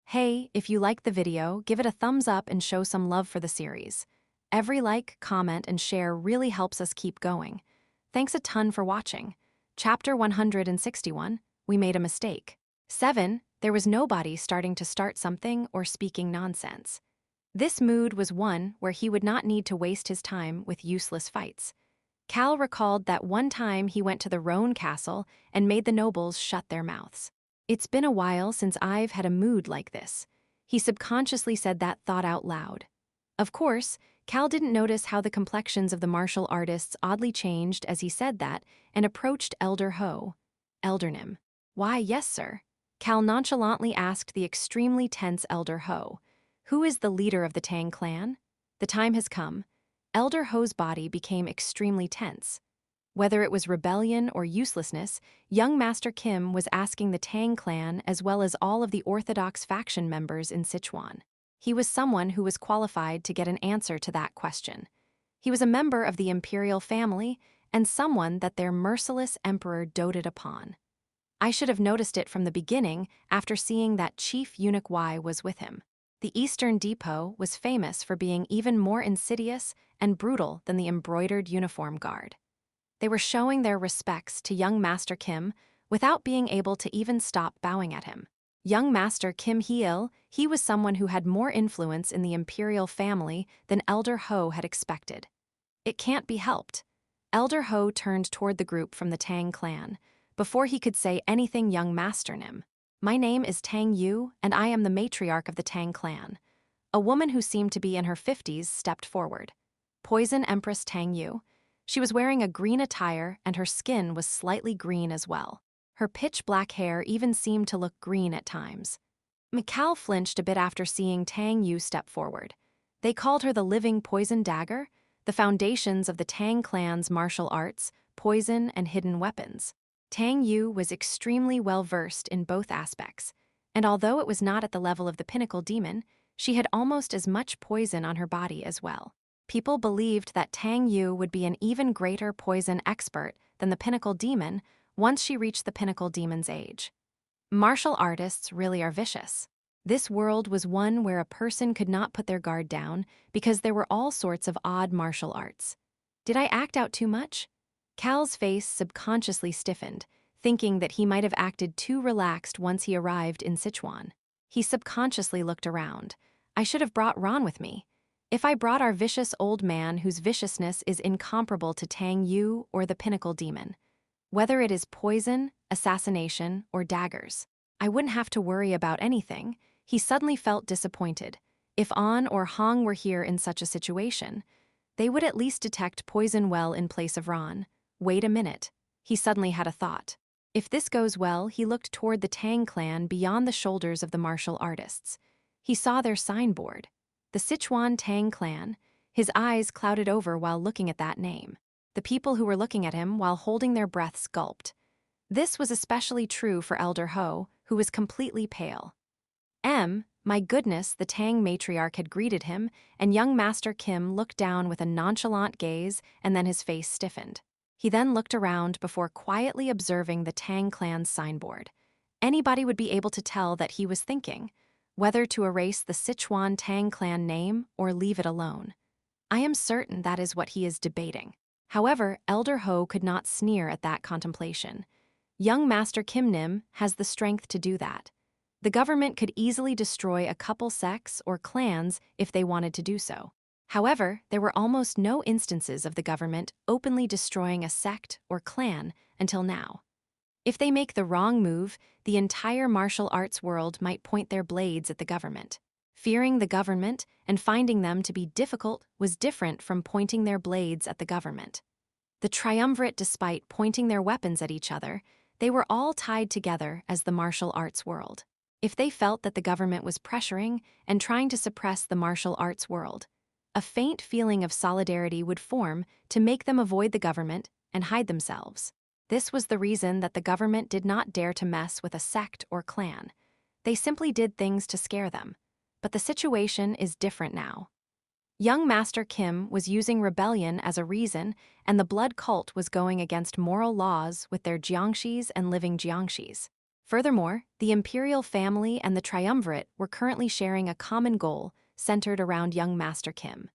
Hey, if you liked the video, give it a thumbs up and show some love for the series. Every like, comment, and share really helps us keep going. Thanks a ton for watching. Chapter 161, We Made a Mistake. 7. There was nobody starting to start something or speaking nonsense. This mood was one where he would not need to waste his time with useless fights. Cal recalled that one time he went to the Roan castle and made the nobles shut their mouths. It's been a while since I've had a mood like this. He subconsciously said that thought out loud. Of course, Cal didn't notice how the complexions of the martial artists oddly changed as he said that and approached Elder Ho. Elder Nim. Why, yes, sir. Cal nonchalantly asked the extremely tense Elder Ho. Who is the leader of the Tang clan? The time has come. Elder Ho's body became extremely tense. Whether it was rebellion or uselessness, young Master Kim was asking the Tang clan as well as all of the orthodox faction members in Sichuan. He was someone who was qualified to get an answer to that question. He was a member of the imperial family and someone that their merciless emperor doted upon. I should have noticed it from the beginning after seeing that Chief Eunuch Y was with him. The Eastern Depot was famous for being even more insidious and brutal than the embroidered uniform guard. They were showing their respects to young Master Kim without being able to even stop bowing at him. Young Master Kim Hee-il, he was someone who had more influence in the imperial family than Elder Ho had expected. It can't be helped. Elder Ho turned toward the group from the Tang clan. Before he could say anything, young Master Nim. My name is Tang Yu, and I am the matriarch of the Tang clan. A woman who seemed to be in her 50s stepped forward. Poison Empress Tang Yu. She was wearing a green attire, and her skin was slightly green as well. Her pitch-black hair even seemed to look green at times. Mikal flinched a bit after seeing Tang Yu step forward. They called her the living poison dagger, the foundations of the Tang clan's martial arts, poison, and hidden weapons. Tang Yu was extremely well-versed in both aspects, and although it was not at the level of the pinnacle demon, she had almost as much poison on her body as well. People believed that Tang Yu would be an even greater poison expert than the pinnacle demon once she reached the pinnacle demon's age. Martial artists really are vicious. This world was one where a person could not put their guard down because there were all sorts of odd martial arts. Did I act out too much? Cal's face subconsciously stiffened, thinking that he might have acted too relaxed once he arrived in Sichuan. He subconsciously looked around. I should have brought Ron with me. If I brought our vicious old man whose viciousness is incomparable to Tang Yu or the pinnacle demon, whether it is poison, assassination, or daggers, I wouldn't have to worry about anything. He suddenly felt disappointed. If An or Hong were here in such a situation, they would at least detect poison well in place of Ron. Wait a minute. He suddenly had a thought. If this goes well, he looked toward the Tang clan beyond the shoulders of the martial artists. He saw their signboard. The Sichuan Tang clan. His eyes clouded over while looking at that name. The people who were looking at him while holding their breaths gulped. This was especially true for Elder Ho, who was completely pale. My goodness, the Tang matriarch had greeted him, and young Master Kim looked down with a nonchalant gaze, and then his face stiffened. He then looked around before quietly observing the Tang clan's signboard. Anybody would be able to tell that he was thinking whether to erase the Sichuan Tang clan name or leave it alone. I am certain that is what he is debating. However, Elder Ho could not sneer at that contemplation. Young Master Kim Nim has the strength to do that. The government could easily destroy a couple sects or clans if they wanted to do so. However, there were almost no instances of the government openly destroying a sect or clan until now. If they make the wrong move, the entire martial arts world might point their blades at the government. Fearing the government and finding them to be difficult was different from pointing their blades at the government. The triumvirate, despite pointing their weapons at each other, they were all tied together as the martial arts world. If they felt that the government was pressuring and trying to suppress the martial arts world, a faint feeling of solidarity would form to make them avoid the government and hide themselves. This was the reason that the government did not dare to mess with a sect or clan. They simply did things to scare them. But the situation is different now. Young Master Kim was using rebellion as a reason, and the blood cult was going against moral laws with their jiangshis and living jiangshis. Furthermore, the imperial family and the triumvirate were currently sharing a common goal centered around young Master Kim.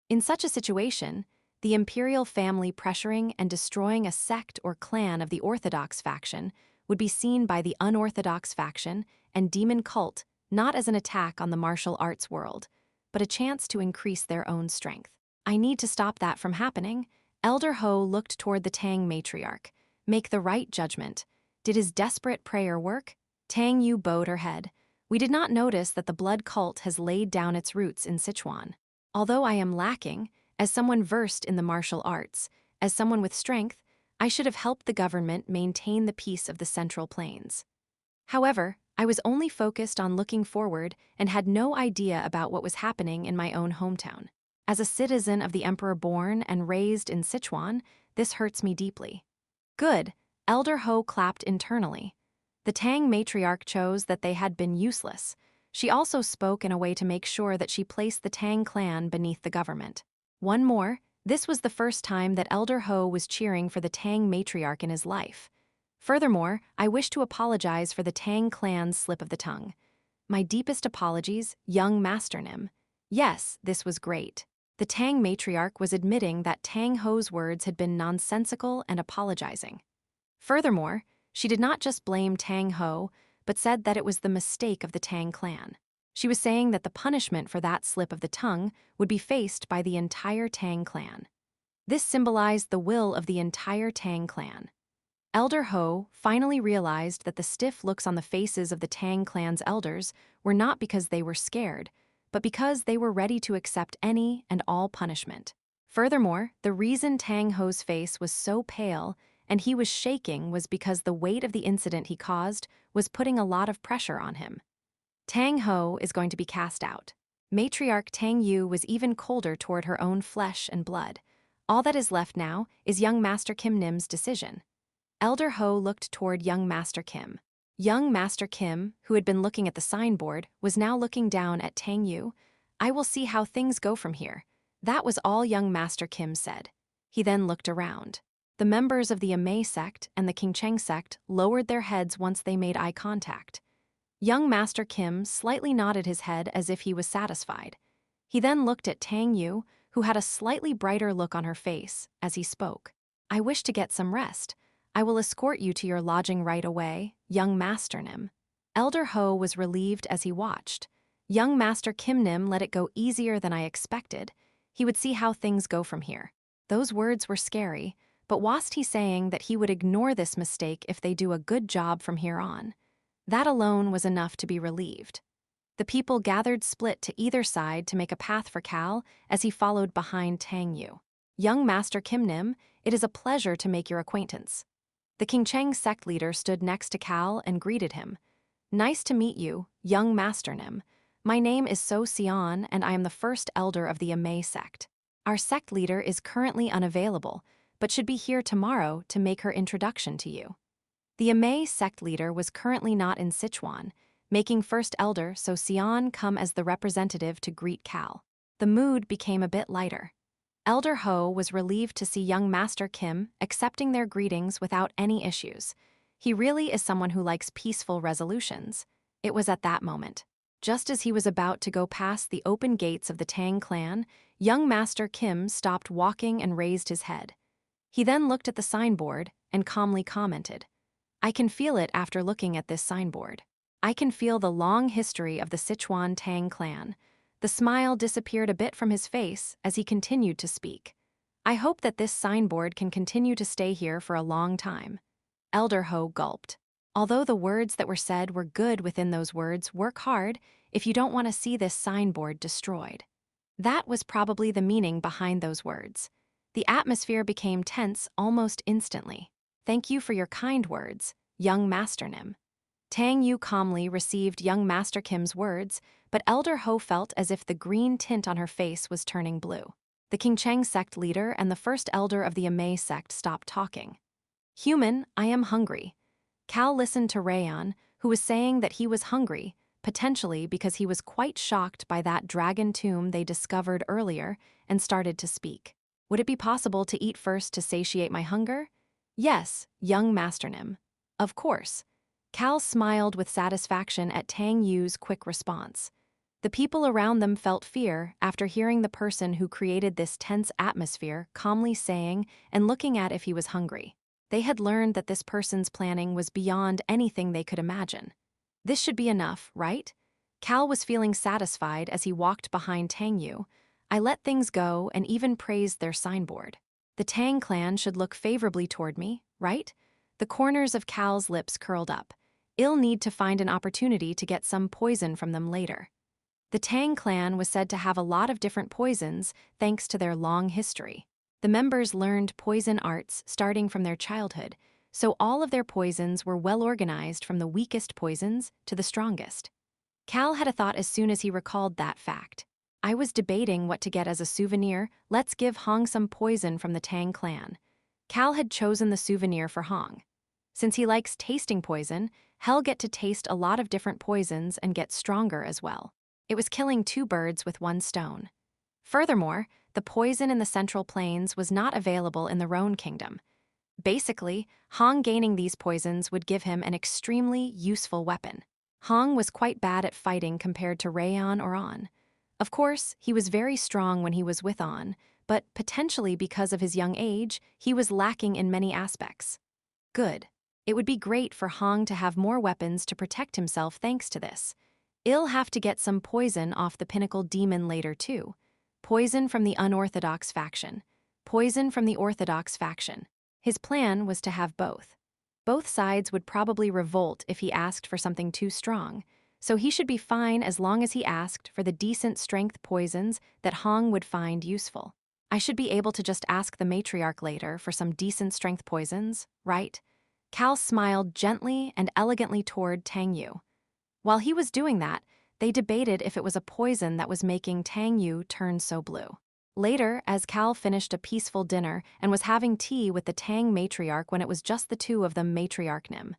In such a situation, the imperial family pressuring and destroying a sect or clan of the orthodox faction would be seen by the unorthodox faction and demon cult not as an attack on the martial arts world, but a chance to increase their own strength. I need to stop that from happening. Elder Ho looked toward the Tang matriarch. Make the right judgment. Did his desperate prayer work? Tang Yu bowed her head. We did not notice that the blood cult has laid down its roots in Sichuan. Although I am lacking, as someone versed in the martial arts, as someone with strength, I should have helped the government maintain the peace of the Central Plains. However, I was only focused on looking forward and had no idea about what was happening in my own hometown. As a citizen of the emperor born and raised in Sichuan, this hurts me deeply. Good, Elder Ho clapped internally. The Tang matriarch chose that they had been useless. She also spoke in a way to make sure that she placed the Tang clan beneath the government. One more, this was the first time that Elder Ho was cheering for the Tang matriarch in his life. Furthermore, I wish to apologize for the Tang clan's slip of the tongue. My deepest apologies, young Master Nim. Yes, this was great. The Tang matriarch was admitting that Tang Ho's words had been nonsensical and apologizing. Furthermore, she did not just blame Tang Ho, but said that it was the mistake of the Tang clan. She was saying that the punishment for that slip of the tongue would be faced by the entire Tang clan. This symbolized the will of the entire Tang clan. Elder Ho finally realized that the stiff looks on the faces of the Tang clan's elders were not because they were scared, but because they were ready to accept any and all punishment. Furthermore, the reason Tang Ho's face was so pale and he was shaking was because the weight of the incident he caused was putting a lot of pressure on him. Tang Ho is going to be cast out. Matriarch Tang Yu was even colder toward her own flesh and blood. All that is left now is young Master Kim Nim's decision. Elder Ho looked toward young Master Kim. Young Master Kim, who had been looking at the signboard, was now looking down at Tang Yu. I will see how things go from here. That was all young Master Kim said. He then looked around. The members of the Amei sect and the Qingcheng sect lowered their heads once they made eye contact. Young Master Kim slightly nodded his head as if he was satisfied. He then looked at Tang Yu, who had a slightly brighter look on her face, as he spoke. I wish to get some rest. I will escort you to your lodging right away, young Master Nim. Elder Ho was relieved as he watched. Young Master Kim Nim let it go easier than I expected. He would see how things go from here. Those words were scary, but was he saying that he would ignore this mistake if they do a good job from here on? That alone was enough to be relieved. The people gathered split to either side to make a path for Cal as he followed behind Tang Yu. Young Master Kim Nim, it is a pleasure to make your acquaintance. The Qingcheng sect leader stood next to Cal and greeted him. Nice to meet you, young Master Nim. My name is So Xian and I am the first elder of the Amei sect. Our sect leader is currently unavailable, but should be here tomorrow to make her introduction to you. The Amei sect leader was currently not in Sichuan, making First Elder So Xian come as the representative to greet Cal. The mood became a bit lighter. Elder Ho was relieved to see young Master Kim accepting their greetings without any issues. He really is someone who likes peaceful resolutions. It was at that moment. Just as he was about to go past the open gates of the Tang clan, young Master Kim stopped walking and raised his head. He then looked at the signboard and calmly commented, I can feel it after looking at this signboard. I can feel the long history of the Sichuan Tang clan. The smile disappeared a bit from his face as he continued to speak. I hope that this signboard can continue to stay here for a long time. Elder Ho gulped. Although the words that were said were good within those words, work hard if you don't want to see this signboard destroyed. That was probably the meaning behind those words. The atmosphere became tense almost instantly. Thank you for your kind words, young Master Nim. Tang Yu calmly received young Master Kim's words, but Elder Ho felt as if the green tint on her face was turning blue. The Qingcheng sect leader and the first elder of the Amei sect stopped talking. Human, I am hungry. Cal listened to Rayan, who was saying that he was hungry, potentially because he was quite shocked by that dragon tomb they discovered earlier, and started to speak. Would it be possible to eat first to satiate my hunger? Yes, young Master Nim. Of course. Cal smiled with satisfaction at Tang Yu's quick response. The people around them felt fear after hearing the person who created this tense atmosphere calmly saying and looking at if he was hungry. They had learned that this person's planning was beyond anything they could imagine. This should be enough, right? Cal was feeling satisfied as he walked behind Tang Yu. I let things go and even praised their signboard. The Tang clan should look favorably toward me, right? The corners of Cal's lips curled up. I'll need to find an opportunity to get some poison from them later. The Tang clan was said to have a lot of different poisons thanks to their long history. The members learned poison arts starting from their childhood, so all of their poisons were well organized from the weakest poisons to the strongest. Cal had a thought as soon as he recalled that fact. I was debating what to get as a souvenir. Let's give Hong some poison from the Tang clan. Cal had chosen the souvenir for Hong. Since he likes tasting poison, he'll get to taste a lot of different poisons and get stronger as well. It was killing two birds with one stone. Furthermore, the poison in the Central Plains was not available in the Roan Kingdom. Basically, Hong gaining these poisons would give him an extremely useful weapon. Hong was quite bad at fighting compared to Rayon or An. Of course, he was very strong when he was with An, but potentially because of his young age, he was lacking in many aspects. Good. It would be great for Hong to have more weapons to protect himself thanks to this. I'll have to get some poison off the Pinnacle Demon later too. Poison from the unorthodox faction. Poison from the orthodox faction. His plan was to have both. Both sides would probably revolt if he asked for something too strong, so he should be fine as long as he asked for the decent strength poisons that Hong would find useful. I should be able to just ask the matriarch later for some decent strength poisons, right? Cal smiled gently and elegantly toward Tang Yu. While he was doing that, they debated if it was a poison that was making Tang Yu turn so blue. Later, as Cal finished a peaceful dinner and was having tea with the Tang matriarch when it was just the two of them, Matriarch Nim.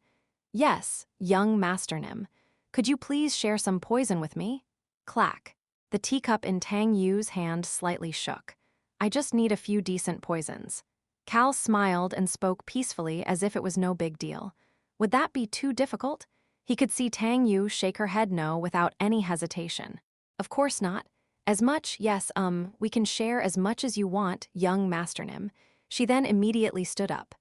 Yes, young Master Nim. Could you please share some poison with me? Clack. The teacup in Tang Yu's hand slightly shook. I just need a few decent poisons. Cal smiled and spoke peacefully as if it was no big deal. Would that be too difficult? He could see Tang Yu shake her head no without any hesitation. Of course not. As much, yes, we can share as much as you want, young Master Nim. She then immediately stood up.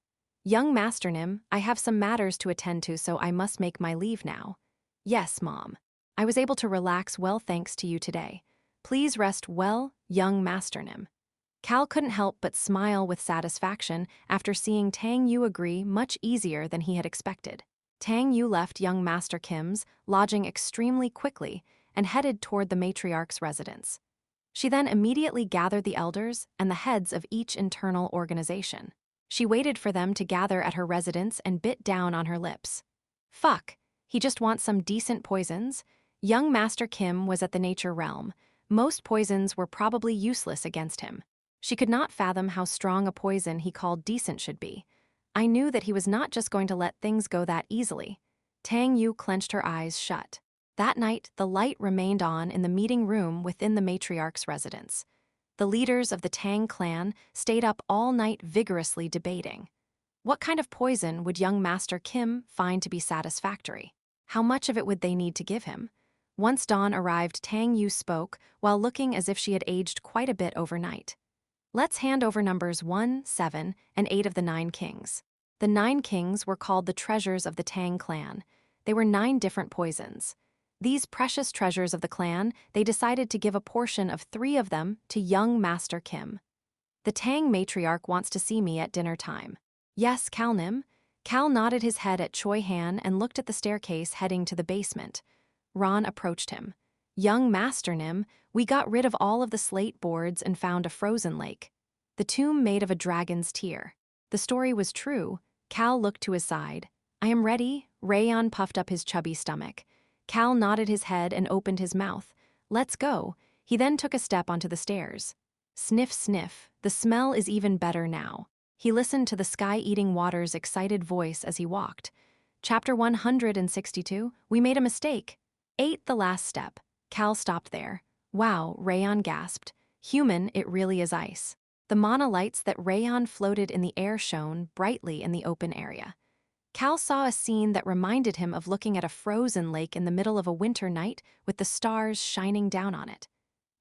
Young Master Nim, I have some matters to attend to, so I must make my leave now. Yes, Mom. I was able to relax well thanks to you today. Please rest well, young Master Nim. Cal couldn't help but smile with satisfaction after seeing Tang Yu agree much easier than he had expected. Tang Yu left young Master Kim's lodging extremely quickly and headed toward the matriarch's residence. She then immediately gathered the elders and the heads of each internal organization. She waited for them to gather at her residence and bit down on her lips. Fuck, he just wants some decent poisons. Young Master Kim was at the nature realm. Most poisons were probably useless against him. She could not fathom how strong a poison he called decent should be. I knew that he was not just going to let things go that easily. Tang Yu clenched her eyes shut. That night, the light remained on in the meeting room within the matriarch's residence. The leaders of the Tang clan stayed up all night vigorously debating. What kind of poison would young Master Kim find to be satisfactory? How much of it would they need to give him? Once dawn arrived, Tang Yu spoke while looking as if she had aged quite a bit overnight. Let's hand over numbers 1, 7, and 8 of the 9 kings. The 9 kings were called the treasures of the Tang clan. They were 9 different poisons. These precious treasures of the clan, they decided to give a portion of 3 of them to young Master Kim. The Tang matriarch wants to see me at dinner time. Yes, Cal Nim. Cal nodded his head at Choi Han and looked at the staircase heading to the basement. Ron approached him. Young Master Nim, we got rid of all of the slate boards and found a frozen lake. The tomb made of a dragon's tear. The story was true. Cal looked to his side. I am ready. Rayon puffed up his chubby stomach. Cal nodded his head and opened his mouth. Let's go. He then took a step onto the stairs. Sniff, sniff. The smell is even better now. He listened to the sky-eating water's excited voice as he walked. Chapter 162, we made a mistake. 8, the last step. Cal stopped there. Wow, Rayon gasped. Human, it really is ice. The monolights that Rayon floated in the air shone brightly in the open area. Cal saw a scene that reminded him of looking at a frozen lake in the middle of a winter night with the stars shining down on it.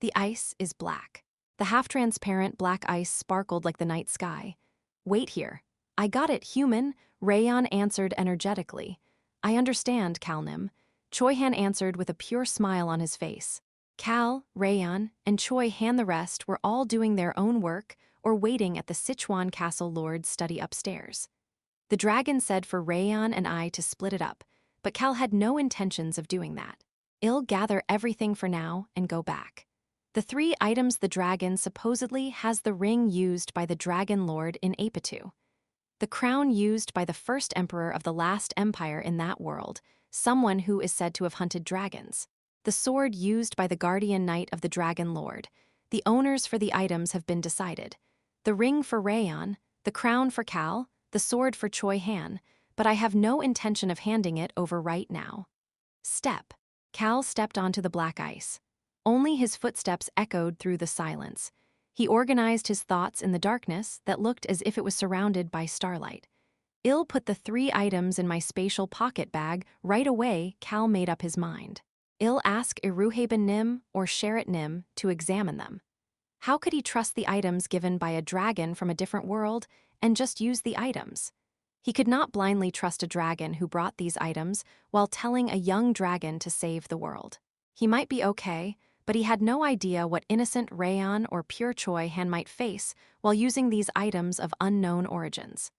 The ice is black. The half-transparent black ice sparkled like the night sky. "Wait here. I got it, human," Rayon answered energetically. "I understand, Calnim." Choi Han answered with a pure smile on his face. Cal, Rayon, and Choi Han the rest were all doing their own work or waiting at the Sichuan Castle Lord's study upstairs. The dragon said for Rayon and I to split it up, but Cal had no intentions of doing that. "I'll gather everything for now and go back." The 3 items the dragon supposedly has: the ring used by the Dragon Lord in Apitu, the crown used by the first emperor of the last empire in that world, someone who is said to have hunted dragons, the sword used by the guardian knight of the Dragon Lord. The owners for the items have been decided. The ring for Rayon, the crown for Cal, the sword for Choi Han, but I have no intention of handing it over right now. Step. Cal stepped onto the black ice. Only his footsteps echoed through the silence. He organized his thoughts in the darkness that looked as if it was surrounded by starlight. "I'll put the 3 items in my spatial pocket bag right away." Cal made up his mind. I'll ask Iruhaben Nim or Sherrit Nim to examine them. How could he trust the items given by a dragon from a different world and just use the items? He could not blindly trust a dragon who brought these items while telling a young dragon to save the world. He might be okay, but he had no idea what innocent Rayon or pure Choi Han might face while using these items of unknown origins.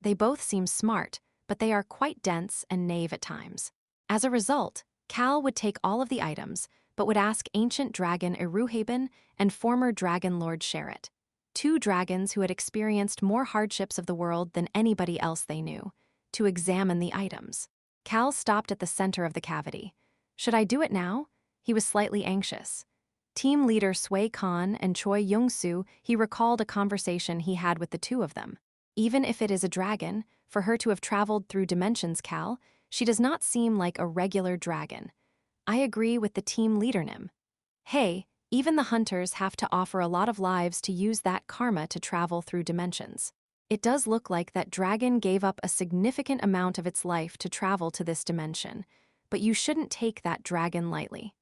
They both seem smart, but they are quite dense and naive at times. As a result, Cal would take all of the items, but would ask ancient dragon Iruhaben and former dragon lord Sherrit, 2 dragons who had experienced more hardships of the world than anybody else they knew, to examine the items. Cal stopped at the center of the cavity. Should I do it now? He was slightly anxious. Team leader Sui Khan and Choi Young-soo, he recalled a conversation he had with the 2 of them. Even if it is a dragon, for her to have traveled through dimensions, Cal, she does not seem like a regular dragon. I agree with the team leader Nim. Hey, even the hunters have to offer a lot of lives to use that karma to travel through dimensions. It does look like that dragon gave up a significant amount of its life to travel to this dimension, but you shouldn't take that dragon lightly.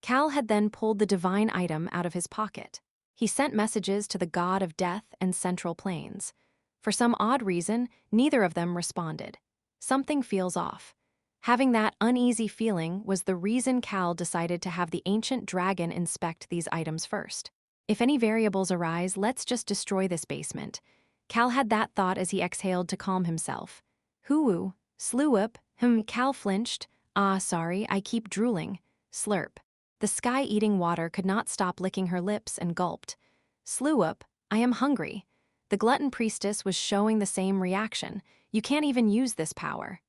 Cal had then pulled the divine item out of his pocket. He sent messages to the god of death and central plains. For some odd reason, neither of them responded. Something feels off. Having that uneasy feeling was the reason Cal decided to have the ancient dragon inspect these items first. If any variables arise, let's just destroy this basement. Cal had that thought as he exhaled to calm himself. Hoo-woo, slew-up, Cal flinched. "Ah, sorry, I keep drooling." Slurp. The sky-eating water could not stop licking her lips and gulped. "Slew-up, I am hungry." The glutton priestess was showing the same reaction. "You can't even use this power."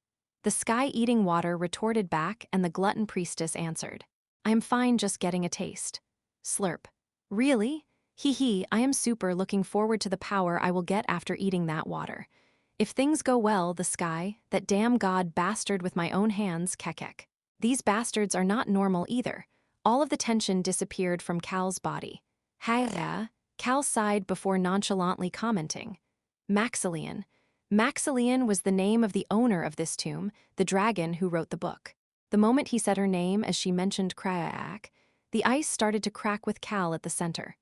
The sky-eating water retorted back, and the glutton priestess answered, "I am fine just getting a taste." Slurp. "Really? Hee, I am super looking forward to the power I will get after eating that water. If things go well, the sky, that damn god bastard with my own hands, kekek." These bastards are not normal either. All of the tension disappeared from Cal's body. "Ha-ha," Cal sighed before nonchalantly commenting. Maxilian. Maxilian was the name of the owner of this tomb, the dragon who wrote the book. The moment he said her name as she mentioned Kraak, the ice started to crack with Cal at the center.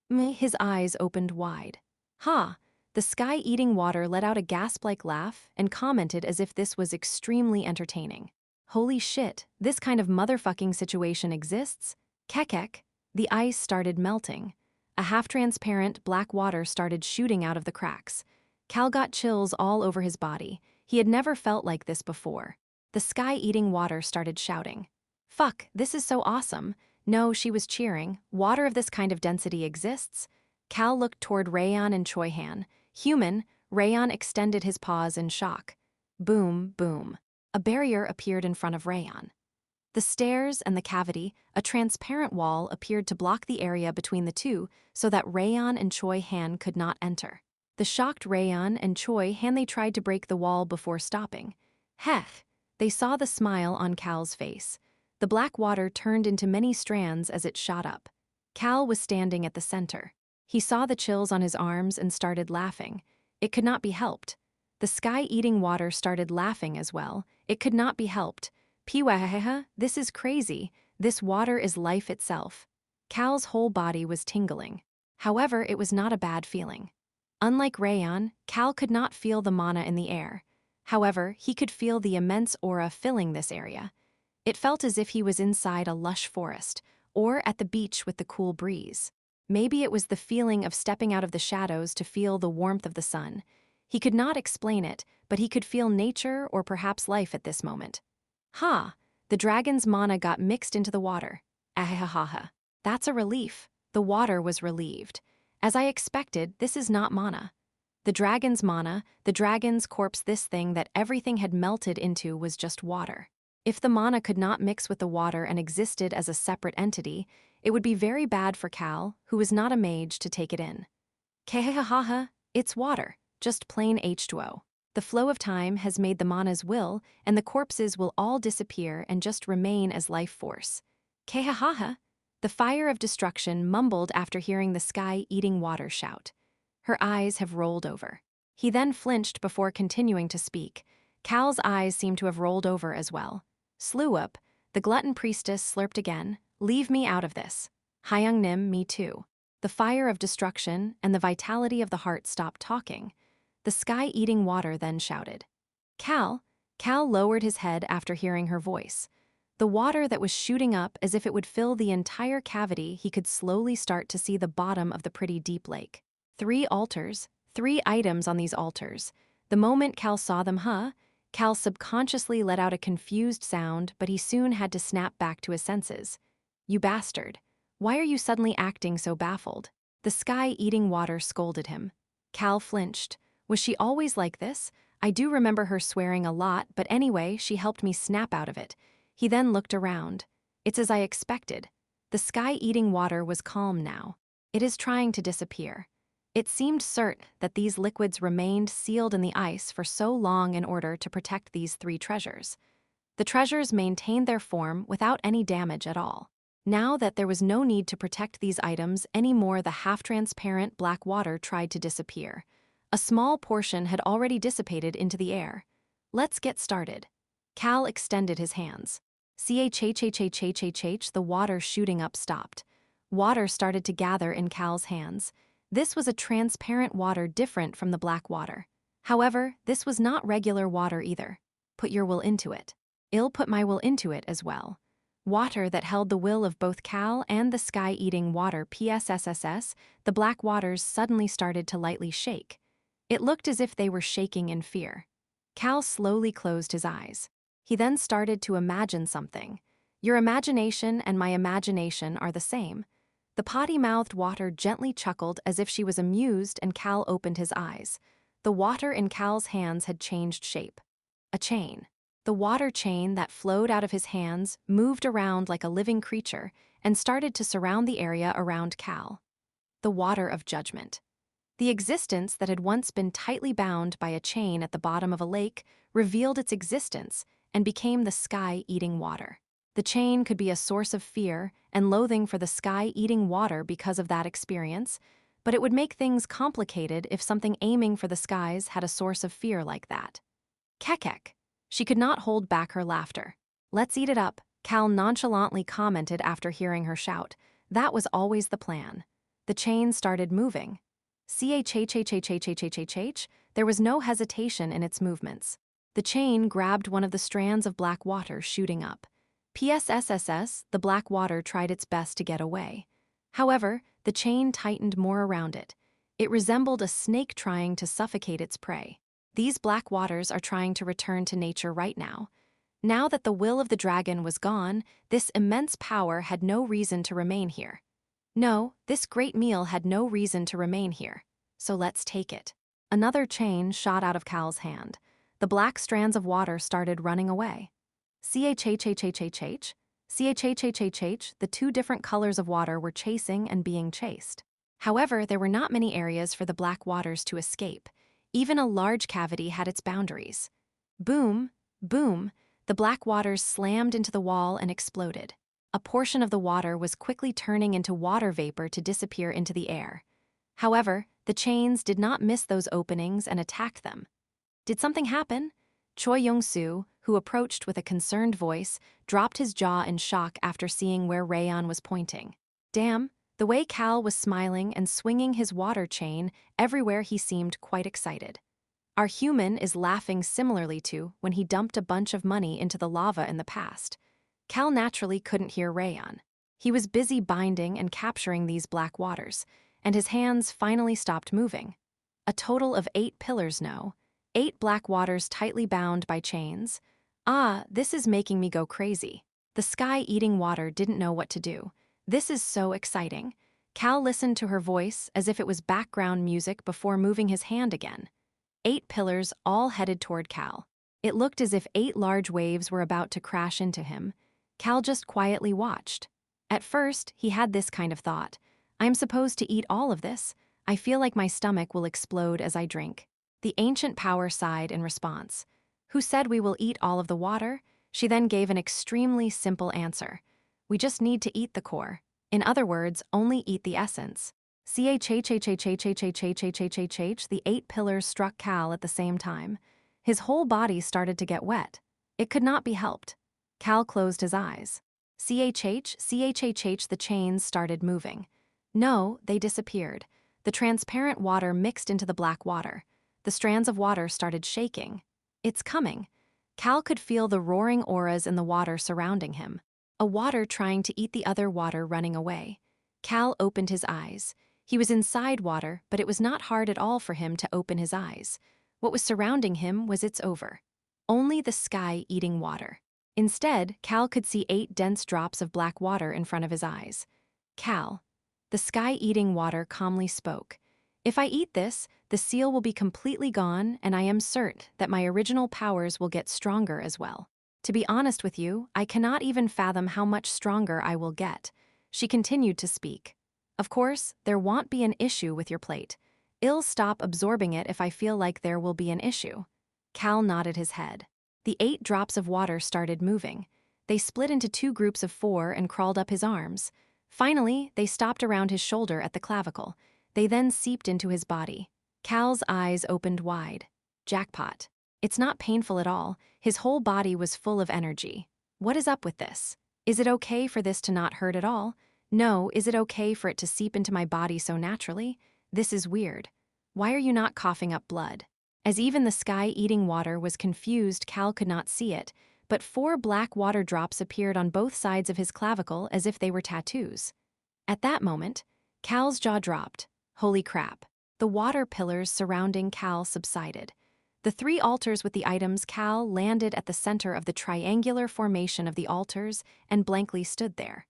His eyes opened wide. "Ha!" The sky-eating water let out a gasp-like laugh and commented as if this was extremely entertaining. "Holy shit, this kind of motherfucking situation exists?" Kekek. The ice started melting. A half-transparent black water started shooting out of the cracks. Cal got chills all over his body. He had never felt like this before. The sky-eating water started shouting. "Fuck, this is so awesome." No, she was cheering. Water of this kind of density exists? Cal looked toward Rayon and Choi Han. "Human." Rayon extended his paws in shock. Boom, boom. A barrier appeared in front of Rayon. The stairs and the cavity, a transparent wall, appeared to block the area between the two so that Rayon and Choi Han could not enter. The shocked Rayon and Choi Han, they tried to break the wall before stopping. Hech! They saw the smile on Cal's face. The black water turned into many strands as it shot up. Cal was standing at the center. He saw the chills on his arms and started laughing. It could not be helped. The sky-eating water started laughing as well. It could not be helped. Piwahaha, this is crazy. This water is life itself. Cal's whole body was tingling. However, it was not a bad feeling. Unlike Rayon, Cal could not feel the mana in the air. However, he could feel the immense aura filling this area. It felt as if he was inside a lush forest, or at the beach with the cool breeze. Maybe it was the feeling of stepping out of the shadows to feel the warmth of the sun. He could not explain it, but he could feel nature or perhaps life at this moment. Ha! The dragon's mana got mixed into the water. Ahahaha. That's a relief. The water was relieved. As I expected, this is not mana. The dragon's mana, the dragon's corpse, this thing that everything had melted into was just water. If the mana could not mix with the water and existed as a separate entity, it would be very bad for Cal, who was not a mage, to take it in. Kehahaha, it's water, just plain H2O. The flow of time has made the manas will, and the corpses will all disappear and just remain as life force. Kehahaha, the fire of destruction mumbled after hearing the sky-eating water shout. Her eyes have rolled over. He then flinched before continuing to speak. Cal's eyes seemed to have rolled over as well. Slew up, the glutton priestess slurped again. Leave me out of this. Hyung Nim, me too. The fire of destruction and the vitality of the heart stopped talking. The sky-eating water then shouted. Cal lowered his head after hearing her voice. The water that was shooting up as if it would fill the entire cavity, he could slowly start to see the bottom of the pretty deep lake. 3 altars, 3 items on these altars. The moment Cal saw them, Cal subconsciously let out a confused sound, but he soon had to snap back to his senses. You bastard. Why are you suddenly acting so baffled? The sky-eating water scolded him. Cal flinched. Was she always like this? I do remember her swearing a lot, but anyway, she helped me snap out of it. He then looked around. It's as I expected. The sky-eating water was calm now. It is trying to disappear. It seemed certain that these liquids remained sealed in the ice for so long in order to protect these 3 treasures. The treasures maintained their form without any damage at all. Now that there was no need to protect these items anymore, the half-transparent black water tried to disappear. A small portion had already dissipated into the air. Let's get started. Cal extended his hands. The water shooting up stopped. Water started to gather in Cal's hands. This was a transparent water different from the black water. However, this was not regular water either. Put your will into it. I'll put my will into it as well. Water that held the will of both Cal and the sky-eating water PSSSS, the black waters suddenly started to lightly shake. It looked as if they were shaking in fear. Cal slowly closed his eyes. He then started to imagine something. Your imagination and my imagination are the same. The potty-mouthed water gently chuckled as if she was amused, and Cal opened his eyes. The water in Cal's hands had changed shape. A chain. The water chain that flowed out of his hands moved around like a living creature and started to surround the area around Cal. The water of judgment. The existence that had once been tightly bound by a chain at the bottom of a lake revealed its existence and became the sky-eating water. The chain could be a source of fear and loathing for the sky-eating water because of that experience, but it would make things complicated if something aiming for the skies had a source of fear like that. Kekek. She could not hold back her laughter. Let's eat it up, Cal nonchalantly commented after hearing her shout. That was always the plan. The chain started moving. There was no hesitation in its movements. The chain grabbed one of the strands of black water shooting up. PSSSS, the black water tried its best to get away. However, the chain tightened more around it. It resembled a snake trying to suffocate its prey. These black waters are trying to return to nature right now. Now that the will of the dragon was gone, this immense power had no reason to remain here. No, this great meal had no reason to remain here. So let's take it. Another chain shot out of Cal's hand. The black strands of water started running away. The 2 different colors of water were chasing and being chased. However, there were not many areas for the black waters to escape. Even a large cavity had its boundaries. Boom, boom, the black waters slammed into the wall and exploded. A portion of the water was quickly turning into water vapor to disappear into the air. However, the chains did not miss those openings and attacked them. Did something happen? Choi Young-soo, who approached with a concerned voice, dropped his jaw in shock after seeing where Rayon was pointing. Damn, the way Cal was smiling and swinging his water chain everywhere, he seemed quite excited. Our human is laughing similarly to when he dumped a bunch of money into the lava in the past. Cal naturally couldn't hear Rayon. He was busy binding and capturing these black waters, and his hands finally stopped moving. A total of 8 pillars, no. 8 black waters tightly bound by chains. Ah, this is making me go crazy. The sky-eating water didn't know what to do. This is so exciting. Cal listened to her voice as if it was background music before moving his hand again. 8 pillars all headed toward Cal. It looked as if 8 large waves were about to crash into him. Cal just quietly watched. At first, he had this kind of thought. I'm supposed to eat all of this? I feel like my stomach will explode as I drink. The ancient power sighed in response. Who said we will eat all of the water? She then gave an extremely simple answer. We just need to eat the core. In other words, only eat the essence. The 8 pillars struck Cal at the same time. His whole body started to get wet. It could not be helped. Cal closed his eyes. The chains started moving. No, they disappeared. The transparent water mixed into the black water. The strands of water started shaking. It's coming. Cal could feel the roaring auras in the water surrounding him. A water trying to eat the other water running away. Cal opened his eyes. He was inside water, but it was not hard at all for him to open his eyes. What was surrounding him was its over. Only the sky eating water. Instead, Cal could see 8 dense drops of black water in front of his eyes. Cal. The sky-eating water calmly spoke. If I eat this, the seal will be completely gone, and I am certain that my original powers will get stronger as well. To be honest with you, I cannot even fathom how much stronger I will get. She continued to speak. Of course, there won't be an issue with your plate. I'll stop absorbing it if I feel like there will be an issue. Cal nodded his head. The 8 drops of water started moving. They split into 2 groups of 4 and crawled up his arms. Finally, they stopped around his shoulder at the clavicle. They then seeped into his body. Cal's eyes opened wide. Jackpot. It's not painful at all. His whole body was full of energy. What is up with this? Is it okay for this to not hurt at all? No, is it okay for it to seep into my body so naturally? This is weird. Why are you not coughing up blood? As even the sky-eating water was confused, Cal could not see it, but 4 black water drops appeared on both sides of his clavicle as if they were tattoos. At that moment, Cal's jaw dropped. Holy crap. The water pillars surrounding Cal subsided. The 3 altars with the items Cal landed at the center of the triangular formation of the altars and blankly stood there.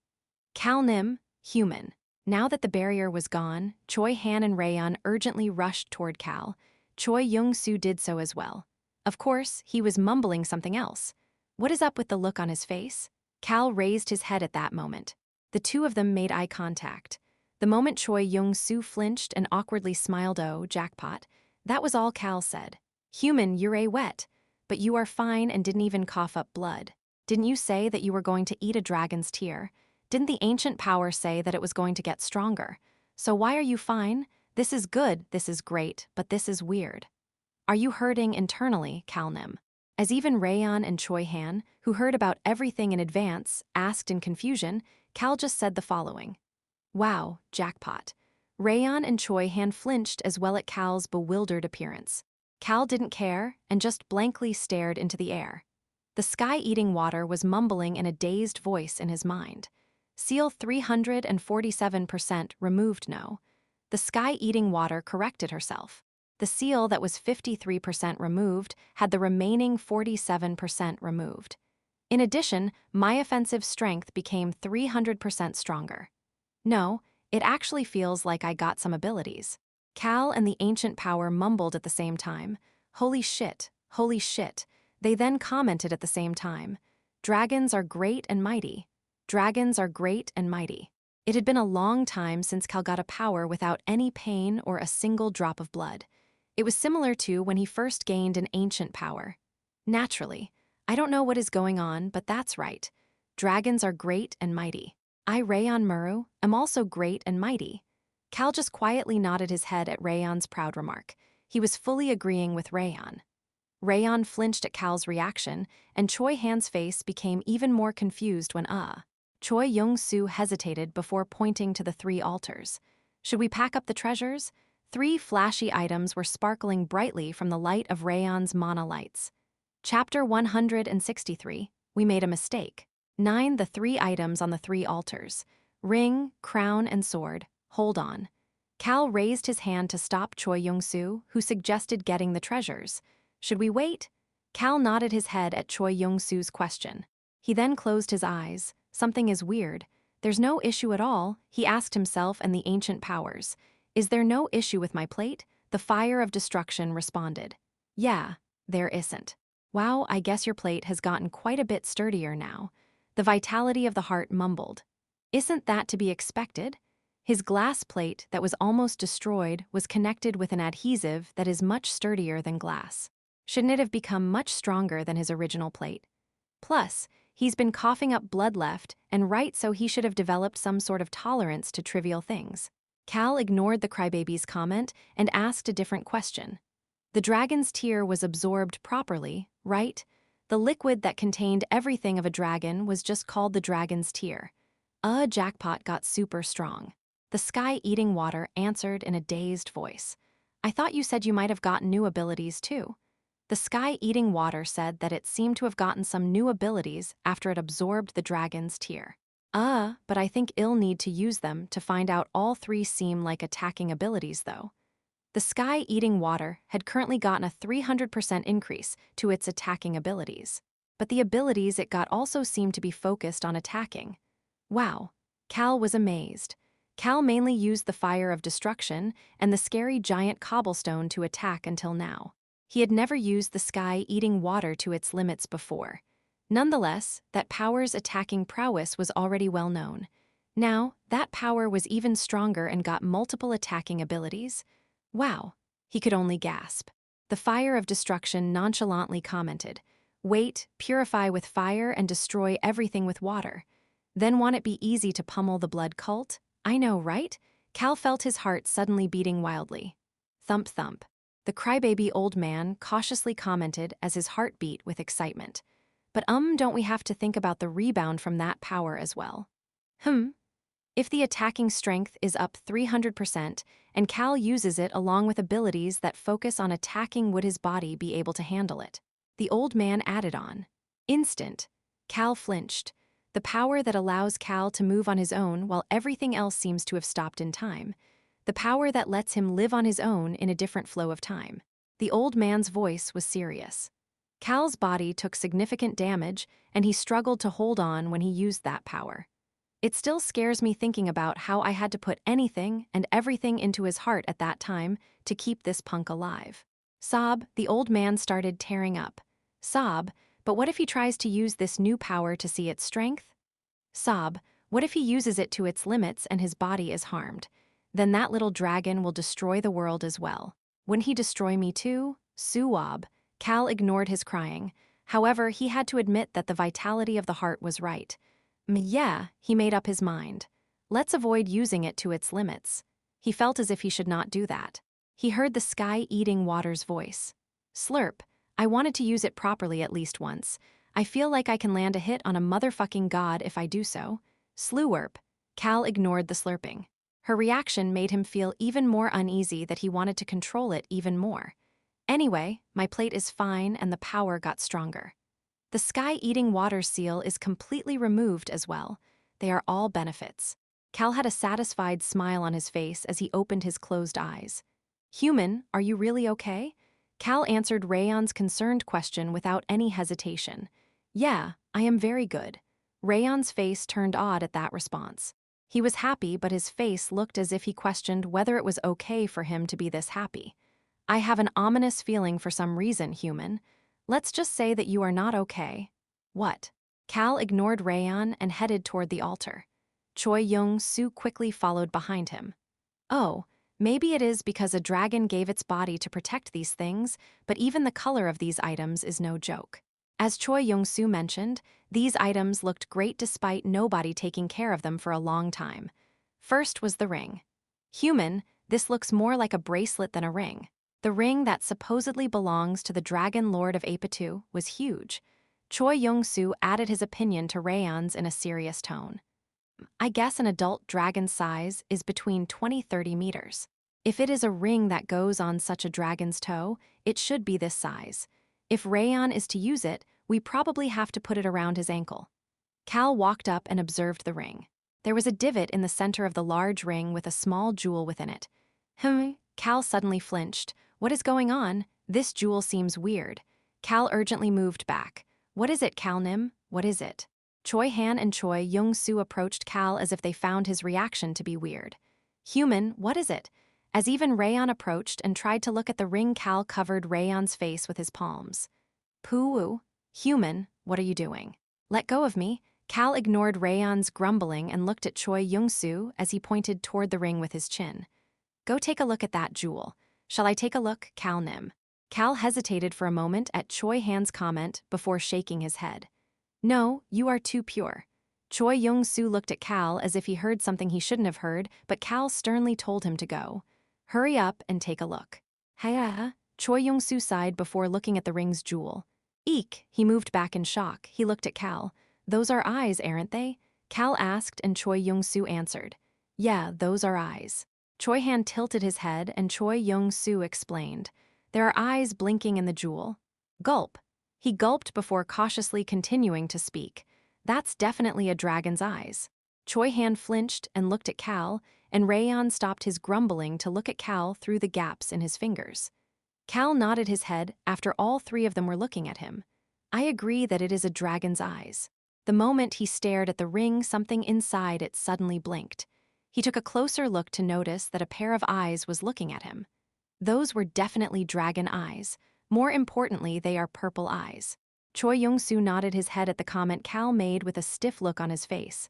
Cal Nim, human. Now that the barrier was gone, Choi Han and Rayon urgently rushed toward Cal. Choi Young-soo did so as well. Of course, he was mumbling something else. What is up with the look on his face? Cal raised his head at that moment. The 2 of them made eye contact. The moment Choi Young-soo flinched and awkwardly smiled, oh, jackpot, that was all Cal said. Human, you're a wet, but you are fine and didn't even cough up blood. Didn't you say that you were going to eat a dragon's tear? Didn't the ancient power say that it was going to get stronger? So why are you fine? This is good, this is great, but this is weird. Are you hurting internally, Calnim? As even Rayon and Choi Han, who heard about everything in advance, asked in confusion, Cal just said the following. Wow, jackpot. Rayon and Choi Han flinched as well at Cal's bewildered appearance. Cal didn't care and just blankly stared into the air. The sky-eating water was mumbling in a dazed voice in his mind. Seal 347% removed, no. The sky-eating water corrected herself. The seal that was 53% removed had the remaining 47% removed. In addition, my offensive strength became 300% stronger. No, it actually feels like I got some abilities. Cal and the ancient power mumbled at the same time. Holy shit, holy shit. They then commented at the same time. Dragons are great and mighty. Dragons are great and mighty. It had been a long time since Cal got a power without any pain or a single drop of blood. It was similar to when he first gained an ancient power. Naturally, I don't know what is going on, but that's right. Dragons are great and mighty. I, Rayon Muru, am also great and mighty. Cal just quietly nodded his head at Rayon's proud remark. He was fully agreeing with Rayon. Rayon flinched at Cal's reaction, and Choi Han's face became even more confused when Choi Young-soo hesitated before pointing to the 3 altars. Should we pack up the treasures? 3 flashy items were sparkling brightly from the light of Rayon's monolights. Chapter 163, We Made a Mistake. 9. The 3 items on the 3 altars. Ring, crown, and sword. Hold on. Cal raised his hand to stop Choi Young-soo, who suggested getting the treasures. Should we wait? Cal nodded his head at Choi Young-soo's question. He then closed his eyes. Something is weird. There's no issue at all, he asked himself and the ancient powers. Is there no issue with my plate? The fire of destruction responded. Yeah, there isn't. Wow, I guess your plate has gotten quite a bit sturdier now. The vitality of the heart mumbled. Isn't that to be expected? His glass plate that was almost destroyed was connected with an adhesive that is much sturdier than glass. Shouldn't it have become much stronger than his original plate? Plus, he's been coughing up blood left and right, so he should have developed some sort of tolerance to trivial things. Cal ignored the crybaby's comment and asked a different question. The dragon's tear was absorbed properly, right? The liquid that contained everything of a dragon was just called the dragon's tear. Jackpot got super strong. The sky-eating water answered in a dazed voice. I thought you said you might have gotten new abilities too. The sky-eating water said that it seemed to have gotten some new abilities after it absorbed the dragon's tear. But I think I'll need to use them to find out. All 3 seem like attacking abilities though. The sky-eating water had currently gotten a 300% increase to its attacking abilities. But the abilities it got also seemed to be focused on attacking. Wow, Cal was amazed. Cal mainly used the fire of destruction and the scary giant cobblestone to attack until now. He had never used the sky-eating water to its limits before. Nonetheless, that power's attacking prowess was already well known. Now, that power was even stronger and got multiple attacking abilities. Wow, he could only gasp. The fire of destruction nonchalantly commented, wait, purify with fire and destroy everything with water. Then won't it be easy to pummel the blood cult? I know, right? Cal felt his heart suddenly beating wildly. Thump thump. The crybaby old man cautiously commented as his heart beat with excitement. But don't we have to think about the rebound from that power as well? If the attacking strength is up 300% and Cal uses it along with abilities that focus on attacking, would his body be able to handle it? The old man added on. Instant. Cal flinched. The power that allows Cal to move on his own while everything else seems to have stopped in time. The power that lets him live on his own in a different flow of time. The old man's voice was serious. Cal's body took significant damage, and he struggled to hold on when he used that power. It still scares me thinking about how I had to put anything and everything into his heart at that time to keep this punk alive. Sob, the old man started tearing up. Sob, but what if he tries to use this new power to see its strength? Sob, what if he uses it to its limits and his body is harmed? Then that little dragon will destroy the world as well. Wouldn't he destroy me too? Suob. Cal ignored his crying. However, he had to admit that the vitality of the heart was right. Yeah, he made up his mind. Let's avoid using it to its limits. He felt as if he should not do that. He heard the sky-eating water's voice. Slurp, I wanted to use it properly at least once. I feel like I can land a hit on a motherfucking god if I do so. Slurp. Cal ignored the slurping. Her reaction made him feel even more uneasy that he wanted to control it even more. Anyway, my plate is fine and the power got stronger. The sky-eating water seal is completely removed as well. They are all benefits. Cal had a satisfied smile on his face as he opened his closed eyes. Human, are you really okay? Cal answered Rayon's concerned question without any hesitation. Yeah, I am very good. Rayon's face turned odd at that response. He was happy, but his face looked as if he questioned whether it was okay for him to be this happy. I have an ominous feeling for some reason, human. Let's just say that you are not okay. What? Cal ignored Rayon and headed toward the altar. Choi Young-soo quickly followed behind him. Oh, maybe it is because a dragon gave its body to protect these things, but even the color of these items is no joke. As Choi Young-soo mentioned, these items looked great despite nobody taking care of them for a long time. First was the ring. Human, this looks more like a bracelet than a ring. The ring that supposedly belongs to the Dragon Lord of Apatu was huge. Choi Young-soo added his opinion to Raeon's in a serious tone. I guess an adult dragon's size is between 20–30 meters. If it is a ring that goes on such a dragon's toe, it should be this size. If Raeon is to use it, we probably have to put it around his ankle. Cal walked up and observed the ring. There was a divot in the center of the large ring with a small jewel within it. Cal suddenly flinched. What is going on? This jewel seems weird. Cal urgently moved back. What is it, Cal Nim? What is it? Choi Han and Choi Young-soo approached Cal as if they found his reaction to be weird. Human, what is it? As even Raeon approached and tried to look at the ring, Cal covered Raeon's face with his palms. Poo-woo. Human, what are you doing? Let go of me. Cal ignored Raeon's grumbling and looked at Choi Young-soo as he pointed toward the ring with his chin. Go take a look at that jewel. Shall I take a look, Cal Nim? Cal hesitated for a moment at Choi Han's comment before shaking his head. No, you are too pure. Choi Young-soo looked at Cal as if he heard something he shouldn't have heard, but Cal sternly told him to go. Hurry up and take a look. Hiya. Choi Young-soo sighed before looking at the ring's jewel. Eek, he moved back in shock. He looked at Cal. Those are eyes, aren't they? Cal asked and Choi Young-soo answered. Yeah, those are eyes. Choi Han tilted his head and Choi Young-soo explained. There are eyes blinking in the jewel. Gulp. He gulped before cautiously continuing to speak. That's definitely a dragon's eyes. Choi Han flinched and looked at Cal, and Raeon stopped his grumbling to look at Cal through the gaps in his fingers. Cal nodded his head after all three of them were looking at him. I agree that it is a dragon's eyes. The moment he stared at the ring, something inside it suddenly blinked. He took a closer look to notice that a pair of eyes was looking at him. Those were definitely dragon eyes. More importantly, they are purple eyes. Choi Young-soo nodded his head at the comment Cal made with a stiff look on his face.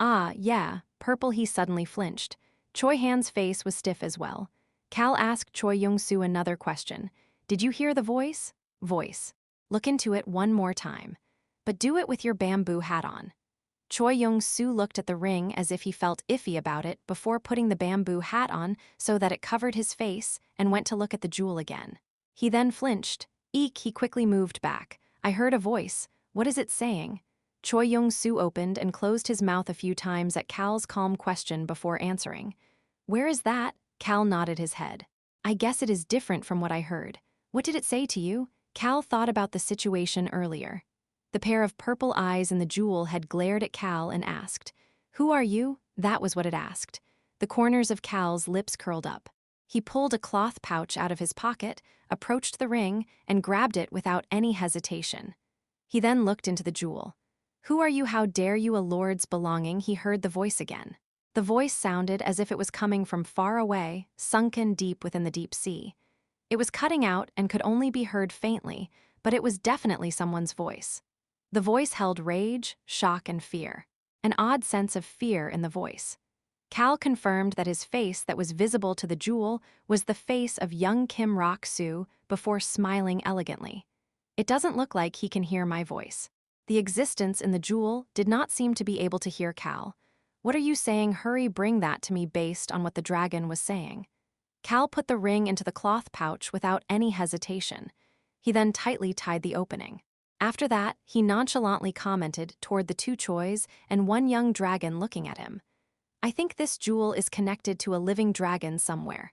Ah, yeah, purple. He suddenly flinched. Choi Han's face was stiff as well. Cal asked Choi Young-soo another question. Did you hear the voice? Voice. Look into it one more time. But do it with your bamboo hat on. Choi Young-soo looked at the ring as if he felt iffy about it before putting the bamboo hat on so that it covered his face and went to look at the jewel again. He then flinched. Eek, he quickly moved back. I heard a voice. What is it saying? Choi Young-soo opened and closed his mouth a few times at Cal's calm question before answering. Where is that? Cal nodded his head. I guess it is different from what I heard. What did it say to you? Cal thought about the situation earlier. The pair of purple eyes in the jewel had glared at Cal and asked, Who are you? That was what it asked. The corners of Cal's lips curled up. He pulled a cloth pouch out of his pocket, approached the ring, and grabbed it without any hesitation. He then looked into the jewel. Who are you? How dare you? A lord's belonging? He heard the voice again. The voice sounded as if it was coming from far away, sunken deep within the deep sea. It was cutting out and could only be heard faintly, but it was definitely someone's voice. The voice held rage, shock, and fear. An odd sense of fear in the voice. Cal confirmed that his face that was visible to the jewel was the face of young Kim Rok-soo before smiling elegantly. It doesn't look like he can hear my voice. The existence in the jewel did not seem to be able to hear Cal. What are you saying? Hurry, bring that to me based on what the dragon was saying. Cal put the ring into the cloth pouch without any hesitation. He then tightly tied the opening. After that, he nonchalantly commented toward the two Chois and one young dragon looking at him. I think this jewel is connected to a living dragon somewhere.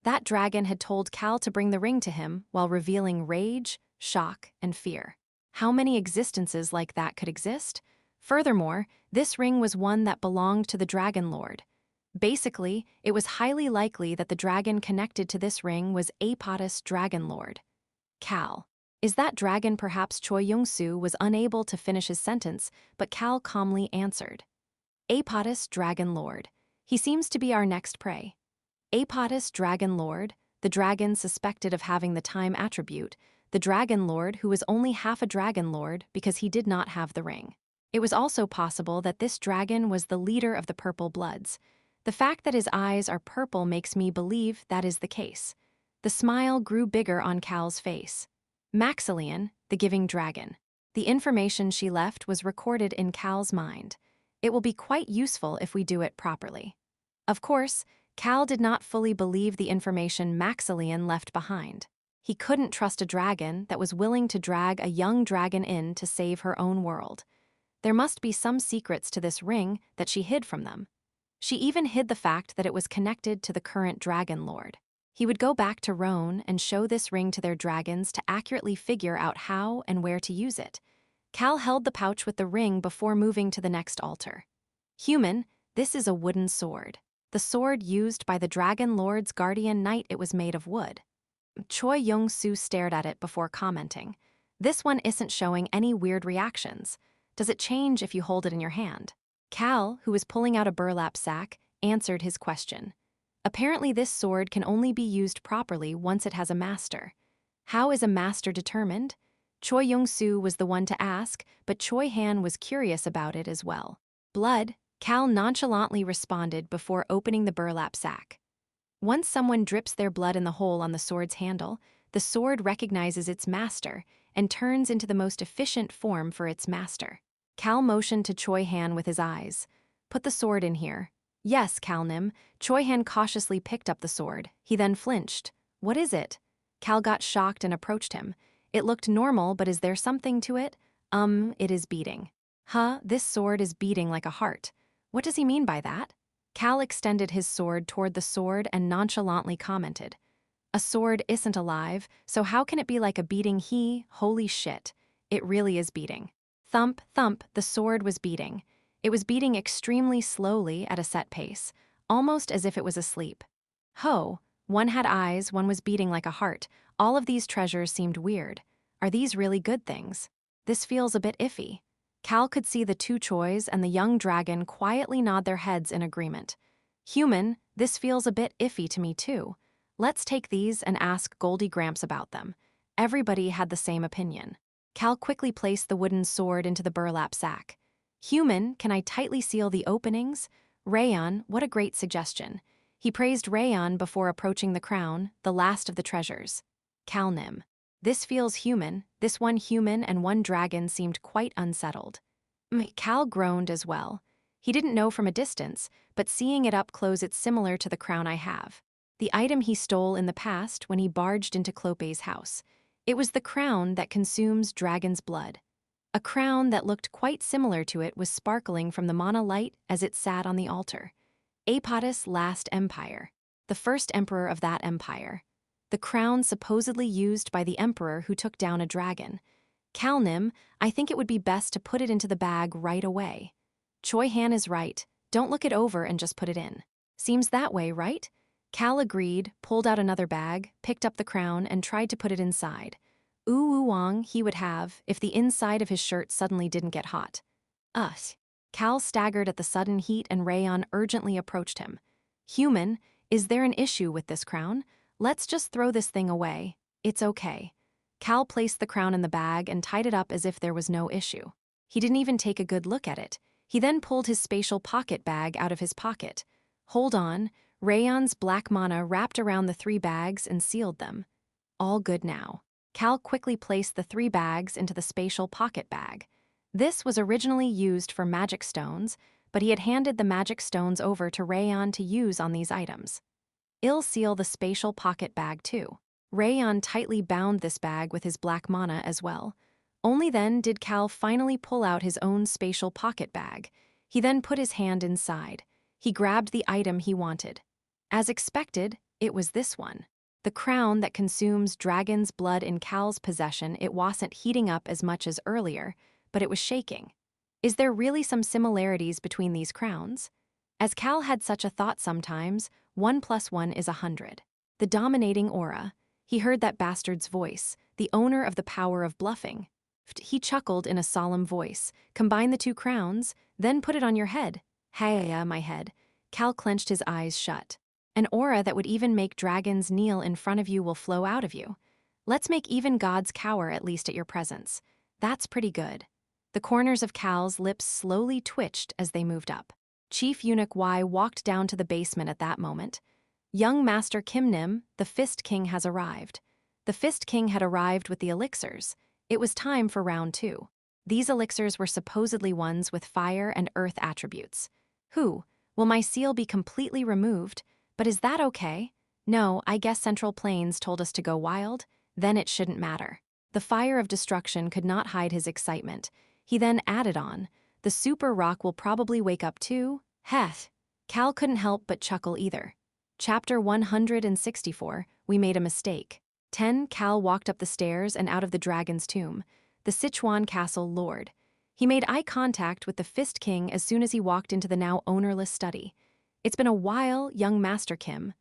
That dragon had told Cal to bring the ring to him while revealing rage, shock, and fear. How many existences like that could exist? Furthermore, this ring was one that belonged to the Dragon Lord. Basically, it was highly likely that the dragon connected to this ring was Apod's Dragon Lord. Cal. Is that dragon perhaps? Choi Young-soo was unable to finish his sentence, but Cal calmly answered. Apod's Dragon Lord. He seems to be our next prey. Apod's Dragon Lord, the dragon suspected of having the time attribute, the Dragon Lord who was only half a Dragon Lord because he did not have the ring. It was also possible that this dragon was the leader of the Purple Bloods. The fact that his eyes are purple makes me believe that is the case. The smile grew bigger on Cal's face. Maxilian, the Giving Dragon. The information she left was recorded in Cal's mind. It will be quite useful if we do it properly. Of course, Cal did not fully believe the information Maxillian left behind. He couldn't trust a dragon that was willing to drag a young dragon in to save her own world. There must be some secrets to this ring that she hid from them. She even hid the fact that it was connected to the current dragon lord. He would go back to Rhone and show this ring to their dragons to accurately figure out how and where to use it. Cal held the pouch with the ring before moving to the next altar. Human, this is a wooden sword. The sword used by the dragon lord's guardian knight. It was made of wood. Choi Yong-soo stared at it before commenting. This one isn't showing any weird reactions. Does it change if you hold it in your hand? Cal, who was pulling out a burlap sack, answered his question. Apparently this sword can only be used properly once it has a master. How is a master determined? Choi Yong-soo was the one to ask, but Choi Han was curious about it as well. Blood, Cal nonchalantly responded before opening the burlap sack. Once someone drips their blood in the hole on the sword's handle, the sword recognizes its master and turns into the most efficient form for its master. Cal motioned to Choi Han with his eyes. Put the sword in here. Yes, Calnim. Choi Han cautiously picked up the sword. He then flinched. What is it? Cal got shocked and approached him. It looked normal, but is there something to it? It is beating. Huh, this sword is beating like a heart. What does he mean by that? Cal extended his sword toward the sword and nonchalantly commented. A sword isn't alive, so how can it be like a beating? Holy shit. It really is beating. Thump, thump, the sword was beating. It was beating extremely slowly at a set pace, almost as if it was asleep. Ho, one had eyes, one was beating like a heart. All of these treasures seemed weird. Are these really good things? This feels a bit iffy. Cal could see the two Chois and the young dragon quietly nod their heads in agreement. Human, this feels a bit iffy to me too. Let's take these and ask Goldie Gramps about them. Everybody had the same opinion. Cal quickly placed the wooden sword into the burlap sack. Human, can I tightly seal the openings? Rayon, what a great suggestion. He praised Rayon before approaching the crown, the last of the treasures. Calnim. This feels human. This one human and one dragon seemed quite unsettled. Cal groaned as well. He didn't know from a distance, but seeing it up close it's similar to the crown I have. The item he stole in the past when he barged into Clope's house. It was the crown that consumes dragon's blood. A crown that looked quite similar to it was sparkling from the monolight as it sat on the altar. Apotis' last empire. The first emperor of that empire. The crown supposedly used by the emperor who took down a dragon. Calnim, I think it would be best to put it into the bag right away. Choi Han is right. Don't look it over and just put it in. Seems that way, right? Cal agreed, pulled out another bag, picked up the crown, and tried to put it inside. Wong he would have if the inside of his shirt suddenly didn't get hot. Cal staggered at the sudden heat and Rayon urgently approached him. Human, is there an issue with this crown? Let's just throw this thing away. It's okay. Cal placed the crown in the bag and tied it up as if there was no issue. He didn't even take a good look at it. He then pulled his spatial pocket bag out of his pocket. Hold on, Rayon's black mana wrapped around the 3 bags and sealed them. All good now. Cal quickly placed the 3 bags into the spatial pocket bag. This was originally used for magic stones, but he had handed the magic stones over to Rayon to use on these items. I'll seal the spatial pocket bag too. Rayon tightly bound this bag with his black mana as well. Only then did Cal finally pull out his own spatial pocket bag. He then put his hand inside. He grabbed the item he wanted. As expected, it was this one. The crown that consumes dragon's blood in Cal's possession. It wasn't heating up as much as earlier, but it was shaking. Is there really some similarities between these crowns? As Cal had such a thought sometimes, 1 + 1 is 100. The dominating aura. He heard that bastard's voice, the owner of the power of bluffing. He chuckled in a solemn voice. Combine the 2 crowns, then put it on your head. Hey, my head. Cal clenched his eyes shut. An aura that would even make dragons kneel in front of you will flow out of you. Let's make even gods cower at least at your presence. That's pretty good. The corners of Cal's lips slowly twitched as they moved up. Chief Eunuch Y walked down to the basement at that moment. Young Master Kim Nim, the Fist King, has arrived. The Fist King had arrived with the elixirs. It was time for round 2. These elixirs were supposedly ones with fire and earth attributes. Will my seal be completely removed? But is that okay? No, I guess Central Plains told us to go wild, then it shouldn't matter. The fire of destruction could not hide his excitement. He then added on, the super rock will probably wake up too. Heth. Cal couldn't help but chuckle either. Chapter 164, We Made a Mistake. 10. Cal walked up the stairs and out of the dragon's tomb, the Sichuan castle lord. He made eye contact with the Fist King as soon as he walked into the now ownerless study. It's been a while, young Master Kim.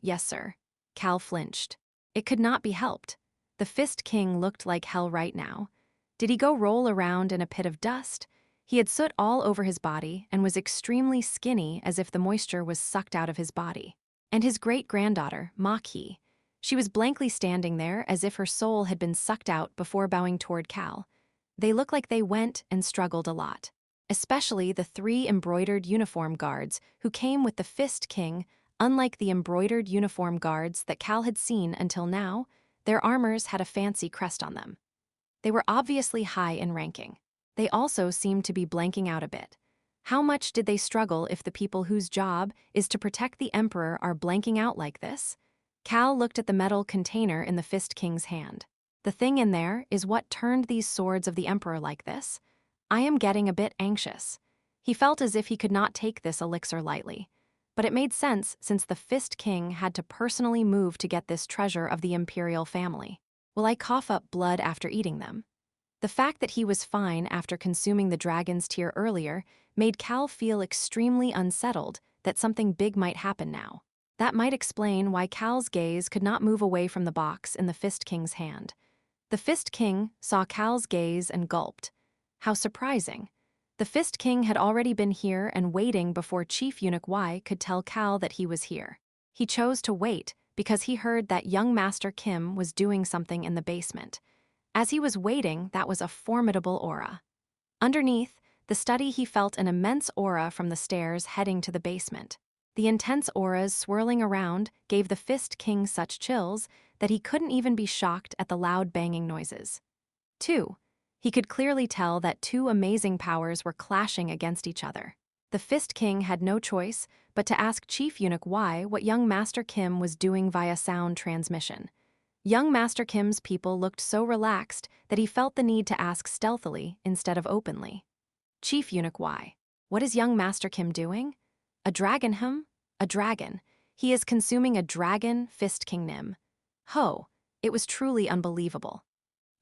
Yes, sir. Cal flinched. It could not be helped. The Fist King looked like hell right now. Did he go roll around in a pit of dust? He had soot all over his body and was extremely skinny as if the moisture was sucked out of his body. And his great-granddaughter, Ma-Ki. She was blankly standing there as if her soul had been sucked out before bowing toward Cal. They looked like they went and struggled a lot. Especially the 3 embroidered uniform guards who came with the Fist King. Unlike the embroidered uniform guards that Cal had seen until now, their armors had a fancy crest on them. They were obviously high in ranking. They also seemed to be blanking out a bit. How much did they struggle if the people whose job is to protect the Emperor are blanking out like this? Cal looked at the metal container in the Fist King's hand. The thing in there is what turned these swords of the Emperor like this. I am getting a bit anxious. He felt as if he could not take this elixir lightly. But it made sense since the Fist King had to personally move to get this treasure of the imperial family. Will I cough up blood after eating them? The fact that he was fine after consuming the dragon's tear earlier made Cal feel extremely unsettled that something big might happen now. That might explain why Cal's gaze could not move away from the box in the Fist King's hand. The Fist King saw Cal's gaze and gulped. How surprising. The Fist King had already been here and waiting before Chief Eunuch Y could tell Cal that he was here. He chose to wait because he heard that young Master Kim was doing something in the basement. As he was waiting, that was a formidable aura. Underneath the study, he felt an immense aura from the stairs heading to the basement. The intense auras swirling around gave the Fist King such chills that he couldn't even be shocked at the loud banging noises. 2. He could clearly tell that 2 amazing powers were clashing against each other. The Fist King had no choice but to ask Chief Eunuch Y what young Master Kim was doing via sound transmission. Young Master Kim's people looked so relaxed that he felt the need to ask stealthily instead of openly. Chief Eunuch Y, what is young Master Kim doing? A dragon him? A dragon. He is consuming a dragon, Fist King Nim. Ho, it was truly unbelievable.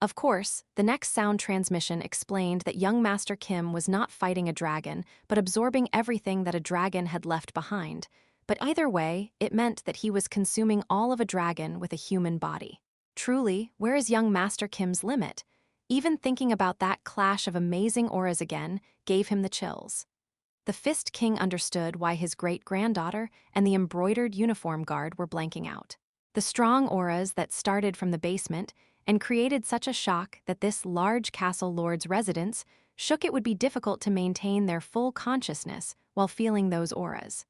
Of course, the next sound transmission explained that young Master Kim was not fighting a dragon, but absorbing everything that a dragon had left behind. But either way, it meant that he was consuming all of a dragon with a human body. Truly, where is young Master Kim's limit? Even thinking about that clash of amazing auras again gave him the chills. The Fist King understood why his great-granddaughter and the embroidered uniform guard were blanking out. The strong auras that started from the basement and created such a shock that this large castle lord's residence shook. It would be difficult to maintain their full consciousness while feeling those auras.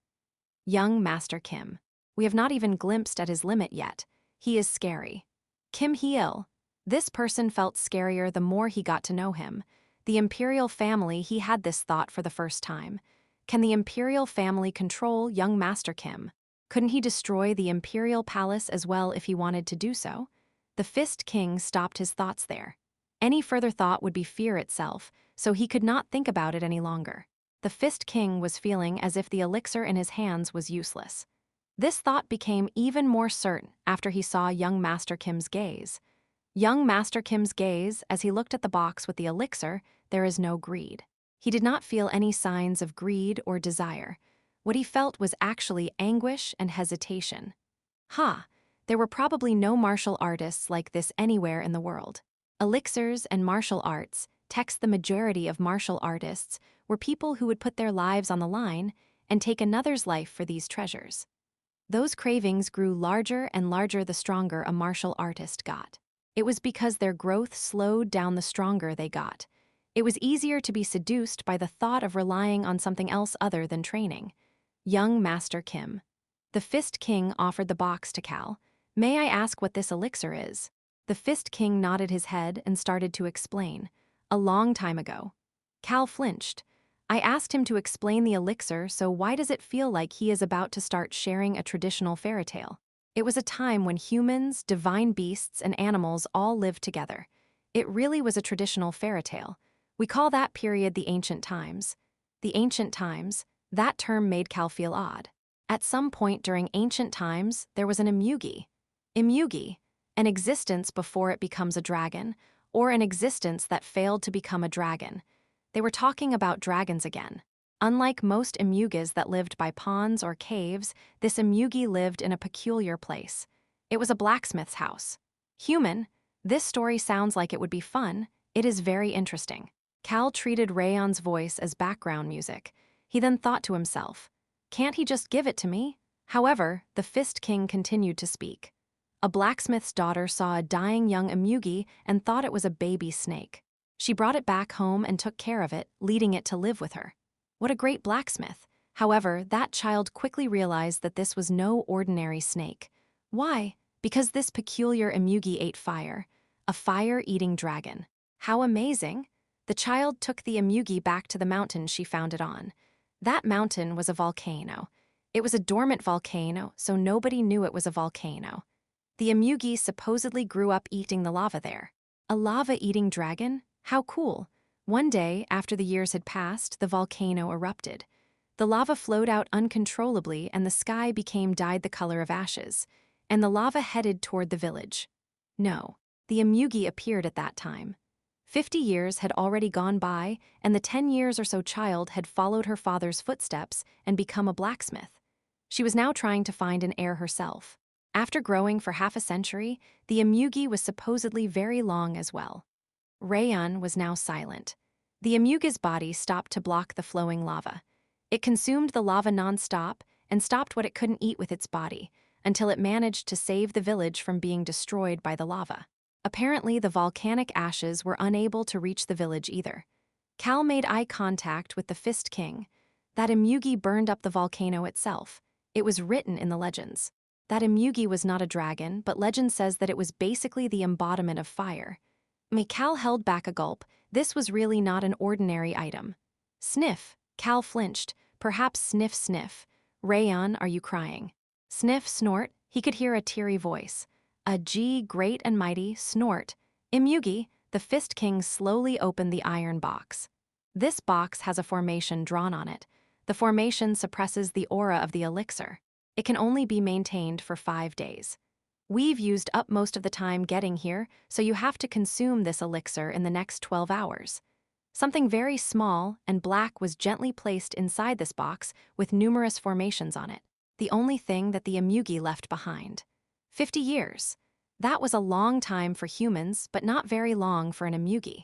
Young Master Kim. We have not even glimpsed at his limit yet. He is scary. Kim Hee-il. This person felt scarier the more he got to know him. The imperial family, he had this thought for the first time. Can the imperial family control young Master Kim? Couldn't he destroy the imperial palace as well if he wanted to do so? The Fist King stopped his thoughts there. Any further thought would be fear itself, so he could not think about it any longer. The Fist King was feeling as if the elixir in his hands was useless. This thought became even more certain after he saw young Master Kim's gaze. Young Master Kim's gaze, as he looked at the box with the elixir, there is no greed. He did not feel any signs of greed or desire. What he felt was actually anguish and hesitation. There were probably no martial artists like this anywhere in the world. Elixirs and martial arts, text the majority of martial artists, were people who would put their lives on the line and take another's life for these treasures. Those cravings grew larger and larger the stronger a martial artist got. It was because their growth slowed down the stronger they got. It was easier to be seduced by the thought of relying on something else other than training. Young Master Kim. The Fist King offered the box to Cal. May I ask what this elixir is? The Fist King nodded his head and started to explain. A long time ago. Cal flinched. I asked him to explain the elixir, so why does it feel like he is about to start sharing a traditional fairy tale? It was a time when humans, divine beasts, and animals all lived together. It really was a traditional fairy tale. We call that period the ancient times. The ancient times, that term made Cal feel odd. At some point during ancient times, there was an imugi. Imugi, an existence before it becomes a dragon, or an existence that failed to become a dragon. They were talking about dragons again. Unlike most imugas that lived by ponds or caves, this imugi lived in a peculiar place. It was a blacksmith's house. Human, this story sounds like it would be fun. It is very interesting. Cal treated Rayon's voice as background music. He then thought to himself, can't he just give it to me? However, the Fist King continued to speak. A blacksmith's daughter saw a dying young imugi and thought it was a baby snake. She brought it back home and took care of it, leading it to live with her. What a great blacksmith. However, that child quickly realized that this was no ordinary snake. Why? Because this peculiar imugi ate fire, a fire-eating dragon. How amazing! The child took the imugi back to the mountain she found it on. That mountain was a volcano. It was a dormant volcano, so nobody knew it was a volcano. The imugi supposedly grew up eating the lava there. A lava-eating dragon? How cool! One day, after the years had passed, the volcano erupted. The lava flowed out uncontrollably and the sky became dyed the color of ashes, and the lava headed toward the village. No, the imugi appeared at that time. 50 years had already gone by, and the 10 years or so child had followed her father's footsteps and become a blacksmith. She was now trying to find an heir herself. After growing for half a century, the imugi was supposedly very long as well. Rayon was now silent. The imugi's body stopped to block the flowing lava. It consumed the lava non-stop and stopped what it couldn't eat with its body, until it managed to save the village from being destroyed by the lava. Apparently, the volcanic ashes were unable to reach the village either. Cal made eye contact with the Fist King. That imugi burned up the volcano itself. It was written in the legends. That imugi was not a dragon, but legend says that it was basically the embodiment of fire. Cal held back a gulp. This was really not an ordinary item. Sniff. Cal flinched. Perhaps sniff, sniff. Rayon, are you crying? Sniff, snort. He could hear a teary voice. A great and mighty, snort. Imugi, the Fist King slowly opened the iron box. This box has a formation drawn on it. The formation suppresses the aura of the elixir. It can only be maintained for 5 days. We've used up most of the time getting here, so you have to consume this elixir in the next 12 hours. Something very small and black was gently placed inside this box with numerous formations on it. The only thing that the imugi left behind. 50 years. That was a long time for humans, but not very long for an imugi.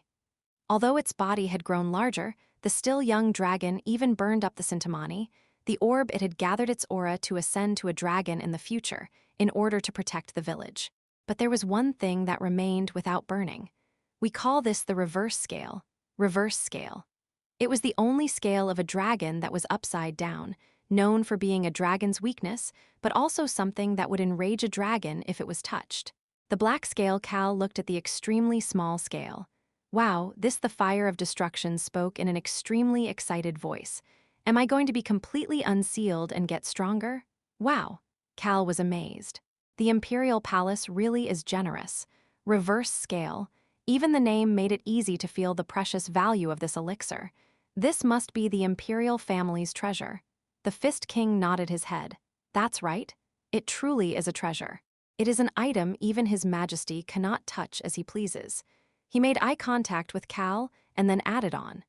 Although its body had grown larger, the still young dragon even burned up the Sintamani, the orb it had gathered its aura to ascend to a dragon in the future, in order to protect the village. But there was one thing that remained without burning. We call this the reverse scale. Reverse scale. It was the only scale of a dragon that was upside down, known for being a dragon's weakness, but also something that would enrage a dragon if it was touched. The black scale. Cal looked at the extremely small scale. Wow, the fire of destruction spoke in an extremely excited voice. Am I going to be completely unsealed and get stronger? Wow. Cal was amazed. The Imperial Palace really is generous. Reverse scale. Even the name made it easy to feel the precious value of this elixir. This must be the Imperial family's treasure. The Fist King nodded his head. That's right. It truly is a treasure. It is an item even His Majesty cannot touch as he pleases. He made eye contact with Cal and then added on.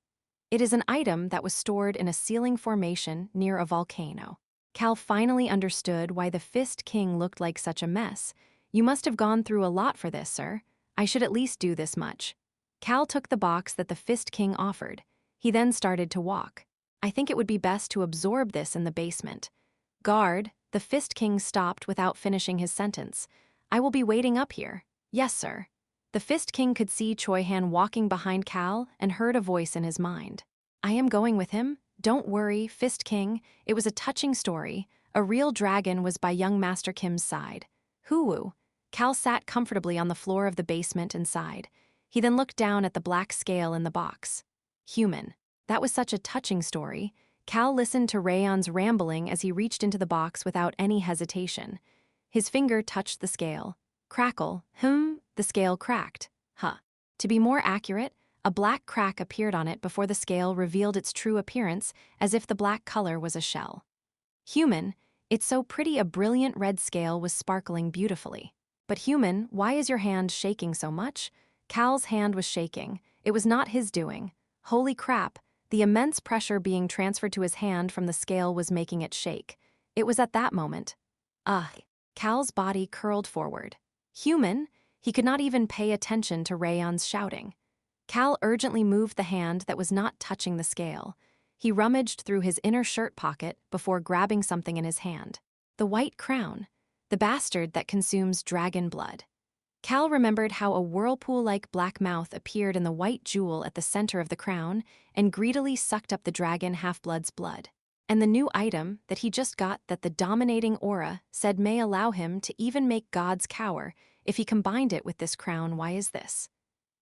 It is an item that was stored in a ceiling formation near a volcano. Cal finally understood why the Fist King looked like such a mess. You must have gone through a lot for this, sir. I should at least do this much. Cal took the box that the Fist King offered. He then started to walk. I think it would be best to absorb this in the basement. Guard, the Fist King stopped without finishing his sentence. I will be waiting up here. Yes, sir. The Fist King could see Choi Han walking behind Cal and heard a voice in his mind. I am going with him. Don't worry, Fist King. It was a touching story. A real dragon was by young Master Kim's side. Hoo-woo. Cal sat comfortably on the floor of the basement and sighed. He then looked down at the black scale in the box. Human. That was such a touching story. Cal listened to Rayon's rambling as he reached into the box without any hesitation. His finger touched the scale. Crackle, the scale cracked. To be more accurate, a black crack appeared on it before the scale revealed its true appearance, as if the black color was a shell. Human, it's so pretty, a brilliant red scale was sparkling beautifully. But human, why is your hand shaking so much? Cal's hand was shaking. It was not his doing. Holy crap, the immense pressure being transferred to his hand from the scale was making it shake. It was at that moment. Cal's body curled forward. Human? He could not even pay attention to Rayon's shouting. Cal urgently moved the hand that was not touching the scale. He rummaged through his inner shirt pocket before grabbing something in his hand. The white crown. The bastard that consumes dragon blood. Cal remembered how a whirlpool-like black mouth appeared in the white jewel at the center of the crown and greedily sucked up the dragon half-blood's blood. And the new item that he just got, that the dominating aura said may allow him to even make gods cower if he combined it with this crown. Why is this?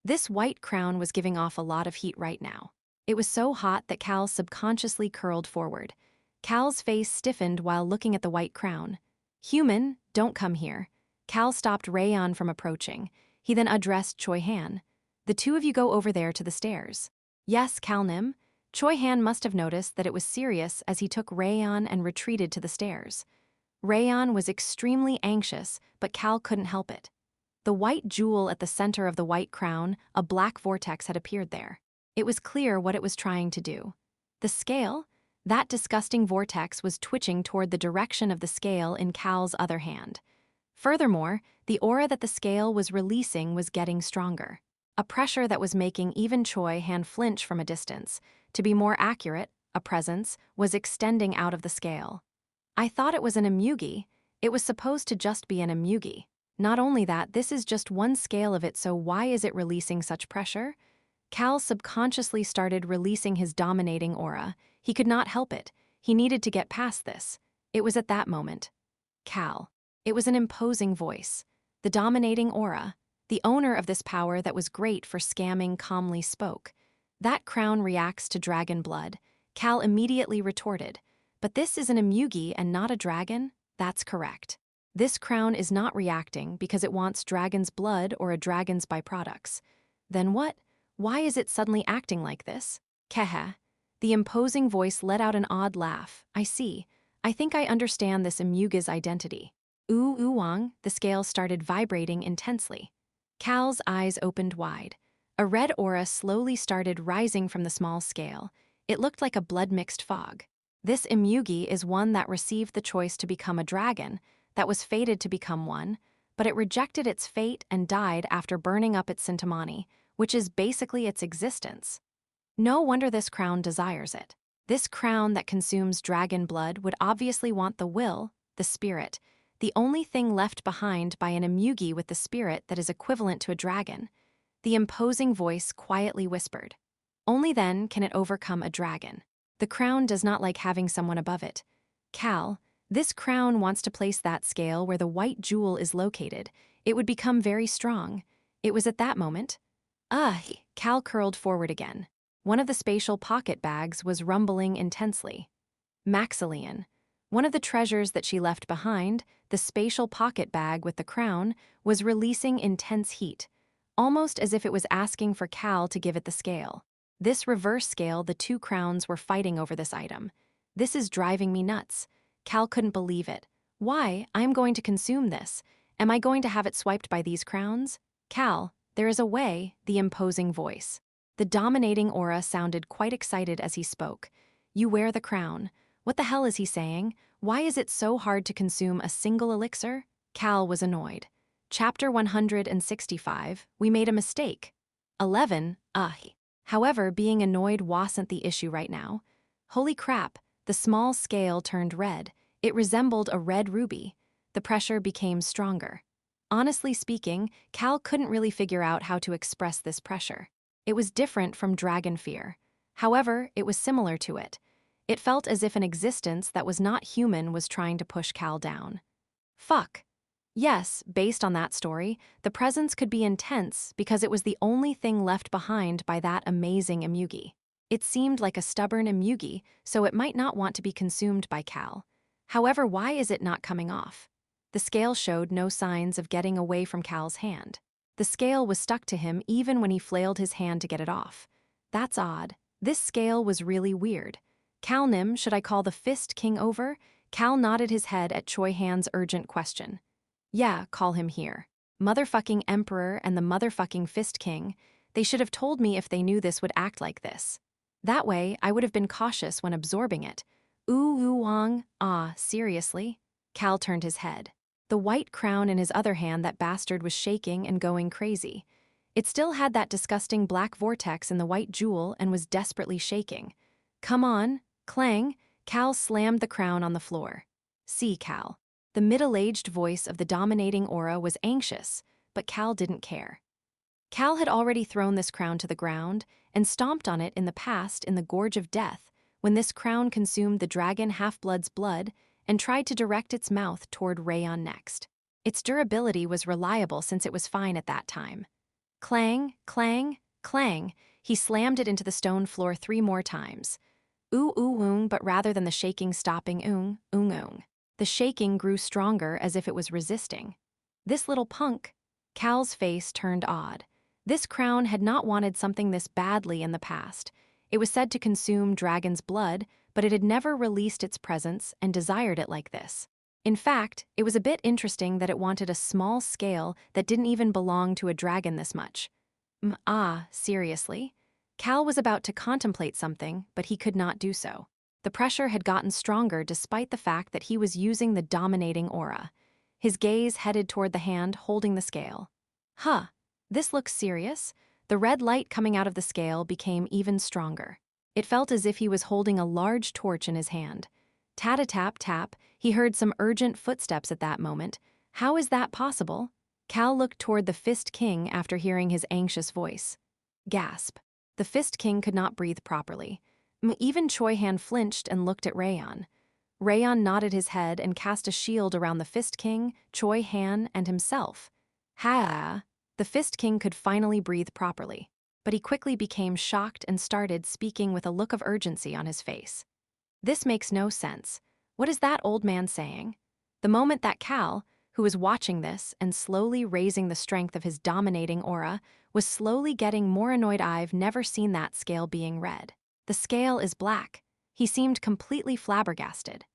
This white crown was giving off a lot of heat right now. It was so hot that Cal subconsciously curled forward. Cal's face stiffened while looking at the white crown. Human, don't come here. Cal stopped Rayon from approaching. He then addressed Choi Han. The two of you go over there to the stairs. Yes, Cal Nim. Choi Han must have noticed that it was serious as he took Rayon and retreated to the stairs. Rayon was extremely anxious, but Cal couldn't help it. The white jewel at the center of the white crown, a black vortex had appeared there. It was clear what it was trying to do. The scale? That disgusting vortex was twitching toward the direction of the scale in Cal's other hand. Furthermore, the aura that the scale was releasing was getting stronger. A pressure that was making even Choi Han flinch from a distance. To be more accurate, a presence was extending out of the scale. I thought it was an emugi. It was supposed to just be an emugi. Not only that, this is just one scale of it, so why is it releasing such pressure? Cal subconsciously started releasing his dominating aura. He could not help it. He needed to get past this. It was at that moment. Cal. It was an imposing voice. The dominating aura. The owner of this power that was great for scamming calmly spoke. That crown reacts to dragon blood. Cal immediately retorted. But this is an emugi and not a dragon? That's correct. This crown is not reacting because it wants dragon's blood or a dragon's byproducts. Then what? Why is it suddenly acting like this? Kehe. The imposing voice let out an odd laugh. I see. I think I understand this emugi's identity. Wang, the scale started vibrating intensely. Cal's eyes opened wide. A red aura slowly started rising from the small scale. It looked like a blood-mixed fog. This emugi is one that received the choice to become a dragon, that was fated to become one, but it rejected its fate and died after burning up its Sintamani, which is basically its existence. No wonder this crown desires it. This crown that consumes dragon blood would obviously want the will, the spirit, the only thing left behind by an emugi with the spirit that is equivalent to a dragon. The imposing voice quietly whispered. Only then can it overcome a dragon. The crown does not like having someone above it. Cal, this crown wants to place that scale where the white jewel is located. It would become very strong. It was at that moment. Cal curled forward again. One of the spatial pocket bags was rumbling intensely. Maxillian. One of the treasures that she left behind, the spatial pocket bag with the crown, was releasing intense heat, almost as if it was asking for Cal to give it the scale. This reverse scale, the two crowns were fighting over this item. This is driving me nuts. Cal couldn't believe it. Why? I'm going to consume this. Am I going to have it swiped by these crowns? Cal, there is a way, the imposing voice. The dominating aura sounded quite excited as he spoke. You wear the crown. What the hell is he saying? Why is it so hard to consume a single elixir? Cal was annoyed. Chapter 165, we made a mistake. 11, However, being annoyed wasn't the issue right now. Holy crap, the small scale turned red. It resembled a red ruby. The pressure became stronger. Honestly speaking, Cal couldn't really figure out how to express this pressure. It was different from dragon fear. However, it was similar to it. It felt as if an existence that was not human was trying to push Cal down. Fuck. Yes, based on that story, the presence could be intense because it was the only thing left behind by that amazing emugi. It seemed like a stubborn emugi, so it might not want to be consumed by Cal. However, why is it not coming off? The scale showed no signs of getting away from Cal's hand. The scale was stuck to him even when he flailed his hand to get it off. That's odd. This scale was really weird. Cal Nim, should I call the Fist King over? Cal nodded his head at Choi Han's urgent question. Yeah, call him here. Motherfucking Emperor and the motherfucking Fist King, they should have told me if they knew this would act like this. That way, I would have been cautious when absorbing it. Ooh, Wong, seriously? Cal turned his head. The white crown in his other hand, that bastard was shaking and going crazy. It still had that disgusting black vortex in the white jewel and was desperately shaking. Come on, clang, Cal slammed the crown on the floor. See, Cal. The middle-aged voice of the dominating aura was anxious, but Cal didn't care. Cal had already thrown this crown to the ground and stomped on it in the past in the Gorge of Death, when this crown consumed the dragon half-blood's blood and tried to direct its mouth toward Rayon next. Its durability was reliable since it was fine at that time. Clang, clang, clang, he slammed it into the stone floor 3 more times. Oong, but rather than the shaking stopping oong. The shaking grew stronger as if it was resisting. This little punk. Cal's face turned odd. This crown had not wanted something this badly in the past. It was said to consume dragon's blood, but it had never released its presence and desired it like this. In fact, it was a bit interesting that it wanted a small scale that didn't even belong to a dragon this much. Seriously? Cal was about to contemplate something, but he could not do so. The pressure had gotten stronger despite the fact that he was using the dominating aura. His gaze headed toward the hand holding the scale. This looks serious. The red light coming out of the scale became even stronger. It felt as if he was holding a large torch in his hand. Tat-a-tap-tap, he heard some urgent footsteps at that moment. How is that possible? Cal looked toward the Fist King after hearing his anxious voice. Gasp. The Fist King could not breathe properly. Even Choi Han flinched and looked at Rayon. Rayon nodded his head and cast a shield around the Fist King, Choi Han, and himself. The Fist King could finally breathe properly, but he quickly became shocked and started speaking with a look of urgency on his face. This makes no sense. What is that old man saying? The moment that Cal, who was watching this and slowly raising the strength of his dominating aura, was slowly getting more annoyed. I've never seen that scale being red. The scale is black. He seemed completely flabbergasted.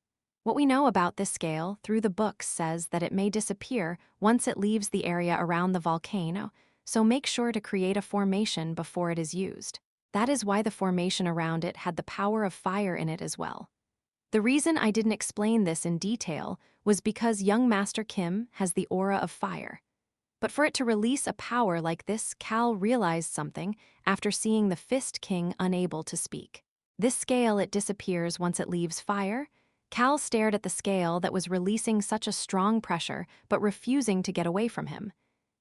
What we know about this scale through the books says that it may disappear once it leaves the area around the volcano, so make sure to create a formation before it is used. That is why the formation around it had the power of fire in it as well. The reason I didn't explain this in detail was because young Master Kim has the aura of fire. But for it to release a power like this, Cal realized something after seeing the Fist King unable to speak. This scale, it disappears once it leaves fire. Cal stared at the scale that was releasing such a strong pressure but refusing to get away from him.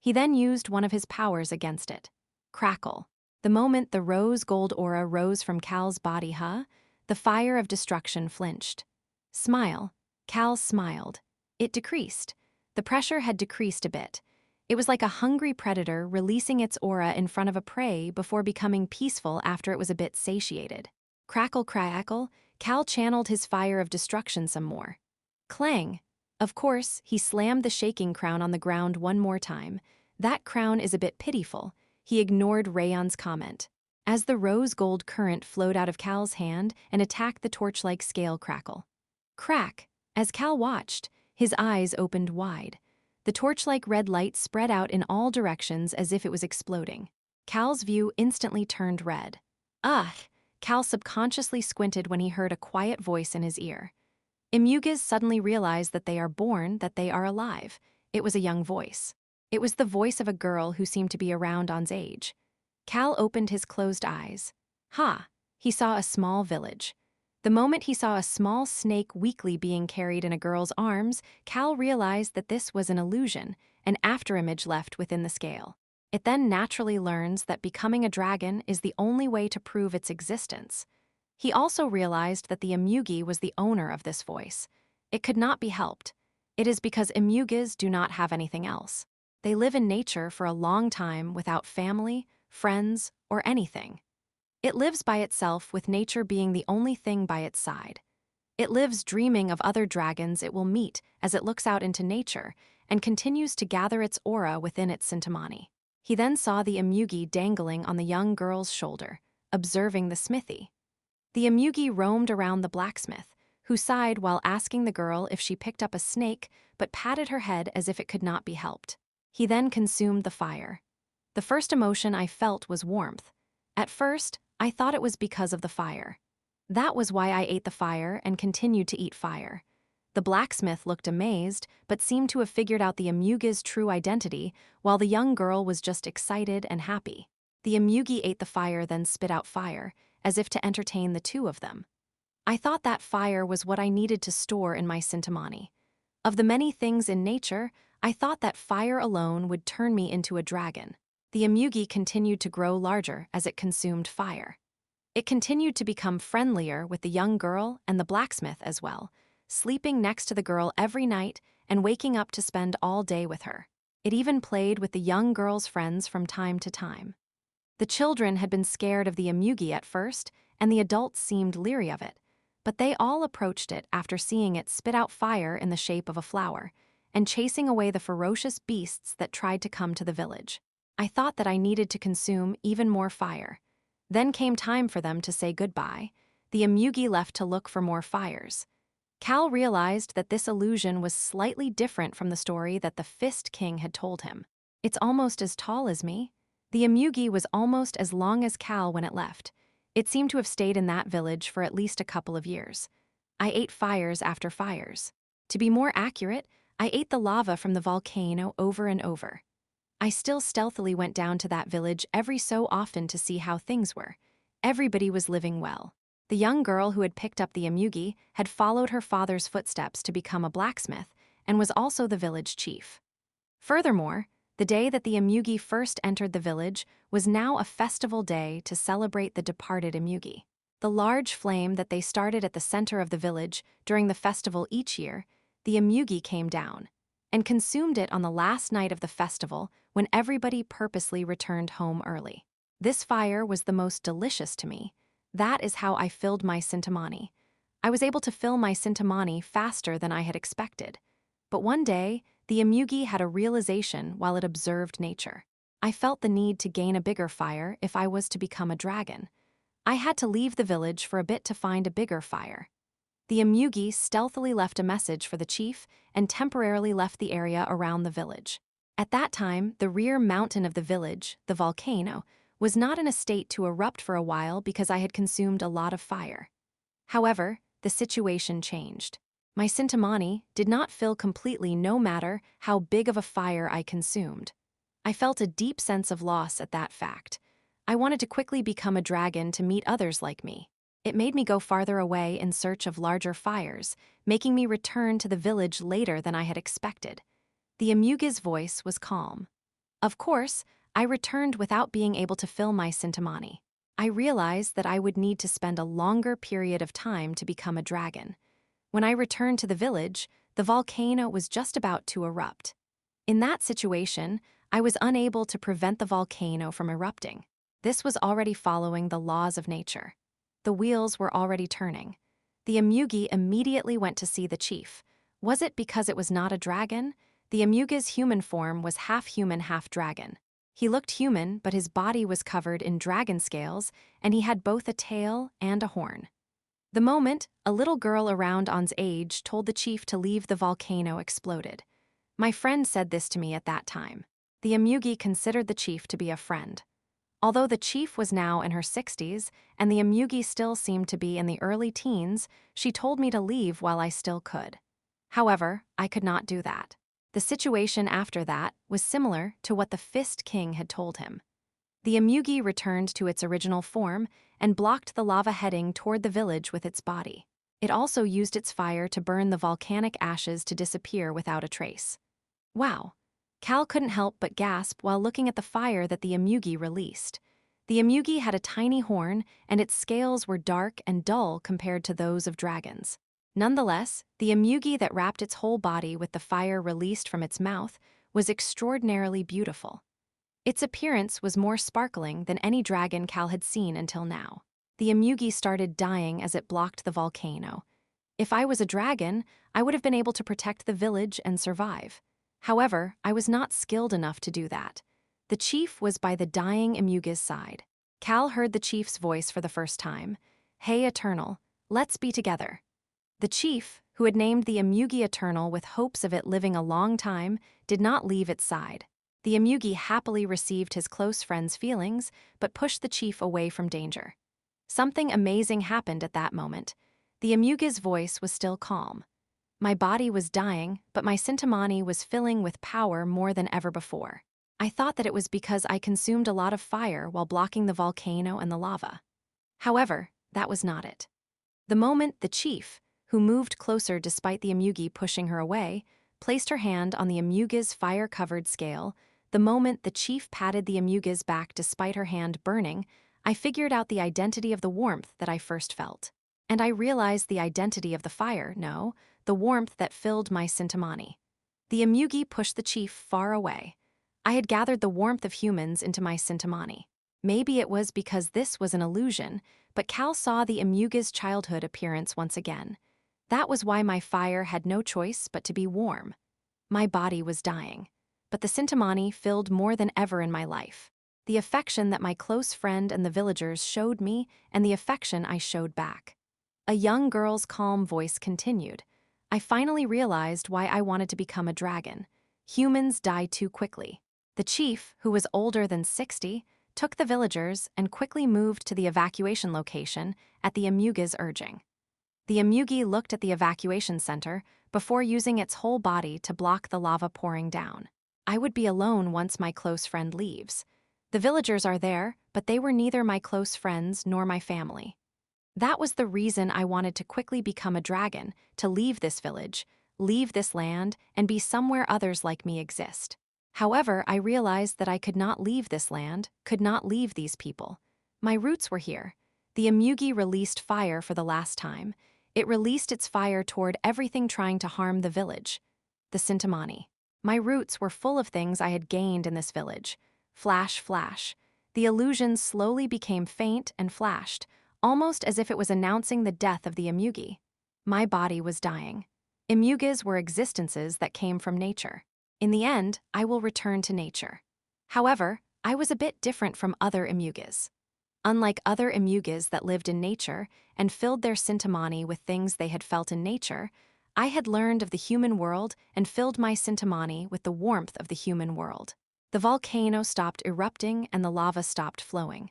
He then used one of his powers against it. Crackle. The moment the rose gold aura rose from Cal's body, the fire of destruction flinched. Smile. Cal smiled. It decreased. The pressure had decreased a bit. It was like a hungry predator releasing its aura in front of a prey before becoming peaceful after it was a bit satiated. Crackle, crackle. Cal channeled his fire of destruction some more. Clang. Of course, he slammed the shaking crown on the ground one more time. That crown is a bit pitiful. He ignored Rayon's comment. As the rose gold current flowed out of Cal's hand and attacked the torch-like scale crackle. Crack. As Cal watched, his eyes opened wide. The torch-like red light spread out in all directions as if it was exploding. Cal's view instantly turned red. Ugh! Cal subconsciously squinted when he heard a quiet voice in his ear. Emugas suddenly realized that they are born, that they are alive. It was a young voice. It was the voice of a girl who seemed to be around On's age. Cal opened his closed eyes. He saw a small village. The moment he saw a small snake weakly being carried in a girl's arms, Cal realized that this was an illusion, an afterimage left within the scale. It then naturally learns that becoming a dragon is the only way to prove its existence. He also realized that the Emugi was the owner of this voice. It could not be helped. It is because Emugas do not have anything else. They live in nature for a long time without family, friends, or anything. It lives by itself, with nature being the only thing by its side. It lives dreaming of other dragons it will meet as it looks out into nature and continues to gather its aura within its Sintamani. He then saw the Imugi dangling on the young girl's shoulder, observing the smithy. The Imugi roamed around the blacksmith, who sighed while asking the girl if she picked up a snake but patted her head as if it could not be helped. He then consumed the fire. The first emotion I felt was warmth. At first, I thought it was because of the fire. That was why I ate the fire and continued to eat fire. The blacksmith looked amazed, but seemed to have figured out the Imugi's true identity, while the young girl was just excited and happy. The Imugi ate the fire, then spit out fire, as if to entertain the two of them. I thought that fire was what I needed to store in my Sintamani. Of the many things in nature, I thought that fire alone would turn me into a dragon. The Imugi continued to grow larger as it consumed fire. It continued to become friendlier with the young girl and the blacksmith as well, sleeping next to the girl every night and waking up to spend all day with her. It even played with the young girl's friends from time to time. The children had been scared of the Imugi at first, and the adults seemed leery of it, but they all approached it after seeing it spit out fire in the shape of a flower, and chasing away the ferocious beasts that tried to come to the village. I thought that I needed to consume even more fire. Then came time for them to say goodbye. The Imugi left to look for more fires. Cal realized that this illusion was slightly different from the story that the Fist King had told him. It's almost as tall as me. The Imugi was almost as long as Cal when it left. It seemed to have stayed in that village for at least a couple of years. I ate fires after fires. To be more accurate, I ate the lava from the volcano over and over. I still stealthily went down to that village every so often to see how things were. Everybody was living well. The young girl who had picked up the Imugi had followed her father's footsteps to become a blacksmith and was also the village chief. Furthermore, the day that the Imugi first entered the village was now a festival day to celebrate the departed Imugi. The large flame that they started at the center of the village during the festival each year, the Imugi came down and consumed it on the last night of the festival when everybody purposely returned home early. This fire was the most delicious to me. That is how I filled my Sintamani. I was able to fill my Sintamani faster than I had expected. But one day, the Imugi had a realization while it observed nature. I felt the need to gain a bigger fire if I was to become a dragon. I had to leave the village for a bit to find a bigger fire. The Imugi stealthily left a message for the chief and temporarily left the area around the village. At that time, the rear mountain of the village, the volcano, was not in a state to erupt for a while because I had consumed a lot of fire. However, the situation changed. My Sintamani did not fill completely no matter how big of a fire I consumed. I felt a deep sense of loss at that fact. I wanted to quickly become a dragon to meet others like me. It made me go farther away in search of larger fires, making me return to the village later than I had expected. The Imugi's voice was calm. Of course, I returned without being able to fill my Sintamani. I realized that I would need to spend a longer period of time to become a dragon. When I returned to the village, the volcano was just about to erupt. In that situation, I was unable to prevent the volcano from erupting. This was already following the laws of nature. The wheels were already turning. The Imugi immediately went to see the chief. Was it because it was not a dragon? The Imugi's human form was half human, half dragon. He looked human, but his body was covered in dragon scales, and he had both a tail and a horn. The moment a little girl around On's age told the chief to leave, the volcano exploded. My friend said this to me at that time. The Imugi considered the chief to be a friend. Although the chief was now in her 60s and the Imugi still seemed to be in the early teens, she told me to leave while I still could. However, I could not do that. The situation after that was similar to what the Fist King had told him. The Imugi returned to its original form and blocked the lava heading toward the village with its body. It also used its fire to burn the volcanic ashes to disappear without a trace. Wow! Cal couldn't help but gasp while looking at the fire that the Imugi released. The Imugi had a tiny horn, and its scales were dark and dull compared to those of dragons. Nonetheless, the Imugi that wrapped its whole body with the fire released from its mouth was extraordinarily beautiful. Its appearance was more sparkling than any dragon Cal had seen until now. The Imugi started dying as it blocked the volcano. If I was a dragon, I would have been able to protect the village and survive. However, I was not skilled enough to do that. The chief was by the dying Imugi's side. Cal heard the chief's voice for the first time. "Hey, Eternal, let's be together." The chief, who had named the Imugi Eternal with hopes of it living a long time, did not leave its side. The Imugi happily received his close friend's feelings, but pushed the chief away from danger. Something amazing happened at that moment. The Imugi's voice was still calm. My body was dying, but my Sintamani was filling with power more than ever before. I thought that it was because I consumed a lot of fire while blocking the volcano and the lava. However, that was not it. The moment the chief, who moved closer despite the Imugi pushing her away, placed her hand on the Imugi's fire-covered scale, the moment the chief patted the Imugi's back despite her hand burning, I figured out the identity of the warmth that I first felt. And I realized the identity of the fire, no, the warmth that filled my Sintamani. The Imugi pushed the chief far away. I had gathered the warmth of humans into my Sintamani. Maybe it was because this was an illusion, but Cal saw the Imugi's childhood appearance once again. That was why my fire had no choice but to be warm. My body was dying, but the Sintamani filled more than ever in my life. The affection that my close friend and the villagers showed me, and the affection I showed back. A young girl's calm voice continued. I finally realized why I wanted to become a dragon. Humans die too quickly. The chief, who was older than 60, took the villagers and quickly moved to the evacuation location at the Imugi's urging. The Imugi looked at the evacuation center before using its whole body to block the lava pouring down. I would be alone once my close friend leaves. The villagers are there, but they were neither my close friends nor my family. That was the reason I wanted to quickly become a dragon, to leave this village, leave this land, and be somewhere others like me exist. However, I realized that I could not leave this land, could not leave these people. My roots were here. The Imugi released fire for the last time. It released its fire toward everything trying to harm the village. The Sintamani. My roots were full of things I had gained in this village. Flash, flash. The illusion slowly became faint and flashed, almost as if it was announcing the death of the Imugi. My body was dying. Imugis were existences that came from nature. In the end, I will return to nature. However, I was a bit different from other Imugis. Unlike other Imugis that lived in nature and filled their Sintamani with things they had felt in nature, I had learned of the human world and filled my Sintamani with the warmth of the human world. The volcano stopped erupting and the lava stopped flowing.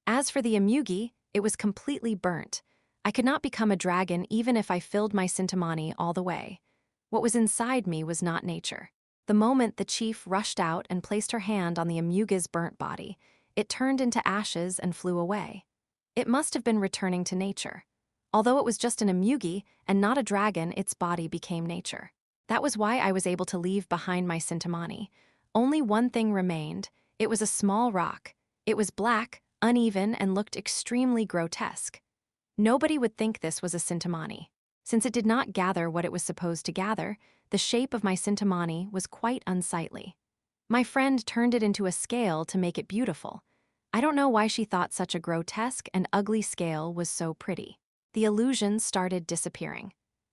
As for the Imugi, it was completely burnt. I could not become a dragon even if I filled my Sintamani all the way. What was inside me was not nature. The moment the chief rushed out and placed her hand on the Imugi's burnt body, it turned into ashes and flew away. It must have been returning to nature. Although it was just an Imugi and not a dragon, its body became nature. That was why I was able to leave behind my Sintamani. Only one thing remained. It was a small rock. It was black, uneven, and looked extremely grotesque. Nobody would think this was a Sintamani. Since it did not gather what it was supposed to gather, the shape of my Sintamani was quite unsightly. My friend turned it into a scale to make it beautiful. I don't know why she thought such a grotesque and ugly scale was so pretty. The illusion started disappearing.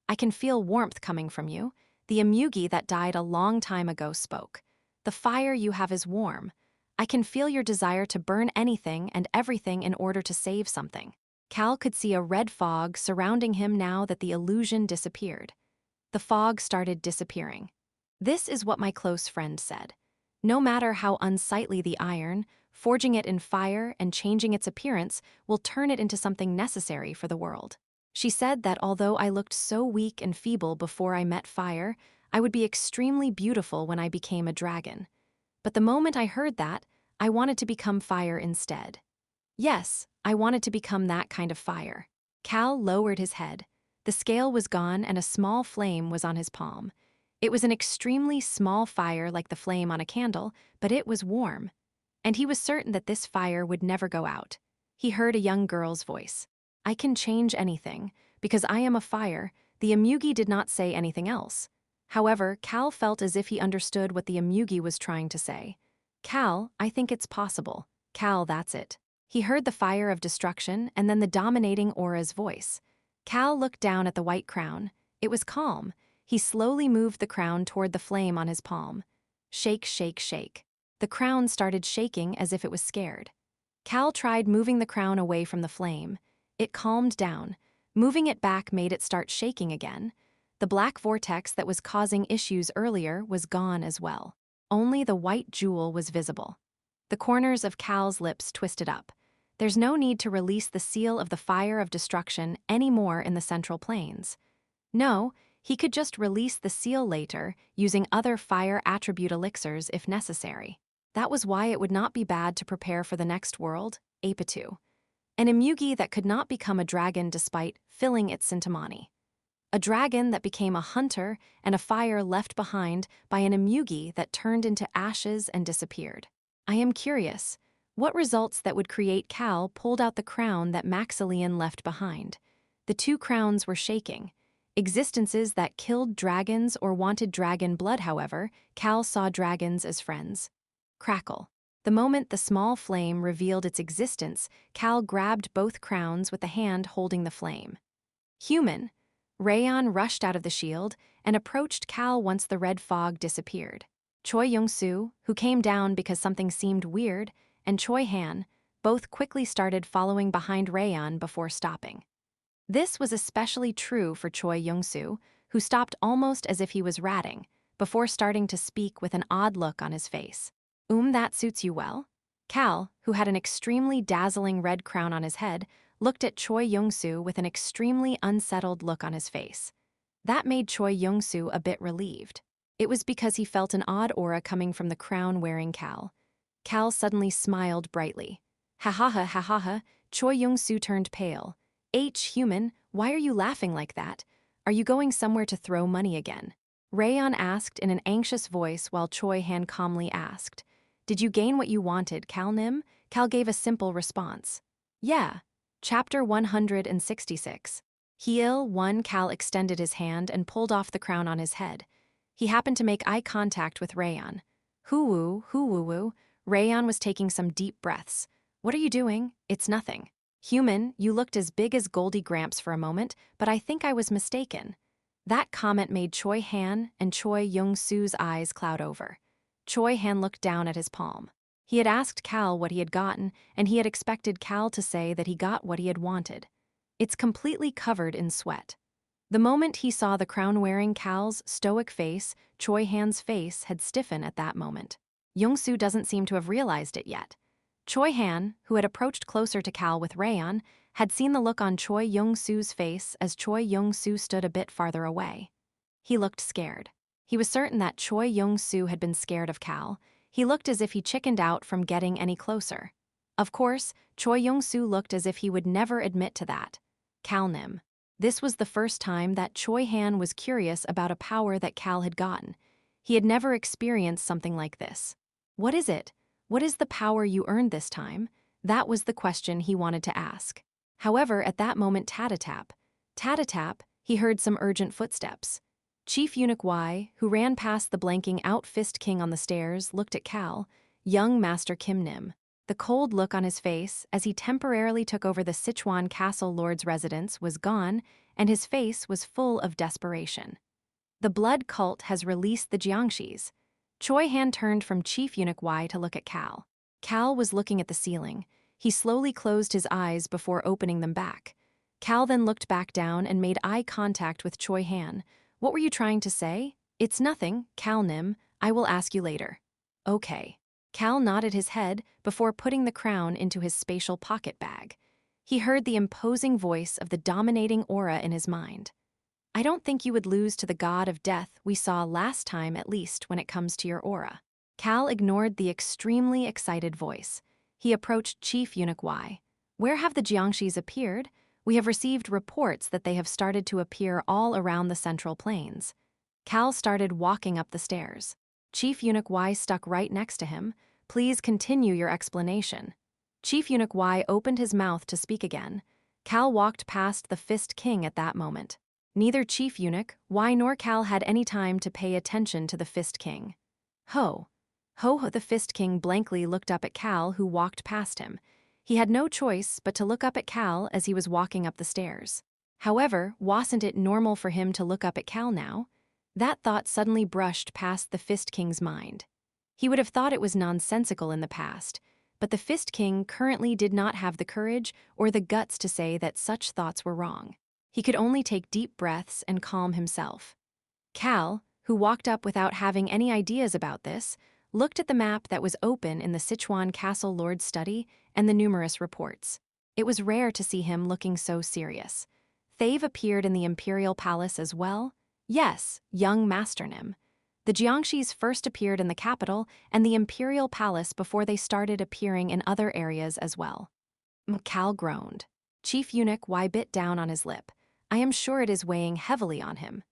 I can feel warmth coming from you. The Imugi that died a long time ago spoke. The fire you have is warm. I can feel your desire to burn anything and everything in order to save something. Cal could see a red fog surrounding him now that the illusion disappeared. The fog started disappearing. This is what my close friend said. No matter how unsightly the iron, forging it in fire and changing its appearance will turn it into something necessary for the world. She said that although I looked so weak and feeble before I met fire, I would be extremely beautiful when I became a dragon. But the moment I heard that, I wanted to become fire instead. Yes, I wanted to become that kind of fire. Cal lowered his head. The scale was gone and a small flame was on his palm. It was an extremely small fire like the flame on a candle, but it was warm. And he was certain that this fire would never go out. He heard a young girl's voice. I can change anything. Because I am a fire, the Imugi did not say anything else. However, Cal felt as if he understood what the Imugi was trying to say. Cal, I think it's possible. Cal, that's it. He heard the fire of destruction and then the dominating aura's voice. Cal looked down at the white crown. It was calm. He slowly moved the crown toward the flame on his palm. Shake, shake, shake. The crown started shaking as if it was scared. Cal tried moving the crown away from the flame. It calmed down. Moving it back made it start shaking again. The black vortex that was causing issues earlier was gone as well. Only the white jewel was visible. The corners of Cal's lips twisted up. There's no need to release the seal of the fire of destruction anymore in the Central Plains. No, he could just release the seal later, using other fire attribute elixirs if necessary. That was why it would not be bad to prepare for the next world, Apitu. An Imugi that could not become a dragon despite filling its Sintamani. A dragon that became a hunter and a fire left behind by an Imugi that turned into ashes and disappeared. I am curious, what results that would create Cal pulled out the crown that Maxilian left behind. The two crowns were shaking. Existences that killed dragons or wanted dragon blood, however, Cal saw dragons as friends. Crackle. The moment the small flame revealed its existence, Cal grabbed both crowns with the hand holding the flame. Human. Rayon rushed out of the shield and approached Cal once the red fog disappeared. Choi Young-soo, who came down because something seemed weird, and Choi Han, both quickly started following behind Rayon before stopping. This was especially true for Choi Young-soo, who stopped almost as if he was ratting, before starting to speak with an odd look on his face. That suits you well? Cal, who had an extremely dazzling red crown on his head, looked at Choi Young-soo with an extremely unsettled look on his face. That made Choi Young-soo a bit relieved. It was because he felt an odd aura coming from the crown-wearing Cal. Cal suddenly smiled brightly. Ha ha ha ha ha ha, Choi Young-soo turned pale. Human, why are you laughing like that? Are you going somewhere to throw money again? Rayon asked in an anxious voice while Choi Han calmly asked, Did you gain what you wanted, Cal Nim? Cal gave a simple response. Yeah. Chapter 166. Heel 1. Cal extended his hand and pulled off the crown on his head. He happened to make eye contact with Rayon. Hoo-woo. Rayon was taking some deep breaths. What are you doing? It's nothing. Human, you looked as big as Goldie Gramps for a moment, but I think I was mistaken. That comment made Choi Han and Choi Young-soo's eyes cloud over. Choi Han looked down at his palm. He had asked Cal what he had gotten, and he had expected Cal to say that he got what he had wanted. It's completely covered in sweat. The moment he saw the crown-wearing Cal's stoic face, Choi Han's face had stiffened at that moment. Young-soo doesn't seem to have realized it yet. Choi Han, who had approached closer to Cal with Rayon, had seen the look on Choi Young-soo's face as Choi Young-soo stood a bit farther away. He looked scared. He was certain that Choi Young-soo had been scared of Cal. He looked as if he chickened out from getting any closer. Of course, Choi Young-soo looked as if he would never admit to that. Cal Nim. This was the first time that Choi Han was curious about a power that Cal had gotten. He had never experienced something like this. What is it? What is the power you earned this time? That was the question he wanted to ask. However, at that moment, tat-a-tap, he heard some urgent footsteps. Chief Eunuch Y, who ran past the blanking out Fist King on the stairs, looked at Cal, young Master Kim Nim. The cold look on his face, as he temporarily took over the Sichuan Castle Lord's residence, was gone, and his face was full of desperation. The blood cult has released the Jiangxis. Choi Han turned from Chief Eunuch Y to look at Cal. Cal was looking at the ceiling. He slowly closed his eyes before opening them back. Cal then looked back down and made eye contact with Choi Han. What were you trying to say? It's nothing, Cal Nim. I will ask you later. Okay. Cal nodded his head before putting the crown into his spatial pocket bag. He heard the imposing voice of the dominating aura in his mind. I don't think you would lose to the god of death we saw last time, at least when it comes to your aura. Cal ignored the extremely excited voice. He approached Chief Eunuch Y. Where have the Jiangxis appeared? We have received reports that they have started to appear all around the Central Plains. Cal started walking up the stairs. Chief Eunuch Y stuck right next to him. Please continue your explanation. Chief Eunuch Y opened his mouth to speak again. Cal walked past the Fist King at that moment. Neither Chief Eunuch Y nor Cal had any time to pay attention to the Fist King. Ho! Ho-Ho the Fist King blankly looked up at Cal, who walked past him. He had no choice but to look up at Cal as he was walking up the stairs. However, wasn't it normal for him to look up at Cal now? That thought suddenly brushed past the Fist King's mind. He would have thought it was nonsensical in the past, but the Fist King currently did not have the courage or the guts to say that such thoughts were wrong. He could only take deep breaths and calm himself. Cal, who walked up without having any ideas about this, looked at the map that was open in the Sichuan Castle Lord's study and the numerous reports. It was rare to see him looking so serious. Thave appeared in the Imperial Palace as well. Yes, young Master Nim. The Jiangxis first appeared in the capital and the Imperial Palace before they started appearing in other areas as well. Cal groaned. Chief Eunuch Y bit down on his lip. I am sure it is weighing heavily on him.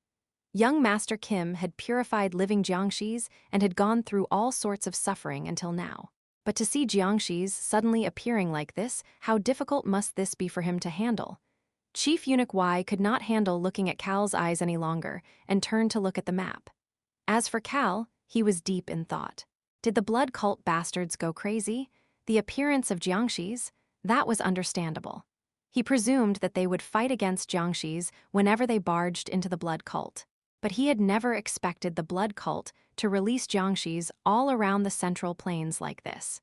Young Master Kim had purified living Jiangxis and had gone through all sorts of suffering until now. But to see Jiangxis suddenly appearing like this, how difficult must this be for him to handle? Chief Eunuch Y could not handle looking at Cal's eyes any longer and turned to look at the map. As for Cal, he was deep in thought. Did the blood cult bastards go crazy? The appearance of Jiangxis? That was understandable. He presumed that they would fight against Jiangxis whenever they barged into the blood cult. But he had never expected the blood cult to release Jiangxis all around the Central Plains like this.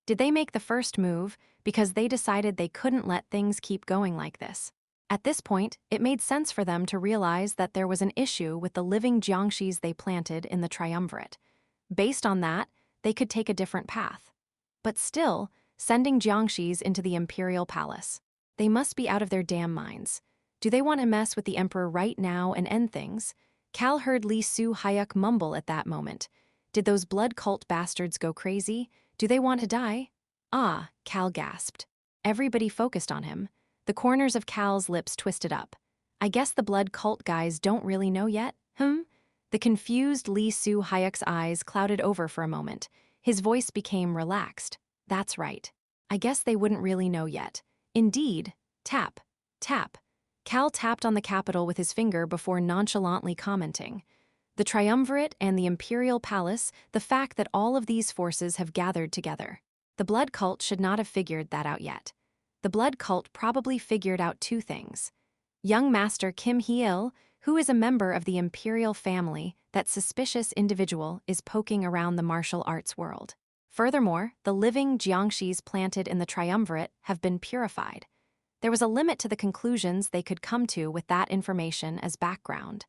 Did they make the first move because they decided they couldn't let things keep going like this? At this point, it made sense for them to realize that there was an issue with the living Jiangxis they planted in the triumvirate. Based on that, they could take a different path. But still, sending Jiangxis into the Imperial Palace. They must be out of their damn minds. Do they want to mess with the Emperor right now and end things? Cal heard Li Su Hayuk mumble at that moment. Did those blood cult bastards go crazy? Do they want to die? Ah, Cal gasped. Everybody focused on him. The corners of Cal's lips twisted up. I guess the blood cult guys don't really know yet, The confused Li Su Hayuk's eyes clouded over for a moment. His voice became relaxed. That's right. I guess they wouldn't really know yet. Indeed. Tap. Tap. Cal tapped on the capital with his finger before nonchalantly commenting. The triumvirate and the Imperial Palace, the fact that all of these forces have gathered together. The blood cult should not have figured that out yet. The blood cult probably figured out two things. Young Master Kim Hee-il, who is a member of the Imperial family, that suspicious individual is poking around the martial arts world. Furthermore, the living Jiangxis planted in the triumvirate have been purified. There was a limit to the conclusions they could come to with that information as background.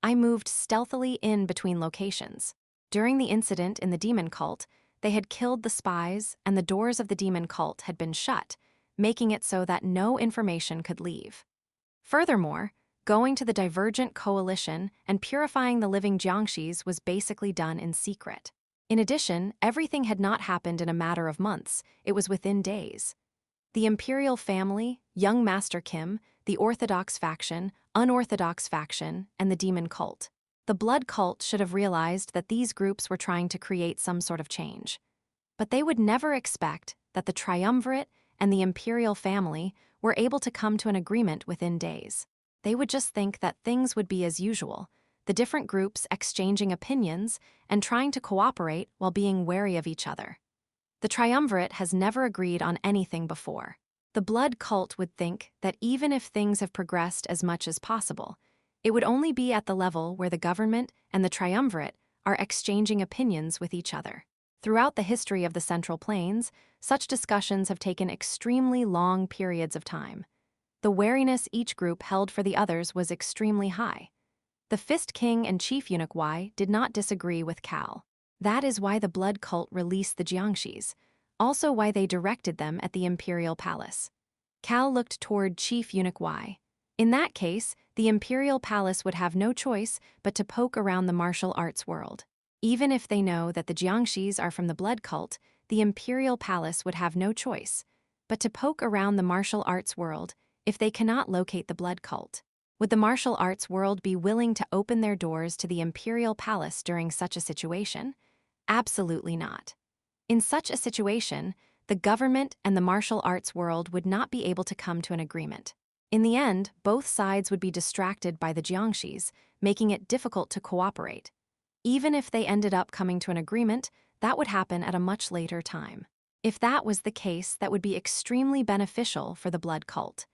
I moved stealthily in between locations. During the incident in the demon cult, they had killed the spies and the doors of the demon cult had been shut, making it so that no information could leave. Furthermore, going to the Divergent Coalition and purifying the living Jiangxis was basically done in secret. In addition, everything had not happened in a matter of months, it was within days. The Imperial family, young Master Kim, the Orthodox faction, unorthodox faction, and the demon cult. The blood cult should have realized that these groups were trying to create some sort of change. But they would never expect that the triumvirate and the Imperial family were able to come to an agreement within days. They would just think that things would be as usual, the different groups exchanging opinions and trying to cooperate while being wary of each other. The triumvirate has never agreed on anything before. The blood cult would think that even if things have progressed as much as possible, it would only be at the level where the government and the triumvirate are exchanging opinions with each other. Throughout the history of the Central Plains, such discussions have taken extremely long periods of time. The wariness each group held for the others was extremely high. The Fist King and Chief Eunuch Y did not disagree with Cal. That is why the blood cult released the Jiangxis, also why they directed them at the Imperial Palace. Cal looked toward Chief Eunuch Y. In that case, the Imperial Palace would have no choice but to poke around the martial arts world. Even if they know that the Jiangxis are from the blood cult, the Imperial Palace would have no choice but to poke around the martial arts world if they cannot locate the blood cult. Would the martial arts world be willing to open their doors to the Imperial Palace during such a situation? Absolutely not. In such a situation, the government and the martial arts world would not be able to come to an agreement. In the end, both sides would be distracted by the Jiangxis, making it difficult to cooperate. Even if they ended up coming to an agreement, that would happen at a much later time. If that was the case, that would be extremely beneficial for the blood cult.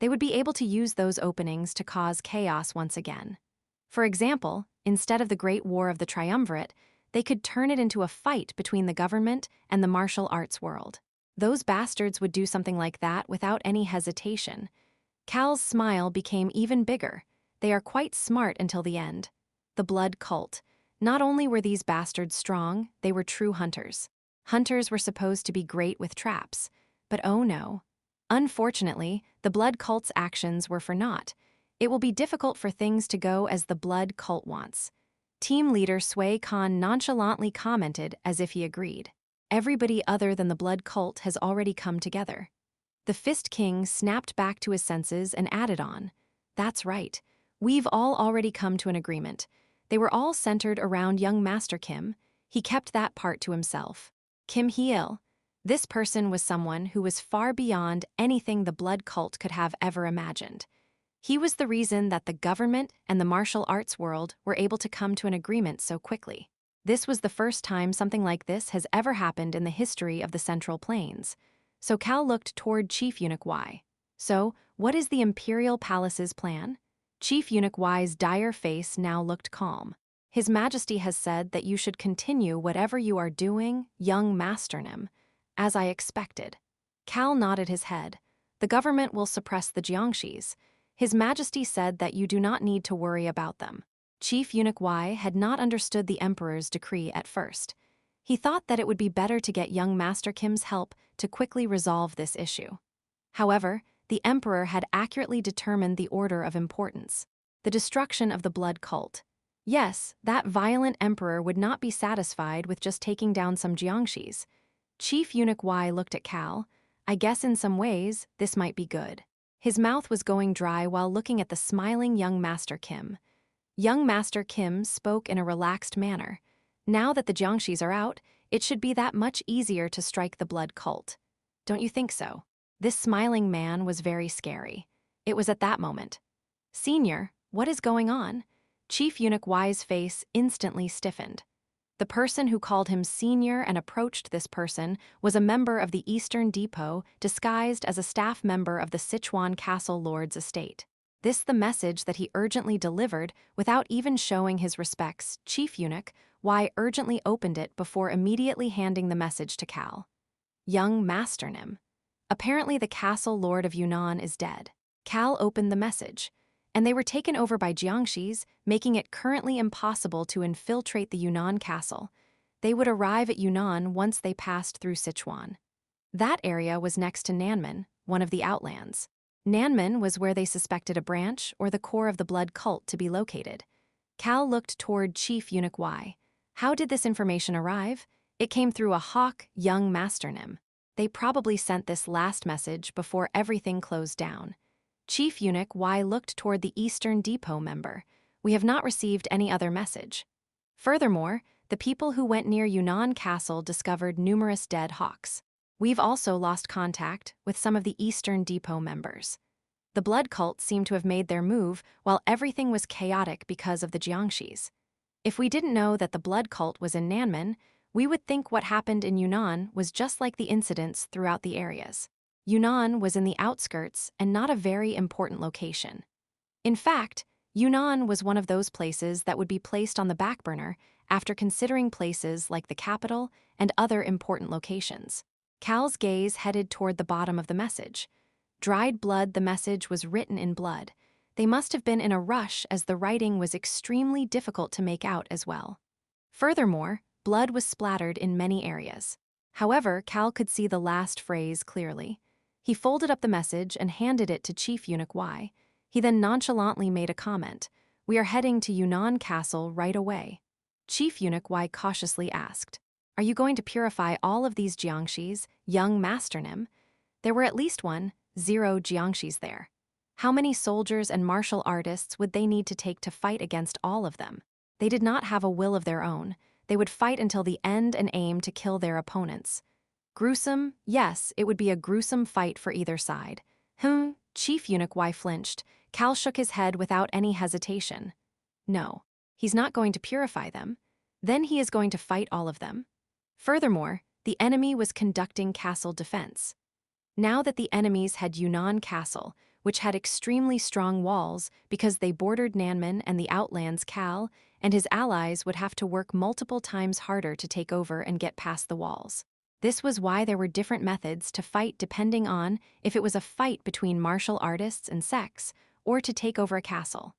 They would be able to use those openings to cause chaos once again. For example, instead of the Great War of the Triumvirate, they could turn it into a fight between the government and the martial arts world. Those bastards would do something like that without any hesitation. Cal's smile became even bigger. They are quite smart until the end. The blood cult. Not only were these bastards strong, they were true hunters. Hunters were supposed to be great with traps. But oh no. Unfortunately, the blood cult's actions were for naught. It will be difficult for things to go as the blood cult wants. Team leader Choi Han nonchalantly commented as if he agreed. Everybody other than the blood cult has already come together. The Fist King snapped back to his senses and added on. That's right. We've all already come to an agreement. They were all centered around young Master Kim. He kept that part to himself. Kim Hee-il. This person was someone who was far beyond anything the blood cult could have ever imagined. He was the reason that the government and the martial arts world were able to come to an agreement so quickly. This was the first time something like this has ever happened in the history of the Central Plains. So Cal looked toward Chief Eunuch Y. So, what is the Imperial Palace's plan? Chief Eunuch Y's dire face now looked calm. His Majesty has said that you should continue whatever you are doing, young Master Nim. As I expected. Cal nodded his head. The government will suppress the Jiangxis. His Majesty said that you do not need to worry about them. Chief Eunuch Y had not understood the Emperor's decree at first. He thought that it would be better to get young Master Kim's help to quickly resolve this issue. However, the Emperor had accurately determined the order of importance. The destruction of the blood cult. Yes, that violent Emperor would not be satisfied with just taking down some Jiangxis. Chief Eunuch Y looked at Cal. I guess in some ways, this might be good. His mouth was going dry while looking at the smiling young Master Kim. Young Master Kim spoke in a relaxed manner. Now that the Jiangxis are out, it should be that much easier to strike the blood cult. Don't you think so? This smiling man was very scary. It was at that moment. Senior, what is going on? Chief Eunuch Y's face instantly stiffened. The person who called him senior and approached this person was a member of the Eastern Depot disguised as a staff member of the Sichuan Castle Lord's estate. This the message that he urgently delivered without even showing his respects. Chief Eunuch Y urgently opened it before immediately handing the message to Cal. Young Master Nim. Apparently the Castle Lord of Yunnan is dead. Cal opened the message, and they were taken over by Jiangxis, making it currently impossible to infiltrate the Yunnan castle. They would arrive at Yunnan once they passed through Sichuan. That area was next to Nanmen, one of the outlands. Nanmen was where they suspected a branch or the core of the blood cult to be located. Cal looked toward Chief Eunuch Y. How did this information arrive? It came through a hawk, young Master Nim. They probably sent this last message before everything closed down. Chief Eunuch Y looked toward the Eastern Depot member. We have not received any other message. Furthermore, the people who went near Yunnan Castle discovered numerous dead hawks. We've also lost contact with some of the Eastern Depot members. The blood cult seemed to have made their move while everything was chaotic because of the Jiangxis. If we didn't know that the blood cult was in Nanmen, we would think what happened in Yunnan was just like the incidents throughout the areas. Yunnan was in the outskirts and not a very important location. In fact, Yunnan was one of those places that would be placed on the back burner after considering places like the capital and other important locations. Cal's gaze headed toward the bottom of the message. Dried blood, the message was written in blood. They must have been in a rush as the writing was extremely difficult to make out as well. Furthermore, blood was splattered in many areas. However, Cal could see the last phrase clearly. He folded up the message and handed it to Chief Eunuch Y. He then nonchalantly made a comment. We are heading to Yunnan Castle right away. Chief Eunuch Y cautiously asked, Are you going to purify all of these Jiangxis, young Master Nim? There were at least 0 Jiangxis there. How many soldiers and martial artists would they need to take to fight against all of them? They did not have a will of their own. They would fight until the end and aim to kill their opponents. Gruesome? Yes, it would be a gruesome fight for either side. Chief Eunuch Y flinched. Cal shook his head without any hesitation. No, he's not going to purify them. Then he is going to fight all of them. Furthermore, the enemy was conducting castle defense. Now that the enemies had Yunnan Castle, which had extremely strong walls because they bordered Nanmen and the Outlands, Cal and his allies would have to work multiple times harder to take over and get past the walls. This was why there were different methods to fight depending on if it was a fight between martial artists and sects or to take over a castle.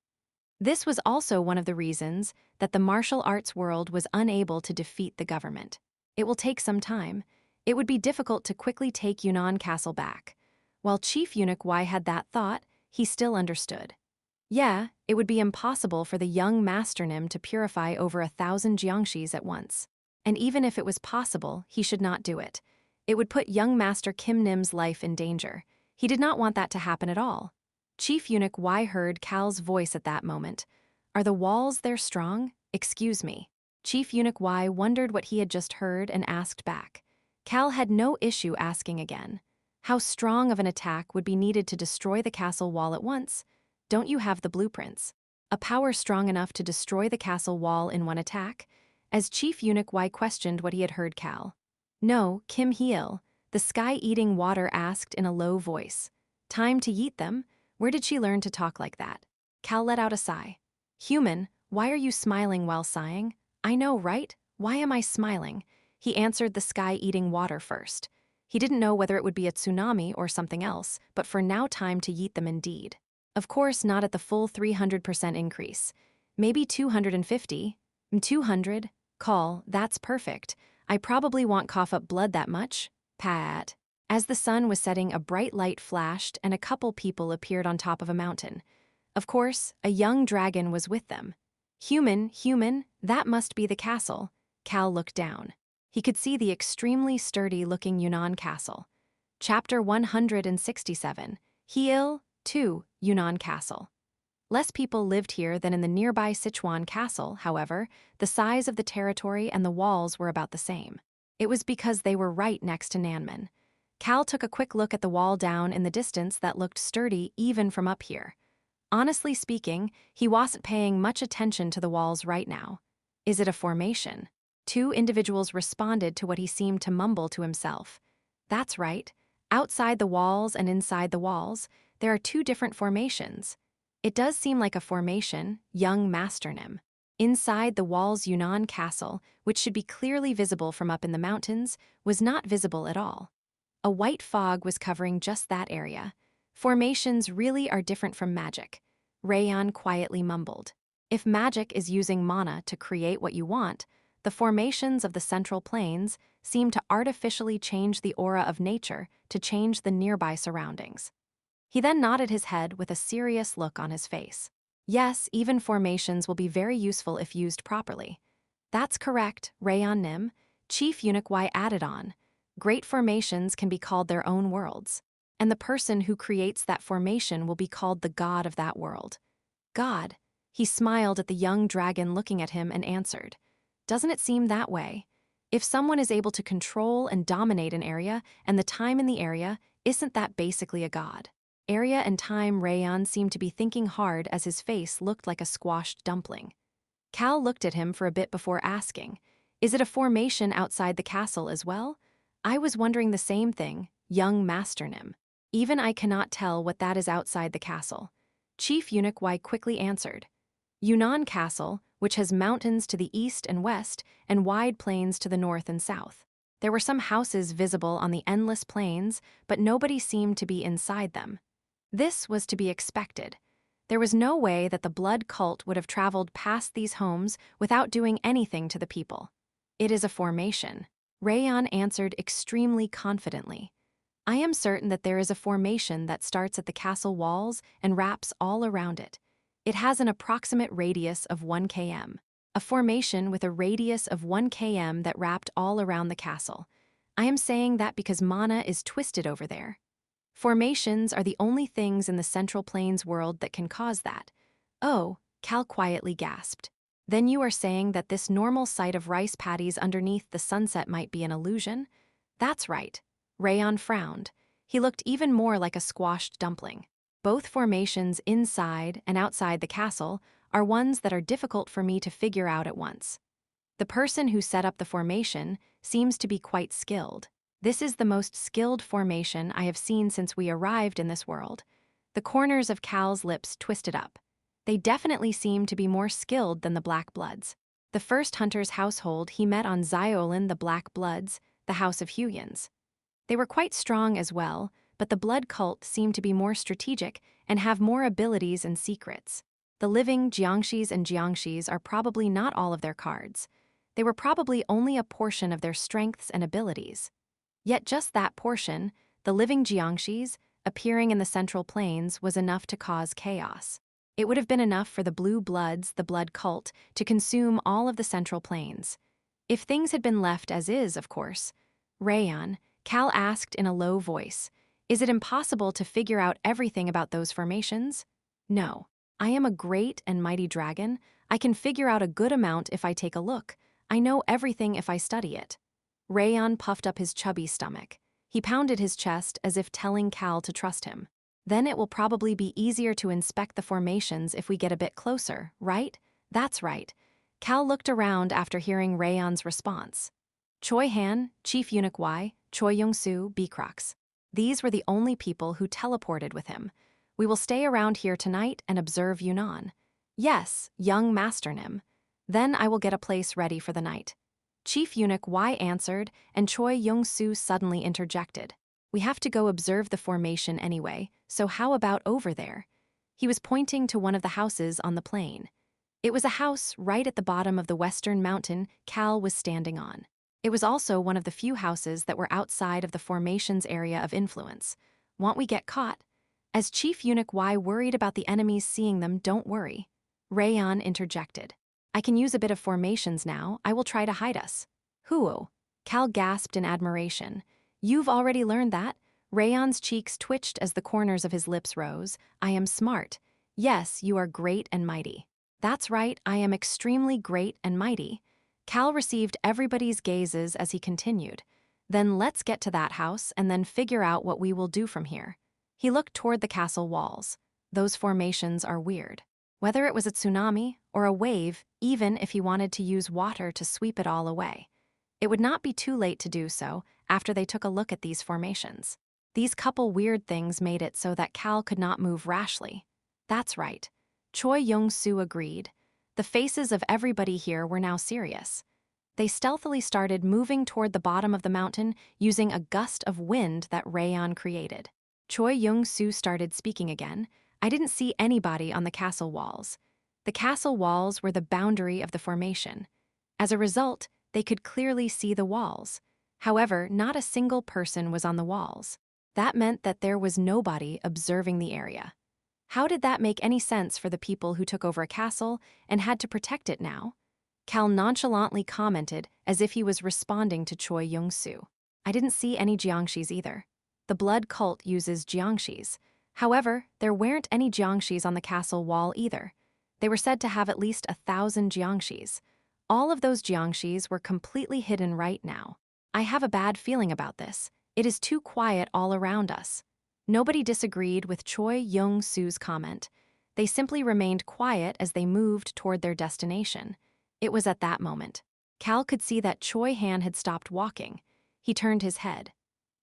This was also one of the reasons that the martial arts world was unable to defeat the government. It will take some time. It would be difficult to quickly take Yunnan Castle back. While Chief Eunuch Y had that thought, he still understood. Yeah, it would be impossible for the young Master Nim to purify over 1,000 jiangshis at once. And even if it was possible, he should not do it. It would put young Master Kim Nim's life in danger. He did not want that to happen at all. Chief Eunuch Y heard Cal's voice at that moment. Are the walls there strong? Excuse me. Chief Eunuch Y wondered what he had just heard and asked back. Cal had no issue asking again. How strong of an attack would be needed to destroy the castle wall at once? Don't you have the blueprints? A power strong enough to destroy the castle wall in one attack? As Chief Eunuch Y questioned what he had heard Cal. No, Kim Heel, the sky-eating water asked in a low voice. Time to yeet them? Where did she learn to talk like that? Cal let out a sigh. Human, why are you smiling while sighing? I know, right? Why am I smiling? He answered the sky-eating water first. He didn't know whether it would be a tsunami or something else, but for now time to yeet them indeed. Of course, not at the full 300% increase. Maybe 250? 200? Call, that's perfect. I probably won't cough up blood that much. Pat. As the sun was setting, a bright light flashed and a couple people appeared on top of a mountain. Of course, a young dragon was with them. Human, that must be the castle. Cal looked down. He could see the extremely sturdy-looking Yunnan Castle. Chapter 167. Heel, 2, Yunnan Castle. Less people lived here than in the nearby Sichuan Castle, however, the size of the territory and the walls were about the same. It was because they were right next to Nanmen. Cal took a quick look at the wall down in the distance that looked sturdy even from up here. Honestly speaking, he wasn't paying much attention to the walls right now. Is it a formation? Two individuals responded to what he seemed to mumble to himself. That's right. Outside the walls and inside the walls, there are two different formations. It does seem like a formation, young Master Nim. Inside the walls, Yunnan Castle, which should be clearly visible from up in the mountains, was not visible at all. A white fog was covering just that area. Formations really are different from magic. Rayan quietly mumbled. If magic is using mana to create what you want, the formations of the central plains seem to artificially change the aura of nature to change the nearby surroundings. He then nodded his head with a serious look on his face. Yes, even formations will be very useful if used properly. That's correct, Rayan Nim. Chief Eunuch Y added on. Great formations can be called their own worlds, and the person who creates that formation will be called the god of that world. God? He smiled at the young dragon looking at him and answered. Doesn't it seem that way? If someone is able to control and dominate an area and the time in the area, isn't that basically a god? Area and time. Rayan seemed to be thinking hard as his face looked like a squashed dumpling. Cal looked at him for a bit before asking, is it a formation outside the castle as well? I was wondering the same thing, young Master Nim. Even I cannot tell what that is outside the castle. Chief Eunuch Y quickly answered. Yunnan Castle, which has mountains to the east and west and wide plains to the north and south. There were some houses visible on the endless plains, but nobody seemed to be inside them. This was to be expected. There was no way that the blood cult would have traveled past these homes without doing anything to the people. It is a formation. Rayan answered extremely confidently. I am certain that there is a formation that starts at the castle walls and wraps all around it. It has an approximate radius of 1 km. A formation with a radius of 1 km that wrapped all around the castle. I am saying that because mana is twisted over there. Formations are the only things in the Central Plains world that can cause that. Oh, Cal quietly gasped. Then you are saying that this normal sight of rice paddies underneath the sunset might be an illusion? That's right. Rayan frowned. He looked even more like a squashed dumpling. Both formations inside and outside the castle are ones that are difficult for me to figure out at once. The person who set up the formation seems to be quite skilled. This is the most skilled formation I have seen since we arrived in this world. The corners of Cal's lips twisted up. They definitely seem to be more skilled than the Black Bloods. The first hunter's household he met on Xiolin, the Black Bloods, the House of Huyans. They were quite strong as well, but the blood cult seemed to be more strategic and have more abilities and secrets. The living Jiangshis and Jiangshis are probably not all of their cards. They were probably only a portion of their strengths and abilities. Yet just that portion, the living Jiangshis, appearing in the Central Plains was enough to cause chaos. It would have been enough for the Blue Bloods, the blood cult, to consume all of the Central Plains. If things had been left as is, of course. Rayan, Cal asked in a low voice, "Is it impossible to figure out everything about those formations?" "No. I am a great and mighty dragon. I can figure out a good amount if I take a look. I know everything if I study it." Rayan puffed up his chubby stomach. He pounded his chest as if telling Cal to trust him. "Then it will probably be easier to inspect the formations if we get a bit closer, right?" "That's right." Cal looked around after hearing Rayan's response. Choi Han, Chief Eunuch Y, Choi Young-soo, Bcrox. These were the only people who teleported with him. "We will stay around here tonight and observe Yunnan." "Yes, young Master Nim. Then I will get a place ready for the night." Chief Eunuch Y answered, and Choi Young-soo suddenly interjected. "We have to go observe the formation anyway, so how about over there?" He was pointing to one of the houses on the plain. It was a house right at the bottom of the western mountain Cal was standing on. It was also one of the few houses that were outside of the formation's area of influence. "Won't we get caught?" As Chief Eunuch Y worried about the enemies seeing them, "Don't worry." Rayan interjected. "I can use a bit of formations now. I will try to hide us." "Huo." Cal gasped in admiration. "You've already learned that?" Rayan's cheeks twitched as the corners of his lips rose. "I am smart." "Yes, you are great and mighty." "That's right, I am extremely great and mighty." Cal received everybody's gazes as he continued. "Then let's get to that house and then figure out what we will do from here." He looked toward the castle walls. Those formations are weird. Whether it was a tsunami or a wave, even if he wanted to use water to sweep it all away. It would not be too late to do so after they took a look at these formations. These couple weird things made it so that Cal could not move rashly. "That's right." Choi Young-soo agreed. The faces of everybody here were now serious. They stealthily started moving toward the bottom of the mountain using a gust of wind that Rayan created. Choi Young-soo started speaking again. "I didn't see anybody on the castle walls." The castle walls were the boundary of the formation. As a result, they could clearly see the walls. However, not a single person was on the walls. That meant that there was nobody observing the area. How did that make any sense for the people who took over a castle and had to protect it now? Cal nonchalantly commented as if he was responding to Choi Young-soo. "I didn't see any Jiangshis either. The blood cult uses Jiangshis. However, there weren't any Jiangshis on the castle wall either. They were said to have at least 1,000 Jiangshis. All of those Jiangshis were completely hidden right now. I have a bad feeling about this. It is too quiet all around us." Nobody disagreed with Choi Young-soo's comment. They simply remained quiet as they moved toward their destination. It was at that moment. Cal could see that Choi Han had stopped walking. He turned his head.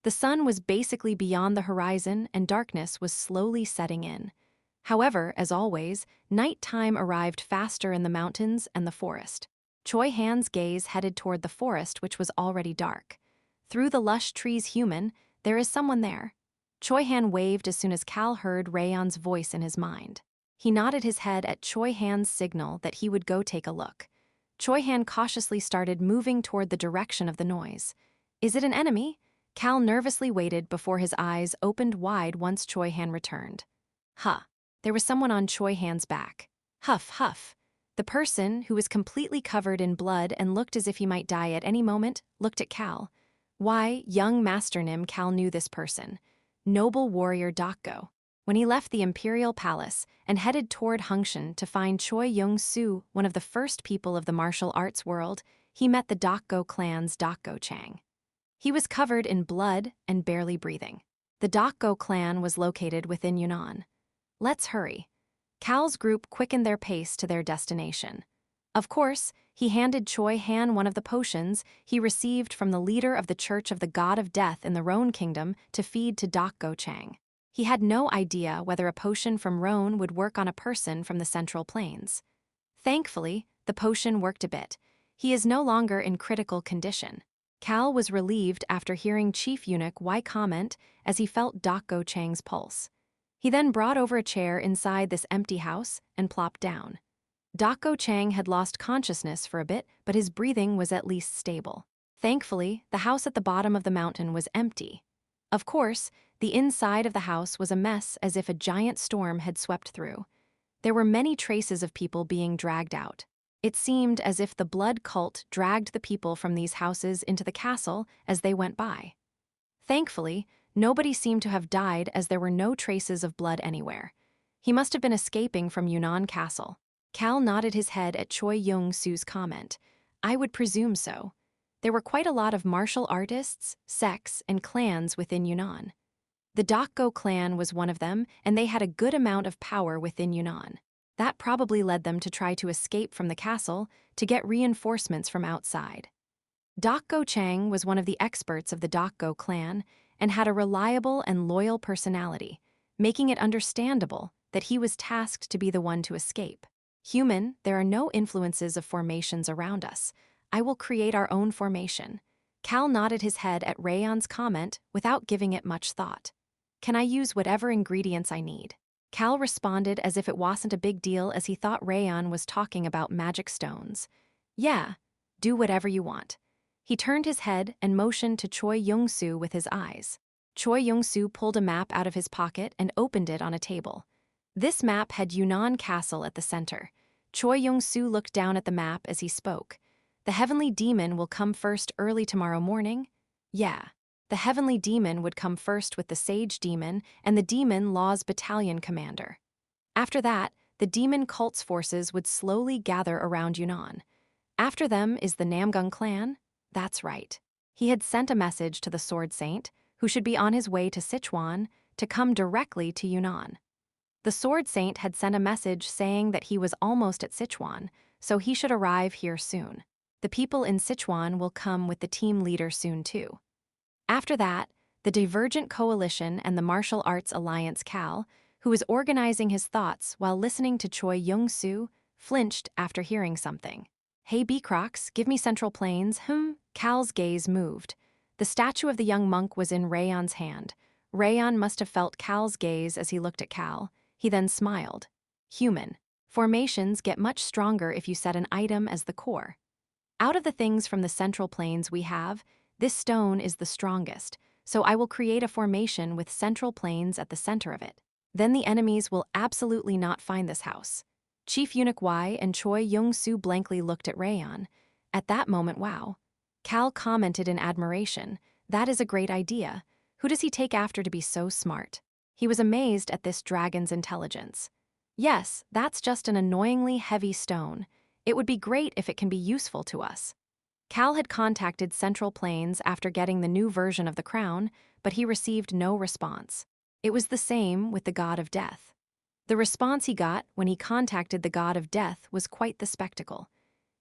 The sun was basically beyond the horizon and darkness was slowly setting in. However, as always, nighttime arrived faster in the mountains and the forest. Choi Han's gaze headed toward the forest, which was already dark. "Through the lush trees, human, there is someone there." Choi Han waved as soon as Cal heard Rayan's voice in his mind. He nodded his head at Choi Han's signal that he would go take a look. Choi Han cautiously started moving toward the direction of the noise. "Is it an enemy?" Cal nervously waited before his eyes opened wide once Choi Han returned. Huh. There was someone on Choi Han's back. Huff, huff. The person, who was completely covered in blood and looked as if he might die at any moment, looked at Cal. Why, young Master Nim, Cal knew this person. Noble warrior Dokgo. When he left the Imperial Palace and headed toward Hungshan to find Choi Young-soo, one of the first people of the martial arts world, he met the Dokgo clan's Dokgo Chang. He was covered in blood and barely breathing. The Dokgo clan was located within Yunnan. Let's hurry. Cal's group quickened their pace to their destination. Of course, he handed Choi Han one of the potions he received from the leader of the Church of the God of Death in the Roan Kingdom to feed to Go Chang. He had no idea whether a potion from Roan would work on a person from the Central Plains. Thankfully, the potion worked a bit. He is no longer in critical condition. Cal was relieved after hearing Chief Eunuch Wai comment as he felt Go Chang's pulse. He then brought over a chair inside this empty house and plopped down. Go Chang had lost consciousness for a bit, but his breathing was at least stable. Thankfully, the house at the bottom of the mountain was empty. Of course, the inside of the house was a mess, as if a giant storm had swept through. There were many traces of people being dragged out. It seemed as if the blood cult dragged the people from these houses into the castle as they went by. Thankfully, nobody seemed to have died, as there were no traces of blood anywhere. He must have been escaping from Yunnan Castle. Cal nodded his head at Choi Young-soo's comment. I would presume so. There were quite a lot of martial artists, sects, and clans within Yunnan. The Dakgo clan was one of them, and they had a good amount of power within Yunnan. That probably led them to try to escape from the castle to get reinforcements from outside. Go Chang was one of the experts of the Dakgo clan and had a reliable and loyal personality, making it understandable that he was tasked to be the one to escape. Human, there are no influences of formations around us. I will create our own formation. Cal nodded his head at Rayon's comment without giving it much thought. Can I use whatever ingredients I need? Cal responded as if it wasn't a big deal, as he thought Rayon was talking about magic stones. Yeah, do whatever you want. He turned his head and motioned to Choi Young-soo with his eyes. Choi Young-soo pulled a map out of his pocket and opened it on a table. This map had Yunnan Castle at the center. Choi Young-soo looked down at the map as he spoke. The Heavenly Demon will come first early tomorrow morning? Yeah. The Heavenly Demon would come first with the Sage Demon and the Demon Law's battalion commander. After that, the Demon Cult's forces would slowly gather around Yunnan. After them is the Namgung clan? That's right. He had sent a message to the Sword Saint, who should be on his way to Sichuan, to come directly to Yunnan. The Sword Saint had sent a message saying that he was almost at Sichuan, so he should arrive here soon. The people in Sichuan will come with the team leader soon too. After that, the Divergent Coalition and the Martial Arts Alliance Cal, who was organizing his thoughts while listening to Choi Young-soo, flinched after hearing something. Hey B-Crocs, give me Central Plains, Cal's gaze moved. The statue of the young monk was in Rayon's hand. Rayon must have felt Cal's gaze as he looked at Cal. He then smiled. Human. Formations get much stronger if you set an item as the core. Out of the things from the Central Plains we have, this stone is the strongest, so I will create a formation with Central Plains at the center of it. Then the enemies will absolutely not find this house. Chief Eunuch Wai and Choi Young-soo blankly looked at Rayon. At that moment, wow. Cal commented in admiration. That is a great idea. Who does he take after to be so smart? He was amazed at this dragon's intelligence. Yes, that's just an annoyingly heavy stone. It would be great if it can be useful to us. Cal had contacted Central Plains after getting the new version of the crown, but he received no response. It was the same with the God of Death. The response he got when he contacted the God of Death was quite the spectacle.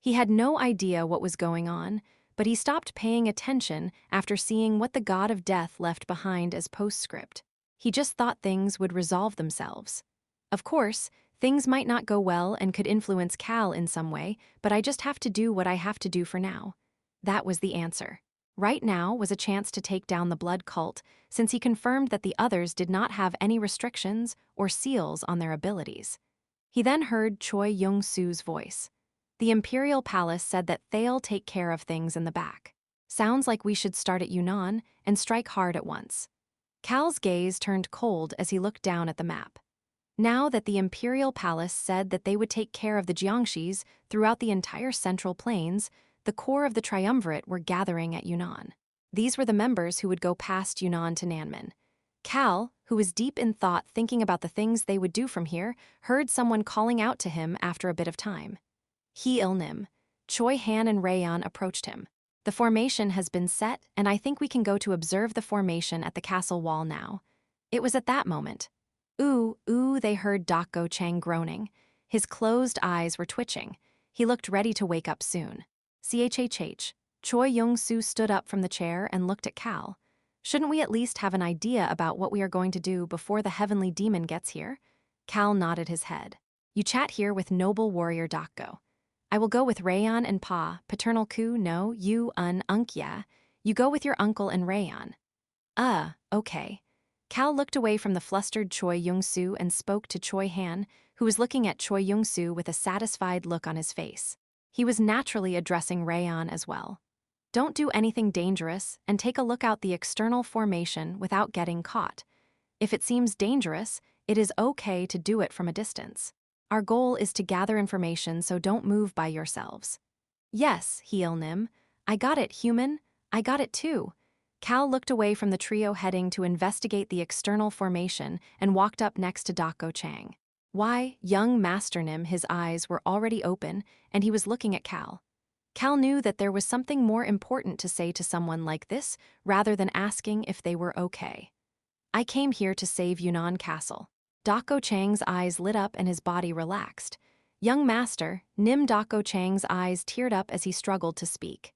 He had no idea what was going on, but he stopped paying attention after seeing what the God of Death left behind as postscript. He just thought things would resolve themselves. Of course, things might not go well and could influence Cal in some way, but I just have to do what I have to do for now. That was the answer. Right now was a chance to take down the blood cult, since he confirmed that the others did not have any restrictions or seals on their abilities. He then heard Choi Young-soo's voice. The Imperial Palace said that they'll take care of things in the back. Sounds like we should start at Yunnan and strike hard at once. Cal's gaze turned cold as he looked down at the map. Now that the Imperial Palace said that they would take care of the Jiangxis throughout the entire Central Plains, the core of the triumvirate were gathering at Yunnan. These were the members who would go past Yunnan to Nanmen. Cal, who was deep in thought thinking about the things they would do from here, heard someone calling out to him after a bit of time. He Ilnim. Choi Han and Rayon approached him. The formation has been set, and I think we can go to observe the formation at the castle wall now. It was at that moment. Ooh, they heard Go Chang groaning. His closed eyes were twitching. He looked ready to wake up soon. Chhh. Choi Young-soo stood up from the chair and looked at Cal. Shouldn't we at least have an idea about what we are going to do before the heavenly demon gets here? Cal nodded his head. You chat here with noble warrior Dakko. I will go with Rayon and Pa, paternal coup, no, you, unk, yeah. You go with your uncle and Rayon. Okay. Cal looked away from the flustered Choi Young-soo and spoke to Choi Han, who was looking at Choi Young-soo with a satisfied look on his face. He was naturally addressing Rayon as well. Don't do anything dangerous and take a look out the external formation without getting caught. If it seems dangerous, it is okay to do it from a distance. Our goal is to gather information, so don't move by yourselves. Yes, Heel-nim. I got it, human. I got it too. Cal looked away from the trio heading to investigate the external formation and walked up next to Dakko Chang. Why, young Master Nim, his eyes were already open, and he was looking at Cal. Cal knew that there was something more important to say to someone like this, rather than asking if they were okay. I came here to save Yunnan Castle. Dakko Chang's eyes lit up and his body relaxed. Young Master, Nim. Dakko Chang's eyes teared up as he struggled to speak.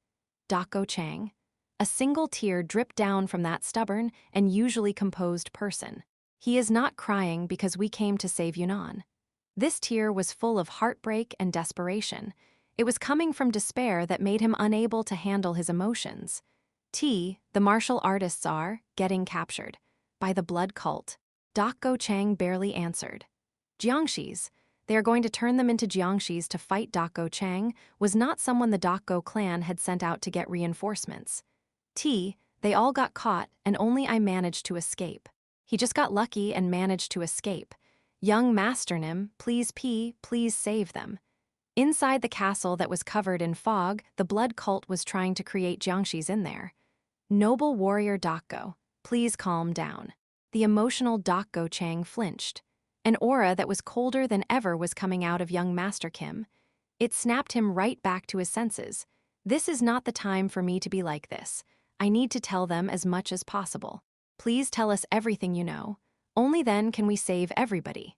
Dakko Chang. A single tear dripped down from that stubborn and usually composed person. He is not crying because we came to save Yunnan. This tear was full of heartbreak and desperation. It was coming from despair that made him unable to handle his emotions. The martial artists are getting captured by the blood cult. Dakko Chang barely answered. Jiangshis. They are going to turn them into Jiangshis to fight. Dakko Chang was not someone the Dakko clan had sent out to get reinforcements. They all got caught and only I managed to escape. He just got lucky and managed to escape. Young Master Nim, please save them. Inside the castle that was covered in fog, the blood cult was trying to create Jiangshis in there. Noble warrior Dakko, please calm down. The emotional Dakko Chang flinched. An aura that was colder than ever was coming out of young Master Kim. It snapped him right back to his senses. This is not the time for me to be like this. I need to tell them as much as possible. Please tell us everything you know. Only then can we save everybody.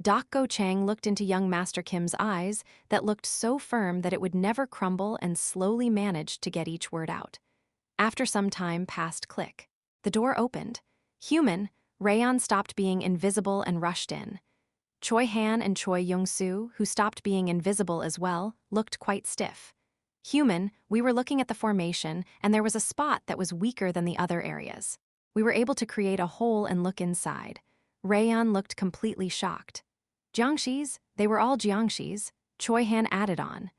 Dakko Chang looked into young Master Kim's eyes that looked so firm that it would never crumble and slowly managed to get each word out. After some time passed, click. The door opened. Human, Rayon stopped being invisible and rushed in. Choi Han and Choi Young-soo, who stopped being invisible as well, looked quite stiff. Human, we were looking at the formation, and there was a spot that was weaker than the other areas. We were able to create a hole and look inside. Rayon looked completely shocked. Jiangshis, they were all Jiangshis, Choi Han added on.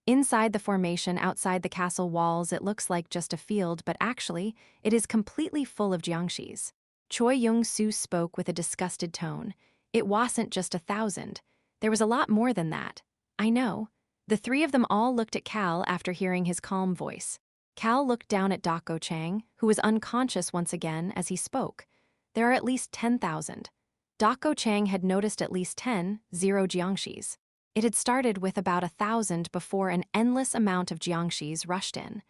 Inside the formation outside the castle walls it looks like just a field, but actually, it is completely full of Jiangshis. Choi Young-soo spoke with a disgusted tone. It wasn't just 1,000. There was a lot more than that. I know. The three of them all looked at Cal after hearing his calm voice. Cal looked down at Dakko Chang, who was unconscious once again as he spoke. There are at least 10,000. Dakko Chang had noticed at least 10 Jiangshis. It had started with about 1,000 before an endless amount of Jiangshis rushed in.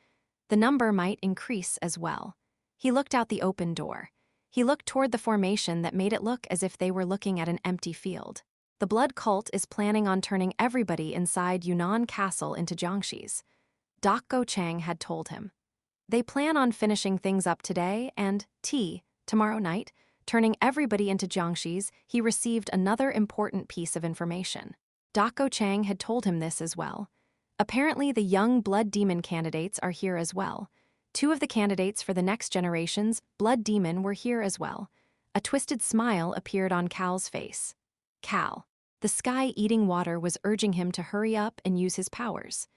The number might increase as well. He looked out the open door. He looked toward the formation that made it look as if they were looking at an empty field. The blood cult is planning on turning everybody inside Yunnan Castle into Jiangshis. Dakko Chang had told him. They plan on finishing things up today and, tomorrow night, turning everybody into Jiangshis. He received another important piece of information. Dakko Chang had told him this as well. Apparently the young blood demon candidates are here as well. 2 of the candidates for the next generation's blood demon were here as well. A twisted smile appeared on Cal's face. Cal. The sky-eating water was urging him to hurry up and use his powers.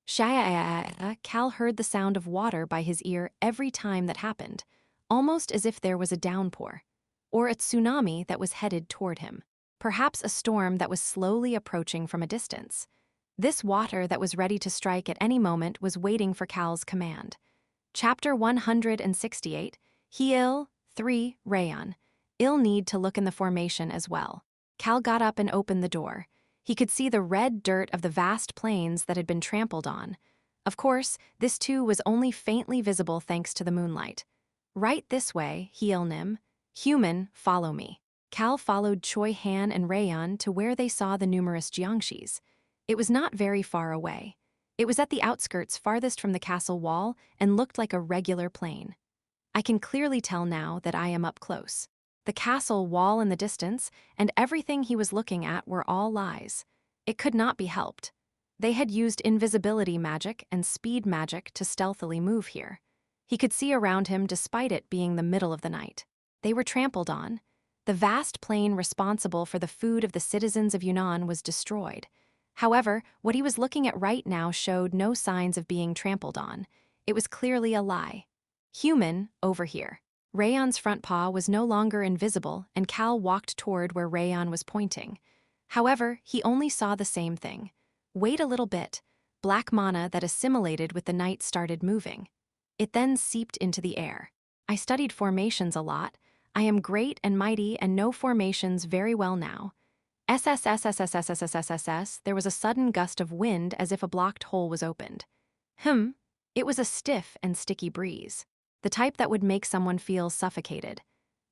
Cal heard the sound of water by his ear every time that happened, almost as if there was a downpour, or a tsunami that was headed toward him. Perhaps a storm that was slowly approaching from a distance. This water that was ready to strike at any moment was waiting for Cal's command. Chapter 168, Heil 3, Rayon. Ill need to look in the formation as well. Cal got up and opened the door. He could see the red dirt of the vast plains that had been trampled on. Of course, this too was only faintly visible thanks to the moonlight. Right this way, Heil-nim. Human, follow me. Cal followed Choi Han and Rayon to where they saw the numerous Jiangshis. It was not very far away. It was at the outskirts farthest from the castle wall and looked like a regular plain. I can clearly tell now that I am up close. The castle wall in the distance and everything he was looking at were all lies. It could not be helped. They had used invisibility magic and speed magic to stealthily move here. He could see around him despite it being the middle of the night. They were trampled on. The vast plain responsible for the food of the citizens of Yunnan was destroyed. However, what he was looking at right now showed no signs of being trampled on. It was clearly a lie. Human, over here. Rayon's front paw was no longer invisible, and Cal walked toward where Rayon was pointing. However, he only saw the same thing. Wait a little bit. Black mana that assimilated with the night started moving. It then seeped into the air. I studied formations a lot. I am great and mighty and know formations very well now. SSSSSSSSSSS, there was a sudden gust of wind as if a blocked hole was opened. It was a stiff and sticky breeze. The type that would make someone feel suffocated.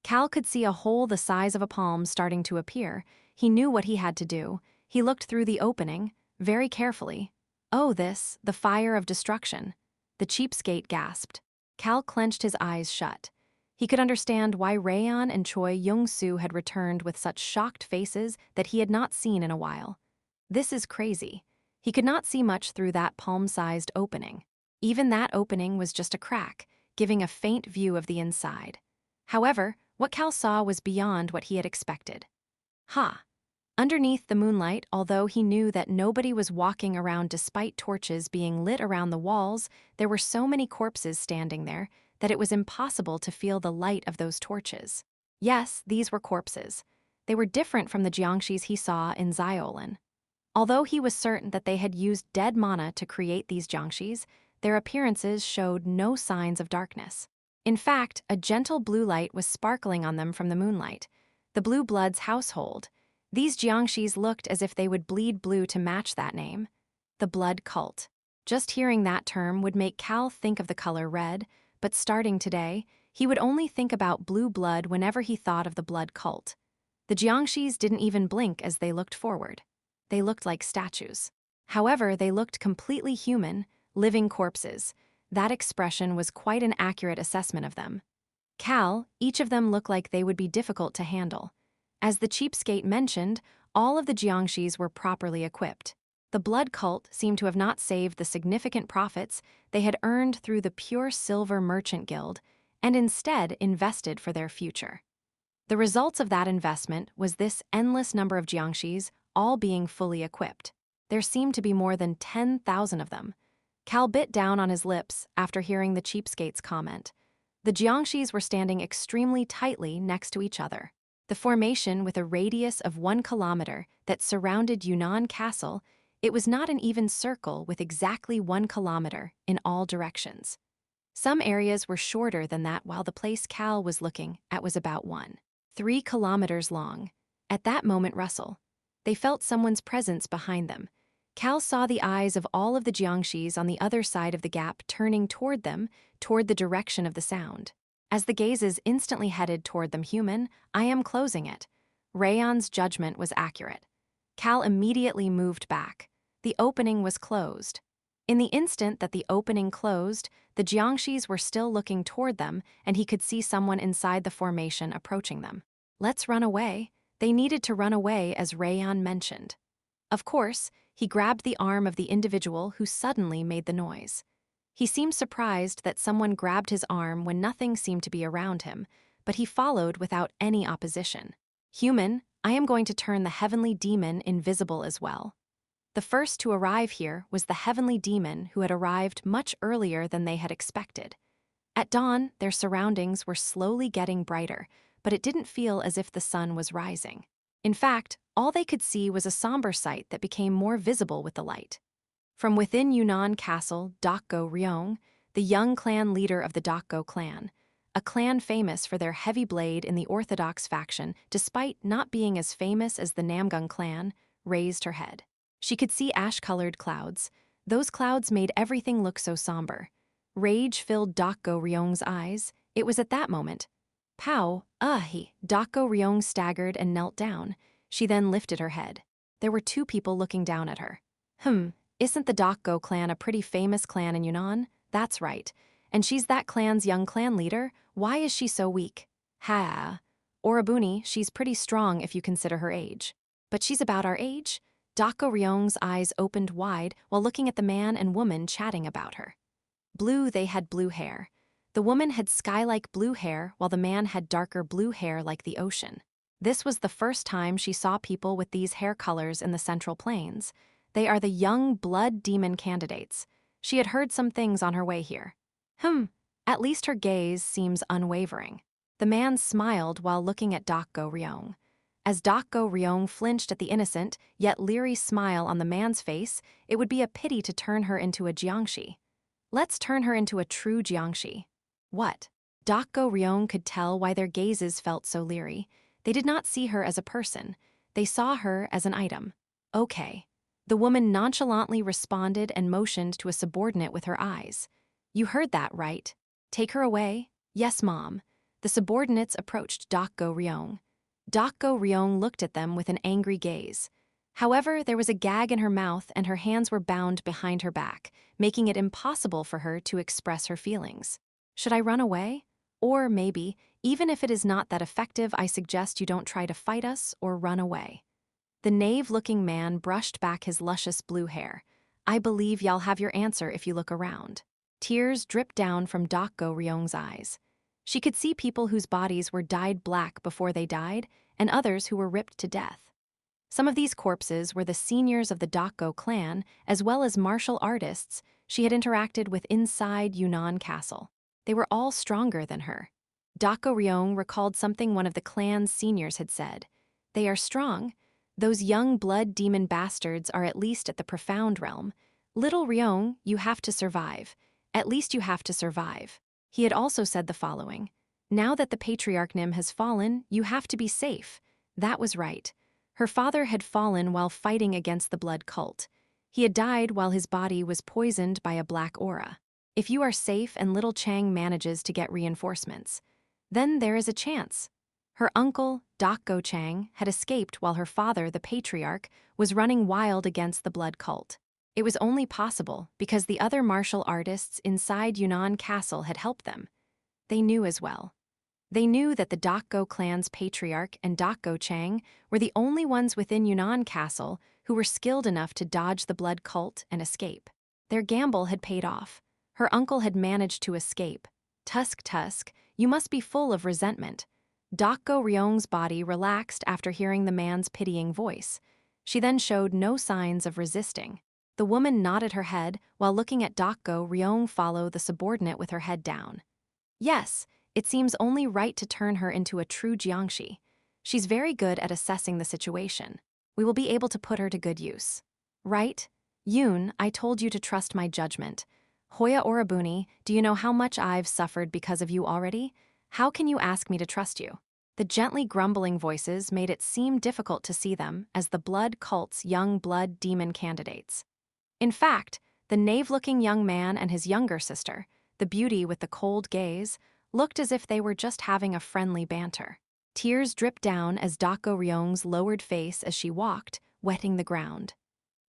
Cal could see a hole the size of a palm starting to appear. He knew what he had to do. He looked through the opening, very carefully. Oh, the fire of destruction. The cheapskate gasped. Cal clenched his eyes shut. He could understand why Rayon and Choi Young-soo had returned with such shocked faces that he had not seen in a while. This is crazy. He could not see much through that palm-sized opening. Even that opening was just a crack, giving a faint view of the inside. However, what Cal saw was beyond what he had expected. Underneath the moonlight, although he knew that nobody was walking around despite torches being lit around the walls, there were so many corpses standing there that it was impossible to feel the light of those torches. Yes, these were corpses. They were different from the jiangshis he saw in Xiaolin. Although he was certain that they had used dead mana to create these jiangshis, their appearances showed no signs of darkness. In fact, a gentle blue light was sparkling on them from the moonlight. The Blue Bloods' household. These jiangshis looked as if they would bleed blue to match that name. The blood cult. Just hearing that term would make Cal think of the color red, but starting today, he would only think about blue blood whenever he thought of the blood cult. The jiangshis didn't even blink as they looked forward. They looked like statues. However, they looked completely human, living corpses. That expression was quite an accurate assessment of them. Cal, each of them looked like they would be difficult to handle. As the cheapskate mentioned, all of the jiangshis were properly equipped. The blood cult seemed to have not saved the significant profits they had earned through the pure silver merchant guild, and instead invested for their future. The results of that investment was this endless number of jiangshis all being fully equipped. There seemed to be more than 10,000 of them. Cal bit down on his lips after hearing the cheapskate's comment. The jiangshis were standing extremely tightly next to each other. The formation with a radius of 1 kilometer that surrounded Yunnan Castle, it was not an even circle with exactly 1 kilometer in all directions. Some areas were shorter than that, while the place Cal was looking at was about 3 kilometers long. At that moment, they felt someone's presence behind them. Cal saw the eyes of all of the jiangshis on the other side of the gap turning toward them, toward the direction of the sound. As the gazes instantly headed toward them, I am closing it. Rayon's judgment was accurate. Cal immediately moved back. The opening was closed. In the instant that the opening closed, the jiangshis were still looking toward them, and he could see someone inside the formation approaching them. Let's run away. They needed to run away, as Rayon mentioned. Of course, he grabbed the arm of the individual who suddenly made the noise. He seemed surprised that someone grabbed his arm when nothing seemed to be around him, but he followed without any opposition. I am going to turn the heavenly demon invisible as well. The first to arrive here was the heavenly demon who had arrived much earlier than they had expected. At dawn, their surroundings were slowly getting brighter, but it didn't feel as if the sun was rising. In fact, all they could see was a somber sight that became more visible with the light. From within Yunnan Castle, Dokgo Ryong, the young clan leader of the Dokgo clan, a clan famous for their heavy blade in the orthodox faction despite not being as famous as the Namgung clan, raised her head. She could see ash-colored clouds. Those clouds made everything look so somber. Rage filled Dokgo Ryong's eyes. It was at that moment. Pow, Dokgo Ryong staggered and knelt down. She then lifted her head. There were 2 people looking down at her. Isn't the Dokgo clan a pretty famous clan in Yunnan? That's right. And she's that clan's young clan leader? Why is she so weak? Ha. Orabuni, she's pretty strong if you consider her age. But she's about our age? Dokgo Ryong's eyes opened wide while looking at the man and woman chatting about her. They had blue hair. The woman had sky-like blue hair while the man had darker blue hair like the ocean. This was the first time she saw people with these hair colors in the Central Plains. They are the young blood demon candidates. She had heard some things on her way here. At least her gaze seems unwavering. The man smiled while looking at Dokgo Ryong. As Dokgo Ryong flinched at the innocent, yet leery smile on the man's face, it would be a pity to turn her into a jiangshi. Let's turn her into a true jiangshi. What? Dokgo Ryong could tell why their gazes felt so leery. They did not see her as a person. They saw her as an item. Okay. The woman nonchalantly responded and motioned to a subordinate with her eyes. You heard that, right? Take her away? Yes, Mom. The subordinates approached Dokgo Ryong. Dokgo Ryong looked at them with an angry gaze. However, there was a gag in her mouth and her hands were bound behind her back, making it impossible for her to express her feelings. Should I run away? Or maybe, even if it is not that effective, I suggest you don't try to fight us or run away. The knave-looking man brushed back his luscious blue hair. I believe y'all have your answer if you look around. Tears dripped down from Dokgo Ryong's eyes. She could see people whose bodies were dyed black before they died, and others who were ripped to death. Some of these corpses were the seniors of the Dokgo clan, as well as martial artists she had interacted with inside Yunnan Castle. They were all stronger than her. Dokgo Ryong recalled something one of the clan's seniors had said. They are strong. Those young blood demon bastards are at least at the profound realm. Little Ryong, you have to survive. At least you have to survive. He had also said the following. Now that the patriarch Nim has fallen, you have to be safe. That was right. Her father had fallen while fighting against the blood cult. He had died while his body was poisoned by a black aura. If you are safe and little Chang manages to get reinforcements, then there is a chance. Her uncle, Dokgo Chang, had escaped while her father, the patriarch, was running wild against the blood cult. It was only possible because the other martial artists inside Yunnan Castle had helped them. They knew as well. They knew that the Dokgo clan's patriarch and Dokgo Chang were the only ones within Yunnan Castle who were skilled enough to dodge the blood cult and escape. Their gamble had paid off. Her uncle had managed to escape. Tusk, you must be full of resentment. Dokgo Ryong's body relaxed after hearing the man's pitying voice. She then showed no signs of resisting. The woman nodded her head while looking at Dokgo Ryong follow the subordinate with her head down. Yes, it seems only right to turn her into a true jiangshi. She's very good at assessing the situation. We will be able to put her to good use. Right? Yoon, I told you to trust my judgment. Hoya Orabuni, do you know how much I've suffered because of you already? How can you ask me to trust you? The gently grumbling voices made it seem difficult to see them as the blood cult's young blood demon candidates. In fact, the knave-looking young man and his younger sister, the beauty with the cold gaze, looked as if they were just having a friendly banter. Tears dripped down as Dokgo Ryong's lowered face as she walked, wetting the ground.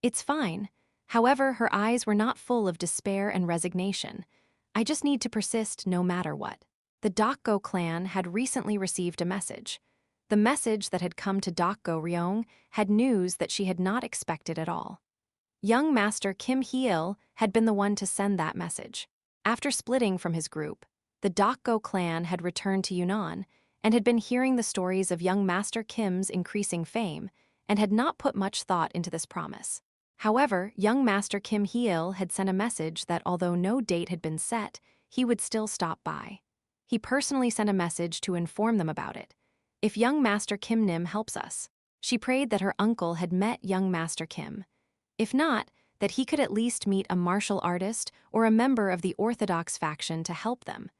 It's fine. However, her eyes were not full of despair and resignation. I just need to persist no matter what. The Dokgo clan had recently received a message. The message that had come to Dokgo Ryong had news that she had not expected at all. Young Master Kim Hee-il had been the one to send that message. After splitting from his group, the Dokgo clan had returned to Yunnan and had been hearing the stories of young Master Kim's increasing fame and had not put much thought into this promise. However, young Master Kim Hee-il had sent a message that although no date had been set, he would still stop by. He personally sent a message to inform them about it. If young Master Kim Nim helps us. She prayed that her uncle had met young Master Kim. If not, that he could at least meet a martial artist or a member of the Orthodox faction to help them.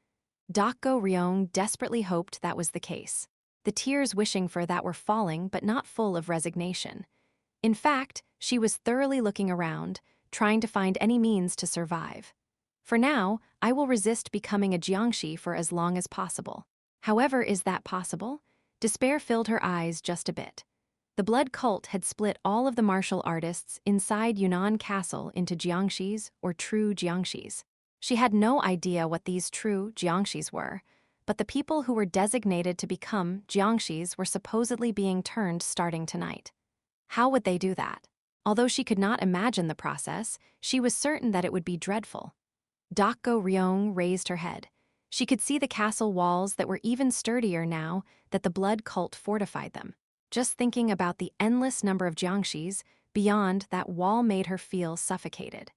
Dokgo Ryong desperately hoped that was the case. The tears wishing for that were falling but not full of resignation. In fact, she was thoroughly looking around, trying to find any means to survive. For now, I will resist becoming a jiangshi for as long as possible. However, is that possible? Despair filled her eyes just a bit. The The blood cult had split all of the martial artists inside Yunnan Castle into jiangshis or true jiangshis. She had no idea what these true jiangshis were, but the people who were designated to become jiangshis were supposedly being turned starting tonight. How would they do that? Although she could not imagine the process, she was certain that it would be dreadful. Dakgo Ryong raised her head. She could see the castle walls that were even sturdier now that the blood cult fortified them. Just thinking about the endless number of jiangshis beyond that wall made her feel suffocated.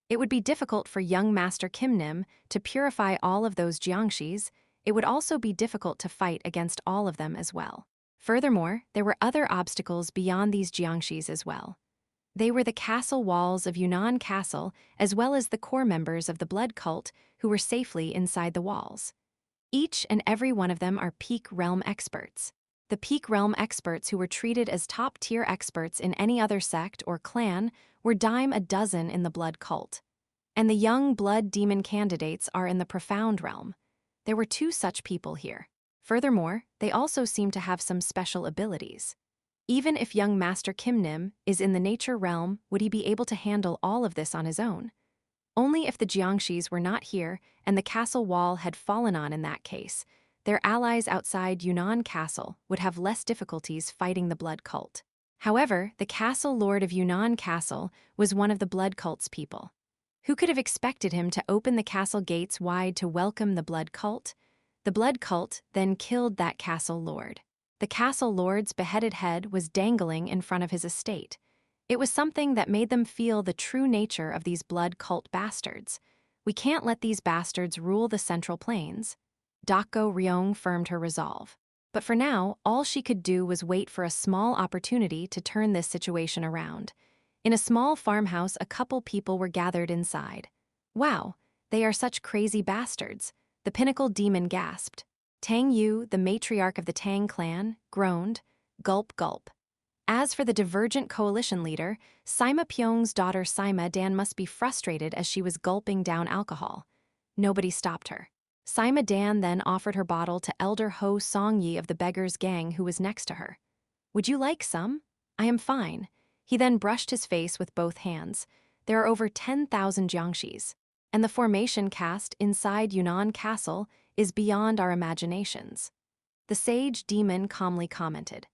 It would be difficult for young Master Kim Nim to purify all of those jiangshis. It would also be difficult to fight against all of them as well. Furthermore, there were other obstacles beyond these jiangshis as well. They were the castle walls of Yunnan Castle, as well as the core members of the blood cult who were safely inside the walls. Each and every one of them are peak realm experts. The peak realm experts who were treated as top-tier experts in any other sect or clan were dime a dozen in the blood cult. And the young blood demon candidates are in the profound realm. There were 2 such people here. Furthermore, they also seem to have some special abilities. Even if young Master Kim Nim is in the nature realm, would he be able to handle all of this on his own? Only if the jiangshis were not here and the castle wall had fallen on in that case, their allies outside Yunnan Castle would have less difficulties fighting the blood cult. However, the castle lord of Yunnan Castle was one of the blood cult's people. Who could have expected him to open the castle gates wide to welcome the blood cult? The blood cult then killed that castle lord. The castle lord's beheaded head was dangling in front of his estate. It was something that made them feel the true nature of these blood cult bastards. We can't let these bastards rule the Central Plains. Dakgo Ryong firmed her resolve. But for now, all she could do was wait for a small opportunity to turn this situation around. In a small farmhouse, a couple people were gathered inside. Wow, they are such crazy bastards, the pinnacle demon gasped. Tang Yu, the matriarch of the Tang clan, groaned, gulp gulp. As for the divergent coalition leader, Sima Pyong's daughter Sima Dan must be frustrated as she was gulping down alcohol. Nobody stopped her. Sima Dan then offered her bottle to Elder Ho Songyi of the beggars' gang who was next to her. Would you like some? I am fine. He then brushed his face with both hands. There are over 10,000 jiangshis, and the formation cast inside Yunnan Castle is beyond our imaginations. The sage demon calmly commented.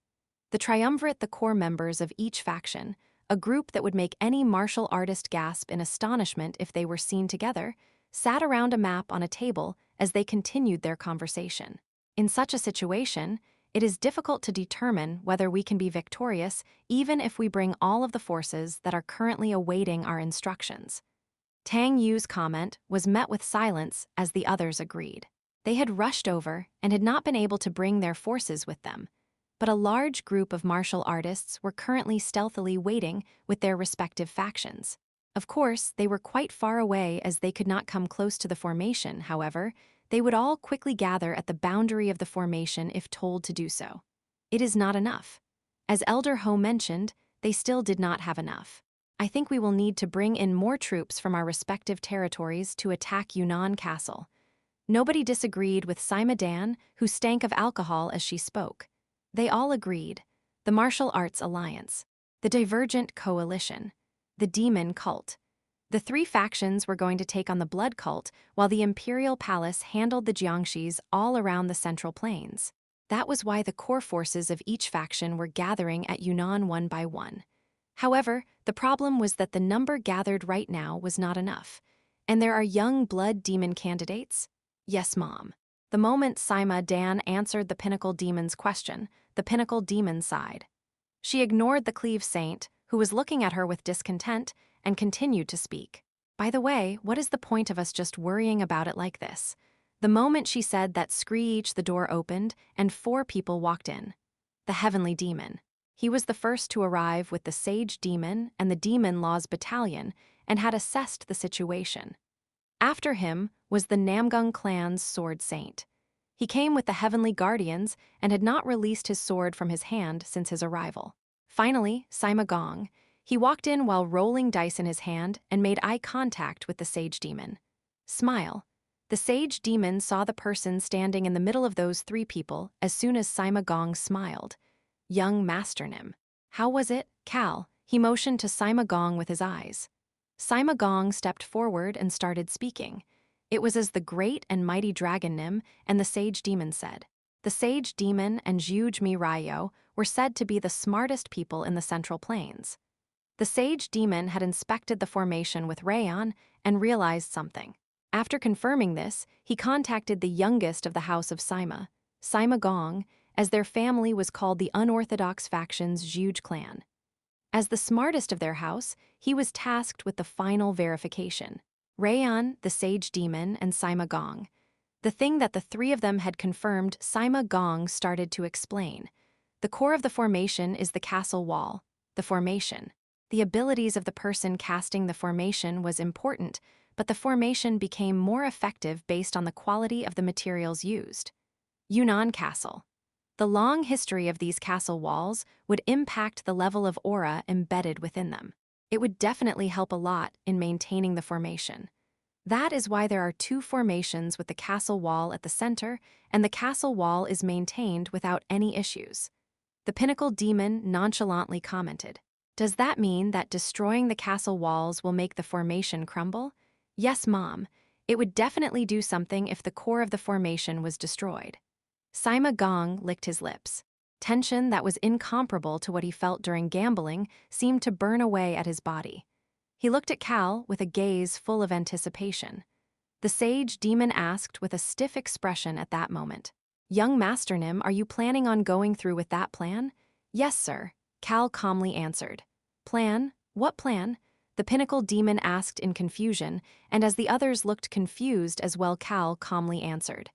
The triumvirate, the core members of each faction, a group that would make any martial artist gasp in astonishment if they were seen together, sat around a map on a table as they continued their conversation. In such a situation, it is difficult to determine whether we can be victorious even if we bring all of the forces that are currently awaiting our instructions. Tang Yu's comment was met with silence as the others agreed. They had rushed over and had not been able to bring their forces with them, but a large group of martial artists were currently stealthily waiting with their respective factions. Of course, they were quite far away as they could not come close to the formation. However, they would all quickly gather at the boundary of the formation if told to do so. It is not enough. As Elder Ho mentioned, they still did not have enough. I think we will need to bring in more troops from our respective territories to attack Yunnan Castle. Nobody disagreed with Sima Dan, who stank of alcohol as she spoke. They all agreed. The Martial Arts Alliance, the Divergent Coalition, the Demon Cult. The 3 factions were going to take on the Blood Cult while the Imperial Palace handled the jiangshis all around the Central Plains. That was why the core forces of each faction were gathering at Yunnan one by one. However, the problem was that the number gathered right now was not enough. And there are young blood demon candidates? Yes, Mom. The moment Sima Dan answered the Pinnacle Demon's question, the Pinnacle Demon sighed. She ignored the Cleave Saint, who was looking at her with discontent, and continued to speak. By the way, what is the point of us just worrying about it like this? The moment she said that, screech, the door opened, and 4 people walked in. The Heavenly Demon. He was the first to arrive with the Sage Demon and the Demon Laws Battalion and had assessed the situation. After him was the Namgung clan's Sword Saint. He came with the Heavenly Guardians and had not released his sword from his hand since his arrival. Finally, Sima Gong. He walked in while rolling dice in his hand and made eye contact with the Sage Demon. Smile. The Sage Demon saw the person standing in the middle of those 3 people as soon as Sima Gong smiled. Young Master Nim. How was it, Cal? He motioned to Sima Gong with his eyes. Sima Gong stepped forward and started speaking. It was as the great and mighty dragon Nim and the sage demon said. The sage demon and Zhuge Mi Ryo were said to be the smartest people in the Central Plains. The sage demon had inspected the formation with Rayon and realized something. After confirming this, he contacted the youngest of the house of Sima, Sima Gong, as their family was called the unorthodox faction's Zhuge clan. As the smartest of their house, he was tasked with the final verification. Rayon, the sage demon, and Sima Gong. The thing that the three of them had confirmed, Sima Gong started to explain. The core of the formation is the castle wall, the formation. The abilities of the person casting the formation was important, but the formation became more effective based on the quality of the materials used. Yunnan Castle. The long history of these castle walls would impact the level of aura embedded within them. It would definitely help a lot in maintaining the formation. That is why there are two formations with the castle wall at the center, and the castle wall is maintained without any issues. The pinnacle demon nonchalantly commented. Does that mean that destroying the castle walls will make the formation crumble? Yes, Mom. It would definitely do something if the core of the formation was destroyed. Sima Gong licked his lips. Tension that was incomparable to what he felt during gambling seemed to burn away at his body. He looked at Cal with a gaze full of anticipation. The sage demon asked with a stiff expression at that moment. Young Master Nim, are you planning on going through with that plan? Yes, sir, Cal calmly answered. Plan? What plan? The pinnacle demon asked in confusion, and as the others looked confused as well, Cal calmly answered.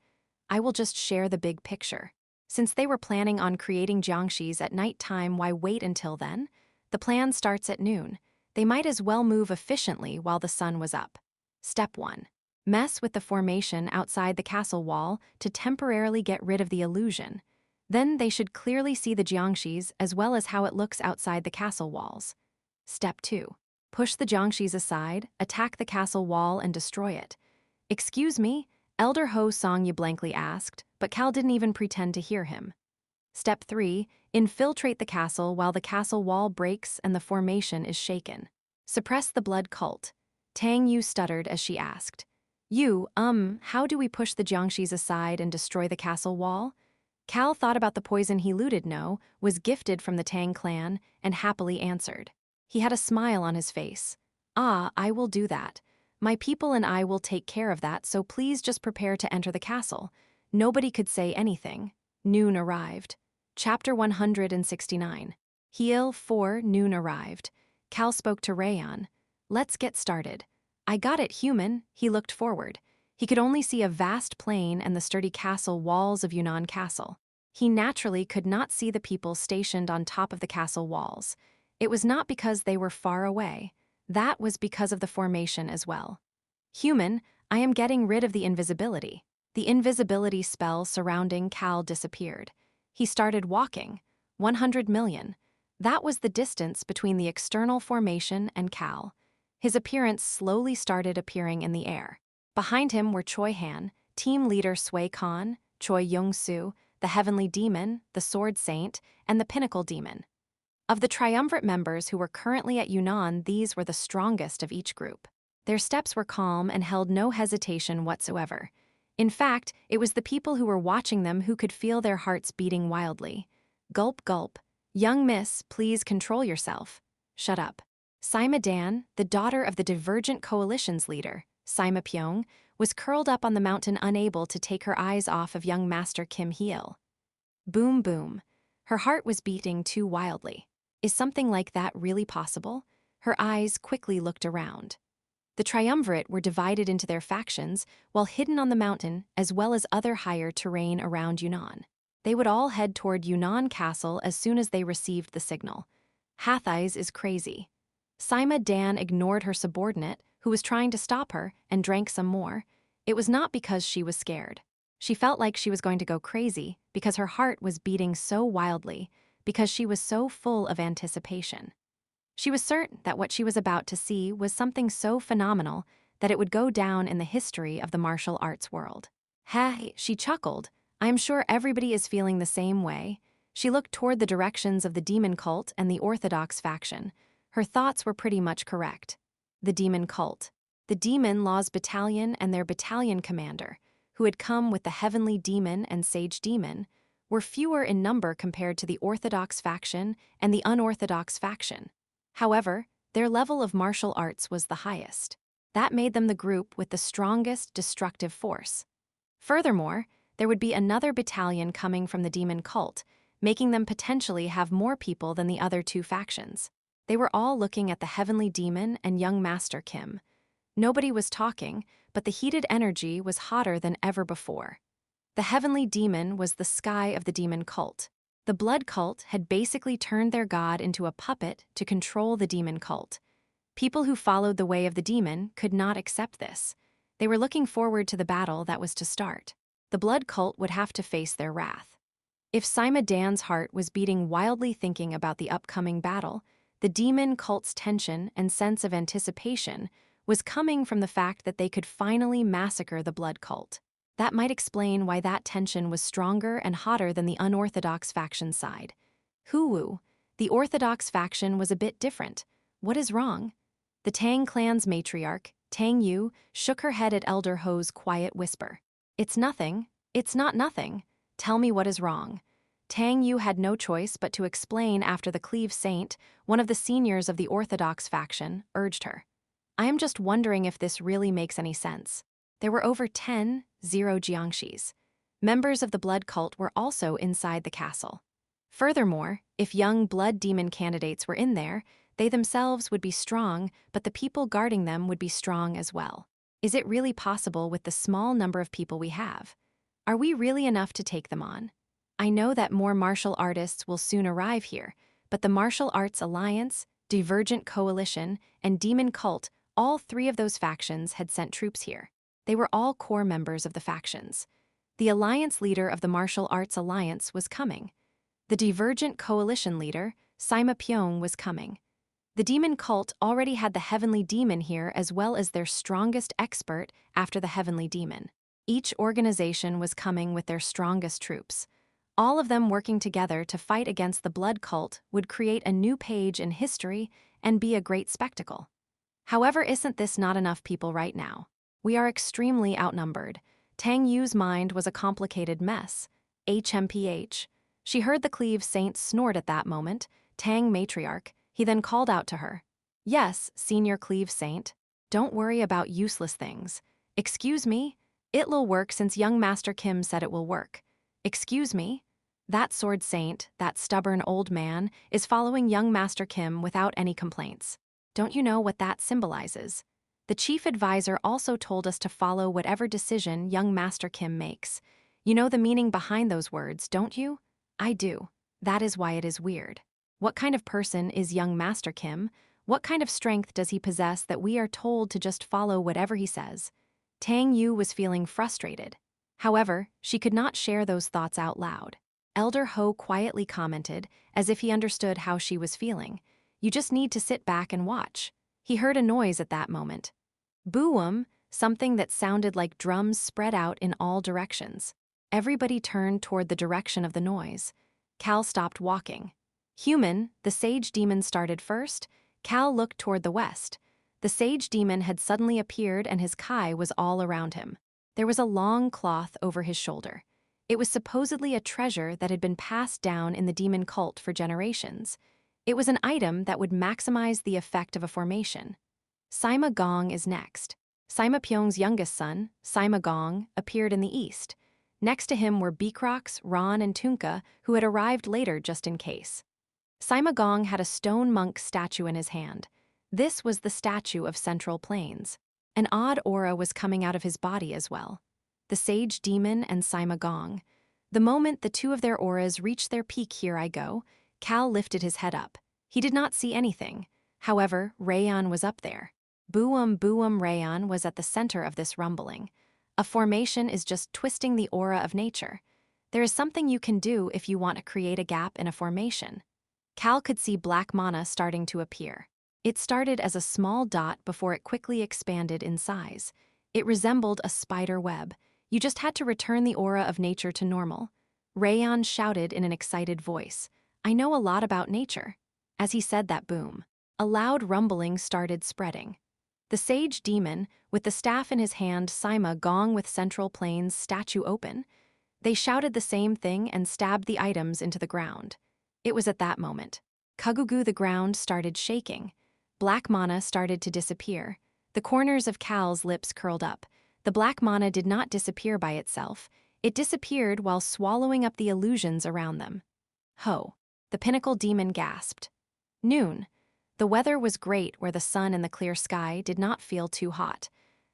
I will just share the big picture. Since they were planning on creating jiangxis at night time, why wait until then? The plan starts at noon. They might as well move efficiently while the sun was up. Step 1. Mess with the formation outside the castle wall to temporarily get rid of the illusion. Then they should clearly see the jiangxis as well as how it looks outside the castle walls. Step 2. Push the jiangxis aside, attack the castle wall and destroy it. Excuse me? Elder Ho Songye blankly asked, but Cal didn't even pretend to hear him. Step 3. Infiltrate the castle while the castle wall breaks and the formation is shaken. Suppress the blood cult. Tang Yu stuttered as she asked. How do we push the jiangxis aside and destroy the castle wall? Cal thought about the poison he looted was gifted from the Tang clan and happily answered. He had a smile on his face. I will do that. My people and I will take care of that, so please just prepare to enter the castle. Nobody could say anything. Noon arrived. Chapter 169. Heel 4 Noon arrived. Cal spoke to Rayon. Let's get started. I got it, human. He looked forward. He could only see a vast plain and the sturdy castle walls of Yunnan Castle. He naturally could not see the people stationed on top of the castle walls. It was not because they were far away. That was because of the formation as well. Human, I am getting rid of the invisibility. The invisibility spell surrounding Cal disappeared. He started walking. 100 million. That was the distance between the external formation and Cal. His appearance slowly started appearing in the air. Behind him were Choi Han, team leader Sui Khan, Choi Yong-su, the heavenly demon, the sword saint, and the pinnacle demon. Of the triumvirate members who were currently at Yunnan, these were the strongest of each group. Their steps were calm and held no hesitation whatsoever. In fact, it was the people who were watching them who could feel their hearts beating wildly. Gulp, gulp. Young miss, please control yourself. Shut up. Sima Dan, the daughter of the Divergent Coalition's leader, Sima Pyong, was curled up on the mountain unable to take her eyes off of young Master Kim Heel. Boom, boom. Her heart was beating too wildly. Is something like that really possible? Her eyes quickly looked around. The triumvirate were divided into their factions while hidden on the mountain as well as other higher terrain around Yunnan. They would all head toward Yunnan Castle as soon as they received the signal. Hathais is crazy. Sima Dan ignored her subordinate, who was trying to stop her, and drank some more. It was not because she was scared. She felt like she was going to go crazy because her heart was beating so wildly, because she was so full of anticipation. She was certain that what she was about to see was something so phenomenal that it would go down in the history of the martial arts world. Hey, she chuckled. I'm sure everybody is feeling the same way. She looked toward the directions of the demon cult and the orthodox faction. Her thoughts were pretty much correct. The demon cult. The demon laws battalion and their battalion commander, who had come with the heavenly demon and sage demon, were fewer in number compared to the orthodox faction and the unorthodox faction. However, their level of martial arts was the highest. That made them the group with the strongest destructive force. Furthermore, there would be another battalion coming from the demon cult, making them potentially have more people than the other two factions. They were all looking at the heavenly demon and young Master Kim. Nobody was talking, but the heated energy was hotter than ever before. The heavenly demon was the sky of the demon cult. The blood cult had basically turned their god into a puppet to control the demon cult. People who followed the way of the demon could not accept this. They were looking forward to the battle that was to start. The blood cult would have to face their wrath. If Sima Dan's heart was beating wildly thinking about the upcoming battle, the demon cult's tension and sense of anticipation was coming from the fact that they could finally massacre the blood cult. That might explain why that tension was stronger and hotter than the unorthodox faction side. Hoo-woo, the orthodox faction was a bit different. What is wrong? The Tang clan's matriarch, Tang Yu, shook her head at Elder Ho's quiet whisper. It's nothing. It's not nothing. Tell me what is wrong. Tang Yu had no choice but to explain after the Cleve Saint, one of the seniors of the orthodox faction, urged her. I am just wondering if this really makes any sense. There were over 10 jiangshis. Members of the blood cult were also inside the castle. Furthermore, if young blood demon candidates were in there, they themselves would be strong, but the people guarding them would be strong as well. Is it really possible with the small number of people we have? Are we really enough to take them on? I know that more martial artists will soon arrive here, but the Martial Arts Alliance, Divergent Coalition, and Demon Cult, all three of those factions had sent troops here. They were all core members of the factions. The alliance leader of the Martial Arts Alliance was coming. The Divergent Coalition leader, Sima Pyong, was coming. The demon cult already had the heavenly demon here as well as their strongest expert after the heavenly demon. Each organization was coming with their strongest troops. All of them working together to fight against the blood cult would create a new page in history and be a great spectacle. However, isn't this not enough people right now? We are extremely outnumbered. Tang Yu's mind was a complicated mess. HMPH. She heard the Cleve Saint snort at that moment, Tang matriarch. He then called out to her. Yes, Senior Cleve Saint. Don't worry about useless things. Excuse me? It'll work since young Master Kim said it will work. Excuse me? That sword saint, that stubborn old man, is following young Master Kim without any complaints. Don't you know what that symbolizes? The chief advisor also told us to follow whatever decision young Master Kim makes. You know the meaning behind those words, don't you? I do. That is why it is weird. What kind of person is young Master Kim? What kind of strength does he possess that we are told to just follow whatever he says? Tang Yu was feeling frustrated. However, she could not share those thoughts out loud. Elder Ho quietly commented, as if he understood how she was feeling. You just need to sit back and watch. He heard a noise at that moment. Boom! Something that sounded like drums spread out in all directions. Everybody turned toward the direction of the noise. Cal stopped walking. Human, the sage demon started first. Cal looked toward the west. The sage demon had suddenly appeared and his kai was all around him. There was a long cloth over his shoulder. It was supposedly a treasure that had been passed down in the demon cult for generations. It was an item that would maximize the effect of a formation. Sima Gong is next. Sima Pyong's youngest son, Sima Gong, appeared in the east. Next to him were Beekrox, Ron, and Tunka, who had arrived later just in case. Sima Gong had a stone monk statue in his hand. This was the statue of Central Plains. An odd aura was coming out of his body as well. The sage demon and Sima Gong. The moment the two of their auras reached their peak, here I go, Cal lifted his head up. He did not see anything. However, Rayon was up there. Boom Rayon was at the center of this rumbling. A formation is just twisting the aura of nature. There is something you can do if you want to create a gap in a formation. Cal could see black mana starting to appear. It started as a small dot before it quickly expanded in size. It resembled a spider web. You just had to return the aura of nature to normal. Rayon shouted in an excited voice. I know a lot about nature. As he said that, boom. A loud rumbling started spreading. The sage demon, with the staff in his hand, Sima gong with Central Plains statue open. They shouted the same thing and stabbed the items into the ground. It was at that moment. Kagugu, the ground started shaking. Black mana started to disappear. The corners of Cal's lips curled up. The black mana did not disappear by itself. It disappeared while swallowing up the illusions around them. Ho! The pinnacle demon gasped. Noon. The weather was great where the sun and the clear sky did not feel too hot.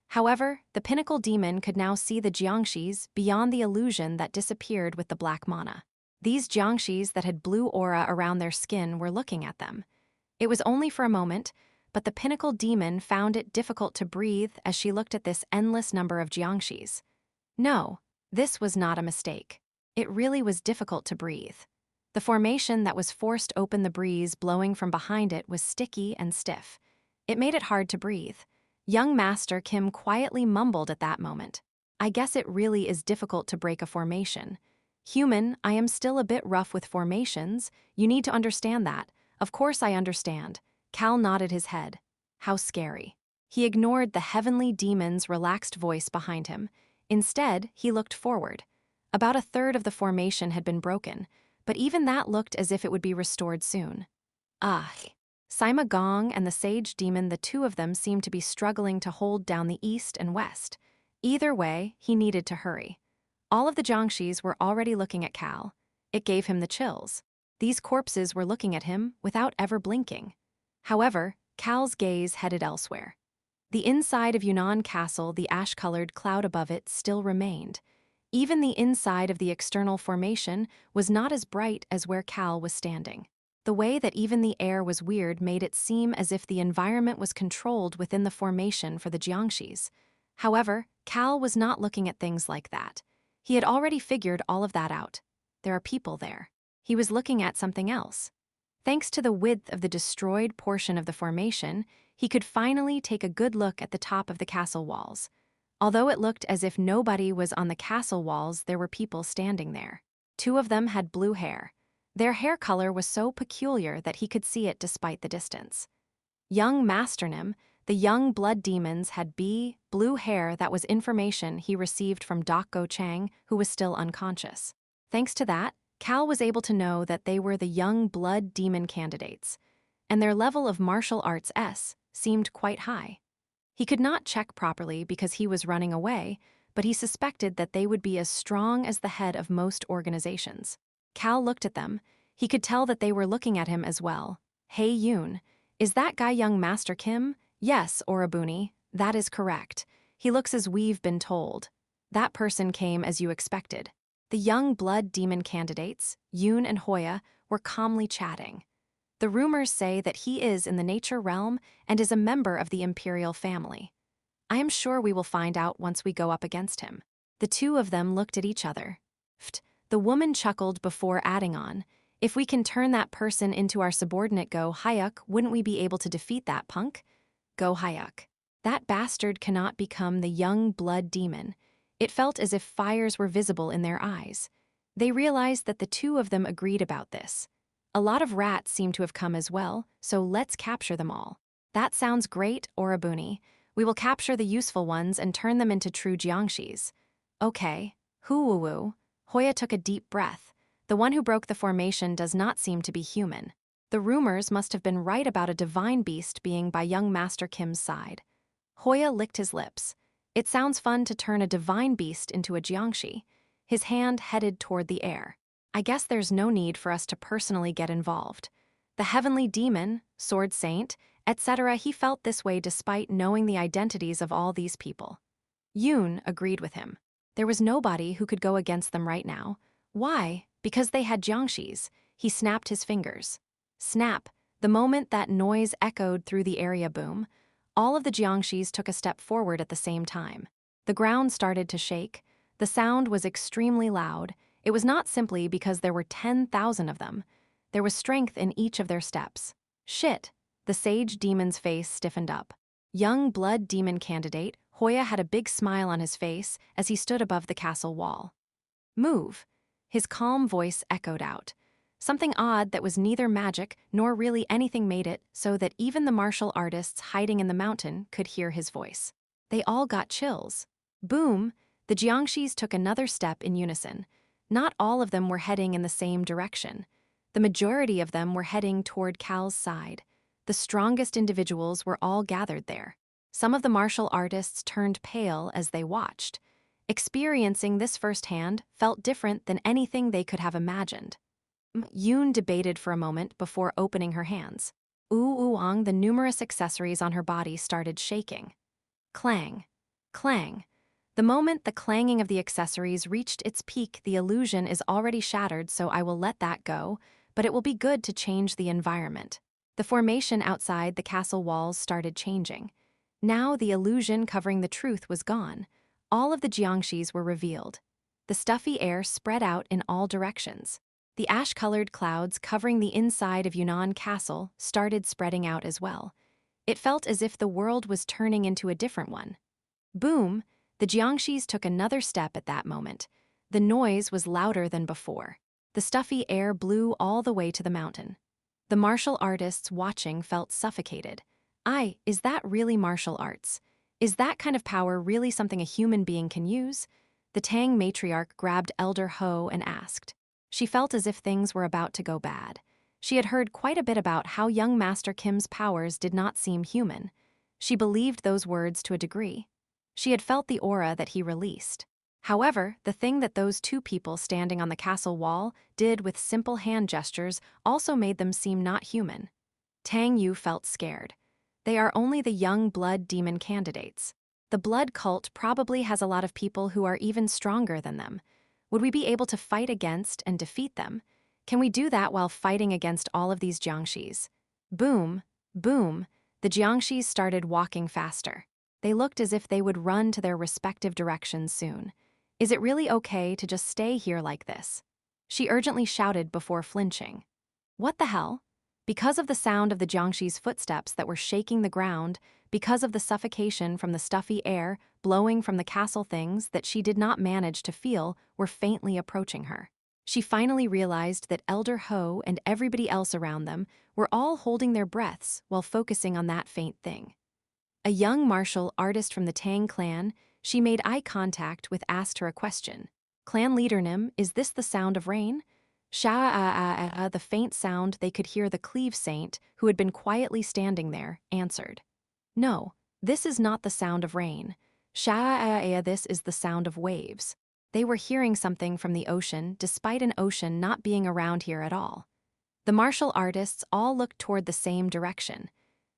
However, the pinnacle demon could now see the jiangshis beyond the illusion that disappeared with the black mana. These jiangshis that had blue aura around their skin were looking at them. It was only for a moment, but the pinnacle demon found it difficult to breathe as she looked at this endless number of jiangshis. No, this was not a mistake. It really was difficult to breathe. The formation that was forced open, the breeze blowing from behind it, was sticky and stiff. It made it hard to breathe. Young Master Kim quietly mumbled at that moment. I guess it really is difficult to break a formation. Human, I am still a bit rough with formations. You need to understand that. Of course I understand. Cal nodded his head. How scary. He ignored the heavenly demon's relaxed voice behind him. Instead, he looked forward. About a third of the formation had been broken, but even that looked as if it would be restored soon. Ah. Sima Gong and the sage demon, the two of them seemed to be struggling to hold down the east and west. Either way, he needed to hurry. All of the jiangshis were already looking at Cal. It gave him the chills. These corpses were looking at him without ever blinking. However, Cal's gaze headed elsewhere. The inside of Yunnan Castle, the ash-colored cloud above it, still remained. Even the inside of the external formation was not as bright as where Cal was standing. The way that even the air was weird made it seem as if the environment was controlled within the formation for the jiangshis. However, Cal was not looking at things like that. He had already figured all of that out. There are people there. He was looking at something else. Thanks to the width of the destroyed portion of the formation, he could finally take a good look at the top of the castle walls. Although it looked as if nobody was on the castle walls, there were people standing there. Two of them had blue hair. Their hair color was so peculiar that he could see it despite the distance. Young Masternim, the young blood demons, had blue hair. That was information he received from Doc Go Chang, who was still unconscious. Thanks to that, Cal was able to know that they were the young blood demon candidates, and their level of martial arts seemed quite high. He could not check properly because he was running away, but he suspected that they would be as strong as the head of most organizations. Cal looked at them. He could tell that they were looking at him as well. Hey Yoon, is that guy young Master Kim? Yes, Orabuni, that is correct. He looks as we've been told. That person came as you expected. The young blood demon candidates, Yoon and Hoya, were calmly chatting. The rumors say that he is in the nature realm and is a member of the imperial family. I am sure we will find out once we go up against him. The two of them looked at each other. The woman chuckled before adding on, if we can turn that person into our subordinate Go Hyuk, wouldn't we be able to defeat that punk? Go Hyuk. That bastard cannot become the young blood demon. It felt as if fires were visible in their eyes. They realized that the two of them agreed about this. A lot of rats seem to have come as well, so let's capture them all. That sounds great, Orabuni. We will capture the useful ones and turn them into true jiangshis. Okay. Hoo-woo-woo. Hoya took a deep breath. The one who broke the formation does not seem to be human. The rumors must have been right about a divine beast being by young Master Kim's side. Hoya licked his lips. It sounds fun to turn a divine beast into a jiangshi. His hand headed toward the air. I guess there's no need for us to personally get involved. The heavenly demon, sword saint, etc., he felt this way despite knowing the identities of all these people. Yoon agreed with him. There was nobody who could go against them right now. Why? Because they had jiangshis. He snapped his fingers. Snap. The moment that noise echoed through the area, boom, all of the jiangshis took a step forward at the same time. The ground started to shake. The sound was extremely loud. It was not simply because there were 10,000 of them. There was strength in each of their steps. Shit. The sage demon's face stiffened up. Young blood demon candidate, Hoya had a big smile on his face as he stood above the castle wall. Move. His calm voice echoed out. Something odd that was neither magic nor really anything made it so that even the martial artists hiding in the mountain could hear his voice. They all got chills. Boom! The Jiangshis took another step in unison. Not all of them were heading in the same direction. The majority of them were heading toward Cal's side. The strongest individuals were all gathered there. Some of the martial artists turned pale as they watched. Experiencing this firsthand felt different than anything they could have imagined. Yoon debated for a moment before opening her hands. Oolong, the numerous accessories on her body started shaking. Clang. Clang. The moment the clanging of the accessories reached its peak, the illusion is already shattered, so I will let that go, but it will be good to change the environment. The formation outside the castle walls started changing. Now the illusion covering the truth was gone. All of the Jiangshis were revealed. The stuffy air spread out in all directions. The ash-colored clouds covering the inside of Yunnan Castle started spreading out as well. It felt as if the world was turning into a different one. Boom! The Jiangshis took another step at that moment. The noise was louder than before. The stuffy air blew all the way to the mountain. The martial artists watching felt suffocated. Is that really martial arts? Is that kind of power really something a human being can use? The Tang matriarch grabbed Elder Ho and asked. She felt as if things were about to go bad. She had heard quite a bit about how young Master Kim's powers did not seem human. She believed those words to a degree. She had felt the aura that he released. However, the thing that those two people standing on the castle wall did with simple hand gestures also made them seem not human. Tang Yu felt scared. They are only the young blood demon candidates. The blood cult probably has a lot of people who are even stronger than them. Would we be able to fight against and defeat them? Can we do that while fighting against all of these Jiangshis? Boom, boom, the Jiangshis started walking faster. They looked as if they would run to their respective directions soon. Is it really okay to just stay here like this? She urgently shouted before flinching. What the hell? Because of the sound of the Jiangshis' footsteps that were shaking the ground, because of the suffocation from the stuffy air blowing from the castle, things that she did not manage to feel were faintly approaching her. She finally realized that Elder Ho and everybody else around them were all holding their breaths while focusing on that faint thing. A young martial artist from the Tang clan, she made eye contact with asked her a question. Clan leader Nim, is this the sound of rain? The faint sound they could hear the Cleave Saint, who had been quietly standing there, answered. No, this is not the sound of rain. This is the sound of waves. They were hearing something from the ocean, despite an ocean not being around here at all. The martial artists all looked toward the same direction.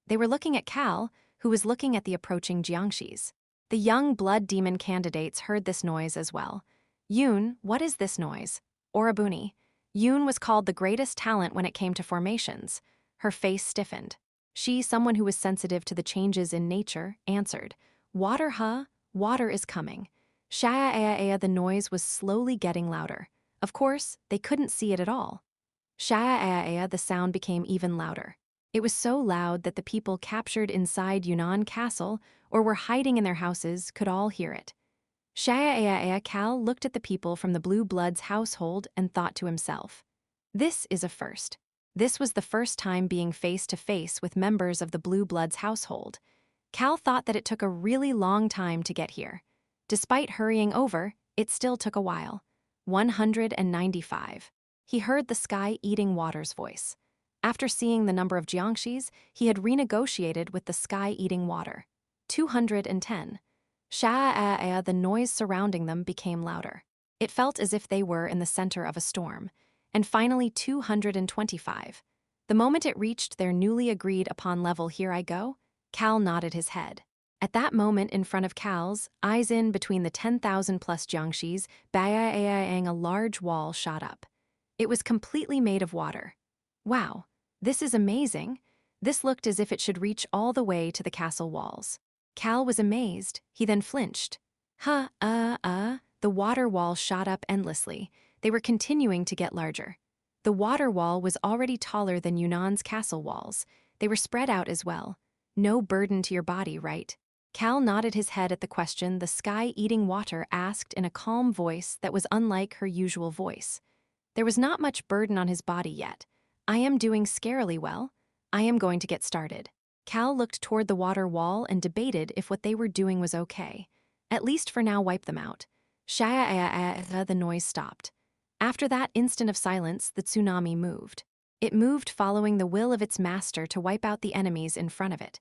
They were looking at Cal, who was looking at the approaching Jiangshis. The young blood demon candidates heard this noise as well. Yoon, what is this noise? Orabuni. Yoon was called the greatest talent when it came to formations. Her face stiffened. She, someone who was sensitive to the changes in nature, answered, Water, huh? Water is coming. The noise was slowly getting louder. Of course, they couldn't see it at all. The sound became even louder. It was so loud that the people captured inside Yunnan Castle or were hiding in their houses could all hear it. Cal looked at the people from the Blue Bloods household and thought to himself, this is a first. This was the first time being face to face with members of the Blue Bloods household. Cal thought that it took a really long time to get here. Despite hurrying over, it still took a while. 195. He heard the Sky Eating Water's voice. After seeing the number of Jiangshis, he had renegotiated with the Sky Eating Water. 210. The noise surrounding them became louder. It felt as if they were in the center of a storm. And finally 225. The moment it reached their newly agreed upon level, here I go, Cal nodded his head. At that moment, in front of Cal's eyes, in between the 10,000 plus Jiangshis, a large wall shot up. It was completely made of water. Wow, this is amazing. This looked as if it should reach all the way to the castle walls. Cal was amazed. He then flinched. The water wall shot up endlessly. They were continuing to get larger. The water wall was already taller than Yunnan's castle walls. They were spread out as well. No burden to your body, right? Cal nodded his head at the question the sky-eating water asked in a calm voice that was unlike her usual voice. There was not much burden on his body yet. I am doing scarily well. I am going to get started. Cal looked toward the water wall and debated if what they were doing was okay. At least for now, wipe them out. The noise stopped. After that instant of silence, the tsunami moved. It moved following the will of its master to wipe out the enemies in front of it.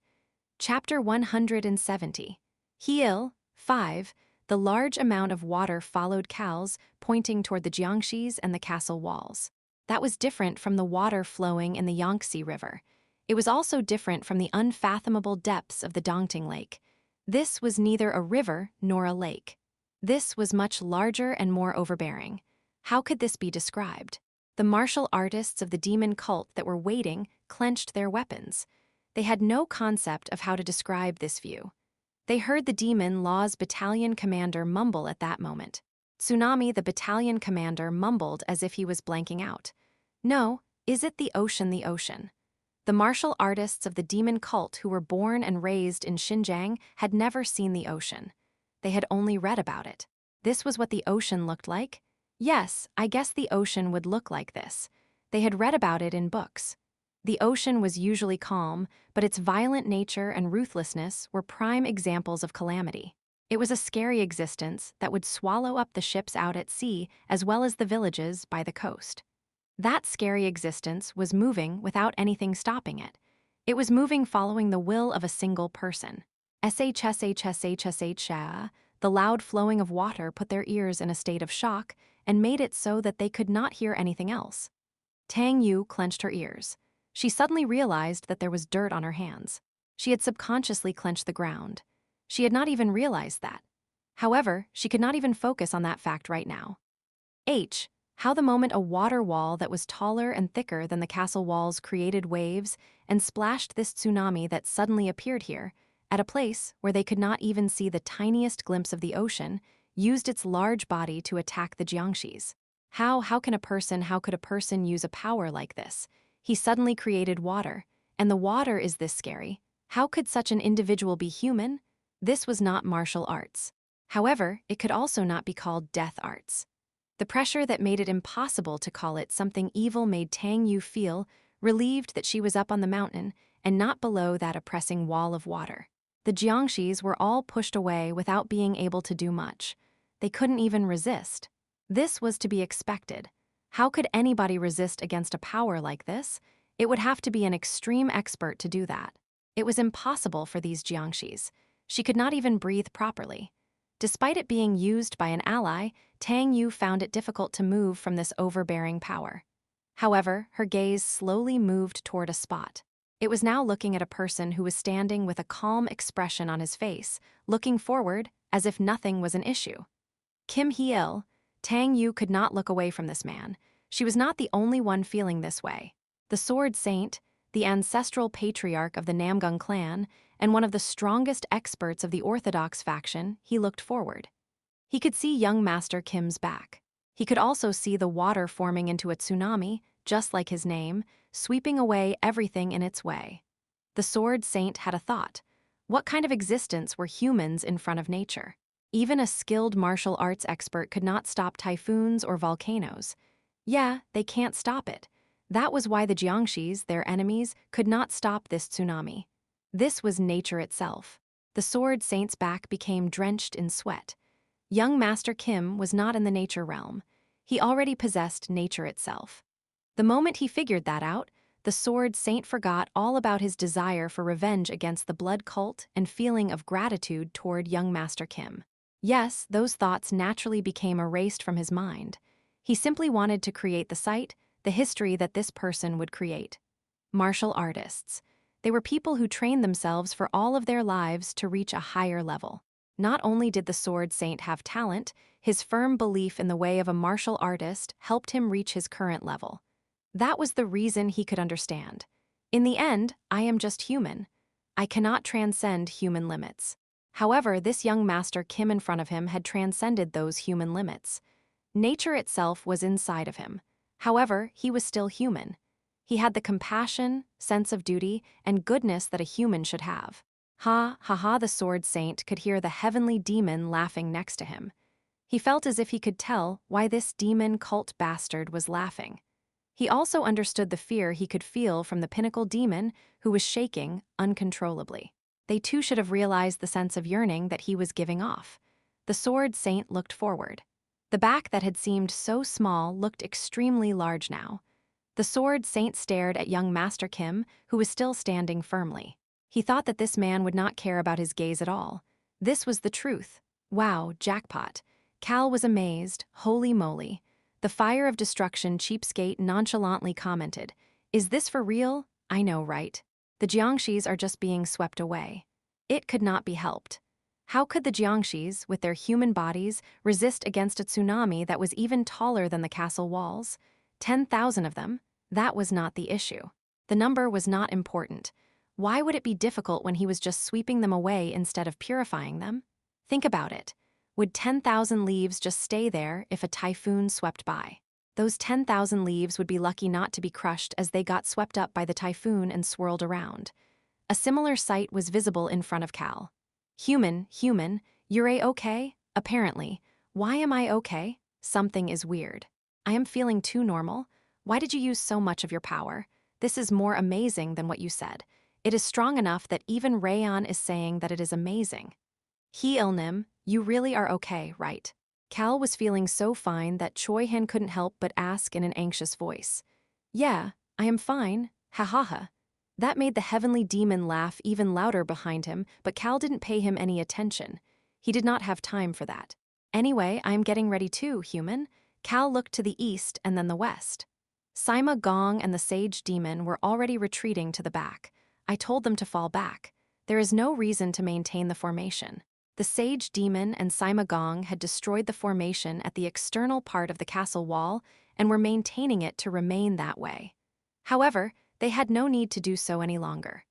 Chapter 170. Heal 5. The large amount of water followed Cal's, pointing toward the Jiangxis and the castle walls. That was different from the water flowing in the Yangtze River. It was also different from the unfathomable depths of the Dongting Lake. This was neither a river nor a lake. This was much larger and more overbearing. How could this be described? The martial artists of the demon cult that were waiting clenched their weapons. They had no concept of how to describe this view. They heard the demon Law's battalion commander mumble at that moment. Tsunami, the battalion commander, mumbled as if he was blanking out. No, is it the ocean, the ocean? The martial artists of the demon cult who were born and raised in Xinjiang had never seen the ocean. They had only read about it. This was what the ocean looked like? Yes, I guess the ocean would look like this. They had read about it in books. The ocean was usually calm, but its violent nature and ruthlessness were prime examples of calamity. It was a scary existence that would swallow up the ships out at sea as well as the villages by the coast. That scary existence was moving without anything stopping it. It was moving following the will of a single person. Shshshshshsh. The loud flowing of water put their ears in a state of shock and made it so that they could not hear anything else. Tang Yu clenched her ears. She suddenly realized that there was dirt on her hands. She had subconsciously clenched the ground. She had not even realized that. However, she could not even focus on that fact right now. How the moment a water wall that was taller and thicker than the castle walls created waves and splashed this tsunami that suddenly appeared here, at a place where they could not even see the tiniest glimpse of the ocean, used its large body to attack the Jiangxis. How could a person use a power like this? He suddenly created water, and the water is this scary. How could such an individual be human? This was not martial arts. However, it could also not be called death arts. The pressure that made it impossible to call it something evil made Tang Yu feel relieved that she was up on the mountain and not below that oppressing wall of water. The Jiangxis were all pushed away without being able to do much. They couldn't even resist. This was to be expected. How could anybody resist against a power like this? It would have to be an extreme expert to do that. It was impossible for these Jiangxis. She could not even breathe properly. Despite it being used by an ally, Tang Yu found it difficult to move from this overbearing power. However, her gaze slowly moved toward a spot. It was now looking at a person who was standing with a calm expression on his face, looking forward as if nothing was an issue. Kim Hee-il. Tang Yu could not look away from this man. She was not the only one feeling this way. The Sword Saint, the ancestral patriarch of the Namgung clan, and one of the strongest experts of the Orthodox faction, he looked forward. He could see young Master Kim's back. He could also see the water forming into a tsunami, just like his name, sweeping away everything in its way. The Sword Saint had a thought. What kind of existence were humans in front of nature? Even a skilled martial arts expert could not stop typhoons or volcanoes. Yeah, they can't stop it. That was why the Jiangxis, their enemies, could not stop this tsunami. This was nature itself. The Sword Saint's back became drenched in sweat. Young Master Kim was not in the nature realm. He already possessed nature itself. The moment he figured that out, the Sword Saint forgot all about his desire for revenge against the blood cult and feeling of gratitude toward young Master Kim. Yes, those thoughts naturally became erased from his mind. He simply wanted to create the site, the history that this person would create. Martial artists. They were people who trained themselves for all of their lives to reach a higher level. Not only did the Sword Saint have talent, his firm belief in the way of a martial artist helped him reach his current level. That was the reason he could understand. In the end, I am just human. I cannot transcend human limits. However, this young Master Kim in front of him had transcended those human limits. Nature itself was inside of him. However, he was still human. He had the compassion, sense of duty, and goodness that a human should have. Ha, ha ha, the sword saint could hear the heavenly demon laughing next to him. He felt as if he could tell why this demon cult bastard was laughing. He also understood the fear he could feel from the pinnacle demon who was shaking uncontrollably. They too should have realized the sense of yearning that he was giving off. The sword saint looked forward. The back that had seemed so small looked extremely large now. The sword saint stared at young Master Kim, who was still standing firmly. He thought that this man would not care about his gaze at all. This was the truth. Wow, jackpot. Cal was amazed. Holy moly. The fire of destruction cheapskate nonchalantly commented, "Is this for real? I know, right? The Jiangxis are just being swept away." It could not be helped. How could the Jiangxis, with their human bodies, resist against a tsunami that was even taller than the castle walls? 10,000 of them? That was not the issue. The number was not important. Why would it be difficult when he was just sweeping them away instead of purifying them? Think about it. Would 10,000 leaves just stay there if a typhoon swept by? Those 10,000 leaves would be lucky not to be crushed as they got swept up by the typhoon and swirled around. A similar sight was visible in front of Cal. Human, you're okay? Apparently. Why am I okay? Something is weird. I am feeling too normal. Why did you use so much of your power? This is more amazing than what you said. It is strong enough that even Rayon is saying that it is amazing. Ilnim, you really are okay, right? Cal was feeling so fine that Choi Han couldn't help but ask in an anxious voice. Yeah, I am fine, ha ha ha. That made the heavenly demon laugh even louder behind him, but Cal didn't pay him any attention. He did not have time for that. Anyway, I am getting ready too, human. Cal looked to the east and then the west. Sima Gong and the sage demon were already retreating to the back. I told them to fall back. There is no reason to maintain the formation. The sage demon and Sima Gong had destroyed the formation at the external part of the castle wall and were maintaining it to remain that way. However, they had no need to do so any longer.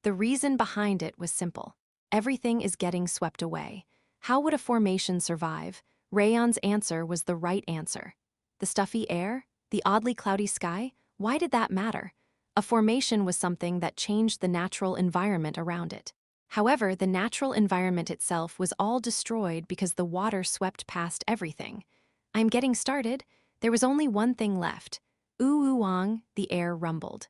The reason behind it was simple. Everything is getting swept away. How would a formation survive? Rayon's answer was the right answer. The stuffy air? The oddly cloudy sky? Why did that matter? A formation was something that changed the natural environment around it. However, the natural environment itself was all destroyed because the water swept past everything. I'm getting started. There was only one thing left. Ooh-wong, the air rumbled.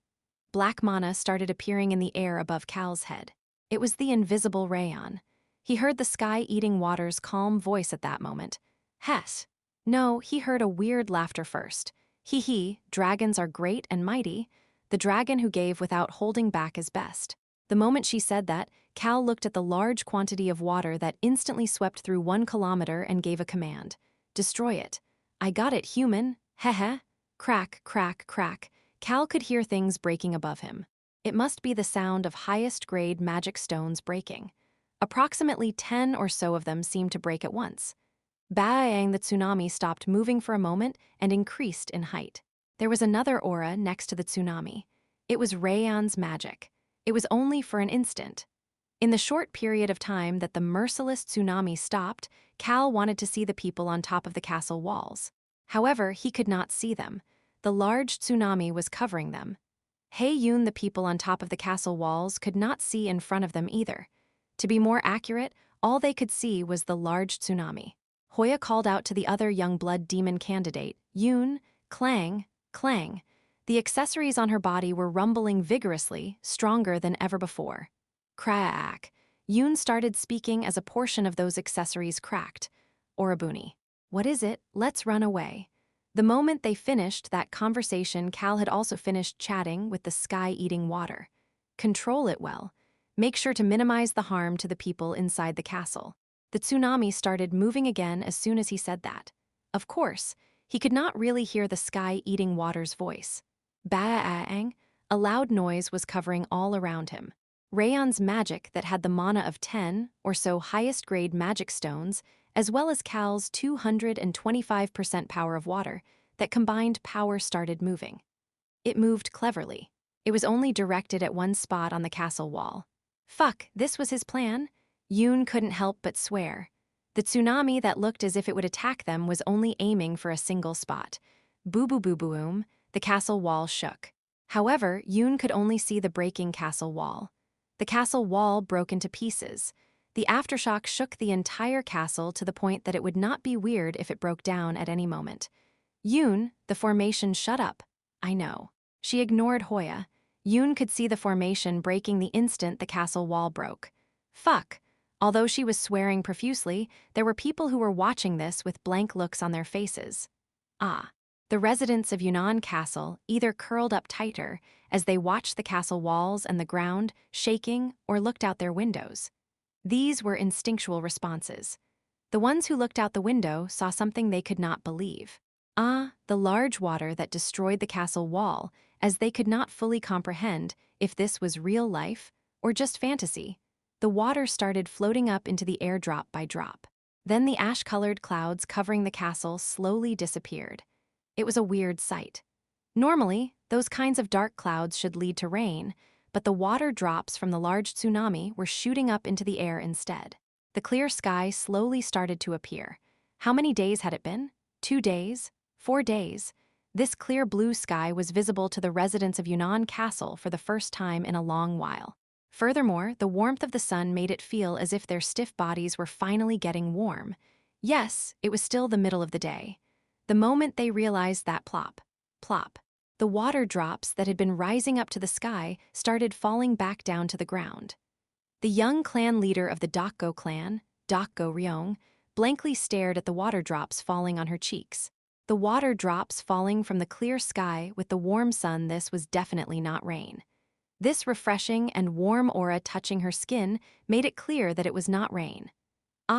Black mana started appearing in the air above Cal's head. It was the invisible Rayon. He heard the sky-eating water's calm voice at that moment. Hess. No, he heard a weird laughter first. Hee, dragons are great and mighty. The dragon who gave without holding back is best. The moment she said that, Cal looked at the large quantity of water that instantly swept through 1 kilometer and gave a command. Destroy it. I got it, human. Heh. Crack, crack, crack. Cal could hear things breaking above him. It must be the sound of highest-grade magic stones breaking. Approximately 10 or so of them seemed to break at once. Bang, the tsunami stopped moving for a moment and increased in height. There was another aura next to the tsunami. It was Rayon's magic. It was only for an instant. In the short period of time that the merciless tsunami stopped, Cal wanted to see the people on top of the castle walls. However, he could not see them. The large tsunami was covering them. The people on top of the castle walls could not see in front of them either. To be more accurate, all they could see was the large tsunami. Hoya called out to the other young blood demon candidate, Yoon, clang, clang. The accessories on her body were rumbling vigorously, stronger than ever before. Crack. Yoon started speaking as a portion of those accessories cracked. Orabuni. What is it? Let's run away. The moment they finished that conversation, Cal had also finished chatting with the sky-eating water. Control it well. Make sure to minimize the harm to the people inside the castle. The tsunami started moving again as soon as he said that. Of course, he could not really hear the sky-eating water's voice. Bang! A loud noise was covering all around him. Rayon's magic that had the mana of 10 or so highest-grade magic stones, as well as Cal's 225% power of water, that combined power started moving. It moved cleverly. It was only directed at one spot on the castle wall. Fuck, this was his plan? Yoon couldn't help but swear. The tsunami that looked as if it would attack them was only aiming for a single spot. Boo-boo-boo-boom, the castle wall shook. However, Yoon could only see the breaking castle wall. The castle wall broke into pieces. The aftershock shook the entire castle to the point that it would not be weird if it broke down at any moment. Yoon, the formation, shut up. I know. She ignored Hoya. Yoon could see the formation breaking the instant the castle wall broke. Fuck. Although she was swearing profusely, there were people who were watching this with blank looks on their faces. The residents of Yunnan Castle either curled up tighter as they watched the castle walls and the ground shaking or looked out their windows. These were instinctual responses. The ones who looked out the window saw something they could not believe. The large water that destroyed the castle wall, as they could not fully comprehend if this was real life or just fantasy. The water started floating up into the air drop by drop. Then the ash-colored clouds covering the castle slowly disappeared. It was a weird sight. Normally, those kinds of dark clouds should lead to rain, but the water drops from the large tsunami were shooting up into the air instead. The clear sky slowly started to appear. How many days had it been? 2 days? 4 days? This clear blue sky was visible to the residents of Yunnan Castle for the first time in a long while. Furthermore, the warmth of the sun made it feel as if their stiff bodies were finally getting warm. Yes, it was still the middle of the day. The moment they realized that plop, plop, the water drops that had been rising up to the sky started falling back down to the ground. The young clan leader of the Dokgo clan, Dokgo Ryong, blankly stared at the water drops falling on her cheeks. The water drops falling from the clear sky with the warm sun. This was definitely not rain. This refreshing and warm aura touching her skin made it clear that it was not rain.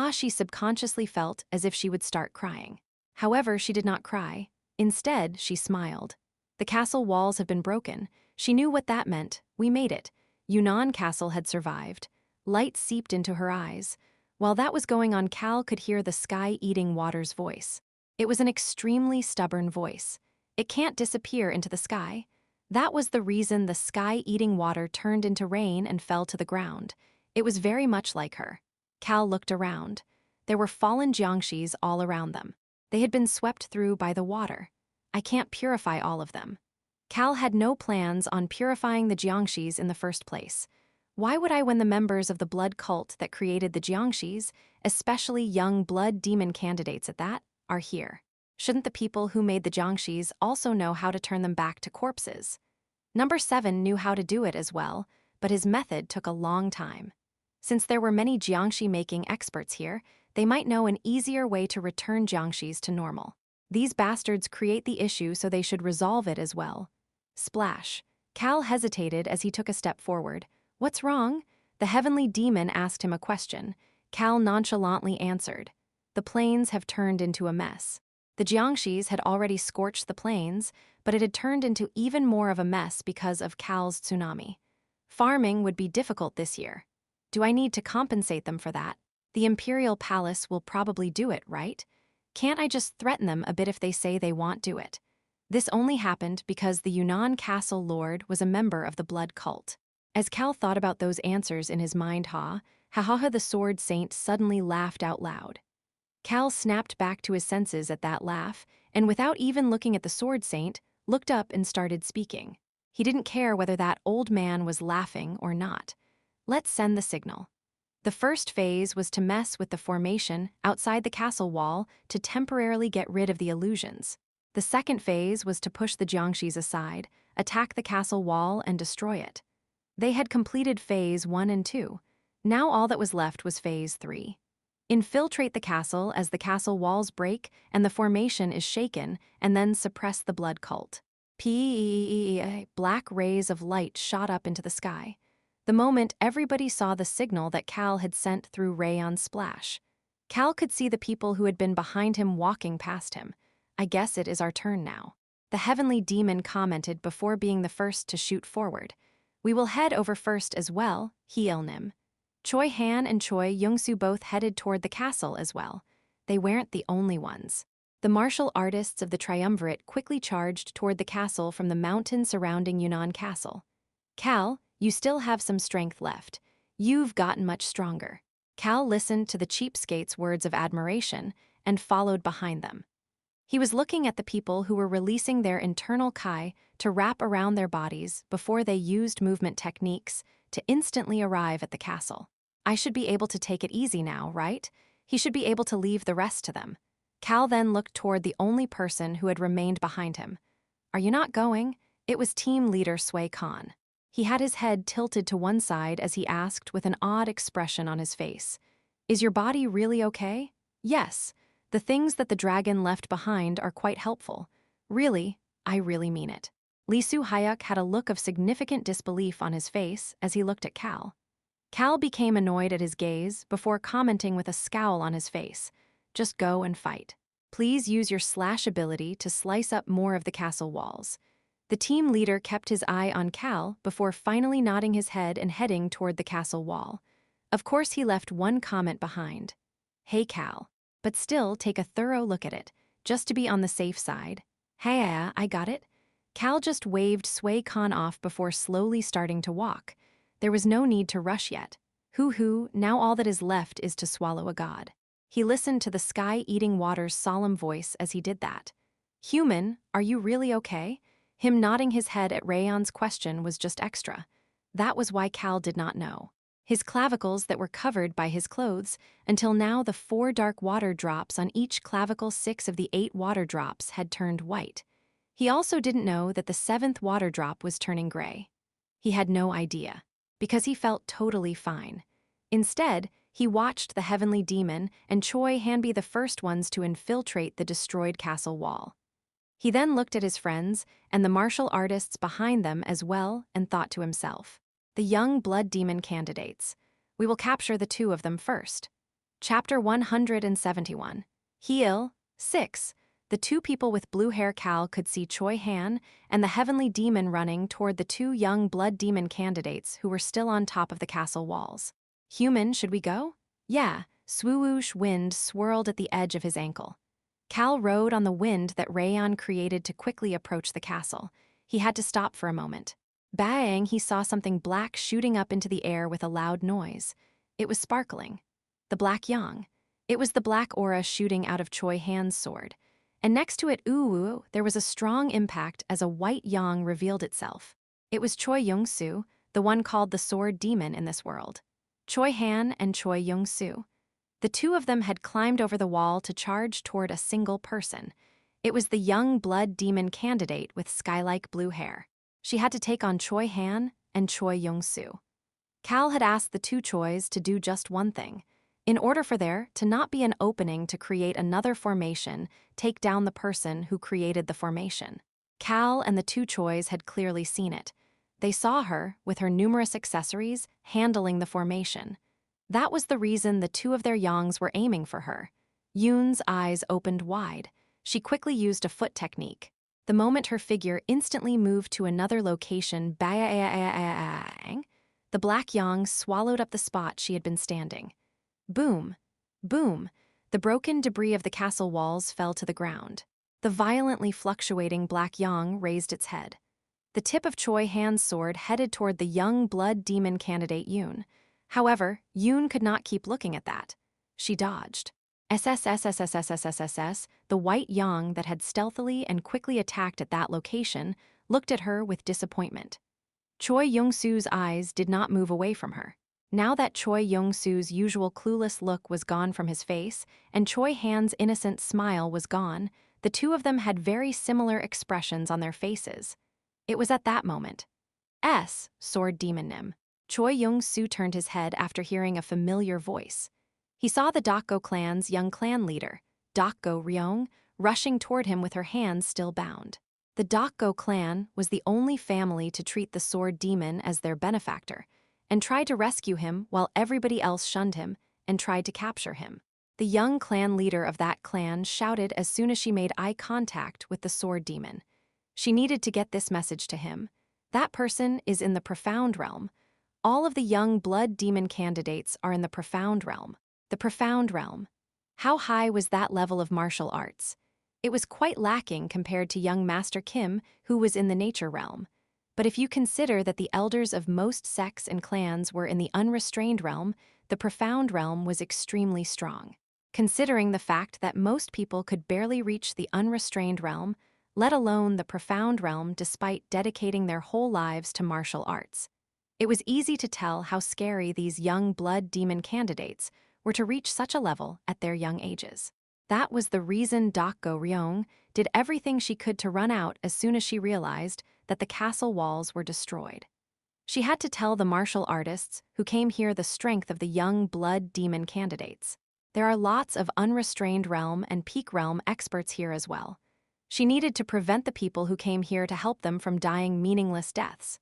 She subconsciously felt as if she would start crying. However, she did not cry. Instead, she smiled. The castle walls had been broken. She knew what that meant. We made it. Yunnan Castle had survived. Light seeped into her eyes. While that was going on, Cal could hear the sky-eating water's voice. It was an extremely stubborn voice. It can't disappear into the sky. That was the reason the sky-eating water turned into rain and fell to the ground. It was very much like her. Cal looked around. There were fallen jiangshis all around them. They had been swept through by the water. I can't purify all of them. Cal had no plans on purifying the jiangshis in the first place. Why would I when the members of the blood cult that created the jiangshis, especially young blood demon candidates at that, are here? Shouldn't the people who made the jiangshis also know how to turn them back to corpses? Number 7 knew how to do it as well, but his method took a long time. Since there were many jiangshi-making experts here, they might know an easier way to return jiangshis to normal. These bastards create the issue, so they should resolve it as well. Splash. Cal hesitated as he took a step forward. What's wrong? The heavenly demon asked him a question. Cal nonchalantly answered. The plains have turned into a mess. The jiangshis had already scorched the plains, but it had turned into even more of a mess because of Cal's tsunami. Farming would be difficult this year. Do I need to compensate them for that? The Imperial Palace will probably do it, right? Can't I just threaten them a bit if they say they won't do it? This only happened because the Yunnan Castle Lord was a member of the blood cult. As Cal thought about those answers in his mind, the sword saint suddenly laughed out loud. Cal snapped back to his senses at that laugh, and without even looking at the sword saint, looked up and started speaking. He didn't care whether that old man was laughing or not. Let's send the signal. The first phase was to mess with the formation outside the castle wall to temporarily get rid of the illusions. The second phase was to push the jiangshis aside, attack the castle wall, and destroy it. They had completed phase 1 and 2. Now all that was left was phase 3. Infiltrate the castle as the castle walls break and the formation is shaken, and then suppress the blood cult. Black rays of light shot up into the sky. The moment everybody saw the signal that Cal had sent through Rayon's splash. Cal could see the people who had been behind him walking past him. I guess it is our turn now. The heavenly demon commented before being the first to shoot forward. We will head over first as well, Heilnim. Choi Han and Choi Youngsu both headed toward the castle as well. They weren't the only ones. The martial artists of the triumvirate quickly charged toward the castle from the mountain surrounding Yunnan Castle. Cal, you still have some strength left. You've gotten much stronger. Cal listened to the cheapskate's words of admiration and followed behind them. He was looking at the people who were releasing their internal kai to wrap around their bodies before they used movement techniques to instantly arrive at the castle. I should be able to take it easy now, right? He should be able to leave the rest to them. Cal then looked toward the only person who had remained behind him. Are you not going? It was team leader Choi Han. He had his head tilted to one side as he asked with an odd expression on his face. Is your body really okay? Yes. The things that the dragon left behind are quite helpful. Really, I really mean it. Lee Soo-hyuk had a look of significant disbelief on his face as he looked at Cal. Cal became annoyed at his gaze before commenting with a scowl on his face. Just go and fight. Please use your slash ability to slice up more of the castle walls. The team leader kept his eye on Cal before finally nodding his head and heading toward the castle wall. Of course, he left one comment behind. Hey, Cal. But still, take a thorough look at it, just to be on the safe side. Hey, I got it. Cal just waved Choi Han off before slowly starting to walk. There was no need to rush yet. Hoo-hoo, now all that is left is to swallow a god. He listened to the sky-eating water's solemn voice as he did that. Human, are you really okay? Him nodding his head at Rayon's question was just extra. That was why Cal did not know. His clavicles that were covered by his clothes, until now the 4 dark water drops on each clavicle 6 of the 8 water drops had turned white. He also didn't know that the 7th water drop was turning gray. He had no idea, because he felt totally fine. Instead, he watched the heavenly demon and Choi Han be the first ones to infiltrate the destroyed castle wall. He then looked at his friends and the martial artists behind them as well and thought to himself, the young blood demon candidates. We will capture the 2 of them first. Chapter 171. Heal 6. The 2 people with blue hair. Cal could see Choi Han and the heavenly demon running toward the 2 young blood demon candidates who were still on top of the castle walls. Human, should we go? Yeah. Swoosh wind swirled at the edge of his ankle. Cal rode on the wind that Rayon created to quickly approach the castle. He had to stop for a moment. Bang, he saw something black shooting up into the air with a loud noise. It was sparkling. The black yang. It was the black aura shooting out of Choi Han's sword. And next to it, there was a strong impact as a white yang revealed itself. It was Choi Young-soo, the one called the sword demon in this world. Choi Han and Choi Young-soo. The 2 of them had climbed over the wall to charge toward a single person. It was the young blood demon candidate with sky-like blue hair. She had to take on Choi Han and Choi Young-soo. Cal had asked the 2 Chois to do just one thing. In order for there to not be an opening to create another formation, take down the person who created the formation. Cal and the 2 Chois had clearly seen it. They saw her, with her numerous accessories, handling the formation. That was the reason the 2 of their Yangs were aiming for her. Yoon's eyes opened wide. She quickly used a foot technique. The moment her figure instantly moved to another location, bang, the black Yang swallowed up the spot she had been standing. Boom, boom, the broken debris of the castle walls fell to the ground. The violently fluctuating black Yang raised its head. The tip of Choi Han's sword headed toward the young blood demon candidate Yoon. However, Yoon could not keep looking at that. She dodged. SSSSSSSSSS, the white yang that had stealthily and quickly attacked at that location, looked at her with disappointment. Choi Young-soo's eyes did not move away from her. Now that Choi Young-soo's usual clueless look was gone from his face and Choi Han's innocent smile was gone, the 2 of them had very similar expressions on their faces. It was at that moment. Sword demon Nim. Choi Young-soo turned his head after hearing a familiar voice. He saw the Dokgo clan's young clan leader, Dokgo Ryong, rushing toward him with her hands still bound. The Dokgo clan was the only family to treat the sword demon as their benefactor, and tried to rescue him while everybody else shunned him and tried to capture him. The young clan leader of that clan shouted as soon as she made eye contact with the sword demon. She needed to get this message to him. That person is in the profound realm. All of the young blood demon candidates are in the profound realm. The profound realm. How high was that level of martial arts? It was quite lacking compared to young Master Kim, who was in the nature realm. But if you consider that the elders of most sects and clans were in the unrestrained realm, the profound realm was extremely strong. Considering the fact that most people could barely reach the unrestrained realm, let alone the profound realm despite dedicating their whole lives to martial arts. It was easy to tell how scary these young blood demon candidates were to reach such a level at their young ages. That was the reason Go Ryong did everything she could to run out as soon as she realized that the castle walls were destroyed. She had to tell the martial artists who came here the strength of the young blood demon candidates. There are lots of unrestrained realm and peak realm experts here as well. She needed to prevent the people who came here to help them from dying meaningless deaths.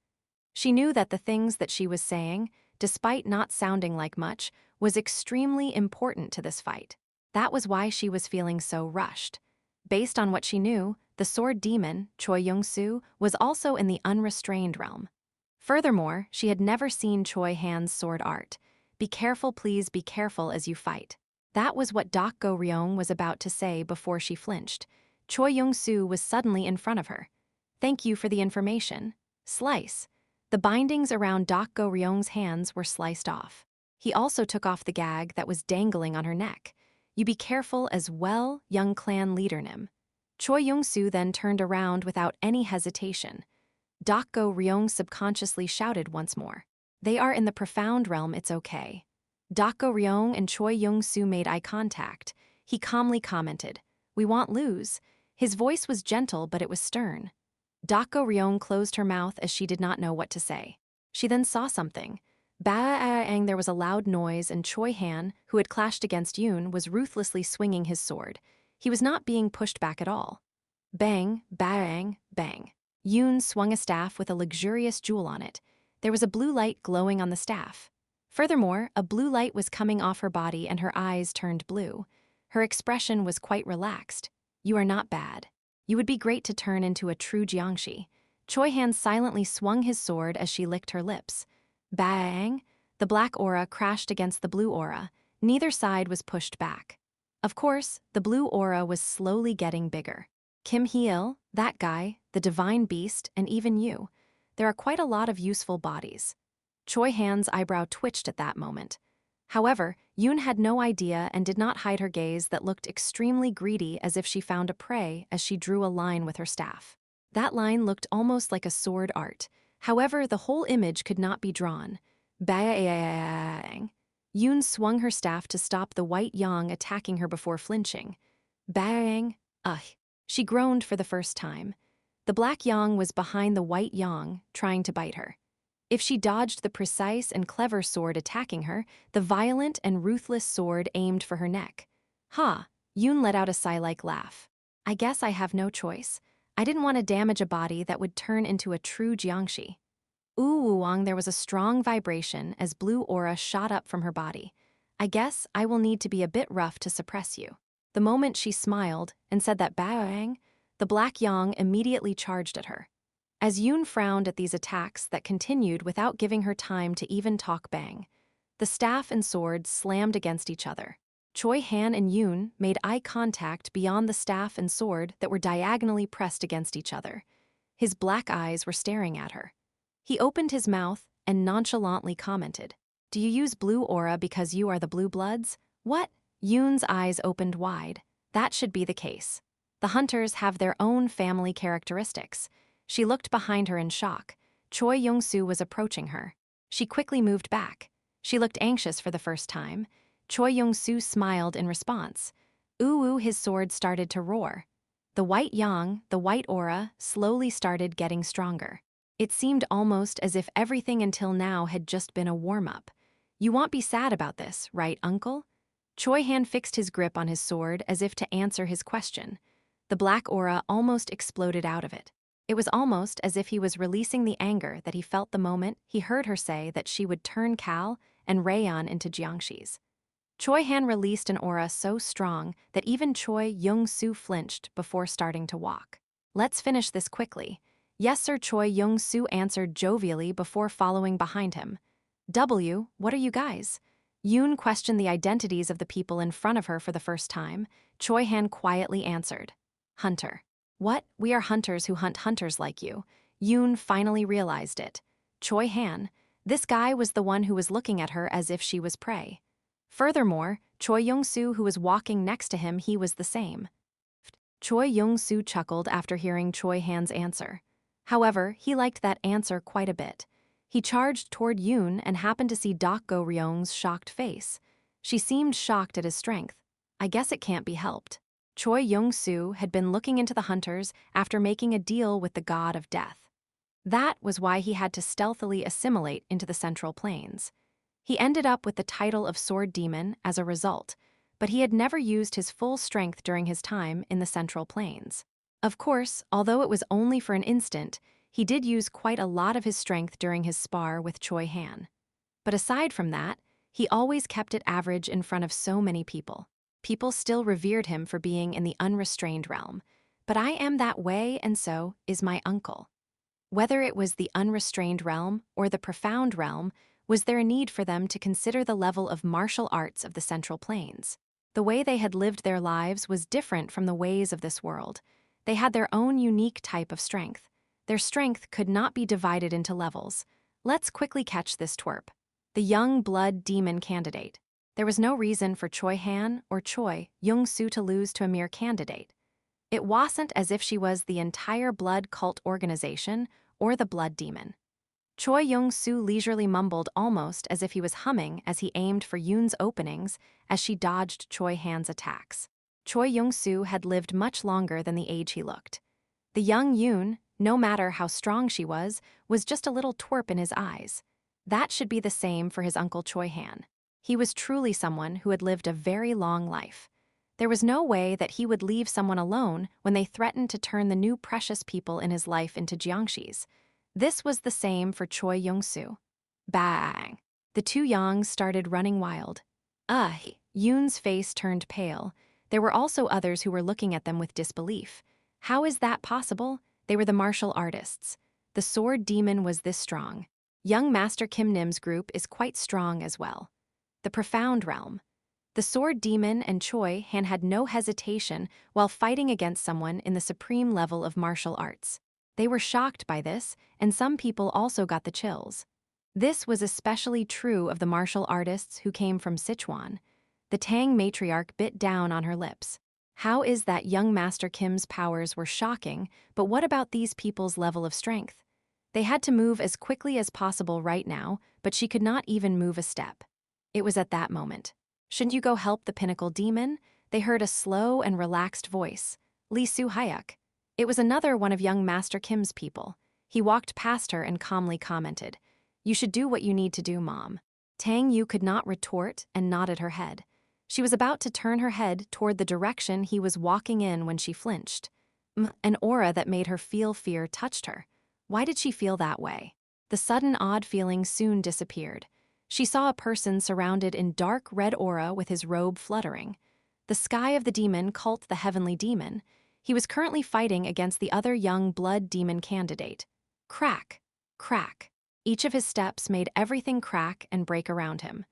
She knew that the things that she was saying, despite not sounding like much, was extremely important to this fight. That was why she was feeling so rushed. Based on what she knew, the sword demon, Choi Young-soo, was also in the unrestrained realm. Furthermore, she had never seen Choi Han's sword art. Be careful, please be careful as you fight. That was what Go Ryong was about to say before she flinched. Choi Young-soo was suddenly in front of her. Thank you for the information. Slice. The bindings around Go Ryong's hands were sliced off. He also took off the gag that was dangling on her neck. You be careful as well, young clan leader Nim. Choi Young-soo then turned around without any hesitation. Go Ryong subconsciously shouted once more. They are in the profound realm, it's okay. Go Ryong and Choi Young-soo made eye contact. He calmly commented, we won't lose. His voice was gentle, but it was stern. Go Ryong closed her mouth as she did not know what to say. She then saw something. Bang! There was a loud noise, and Choi Han, who had clashed against Yoon, was ruthlessly swinging his sword. He was not being pushed back at all. Bang, bang, bang. Yoon swung a staff with a luxurious jewel on it. There was a blue light glowing on the staff. Furthermore, a blue light was coming off her body and her eyes turned blue. Her expression was quite relaxed. You are not bad. You would be great to turn into a true Jiangshi. Choi Han silently swung his sword as she licked her lips. Bang! The black aura crashed against the blue aura. Neither side was pushed back. Of course, the blue aura was slowly getting bigger. Kim Hee-il, that guy, the divine beast, and even you. There are quite a lot of useful bodies. Choi Han's eyebrow twitched at that moment. However, Yoon had no idea and did not hide her gaze that looked extremely greedy, as if she found a prey as she drew a line with her staff. That line looked almost like a sword art. However, the whole image could not be drawn. Bang! Yoon swung her staff to stop the white yang attacking her before flinching. Bang! Ugh! She groaned for the first time. The black yang was behind the white yang, trying to bite her. If she dodged the precise and clever sword attacking her, the violent and ruthless sword aimed for her neck. Ha! Yoon let out a sigh-like laugh. I guess I have no choice. I didn't want to damage a body that would turn into a true Jiangshi. Ooh, there was a strong vibration as blue aura shot up from her body. I guess I will need to be a bit rough to suppress you. The moment she smiled and said that bang, the black yang immediately charged at her. As Yoon frowned at these attacks that continued without giving her time to even talk bang, the staff and sword slammed against each other. Choi Han and Yoon made eye contact beyond the staff and sword that were diagonally pressed against each other. His black eyes were staring at her. He opened his mouth and nonchalantly commented, Do you use blue aura because you are the blue bloods? What? Yoon's eyes opened wide. That should be the case. The hunters have their own family characteristics. She looked behind her in shock. Choi Young-soo was approaching her. She quickly moved back. She looked anxious for the first time. Choi Young-soo smiled in response. Ooh, his sword started to roar. The white yang, the white aura, slowly started getting stronger. It seemed almost as if everything until now had just been a warm-up. You won't be sad about this, right, uncle? Choi Han fixed his grip on his sword as if to answer his question. The black aura almost exploded out of it. It was almost as if he was releasing the anger that he felt the moment he heard her say that she would turn Cal and Rayon into Jiangshis. Choi Han released an aura so strong that even Choi Young-soo flinched before starting to walk. Let's finish this quickly. Yes, sir, Choi Young-soo answered jovially before following behind him. What are you guys? Yoon questioned the identities of the people in front of her for the first time. Choi Han quietly answered. Hunter. What? We are hunters who hunt hunters like you. Yoon finally realized it. Choi Han. This guy was the one who was looking at her as if she was prey. Furthermore, Choi Young-soo, who was walking next to him, he was the same. Choi Young-soo chuckled after hearing Choi Han's answer. However, he liked that answer quite a bit. He charged toward Yoon and happened to see Dak Go Ryong's shocked face. She seemed shocked at his strength. I guess it can't be helped. Choi Young-soo had been looking into the hunters after making a deal with the god of death. That was why he had to stealthily assimilate into the Central Plains. He ended up with the title of Sword Demon as a result, but he had never used his full strength during his time in the Central Plains. Of course, although it was only for an instant, he did use quite a lot of his strength during his spar with Choi Han. But aside from that, he always kept it average in front of so many people. People still revered him for being in the unrestrained realm, but I am that way and so is my uncle. Whether it was the unrestrained realm or the profound realm, was there a need for them to consider the level of martial arts of the Central Plains? The way they had lived their lives was different from the ways of this world. They had their own unique type of strength. Their strength could not be divided into levels. Let's quickly catch this twerp. The young blood demon candidate. There was no reason for Choi Han or Choi Young-soo to lose to a mere candidate. It wasn't as if she was the entire blood cult organization or the blood demon. Choi Young-soo leisurely mumbled almost as if he was humming as he aimed for Yoon's openings as she dodged Choi Han's attacks. Choi Young-soo had lived much longer than the age he looked. The young Yoon, no matter how strong she was just a little twerp in his eyes. That should be the same for his uncle Choi Han. He was truly someone who had lived a very long life. There was no way that he would leave someone alone when they threatened to turn the new precious people in his life into jiangshis. This was the same for Choi Young-soo. Bang! The two Yangs started running wild. Yoon's face turned pale. There were also others who were looking at them with disbelief. How is that possible? They were the martial artists. The sword demon was this strong. Young Master Kim Nim's group is quite strong as well. The profound realm. The sword demon and Choi Han had no hesitation while fighting against someone in the supreme level of martial arts. They were shocked by this, and some people also got the chills. This was especially true of the martial artists who came from Sichuan. The Tang matriarch bit down on her lips. How is that young Master Kim's powers were shocking, but what about these people's level of strength? They had to move as quickly as possible right now, but she could not even move a step. It was at that moment. Shouldn't you go help the pinnacle demon? They heard a slow and relaxed voice. Lee Soo-hyuk. It was another one of young Master Kim's people. He walked past her and calmly commented, "You should do what you need to do, Mom." Tang Yu could not retort and nodded her head. She was about to turn her head toward the direction he was walking in when she flinched. An aura that made her feel fear touched her. Why did she feel that way? The sudden odd feeling soon disappeared. She saw a person surrounded in dark red aura with his robe fluttering. The sky of the demon cult the heavenly demon. He was currently fighting against the other young blood demon candidate. Crack, crack. Each of his steps made everything crack and break around him.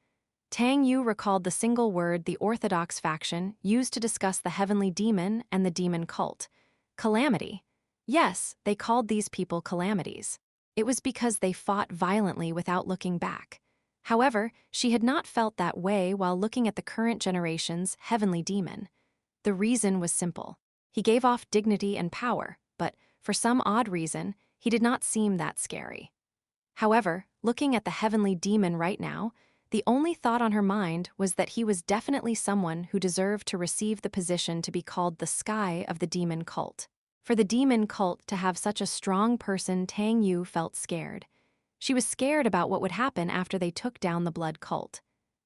Tang Yu recalled the single word the Orthodox faction used to discuss the heavenly demon and the demon cult. Calamity. Yes, they called these people calamities. It was because they fought violently without looking back. However, she had not felt that way while looking at the current generation's heavenly demon. The reason was simple. He gave off dignity and power, but, for some odd reason, he did not seem that scary. However, looking at the heavenly demon right now, the only thought on her mind was that he was definitely someone who deserved to receive the position to be called the sky of the demon cult. For the demon cult to have such a strong person, Tang Yu felt scared. She was scared about what would happen after they took down the blood cult.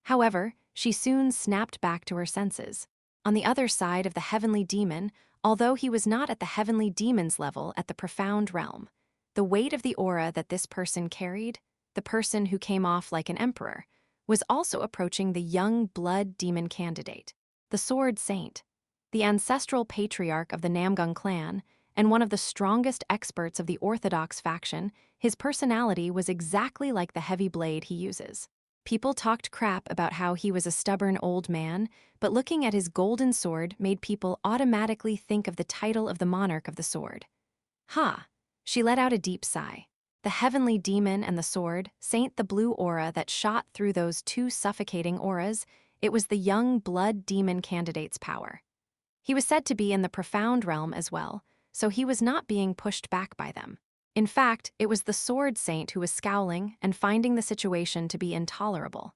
However, she soon snapped back to her senses. On the other side of the heavenly demon, although he was not at the heavenly demon's level at the profound realm, the weight of the aura that this person carried, the person who came off like an emperor, was also approaching the young blood demon candidate, the Sword Saint, the ancestral patriarch of the Namgung clan, and one of the strongest experts of the Orthodox faction. His personality was exactly like the heavy blade he uses. People talked crap about how he was a stubborn old man, but looking at his golden sword made people automatically think of the title of the monarch of the sword. Ha! She let out a deep sigh. The heavenly demon and the sword, Saint the blue aura that shot through those two suffocating auras, it was the young blood demon candidate's power. He was said to be in the profound realm as well, so he was not being pushed back by them. In fact, it was the Sword Saint who was scowling and finding the situation to be intolerable.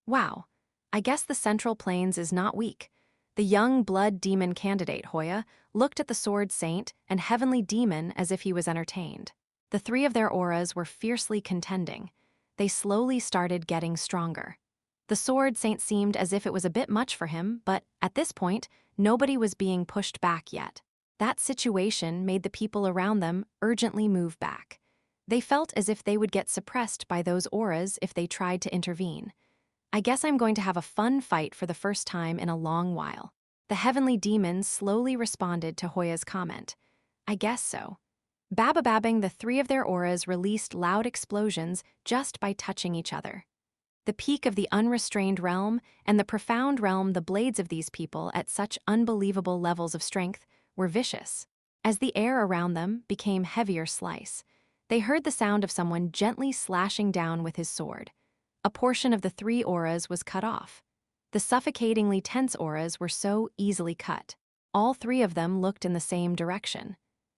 Wow, I guess the Central Plains is not weak. The young blood demon candidate, Hoya, looked at the Sword Saint and Heavenly Demon as if he was entertained. The three of their auras were fiercely contending. They slowly started getting stronger. The Sword Saint seemed as if it was a bit much for him, but at this point, nobody was being pushed back yet. That situation made the people around them urgently move back. They felt as if they would get suppressed by those auras if they tried to intervene. I guess I'm going to have a fun fight for the first time in a long while. The Heavenly Demons slowly responded to Hoya's comment. I guess so. Babababbing, the three of their auras released loud explosions just by touching each other. The peak of the unrestrained realm and the profound realm, the blades of these people at such unbelievable levels of strength were vicious. As the air around them became heavier slice, they heard the sound of someone gently slashing down with his sword. A portion of the three auras was cut off. The suffocatingly tense auras were so easily cut. All three of them looked in the same direction.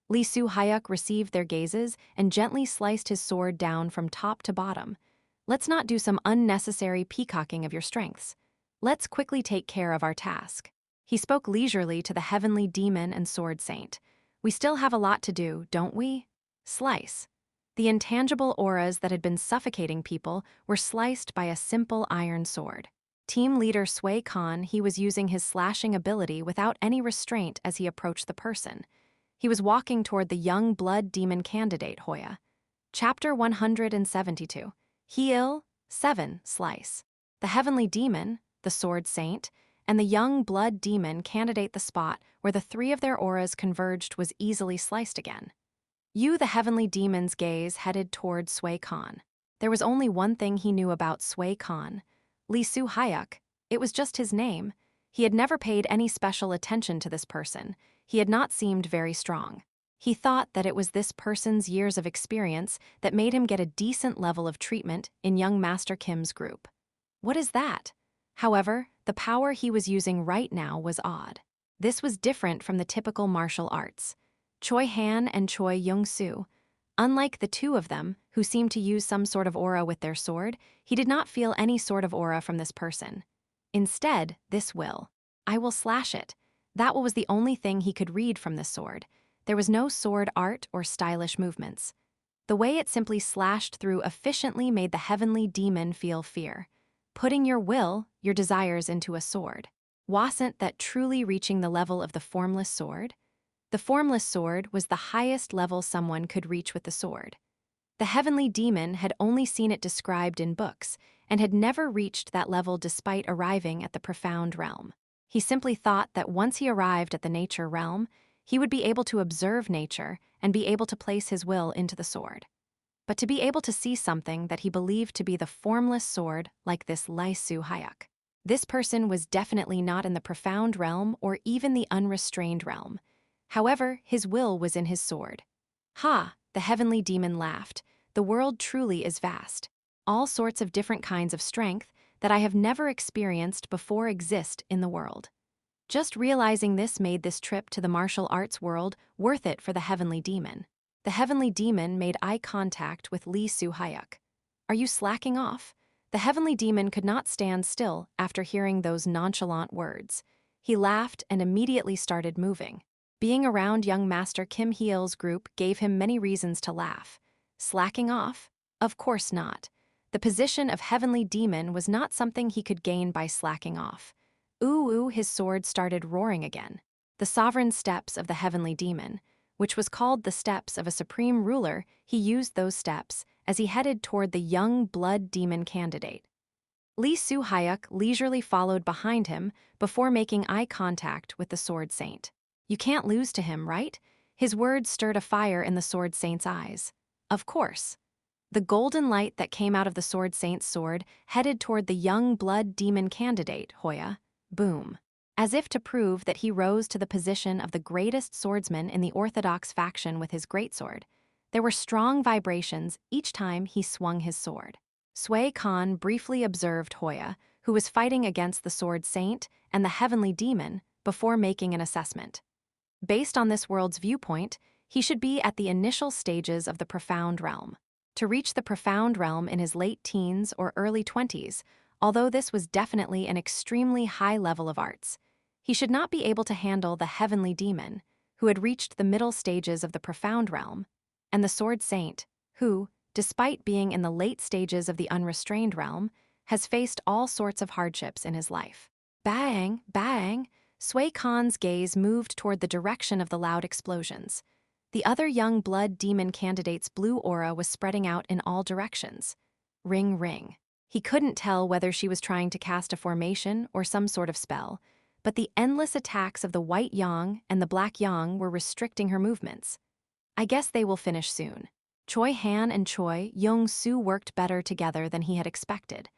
Lee Su-hyuk received their gazes and gently sliced his sword down from top to bottom. Let's not do some unnecessary peacocking of your strengths. Let's quickly take care of our task. He spoke leisurely to the Heavenly Demon and Sword Saint. We still have a lot to do, don't we? Slice. The intangible auras that had been suffocating people were sliced by a simple iron sword. Team leader Choi Han, he was using his slashing ability without any restraint as he approached the person. He was walking toward the young blood demon candidate, Hoya. Chapter 172. Heal, 7, Slice. The Heavenly Demon, the Sword Saint, and the young blood demon candidate, the spot where the three of their auras converged was easily sliced again. The Heavenly Demon's gaze headed toward Choi Han. There was only one thing he knew about Choi Han. Lee Su-hyuk. It was just his name. He had never paid any special attention to this person. He had not seemed very strong. He thought that it was this person's years of experience that made him get a decent level of treatment in young Master Kim's group. What is that? However, the power he was using right now was odd. This was different from the typical martial arts. Choi Han and Choi Young-soo. Unlike the two of them, who seemed to use some sort of aura with their sword, he did not feel any sort of aura from this person. Instead, this will. I will slash it. That was the only thing he could read from this sword. There was no sword art or stylish movements. The way it simply slashed through efficiently made the Heavenly Demon feel fear. Putting your will, your desires into a sword. Wasn't that truly reaching the level of the formless sword? The formless sword was the highest level someone could reach with the sword. The Heavenly Demon had only seen it described in books and had never reached that level despite arriving at the profound realm. He simply thought that once he arrived at the nature realm, he would be able to observe nature and be able to place his will into the sword. But to be able to see something that he believed to be the formless sword like this Lee Su-hyuk. This person was definitely not in the profound realm or even the unrestrained realm. However, his will was in his sword. Ha! The Heavenly Demon laughed. The world truly is vast. All sorts of different kinds of strength that I have never experienced before exist in the world. Just realizing this made this trip to the martial arts world worth it for the Heavenly Demon. The Heavenly Demon made eye contact with Lee Su-hyuk. Are you slacking off? The Heavenly Demon could not stand still after hearing those nonchalant words. He laughed and immediately started moving. Being around young Master Kim Hye's group gave him many reasons to laugh. Slacking off? Of course not. The position of Heavenly Demon was not something he could gain by slacking off. Ooh, his sword started roaring again. The sovereign steps of the Heavenly Demon, which was called the steps of a supreme ruler, he used those steps as he headed toward the young blood demon candidate. Lee Su-hyuk leisurely followed behind him before making eye contact with the Sword Saint. You can't lose to him, right? His words stirred a fire in the Sword Saint's eyes. Of course. The golden light that came out of the Sword Saint's sword headed toward the young blood demon candidate, Hoya. Boom. As if to prove that he rose to the position of the greatest swordsman in the orthodox faction with his greatsword, there were strong vibrations each time he swung his sword. Choi Han briefly observed Hoya, who was fighting against the Sword Saint and the Heavenly Demon, before making an assessment. Based on this world's viewpoint, He should be at the initial stages of the profound realm. To reach the profound realm in his late teens or early 20s, although this was definitely an extremely high level of arts, he should not be able to handle the heavenly demon, who had reached the middle stages of the profound realm, and the sword saint, who, despite being in the late stages of the unrestrained realm, has faced all sorts of hardships in his life. Bang, bang! Choi Han's gaze moved toward the direction of the loud explosions. The other young blood demon candidate's blue aura was spreading out in all directions. Ring, ring. He couldn't tell whether she was trying to cast a formation or some sort of spell, but the endless attacks of the white yang and the black yang were restricting her movements. I guess they will finish soon. Choi Han and Choi Yong-soo worked better together than he had expected,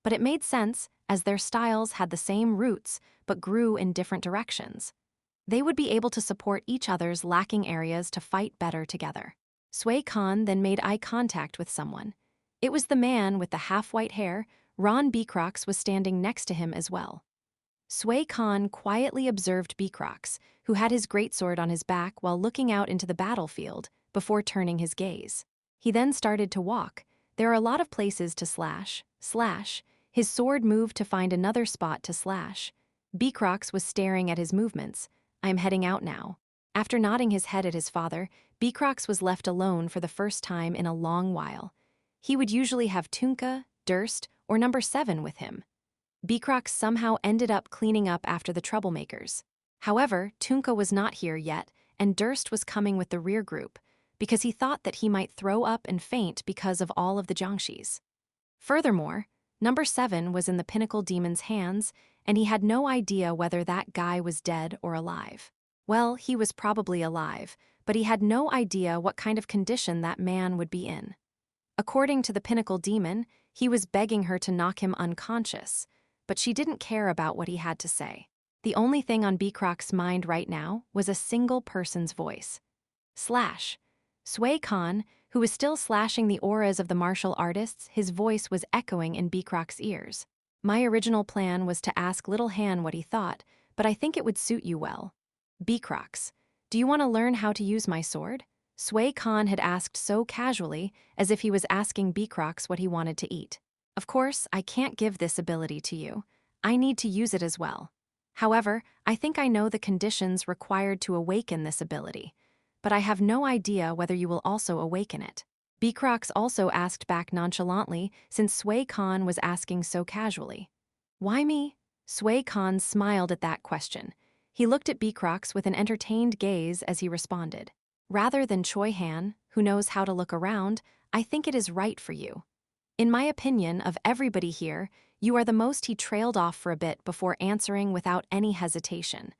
but it made sense as their styles had the same roots but grew in different directions. They would be able to support each other's lacking areas to fight better together. Choi Han then made eye contact with someone. It was the man with the half-white hair. Ron Beecrox was standing next to him as well. Choi Han quietly observed Beecrox, who had his greatsword on his back while looking out into the battlefield, before turning his gaze. He then started to walk. There are a lot of places to slash. His sword moved to find another spot to slash. Beecrox was staring at his movements. "I'm heading out now." After nodding his head at his father, Beecrox was left alone for the first time in a long while. He would usually have Tunka, Durst, or number 7 with him. Beecrox somehow ended up cleaning up after the troublemakers. However, Tunka was not here yet, and Durst was coming with the rear group, because he thought that he might throw up and faint because of all of the Jiangxis. Furthermore, number 7 was in the Pinnacle Demon's hands, and he had no idea whether that guy was dead or alive. Well, he was probably alive, but he had no idea what kind of condition that man would be in. According to the Pinnacle Demon, he was begging her to knock him unconscious, but she didn't care about what he had to say. The only thing on Beecrox's mind right now was a single person's voice. Slash. Choi Han, who was still slashing the auras of the martial artists, his voice was echoing in Beecrox's ears. "My original plan was to ask Little Han what he thought, but I think it would suit you well. Beecrox, do you want to learn how to use my sword?" Choi Han had asked so casually, as if he was asking Beecrox what he wanted to eat. "Of course, I can't give this ability to you. I need to use it as well. However, I think I know the conditions required to awaken this ability, but I have no idea whether you will also awaken it." Beecrox also asked back nonchalantly, since Choi Han was asking so casually. "Why me?" Choi Han smiled at that question. He looked at Beecrox with an entertained gaze as he responded. "Rather than Choi Han, who knows how to look around, I think it is right for you. In my opinion, of everybody here, you are the most." He trailed off for a bit before answering without any hesitation.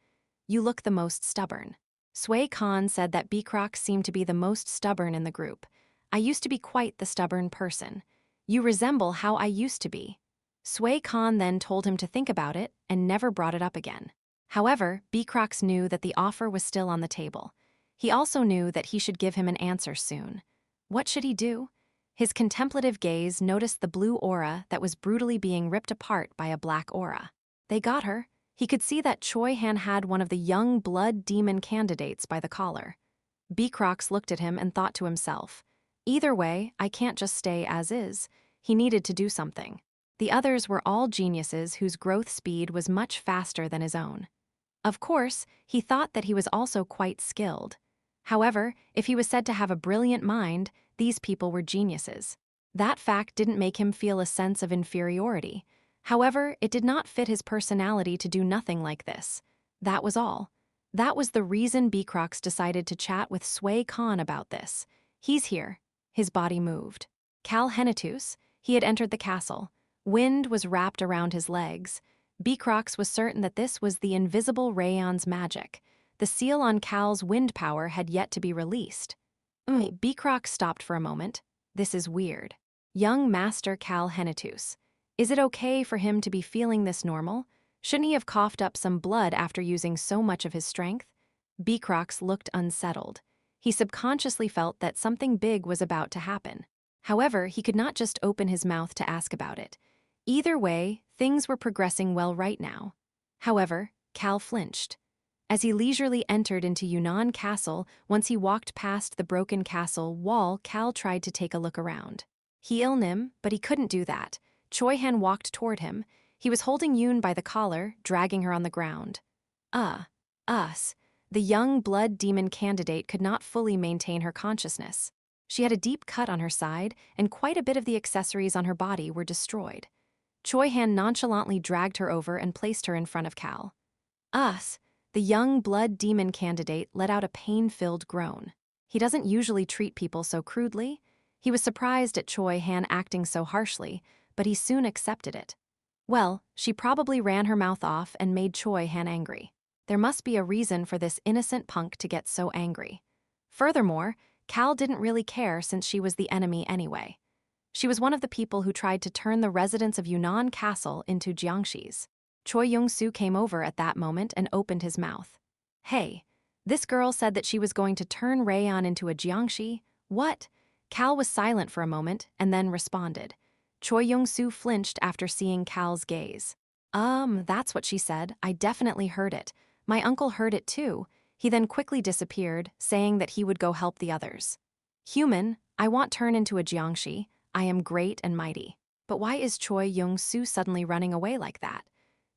"You look the most stubborn." Choi Han said that Beecrox seemed to be the most stubborn in the group. "I used to be quite the stubborn person. You resemble how I used to be." Choi Han then told him to think about it and never brought it up again. However, Beecrox knew that the offer was still on the table. He also knew that he should give him an answer soon. What should he do? His contemplative gaze noticed the blue aura that was brutally being ripped apart by a black aura. They got her. He could see that Choi Han had one of the young blood demon candidates by the collar. Beecrox looked at him and thought to himself, "Either way, I can't just stay as is." He needed to do something. The others were all geniuses whose growth speed was much faster than his own. Of course, he thought that he was also quite skilled. However, if he was said to have a brilliant mind, these people were geniuses. That fact didn't make him feel a sense of inferiority. However, it did not fit his personality to do nothing like this. That was all. That was the reason Beecrox decided to chat with Choi Han about this. "He's here." His body moved. Cal Henitus, he had entered the castle. Wind was wrapped around his legs. Beecrox was certain that this was the invisible Rayon's magic. The seal on Cal's wind power had yet to be released. Beecrox stopped for a moment. This is weird. Young Master Cal Henitus. Is it okay for him to be feeling this normal? Shouldn't he have coughed up some blood after using so much of his strength? Beecrox looked unsettled. He subconsciously felt that something big was about to happen. However, he could not just open his mouth to ask about it. Either way, things were progressing well right now. However, Cal flinched. As he leisurely entered into Yunnan Castle, once he walked past the broken castle wall, Cal tried to take a look around. He him, but he couldn't do that. Choi Han walked toward him. He was holding Yoon by the collar, dragging her on the ground. Us. The young blood demon candidate could not fully maintain her consciousness. She had a deep cut on her side, and quite a bit of the accessories on her body were destroyed. Choi Han nonchalantly dragged her over and placed her in front of Cal. Us. The young blood demon candidate let out a pain-filled groan. He doesn't usually treat people so crudely. He was surprised at Choi Han acting so harshly, but he soon accepted it. Well, she probably ran her mouth off and made Choi Han angry. There must be a reason for this innocent punk to get so angry. Furthermore, Cal didn't really care since she was the enemy anyway. She was one of the people who tried to turn the residents of Yunnan Castle into Jiangxis. Choi Young-soo came over at that moment and opened his mouth. Hey, this girl said that she was going to turn Rayon into a Jiangxi. What? Cal was silent for a moment and then responded. Choi Young-soo flinched after seeing Cal's gaze. That's what she said. I definitely heard it. My uncle heard it too. He then quickly disappeared, saying that he would go help the others. Human, I want turn into a Jiangxi. I am great and mighty. But why is Choi Young-soo suddenly running away like that?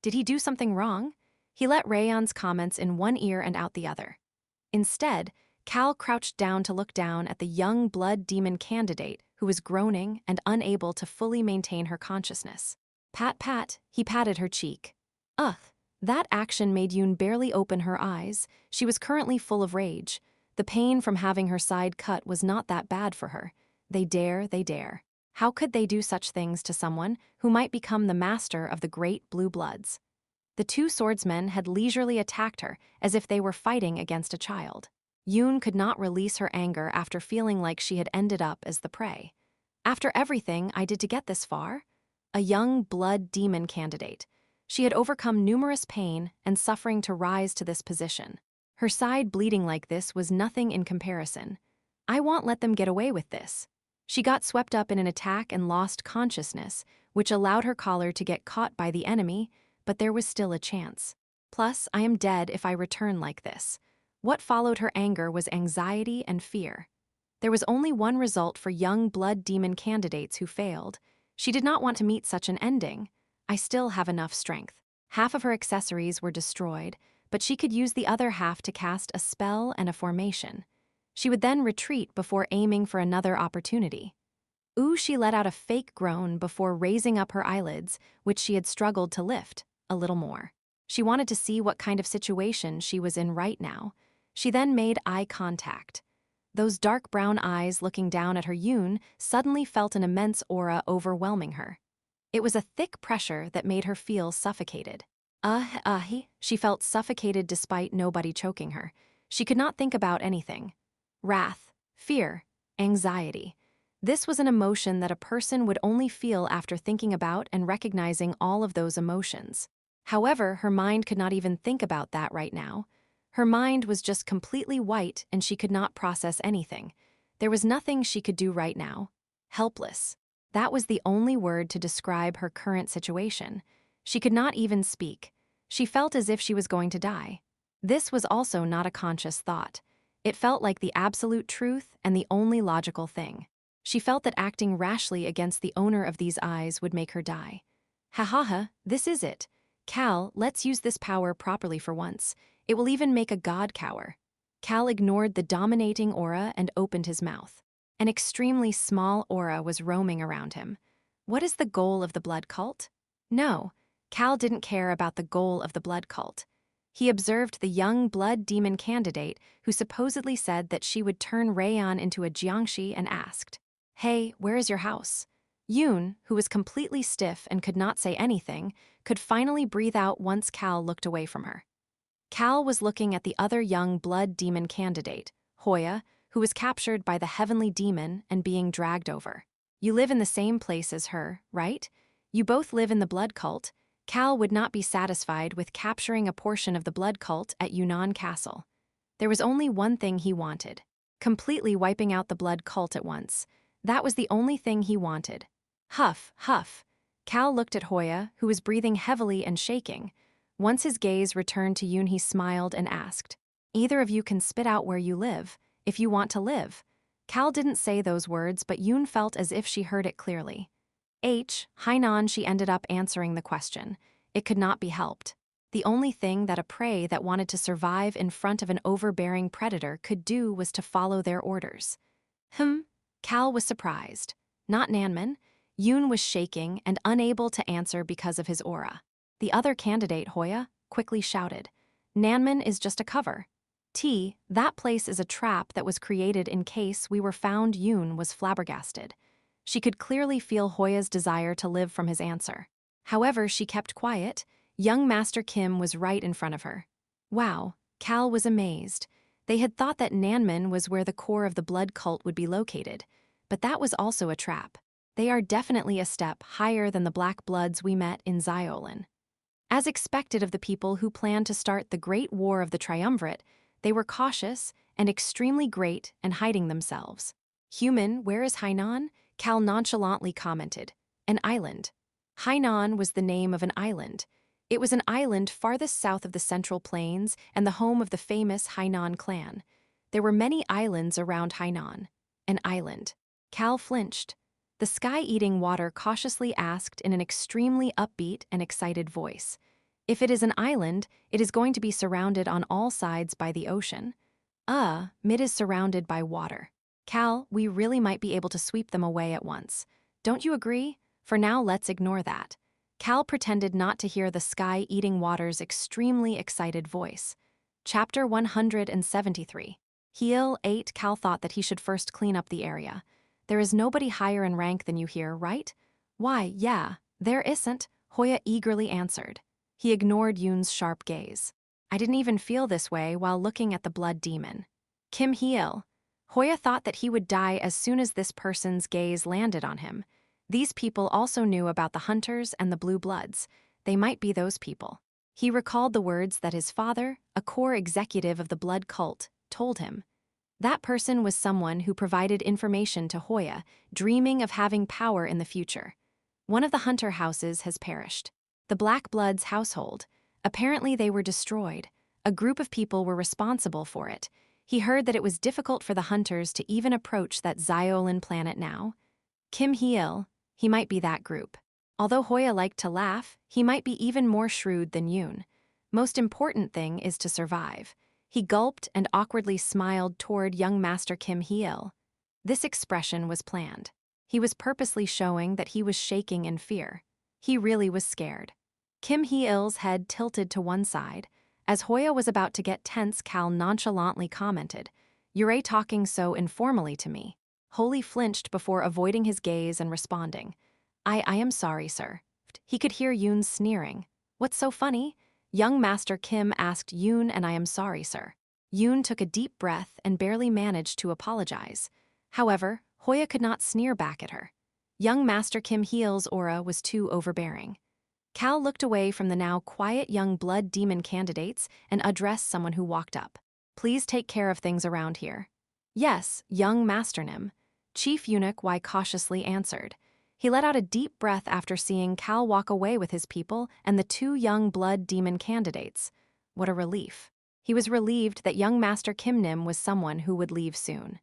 Did he do something wrong? He let Rayon's comments in one ear and out the other. Instead, Cal crouched down to look down at the young blood demon candidate who was groaning and unable to fully maintain her consciousness. Pat, pat, he patted her cheek. Ugh. That action made Yoon barely open her eyes. She was currently full of rage. The pain from having her side cut was not that bad for her. They dare. How could they do such things to someone who might become the master of the great blue bloods? The two swordsmen had leisurely attacked her as if they were fighting against a child. Yoon could not release her anger after feeling like she had ended up as the prey. After everything I did to get this far? A young blood demon candidate. She had overcome numerous pain and suffering to rise to this position. Her side bleeding like this was nothing in comparison. I won't let them get away with this. She got swept up in an attack and lost consciousness, which allowed her collar to get caught by the enemy, but there was still a chance. Plus, I am dead if I return like this. What followed her anger was anxiety and fear. There was only one result for young blood demon candidates who failed. She did not want to meet such an ending. I still have enough strength. Half of her accessories were destroyed, but she could use the other half to cast a spell and a formation. She would then retreat before aiming for another opportunity. She let out a fake groan before raising up her eyelids, which she had struggled to lift, a little more. She wanted to see what kind of situation she was in right now. She then made eye contact. Those dark brown eyes looking down at her Yoon suddenly felt an immense aura overwhelming her. It was a thick pressure that made her feel suffocated. She felt suffocated despite nobody choking her. She could not think about anything. Wrath, fear, anxiety. This was an emotion that a person would only feel after thinking about and recognizing all of those emotions. However, her mind could not even think about that right now. Her mind was just completely white and she could not process anything. There was nothing she could do right now. Helpless. That was the only word to describe her current situation. She could not even speak. She felt as if she was going to die. This was also not a conscious thought. It felt like the absolute truth and the only logical thing. She felt that acting rashly against the owner of these eyes would make her die. This is it. Cal, let's use this power properly for once. It will even make a god cower. Cal ignored the dominating aura and opened his mouth. An extremely small aura was roaming around him. What is the goal of the blood cult? No, Cal didn't care about the goal of the blood cult. He observed the young blood demon candidate who supposedly said that she would turn Rayon into a Jiangxi and asked, "Hey, where is your house?" Yoon, who was completely stiff and could not say anything, could finally breathe out once Cal looked away from her. Cal was looking at the other young blood demon candidate, Hoya, who was captured by the heavenly demon and being dragged over. You live in the same place as her, right? You both live in the blood cult. Cal would not be satisfied with capturing a portion of the blood cult at Yunnan Castle. There was only one thing he wanted. Completely wiping out the blood cult at once. That was the only thing he wanted. Huff, huff. Cal looked at Hoya, who was breathing heavily and shaking. Once his gaze returned to Yoon, he smiled and asked, "Either of you can spit out where you live, if you want to live." Cal didn't say those words, but Yoon felt as if she heard it clearly. Hainan, she ended up answering the question. It could not be helped. The only thing that a prey that wanted to survive in front of an overbearing predator could do was to follow their orders. Cal was surprised. Not Nanman. Yoon was shaking and unable to answer because of his aura. The other candidate, Hoya, quickly shouted, "Nanman is just a cover. That place is a trap that was created in case we were found." Yoon was flabbergasted. She could clearly feel Hoya's desire to live from his answer. However, she kept quiet. Young Master Kim was right in front of her. Wow, Cal was amazed. They had thought that Nanman was where the core of the blood cult would be located, but that was also a trap. They are definitely a step higher than the Black Bloods we met in Xiolin. As expected of the people who planned to start the Great War of the Triumvirate, they were cautious and extremely great and hiding themselves. "Human, where is Hainan?" Cal nonchalantly commented. "An island." Hainan was the name of an island. It was an island farthest south of the Central Plains and the home of the famous Hainan clan. There were many islands around Hainan. An island. Cal flinched. The sky-eating water cautiously asked in an extremely upbeat and excited voice. "If it is an island, it is going to be surrounded on all sides by the ocean." Mid is surrounded by water. "Cal, we really might be able to sweep them away at once. Don't you agree? For now, let's ignore that." Cal pretended not to hear the sky-eating water's extremely excited voice. Chapter 173. Heal 8. Cal thought that he should first clean up the area. "There is nobody higher in rank than you here, right?" "Why, yeah, there isn't," Hoya eagerly answered. He ignored Yoon's sharp gaze. "I didn't even feel this way while looking at the blood demon." Kim Heel. Hoya thought that he would die as soon as this person's gaze landed on him. These people also knew about the hunters and the blue bloods. They might be those people. He recalled the words that his father, a core executive of the blood cult, told him. That person was someone who provided information to Hoya, dreaming of having power in the future. One of the hunter houses has perished. The Black Blood's household. Apparently they were destroyed. A group of people were responsible for it. He heard that it was difficult for the hunters to even approach that Xiolin planet now. Kim Heel. He might be that group. Although Hoya liked to laugh, he might be even more shrewd than Yoon. Most important thing is to survive. He gulped and awkwardly smiled toward young Master Kim Heel. This expression was planned. He was purposely showing that he was shaking in fear. He really was scared. Kim Heel's head tilted to one side. As Hoya was about to get tense, Cal nonchalantly commented, "You're talking so informally to me." Holy flinched before avoiding his gaze and responding, I am sorry, sir." He could hear Yoon sneering. "What's so funny?" Young Master Kim asked Yoon, "And I am sorry, sir." Yoon took a deep breath and barely managed to apologize. However, Hoya could not sneer back at her. Young Master Kim Heel's aura was too overbearing. Cal looked away from the now quiet young blood demon candidates and addressed someone who walked up. "Please take care of things around here." "Yes, young Master Nim." Chief Eunuch Y cautiously answered. He let out a deep breath after seeing Cal walk away with his people and the two young blood demon candidates. What a relief. He was relieved that young Master Kim Nim was someone who would leave soon.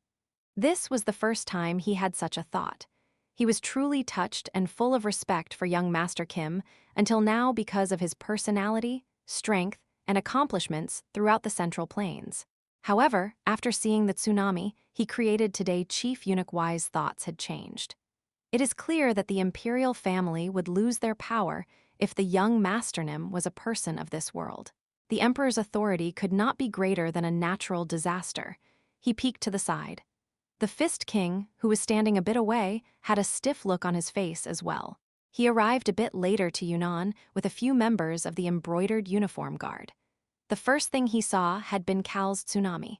This was the first time he had such a thought. He was truly touched and full of respect for young Master Kim until now because of his personality, strength, and accomplishments throughout the Central Plains. However, after seeing the tsunami he created today, Chief Eunuch Y's thoughts had changed. It is clear that the imperial family would lose their power if the young Master Nim was a person of this world. The emperor's authority could not be greater than a natural disaster. He peeked to the side. The Fist King, who was standing a bit away, had a stiff look on his face as well. He arrived a bit later to Yunnan with a few members of the embroidered uniform guard. The first thing he saw had been Cal's tsunami.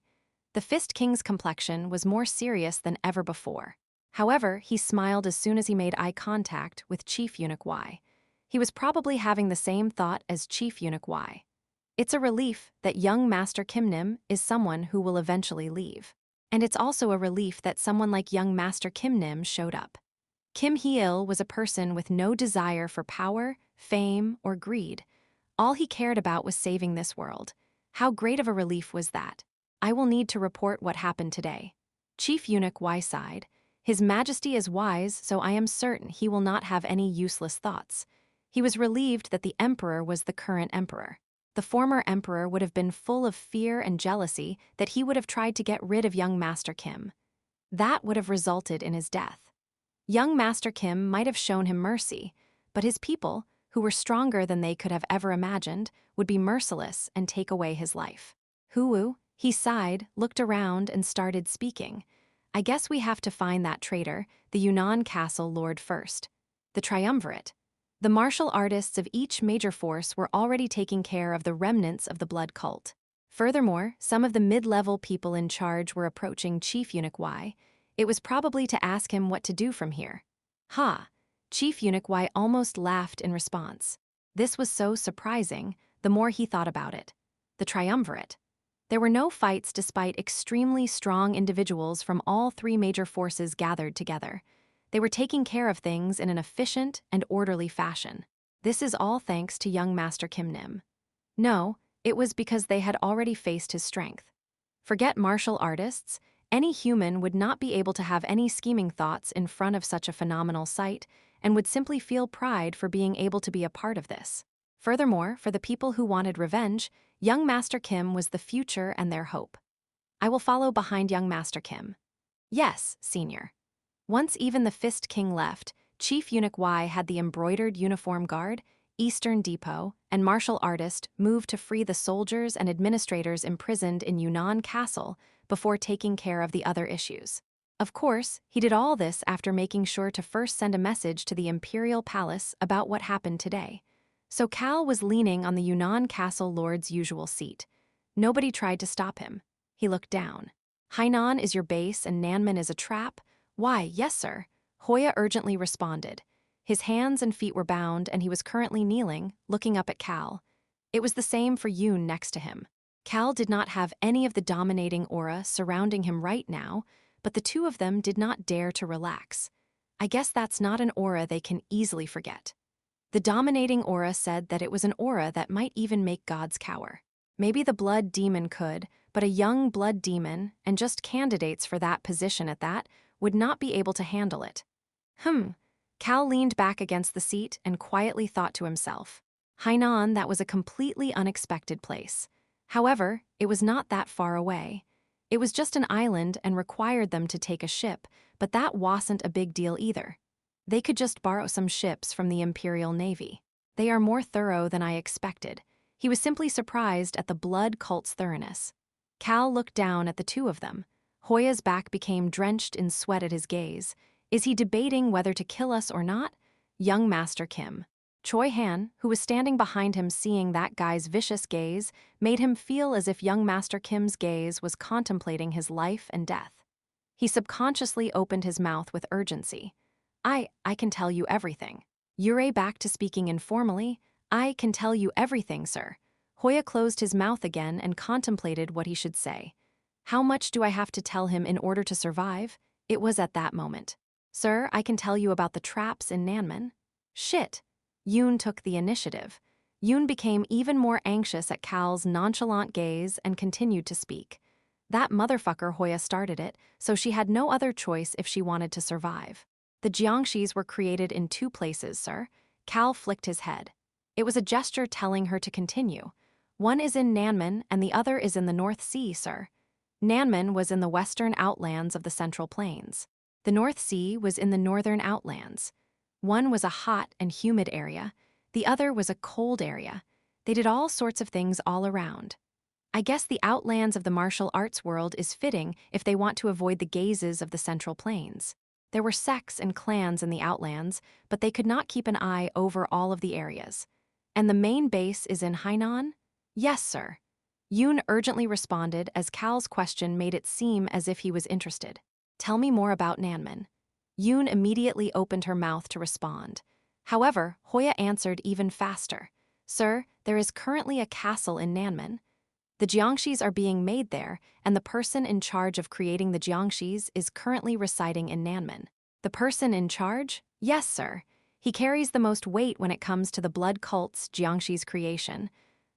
The Fist King's complexion was more serious than ever before. However, he smiled as soon as he made eye contact with Chief Eunuch Y. He was probably having the same thought as Chief Eunuch Y. It's a relief that young Master Kim Nim is someone who will eventually leave. And it's also a relief that someone like young Master Kim Nim showed up. Kim Heel was a person with no desire for power, fame, or greed. All he cared about was saving this world. How great of a relief was that? I will need to report what happened today. Chief Eunuch Y sighed. His Majesty is wise, so I am certain he will not have any useless thoughts. He was relieved that the Emperor was the current Emperor. The former Emperor would have been full of fear and jealousy that he would have tried to get rid of young Master Kim. That would have resulted in his death. Young Master Kim might have shown him mercy, but his people, who were stronger than they could have ever imagined, would be merciless and take away his life. Huwu, he sighed, looked around, and started speaking. I guess we have to find that traitor, the Yunnan Castle Lord first. The triumvirate. The martial artists of each major force were already taking care of the remnants of the blood cult. Furthermore, some of the mid-level people in charge were approaching Chief Eunuch Y. It was probably to ask him what to do from here. Ha! Chief Eunuch Y almost laughed in response. This was so surprising, the more he thought about it. The triumvirate. There were no fights despite extremely strong individuals from all three major forces gathered together. They were taking care of things in an efficient and orderly fashion. This is all thanks to young Master Kim Nim. No, it was because they had already faced his strength. Forget martial artists, any human would not be able to have any scheming thoughts in front of such a phenomenal sight and would simply feel pride for being able to be a part of this. Furthermore, for the people who wanted revenge, young Master Kim was the future and their hope. I will follow behind young Master Kim. Yes, Senior. Once even the Fist King left, Chief Eunuch Y had the embroidered uniform guard, Eastern Depot, and martial artist moved to free the soldiers and administrators imprisoned in Yunnan Castle before taking care of the other issues. Of course, he did all this after making sure to first send a message to the Imperial Palace about what happened today. So Cal was leaning on the Yunnan Castle Lord's usual seat. Nobody tried to stop him. He looked down. Hainan is your base and Nanman is a trap? Why, yes, sir. Hoya urgently responded. His hands and feet were bound and he was currently kneeling, looking up at Cal. It was the same for Yoon next to him. Cal did not have any of the dominating aura surrounding him right now, but the two of them did not dare to relax. I guess that's not an aura they can easily forget. The dominating aura said that it was an aura that might even make gods cower. Maybe the blood demon could, but a young blood demon, and just candidates for that position at that, would not be able to handle it. Cal leaned back against the seat and quietly thought to himself. Hainan, that was a completely unexpected place. However, it was not that far away. It was just an island and required them to take a ship, but that wasn't a big deal either. They could just borrow some ships from the Imperial Navy. They are more thorough than I expected. He was simply surprised at the blood cult's thoroughness. Cal looked down at the two of them. Hoya's back became drenched in sweat at his gaze. Is he debating whether to kill us or not? Young Master Kim. Choi Han, who was standing behind him seeing that guy's vicious gaze, made him feel as if young Master Kim's gaze was contemplating his life and death. He subconsciously opened his mouth with urgency. I can tell you everything. Yurei back to speaking informally. I can tell you everything, sir. Hoya closed his mouth again and contemplated what he should say. How much do I have to tell him in order to survive? It was at that moment. Sir, I can tell you about the traps in Nanman. Shit. Yoon took the initiative. Yoon became even more anxious at Cal's nonchalant gaze and continued to speak. That motherfucker Hoya started it, so she had no other choice if she wanted to survive. The Jiangshis were created in two places, sir. Cal flicked his head. It was a gesture telling her to continue. One is in Nanman and the other is in the North Sea, sir. Nanman was in the western outlands of the Central Plains. The North Sea was in the northern outlands. One was a hot and humid area. The other was a cold area. They did all sorts of things all around. I guess the outlands of the martial arts world is fitting if they want to avoid the gazes of the Central Plains. There were sects and clans in the outlands, but they could not keep an eye over all of the areas. And the main base is in Hainan? Yes, sir. Yoon urgently responded as Cal's question made it seem as if he was interested. Tell me more about Nanman. Yoon immediately opened her mouth to respond. However, Hoya answered even faster. Sir, there is currently a castle in Nanman. The Jiangshis are being made there, and the person in charge of creating the Jiangshis is currently residing in Nanman. The person in charge? Yes, sir. He carries the most weight when it comes to the blood cult's Jiangshi's creation.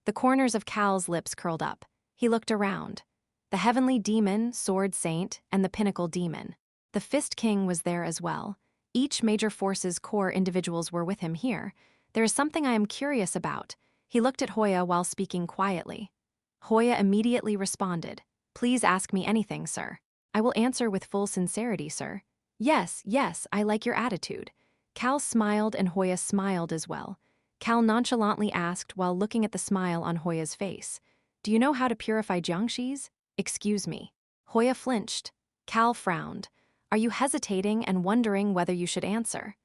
The corners of Cal's lips curled up. He looked around. The heavenly demon, sword saint, and the pinnacle demon. The fist king was there as well. Each major force's core individuals were with him here. There is something I am curious about. He looked at Hoya while speaking quietly. Hoya immediately responded, "Please ask me anything, sir. I will answer with full sincerity, sir." Yes, I like your attitude." Cal smiled and Hoya smiled as well. Cal nonchalantly asked while looking at the smile on Hoya's face, "Do you know how to purify jiangshis?" "Excuse me." Hoya flinched. Cal frowned. "Are you hesitating and wondering whether you should answer?"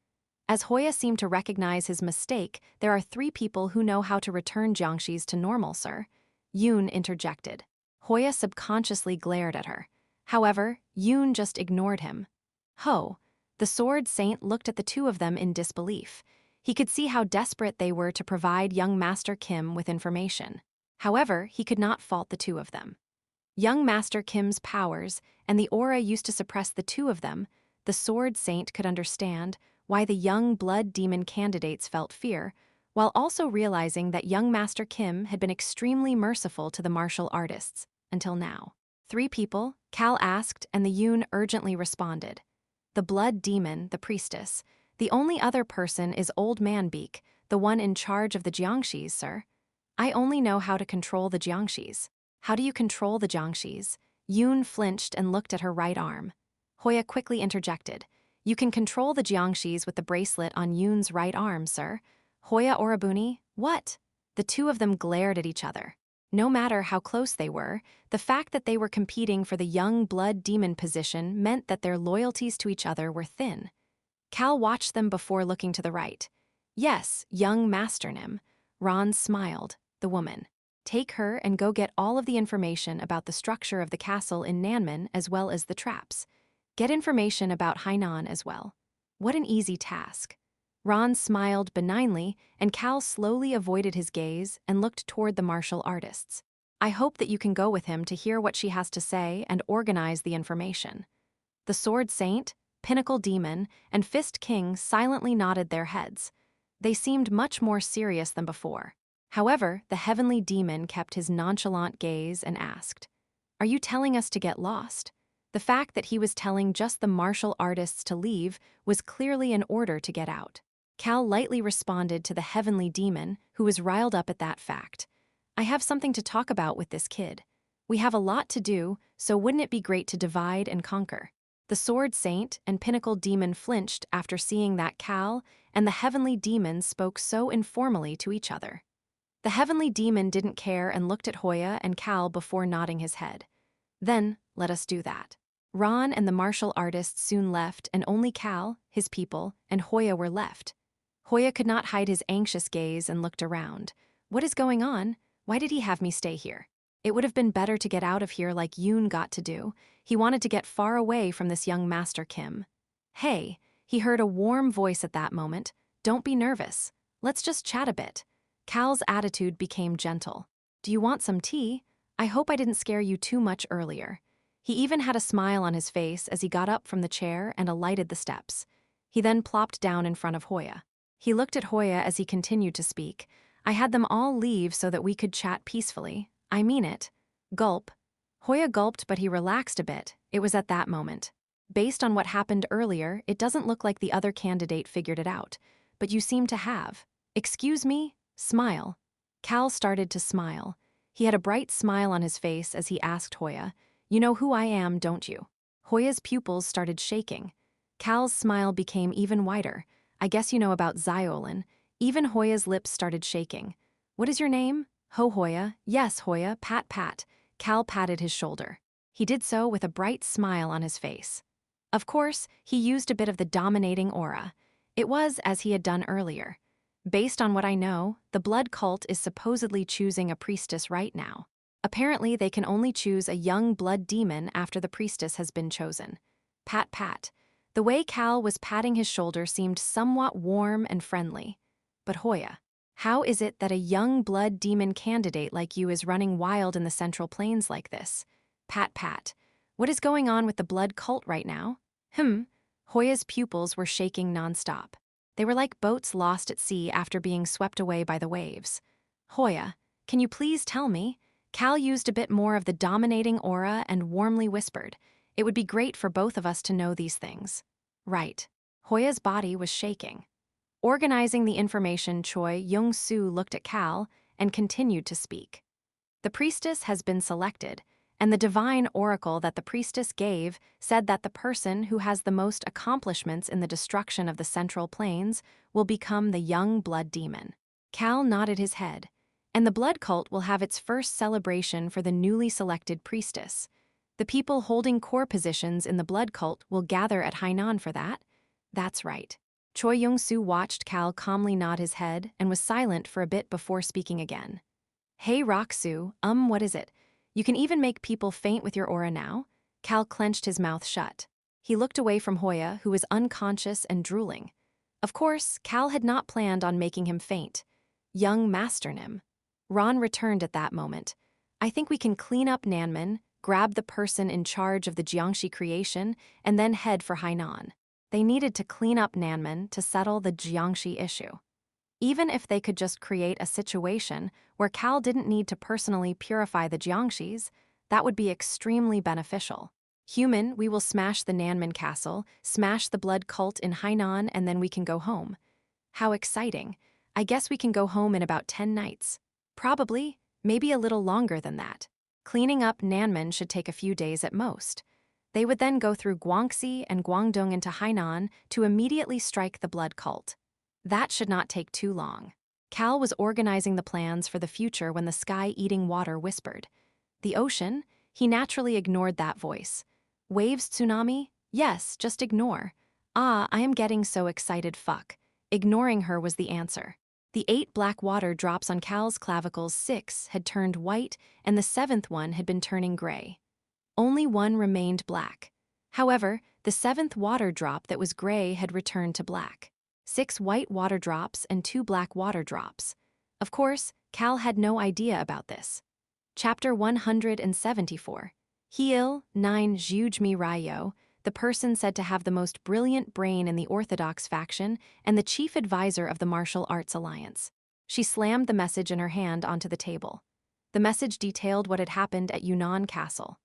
As Hoya seemed to recognize his mistake, "There are 3 people who know how to return jiangshis to normal, sir." Yoon interjected. Hoya subconsciously glared at her. However, Yoon just ignored him. Ho! The sword saint looked at the 2 of them in disbelief. He could see how desperate they were to provide young Master Kim with information. However, he could not fault the 2 of them. Young Master Kim's powers and the aura used to suppress the 2 of them. The sword saint could understand why the young blood demon candidates felt fear, while also realizing that young Master Kim had been extremely merciful to the martial artists, until now. 3 people, Cal asked, and the Yoon urgently responded. The blood demon, the priestess. The only other person is Old Man Beak, the one in charge of the jiangshis, sir. I only know how to control the jiangshis. How do you control the jiangshis? Yoon flinched and looked at her right arm. Hoya quickly interjected. You can control the jiangshis with the bracelet on Yoon's right arm, sir. Hoya Orabuni, what? The 2 of them glared at each other. No matter how close they were, the fact that they were competing for the young blood demon position meant that their loyalties to each other were thin. Cal watched them before looking to the right. Yes, young Master Nim. Ron smiled. The woman. Take her and go get all of the information about the structure of the castle in Nanman as well as the traps. Get information about Hainan as well. What an easy task. Ron smiled benignly, and Cal slowly avoided his gaze and looked toward the martial artists. I hope that you can go with him to hear what she has to say and organize the information. The Sword Saint, Pinnacle Demon, and Fist King silently nodded their heads. They seemed much more serious than before. However, the Heavenly Demon kept his nonchalant gaze and asked, "Are you telling us to get lost?" The fact that he was telling just the martial artists to leave was clearly an order to get out. Cal lightly responded to the Heavenly Demon, who was riled up at that fact. I have something to talk about with this kid. We have a lot to do, so wouldn't it be great to divide and conquer? The Sword Saint and Pinnacle Demon flinched after seeing that Cal and the Heavenly Demon spoke so informally to each other. The Heavenly Demon didn't care and looked at Hoya and Cal before nodding his head. Then, let us do that. Ron and the martial artists soon left, and only Cal, his people, and Hoya were left. Hoya could not hide his anxious gaze and looked around. What is going on? Why did he have me stay here? It would have been better to get out of here like Yoon got to do. He wanted to get far away from this young Master Kim. Hey, he heard a warm voice at that moment. Don't be nervous. Let's just chat a bit. Cal's attitude became gentle. Do you want some tea? I hope I didn't scare you too much earlier. He even had a smile on his face as he got up from the chair and alighted the steps. He then plopped down in front of Hoya. He looked at Hoya as he continued to speak. I had them all leave so that we could chat peacefully. I mean it. Gulp. Hoya gulped, but he relaxed a bit. It was at that moment. Based on what happened earlier, it doesn't look like the other candidate figured it out. But you seem to have. Excuse me? Smile. Cal started to smile. He had a bright smile on his face as he asked Hoya, You know who I am, don't you? Hoya's pupils started shaking. Cal's smile became even wider. I guess you know about Xiolin. Even Hoya's lips started shaking. What is your name? Ho Hoya. Yes, Hoya, pat pat. Cal patted his shoulder. He did so with a bright smile on his face. Of course, he used a bit of the dominating aura. It was as he had done earlier. Based on what I know, the blood cult is supposedly choosing a priestess right now. Apparently, they can only choose a young blood demon after the priestess has been chosen. Pat pat. The way Cal was patting his shoulder seemed somewhat warm and friendly. But Hoya, how is it that a young blood demon candidate like you is running wild in the Central Plains like this? Pat pat. What is going on with the blood cult right now? Hoya's pupils were shaking nonstop. They were like boats lost at sea after being swept away by the waves. Hoya, can you please tell me? Cal used a bit more of the dominating aura and warmly whispered, "It would be great for both of us to know these things." Right. Hoya's body was shaking. Organizing the information, Choi Young-soo looked at Cal and continued to speak. The priestess has been selected, and the divine oracle that the priestess gave said that the person who has the most accomplishments in the destruction of the Central Plains will become the young blood demon. Cal nodded his head, and the blood cult will have its first celebration for the newly selected priestess. The people holding core positions in the blood cult will gather at Hainan for that? That's right. Choi Young-soo watched Cal calmly nod his head and was silent for a bit before speaking again. Hey Roxu, what is it? You can even make people faint with your aura now? Cal clenched his mouth shut. He looked away from Hoya, who was unconscious and drooling. Of course, Cal had not planned on making him faint. Young Master Nim. Ron returned at that moment. I think we can clean up Nanman, grab the person in charge of the Jiangxi creation, and then head for Hainan. They needed to clean up Nanman to settle the Jiangxi issue. Even if they could just create a situation where Cal didn't need to personally purify the Jiangxis, that would be extremely beneficial. Human, we will smash the Nanman castle, smash the blood cult in Hainan, and then we can go home. How exciting. I guess we can go home in about 10 nights. Probably, maybe a little longer than that. Cleaning up Nanman should take a few days at most. They would then go through Guangxi and Guangdong into Hainan to immediately strike the blood cult. That should not take too long. Cal was organizing the plans for the future when the sky-eating water whispered. The ocean? He naturally ignored that voice. Waves, tsunami? Yes, just ignore. Ah, I am getting so excited, fuck. Ignoring her was the answer. The 8 black water drops on Cal's clavicles, 6 had turned white, and the 7th one had been turning gray. Only one remained black. However, the 7th water drop that was gray had returned to black. 6 white water drops and 2 black water drops. Of course, Cal had no idea about this. Chapter 174. Heil 9 Jiujmi Ryo, the person said to have the most brilliant brain in the Orthodox faction and the chief advisor of the Martial Arts Alliance. She slammed the message in her hand onto the table. The message detailed what had happened at Yunnan Castle.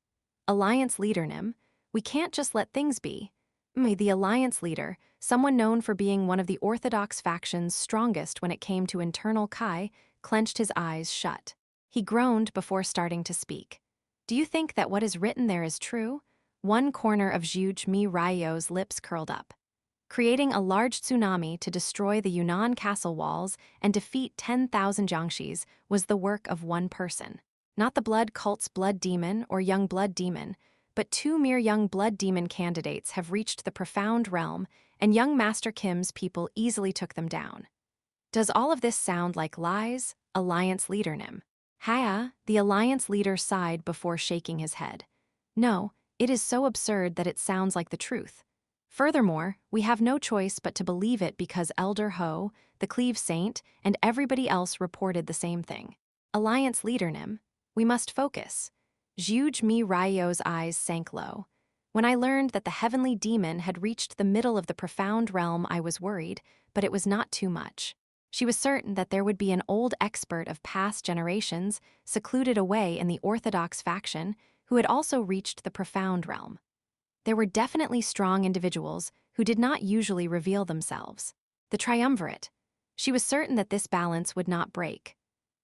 Alliance leader Nim, we can't just let things be. The Alliance leader, someone known for being one of the Orthodox faction's strongest when it came to internal Kai, clenched his eyes shut. He groaned before starting to speak. Do you think that what is written there is true? One corner of Jiujmi Ryo's lips curled up. Creating a large tsunami to destroy the Yunnan castle walls and defeat 10,000 Jiangxis was the work of one person. Not the blood cult's blood demon or young blood demon, but 2 mere young blood demon candidates have reached the profound realm, and young Master Kim's people easily took them down. Does all of this sound like lies? Alliance leader Nim. Haya, the Alliance leader sighed before shaking his head. No, it is so absurd that it sounds like the truth. Furthermore, we have no choice but to believe it because Elder Ho, the Cleve Saint, and everybody else reported the same thing. Alliance leader Nim, we must focus. Jiujmi Ryo's eyes sank low. When I learned that the heavenly demon had reached the middle of the profound realm, I was worried, but it was not too much. She was certain that there would be an old expert of past generations, secluded away in the Orthodox faction, who had also reached the profound realm. There were definitely strong individuals who did not usually reveal themselves. The triumvirate. She was certain that this balance would not break.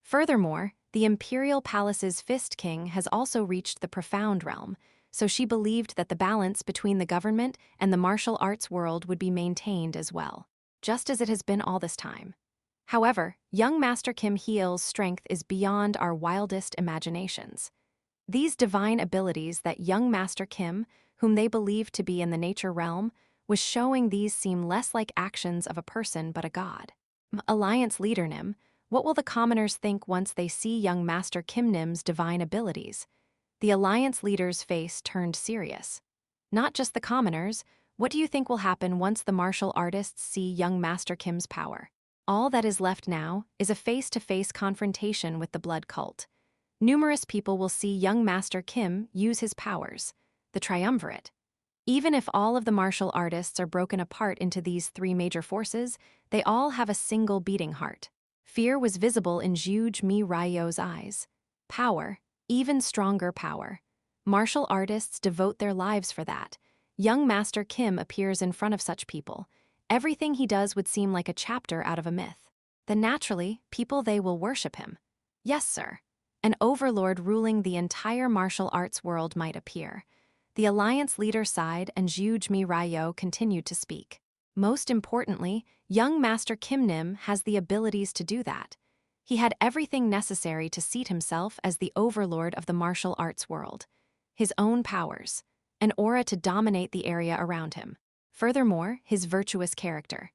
Furthermore, the Imperial Palace's Fist King has also reached the profound realm, so she believed that the balance between the government and the martial arts world would be maintained as well, just as it has been all this time. However, young Master Kim Heil's strength is beyond our wildest imaginations. These divine abilities that young Master Kim, whom they believed to be in the nature realm, was showing these seem less like actions of a person but a god. Alliance leader Nim, what will the commoners think once they see young Master Kim Nim's divine abilities? The Alliance leader's face turned serious. Not just the commoners, what do you think will happen once the martial artists see young Master Kim's power? All that is left now is a face-to-face confrontation with the blood cult. Numerous people will see young Master Kim use his powers. The triumvirate. Even if all of the martial artists are broken apart into these three major forces, they all have a single beating heart. Fear was visible in Zhuge Mi Ryo's eyes. Power, even stronger power. Martial artists devote their lives for that. Young Master Kim appears in front of such people. Everything he does would seem like a chapter out of a myth. Then naturally, they will worship him. Yes, sir. An overlord ruling the entire martial arts world might appear. The alliance leader sighed and Zhuge Mi Ryo continued to speak. Most importantly, young Master Kim Nim has the abilities to do that. He had everything necessary to seat himself as the overlord of the martial arts world. His own powers, an aura to dominate the area around him. Furthermore, his virtuous character.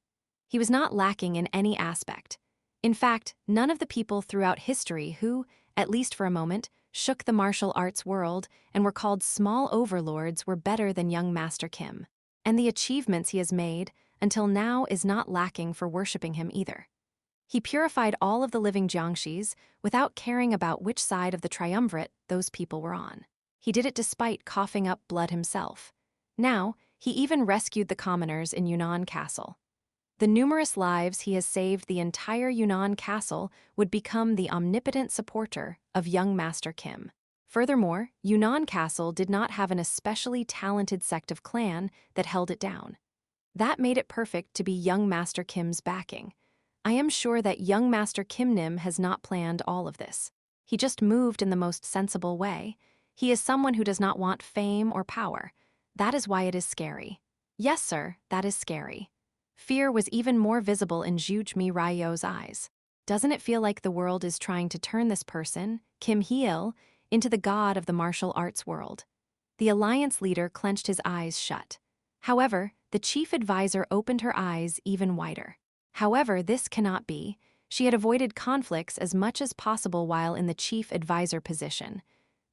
He was not lacking in any aspect. In fact, none of the people throughout history who, at least for a moment, shook the martial arts world and were called small overlords were better than young Master Kim. And the achievements he has made until now is not lacking for worshipping him either. He purified all of the living Jiangxis without caring about which side of the triumvirate those people were on. He did it despite coughing up blood himself. Now, he even rescued the commoners in Yunnan Castle. The numerous lives he has saved, the entire Yunnan Castle would become the omnipotent supporter of young Master Kim. Furthermore, Yunnan Castle did not have an especially talented sect of clan that held it down. That made it perfect to be young Master Kim's backing. I am sure that young Master Kim Nim has not planned all of this. He just moved in the most sensible way. He is someone who does not want fame or power. That is why it is scary. Yes, sir, that is scary. Fear was even more visible in Zhuge Mi Ryo's eyes. Doesn't it feel like the world is trying to turn this person, Kim Hee-il, into the god of the martial arts world? The alliance leader clenched his eyes shut. However, the chief advisor opened her eyes even wider. However, this cannot be. She had avoided conflicts as much as possible while in the chief advisor position.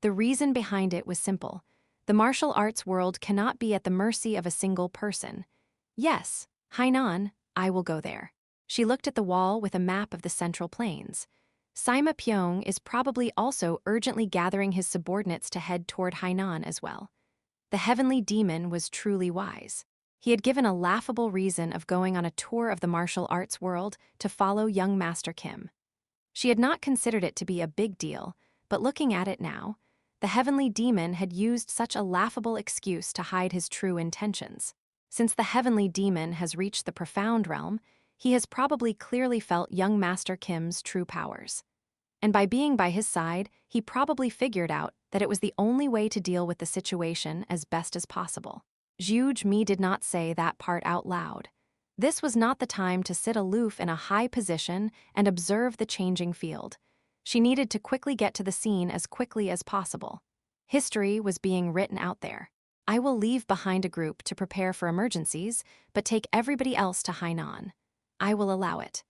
The reason behind it was simple. The martial arts world cannot be at the mercy of a single person. Yes, Hainan, I will go there. She looked at the wall with a map of the Central Plains. Sima Pyong is probably also urgently gathering his subordinates to head toward Hainan as well. The heavenly demon was truly wise. He had given a laughable reason of going on a tour of the martial arts world to follow young Master Kim. She had not considered it to be a big deal, but looking at it now, the heavenly demon had used such a laughable excuse to hide his true intentions. Since the heavenly demon has reached the profound realm, he has probably clearly felt young Master Kim's true powers. And by being by his side, he probably figured out that it was the only way to deal with the situation as best as possible. Zhuge Mi did not say that part out loud. This was not the time to sit aloof in a high position and observe the changing field. She needed to quickly get to the scene as quickly as possible. History was being written out there. I will leave behind a group to prepare for emergencies, but take everybody else to Hainan. I will allow it.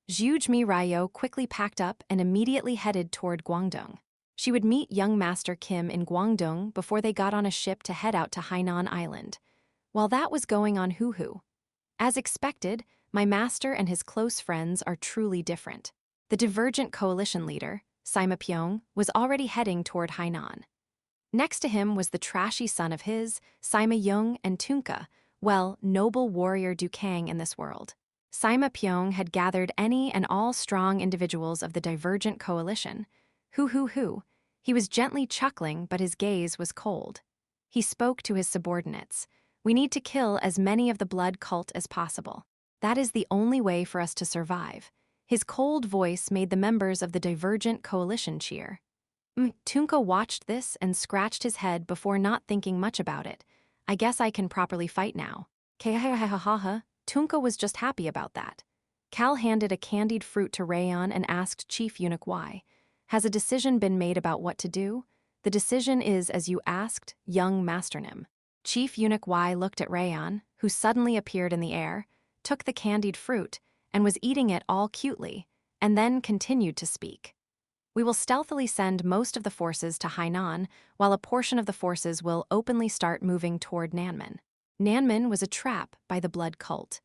Zhuge Mi Ryo quickly packed up and immediately headed toward Guangdong. She would meet young Master Kim in Guangdong before they got on a ship to head out to Hainan Island. While that was going on, hoo-hoo. As expected, my master and his close friends are truly different. The divergent coalition leader, Sima Pyong, was already heading toward Hainan. Next to him was the trashy son of his, Sima Yung and Tunka, noble warrior Dukang in this world. Sima Pyong had gathered any and all strong individuals of the divergent coalition. Hoo. He was gently chuckling, but his gaze was cold. He spoke to his subordinates. We need to kill as many of the blood cult as possible. That is the only way for us to survive. His cold voice made the members of the divergent coalition cheer. Tunka watched this and scratched his head before not thinking much about it. I guess I can properly fight now. Tunka was just happy about that. Cal handed a candied fruit to Rayon and asked Chief Eunuch why. Has a decision been made about what to do? The decision is as you asked, young Master Nim. Chief Eunuch Y looked at Rayon, who suddenly appeared in the air, took the candied fruit, and was eating it all cutely, and then continued to speak. We will stealthily send most of the forces to Hainan, while a portion of the forces will openly start moving toward Nanmen. Nanmen was a trap by the blood cult.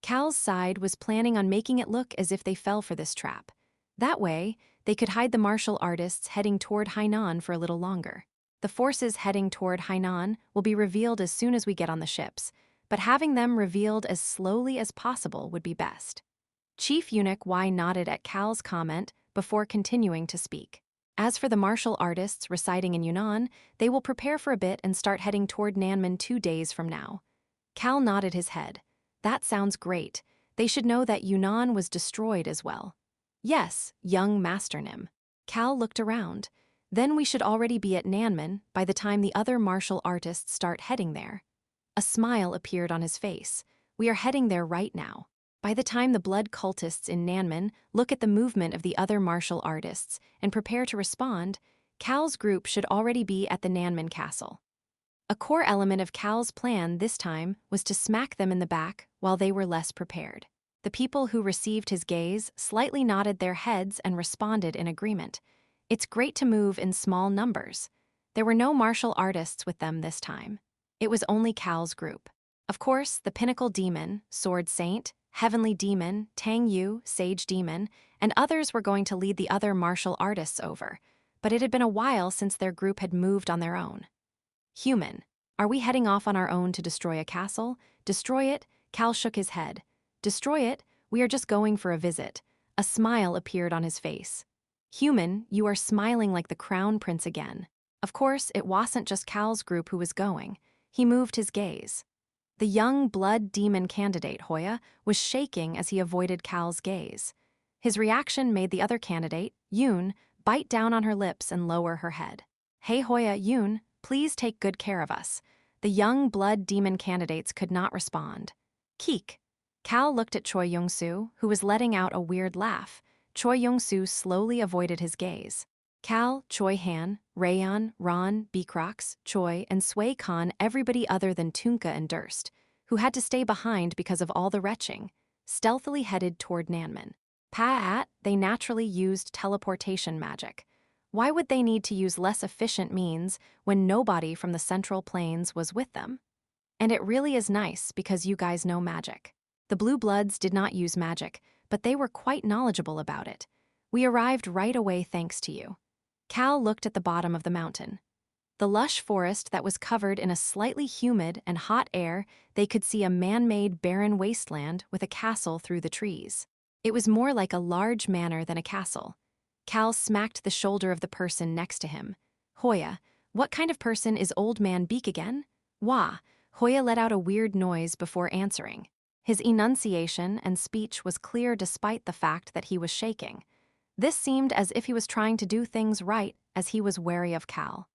Cal's side was planning on making it look as if they fell for this trap. That way, they could hide the martial artists heading toward Hainan for a little longer. The forces heading toward Hainan will be revealed as soon as we get on the ships, but having them revealed as slowly as possible would be best. Chief Eunuch Y nodded at Cal's comment before continuing to speak. As for the martial artists residing in Yunnan, they will prepare for a bit and start heading toward Nanmen 2 days from now. Cal nodded his head. That sounds great. They should know that Yunnan was destroyed as well. Yes, young Master Nim. Cal looked around. Then we should already be at Nanmen by the time the other martial artists start heading there. A smile appeared on his face. We are heading there right now. By the time the blood cultists in Nanmen look at the movement of the other martial artists and prepare to respond, Cal's group should already be at the Nanmen castle. A core element of Cal's plan this time was to smack them in the back while they were less prepared. The people who received his gaze slightly nodded their heads and responded in agreement. It's great to move in small numbers. There were no martial artists with them this time. It was only Cal's group. Of course, the Pinnacle Demon, Sword Saint, Heavenly Demon, Tang Yu, Sage Demon, and others were going to lead the other martial artists over, but it had been a while since their group had moved on their own. Human, are we heading off on our own to destroy a castle? Destroy it? Cal shook his head. Destroy it? We are just going for a visit. A smile appeared on his face. Human, you are smiling like the Crown Prince again. Of course, it wasn't just Cal's group who was going. He moved his gaze. The young blood demon candidate, Hoya, was shaking as he avoided Cal's gaze. His reaction made the other candidate, Yoon, bite down on her lips and lower her head. Hey Hoya, Yoon, please take good care of us. The young blood demon candidates could not respond. Keek. Cal looked at Choi Young-soo, who was letting out a weird laugh. Choi Young-soo slowly avoided his gaze. Cal, Choi Han, Rayon, Ron, Beekrox, Choi, and Sway Khan, everybody other than Tunka and Durst, who had to stay behind because of all the retching, stealthily headed toward Nanmen. They naturally used teleportation magic. Why would they need to use less efficient means when nobody from the Central Plains was with them? And it really is nice because you guys know magic. The Blue Bloods did not use magic, but they were quite knowledgeable about it. We arrived right away thanks to you. Cal looked at the bottom of the mountain. The lush forest that was covered in a slightly humid and hot air, they could see a man-made barren wasteland with a castle through the trees. It was more like a large manor than a castle. Cal smacked the shoulder of the person next to him. Hoya, what kind of person is Old Man Beak again? Wah. Hoya let out a weird noise before answering. His enunciation and speech was clear despite the fact that he was shaking. This seemed as if he was trying to do things right as he was wary of Cal.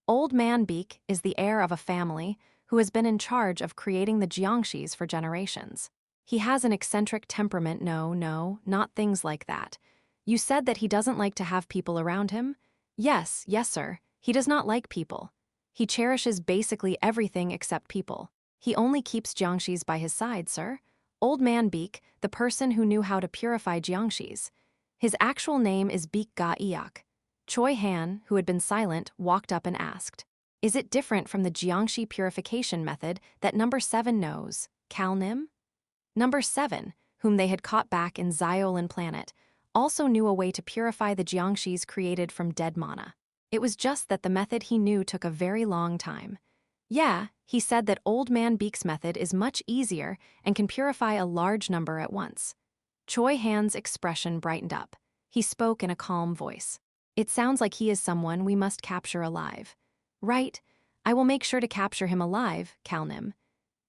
Old Man Beak is the heir of a family who has been in charge of creating the Jiangxis for generations. He has an eccentric temperament. No, not things like that. You said that he doesn't like to have people around him? Yes, sir. He does not like people. He cherishes basically everything except people. He only keeps Jiangxis by his side, sir. Old Man Beak, the person who knew how to purify Jiangxis. His actual name is Beak Ga Iok. Choi Han, who had been silent, walked up and asked, "Is it different from the Jiangxi purification method that number 7 knows, Cal Nim?" Number 7, whom they had caught back in Ziolan Planet, also knew a way to purify the Jiangxis created from dead mana. It was just that the method he knew took a very long time. Yeah, he said that Old Man Beak's method is much easier and can purify a large number at once. Choi Han's expression brightened up. He spoke in a calm voice. It sounds like he is someone we must capture alive. Right, I will make sure to capture him alive, Cal Nim.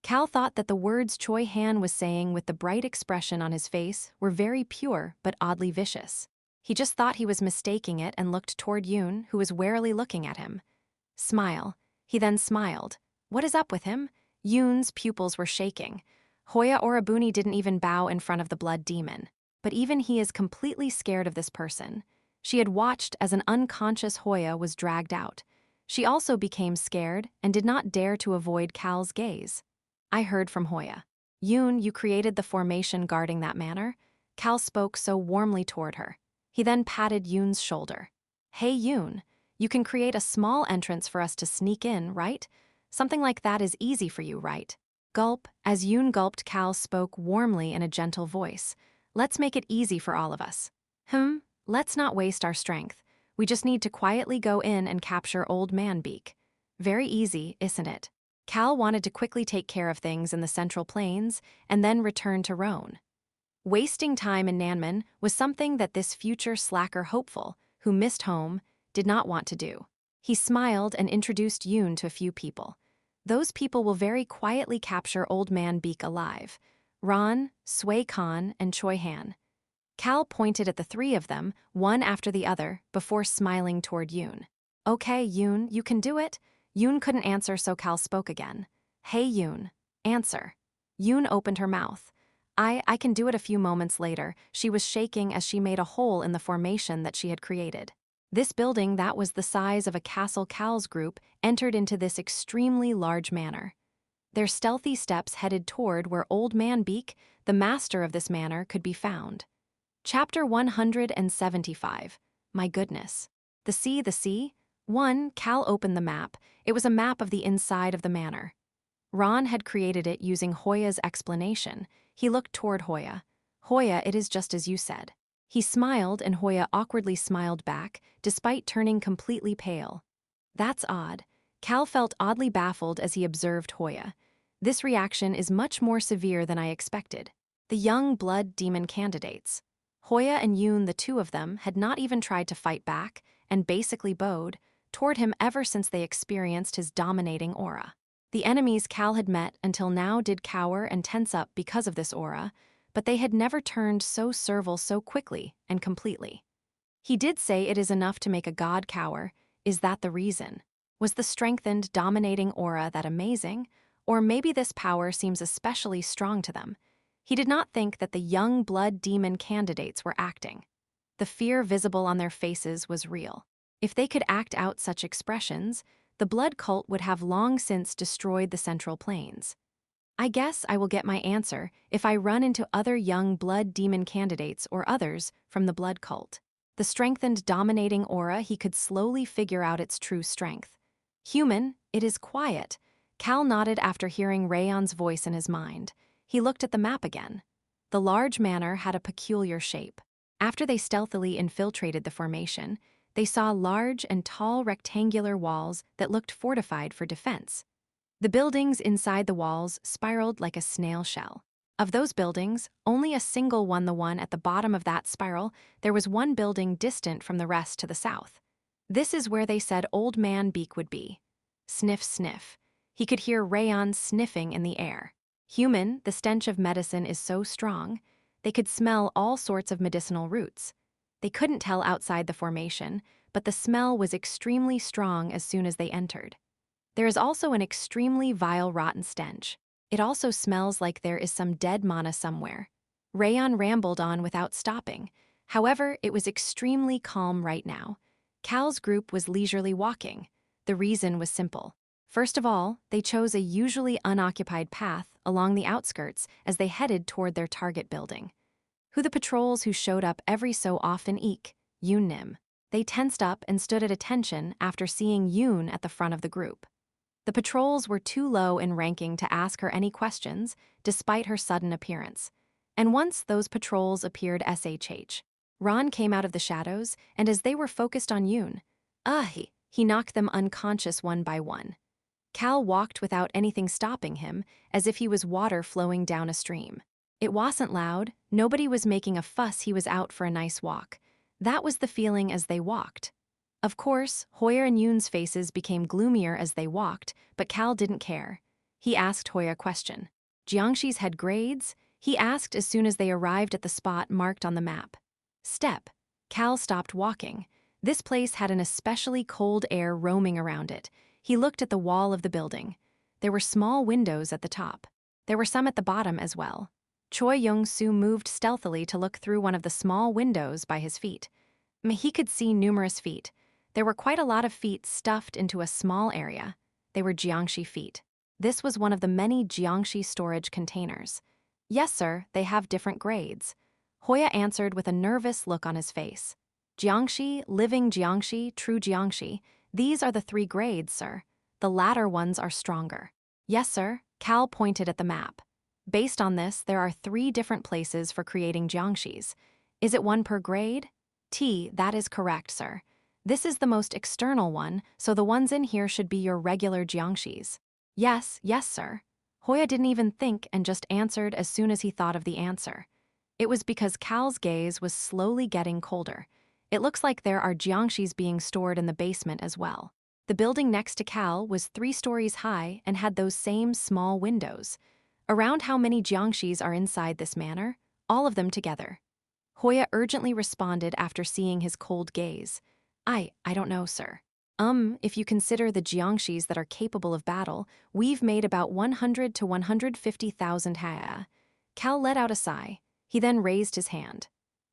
Cal thought that the words Choi Han was saying with the bright expression on his face were very pure but oddly vicious. He just thought he was mistaking it and looked toward Yoon, who was warily looking at him. Smile. He then smiled. What is up with him? Yoon's pupils were shaking. Hoya Orabuni didn't even bow in front of the blood demon. But even he is completely scared of this person. She had watched as an unconscious Hoya was dragged out. She also became scared and did not dare to avoid Cal's gaze. I heard from Hoya. Yoon, you created the formation guarding that manor? Cal spoke so warmly toward her. He then patted Yoon's shoulder. Hey Yoon, you can create a small entrance for us to sneak in, right? Something like that is easy for you, right? Gulp. As Yoon gulped, Cal spoke warmly in a gentle voice. Let's make it easy for all of us. Let's not waste our strength. We just need to quietly go in and capture Old Man Beak. Very easy, isn't it? Cal wanted to quickly take care of things in the Central Plains and then return to Roan. Wasting time in Nanman was something that this future slacker hopeful, who missed home, did not want to do. He smiled and introduced Yoon to a few people. Those people will very quietly capture Old Man Beak alive. Ron, Sway Khan, and Choi Han. Cal pointed at the three of them, one after the other, before smiling toward Yoon. Okay, Yoon, you can do it. Yoon couldn't answer, so Cal spoke again. Hey, Yoon. Answer. Yoon opened her mouth. I can do it. A few moments later, she was shaking as she made a hole in the formation that she had created. This building that was the size of a castle. Cal's group entered into this extremely large manor. Their stealthy steps headed toward where Old Man Beak, the master of this manor, could be found. Chapter 175. My goodness. The sea. 1. Cal opened the map. It was a map of the inside of the manor. Ron had created it using Hoya's explanation. He looked toward Hoya. Hoya, it is just as you said. He smiled, and Hoya awkwardly smiled back, despite turning completely pale. That's odd. Cal felt oddly baffled as he observed Hoya. This reaction is much more severe than I expected. The young blood demon candidates. Hoya and Yoon, the two of them, had not even tried to fight back, and basically bowed toward him ever since they experienced his dominating aura. The enemies Cal had met until now did cower and tense up because of this aura, but they had never turned so servile so quickly and completely. He did say it is enough to make a god cower. Is that the reason? Was the strengthened, dominating aura that amazing? Or maybe this power seems especially strong to them. He did not think that the young blood demon candidates were acting. The fear visible on their faces was real. If they could act out such expressions, the blood cult would have long since destroyed the Central Plains. I guess I will get my answer if I run into other young blood demon candidates or others from the blood cult. The strengthened dominating aura, he could slowly figure out its true strength. Human, it is quiet. Cal nodded after hearing Rayon's voice in his mind. He looked at the map again. The large manor had a peculiar shape. After they stealthily infiltrated the formation, they saw large and tall rectangular walls that looked fortified for defense. The buildings inside the walls spiraled like a snail shell. Of those buildings, only a single one, the one at the bottom of that spiral, there was one building distant from the rest to the south. This is where they said Old Man Beak would be. Sniff, sniff. He could hear Rayon sniffing in the air. Human, the stench of medicine is so strong, they could smell all sorts of medicinal roots. They couldn't tell outside the formation, but the smell was extremely strong as soon as they entered. There is also an extremely vile, rotten stench. It also smells like there is some dead mana somewhere. Rayon rambled on without stopping. However, it was extremely calm right now. Cal's group was leisurely walking. The reason was simple. First of all, they chose a usually unoccupied path along the outskirts as they headed toward their target building. Who the patrols who showed up every so often Yoon Nim. They tensed up and stood at attention after seeing Yoon at the front of the group. The patrols were too low in ranking to ask her any questions, despite her sudden appearance. And once those patrols appeared, Ron came out of the shadows, and as they were focused on Yoon, he knocked them unconscious one by one. Cal walked without anything stopping him, as if he was water flowing down a stream. It wasn't loud, nobody was making a fuss, he was out for a nice walk. That was the feeling as they walked. Of course, Hoya and Yoon's faces became gloomier as they walked, but Cal didn't care. He asked Hoya a question. Jiangxi's had grades? He asked as soon as they arrived at the spot marked on the map. Step. Cal stopped walking. This place had an especially cold air roaming around it. He looked at the wall of the building. There were small windows at the top. There were some at the bottom as well. Choi Young-soo moved stealthily to look through one of the small windows by his feet. He could see numerous feet. There were quite a lot of feet stuffed into a small area. They were Jiangxi feet. This was one of the many Jiangxi storage containers. Yes, sir, they have different grades. Hoya answered with a nervous look on his face. Jiangxi, living Jiangxi, true Jiangxi. These are the 3 grades, sir. The latter ones are stronger. Yes, sir, Cal pointed at the map. Based on this, there are 3 different places for creating Jiangxis. Is it one per grade? That is correct, sir. This is the most external one, so the ones in here should be your regular jiangshis. Yes, yes, sir. Hoya didn't even think and just answered as soon as he thought of the answer. It was because Cal's gaze was slowly getting colder. It looks like there are jiangshis being stored in the basement as well. The building next to Cal was 3 stories high and had those same small windows. Around how many jiangshis are inside this manor? All of them together. Hoya urgently responded after seeing his cold gaze. I don't know, sir. If you consider the jiangshis that are capable of battle, we've made about 100 to 150,000 haya. Cal let out a sigh. He then raised his hand.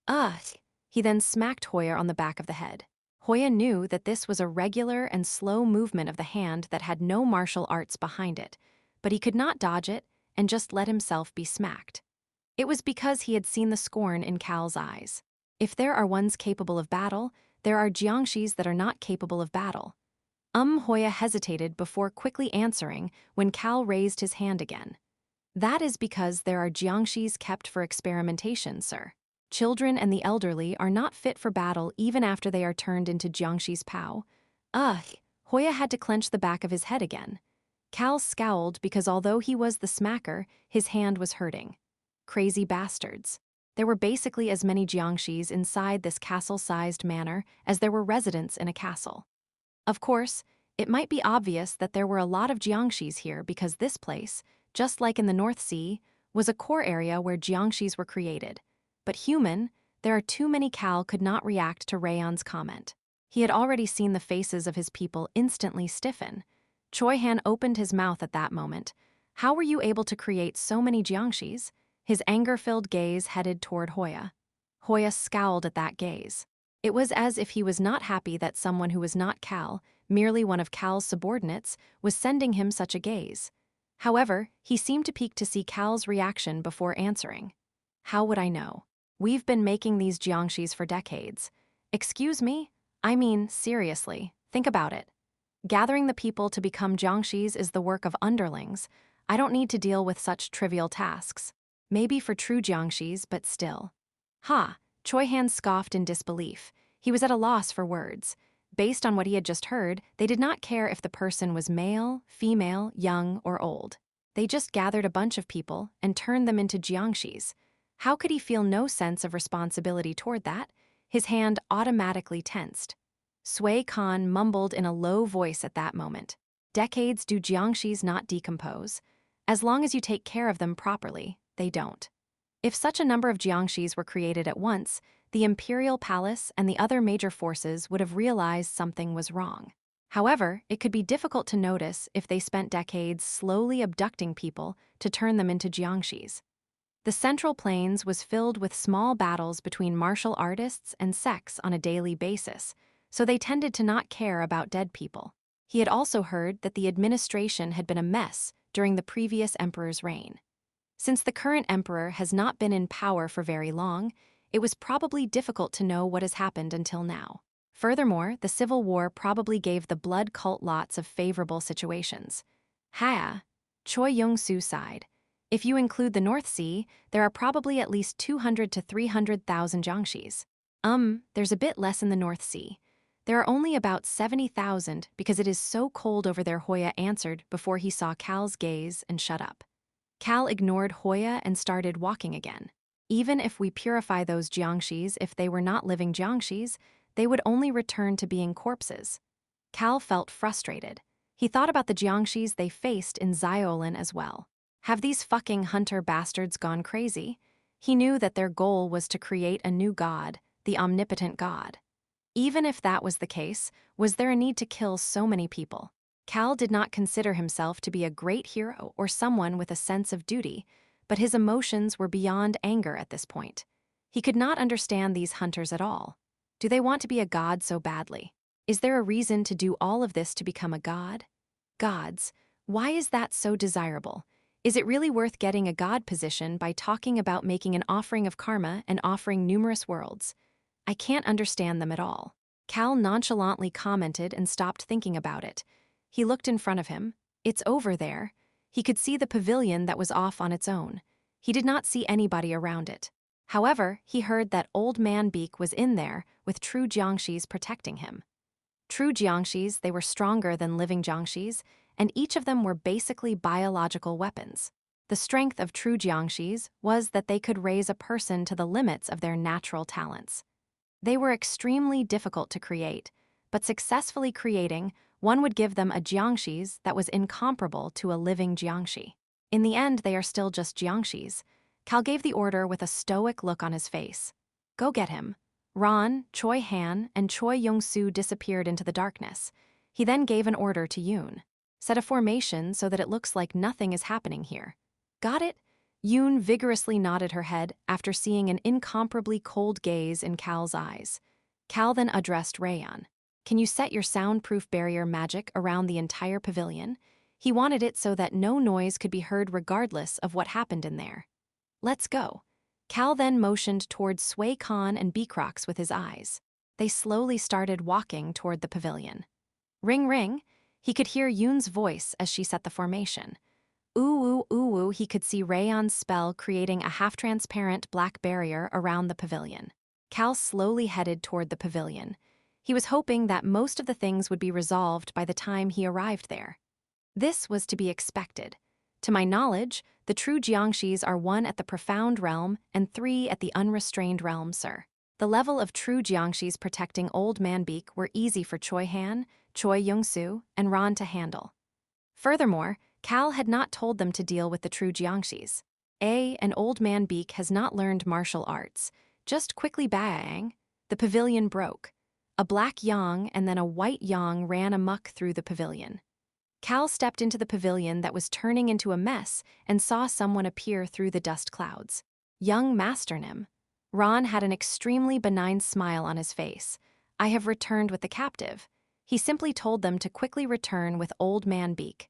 Ugh! He then smacked Hoya on the back of the head. Hoya knew that this was a regular and slow movement of the hand that had no martial arts behind it, but he could not dodge it and just let himself be smacked. It was because he had seen the scorn in Cal's eyes. If there are ones capable of battle, there are jiangshis that are not capable of battle. Hoya hesitated before quickly answering when Cal raised his hand again. That is because there are jiangshis kept for experimentation, sir. Children and the elderly are not fit for battle even after they are turned into jiangshis pow. Hoya had to clench the back of his head again. Cal scowled because although he was the smacker, his hand was hurting. Crazy bastards. There were basically as many jiangshis inside this castle-sized manor as there were residents in a castle. Of course, it might be obvious that there were a lot of jiangshis here because this place, just like in the North Sea, was a core area where jiangshis were created. But human, there are too many. Cal could not react to Rayon's comment. He had already seen the faces of his people instantly stiffen. Choi Han opened his mouth at that moment. How were you able to create so many jiangshis? His anger-filled gaze headed toward Hoya. Hoya scowled at that gaze. It was as if he was not happy that someone who was not Cal, merely one of Cal's subordinates, was sending him such a gaze. However, he seemed to peek to see Cal's reaction before answering. How would I know? We've been making these jiangshis for decades. Excuse me? I mean, seriously, think about it. Gathering the people to become jiangshis is the work of underlings. I don't need to deal with such trivial tasks. Maybe for true jiangshis, but still. Ha! Choi Han scoffed in disbelief. He was at a loss for words. Based on what he had just heard, they did not care if the person was male, female, young, or old. They just gathered a bunch of people and turned them into jiangshis. How could he feel no sense of responsibility toward that? His hand automatically tensed. Sui Khan mumbled in a low voice at that moment. Decades do jiangshis not decompose. As long as you take care of them properly, they don't. If such a number of jiangshis were created at once, the imperial palace and the other major forces would have realized something was wrong. However, it could be difficult to notice if they spent decades slowly abducting people to turn them into jiangshis. The Central Plains was filled with small battles between martial artists and sects on a daily basis, so they tended to not care about dead people. He had also heard that the administration had been a mess during the previous emperor's reign. Since the current emperor has not been in power for very long, it was probably difficult to know what has happened until now. Furthermore, the civil war probably gave the blood cult lots of favorable situations. Choi Yong-soo sighed. If you include the North Sea, there are probably at least 200 to 300,000 jiangshis. There's a bit less in the North Sea. There are only about 70,000 because it is so cold over there, Hoya answered before he saw Cal's gaze and shut up. Cal ignored Hoya and started walking again. Even if we purify those jiangshis, if they were not living jiangshis, they would only return to being corpses. Cal felt frustrated. He thought about the jiangshis they faced in Xiaolin as well. Have these fucking hunter bastards gone crazy? He knew that their goal was to create a new god, the omnipotent god. Even if that was the case, was there a need to kill so many people? Cal did not consider himself to be a great hero or someone with a sense of duty, but his emotions were beyond anger at this point. He could not understand these hunters at all. Do they want to be a god so badly? Is there a reason to do all of this to become a god? Gods, why is that so desirable? Is it really worth getting a god position by talking about making an offering of karma and offering numerous worlds? I can't understand them at all. Cal nonchalantly commented and stopped thinking about it. He looked in front of him. It's over there. He could see the pavilion that was off on its own. He did not see anybody around it. However, he heard that Old Man Beak was in there with true jiangshis protecting him. True jiangxis, they were stronger than living jiangxis, and each of them were basically biological weapons. The strength of true jiangxis was that they could raise a person to the limits of their natural talents. They were extremely difficult to create, but successfully creating, one would give them a jiangxis that was incomparable to a living jiangxi. In the end, they are still just jiangxis. Cal gave the order with a stoic look on his face. Go get him. Ron, Choi Han, and Choi Young-soo disappeared into the darkness. He then gave an order to Yoon. Set a formation so that it looks like nothing is happening here. Got it? Yoon vigorously nodded her head after seeing an incomparably cold gaze in Cal's eyes. Cal then addressed Rayon. Can you set your soundproof barrier magic around the entire pavilion? He wanted it so that no noise could be heard regardless of what happened in there. Let's go. Cal then motioned toward Sway Khan and Beecrox with his eyes. They slowly started walking toward the pavilion. Ring ring, he could hear Yoon's voice as she set the formation. Ooh, ooh, ooh, ooh, he could see Rayon's spell creating a half-transparent black barrier around the pavilion. Cal slowly headed toward the pavilion. He was hoping that most of the things would be resolved by the time he arrived there. This was to be expected. To my knowledge, the true jiangxis are 1 at the profound realm and 3 at the unrestrained realm, sir. The level of true jiangxis protecting Old Man Beak were easy for Choi Han, Choi Young-soo, and Ron to handle. Furthermore, Cal had not told them to deal with the true jiangxis. An Old Man Beak has not learned martial arts. Just quickly bang, the pavilion broke. A black yang and then a white yang ran amok through the pavilion. Cal stepped into the pavilion that was turning into a mess and saw someone appear through the dust clouds. Young Master Nim. Ron had an extremely benign smile on his face. I have returned with the captive. He simply told them to quickly return with Old Man Beak.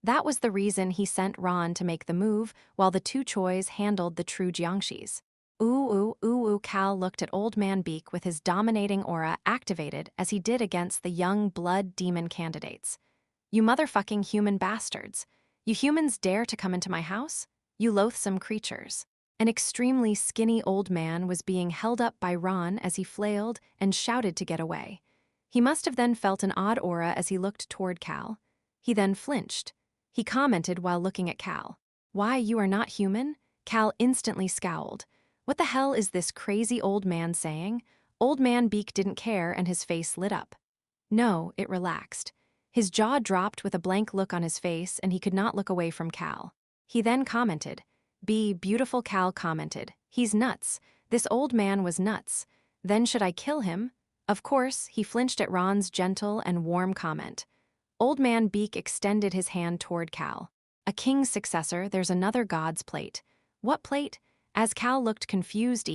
That was the reason he sent Ron to make the move while the 2 Chois handled the true jiangxis. Ooh, ooh, ooh, ooh, Cal looked at Old Man Beak with his dominating aura activated as he did against the young blood demon candidates. You motherfucking human bastards. You humans dare to come into my house? You loathsome creatures. An extremely skinny old man was being held up by Ron as he flailed and shouted to get away. He must have then felt an odd aura as he looked toward Cal. He then flinched. He commented while looking at Cal. Why, you are not human? Cal instantly scowled. What the hell is this crazy old man saying? Old Man Beak didn't care and his face lit up. No, it relaxed. His jaw dropped with a blank look on his face and he could not look away from Cal. He then commented. Beautiful Cal commented. He's nuts. This old man was nuts. Then should I kill him? Of course, he flinched at Ron's gentle and warm comment. Old Man Beak extended his hand toward Cal. A king's successor, there's another god's plate. What plate? As Cal looked confused,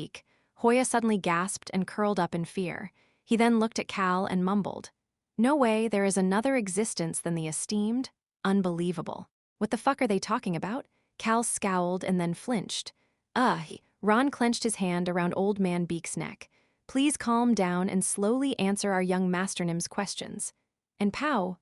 Hoya suddenly gasped and curled up in fear. He then looked at Cal and mumbled. No way, there is another existence than the esteemed? Unbelievable. What the fuck are they talking about? Cal scowled and then flinched. Ron clenched his hand around Old Man Beak's neck. Please calm down and slowly answer our young Master Nim's questions. And pow,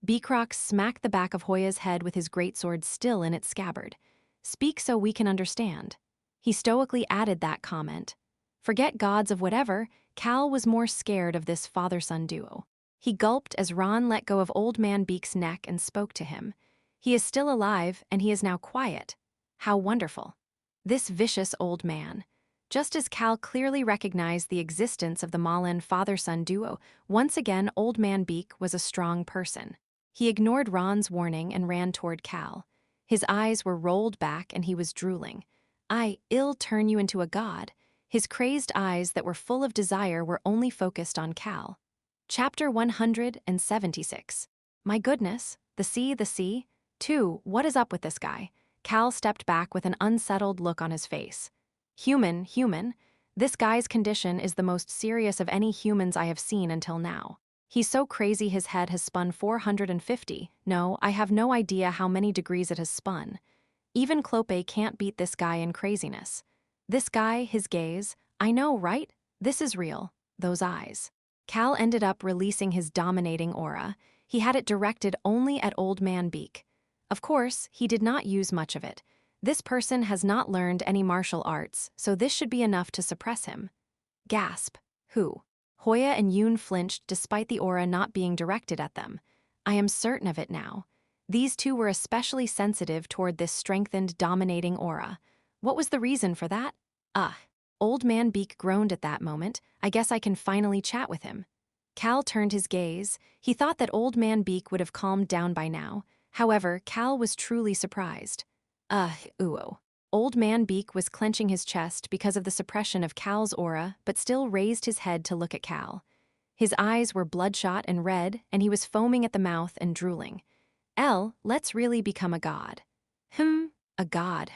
Beecrox smacked the back of Hoya's head with his greatsword still in its scabbard. Speak so we can understand. He stoically added that comment. Forget gods of whatever, Cal was more scared of this father-son duo. He gulped as Ron let go of Old Man Beak's neck and spoke to him. He is still alive, and he is now quiet. How wonderful. This vicious old man. Just as Cal clearly recognized the existence of the Malin father-son duo, once again Old Man Beak was a strong person. He ignored Ron's warning and ran toward Cal. His eyes were rolled back and he was drooling. I'll turn you into a god. His crazed eyes that were full of desire were only focused on Cal. Chapter 176. My goodness, the sea. 2, what is up with this guy? Cal stepped back with an unsettled look on his face. Human. This guy's condition is the most serious of any humans I have seen until now. He's so crazy his head has spun 450. No, I have no idea how many degrees it has spun. Even Clope can't beat this guy in craziness. This guy, his gaze, I know, right? This is real. Those eyes. Cal ended up releasing his dominating aura. He had it directed only at Old Man Beak. Of course, he did not use much of it. This person has not learned any martial arts, so this should be enough to suppress him. Gasp. Who? Hoya and Yoon flinched despite the aura not being directed at them. I am certain of it now. These two were especially sensitive toward this strengthened, dominating aura. What was the reason for that? Old Man Beak groaned at that moment. I guess I can finally chat with him. Cal turned his gaze. He thought that Old Man Beak would have calmed down by now. However, Cal was truly surprised. Ooh. Old Man Beak was clenching his chest because of the suppression of Cal's aura, but still raised his head to look at Cal. His eyes were bloodshot and red, and he was foaming at the mouth and drooling. Let's really become a god. A god,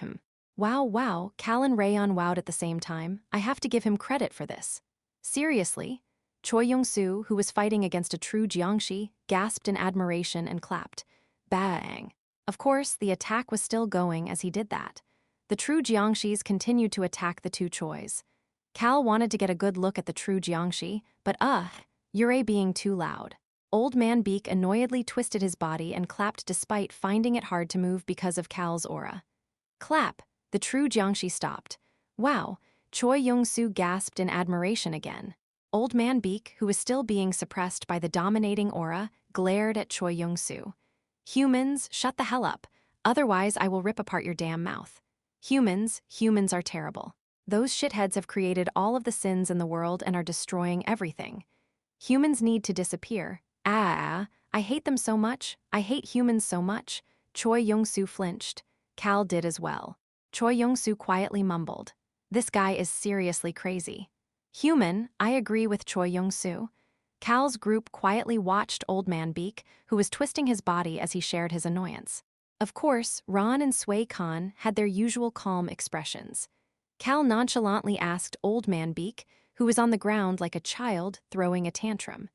Wow, Cal and Rayon wowed at the same time. I have to give him credit for this. Seriously? Choi Young-soo, who was fighting against a true Jiangshi, gasped in admiration and clapped. Bang! Of course, the attack was still going as he did that. The true Jiangshis continued to attack the two Chois. Cal wanted to get a good look at the true Jiangshi, but you're being too loud. Old Man Beak annoyedly twisted his body and clapped despite finding it hard to move because of Cal's aura. Clap! The true Jiangshi stopped. Wow! Choi Young-soo gasped in admiration again. Old Man Beak, who was still being suppressed by the dominating aura, glared at Choi Young-soo. Humans, shut the hell up. Otherwise, I will rip apart your damn mouth. Humans are terrible. Those shitheads have created all of the sins in the world and are destroying everything. Humans need to disappear. I hate them so much. I hate humans so much. Choi Young-soo flinched. Cal did as well. Choi Young-soo quietly mumbled. This guy is seriously crazy. Human, I agree with Choi Young-soo. Cal's group quietly watched Old Man Beak, who was twisting his body as he shared his annoyance. Of course, Ron and Sway Khan had their usual calm expressions. Cal nonchalantly asked Old Man Beak, who was on the ground like a child throwing a tantrum.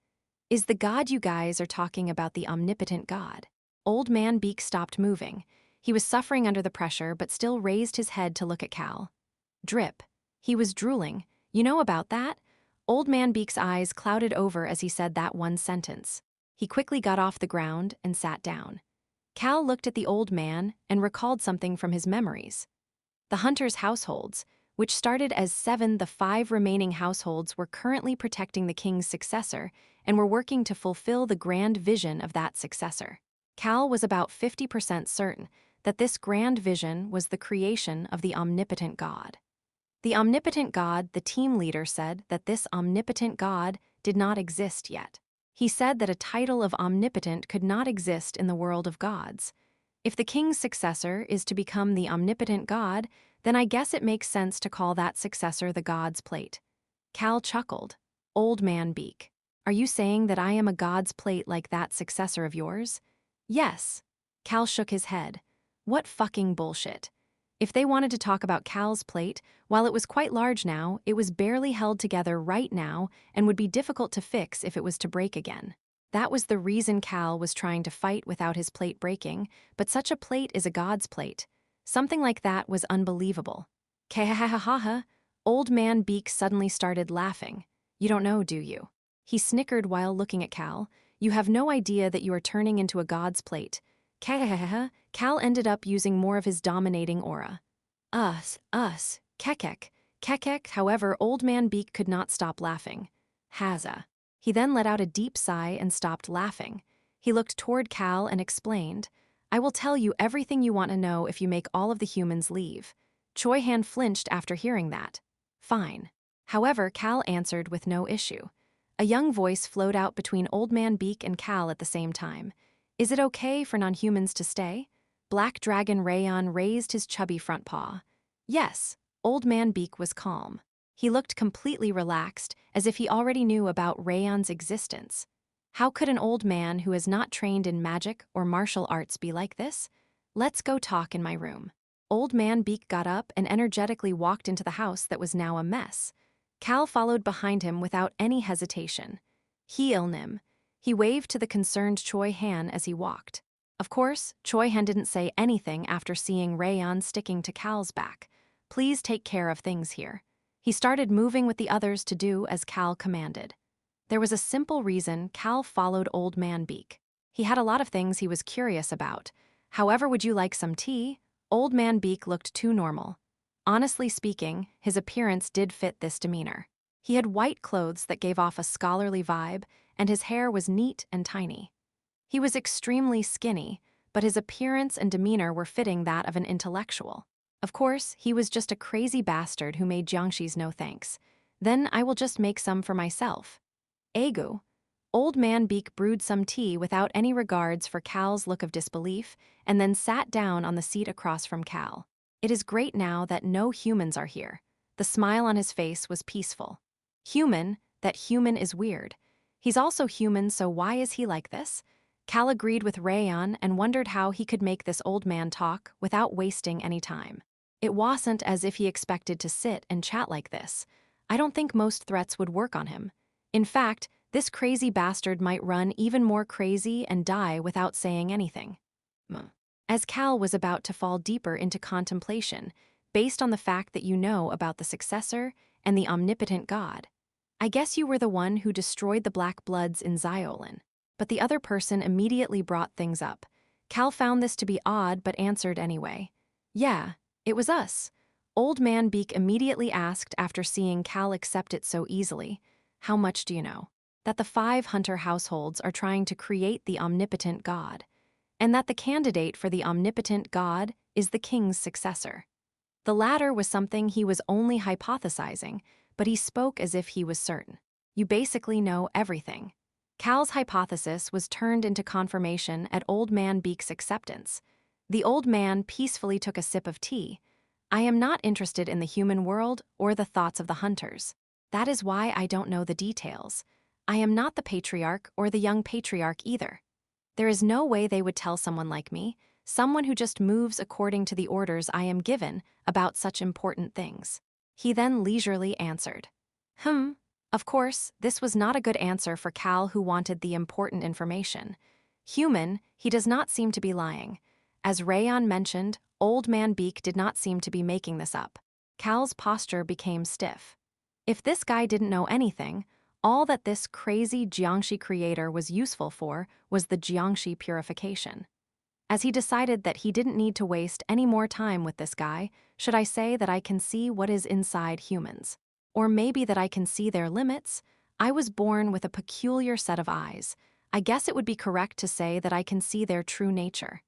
Is the god you guys are talking about the omnipotent god? Old Man Beak stopped moving. He was suffering under the pressure but still raised his head to look at Cal. Drip. He was drooling. You know about that? Old Man Beak's eyes clouded over as he said that one sentence. He quickly got off the ground and sat down. Cal looked at the old man and recalled something from his memories. The hunters' households, which started as 7, the 5 remaining households were currently protecting the king's successor and were working to fulfill the grand vision of that successor. Cal was about 50% certain that this grand vision was the creation of the omnipotent god. The omnipotent god, the team leader said that this omnipotent god did not exist yet. He said that a title of omnipotent could not exist in the world of gods. If the king's successor is to become the omnipotent god, then I guess it makes sense to call that successor the god's plate. Cal chuckled. Old Man Beak. Are you saying that I am a god's plate like that successor of yours? Yes. Cal shook his head. What fucking bullshit. If they wanted to talk about Cal's plate, while it was quite large now, it was barely held together right now and would be difficult to fix if it was to break again. That was the reason Cal was trying to fight without his plate breaking, but such a plate is a god's plate. Something like that was unbelievable. Kahahahaha. Old Man Beak suddenly started laughing. You don't know, do you? He snickered while looking at Cal. You have no idea that you are turning into a god's plate. Kahahaha. Cal ended up using more of his dominating aura. Kekek. However, Old Man Beak could not stop laughing. Haza. He then let out a deep sigh and stopped laughing. He looked toward Cal and explained, I will tell you everything you want to know if you make all of the humans leave. Choi Han flinched after hearing that. Fine. However, Cal answered with no issue. A young voice flowed out between Old Man Beak and Cal at the same time. Is it okay for non-humans to stay? Black Dragon Rayon raised his chubby front paw. Yes. Old Man Beak was calm. He looked completely relaxed, as if he already knew about Rayon's existence. How could an old man who has not trained in magic or martial arts be like this? Let's go talk in my room. Old Man Beak got up and energetically walked into the house that was now a mess. Cal followed behind him without any hesitation. Nim. He waved to the concerned Choi Han as he walked. Of course, Choi Han didn't say anything after seeing Rayon sticking to Cal's back. Please take care of things here. He started moving with the others to do as Cal commanded. There was a simple reason Cal followed Old Man Beak. He had a lot of things he was curious about. However, would you like some tea? Old Man Beak looked too normal. Honestly speaking, his appearance did fit this demeanor. He had white clothes that gave off a scholarly vibe, and his hair was neat and tiny. He was extremely skinny, but his appearance and demeanor were fitting that of an intellectual. Of course, he was just a crazy bastard who made jiangshis no thanks. Then I will just make some for myself. Egu. Old Man Beak brewed some tea without any regards for Cal's look of disbelief, and then sat down on the seat across from Cal. It is great now that no humans are here. The smile on his face was peaceful. That human is weird. He's also human, so why is he like this? Cal agreed with Rayon and wondered how he could make this old man talk without wasting any time. It wasn't as if he expected to sit and chat like this. I don't think most threats would work on him. In fact, this crazy bastard might run even more crazy and die without saying anything. As Cal was about to fall deeper into contemplation, based on the fact that you know about the successor and the omnipotent God. I guess you were the one who destroyed the Black Bloods in Xiolin. But the other person immediately brought things up. Cal found this to be odd but answered anyway. Yeah, it was us. Old Man Beak immediately asked after seeing Cal accept it so easily. How much do you know? That the 5 hunter households are trying to create the omnipotent God, and that the candidate for the omnipotent God is the king's successor. The latter was something he was only hypothesizing, but he spoke as if he was certain. You basically know everything. Cal's hypothesis was turned into confirmation at Old Man Beak's acceptance. The old man peacefully took a sip of tea. I am not interested in the human world or the thoughts of the hunters. That is why I don't know the details. I am not the patriarch or the young patriarch either. There is no way they would tell someone like me, someone who just moves according to the orders I am given, about such important things. He then leisurely answered. Of course, this was not a good answer for Cal, who wanted the important information. He does not seem to be lying. As Rayon mentioned, Old Man Beak did not seem to be making this up. Cal's posture became stiff. If this guy didn't know anything, all that this crazy jiangshi creator was useful for was the jiangshi purification. As he decided that he didn't need to waste any more time with this guy, should I say that I can see what is inside humans? Or maybe that I can see their limits? I was born with a peculiar set of eyes. I guess it would be correct to say that I can see their true nature.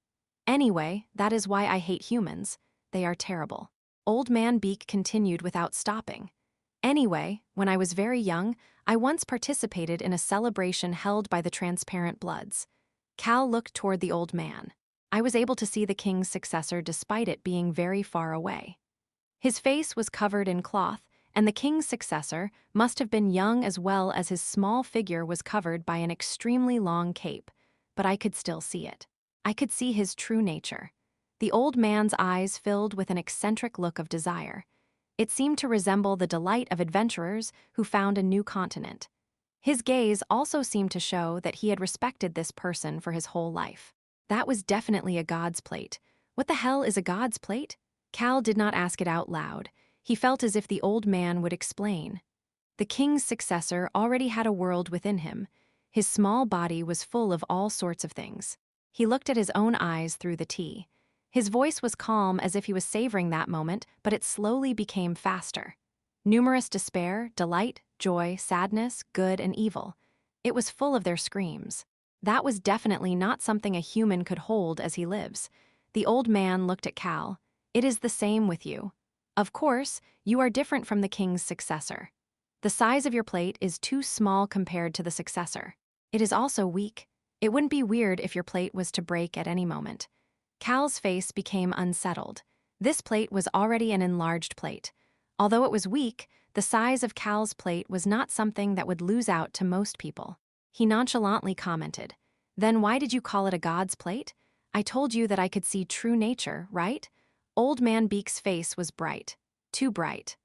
Anyway, that is why I hate humans. They are terrible. Old Man Beak continued without stopping. Anyway, when I was very young, I once participated in a celebration held by the Transparent Bloods. Cal looked toward the old man. I was able to see the king's successor despite it being very far away. His face was covered in cloth, and the king's successor must have been young as well, as his small figure was covered by an extremely long cape, but I could still see it. I could see his true nature. The old man's eyes filled with an eccentric look of desire. It seemed to resemble the delight of adventurers who found a new continent. His gaze also seemed to show that he had respected this person for his whole life. That was definitely a god's plate. What the hell is a god's plate? Cal did not ask it out loud. He felt as if the old man would explain. The king's successor already had a world within him. His small body was full of all sorts of things. He looked at his own eyes through the tea. His voice was calm, as if he was savoring that moment, but it slowly became faster. Numerous despair, delight, joy, sadness, good and evil. It was full of their screams. That was definitely not something a human could hold as he lives. The old man looked at Cal. It is the same with you. Of course, you are different from the king's successor. The size of your plate is too small compared to the successor. It is also weak. It wouldn't be weird if your plate was to break at any moment. Cal's face became unsettled. This plate was already an enlarged plate. Although it was weak, the size of Cal's plate was not something that would lose out to most people. He nonchalantly commented, "Then why did you call it a god's plate? I told you that I could see true nature, right?" Old Man Beak's face was bright. Too bright.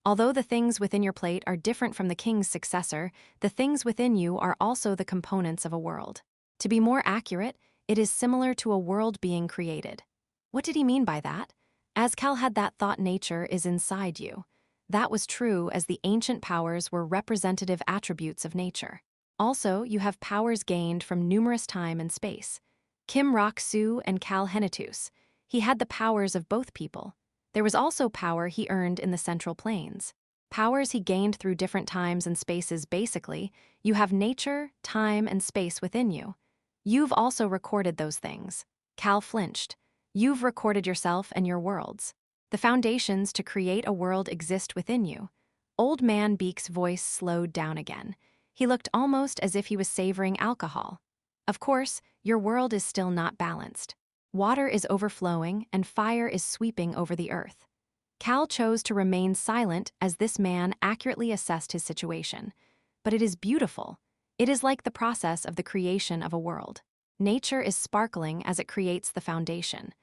Although the things within your plate are different from the king's successor, the things within you are also the components of a world. To be more accurate, it is similar to a world being created. What did he mean by that? As Cal had that thought, nature is inside you. That was true, as the ancient powers were representative attributes of nature. Also, you have powers gained from numerous time and space. Kim Rock-Soo and Cal Henetus. He had the powers of both people. There was also power he earned in the Central Plains. Powers he gained through different times and spaces. Basically, you have nature, time, and space within you. You've also recorded those things. Cal flinched. You've recorded yourself and your worlds. The foundations to create a world exist within you. Old Man Beak's voice slowed down again. He looked almost as if he was savoring alcohol. Of course, your world is still not balanced. Water is overflowing and fire is sweeping over the earth. Cal chose to remain silent as this man accurately assessed his situation. But it is beautiful. It is like the process of the creation of a world. Nature is sparkling as it creates the foundation.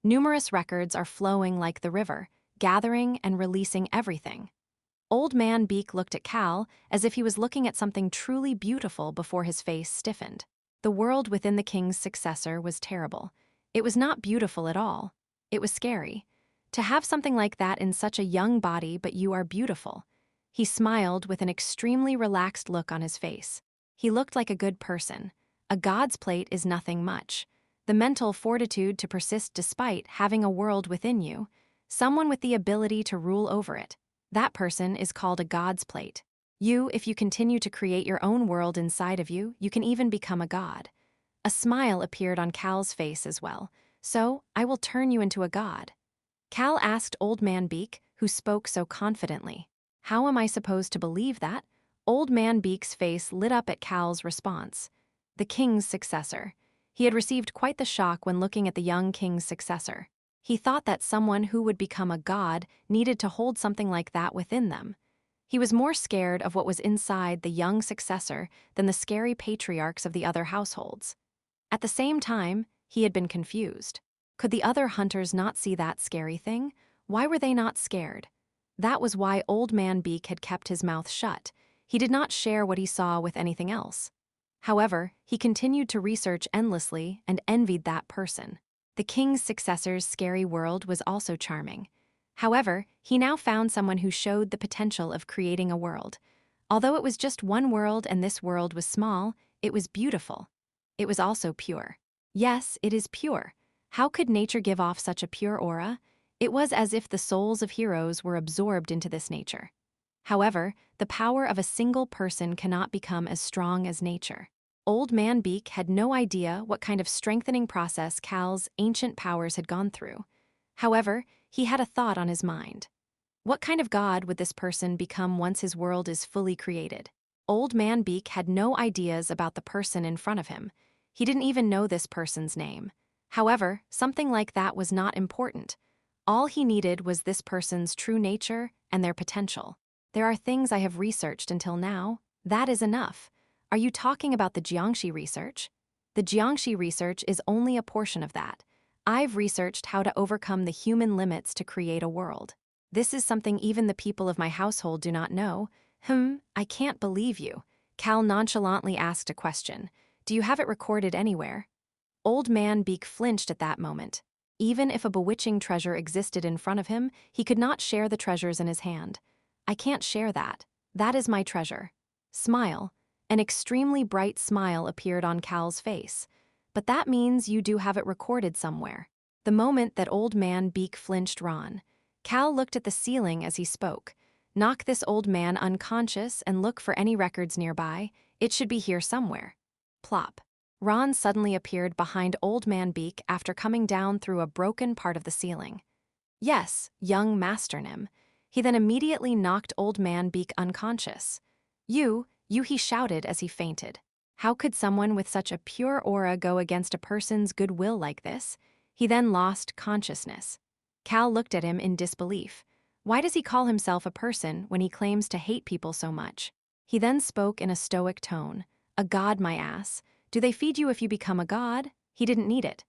Numerous records are flowing like the river, gathering and releasing everything. Old Man Beak looked at Cal as if he was looking at something truly beautiful before his face stiffened. The world within the king's successor was terrible. It was not beautiful at all. It was scary. To have something like that in such a young body, but you are beautiful. He smiled with an extremely relaxed look on his face. He looked like a good person. A god's plate is nothing much. The mental fortitude to persist despite having a world within you, someone with the ability to rule over it. That person is called a god's plate. You, if you continue to create your own world inside of you, you can even become a god. A smile appeared on Cal's face as well. So, I will turn you into a god. Cal asked Old Man Beak, who spoke so confidently. How am I supposed to believe that? Old Man Beak's face lit up at Cal's response. The king's successor. He had received quite the shock when looking at the young king's successor. He thought that someone who would become a god needed to hold something like that within them. He was more scared of what was inside the young successor than the scary patriarchs of the other households. At the same time, he had been confused. Could the other hunters not see that scary thing? Why were they not scared? That was why Old Man Beak had kept his mouth shut. He did not share what he saw with anything else. However, he continued to research endlessly and envied that person. The king's successor's scary world was also charming. However, he now found someone who showed the potential of creating a world. Although it was just one world and this world was small, it was beautiful. It was also pure. Yes, it is pure. How could nature give off such a pure aura? It was as if the souls of heroes were absorbed into this nature. However, the power of a single person cannot become as strong as nature. Old Man Beak had no idea what kind of strengthening process Cal's ancient powers had gone through. However, he had a thought on his mind. What kind of god would this person become once his world is fully created? Old Man Beak had no ideas about the person in front of him. He didn't even know this person's name. However, something like that was not important. All he needed was this person's true nature and their potential. There are things I have researched until now. That is enough. Are you talking about the Jiangxi research? The Jiangxi research is only a portion of that. I've researched how to overcome the human limits to create a world. This is something even the people of my household do not know. I can't believe you. Cal nonchalantly asked a question. Do you have it recorded anywhere? Old Man Beak flinched at that moment. Even if a bewitching treasure existed in front of him, he could not share the treasures in his hand. I can't share that. That is my treasure. Smile. An extremely bright smile appeared on Cal's face. But that means you do have it recorded somewhere. The moment that Old Man Beak flinched Ron. Cal looked at the ceiling as he spoke. Knock this old man unconscious and look for any records nearby. It should be here somewhere. Plop. Ron suddenly appeared behind Old Man Beak after coming down through a broken part of the ceiling. Yes, young Master Nim. He then immediately knocked Old Man Beak unconscious. You, he shouted as he fainted. How could someone with such a pure aura go against a person's goodwill like this? He then lost consciousness. Cal looked at him in disbelief. Why does he call himself a person when he claims to hate people so much? He then spoke in a stoic tone. A god, my ass. Do they feed you if you become a god? He didn't need it.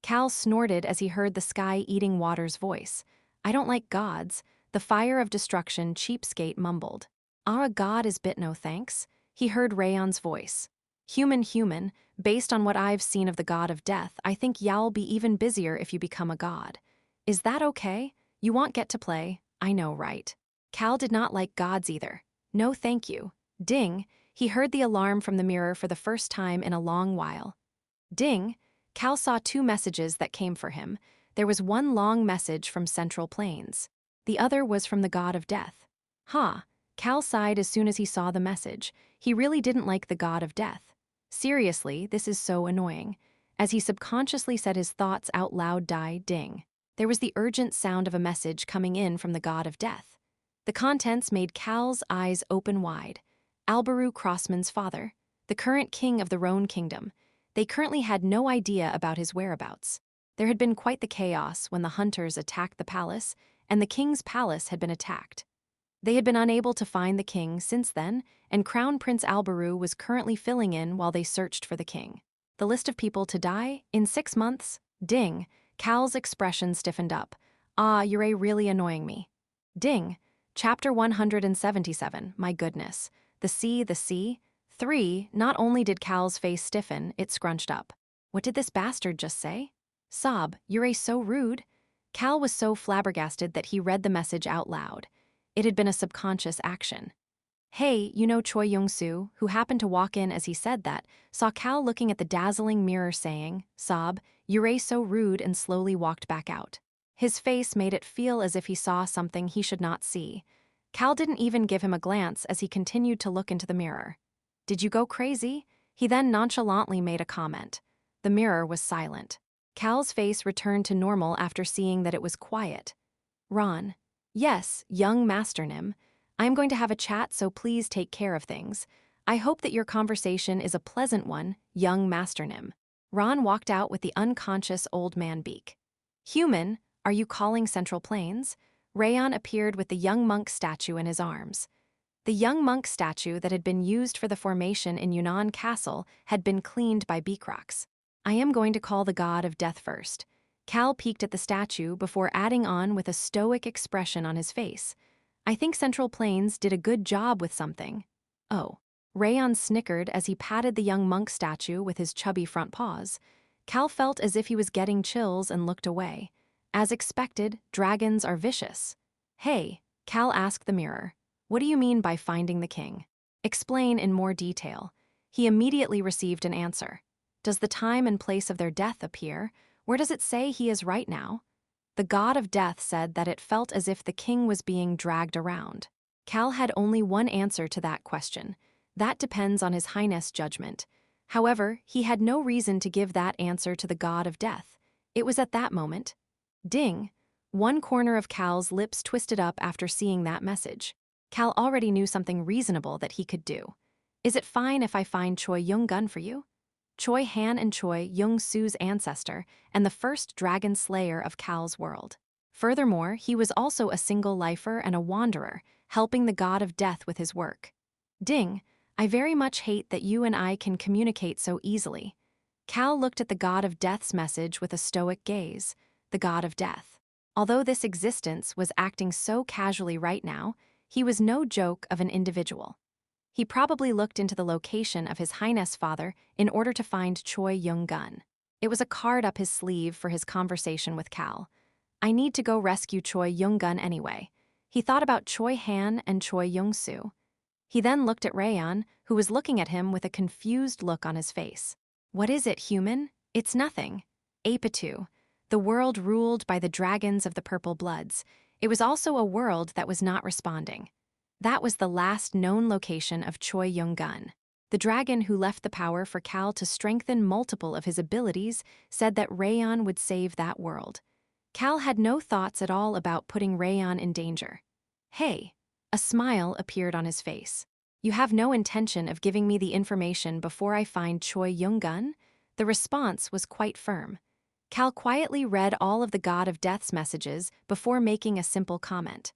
Cal snorted as he heard the sky-eating water's voice. I don't like gods. The fire of destruction cheapskate mumbled. Our god is bit no thanks. He heard Rayon's voice. Human, based on what I've seen of the god of death, I think y'all be even busier if you become a god. Is that okay? You won't get to play. I know, right? Cal did not like gods either. No thank you. Ding. He heard the alarm from the mirror for the first time in a long while. Ding! Cal saw 2 messages that came for him. There was one long message from Central Plains. The other was from the god of death. Ha! Cal sighed as soon as he saw the message. He really didn't like the god of death. Seriously, this is so annoying. As he subconsciously said his thoughts out loud, ding. There was the urgent sound of a message coming in from the god of death. The contents made Cal's eyes open wide. Albaru Crossman's father, the current king of the Roan kingdom. They currently had no idea about his whereabouts. There had been quite the chaos when the hunters attacked the palace, and the king's palace had been attacked. They had been unable to find the king since then, and Crown Prince Albaru was currently filling in while they searched for the king. The list of people to die in 6 months? Ding. Cal's expression stiffened up. Ah, you're really annoying me. Ding. Chapter 177, my goodness. The sea. 3, not only did Cal's face stiffen, it scrunched up. What did this bastard just say? Sob, you're so rude. Cal was so flabbergasted that he read the message out loud. It had been a subconscious action. Hey, you know Choi Young-soo, who happened to walk in as he said that, saw Cal looking at the dazzling mirror saying, Sob, you're so rude, and slowly walked back out. His face made it feel as if he saw something he should not see. Cal didn't even give him a glance as he continued to look into the mirror. Did you go crazy? He then nonchalantly made a comment. The mirror was silent. Cal's face returned to normal after seeing that it was quiet. Ron. Yes, young Master Nim. I'm going to have a chat, so please take care of things. I hope that your conversation is a pleasant one, young Master Nim. Ron walked out with the unconscious old man beak. Human, are you calling Central Plains? Rayon appeared with the young monk statue in his arms. The young monk statue that had been used for the formation in Yunnan Castle had been cleaned by Beakrocks. I am going to call the god of death first. Cal peeked at the statue before adding on with a stoic expression on his face. I think Central Plains did a good job with something. Oh. Rayon snickered as he patted the young monk statue with his chubby front paws. Cal felt as if he was getting chills and looked away. As expected, dragons are vicious. Hey, Cal asked the mirror. What do you mean by finding the king? Explain in more detail. He immediately received an answer. Does the time and place of their death appear? Where does it say he is right now? The god of death said that it felt as if the king was being dragged around. Cal had only one answer to that question. That depends on His Highness' judgment. However, he had no reason to give that answer to the god of death. It was at that moment. Ding! One corner of Cal's lips twisted up after seeing that message. Cal already knew something reasonable that he could do. Is it fine if I find Choi Young-gun for you? Choi Han and Choi Young-soo's ancestor and the first dragon slayer of Cal's world. Furthermore, he was also a single lifer and a wanderer, helping the god of death with his work. Ding! I very much hate that you and I can communicate so easily. Cal looked at the god of death's message with a stoic gaze. The god of death. Although this existence was acting so casually right now, he was no joke of an individual. He probably looked into the location of His Highness father in order to find Choi Young-gun. It was a card up his sleeve for his conversation with Cal. I need to go rescue Choi Young-gun anyway. He thought about Choi Han and Choi Young-soo. He then looked at Rayon, who was looking at him with a confused look on his face. What is it, human? It's nothing. Apitu. The world ruled by the dragons of the purple bloods. It was also a world that was not responding. That was the last known location of Choi Young-gun. The dragon who left the power for Cal to strengthen multiple of his abilities said that Rayon would save that world. Cal had no thoughts at all about putting Rayon in danger. Hey! A smile appeared on his face. You have no intention of giving me the information before I find Choi Young-gun? The response was quite firm. Cal quietly read all of the god of death's messages before making a simple comment.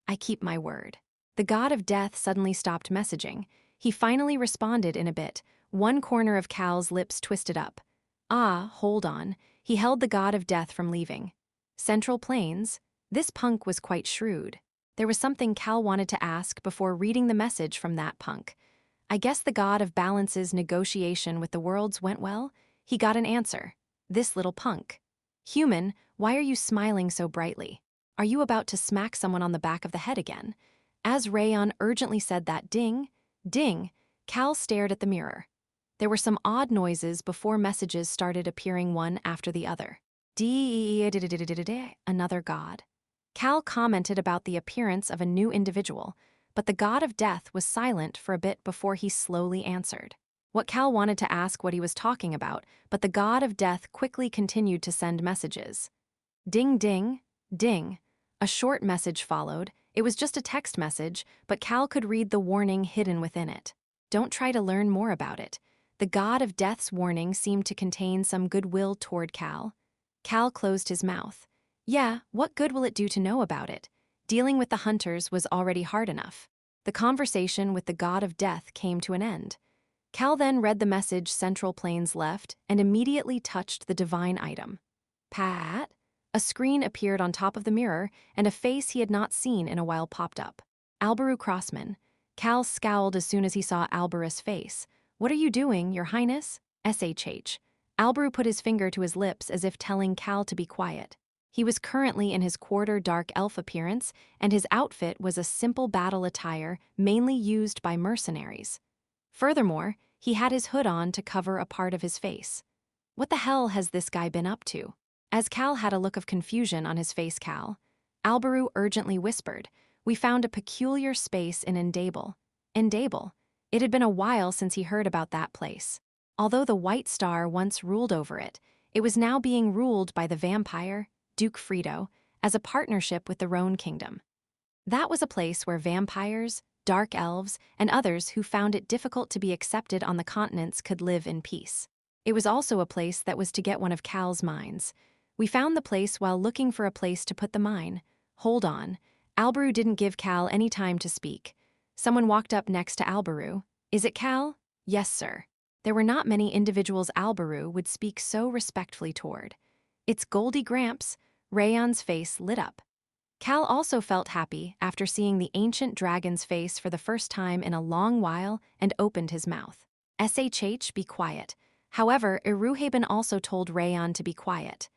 I keep my word. The god of death suddenly stopped messaging. He finally responded in a bit. One corner of Cal's lips twisted up. Ah, hold on. He held the god of death from leaving. Central Plains? This punk was quite shrewd. There was something Cal wanted to ask before reading the message from that punk. I guess the god of balance's negotiation with the worlds went well? He got an answer. This little punk. Human, why are you smiling so brightly? Are you about to smack someone on the back of the head again? As Rayon urgently said that ding, Cal stared at the mirror. There were some odd noises before messages started appearing one after the other. Another god. Cal commented about the appearance of a new individual. but the god of death was silent for a bit before he slowly answered. What Cal wanted to ask what he was talking about, but the god of death quickly continued to send messages. Ding ding, ding. A short message followed. It was just a text message, but Cal could read the warning hidden within it. Don't try to learn more about it. The god of death's warning seemed to contain some goodwill toward Cal. Cal closed his mouth. Yeah, what good will it do to know about it? Dealing with the hunters was already hard enough. The conversation with the god of death came to an end. Cal then read the message Central Plains left and immediately touched the divine item. Pat? A screen appeared on top of the mirror, and a face he had not seen in a while popped up. Albaru Crossman. Cal scowled as soon as he saw Albaru's face. What are you doing, Your Highness? SHH. Albaru put his finger to his lips as if telling Cal to be quiet. He was currently in his quarter dark elf appearance, and his outfit was a simple battle attire mainly used by mercenaries. Furthermore, he had his hood on to cover a part of his face. What the hell has this guy been up to? As Cal had a look of confusion on his face, Albaru urgently whispered, "We found a peculiar space in Endable." Endable. It had been a while since he heard about that place. Although the White Star once ruled over it, it was now being ruled by the vampire, Duke Frito, as a partnership with the Roan Kingdom. That was a place where vampires, dark elves, and others who found it difficult to be accepted on the continents could live in peace. It was also a place that was to get one of Cal's mines. We found the place while looking for a place to put the mine. Hold on. Albaru didn't give Cal any time to speak. Someone walked up next to Albaru. Is it Cal? Yes, sir. There were not many individuals Albaru would speak so respectfully toward. It's Goldie Gramps. Rayon's face lit up. Cal also felt happy after seeing the ancient dragon's face for the first time in a long while and opened his mouth. SHH, be quiet. However, Iruhaben also told Rayon to be quiet.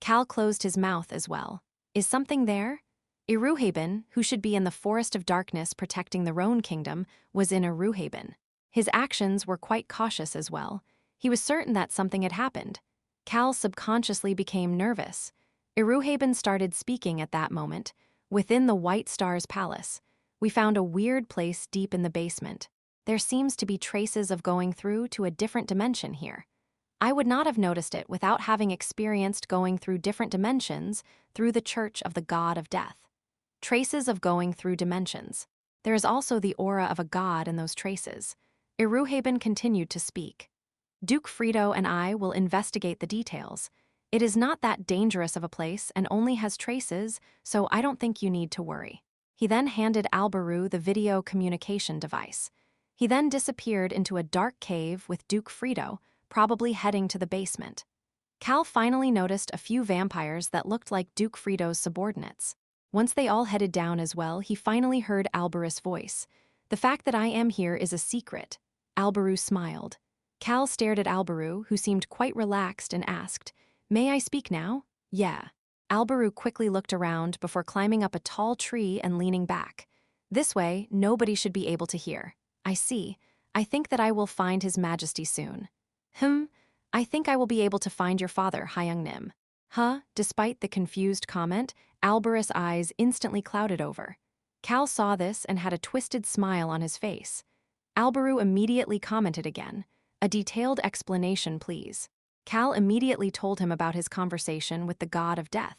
Cal closed his mouth as well. Is something there? Iruhaben, who should be in the Forest of Darkness protecting the Roan Kingdom, was in Iruhaben. His actions were quite cautious as well. He was certain that something had happened. Cal subconsciously became nervous. Iruhaben started speaking at that moment. Within the White Star's palace, we found a weird place deep in the basement. There seems to be traces of going through to a different dimension here. I would not have noticed it without having experienced going through different dimensions through the Church of the God of Death. Traces of going through dimensions. There is also the aura of a god in those traces. Iruhaben continued to speak. Duke Frito and I will investigate the details. It is not that dangerous of a place and only has traces, so I don't think you need to worry. He then handed Albaru the video communication device. He then disappeared into a dark cave with Duke Frito, probably heading to the basement. Cal finally noticed a few vampires that looked like Duke Frito's subordinates. Once they all headed down as well, he finally heard Albaru's voice. The fact that I am here is a secret. Albaru smiled. Cal stared at Albaru, who seemed quite relaxed, and asked, "May I speak now?" "Yeah." Albaru quickly looked around before climbing up a tall tree and leaning back. This way, nobody should be able to hear. I see. I think that I will find His Majesty soon. I think I will be able to find your father, Hyung Nim. Huh? Despite the confused comment, Albaru's eyes instantly clouded over. Cal saw this and had a twisted smile on his face. Albaru immediately commented again. A detailed explanation, please. Cal immediately told him about his conversation with the god of death.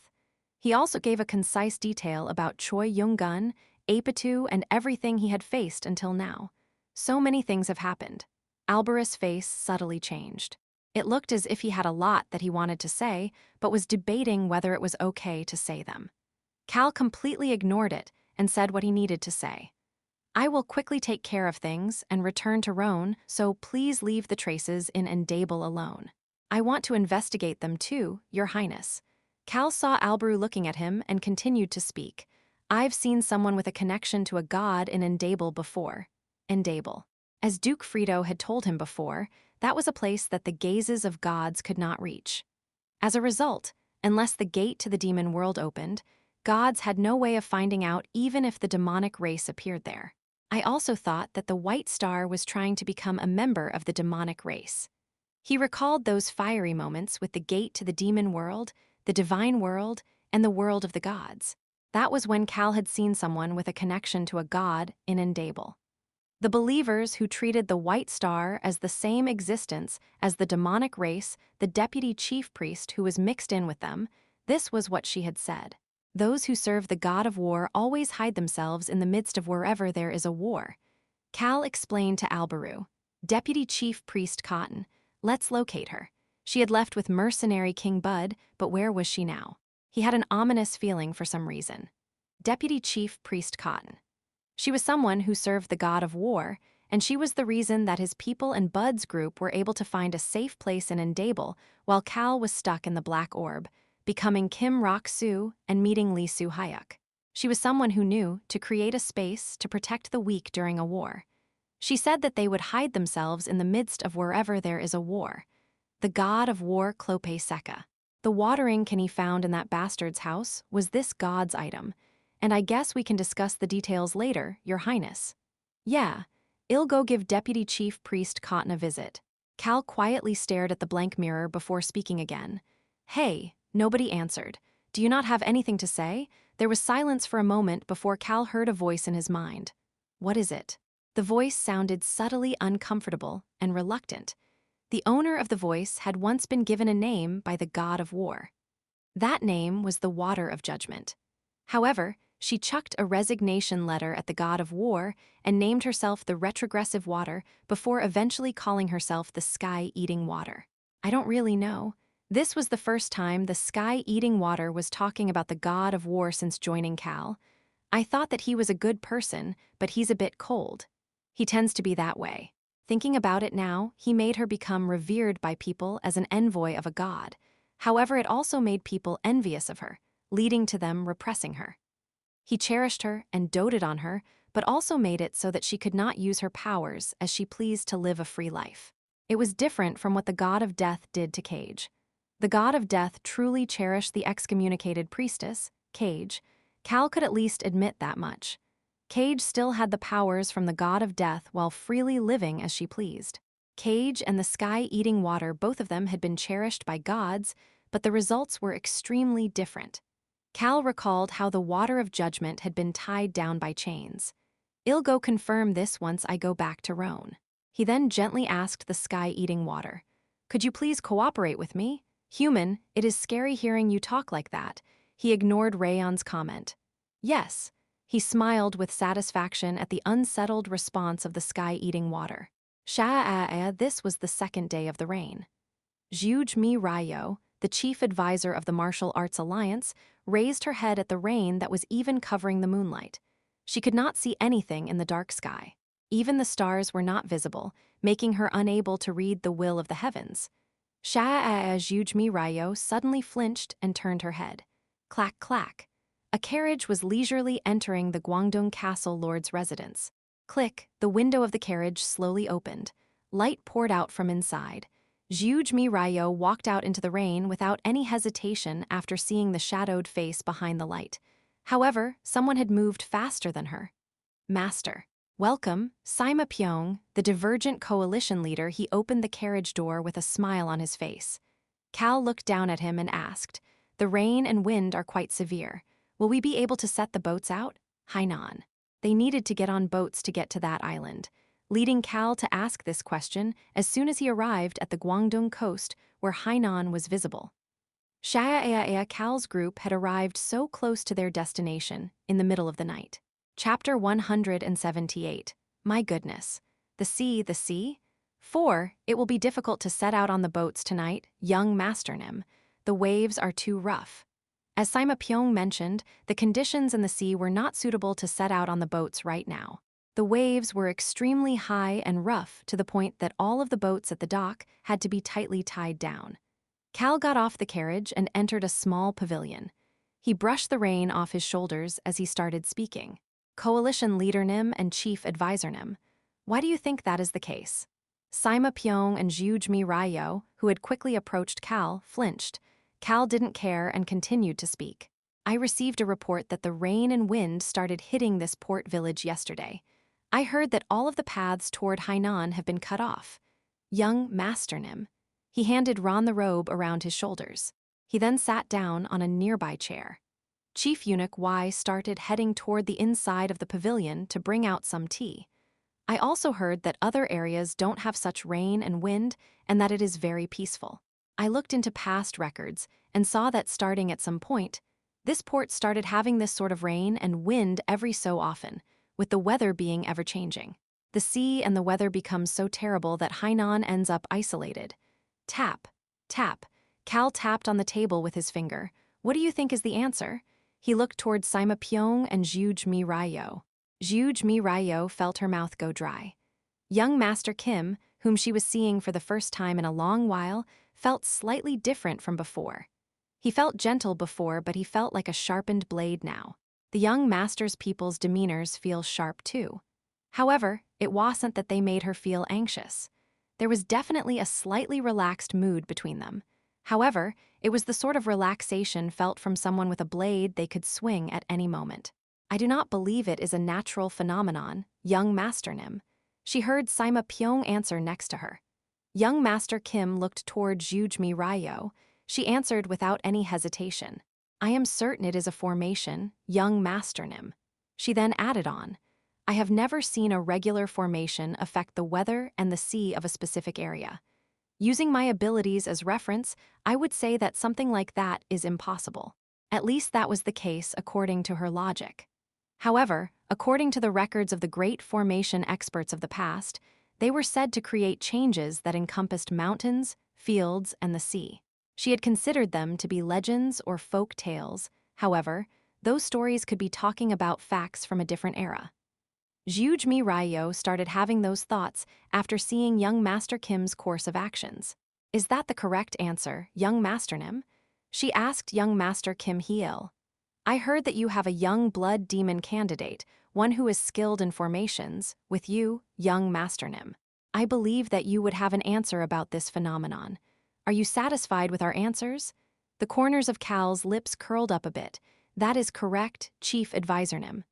He also gave a concise detail about Choi Young-gun, Apatu, and everything he had faced until now. So many things have happened. Albaru's face subtly changed. It looked as if he had a lot that he wanted to say, but was debating whether it was okay to say them. Cal completely ignored it and said what he needed to say. I will quickly take care of things and return to Roan, so please leave the traces in Endable alone. I want to investigate them too, Your Highness. Cal saw Albaru looking at him and continued to speak. I've seen someone with a connection to a god in Endable before. Endable. As Duke Frito had told him before, that was a place that the gazes of gods could not reach. As a result, unless the gate to the demon world opened, gods had no way of finding out even if the demonic race appeared there. I also thought that the White Star was trying to become a member of the demonic race. He recalled those fiery moments with the gate to the demon world, the divine world, and the world of the gods. That was when Cal had seen someone with a connection to a god in Indable. The believers who treated the White Star as the same existence as the demonic race, the deputy chief priest who was mixed in with them, this was what she had said. Those who serve the god of war always hide themselves in the midst of wherever there is a war. Cal explained to Albaru, Deputy Chief Priest Cotton, let's locate her. She had left with mercenary King Bud, but where was she now? He had an ominous feeling for some reason. Deputy Chief Priest Cotton. She was someone who served the god of war, and she was the reason that his people and Bud's group were able to find a safe place in Indable while Cal was stuck in the Black Orb, becoming Kim Rok-Soo and meeting Lee Soo-hyuk. She was someone who knew to create a space to protect the weak during a war. She said that they would hide themselves in the midst of wherever there is a war. The god of war Clope Seka. The watering can he found in that bastard's house was this god's item, and I guess we can discuss the details later, Your Highness. Yeah, I'll go give Deputy Chief Priest Cotton a visit. Cal quietly stared at the blank mirror before speaking again. Hey, nobody answered. Do you not have anything to say? There was silence for a moment before Cal heard a voice in his mind. What is it? The voice sounded subtly uncomfortable and reluctant. The owner of the voice had once been given a name by the god of war. That name was the Water of Judgment. However, she chucked a resignation letter at the god of war and named herself the Retrogressive Water before eventually calling herself the Sky-Eating Water. I don't really know. This was the first time the Sky-Eating Water was talking about the god of war since joining Cal. I thought that he was a good person, but he's a bit cold. He tends to be that way. Thinking about it now, he made her become revered by people as an envoy of a god. However, it also made people envious of her, leading to them repressing her. He cherished her and doted on her, but also made it so that she could not use her powers as she pleased to live a free life. It was different from what the god of death did to Cage. The god of death truly cherished the excommunicated priestess, Cage. Cal could at least admit that much. Cage still had the powers from the god of death while freely living as she pleased. Cage and the Sky-Eating Water, both of them had been cherished by gods, but the results were extremely different. Cal recalled how the Water of Judgment had been tied down by chains. I'll go confirm this once I go back to Roan. He then gently asked the Sky-Eating Water, could you please cooperate with me? Human, it is scary hearing you talk like that. He ignored Rayon's comment. Yes. He smiled with satisfaction at the unsettled response of the Sky-Eating Water. Sha'a, this was the second day of the reign. Jiujmi Ryo, the chief advisor of the Martial Arts Alliance, raised her head at the rain that was even covering the moonlight. She could not see anything in the dark sky. Even the stars were not visible, making her unable to read the will of the heavens. Sha'a Jiujmi Ryo suddenly flinched and turned her head. Clack, clack. A carriage was leisurely entering the Guangdong Castle Lord's residence. Click, the window of the carriage slowly opened. Light poured out from inside. Jiujmi Ryo walked out into the rain without any hesitation after seeing the shadowed face behind the light. However, someone had moved faster than her. Master. Welcome, Sima Pyong, the Divergent Coalition leader. He opened the carriage door with a smile on his face. Cal looked down at him and asked, the rain and wind are quite severe. Will we be able to set the boats out? Hainan. They needed to get on boats to get to that island, leading Cal to ask this question as soon as he arrived at the Guangdong coast where Hainan was visible. Sha'a'ea Cal's group had arrived so close to their destination in the middle of the night. Chapter 178. My goodness. The sea, the sea? 4. It will be difficult to set out on the boats tonight, young Master Nim. The waves are too rough. As Sima Pyong mentioned, the conditions in the sea were not suitable to set out on the boats right now. The waves were extremely high and rough to the point that all of the boats at the dock had to be tightly tied down. Cal got off the carriage and entered a small pavilion. He brushed the rain off his shoulders as he started speaking. Coalition Leader Nim and Chief Advisor Nim. Why do you think that is the case? Sima Pyong and Jiujmi Ryo, who had quickly approached Cal, flinched. Cal didn't care and continued to speak. I received a report that the rain and wind started hitting this port village yesterday. I heard that all of the paths toward Hainan have been cut off. Young Master Nim. He handed Ron the robe around his shoulders. He then sat down on a nearby chair. Chief Eunuch Y started heading toward the inside of the pavilion to bring out some tea. I also heard that other areas don't have such rain and wind and that it is very peaceful. I looked into past records and saw that starting at some point, this port started having this sort of rain and wind every so often, with the weather being ever-changing. The sea and the weather becomes so terrible that Hainan ends up isolated. Tap, tap. Cal tapped on the table with his finger. What do you think is the answer? He looked toward Sima Pyong and Zhuge Mi Ryo. Zhuge Mi Ryo felt her mouth go dry. Young Master Kim, whom she was seeing for the first time in a long while, felt slightly different from before. He felt gentle before, but he felt like a sharpened blade now. The young master's people's demeanors feel sharp too. However, it wasn't that they made her feel anxious. There was definitely a slightly relaxed mood between them. However, it was the sort of relaxation felt from someone with a blade they could swing at any moment. I do not believe it is a natural phenomenon, young Master Nim. She heard Sima Pyong answer next to her. Young Master Kim looked toward Zhuge Mi Ryo. She answered without any hesitation. I am certain it is a formation, young Master Nim. She then added on. I have never seen a regular formation affect the weather and the sea of a specific area. Using my abilities as reference, I would say that something like that is impossible. At least that was the case according to her logic. However, according to the records of the great formation experts of the past, they were said to create changes that encompassed mountains, fields, and the sea. She had considered them to be legends or folk tales. However, those stories could be talking about facts from a different era. Zhuge Mi Ryo started having those thoughts after seeing young Master Kim's course of actions. Is that the correct answer, young Master Nim? She asked young Master Kim Hiel. I heard that you have a young blood demon candidate, one who is skilled in formations, with you, young Master Nim. I believe that you would have an answer about this phenomenon. Are you satisfied with our answers? The corners of Cal's lips curled up a bit. That is correct, Chief Advisor Nim.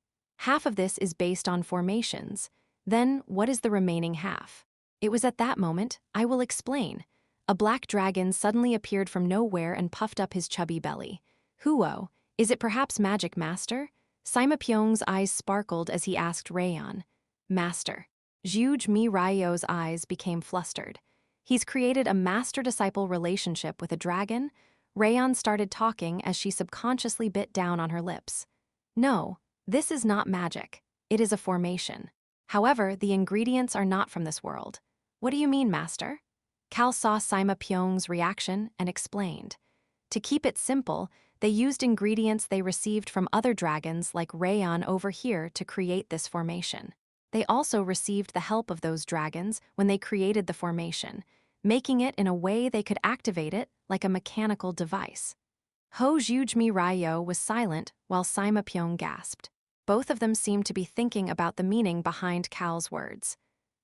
Half of this is based on formations. Then, what is the remaining half? It was at that moment, I will explain. A black dragon suddenly appeared from nowhere and puffed up his chubby belly. Huo, is it perhaps Magic Master? Sima Pyong's eyes sparkled as he asked Rayon. Master. Zhuge Mi Ryo's eyes became flustered. He's created a master-disciple relationship with a dragon? Rayon started talking as she subconsciously bit down on her lips. No. This is not magic. It is a formation. However, the ingredients are not from this world. What do you mean, Master? Cal saw Sima Pyong's reaction and explained. To keep it simple, they used ingredients they received from other dragons like Rayon over here to create this formation. They also received the help of those dragons when they created the formation, making it in a way they could activate it like a mechanical device. Ho Zhuge Mi Ryo was silent while Sima Pyong gasped. Both of them seemed to be thinking about the meaning behind Cal's words.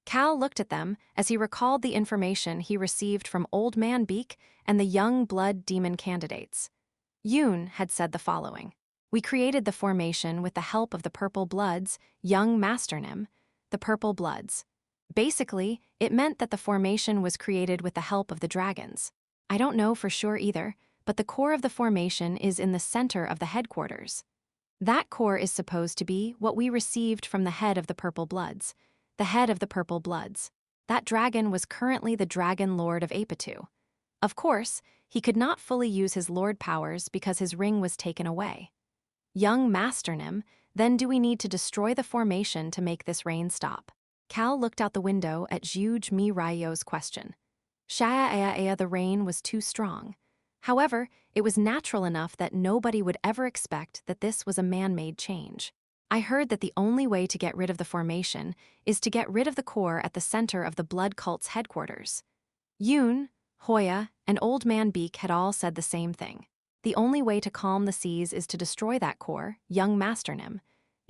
Cal looked at them as he recalled the information he received from Old Man Beak and the young blood demon candidates. Yoon had said the following. We created the formation with the help of the Purple Bloods, young Master Nim, the Purple Bloods. Basically, it meant that the formation was created with the help of the dragons. I don't know for sure either, but the core of the formation is in the center of the headquarters. That core is supposed to be what we received from the head of the Purple Bloods. The head of the Purple Bloods. That dragon was currently the Dragon Lord of Apatu. Of course, he could not fully use his lord powers because his ring was taken away. Young Master Nim, then do we need to destroy the formation to make this rain stop? Cal looked out the window at Zhuge Mi Ryo's question. Shaya the rain was too strong. However, it was natural enough that nobody would ever expect that this was a man-made change. I heard that the only way to get rid of the formation is to get rid of the core at the center of the blood cult's headquarters. Yoon, Hoya, and Old Man Beak had all said the same thing. The only way to calm the seas is to destroy that core, young Master Nim.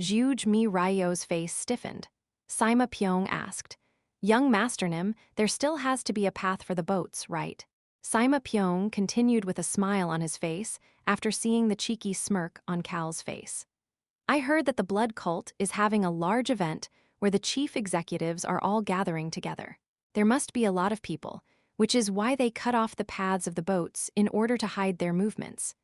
Zhuge Mi Ryo's face stiffened. Sima Pyong asked, Young Master Nim, there still has to be a path for the boats, right? Sima Pyong continued with a smile on his face after seeing the cheeky smirk on Cal's face. I heard that the blood cult is having a large event where the chief executives are all gathering together. There must be a lot of people, which is why they cut off the paths of the boats in order to hide their movements.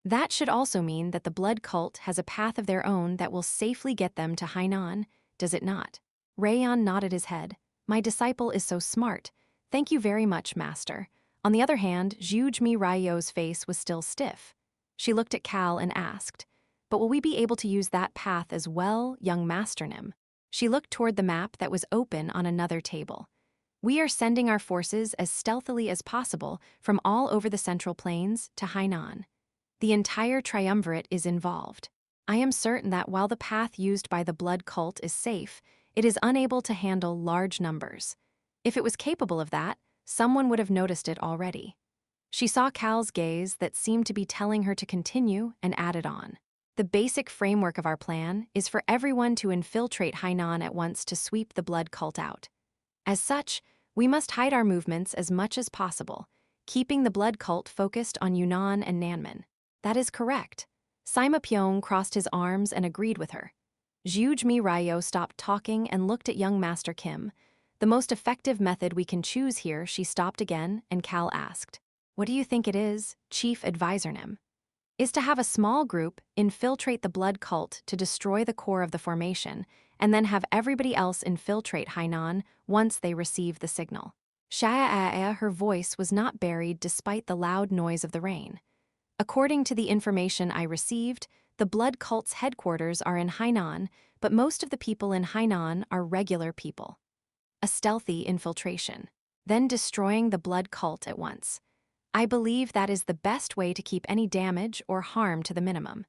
That should also mean that the blood cult has a path of their own that will safely get them to Hainan, does it not? Rayan nodded his head. My disciple is so smart. Thank you very much, master. On the other hand, Zhujmi Ryo's face was still stiff. She looked at Cal and asked, but will we be able to use that path as well, young Master Nim? She looked toward the map that was open on another table. We are sending our forces as stealthily as possible from all over the Central Plains to Hainan. The entire triumvirate is involved. I am certain that while the path used by the blood cult is safe, it is unable to handle large numbers. If it was capable of that, someone would have noticed it already. She saw Cal's gaze that seemed to be telling her to continue and added on. The basic framework of our plan is for everyone to infiltrate Hainan at once to sweep the blood cult out. As such, we must hide our movements as much as possible, keeping the blood cult focused on Yunnan and Nanmen. That is correct. Sima Pyong crossed his arms and agreed with her. Zhujmi Ryo stopped talking and looked at young Master Kim. The most effective method we can choose here, she stopped again, and Cal asked. What do you think it is, Chief Advisor Nim? Is to have a small group infiltrate the blood cult to destroy the core of the formation, and then have everybody else infiltrate Hainan once they receive the signal. Shaya, her voice was not buried despite the loud noise of the rain. According to the information I received, the blood cult's headquarters are in Hainan, but most of the people in Hainan are regular people. A stealthy infiltration, then destroying the blood cult at once. I believe that is the best way to keep any damage or harm to the minimum.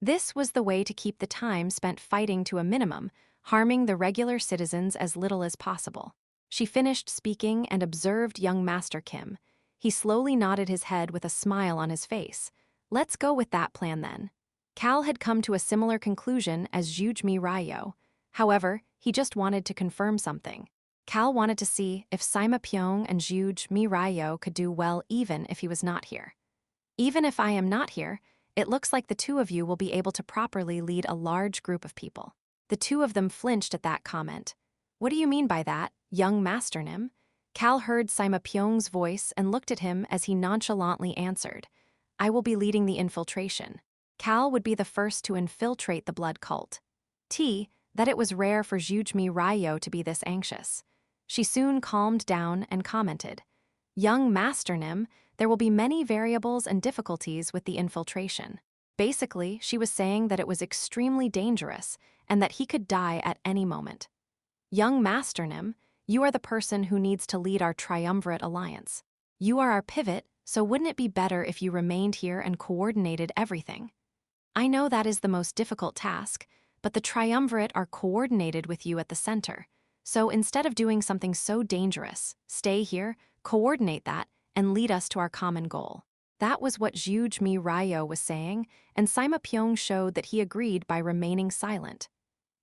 This was the way to keep the time spent fighting to a minimum, harming the regular citizens as little as possible. She finished speaking and observed young Master Kim. He slowly nodded his head with a smile on his face. Let's go with that plan then. Cal had come to a similar conclusion as Zhujmi Ryo. However, he just wanted to confirm something. Cal wanted to see if Sima Pyong and Zhujmi Ryo could do well even if he was not here. Even if I am not here, it looks like the two of you will be able to properly lead a large group of people. The two of them flinched at that comment. What do you mean by that, young Master Nim? Cal heard Sima Pyong's voice and looked at him as he nonchalantly answered. I will be leading the infiltration. Cal would be the first to infiltrate the blood cult. That it was rare for Zhujmi Ryo to be this anxious. She soon calmed down and commented, young Master Nim, there will be many variables and difficulties with the infiltration. Basically, she was saying that it was extremely dangerous and that he could die at any moment. Young Master Nim, you are the person who needs to lead our triumvirate alliance. You are our pivot, so wouldn't it be better if you remained here and coordinated everything? I know that is the most difficult task, but the triumvirate are coordinated with you at the center. So instead of doing something so dangerous, stay here, coordinate that, and lead us to our common goal. That was what Zhujmi Ryo was saying, and Sima Pyong showed that he agreed by remaining silent.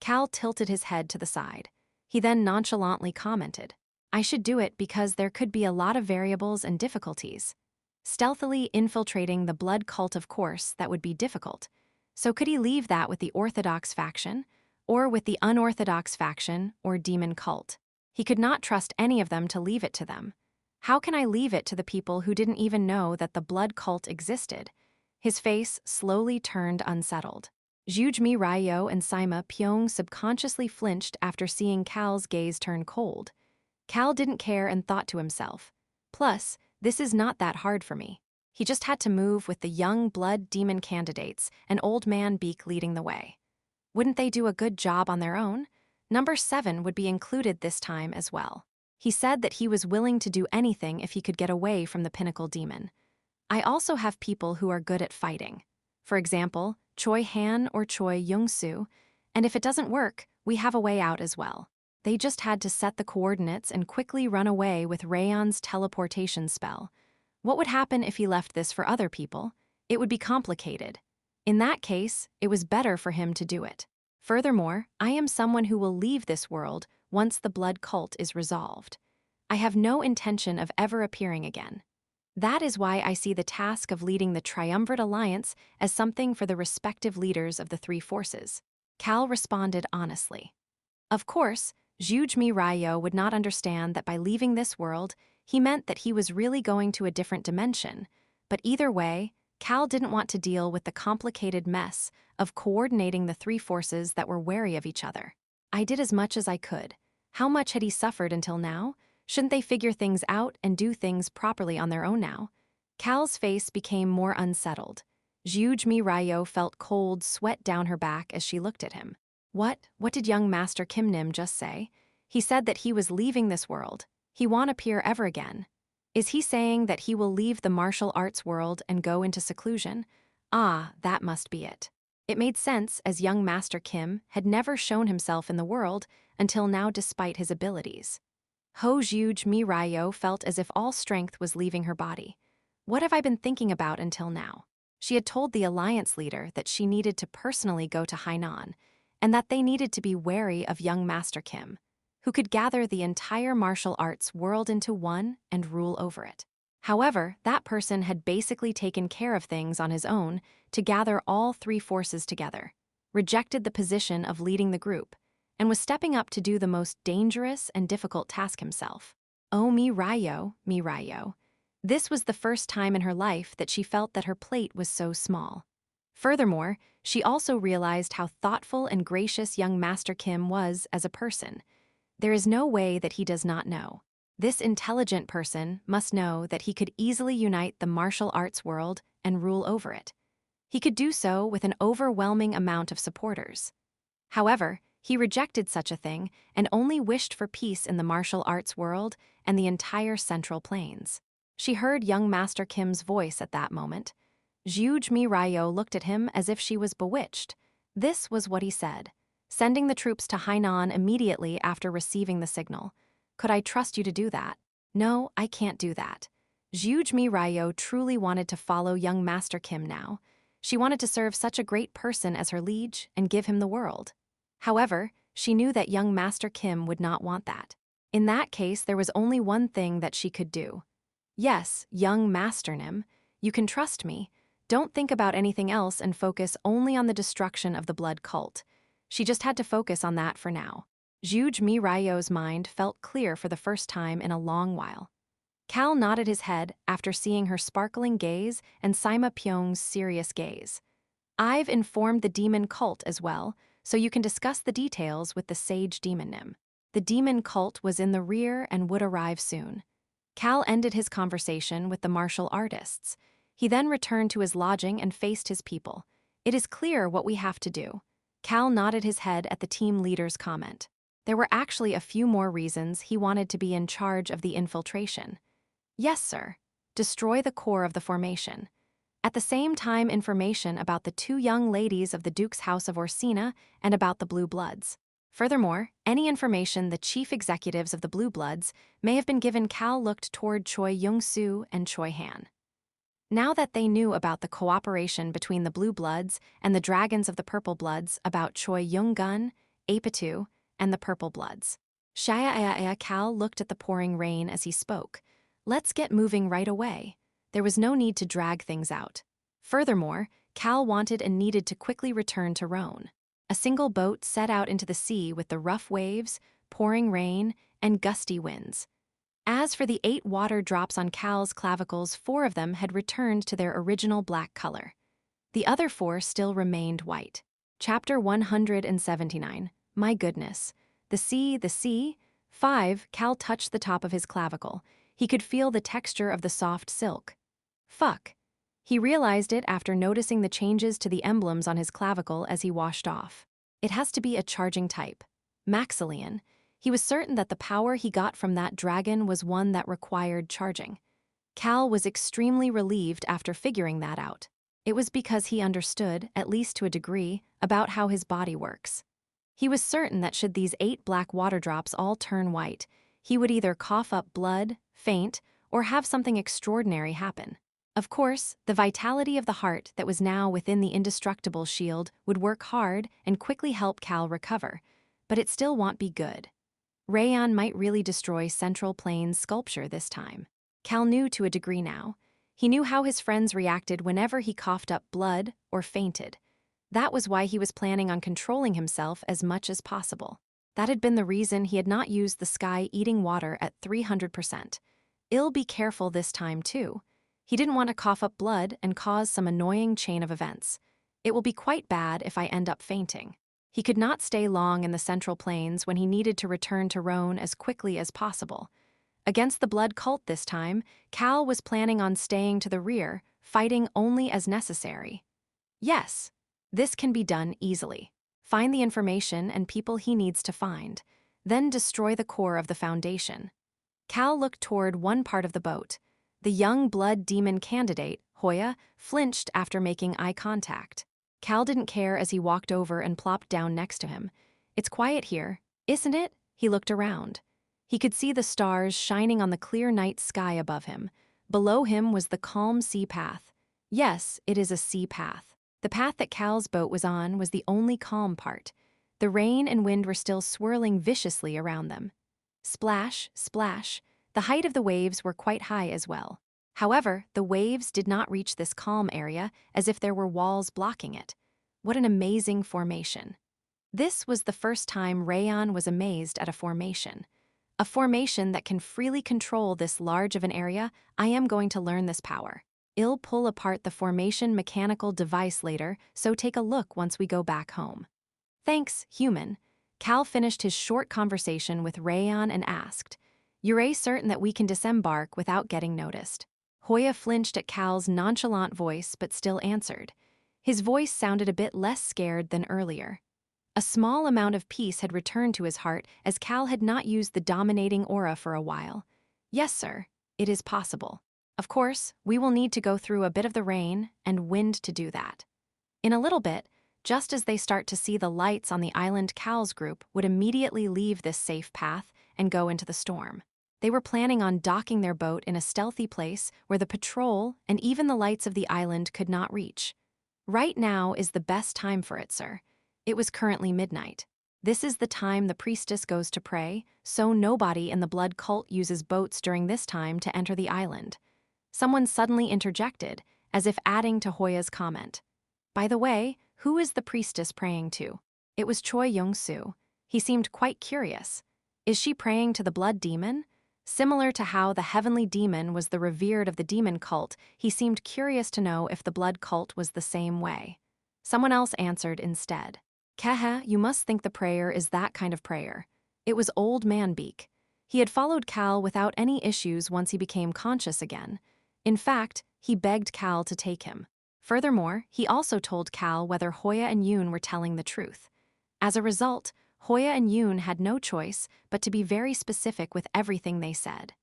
Cal tilted his head to the side. He then nonchalantly commented, I should do it because there could be a lot of variables and difficulties. Stealthily infiltrating the blood cult, of course, that would be difficult. So could he leave that with the orthodox faction? Or with the unorthodox faction or demon cult? He could not trust any of them to leave it to them. How can I leave it to the people who didn't even know that the blood cult existed? His face slowly turned unsettled. Zhujmi Ryo and Sima Pyong subconsciously flinched after seeing Cal's gaze turn cold. Cal didn't care and thought to himself, plus, this is not that hard for me. He just had to move with the young blood demon candidates and Old Man Beak leading the way. Wouldn't they do a good job on their own? Number 7 would be included this time as well. He said that he was willing to do anything if he could get away from the pinnacle demon. I also have people who are good at fighting. For example, Choi Han or Choi Young-soo, and if it doesn't work, we have a way out as well. They just had to set the coordinates and quickly run away with Rayan's teleportation spell. What would happen if he left this for other people? It would be complicated. In that case, it was better for him to do it. Furthermore, I am someone who will leave this world once the blood cult is resolved. I have no intention of ever appearing again. That is why I see the task of leading the triumvirate alliance as something for the respective leaders of the three forces. Cal responded honestly. Of course, Zhujmi Ryo would not understand that by leaving this world, he meant that he was really going to a different dimension, but either way, Cal didn't want to deal with the complicated mess of coordinating the three forces that were wary of each other. I did as much as I could. How much had he suffered until now? Shouldn't they figure things out and do things properly on their own now? Cal's face became more unsettled. Jiujmi Ryo felt cold sweat down her back as she looked at him. What did young Master Kim Nim just say? He said that he was leaving this world. He won't appear ever again. Is he saying that he will leave the martial arts world and go into seclusion? Ah, that must be it. It made sense, as young Master Kim had never shown himself in the world until now despite his abilities. Ho Jiuj Mi Ryo felt as if all strength was leaving her body. What have I been thinking about until now? She had told the alliance leader that she needed to personally go to Hainan, and that they needed to be wary of young Master Kim, who could gather the entire martial arts world into one and rule over it. However, that person had basically taken care of things on his own to gather all three forces together, rejected the position of leading the group, and was stepping up to do the most dangerous and difficult task himself. Oh, Mi Ryo. This was the first time in her life that she felt that her plate was so small. Furthermore, she also realized how thoughtful and gracious young Master Kim was as a person. There is no way that he does not know. This intelligent person must know that he could easily unite the martial arts world and rule over it. He could do so with an overwhelming amount of supporters. However, he rejected such a thing and only wished for peace in the martial arts world and the entire Central Plains. She heard young Master Kim's voice at that moment. Jiujmi Ryo looked at him as if she was bewitched. This was what he said, sending the troops to Hainan immediately after receiving the signal. Could I trust you to do that? No, I can't do that. Jiujmi Ryo truly wanted to follow young Master Kim now. She wanted to serve such a great person as her liege and give him the world. However, she knew that young Master Kim would not want that. In that case, there was only one thing that she could do. Yes, young Master Nim, you can trust me. Don't think about anything else and focus only on the destruction of the blood cult. She just had to focus on that for now. Jiujmi Ryo's mind felt clear for the first time in a long while. Cal nodded his head after seeing her sparkling gaze and Sima Pyong's serious gaze. I've informed the demon cult as well, so you can discuss the details with the sage demon Nim. The demon cult was in the rear and would arrive soon. Cal ended his conversation with the martial artists. He then returned to his lodging and faced his people. It is clear what we have to do. Cal nodded his head at the team leader's comment. There were actually a few more reasons he wanted to be in charge of the infiltration. Yes, sir. Destroy the core of the formation. At the same time, information about the two young ladies of the Duke's House of Orsina and about the Blue Bloods. Furthermore, any information the chief executives of the Blue Bloods may have been given. Cal looked toward Choi Young-soo and Choi Han. Now that they knew about the cooperation between the Blue Bloods and the Dragons of the Purple Bloods, about Choi Young-gun, Apatu, and the Purple Bloods. Shaya Cal looked at the pouring rain as he spoke. Let's get moving right away. There was no need to drag things out. Furthermore, Cal wanted and needed to quickly return to Rhone. A single boat set out into the sea with the rough waves, pouring rain, and gusty winds. As for the 8 water drops on Cal's clavicles, 4 of them had returned to their original black color. The other 4 still remained white. Chapter 179. My goodness. The sea. 5. Cal touched the top of his clavicle. He could feel the texture of the soft silk. Fuck. He realized it after noticing the changes to the emblems on his clavicle as he washed off. It has to be a charging type. Maxillian. He was certain that the power he got from that dragon was one that required charging. Cal was extremely relieved after figuring that out. It was because he understood, at least to a degree, about how his body works. He was certain that should these 8 black water drops all turn white, he would either cough up blood, faint, or have something extraordinary happen. Of course, the vitality of the heart that was now within the indestructible shield would work hard and quickly help Cal recover, but it still won't be good. Rayon might really destroy Central Plains sculpture this time. Cal knew to a degree now. He knew how his friends reacted whenever he coughed up blood or fainted. That was why he was planning on controlling himself as much as possible. That had been the reason he had not used the sky-eating water at 300%. I'll be careful this time too. He didn't want to cough up blood and cause some annoying chain of events. It will be quite bad if I end up fainting. He could not stay long in the Central Plains when he needed to return to Roan as quickly as possible. Against the blood cult this time, Cal was planning on staying to the rear, fighting only as necessary. Yes, this can be done easily. Find the information and people he needs to find, then destroy the core of the Foundation. Cal looked toward one part of the boat. The young blood demon candidate, Hoya, flinched after making eye contact. Cal didn't care as he walked over and plopped down next to him. It's quiet here, isn't it? He looked around. He could see the stars shining on the clear night sky above him. Below him was the calm sea path. Yes, it is a sea path. The path that Cal's boat was on was the only calm part. The rain and wind were still swirling viciously around them. Splash, splash. The height of the waves were quite high as well. However, the waves did not reach this calm area as if there were walls blocking it. What an amazing formation. This was the first time Rayon was amazed at a formation. A formation that can freely control this large of an area. I am going to learn this power. I'll pull apart the formation mechanical device later, so take a look once we go back home. Thanks, human. Cal finished his short conversation with Rayon and asked, "You're certain that we can disembark without getting noticed?" Hoya flinched at Cal's nonchalant voice but still answered. His voice sounded a bit less scared than earlier. A small amount of peace had returned to his heart as Cal had not used the dominating aura for a while. "Yes, sir, it is possible. Of course, we will need to go through a bit of the rain and wind to do that." In a little bit, just as they start to see the lights on the island, Cal's group would immediately leave this safe path and go into the storm. They were planning on docking their boat in a stealthy place where the patrol and even the lights of the island could not reach. Right now is the best time for it, sir. It was currently midnight. This is the time the priestess goes to pray, so nobody in the blood cult uses boats during this time to enter the island. Someone suddenly interjected, as if adding to Hoya's comment. By the way, who is the priestess praying to? It was Choi Young-soo. He seemed quite curious. Is she praying to the blood demon? Similar to how the heavenly demon was the revered of the demon cult, he seemed curious to know if the blood cult was the same way. Someone else answered instead. "Keha, you must think the prayer is that kind of prayer." It was Old Man Beak. He had followed Cal without any issues once he became conscious again. In fact, he begged Cal to take him. Furthermore, he also told Cal whether Hoya and Yoon were telling the truth. As a result, Hoya and Yoon had no choice but to be very specific with everything they said.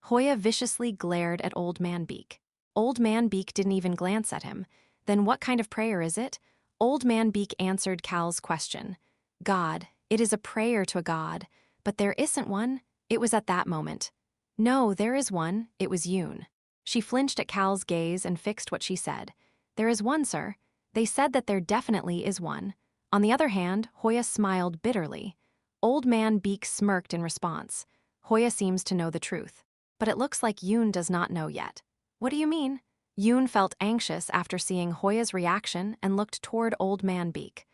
Hoya viciously glared at Old Man Beak. Old Man Beak didn't even glance at him. Then what kind of prayer is it? Old Man Beak answered Cal's question. "God, it is a prayer to a god, but there isn't one." It was at that moment. "No, there is one." It was Yoon. She flinched at Cal's gaze and fixed what she said. "There is one, sir. They said that there definitely is one." On the other hand, Hoya smiled bitterly. Old Man Beak smirked in response. Hoya seems to know the truth. But it looks like Yoon does not know yet. "What do you mean?" Yoon felt anxious after seeing Hoya's reaction and looked toward Old Man Beak.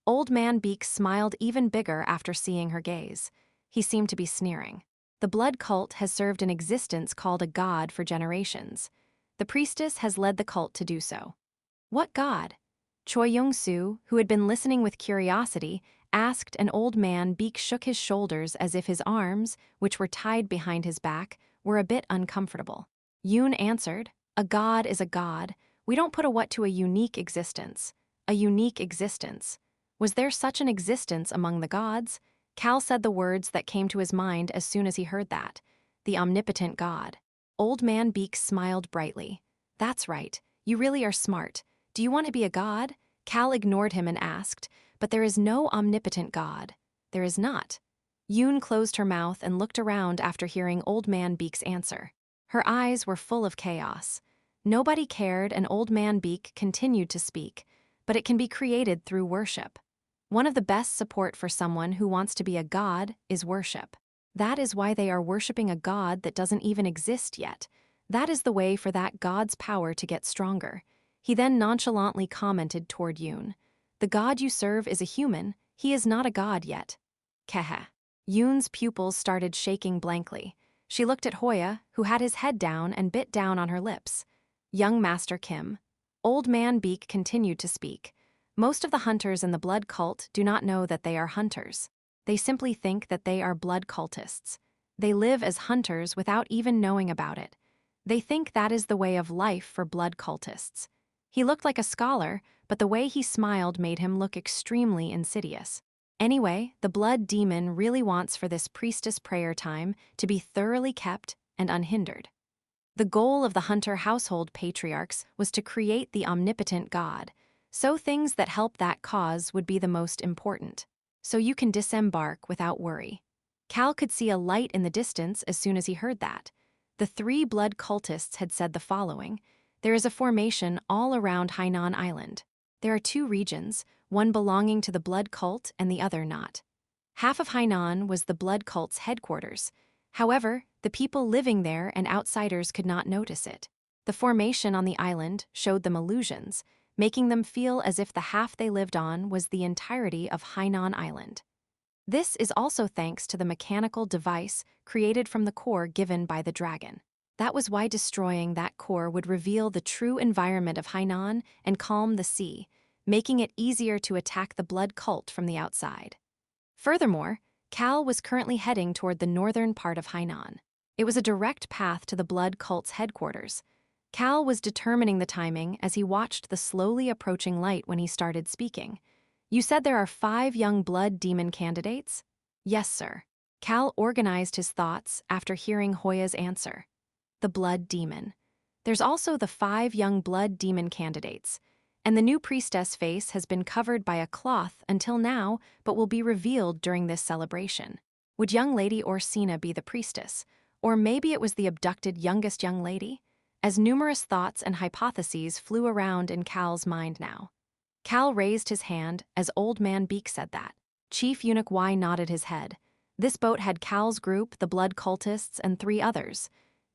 Old Man Beak smiled even bigger after seeing her gaze. He seemed to be sneering. The blood cult has served an existence called a god for generations. The priestess has led the cult to do so. "What god?" Choi Young-soo, who had been listening with curiosity, asked, and Old Man Beak shook his shoulders as if his arms, which were tied behind his back, were a bit uncomfortable. Yoon answered, "A god is a god. We don't put a what to a unique existence." A unique existence. Was there such an existence among the gods? Cal said the words that came to his mind as soon as he heard that. The omnipotent god. Old Man Beak smiled brightly. "That's right. You really are smart. Do you want to be a god?" Cal ignored him and asked, "But there is no omnipotent god." "There is not." Yoon closed her mouth and looked around after hearing Old Man Beak's answer. Her eyes were full of chaos. Nobody cared, and Old Man Beak continued to speak, but it can be created through worship. One of the best support for someone who wants to be a god is worship. That is why they are worshiping a god that doesn't even exist yet. That is the way for that god's power to get stronger. He then nonchalantly commented toward Yoon. "The god you serve is a human. He is not a god yet." Kehe. Yoon's pupils started shaking blankly. She looked at Hoya, who had his head down and bit down on her lips. Young Master Kim. Old Man Beak continued to speak. Most of the hunters in the blood cult do not know that they are hunters. They simply think that they are blood cultists. They live as hunters without even knowing about it. They think that is the way of life for blood cultists. He looked like a scholar, but the way he smiled made him look extremely insidious. Anyway, the blood demon really wants for this priestess prayer time to be thoroughly kept and unhindered. The goal of the hunter household patriarchs was to create the omnipotent God, so things that help that cause would be the most important. So you can disembark without worry. Cal could see a light in the distance as soon as he heard that. The three blood cultists had said the following: there is a formation all around Hainan Island. There are two regions, one belonging to the blood cult and the other not. Half of Hainan was the blood cult's headquarters. However, the people living there and outsiders could not notice it. The formation on the island showed them illusions, making them feel as if the half they lived on was the entirety of Hainan Island. This is also thanks to the mechanical device created from the core given by the dragon. That was why destroying that core would reveal the true environment of Hainan and calm the sea, making it easier to attack the blood cult from the outside. Furthermore, Cal was currently heading toward the northern part of Hainan. It was a direct path to the blood cult's headquarters. Cal was determining the timing as he watched the slowly approaching light when he started speaking. You said there are 5 young blood demon candidates? Yes, sir. Cal organized his thoughts after hearing Hoya's answer. The blood demon. There's also the 5 young blood demon candidates. And the new priestess face has been covered by a cloth until now, but will be revealed during this celebration. Would young lady Orsina be the priestess? Or maybe it was the abducted youngest young lady? As numerous thoughts and hypotheses flew around in Cal's mind now. Cal raised his hand as Old Man Beak said that. Chief Eunuch Y nodded his head. This boat had Cal's group, the blood cultists, and 3 others.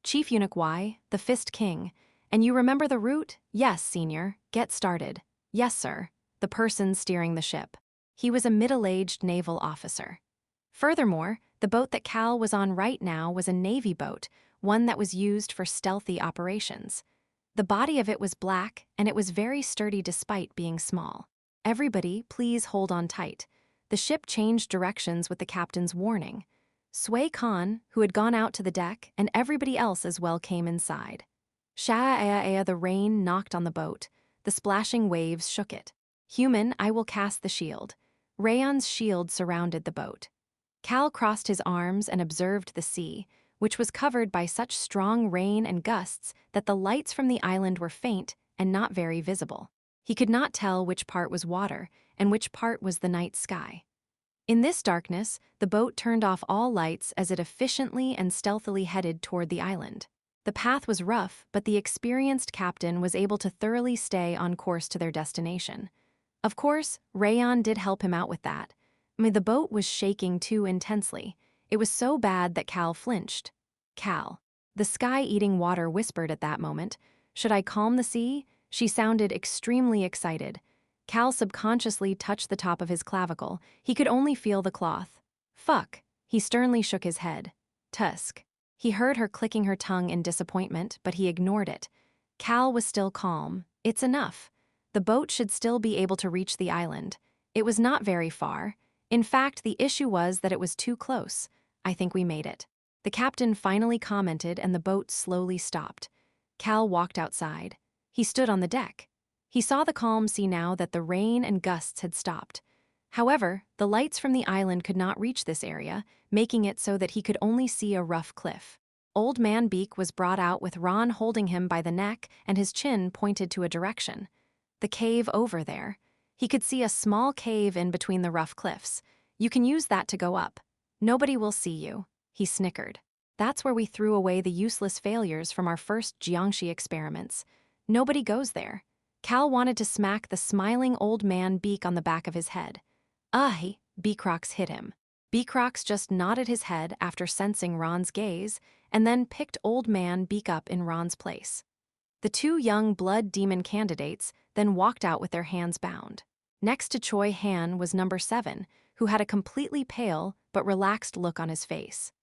Chief Eunuch Y, the Fist King. And you remember the route? Yes, Senior. Get started. Yes, sir. The person steering the ship. He was a middle-aged naval officer. Furthermore, the boat that Cal was on right now was a Navy boat, one that was used for stealthy operations. The body of it was black, and it was very sturdy despite being small. Everybody, please hold on tight. The ship changed directions with the captain's warning. Sway Khan, who had gone out to the deck, and everybody else as well came inside. Sha-ea-ea, the rain knocked on the boat. The splashing waves shook it. Human, I will cast the shield. Rayon's shield surrounded the boat. Cal crossed his arms and observed the sea, which was covered by such strong rain and gusts that the lights from the island were faint and not very visible. He could not tell which part was water and which part was the night sky. In this darkness, the boat turned off all lights as it efficiently and stealthily headed toward the island. The path was rough, but the experienced captain was able to thoroughly stay on course to their destination. Of course, Rayon did help him out with that. The boat was shaking too intensely. It was so bad that Cal flinched. Cal. The sky-eating water whispered at that moment. Should I calm the sea? She sounded extremely excited. Cal subconsciously touched the top of his clavicle. He could only feel the cloth. Fuck. He sternly shook his head. Tusk. He heard her clicking her tongue in disappointment, but he ignored it. Cal was still calm. It's enough. The boat should still be able to reach the island. It was not very far. In fact, the issue was that it was too close. I think we made it. The captain finally commented and the boat slowly stopped. Cal walked outside. He stood on the deck. He saw the calm sea now that the rain and gusts had stopped. However, the lights from the island could not reach this area, making it so that he could only see a rough cliff. Old Man Beak was brought out with Ron holding him by the neck and his chin pointed to a direction. The cave over there. He could see a small cave in between the rough cliffs. You can use that to go up. Nobody will see you. He snickered. That's where we threw away the useless failures from our first Jiangxi experiments. Nobody goes there. Cal wanted to smack the smiling Old Man Beak on the back of his head. Beacrox hit him. Beacrox just nodded his head after sensing Ron's gaze, and then picked Old Man Beak up in Ron's place. The 2 young blood demon candidates then walked out with their hands bound. Next to Choi Han was number 7, who had a completely pale but relaxed look on his face.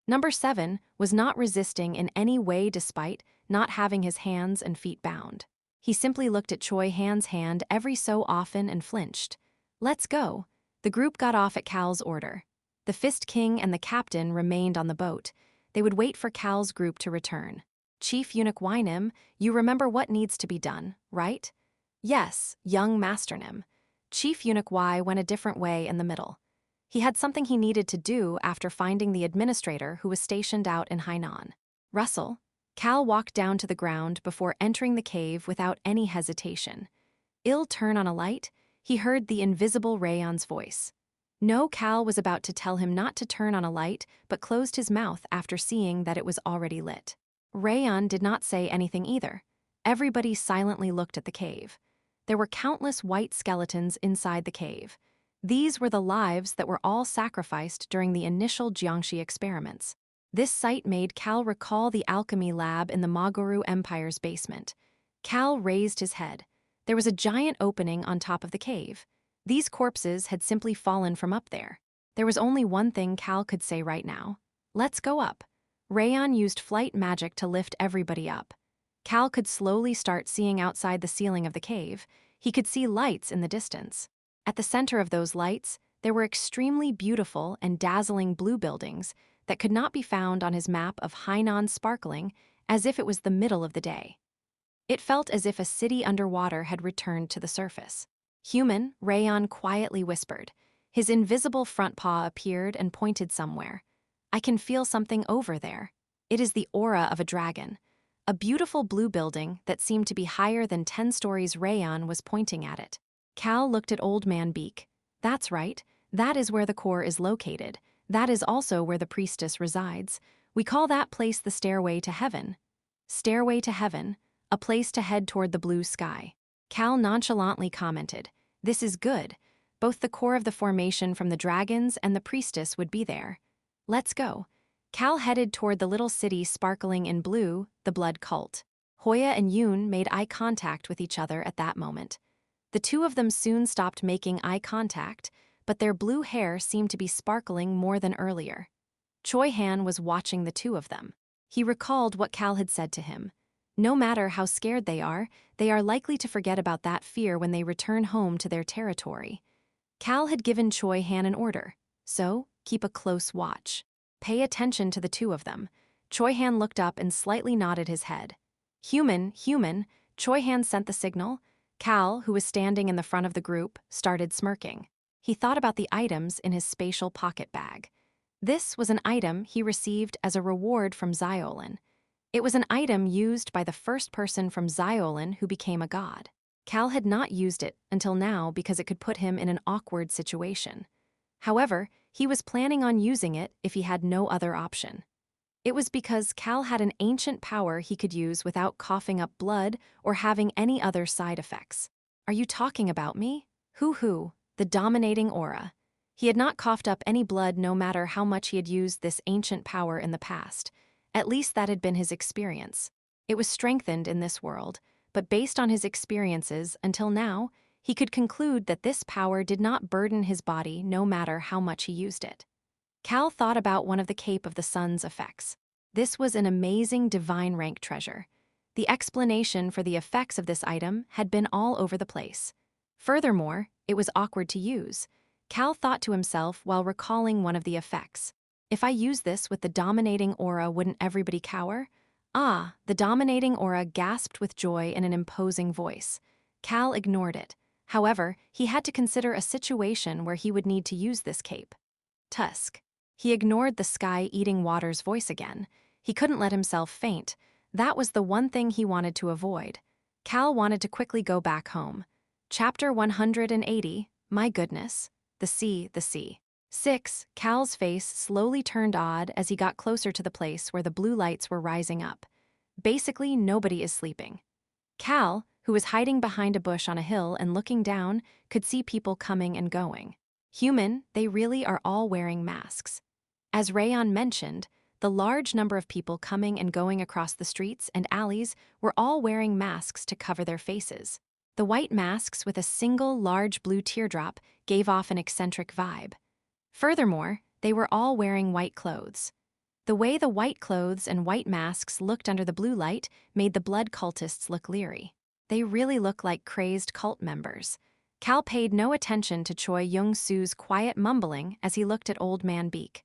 Number 7 was not resisting in any way despite not having his hands and feet bound. He simply looked at Choi Han's hand every so often and flinched. "Let's go." The group got off at Cal's order. The Fist King and the captain remained on the boat. They would wait for Cal's group to return. "Chief Eunuch Wynim, you remember what needs to be done, right?" "Yes, young Master Nim." Chief Eunuch Y went a different way in the middle. He had something he needed to do after finding the administrator who was stationed out in Hainan. "Russell." Cal walked down to the ground before entering the cave without any hesitation. "I'll turn on a light," he heard the invisible Rayon's voice. No, Cal was about to tell him not to turn on a light, but closed his mouth after seeing that it was already lit. Rayon did not say anything either. Everybody silently looked at the cave. There were countless white skeletons inside the cave. These were the lives that were all sacrificed during the initial Jiangxi experiments. This sight made Cal recall the alchemy lab in the Maguru Empire's basement. Cal raised his head. There was a giant opening on top of the cave. These corpses had simply fallen from up there. There was only one thing Cal could say right now. "Let's go up." Rayon used flight magic to lift everybody up. Cal could slowly start seeing outside the ceiling of the cave. He could see lights in the distance. At the center of those lights, there were extremely beautiful and dazzling blue buildings that could not be found on his map of Hainan, sparkling as if it was the middle of the day. It felt as if a city underwater had returned to the surface. "Human," Rayon quietly whispered. His invisible front paw appeared and pointed somewhere. "I can feel something over there. It is the aura of a dragon." A beautiful blue building that seemed to be higher than 10 stories. Rayon was pointing at it. Cal looked at Old Man Beak. "That's right. That is where the core is located. That is also where the priestess resides. We call that place the Stairway to Heaven." Stairway to Heaven, a place to head toward the blue sky. Cal nonchalantly commented, "This is good. Both the core of the formation from the dragons and the priestess would be there. Let's go." Cal headed toward the little city sparkling in blue, the blood cult. Hoya and Yoon made eye contact with each other at that moment. The two of them soon stopped making eye contact, but their blue hair seemed to be sparkling more than earlier. Choi Han was watching the two of them. He recalled what Cal had said to him. No matter how scared they are likely to forget about that fear when they return home to their territory. Cal had given Choi Han an order, so keep a close watch. Pay attention to the two of them. Choi Han looked up and slightly nodded his head. Human. Choi Han sent the signal. Cal, who was standing in the front of the group, started smirking. He thought about the items in his spatial pocket bag. This was an item he received as a reward from Xiolin. It was an item used by the first person from Xiolin who became a god. Cal had not used it until now because it could put him in an awkward situation. However, he was planning on using it if he had no other option. It was because Cal had an ancient power he could use without coughing up blood or having any other side effects. "Are you talking about me?" Hoo, the dominating aura. He had not coughed up any blood no matter how much he had used this ancient power in the past. At least that had been his experience. It was strengthened in this world, but based on his experiences until now, he could conclude that this power did not burden his body no matter how much he used it. Cal thought about one of the Cape of the Sun's effects. This was an amazing divine rank treasure. The explanation for the effects of this item had been all over the place. Furthermore, it was awkward to use. Cal thought to himself while recalling one of the effects. If I use this with the dominating aura, wouldn't everybody cower? "Ah," the dominating aura gasped with joy in an imposing voice. Cal ignored it. However, he had to consider a situation where he would need to use this cape. Tusk. He ignored the sky-eating water's voice again. He couldn't let himself faint. That was the one thing he wanted to avoid. Cal wanted to quickly go back home. Chapter 180, My Goodness. The sea. 6. Cal's face slowly turned odd as he got closer to the place where the blue lights were rising up. Basically, nobody is sleeping. Cal, who was hiding behind a bush on a hill and looking down, could see people coming and going. Human, they really are all wearing masks. As Rayon mentioned, the large number of people coming and going across the streets and alleys were all wearing masks to cover their faces. The white masks with a single large blue teardrop gave off an eccentric vibe. Furthermore, they were all wearing white clothes. The way the white clothes and white masks looked under the blue light made the blood cultists look leery. They really look like crazed cult members. Cal paid no attention to Choi Young-soo's quiet mumbling as he looked at Old Man Beak.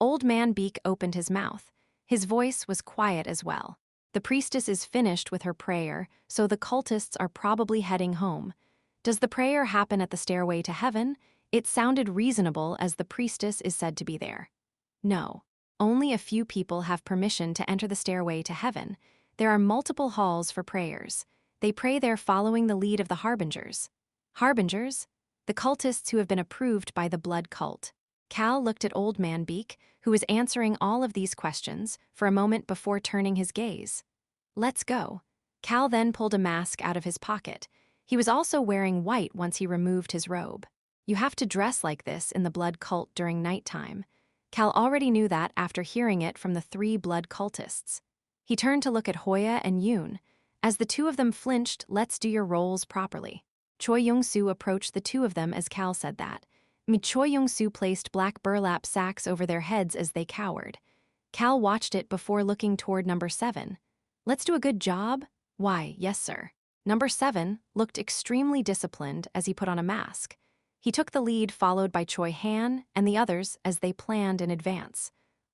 Old Man Beak opened his mouth. His voice was quiet as well. The priestess is finished with her prayer, so the cultists are probably heading home. Does the prayer happen at the stairway to heaven? It sounded reasonable as the priestess is said to be there. No. Only a few people have permission to enter the stairway to heaven. There are multiple halls for prayers. They pray there following the lead of the harbingers. Harbingers? The cultists who have been approved by the blood cult. Cal looked at Old Man Beak, who was answering all of these questions, for a moment before turning his gaze. Let's go. Cal then pulled a mask out of his pocket. He was also wearing white once he removed his robe. You have to dress like this in the blood cult during nighttime. Cal already knew that after hearing it from the 3 blood cultists. He turned to look at Hoya and Yoon. As the 2 of them flinched, let's do your roles properly. Choi Young-soo approached the 2 of them as Cal said that. Choi Young-soo placed black burlap sacks over their heads as they cowered. Cal watched it before looking toward number 7. Let's do a good job? Why, yes, sir. Number 7 looked extremely disciplined as he put on a mask. He took the lead, followed by Choi Han and the others as they planned in advance.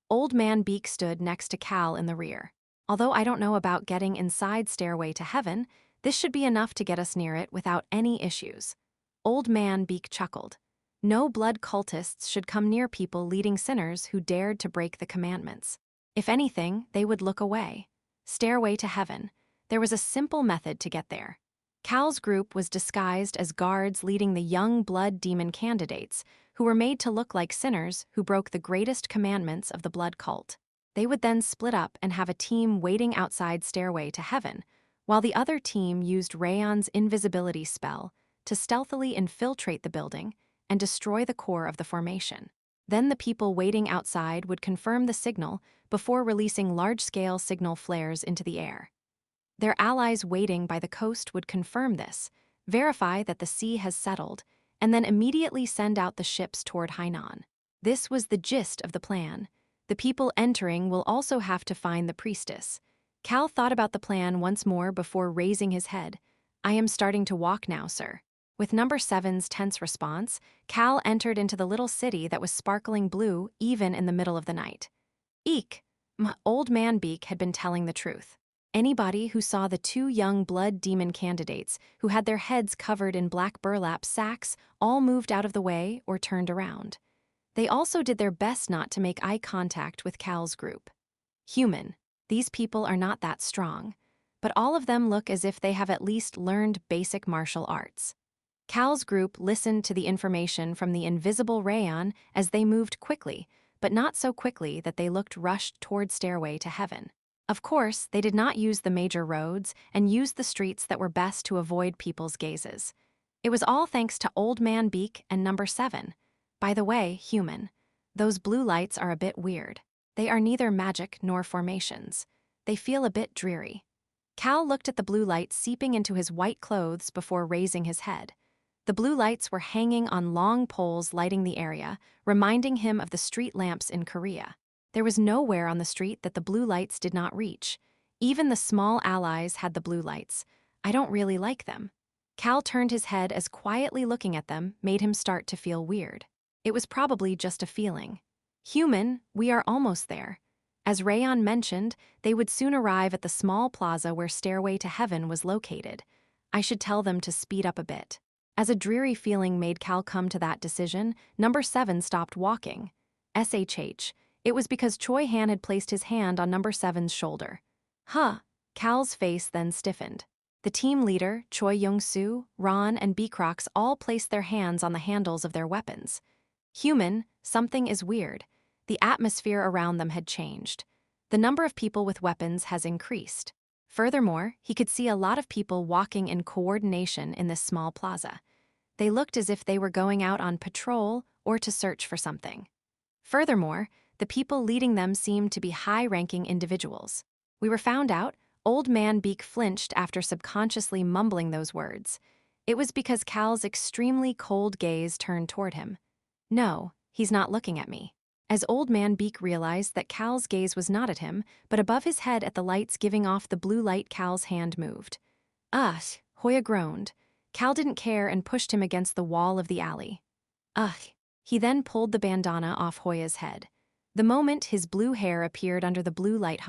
Old Man Beak stood next to Cal in the rear. Although I don't know about getting inside Stairway to Heaven, this should be enough to get us near it without any issues. Old Man Beak chuckled. No blood cultists should come near people leading sinners who dared to break the commandments. If anything, they would look away. Stairway to Heaven. There was a simple method to get there. Cal's group was disguised as guards leading the young blood demon candidates, who were made to look like sinners who broke the greatest commandments of the blood cult. They would then split up and have a team waiting outside Stairway to Heaven, while the other team used Rayon's invisibility spell to stealthily infiltrate the building and destroy the core of the formation. Then the people waiting outside would confirm the signal before releasing large-scale signal flares into the air. Their allies waiting by the coast would confirm this, verify that the sea has settled, and then immediately send out the ships toward Hainan. This was the gist of the plan. The people entering will also have to find the priestess. Cal thought about the plan once more before raising his head. I am starting to walk now, sir. With number 7's tense response, Cal entered into the little city that was sparkling blue even in the middle of the night. Eek! Old Man Beak had been telling the truth. Anybody who saw the 2 young blood demon candidates who had their heads covered in black burlap sacks all moved out of the way or turned around. They also did their best not to make eye contact with Cal's group. Human. These people are not that strong, but all of them look as if they have at least learned basic martial arts. Cal's group listened to the information from the invisible Rayon as they moved quickly, but not so quickly that they looked rushed toward Stairway to Heaven. Of course, they did not use the major roads and used the streets that were best to avoid people's gazes. It was all thanks to Old Man Beak and number 7. By the way, human, those blue lights are a bit weird. They are neither magic nor formations. They feel a bit dreary. Cal looked at the blue light seeping into his white clothes before raising his head. The blue lights were hanging on long poles lighting the area, reminding him of the street lamps in Korea. There was nowhere on the street that the blue lights did not reach. Even the small allies had the blue lights. I don't really like them. Cal turned his head as quietly looking at them made him start to feel weird. It was probably just a feeling. Human, we are almost there. As Rayon mentioned, they would soon arrive at the small plaza where Stairway to Heaven was located. I should tell them to speed up a bit. As a dreary feeling made Cal come to that decision, number 7 stopped walking. SHH. It was because Choi Han had placed his hand on number 7's shoulder. Huh. Cal's face then stiffened. The team leader, Choi Young-soo, Ron, and Beacrox all placed their hands on the handles of their weapons. Human, something is weird. The atmosphere around them had changed. The number of people with weapons has increased. Furthermore, he could see a lot of people walking in coordination in this small plaza. They looked as if they were going out on patrol or to search for something. Furthermore, the people leading them seemed to be high-ranking individuals. We were found out. Old Man Beak flinched after subconsciously mumbling those words. It was because Cal's extremely cold gaze turned toward him. No, he's not looking at me. As Old Man Beak realized that Cal's gaze was not at him, but above his head at the lights giving off the blue light, Cal's hand moved. Ugh, Hoya groaned. Cal didn't care and pushed him against the wall of the alley. Ugh. He then pulled the bandana off Hoya's head. The moment his blue hair appeared under the blue light,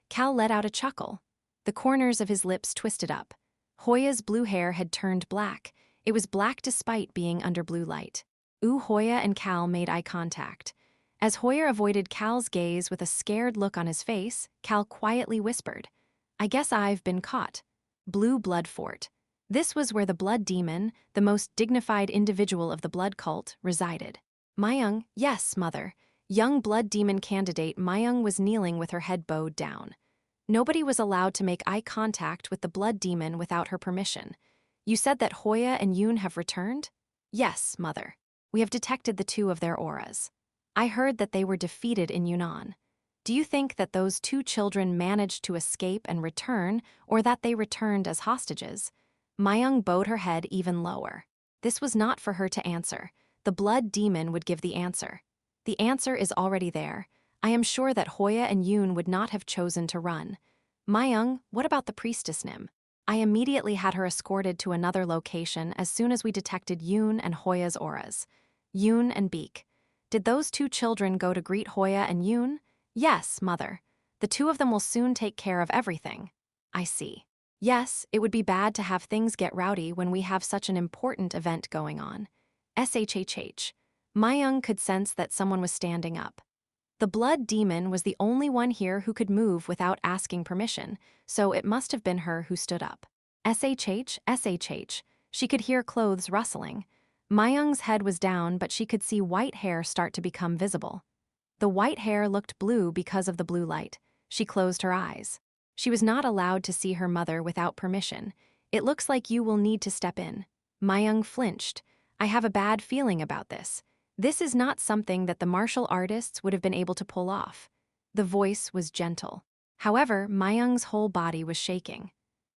Cal let out a chuckle. The corners of his lips twisted up. Hoya's blue hair had turned black. It was black despite being under blue light. Hoya and Cal made eye contact. As Hoya avoided Cal's gaze with a scared look on his face, Cal quietly whispered, "I guess I've been caught." Blue Blood Fort. This was where the Blood Demon, the most dignified individual of the Blood cult, resided. Mayung, yes, mother. Young Blood Demon candidate Mayung was kneeling with her head bowed down. Nobody was allowed to make eye contact with the Blood Demon without her permission. You said that Hoya and Yoon have returned? Yes, mother. We have detected the two of their auras. I heard that they were defeated in Yunnan. Do you think that those two children managed to escape and return, or that they returned as hostages? Mayung bowed her head even lower. This was not for her to answer. The Blood Demon would give the answer. The answer is already there. I am sure that Hoya and Yoon would not have chosen to run. Mayung, what about the priestess Nim? I immediately had her escorted to another location as soon as we detected Yoon and Hoya's auras. Yoon and Beak. Did those two children go to greet Hoya and Yoon? Yes, mother. The two of them will soon take care of everything. I see. Yes, it would be bad to have things get rowdy when we have such an important event going on. SHHH. Mayung could sense that someone was standing up. The Blood Demon was the only one here who could move without asking permission, so it must have been her who stood up. SHH, SHH. She could hear clothes rustling. Mayung's head was down, but she could see white hair start to become visible. The white hair looked blue because of the blue light. She closed her eyes. She was not allowed to see her mother without permission. It looks like you will need to step in. Mayung flinched. I have a bad feeling about this. This is not something that the martial artists would have been able to pull off. The voice was gentle. However, Mayung's whole body was shaking.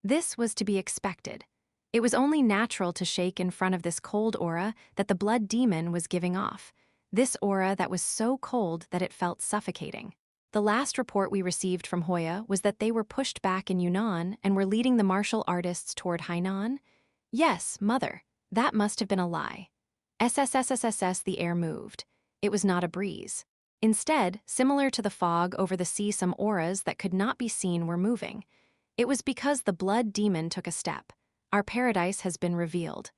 This was to be expected. It was only natural to shake in front of this cold aura that the Blood Demon was giving off. This aura that was so cold that it felt suffocating. The last report we received from Hoya was that they were pushed back in Yunnan and were leading the martial artists toward Hainan. Yes, mother, that must have been a lie. SSSSSS, the air moved. It was not a breeze. Instead, similar to the fog over the sea, some auras that could not be seen were moving. It was because the Blood Demon took a step. Our paradise has been revealed.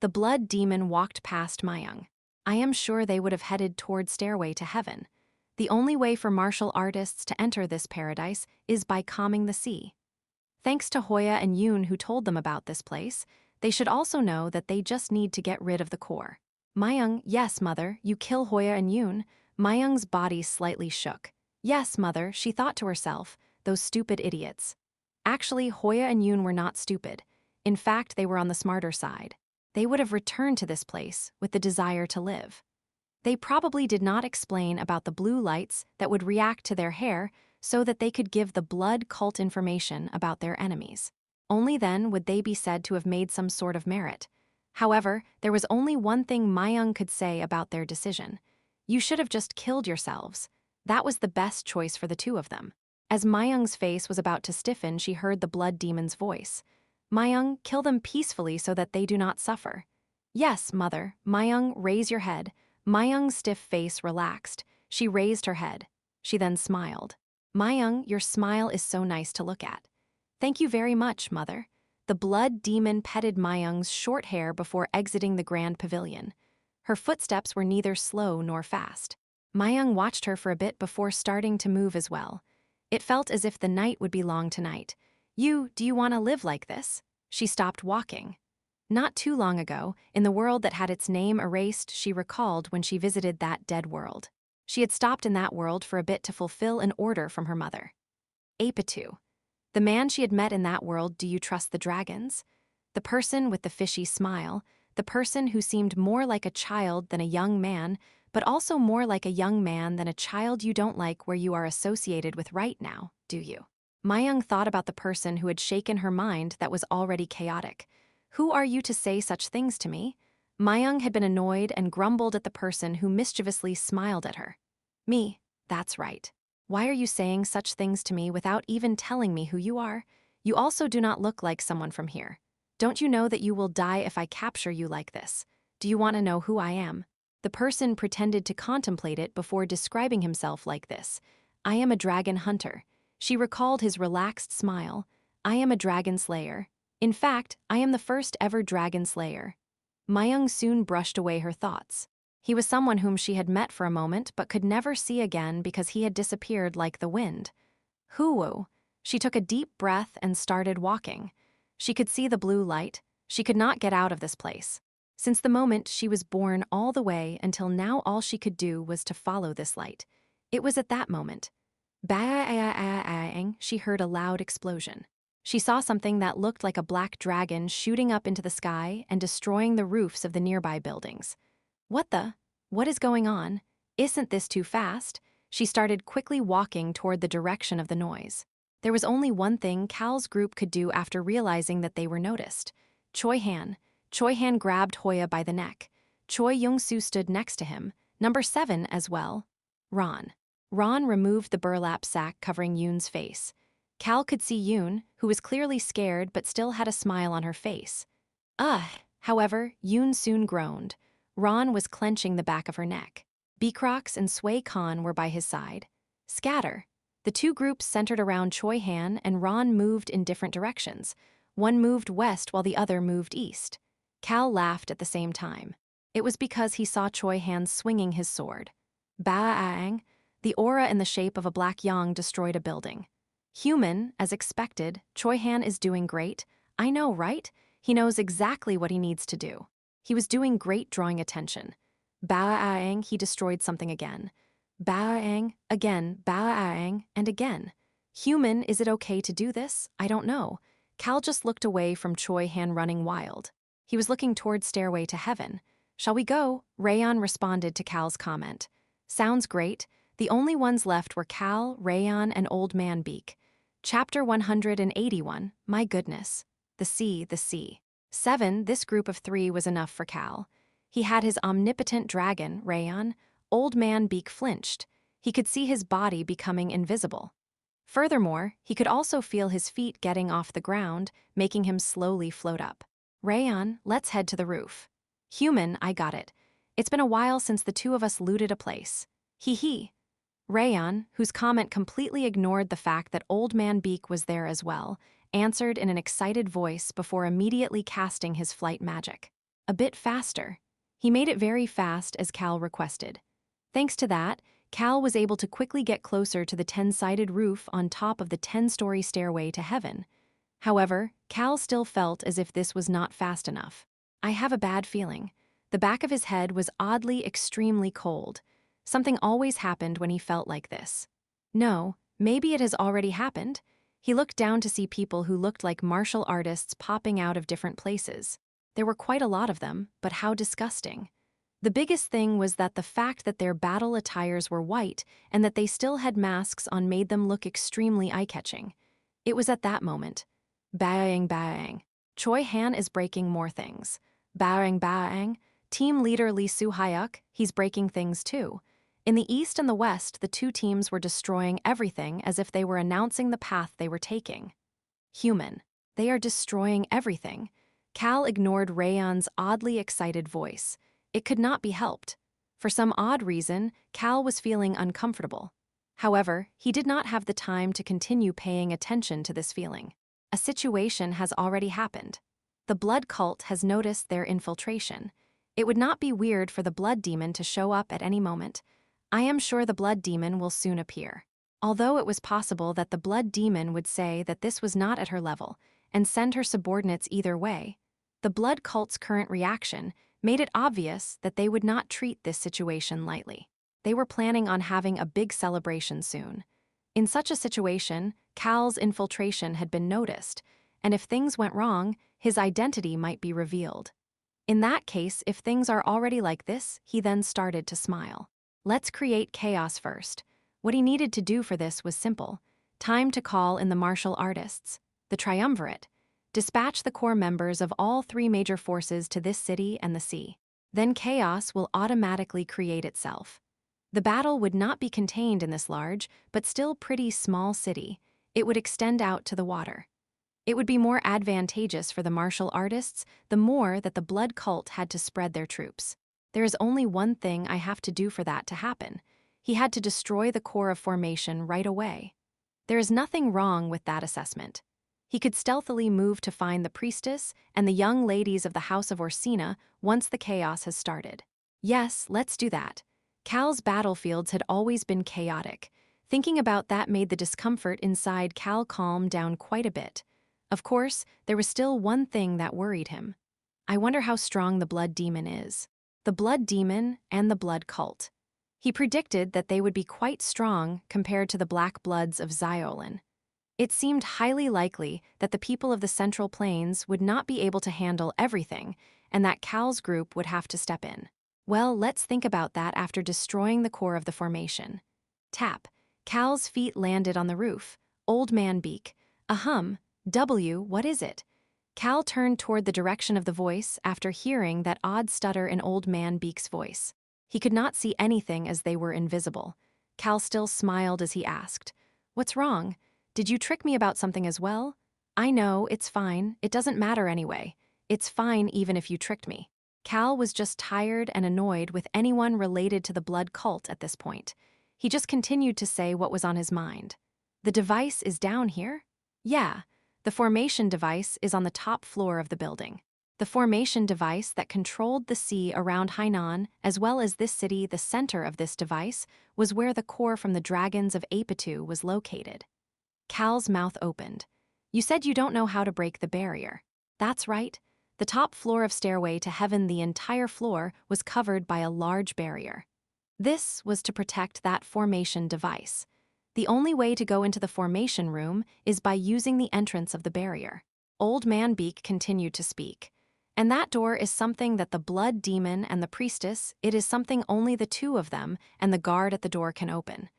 The Blood Demon walked past Mayung. I am sure they would have headed toward Stairway to Heaven. The only way for martial artists to enter this paradise is by calming the sea. Thanks to Hoya and Yoon who told them about this place, they should also know that they just need to get rid of the core. Mayung, yes, mother, you kill Hoya and Yoon. Mayung's body slightly shook. Yes, mother, she thought to herself, those stupid idiots. Actually, Hoya and Yoon were not stupid. In fact, they were on the smarter side. They would have returned to this place with the desire to live. They probably did not explain about the blue lights that would react to their hair so that they could give the blood cult information about their enemies. Only then would they be said to have made some sort of merit. However, there was only one thing Mayung could say about their decision. You should have just killed yourselves. That was the best choice for the two of them. As Mayung's face was about to stiffen, she heard the Blood Demon's voice. Mayung, kill them peacefully so that they do not suffer. Yes, mother. Mayung, raise your head. Mayung's stiff face relaxed. She raised her head. She then smiled. Mayung, your smile is so nice to look at. Thank you very much, mother. The Blood Demon petted Mayung's short hair before exiting the grand pavilion. Her footsteps were neither slow nor fast. Mayung watched her for a bit before starting to move as well. It felt as if the night would be long tonight. Do you want to live like this? She stopped walking. Not too long ago, in the world that had its name erased, she recalled when she visited that dead world. She had stopped in that world for a bit to fulfill an order from her mother. Apitu. The man she had met in that world, do you trust the dragons? The person with the fishy smile, the person who seemed more like a child than a young man, but also more like a young man than a child you don't like where you are associated with right now, do you? Mayung thought about the person who had shaken her mind that was already chaotic. Who are you to say such things to me? Mayung had been annoyed and grumbled at the person who mischievously smiled at her. Me, that's right. Why are you saying such things to me without even telling me who you are? You also do not look like someone from here. Don't you know that you will die if I capture you like this? Do you want to know who I am? The person pretended to contemplate it before describing himself like this. I am a dragon hunter. She recalled his relaxed smile. I am a dragon slayer. In fact, I am the first ever dragon slayer. Mayung soon brushed away her thoughts. He was someone whom she had met for a moment but could never see again because he had disappeared like the wind. Hoo-woo. She took a deep breath and started walking. She could see the blue light. She could not get out of this place. Since the moment she was born all the way until now, all she could do was to follow this light. It was at that moment. Bang! She heard a loud explosion. She saw something that looked like a black dragon shooting up into the sky and destroying the roofs of the nearby buildings. What is going on? Isn't this too fast? She started quickly walking toward the direction of the noise. There was only one thing Cal's group could do after realizing that they were noticed. Choi Han. Choi Han grabbed Hoya by the neck. Choi Young-soo stood next to him, number 7 as well. Ron. Ron removed the burlap sack covering Yoon's face. Cal could see Yoon, who was clearly scared but still had a smile on her face. However, Yoon soon groaned. Ron was clenching the back of her neck. Beecrox and Sway Khan were by his side. Scatter. The two groups centered around Choi Han and Ron moved in different directions. One moved west while the other moved east. Cal laughed at the same time. It was because he saw Choi Han swinging his sword. Bang! The aura in the shape of a black yang destroyed a building. Human, as expected, Choi Han is doing great. I know, right? He knows exactly what he needs to do. He was doing great drawing attention. Bang! He destroyed something again. Bang! Again, bang! And again. Human, is it okay to do this? I don't know. Cal just looked away from Choi Han running wild. He was looking toward Stairway to Heaven. Shall we go? Rayon responded to Cal's comment. Sounds great. The only ones left were Cal, Rayon, and Old Man Beak. Chapter 181, My Goodness. The Sea. 7, this group of 3 was enough for Cal. He had his omnipotent dragon, Rayon. Old Man Beak flinched. He could see his body becoming invisible. Furthermore, he could also feel his feet getting off the ground, making him slowly float up. Rayon, let's head to the roof. Human, I got it. It's been a while since the two of us looted a place. Hee. Rayon, whose comment completely ignored the fact that Old Man Beak was there as well, answered in an excited voice before immediately casting his flight magic. A bit faster. He made it very fast as Cal requested. Thanks to that, Cal was able to quickly get closer to the 10-sided roof on top of the 10-story stairway to heaven. However, Cal still felt as if this was not fast enough. I have a bad feeling. The back of his head was oddly extremely cold. Something always happened when he felt like this. No, maybe it has already happened. He looked down to see people who looked like martial artists popping out of different places. There were quite a lot of them, but how disgusting. The biggest thing was that the fact that their battle attires were white and that they still had masks on made them look extremely eye-catching. It was at that moment. Bang! Choi Han is breaking more things. Bang! Team leader Lee Soo-hyuk, he's breaking things too. In the east and the west, the two teams were destroying everything as if they were announcing the path they were taking. Human. They are destroying everything. Cal ignored Rayon's oddly excited voice. It could not be helped. For some odd reason, Cal was feeling uncomfortable. However, he did not have the time to continue paying attention to this feeling. A situation has already happened. The blood cult has noticed their infiltration. It would not be weird for the blood demon to show up at any moment. I am sure the blood demon will soon appear. Although it was possible that the blood demon would say that this was not at her level and send her subordinates either way, the blood cult's current reaction made it obvious that they would not treat this situation lightly. They were planning on having a big celebration soon. In such a situation, Cal's infiltration had been noticed, and if things went wrong, his identity might be revealed. In that case, if things are already like this, he then started to smile. Let's create chaos first. What he needed to do for this was simple. Time to call in the martial artists, the triumvirate. Dispatch the core members of all 3 major forces to this city and the sea. Then chaos will automatically create itself. The battle would not be contained in this large, but still pretty small city. It would extend out to the water. It would be more advantageous for the martial artists the more that the blood cult had to spread their troops. There is only one thing I have to do for that to happen. He had to destroy the core of formation right away. There is nothing wrong with that assessment. He could stealthily move to find the priestess and the young ladies of the House of Orsina once the chaos has started. Yes, let's do that. Cal's battlefields had always been chaotic. Thinking about that made the discomfort inside Cal calm down quite a bit. Of course, there was still one thing that worried him. I wonder how strong the blood demon is. The blood demon and the blood cult. He predicted that they would be quite strong compared to the black bloods of Xiolin. It seemed highly likely that the people of the Central Plains would not be able to handle everything, and that Cal's group would have to step in. Well, let's think about that after destroying the core of the formation. Tap. Cal's feet landed on the roof. Old man beak. W, what is it? Cal turned toward the direction of the voice after hearing that odd stutter in Old Man Beak's voice. He could not see anything as they were invisible. Cal still smiled as he asked, "What's wrong? Did you trick me about something as well?" "I know, it's fine. It doesn't matter anyway. It's fine even if you tricked me." Cal was just tired and annoyed with anyone related to the blood cult at this point. He just continued to say what was on his mind. "The device is down here?" "Yeah. The formation device is on the top floor of the building." The formation device that controlled the sea around Hainan, as well as this city, the center of this device, was where the core from the dragons of Apitu was located. Cal's mouth opened. "You said you don't know how to break the barrier." "That's right. The top floor of Stairway to Heaven, the entire floor, was covered by a large barrier. This was to protect that formation device. The only way to go into the formation room is by using the entrance of the barrier." Old Man Beak continued to speak. "And that door is something that the blood demon and the priestess, it is something only the two of them and the guard at the door can open.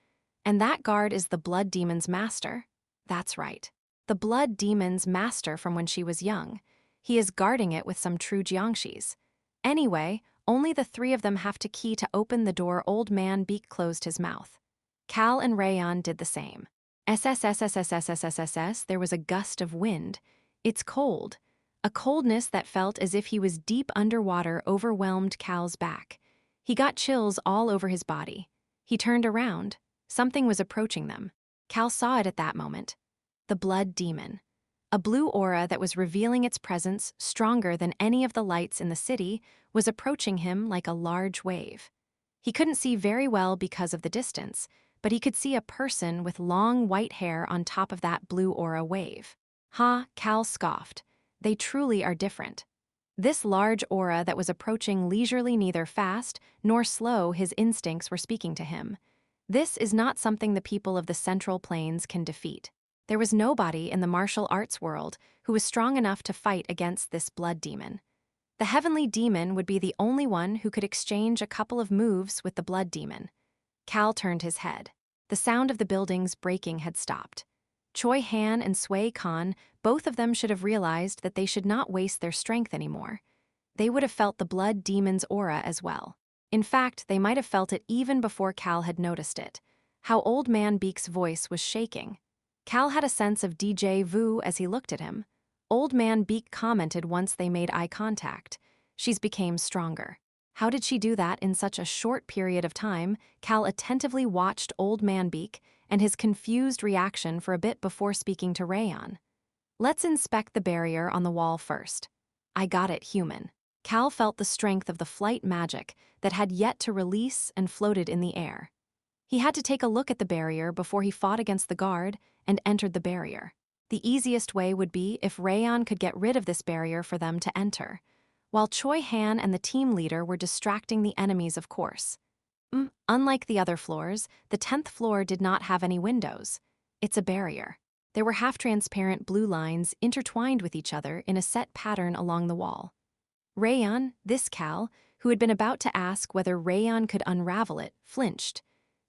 And that guard is the blood demon's master?" "That's right. The blood demon's master from when she was young. He is guarding it with some true Jiangshis. Anyway, only the three of them have to key to open the door." Old Man Beak closed his mouth. Cal and Rayon did the same. SSSSSSSSSS, there was a gust of wind. It's cold. A coldness that felt as if he was deep underwater overwhelmed Cal's back. He got chills all over his body. He turned around. Something was approaching them. Cal saw it at that moment. The blood demon. A blue aura that was revealing its presence stronger than any of the lights in the city was approaching him like a large wave. He couldn't see very well because of the distance, but he could see a person with long white hair on top of that blue aura wave. "Ha," Cal scoffed. "They truly are different." This large aura that was approaching leisurely, neither fast nor slow, his instincts were speaking to him. This is not something the people of the Central Plains can defeat. There was nobody in the martial arts world who was strong enough to fight against this blood demon. The heavenly demon would be the only one who could exchange a couple of moves with the blood demon. Cal turned his head. The sound of the buildings breaking had stopped. Choi Han and Sui Khan, both of them should have realized that they should not waste their strength anymore. They would have felt the blood demon's aura as well. In fact, they might have felt it even before Cal had noticed it. How Old Man Beak's voice was shaking. Cal had a sense of déjà vu as he looked at him. Old Man Beak commented once they made eye contact. "She's became stronger." How did she do that in such a short period of time? Cal attentively watched Old Man Beak and his confused reaction for a bit before speaking to Rayon. "Let's inspect the barrier on the wall first." "I got it, human." Cal felt the strength of the flight magic that had yet to release and floated in the air. He had to take a look at the barrier before he fought against the guard and entered the barrier. The easiest way would be if Rayon could get rid of this barrier for them to enter, while Choi Han and the team leader were distracting the enemies, of course. Unlike the other floors, the 10th floor did not have any windows. It's a barrier. There were half-transparent blue lines intertwined with each other in a set pattern along the wall. Rayon, this Cal, who had been about to ask whether Rayon could unravel it, flinched.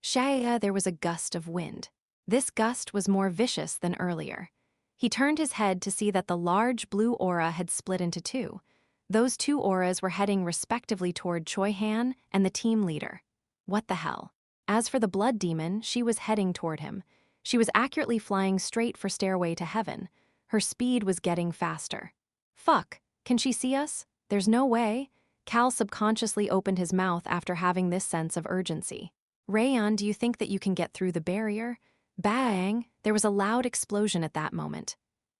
Shaya, there was a gust of wind. This gust was more vicious than earlier. He turned his head to see that the large blue aura had split into two. Those two auras were heading respectively toward Choi Han and the team leader. What the hell? As for the blood demon, she was heading toward him. She was accurately flying straight for Stairway to Heaven. Her speed was getting faster. Fuck, can she see us? There's no way. Cal subconsciously opened his mouth after having this sense of urgency. Rayon, do you think that you can get through the barrier? Bang! There was a loud explosion at that moment.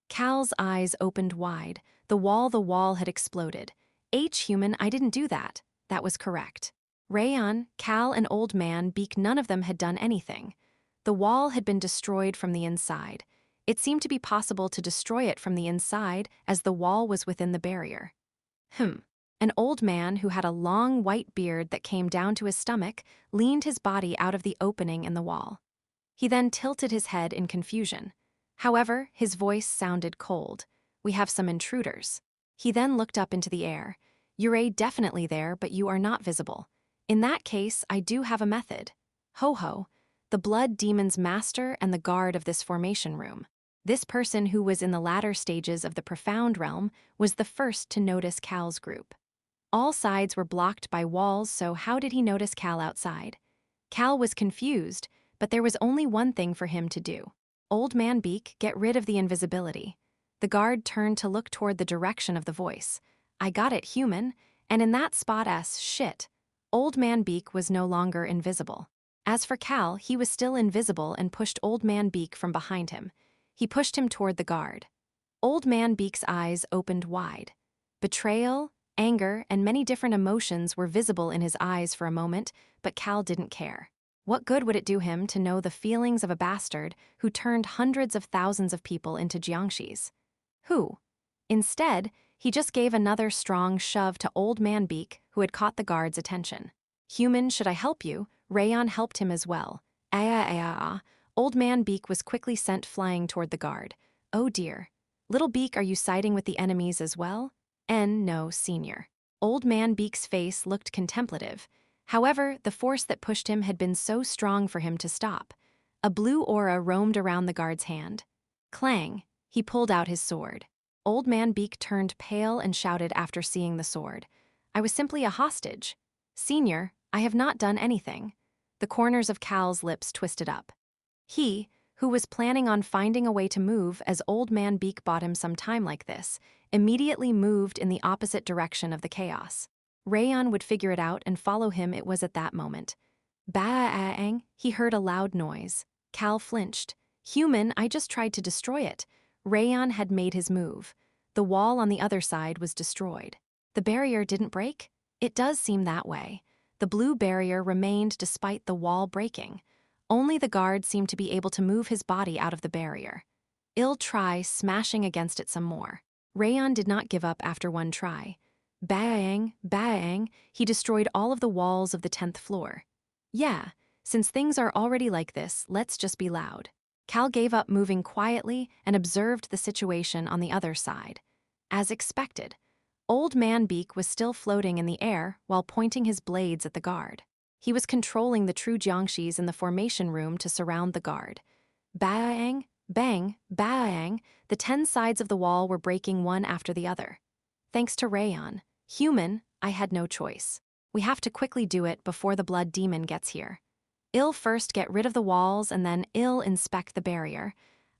Cal's eyes opened wide. The wall had exploded. Human, I didn't do that. That was correct. Rayon, Cal, and Old Man Beak, none of them had done anything. The wall had been destroyed from the inside. It seemed to be possible to destroy it from the inside as the wall was within the barrier. An old man who had a long white beard that came down to his stomach leaned his body out of the opening in the wall. He then tilted his head in confusion. However, his voice sounded cold. We have some intruders. He then looked up into the air. You're definitely there, but you are not visible. In that case, I do have a method. Ho-ho, the blood demon's master and the guard of this formation room. This person, who was in the latter stages of the profound realm, was the first to notice Cal's group. All sides were blocked by walls, so how did he notice Cal outside? Cal was confused, but there was only one thing for him to do. Old Man Beak, get rid of the invisibility. The guard turned to look toward the direction of the voice. I got it, human, and in that spot shit. Old Man Beak was no longer invisible. As for Cal, he was still invisible and pushed Old Man Beak from behind him. He pushed him toward the guard. Old Man Beak's eyes opened wide. Betrayal, anger, and many different emotions were visible in his eyes for a moment, but Cal didn't care. What good would it do him to know the feelings of a bastard who turned hundreds of thousands of people into jiangshis? Who? Instead, he just gave another strong shove to Old Man Beak, who had caught the guard's attention. Human, should I help you? Rayon helped him as well. Old Man Beak was quickly sent flying toward the guard. Oh dear. Little Beak, are you siding with the enemies as well? No, senior. Old Man Beak's face looked contemplative. However, the force that pushed him had been so strong for him to stop. A blue aura roamed around the guard's hand. Clang! He pulled out his sword. Old Man Beak turned pale and shouted after seeing the sword. I was simply a hostage. Senior, I have not done anything. The corners of Cal's lips twisted up. He, who was planning on finding a way to move as Old Man Beak bought him some time like this, immediately moved in the opposite direction of the chaos. Rayon would figure it out and follow him. It was at that moment. Bang! He heard a loud noise. Cal flinched. Human, I just tried to destroy it. Rayon had made his move. The wall on the other side was destroyed. The barrier didn't break? It does seem that way. The blue barrier remained despite the wall breaking. Only the guard seemed to be able to move his body out of the barrier. Ill try smashing against it some more. Rayon did not give up after one try. Bang, bang, he destroyed all of the walls of the 10th floor. Yeah, since things are already like this, let's just be loud. Cal gave up moving quietly and observed the situation on the other side. As expected, Old Man Beak was still floating in the air while pointing his blades at the guard. He was controlling the true jiangshis in the formation room to surround the guard. Bang, bang, bang, the 10 sides of the wall were breaking one after the other. Thanks to Rayon. Human, I had no choice. We have to quickly do it before the blood demon gets here. I'll first get rid of the walls and then I'll inspect the barrier.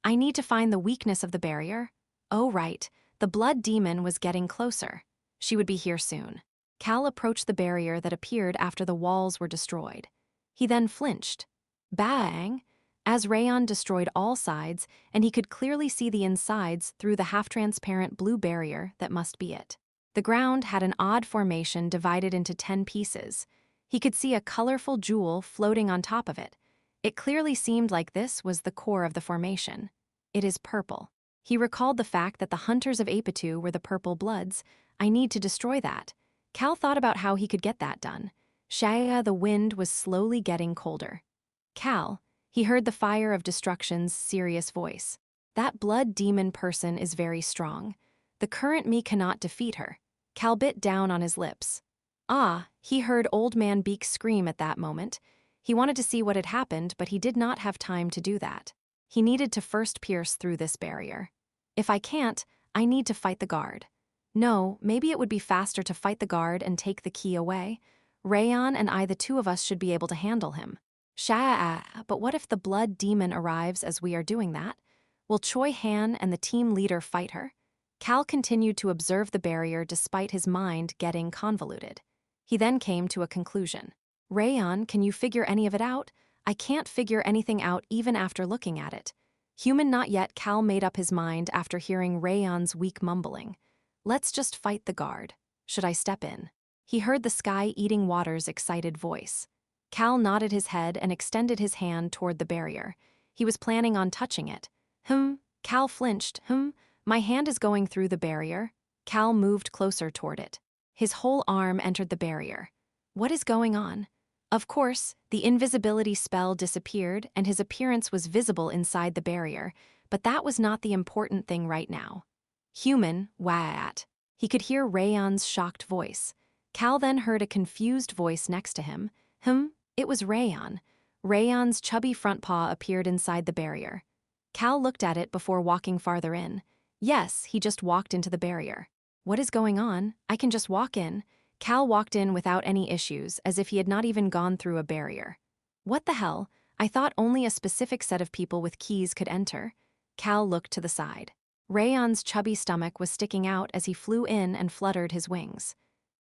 I need to find the weakness of the barrier. Oh right, the blood demon was getting closer. She would be here soon. Cal approached the barrier that appeared after the walls were destroyed. He then flinched. Bang! As Rayon destroyed all sides, and he could clearly see the insides through the half-transparent blue barrier that must be it. The ground had an odd formation divided into 10 pieces. He could see a colorful jewel floating on top of it. It clearly seemed like this was the core of the formation. It is purple. He recalled the fact that the hunters of Apitu were the purple bloods. I need to destroy that. Cal thought about how he could get that done. Shaya, the wind was slowly getting colder. Cal, he heard the fire of destruction's serious voice. That blood demon person is very strong. The current me cannot defeat her. Cal bit down on his lips. He heard Old Man Beak scream at that moment. He wanted to see what had happened, but he did not have time to do that. He needed to first pierce through this barrier. If I can't, I need to fight the guard. No, maybe it would be faster to fight the guard and take the key away. Rayon and I, the two of us, should be able to handle him. But what if the blood demon arrives as we are doing that? Will Choi Han and the team leader fight her? Cal continued to observe the barrier despite his mind getting convoluted. He then came to a conclusion. Rayon, can you figure any of it out? I can't figure anything out even after looking at it. Human not yet, Cal made up his mind after hearing Rayon's weak mumbling. Let's just fight the guard. Should I step in? He heard the sky-eating water's excited voice. Cal nodded his head and extended his hand toward the barrier. He was planning on touching it. Cal flinched. My hand is going through the barrier. Cal moved closer toward it. His whole arm entered the barrier. What is going on? Of course, the invisibility spell disappeared and his appearance was visible inside the barrier, but that was not the important thing right now. Human, what? He could hear Rayon's shocked voice. Cal then heard a confused voice next to him. It was Rayon. Rayon's chubby front paw appeared inside the barrier. Cal looked at it before walking farther in. Yes, he just walked into the barrier. What is going on? I can just walk in. Cal walked in without any issues, as if he had not even gone through a barrier. What the hell? I thought only a specific set of people with keys could enter. Cal looked to the side. Rayon's chubby stomach was sticking out as he flew in and fluttered his wings.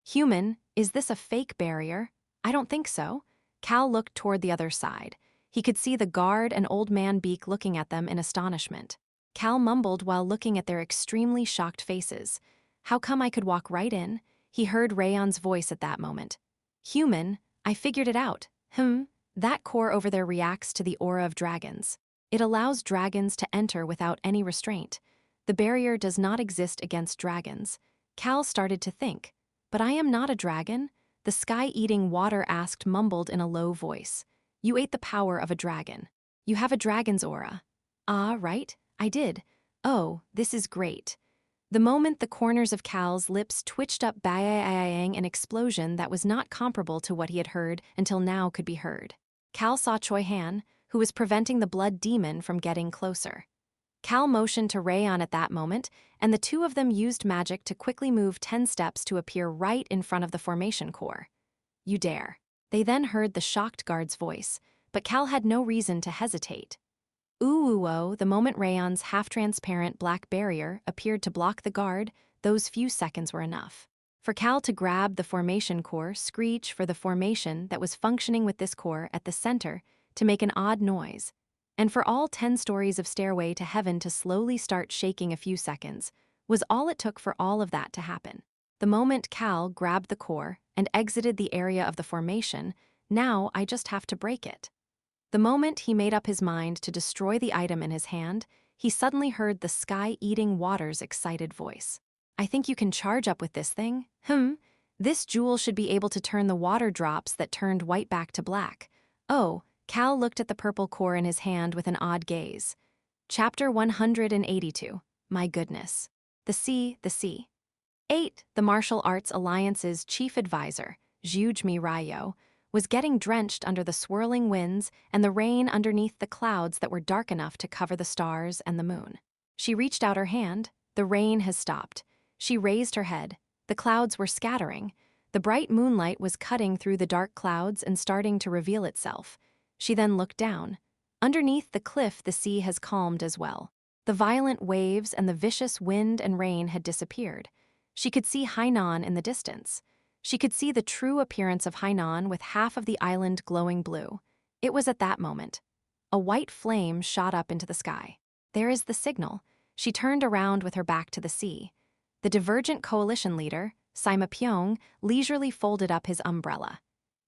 Human, is this a fake barrier? I don't think so. Cal looked toward the other side. He could see the guard and Old Man Beak looking at them in astonishment. Cal mumbled while looking at their extremely shocked faces. How come I could walk right in? He heard Rayon's voice at that moment. Human, I figured it out. That core over there reacts to the aura of dragons. It allows dragons to enter without any restraint. The barrier does not exist against dragons. Cal started to think. But I am not a dragon? The sky-eating water asked, mumbled in a low voice. You ate the power of a dragon. You have a dragon's aura. Ah, right? I did. Oh, this is great. The moment the corners of Cal's lips twitched up, bang, an explosion that was not comparable to what he had heard until now could be heard. Cal saw Choi Han, who was preventing the blood demon from getting closer. Cal motioned to Rayon at that moment, and the two of them used magic to quickly move 10 steps to appear right in front of the formation core. You dare. They then heard the shocked guard's voice, but Cal had no reason to hesitate. Ooh, the moment Rayon's half-transparent black barrier appeared to block the guard, those few seconds were enough. For Cal to grab the formation core, screech for the formation that was functioning with this core at the center to make an odd noise, and for all 10 stories of Stairway to Heaven to slowly start shaking a few seconds, was all it took for all of that to happen. The moment Cal grabbed the core and exited the area of the formation, now I just have to break it. The moment he made up his mind to destroy the item in his hand, he suddenly heard the sky-eating water's excited voice. I think you can charge up with this thing. This jewel should be able to turn the water drops that turned white back to black. Oh, Cal looked at the purple core in his hand with an odd gaze. Chapter 182. My goodness. The sea. 8. The Martial Arts Alliance's chief advisor, Jujmi Ryo, was getting drenched under the swirling winds and the rain underneath the clouds that were dark enough to cover the stars and the moon. She reached out her hand. The rain has stopped. She raised her head. The clouds were scattering. The bright moonlight was cutting through the dark clouds and starting to reveal itself. She then looked down. Underneath the cliff, the sea has calmed as well. The violent waves and the vicious wind and rain had disappeared. She could see Hainan in the distance. She could see the true appearance of Hainan with half of the island glowing blue. It was at that moment. A white flame shot up into the sky. There is the signal. She turned around with her back to the sea. The divergent coalition leader, Sima Pyong, leisurely folded up his umbrella.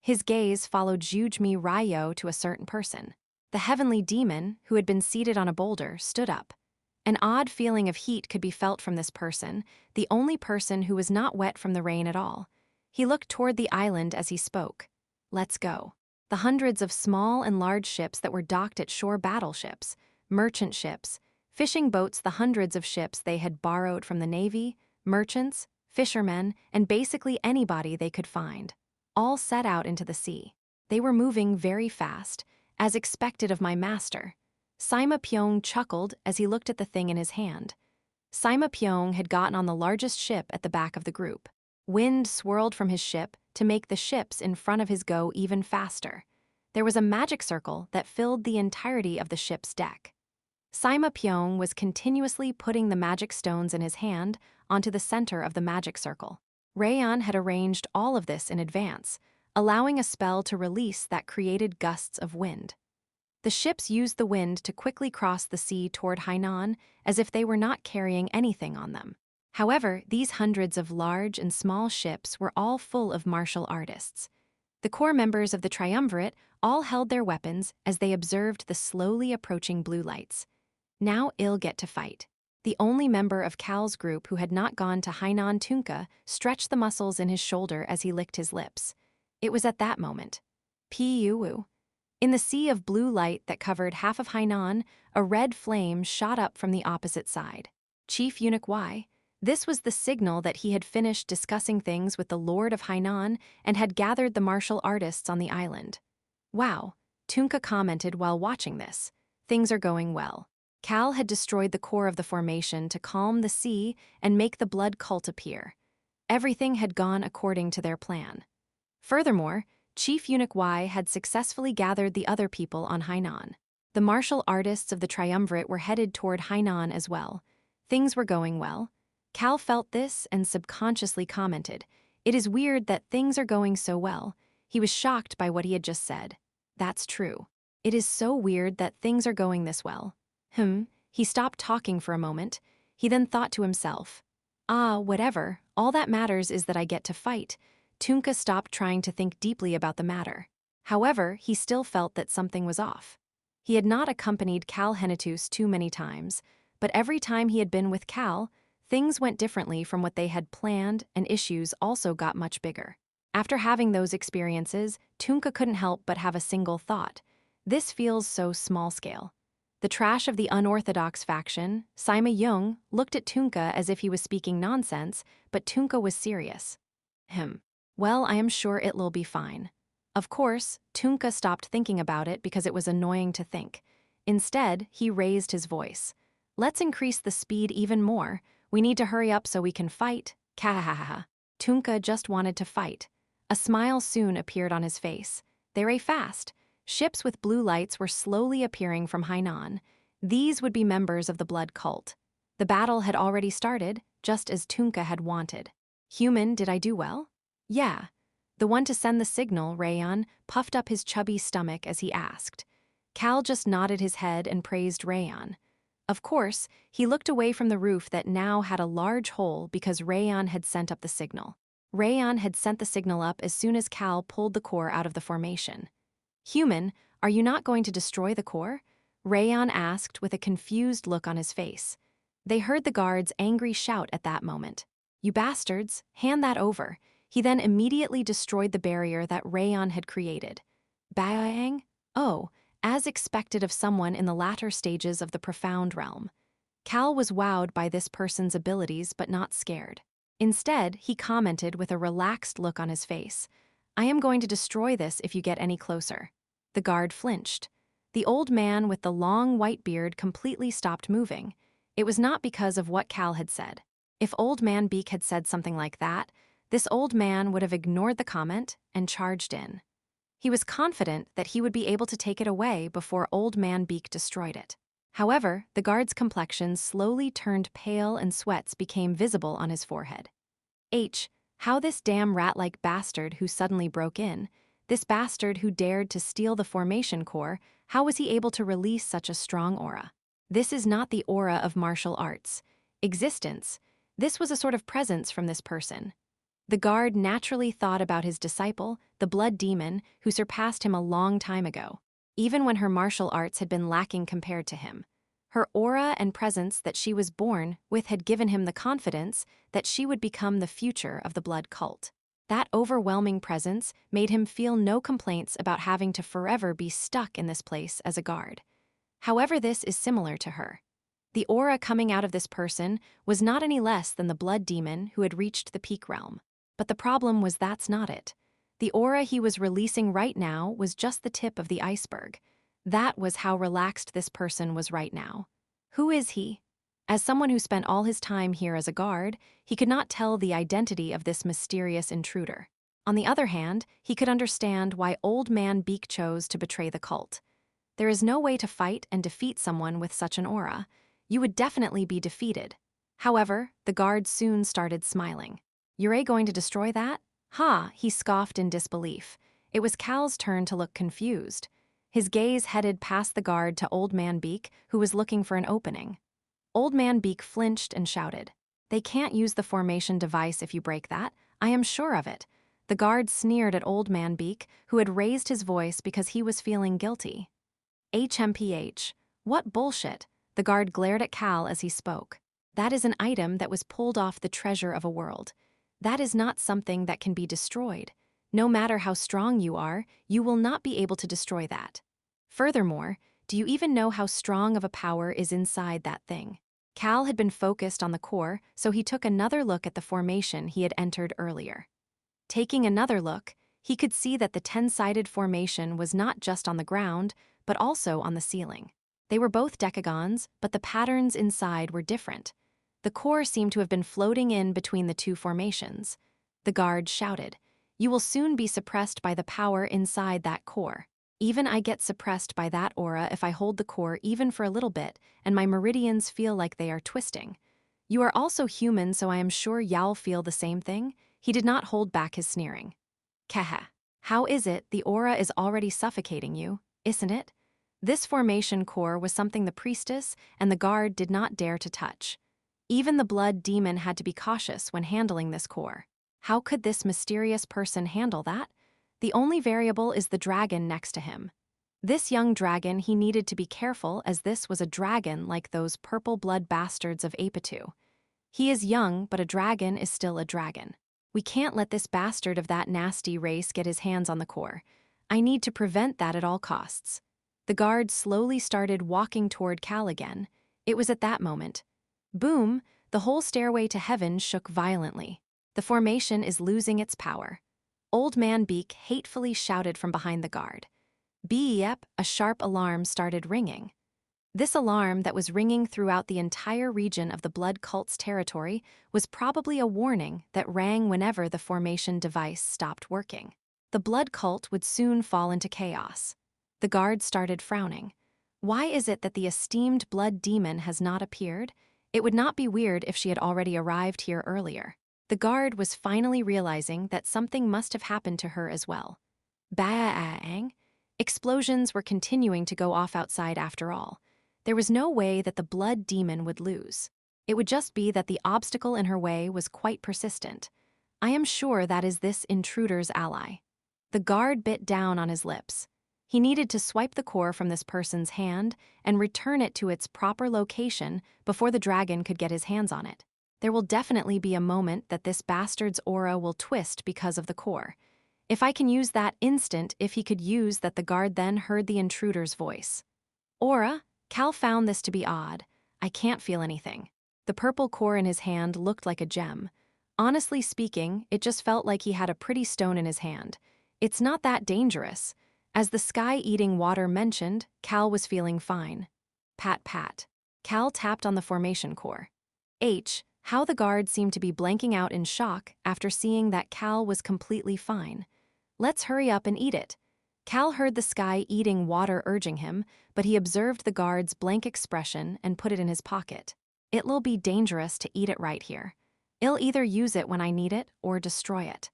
His gaze followed Jujmi Ryo to a certain person. The heavenly demon, who had been seated on a boulder, stood up. An odd feeling of heat could be felt from this person, the only person who was not wet from the rain at all. He looked toward the island as he spoke. Let's go. The hundreds of small and large ships that were docked at shore, battleships, merchant ships, fishing boats, the hundreds of ships they had borrowed from the navy, merchants, fishermen, and basically anybody they could find, all set out into the sea. They were moving very fast, as expected of my master. Sima Pyong chuckled as he looked at the thing in his hand. Sima Pyong had gotten on the largest ship at the back of the group. Wind swirled from his ship to make the ships in front of his go even faster. there was a magic circle that filled the entirety of the ship's deck. Sima Pyong was continuously putting the magic stones in his hand onto the center of the magic circle. Rayon had arranged all of this in advance, allowing a spell to release that created gusts of wind. The ships used the wind to quickly cross the sea toward Hainan as if they were not carrying anything on them. However, these hundreds of large and small ships were all full of martial artists. The core members of the triumvirate all held their weapons as they observed the slowly approaching blue lights. Now I'll get to fight. The only member of Cal's group who had not gone to Hainan, Tunka, stretched the muscles in his shoulder as he licked his lips. It was at that moment. Pu. In the sea of blue light that covered half of Hainan, a red flame shot up from the opposite side. Chief Eunuch Y. This was the signal that he had finished discussing things with the Lord of Hainan and had gathered the martial artists on the island. Wow, Tunka commented while watching this. Things are going well. Cal had destroyed the core of the formation to calm the sea and make the blood cult appear. Everything had gone according to their plan. Furthermore, Chief Eunuch Y had successfully gathered the other people on Hainan. The martial artists of the triumvirate were headed toward Hainan as well. Things were going well. Cal felt this and subconsciously commented, "It is weird that things are going so well." He was shocked by what he had just said. That's true. It is so weird that things are going this well. He stopped talking for a moment. He then thought to himself, whatever, all that matters is that I get to fight. Tunka stopped trying to think deeply about the matter. However, he still felt that something was off. He had not accompanied Cal Henitus too many times, but every time he had been with Cal, things went differently from what they had planned and issues also got much bigger. After having those experiences, Tunka couldn't help but have a single thought. This feels so small-scale. The trash of the unorthodox faction, Sima Yung, looked at Tunka as if he was speaking nonsense, but Tunka was serious. Well, I am sure it'll be fine. Of course, Tunka stopped thinking about it because it was annoying to think. Instead, he raised his voice. Let's increase the speed even more. We need to hurry up so we can fight. Kahahaha. Tunka just wanted to fight. A smile soon appeared on his face. They ran fast. Ships with blue lights were slowly appearing from Hainan. These would be members of the blood cult. The battle had already started, just as Tunka had wanted. Human, did I do well? Yeah. The one to send the signal, Rayon, puffed up his chubby stomach as he asked. Cal just nodded his head and praised Rayon. Of course, he looked away from the roof that now had a large hole because Rayon had sent up the signal. Rayon had sent the signal up as soon as Cal pulled the core out of the formation. Human, are you not going to destroy the core? Rayon asked with a confused look on his face. They heard the guards' angry shout at that moment. You bastards, hand that over. He then immediately destroyed the barrier that Rayon had created. Bang? Oh, as expected of someone in the latter stages of the profound realm. Cal was wowed by this person's abilities but not scared. Instead, he commented with a relaxed look on his face. I am going to destroy this if you get any closer. The guard flinched. The old man with the long white beard completely stopped moving. It was not because of what Cal had said. If Old Man Beak had said something like that, this old man would have ignored the comment and charged in. He was confident that he would be able to take it away before Old Man Beak destroyed it. However, the guard's complexion slowly turned pale and sweats became visible on his forehead. How this damn rat-like bastard who suddenly broke in, this bastard who dared to steal the formation core, how was he able to release such a strong aura? This is not the aura of martial arts. Existence. This was a sort of presence from this person. The guard naturally thought about his disciple, the blood demon, who surpassed him a long time ago, even when her martial arts had been lacking compared to him. Her aura and presence that she was born with had given him the confidence that she would become the future of the blood cult. That overwhelming presence made him feel no complaints about having to forever be stuck in this place as a guard. However, this is similar to her. The aura coming out of this person was not any less than the blood demon who had reached the peak realm. But the problem was that's not it. The aura he was releasing right now was just the tip of the iceberg. That was how relaxed this person was right now. Who is he? As someone who spent all his time here as a guard, he could not tell the identity of this mysterious intruder. On the other hand, he could understand why Old Man Beak chose to betray the cult. There is no way to fight and defeat someone with such an aura. You would definitely be defeated. However, the guard soon started smiling. "You're going to destroy that?" "Ha," he scoffed in disbelief. It was Cal's turn to look confused. His gaze headed past the guard to Old Man Beak, who was looking for an opening. Old Man Beak flinched and shouted, "They can't use the formation device if you break that. I am sure of it." The guard sneered at Old Man Beak, who had raised his voice because he was feeling guilty. "HMPH. What bullshit." The guard glared at Cal as he spoke. "That is an item that was pulled off the treasure of a world. That is not something that can be destroyed. No matter how strong you are, you will not be able to destroy that. Furthermore, do you even know how strong of a power is inside that thing?" Cal had been focused on the core, so he took another look at the formation he had entered earlier. Taking another look, he could see that the 10-sided formation was not just on the ground, but also on the ceiling. They were both decagons, but the patterns inside were different. The core seemed to have been floating in between the two formations. The guard shouted, "You will soon be suppressed by the power inside that core. Even I get suppressed by that aura if I hold the core even for a little bit, and my meridians feel like they are twisting. You are also human, so I am sure y'all feel the same thing." He did not hold back his sneering. "Kehe. How is it the aura is already suffocating you, isn't it?" This formation core was something the priestess and the guard did not dare to touch. Even the blood demon had to be cautious when handling this core. How could this mysterious person handle that? The only variable is the dragon next to him. This young dragon he needed to be careful, as this was a dragon like those purple blood bastards of Apitu. He is young, but a dragon is still a dragon. We can't let this bastard of that nasty race get his hands on the core. I need to prevent that at all costs. The guard slowly started walking toward Cal again. It was at that moment. Boom! The whole stairway to heaven shook violently. The formation is losing its power. Old Man Beak hatefully shouted from behind the guard. Beep! A sharp alarm started ringing. This alarm that was ringing throughout the entire region of the Blood Cult's territory was probably a warning that rang whenever the formation device stopped working. The Blood Cult would soon fall into chaos. The guard started frowning. Why is it that the esteemed blood demon has not appeared? It would not be weird if she had already arrived here earlier. The guard was finally realizing that something must have happened to her as well. Bang! Explosions were continuing to go off outside after all. There was no way that the blood demon would lose. It would just be that the obstacle in her way was quite persistent. I am sure that is this intruder's ally. The guard bit down on his lips. He needed to swipe the core from this person's hand and return it to its proper location before the dragon could get his hands on it. There will definitely be a moment that this bastard's aura will twist because of the core. If I can use that instant, if he could use that, the guard then heard the intruder's voice. "Aura?" Cal found this to be odd. "I can't feel anything." The purple core in his hand looked like a gem. Honestly speaking, it just felt like he had a pretty stone in his hand. It's not that dangerous. As the sky-eating water mentioned, Cal was feeling fine. Pat pat. Cal tapped on the formation core. How the guard seemed to be blanking out in shock after seeing that Cal was completely fine. "Let's hurry up and eat it." Cal heard the sky-eating water urging him, but he observed the guard's blank expression and put it in his pocket. "It'll be dangerous to eat it right here. I'll either use it when I need it or destroy it."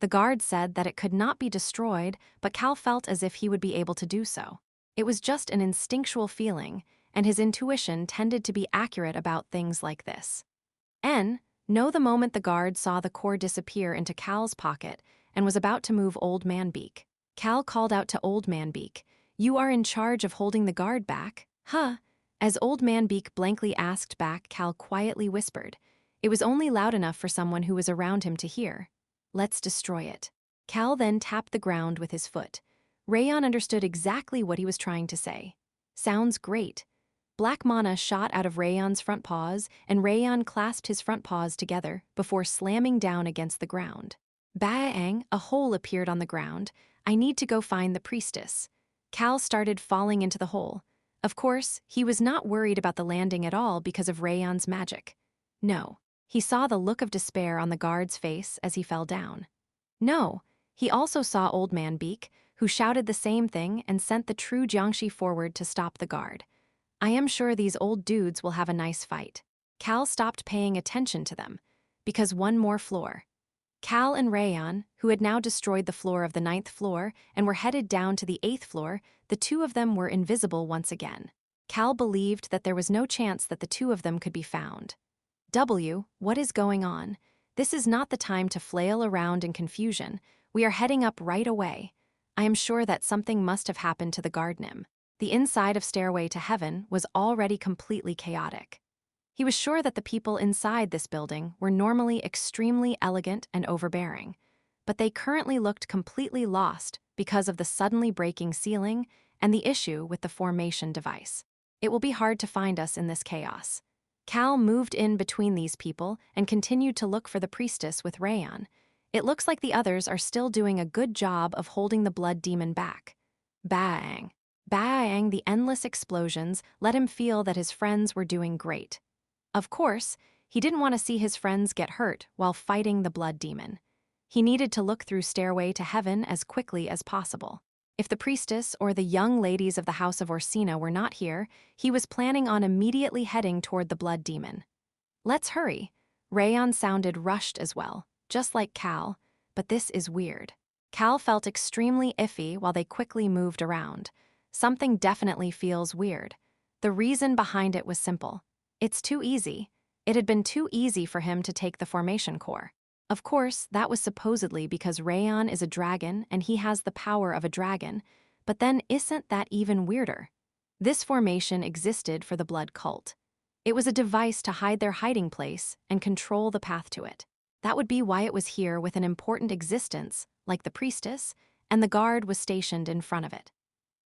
The guard said that it could not be destroyed, but Cal felt as if he would be able to do so. It was just an instinctual feeling, and his intuition tended to be accurate about things like this. The moment the guard saw the core disappear into Cal's pocket and was about to move Old Man Beak. Cal called out to Old Man Beak, "You are in charge of holding the guard back, huh?" As Old Man Beak blankly asked back, Cal quietly whispered. It was only loud enough for someone who was around him to hear. "Let's destroy it." Cal then tapped the ground with his foot. Rayon understood exactly what he was trying to say. "Sounds great." Black mana shot out of Rayon's front paws, and Rayon clasped his front paws together before slamming down against the ground. Bang! A hole appeared on the ground. "I need to go find the priestess." Cal started falling into the hole. Of course, he was not worried about the landing at all because of Rayon's magic. No. He saw the look of despair on the guard's face as he fell down. "No, He also saw Old Man Beak, who shouted the same thing and sent the true Jiangshi forward to stop the guard. I am sure these old dudes will have a nice fight. Cal stopped paying attention to them, because one more floor. Cal and Rayan, who had now destroyed the floor of the 9th floor and were headed down to the 8th floor, the two of them were invisible once again. Cal believed that there was no chance that the two of them could be found. What is going on? This is not the time to flail around in confusion. We are heading up right away. I am sure that something must have happened to the guard Nim. The inside of Stairway to Heaven was already completely chaotic. He was sure that the people inside this building were normally extremely elegant and overbearing, but they currently looked completely lost because of the suddenly breaking ceiling and the issue with the formation device. It will be hard to find us in this chaos. Cal moved in between these people and continued to look for the priestess with Rayan. It looks like the others are still doing a good job of holding the blood demon back. Bang! Bang! The endless explosions let him feel that his friends were doing great. Of course, he didn't want to see his friends get hurt while fighting the blood demon. He needed to look through Stairway to Heaven as quickly as possible. If the priestess or the young ladies of the House of Orsina were not here, he was planning on immediately heading toward the blood demon. Let's hurry. Rayan sounded rushed as well, just like Cal, but this is weird. Cal felt extremely iffy while they quickly moved around. Something definitely feels weird. The reason behind it was simple. It's too easy. It had been too easy for him to take the formation core. Of course, that was supposedly because Rayan is a dragon and he has the power of a dragon, but then isn't that even weirder? This formation existed for the blood cult. It was a device to hide their hiding place and control the path to it. That would be why it was here with an important existence, like the priestess, and the guard was stationed in front of it.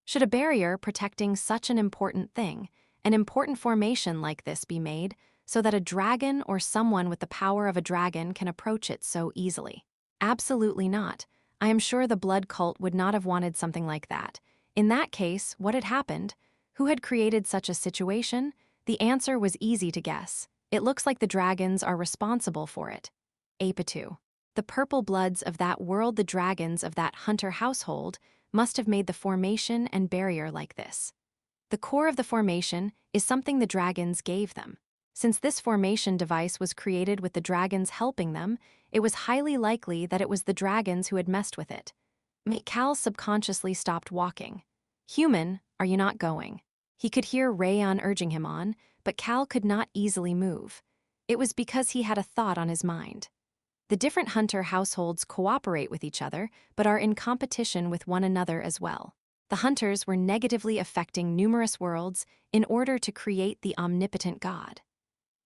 Should a barrier protecting such an important thing, an important formation like this be made so that a dragon or someone with the power of a dragon can approach it so easily? Absolutely not. I am sure the blood cult would not have wanted something like that. In that case, what had happened? Who had created such a situation? The answer was easy to guess. It looks like the dragons are responsible for it. Apitu. The purple bloods of that world, the dragons of that hunter household, must have made the formation and barrier like this. The core of the formation is something the dragons gave them. Since this formation device was created with the dragons helping them, it was highly likely that it was the dragons who had messed with it. Cal subconsciously stopped walking. Human, are you not going? He could hear Rayan urging him on, but Cal could not easily move. It was because he had a thought on his mind. The different hunter households cooperate with each other, but are in competition with one another as well. The hunters were negatively affecting numerous worlds in order to create the omnipotent god.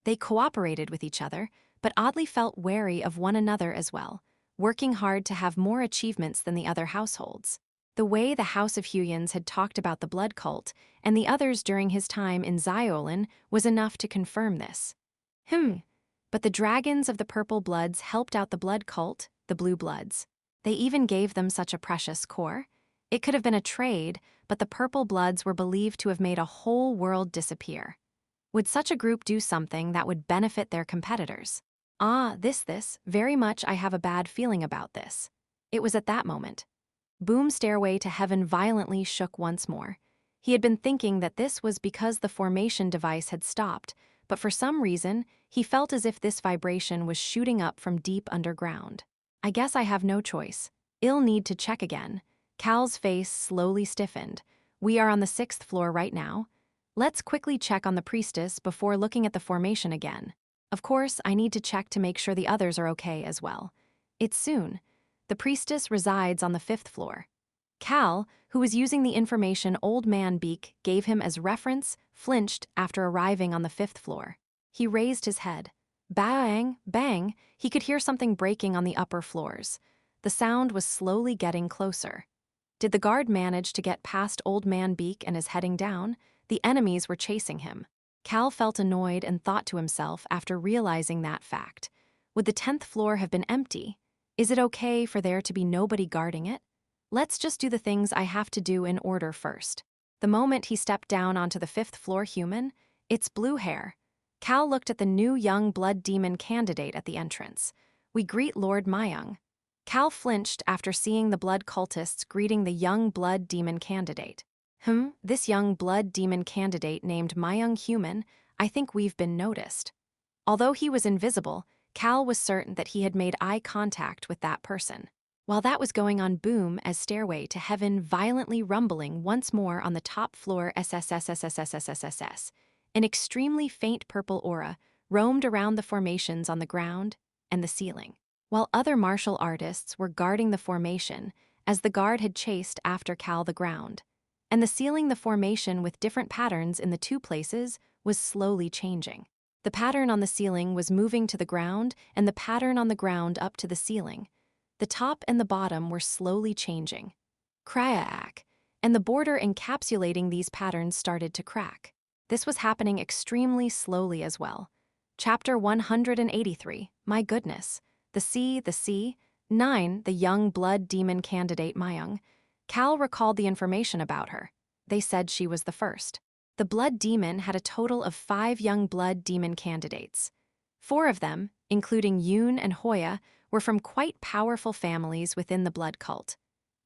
They cooperated with each other, but oddly felt wary of one another as well, working hard to have more achievements than the other households. The way the House of Huyans had talked about the blood cult and the others during his time in Xiolin was enough to confirm this. But the dragons of the purple bloods helped out the blood cult, the blue bloods. They even gave them such a precious core. It could have been a trade, but the purple bloods were believed to have made a whole world disappear. Would such a group do something that would benefit their competitors? This, very much I have a bad feeling about this. It was at that moment. Boom Stairway to Heaven violently shook once more. He had been thinking that this was because the formation device had stopped, but for some reason, he felt as if this vibration was shooting up from deep underground. I guess I have no choice. I'll need to check again. Cal's face slowly stiffened. We are on the 6th floor right now. Let's quickly check on the priestess before looking at the formation again. Of course, I need to check to make sure the others are okay as well. It's soon. The priestess resides on the 5th floor. Cal, who was using the information Old Man Beak gave him as reference, flinched after arriving on the 5th floor. He raised his head. Bang, bang, he could hear something breaking on the upper floors. The sound was slowly getting closer. Did the guard manage to get past Old Man Beak and is heading down? The enemies were chasing him. Cal felt annoyed and thought to himself after realizing that fact. Would the 10th floor have been empty? Is it okay for there to be nobody guarding it? Let's just do the things I have to do in order first. The moment he stepped down onto the 5th floor human, it's blue hair. Cal looked at the new young blood demon candidate at the entrance. We greet Lord Mayung. Cal flinched after seeing the blood cultists greeting the young blood demon candidate. This young blood demon candidate named my young human, I think we've been noticed. Although he was invisible, Cal was certain that he had made eye contact with that person. While that was going on, boom, as Stairway to Heaven violently rumbling once more on the top floor SSSSSSSSSS. An extremely faint purple aura roamed around the formations on the ground and the ceiling, while other martial artists were guarding the formation as the guard had chased after Cal the ground. And the ceiling, the formation with different patterns in the two places, was slowly changing. The pattern on the ceiling was moving to the ground and the pattern on the ground up to the ceiling. The top and the bottom were slowly changing. Crack, and the border encapsulating these patterns started to crack. This was happening extremely slowly as well. Chapter 183, my goodness. The sea. 9, the young blood demon candidate Myung. Cal recalled the information about her. They said she was the first. The blood demon had a total of 5 young blood demon candidates. 4 of them, including Yoon and Hoya, were from quite powerful families within the blood cult.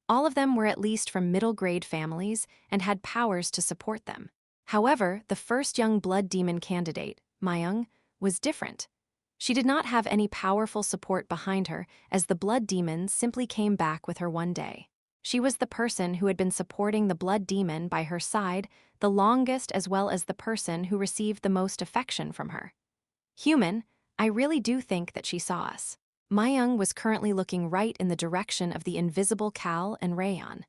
All of them were at least from middle-grade families and had powers to support them. However, the first young blood demon candidate, Myung, was different. She did not have any powerful support behind her, as the blood demons simply came back with her one day. She was the person who had been supporting the blood demon by her side the longest, as well as the person who received the most affection from her. Human, I really do think that she saw us. Myung was currently looking right in the direction of the invisible Cal and Rayon.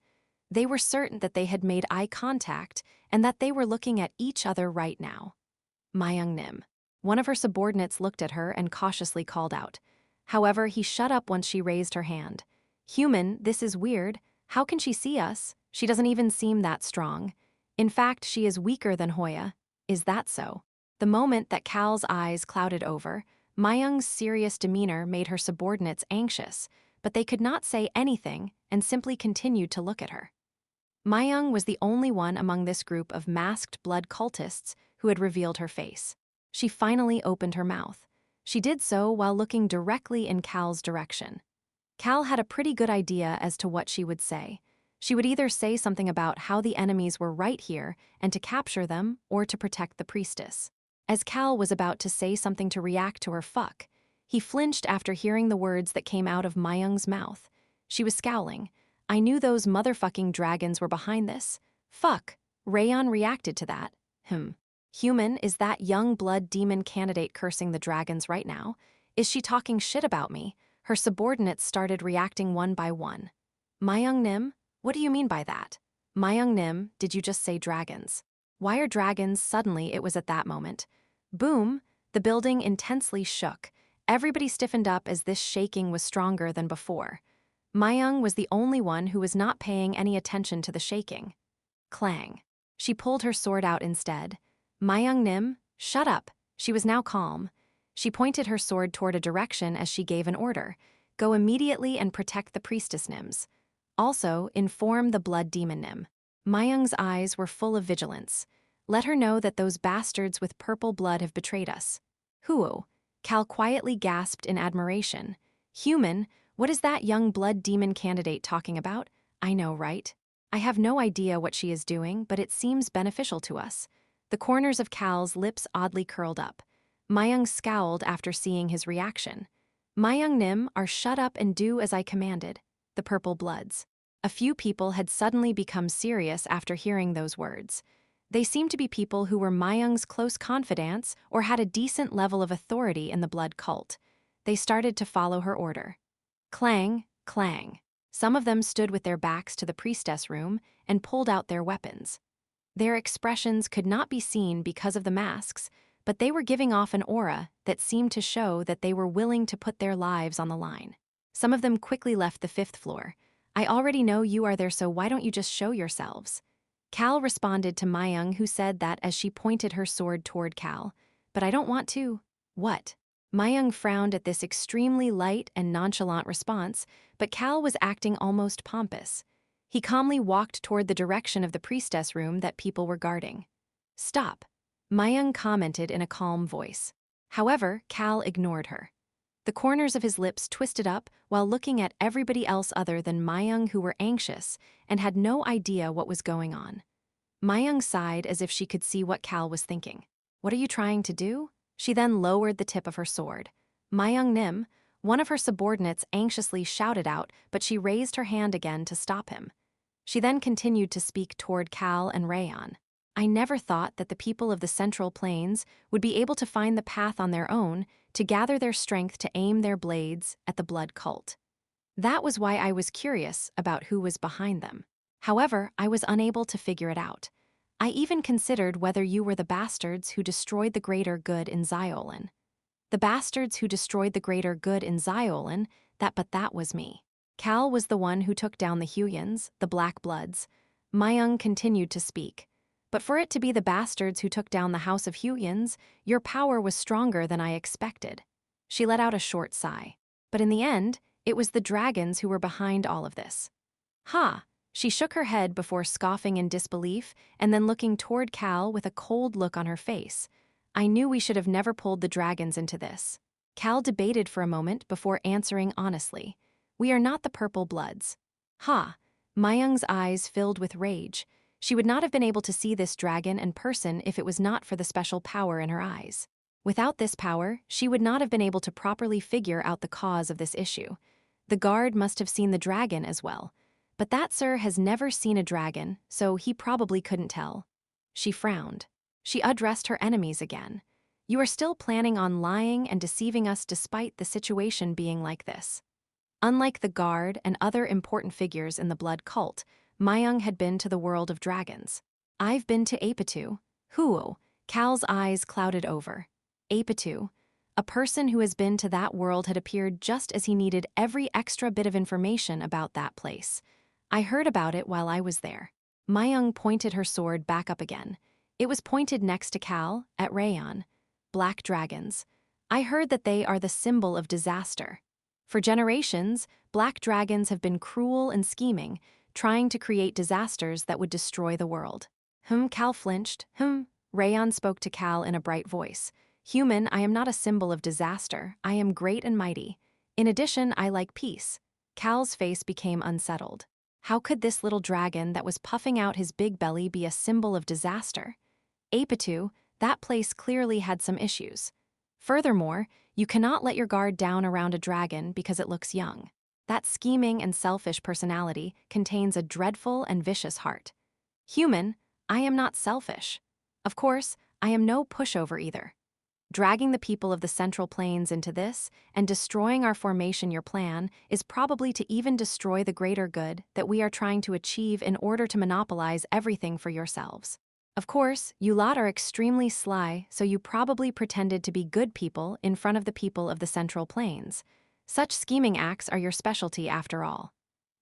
They were certain that they had made eye contact and that they were looking at each other right now. Myung Nim. One of her subordinates looked at her and cautiously called out. However, he shut up once she raised her hand. Human, this is weird. How can she see us? She doesn't even seem that strong. In fact, she is weaker than Hoya. Is that so? The moment that Cal's eyes clouded over, Myung's serious demeanor made her subordinates anxious, but they could not say anything and simply continued to look at her. Myung was the only one among this group of masked blood cultists who had revealed her face. She finally opened her mouth. She did so while looking directly in Cal's direction. Cal had a pretty good idea as to what she would say. She would either say something about how the enemies were right here and to capture them, or to protect the priestess. As Cal was about to say something to react to her fuck, he flinched after hearing the words that came out of Myung's mouth. She was scowling. I knew those motherfucking dragons were behind this. Fuck. Rayon reacted to that. Human, is that young blood demon candidate cursing the dragons right now? Is she talking shit about me? Her subordinates started reacting one by one. Myung Nim? What do you mean by that? Myung Nim, did you just say dragons? Why are dragons? Suddenly it was at that moment. Boom! The building intensely shook. Everybody stiffened up as this shaking was stronger than before. Myung was the only one who was not paying any attention to the shaking. Clang. She pulled her sword out instead. Myung Nim, shut up. She was now calm. She pointed her sword toward a direction as she gave an order. Go immediately and protect the priestess Nims. Also, inform the blood demon Nim. Myung's eyes were full of vigilance. Let her know that those bastards with purple blood have betrayed us. Huo. Cal quietly gasped in admiration. Human, what is that young blood demon candidate talking about? I know, right? I have no idea what she is doing, but it seems beneficial to us. The corners of Cal's lips oddly curled up. Myung scowled after seeing his reaction. Myung Nim, are shut up and do as I commanded. The purple bloods. A few people had suddenly become serious after hearing those words. They seemed to be people who were Myung's close confidants or had a decent level of authority in the blood cult. They started to follow her order. Clang, clang. Some of them stood with their backs to the priestess room and pulled out their weapons. Their expressions could not be seen because of the masks, but they were giving off an aura that seemed to show that they were willing to put their lives on the line. Some of them quickly left the 5th floor. I already know you are there, so why don't you just show yourselves? Cal responded to Myung, who said that as she pointed her sword toward Cal. But I don't want to. What? Myung frowned at this extremely light and nonchalant response, but Cal was acting almost pompous. He calmly walked toward the direction of the priestess room that people were guarding. Stop, Myung commented in a calm voice. However, Cal ignored her. The corners of his lips twisted up while looking at everybody else other than Mayung, who were anxious and had no idea what was going on. Mayung sighed as if she could see what Cal was thinking. "What are you trying to do?" She then lowered the tip of her sword. "Mayung Nim," one of her subordinates anxiously shouted out, but she raised her hand again to stop him. She then continued to speak toward Cal and Rayon. "I never thought that the people of the Central Plains would be able to find the path on their own to gather their strength to aim their blades at the blood cult. That was why I was curious about who was behind them. However, I was unable to figure it out. I even considered whether you were the bastards who destroyed the greater good in Xiolan. The bastards who destroyed the greater good in Xiolan, but that was me. Cal was the one who took down the Huyans, the Black Bloods." Mayung continued to speak. "But for it to be the bastards who took down the House of Huyans, your power was stronger than I expected." She let out a short sigh. "But in the end, it was the dragons who were behind all of this." "Ha!" She shook her head before scoffing in disbelief and then looking toward Cal with a cold look on her face. "I knew we should have never pulled the dragons into this." Cal debated for a moment before answering honestly. "We are not the Purple Bloods." "Ha!" Mayung's eyes filled with rage. She would not have been able to see this dragon in person if it was not for the special power in her eyes. Without this power, she would not have been able to properly figure out the cause of this issue. The guard must have seen the dragon as well. But that sir has never seen a dragon, so he probably couldn't tell. She frowned. She addressed her enemies again. "You are still planning on lying and deceiving us despite the situation being like this." Unlike the guard and other important figures in the blood cult, Mayung had been to the world of dragons. "I've been to Apitu." "Huo." Cal's eyes clouded over. Apitu. A person who has been to that world had appeared just as he needed every extra bit of information about that place. "I heard about it while I was there." Mayung pointed her sword back up again. It was pointed next to Cal, at Rayon. "Black dragons. I heard that they are the symbol of disaster. For generations, black dragons have been cruel and scheming, trying to create disasters that would destroy the world." Cal flinched. Rayon spoke to Cal in a bright voice. "Human, I am not a symbol of disaster. I am great and mighty. In addition, I like peace." Cal's face became unsettled. How could this little dragon that was puffing out his big belly be a symbol of disaster? Apitu, that place clearly had some issues. Furthermore, you cannot let your guard down around a dragon because it looks young. That scheming and selfish personality contains a dreadful and vicious heart. Human, I am not selfish. Of course, I am no pushover either. Dragging the people of the Central Plains into this and destroying our formation, your plan, is probably to even destroy the greater good that we are trying to achieve in order to monopolize everything for yourselves. Of course, you lot are extremely sly, so you probably pretended to be good people in front of the people of the Central Plains. Such scheming acts are your specialty after all.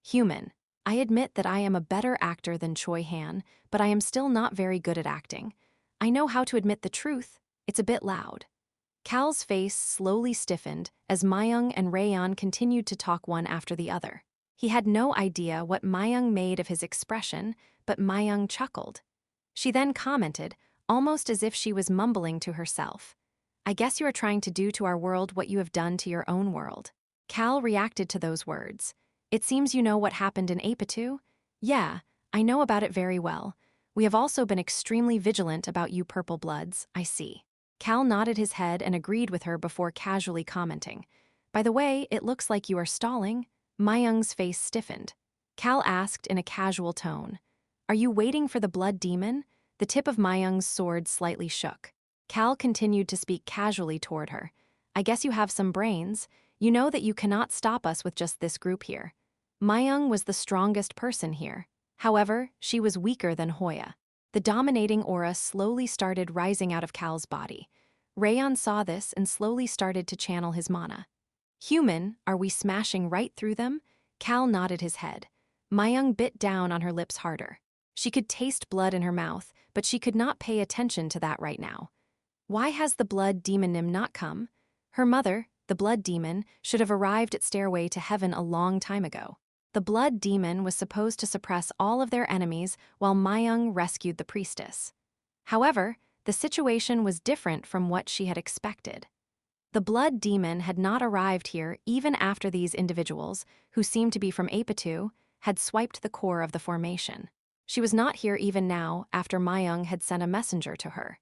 Human, I admit that I am a better actor than Choi Han, but I am still not very good at acting. I know how to admit the truth. It's a bit loud. Cal's face slowly stiffened as Mayung and Rayon continued to talk one after the other. He had no idea what Mayung made of his expression, but Mayung chuckled. She then commented, almost as if she was mumbling to herself. "I guess you are trying to do to our world what you have done to your own world." Cal reacted to those words. "It seems you know what happened in Apitu?" "Yeah, I know about it very well. We have also been extremely vigilant about you Purple Bloods, I see." Cal nodded his head and agreed with her before casually commenting. "By the way, it looks like you are stalling." Mayung's face stiffened. Cal asked in a casual tone, "Are you waiting for the blood demon?" The tip of Mayung's sword slightly shook. Cal continued to speak casually toward her. "I guess you have some brains. You know that you cannot stop us with just this group here." Mayung was the strongest person here. However, she was weaker than Hoya. The dominating aura slowly started rising out of Cal's body. Rayon saw this and slowly started to channel his mana. "Human, are we smashing right through them?" Cal nodded his head. Mayung bit down on her lips harder. She could taste blood in her mouth, but she could not pay attention to that right now. Why has the blood demonim not come? Her mother, the blood demon, should have arrived at Stairway to Heaven a long time ago. The blood demon was supposed to suppress all of their enemies while Mayung rescued the priestess. However, the situation was different from what she had expected. The blood demon had not arrived here even after these individuals, who seemed to be from Apitu, had swiped the core of the formation. She was not here even now after Mayung had sent a messenger to her.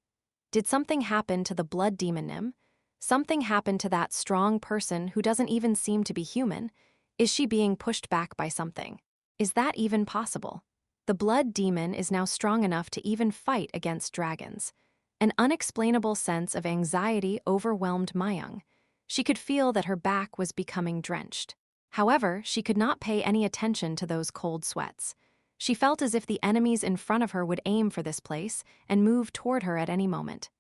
Did something happen to the blood demon Nim? Something happened to that strong person who doesn't even seem to be human? Is she being pushed back by something? Is that even possible? The blood demon is now strong enough to even fight against dragons. An unexplainable sense of anxiety overwhelmed Mayung. She could feel that her back was becoming drenched. However, she could not pay any attention to those cold sweats. She felt as if the enemies in front of her would aim for this place and move toward her at any moment.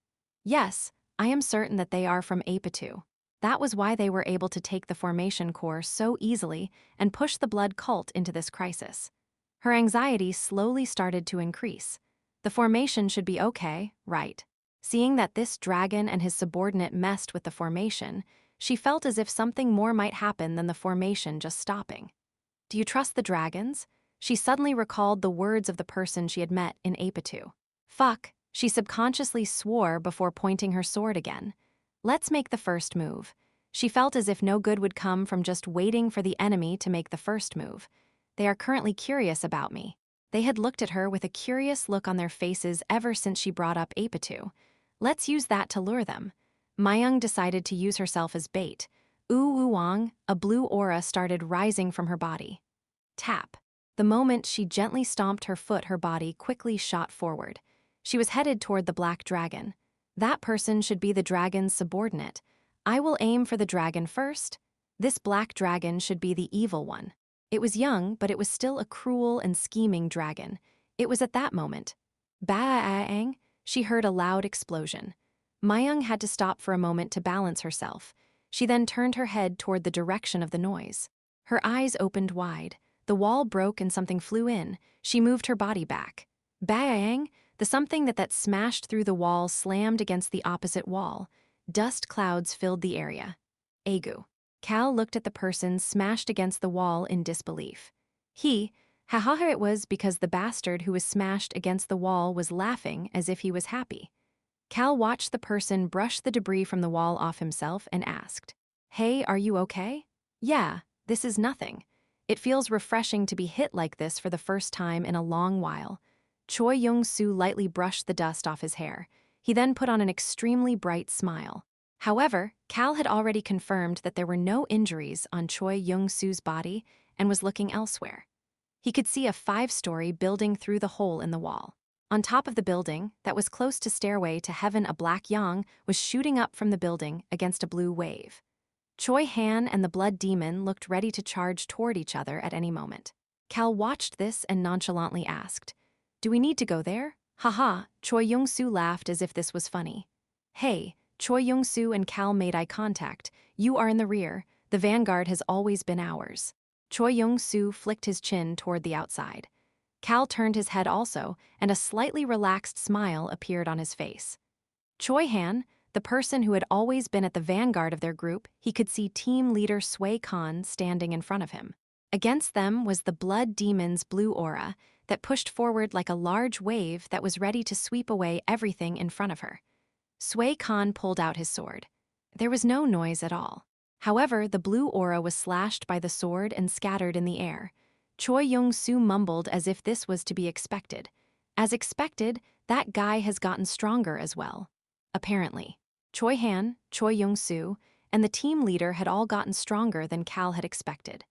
Yes, I am certain that they are from Apitu. That was why they were able to take the formation core so easily and push the blood cult into this crisis. Her anxiety slowly started to increase. The formation should be okay, right? Seeing that this dragon and his subordinate messed with the formation, she felt as if something more might happen than the formation just stopping. Do you trust the dragons? She suddenly recalled the words of the person she had met in Apitu. Fuck, she subconsciously swore before pointing her sword again. Let's make the first move. She felt as if no good would come from just waiting for the enemy to make the first move. They are currently curious about me. They had looked at her with a curious look on their faces ever since she brought up Apitu. Let's use that to lure them. Mayung decided to use herself as bait. Wang, a blue aura started rising from her body. Tap. The moment she gently stomped her foot, her body quickly shot forward. She was headed toward the black dragon. That person should be the dragon's subordinate. I will aim for the dragon first. This black dragon should be the evil one. It was young, but it was still a cruel and scheming dragon. It was at that moment. Ba-ang, she heard a loud explosion. Mayung had to stop for a moment to balance herself. She then turned her head toward the direction of the noise. Her eyes opened wide. The wall broke and something flew in. She moved her body back. Bang! The something that smashed through the wall slammed against the opposite wall. Dust clouds filled the area. Agu. Cal looked at the person smashed against the wall in disbelief. Haha, it was because the bastard who was smashed against the wall was laughing as if he was happy. Cal watched the person brush the debris from the wall off himself and asked, Hey, are you okay? Yeah, this is nothing. It feels refreshing to be hit like this for the first time in a long while. Choi Young-soo lightly brushed the dust off his hair. He then put on an extremely bright smile. However, Cal had already confirmed that there were no injuries on Choi Young-soo's body and was looking elsewhere. He could see a 5-story building through the hole in the wall. On top of the building, that was close to Stairway to Heaven, a black yang was shooting up from the building against a blue wave. Choi Han and the blood demon looked ready to charge toward each other at any moment. Cal watched this and nonchalantly asked, Do we need to go there? Haha, Choi Young-soo laughed as if this was funny. Hey, Choi Young-soo and Cal made eye contact. You are in the rear. The vanguard has always been ours. Choi Young-soo flicked his chin toward the outside. Cal turned his head also, and a slightly relaxed smile appeared on his face. Choi Han, the person who had always been at the vanguard of their group, he could see team leader Sway Khan standing in front of him. Against them was the blood demon's blue aura that pushed forward like a large wave that was ready to sweep away everything in front of her. Sway Khan pulled out his sword. There was no noise at all. However, the blue aura was slashed by the sword and scattered in the air. Choi Young-soo mumbled as if this was to be expected. As expected, that guy has gotten stronger as well. Apparently, Choi Han, Choi Young-soo, and the team leader had all gotten stronger than Cal had expected.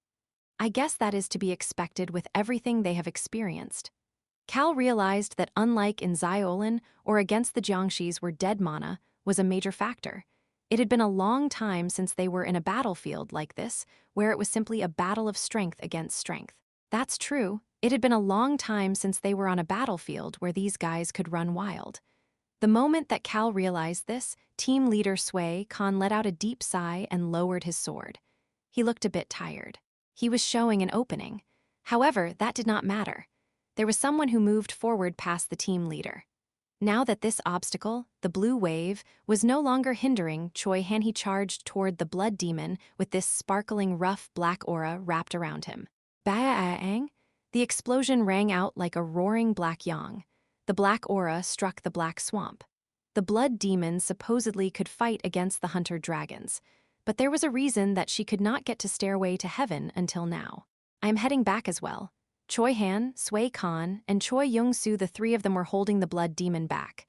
I guess that is to be expected with everything they have experienced. Cal realized that unlike in Xiaolin or against the Jiangxis where dead mana was a major factor, it had been a long time since they were in a battlefield like this, where it was simply a battle of strength against strength. That's true, it had been a long time since they were on a battlefield where these guys could run wild. The moment that Cal realized this, team leader Sway Khan let out a deep sigh and lowered his sword. He looked a bit tired. He was showing an opening. However, that did not matter. There was someone who moved forward past the team leader. Now that this obstacle, the blue wave, was no longer hindering Choi Han, he charged toward the blood demon with this sparkling rough black aura wrapped around him. Bang! The explosion rang out like a roaring black yang. The black aura struck the black swamp. The blood demons supposedly could fight against the hunter dragons, but there was a reason that she could not get to Stairway to Heaven until now. I am heading back as well. Choi Han, Sui Khan, and Choi Young-soo, the three of them were holding the blood demon back.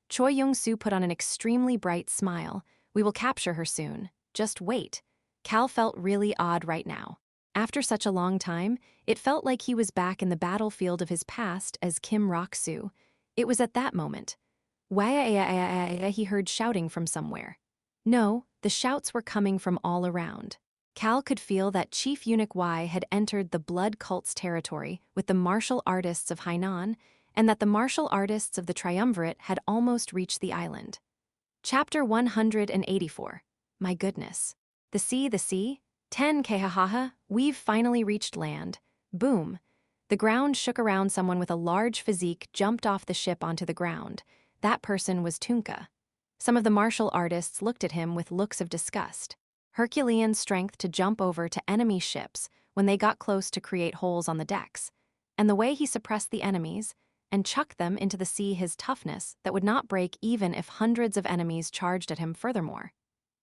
Choi Young-soo put on an extremely bright smile. We will capture her soon. Just wait. Cal felt really odd right now. After such a long time, it felt like he was back in the battlefield of his past as Kim Rock-soo. It was at that moment. Wah, he heard shouting from somewhere. No, the shouts were coming from all around. Cal could feel that Chief Eunuch Y had entered the blood cult's territory with the martial artists of Hainan, and that the martial artists of the Triumvirate had almost reached the island. Chapter 184. My goodness. The sea? 10 Kehahaha, we've finally reached land. Boom. The ground shook around. Someone with a large physique jumped off the ship onto the ground. That person was Tunka. Some of the martial artists looked at him with looks of disgust. Herculean strength to jump over to enemy ships when they got close to create holes on the decks. And the way he suppressed the enemies and chucked them into the sea, his toughness that would not break even if hundreds of enemies charged at him furthermore.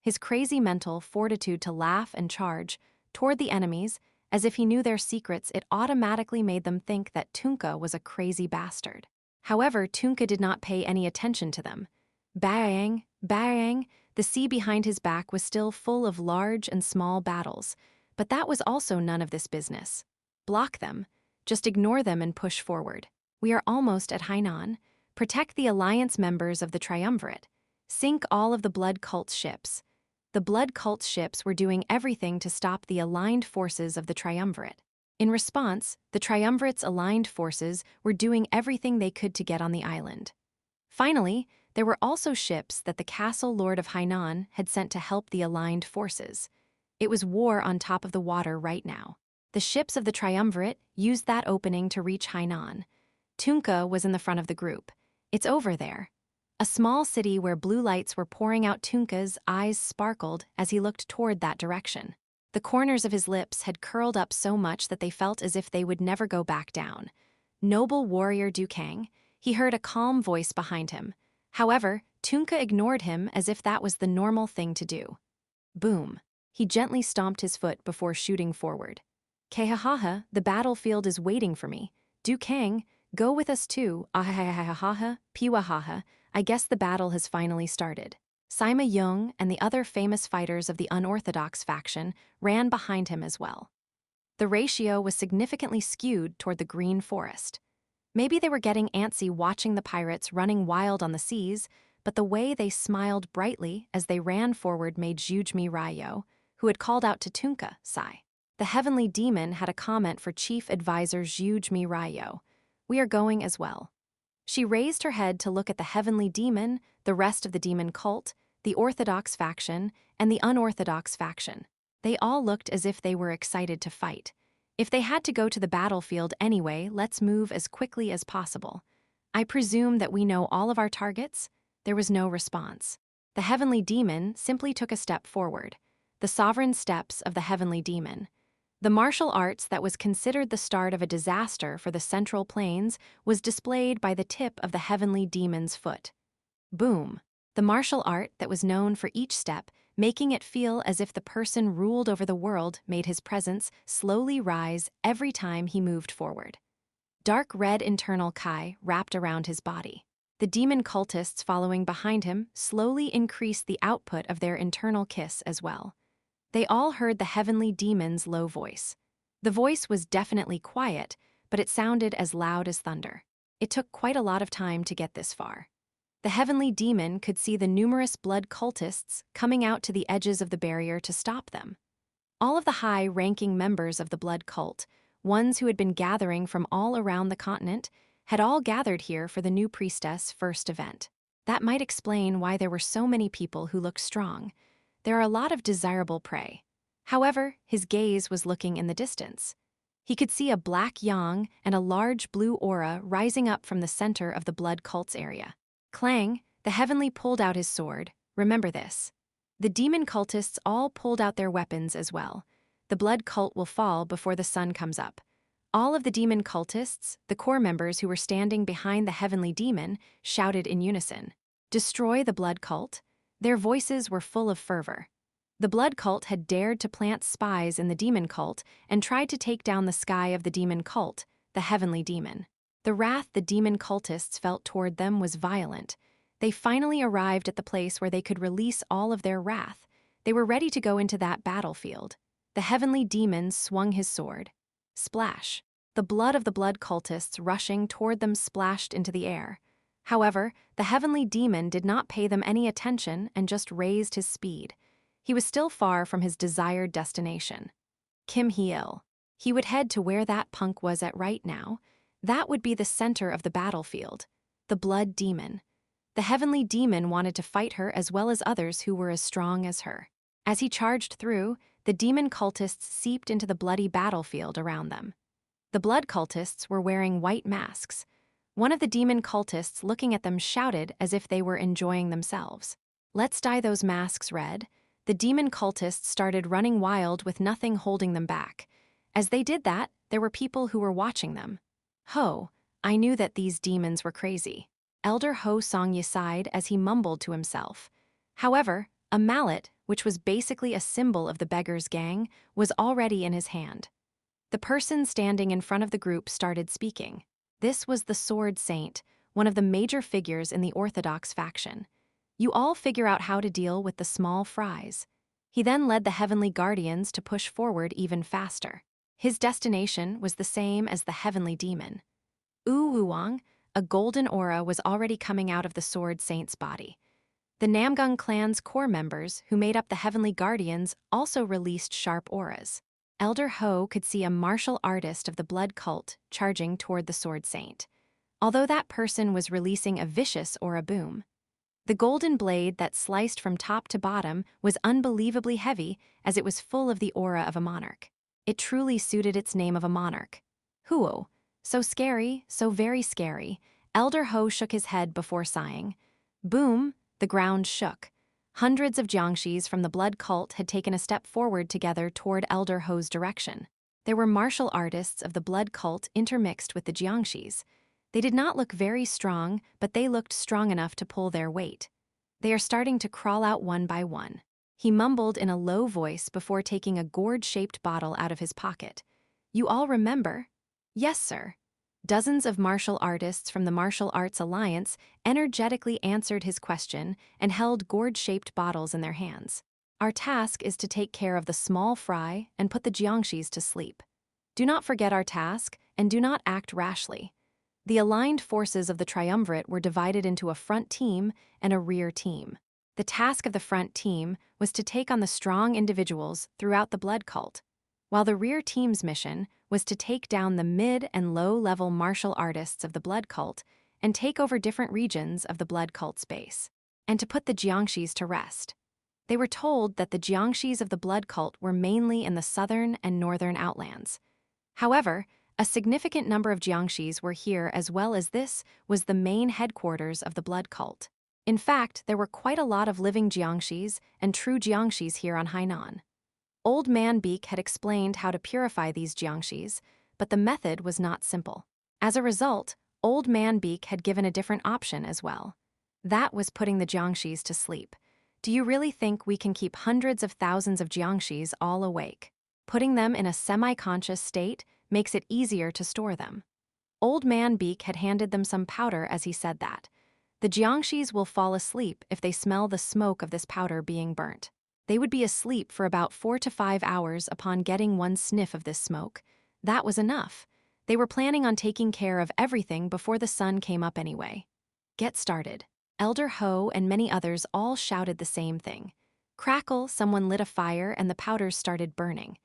His crazy mental fortitude to laugh and charge toward the enemies as if he knew their secrets, it automatically made them think that Tunka was a crazy bastard. However, Tunka did not pay any attention to them. Bang, bang, the sea behind his back was still full of large and small battles, but that was also none of this business. Block them, just ignore them and push forward. We are almost at Hainan. Protect the alliance members of the Triumvirate. Sink all of the blood cult ships. The blood cult ships were doing everything to stop the aligned forces of the Triumvirate. In response, the Triumvirate's aligned forces were doing everything they could to get on the island. Finally, there were also ships that the Castle Lord of Hainan had sent to help the aligned forces. It was war on top of the water right now. The ships of the Triumvirate used that opening to reach Hainan. Tunka was in the front of the group. It's over there. A small city where blue lights were pouring out. Tunka's eyes sparkled as he looked toward that direction. The corners of his lips had curled up so much that they felt as if they would never go back down. Noble warrior Dukang, he heard a calm voice behind him. However, Tunka ignored him as if that was the normal thing to do. Boom. He gently stomped his foot before shooting forward. Kehahaha, the battlefield is waiting for me. Dukang, go with us too. Ahahahaha, piwahaha, I guess the battle has finally started. Sima Yung and the other famous fighters of the unorthodox faction ran behind him as well. The ratio was significantly skewed toward the green forest. Maybe they were getting antsy watching the pirates running wild on the seas, but the way they smiled brightly as they ran forward made Jujmi Ryo, who had called out to Tunka, sigh. The heavenly demon had a comment for Chief Advisor Jujmi Ryo. We are going as well. She raised her head to look at the heavenly demon, the rest of the demon cult, the orthodox faction, and the unorthodox faction. They all looked as if they were excited to fight. If they had to go to the battlefield anyway, let's move as quickly as possible. I presume that we know all of our targets? There was no response. The heavenly demon simply took a step forward. The sovereign steps of the heavenly demon. The martial arts that was considered the start of a disaster for the Central Plains was displayed by the tip of the heavenly demon's foot. Boom. The martial art that was known for each step, making it feel as if the person ruled over the world, made his presence slowly rise every time he moved forward. Dark red internal Kai wrapped around his body. The demon cultists following behind him slowly increased the output of their internal kiss as well. They all heard the heavenly demon's low voice. The voice was definitely quiet, but it sounded as loud as thunder. It took quite a lot of time to get this far. The heavenly demon could see the numerous blood cultists coming out to the edges of the barrier to stop them. All of the high-ranking members of the blood cult, ones who had been gathering from all around the continent, had all gathered here for the new priestess' first event. That might explain why there were so many people who looked strong. There are a lot of desirable prey. However, his gaze was looking in the distance. He could see a black yang and a large blue aura rising up from the center of the blood cult's area. Clang, the heavenly pulled out his sword. Remember this. The demon cultists all pulled out their weapons as well. The blood cult will fall before the sun comes up. All of the demon cultists, the core members who were standing behind the heavenly demon, shouted in unison. Destroy the blood cult? Their voices were full of fervor. The blood cult had dared to plant spies in the demon cult and tried to take down the sky of the demon cult, the heavenly demon. The wrath the demon cultists felt toward them was violent. They finally arrived at the place where they could release all of their wrath. They were ready to go into that battlefield. The heavenly demon swung his sword. Splash! The blood of the blood cultists rushing toward them splashed into the air. However, the heavenly demon did not pay them any attention and just raised his speed. He was still far from his desired destination. Kim Hee-il. He would head to where that punk was at right now. That would be the center of the battlefield. The blood demon. The heavenly demon wanted to fight her as well as others who were as strong as her. As he charged through, the demon cultists seeped into the bloody battlefield around them. The blood cultists were wearing white masks. One of the demon cultists looking at them shouted as if they were enjoying themselves. "Let's dye those masks red." The demon cultists started running wild with nothing holding them back. As they did that, there were people who were watching them. Ho, I knew that these demons were crazy. Elder Ho Song-ye sighed as he mumbled to himself. However, a mallet, which was basically a symbol of the beggars' gang, was already in his hand. The person standing in front of the group started speaking. This was the Sword Saint, one of the major figures in the Orthodox faction. You all figure out how to deal with the small fries. He then led the heavenly guardians to push forward even faster. His destination was the same as the heavenly demon. Wuwang, a golden aura was already coming out of the Sword Saint's body. The Namgung clan's core members, who made up the heavenly guardians, also released sharp auras. Elder Ho could see a martial artist of the blood cult charging toward the Sword Saint, although that person was releasing a vicious aura boom. The golden blade that sliced from top to bottom was unbelievably heavy as it was full of the aura of a monarch. It truly suited its name of a monarch. Huo. So scary, so very scary. Elder Ho shook his head before sighing. Boom, the ground shook. Hundreds of jiangshis from the blood cult had taken a step forward together toward Elder Ho's direction. There were martial artists of the blood cult intermixed with the jiangshis. They did not look very strong, but they looked strong enough to pull their weight. They are starting to crawl out one by one. He mumbled in a low voice before taking a gourd-shaped bottle out of his pocket. You all remember? Yes, sir. Dozens of martial artists from the Martial Arts Alliance energetically answered his question and held gourd-shaped bottles in their hands. Our task is to take care of the small fry and put the jiangshis to sleep. Do not forget our task and do not act rashly. The aligned forces of the triumvirate were divided into a front team and a rear team. The task of the front team was to take on the strong individuals throughout the blood cult, while the rear team's mission was to take down the mid- and low-level martial artists of the blood cult and take over different regions of the blood cult space, and to put the jiangshis to rest. They were told that the jiangshis of the blood cult were mainly in the southern and northern outlands. However, a significant number of jiangshis were here as well as this was the main headquarters of the blood cult. In fact, there were quite a lot of living jiangshis and true jiangshis here on Hainan. Old Man Beak had explained how to purify these jiangshis, but the method was not simple. As a result, Old Man Beak had given a different option as well. That was putting the jiangshis to sleep. Do you really think we can keep hundreds of thousands of jiangshis all awake? Putting them in a semi-conscious state makes it easier to store them. Old Man Beak had handed them some powder as he said that. The jiangshis will fall asleep if they smell the smoke of this powder being burnt. They would be asleep for about 4 to 5 hours upon getting one sniff of this smoke. That was enough. They were planning on taking care of everything before the sun came up anyway. Get started. Elder Ho and many others all shouted the same thing. Crackle, someone lit a fire and the powders started burning.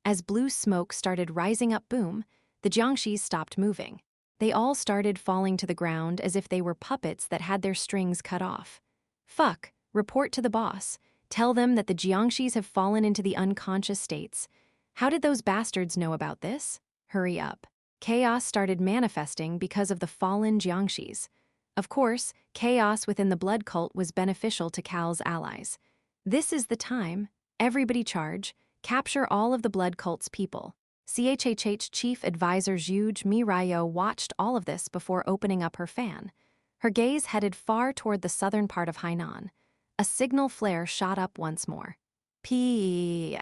As blue smoke started rising up boom, the jiangshis stopped moving. They all started falling to the ground as if they were puppets that had their strings cut off. Fuck, report to the boss. Tell them that the jiangshis have fallen into the unconscious states. How did those bastards know about this? Hurry up. Chaos started manifesting because of the fallen jiangshis. Of course, chaos within the blood cult was beneficial to Cal's allies. This is the time. Everybody charge. Capture all of the blood cult's people. CHHH Chief Advisor Zhuge Mirayo watched all of this before opening up her fan. Her gaze headed far toward the southern part of Hainan. A signal flare shot up once more. P.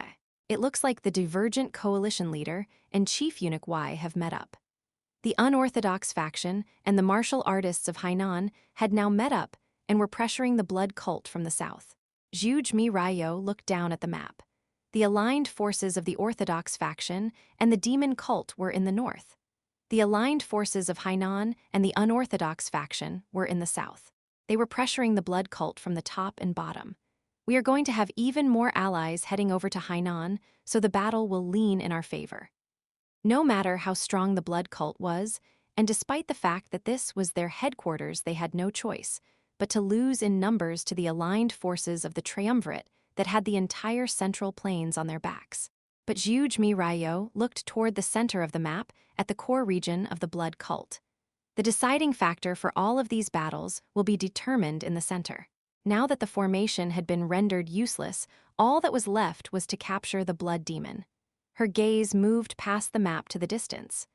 It looks like the divergent coalition leader and chief eunuch Y have met up. The unorthodox faction and the martial artists of Hainan had now met up and were pressuring the blood cult from the south. Zhuge Mi Ryo looked down at the map. The aligned forces of the orthodox faction and the demon cult were in the north. The aligned forces of Hainan and the unorthodox faction were in the south. They were pressuring the blood cult from the top and bottom. We are going to have even more allies heading over to Hainan, so the battle will lean in our favor. No matter how strong the blood cult was, and despite the fact that this was their headquarters, they had no choice but to lose in numbers to the aligned forces of the triumvirate that had the entire Central Plains on their backs. But Zhuge Mi Ryo looked toward the center of the map at the core region of the blood cult. The deciding factor for all of these battles will be determined in the center. Now that the formation had been rendered useless, all that was left was to capture the blood demon. Her gaze moved past the map to the distance.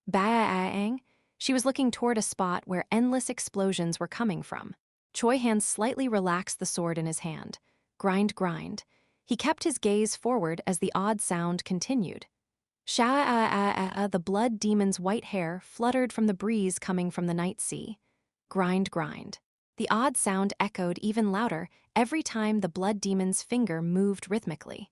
Baang, she was looking toward a spot where endless explosions were coming from. Choi Han slightly relaxed the sword in his hand. Grind, grind. He kept his gaze forward as the odd sound continued. The blood demon's white hair fluttered from the breeze coming from the night sea. Grind, grind. The odd sound echoed even louder every time the blood demon's finger moved rhythmically.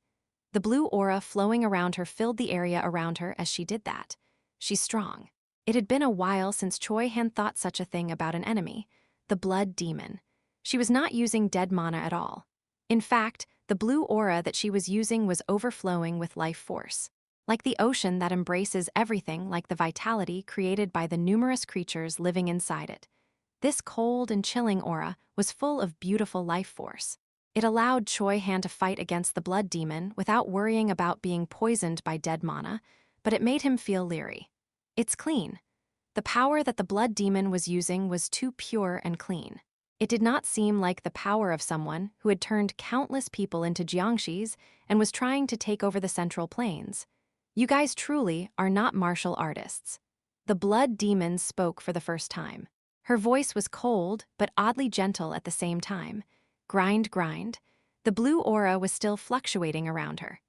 The blue aura flowing around her filled the area around her as she did that. She's strong. It had been a while since Choi Han thought such a thing about an enemy. The blood demon. She was not using dead mana at all. In fact, the blue aura that she was using was overflowing with life force. Like the ocean that embraces everything, like the vitality created by the numerous creatures living inside it. This cold and chilling aura was full of beautiful life force. It allowed Choi Han to fight against the blood demon without worrying about being poisoned by dead mana, but it made him feel leery. It's clean. The power that the blood demon was using was too pure and clean. It did not seem like the power of someone who had turned countless people into jiangshis and was trying to take over the Central Plains. You guys truly are not martial artists. The blood demon spoke for the first time. Her voice was cold but oddly gentle at the same time. Grind, grind. The blue aura was still fluctuating around her.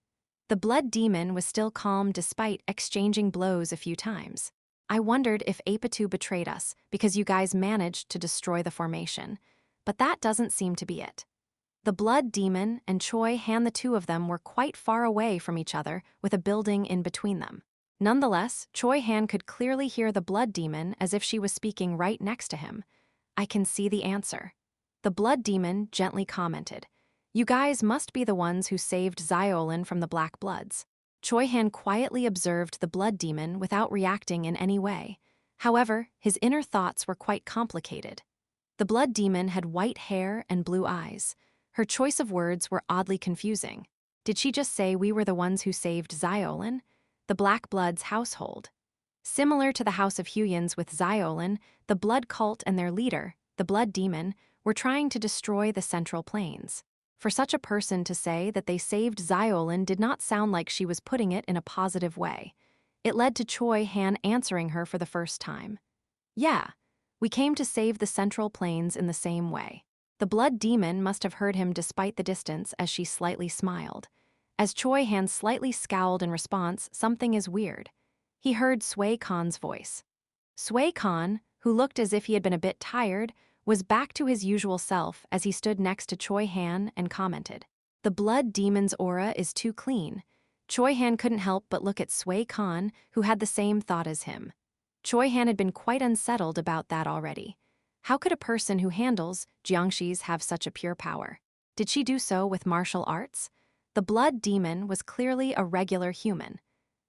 The blood demon was still calm despite exchanging blows a few times. I wondered if Apatu betrayed us because you guys managed to destroy the formation, but that doesn't seem to be it. The blood demon and Choi Han, the two of them, were quite far away from each other with a building in between them. Nonetheless, Choi Han could clearly hear the blood demon as if she was speaking right next to him. I can see the answer. The blood demon gently commented, "You guys must be the ones who saved Xiaolin from the Black Bloods." Choi Han quietly observed the blood demon without reacting in any way. However, his inner thoughts were quite complicated. The blood demon had white hair and blue eyes. Her choice of words were oddly confusing. Did she just say we were the ones who saved Xiaolin? The Black Blood's household. Similar to the House of Huyans with Xiaolin, the blood cult and their leader, the blood demon, were trying to destroy the Central Plains. For such a person to say that they saved Xiaolin did not sound like she was putting it in a positive way. It led to Choi Han answering her for the first time. Yeah, we came to save the Central Plains in the same way. The blood demon must have heard him despite the distance as she slightly smiled. As Choi Han slightly scowled in response, something is weird. He heard Sui Khan's voice. Sui Khan, who looked as if he had been a bit tired, was back to his usual self as he stood next to Choi Han and commented, "The blood demon's aura is too clean." Choi Han couldn't help but look at Sui Khan, who had the same thought as him. Choi Han had been quite unsettled about that already. How could a person who handles jiangshis have such a pure power? Did she do so with martial arts? The blood demon was clearly a regular human.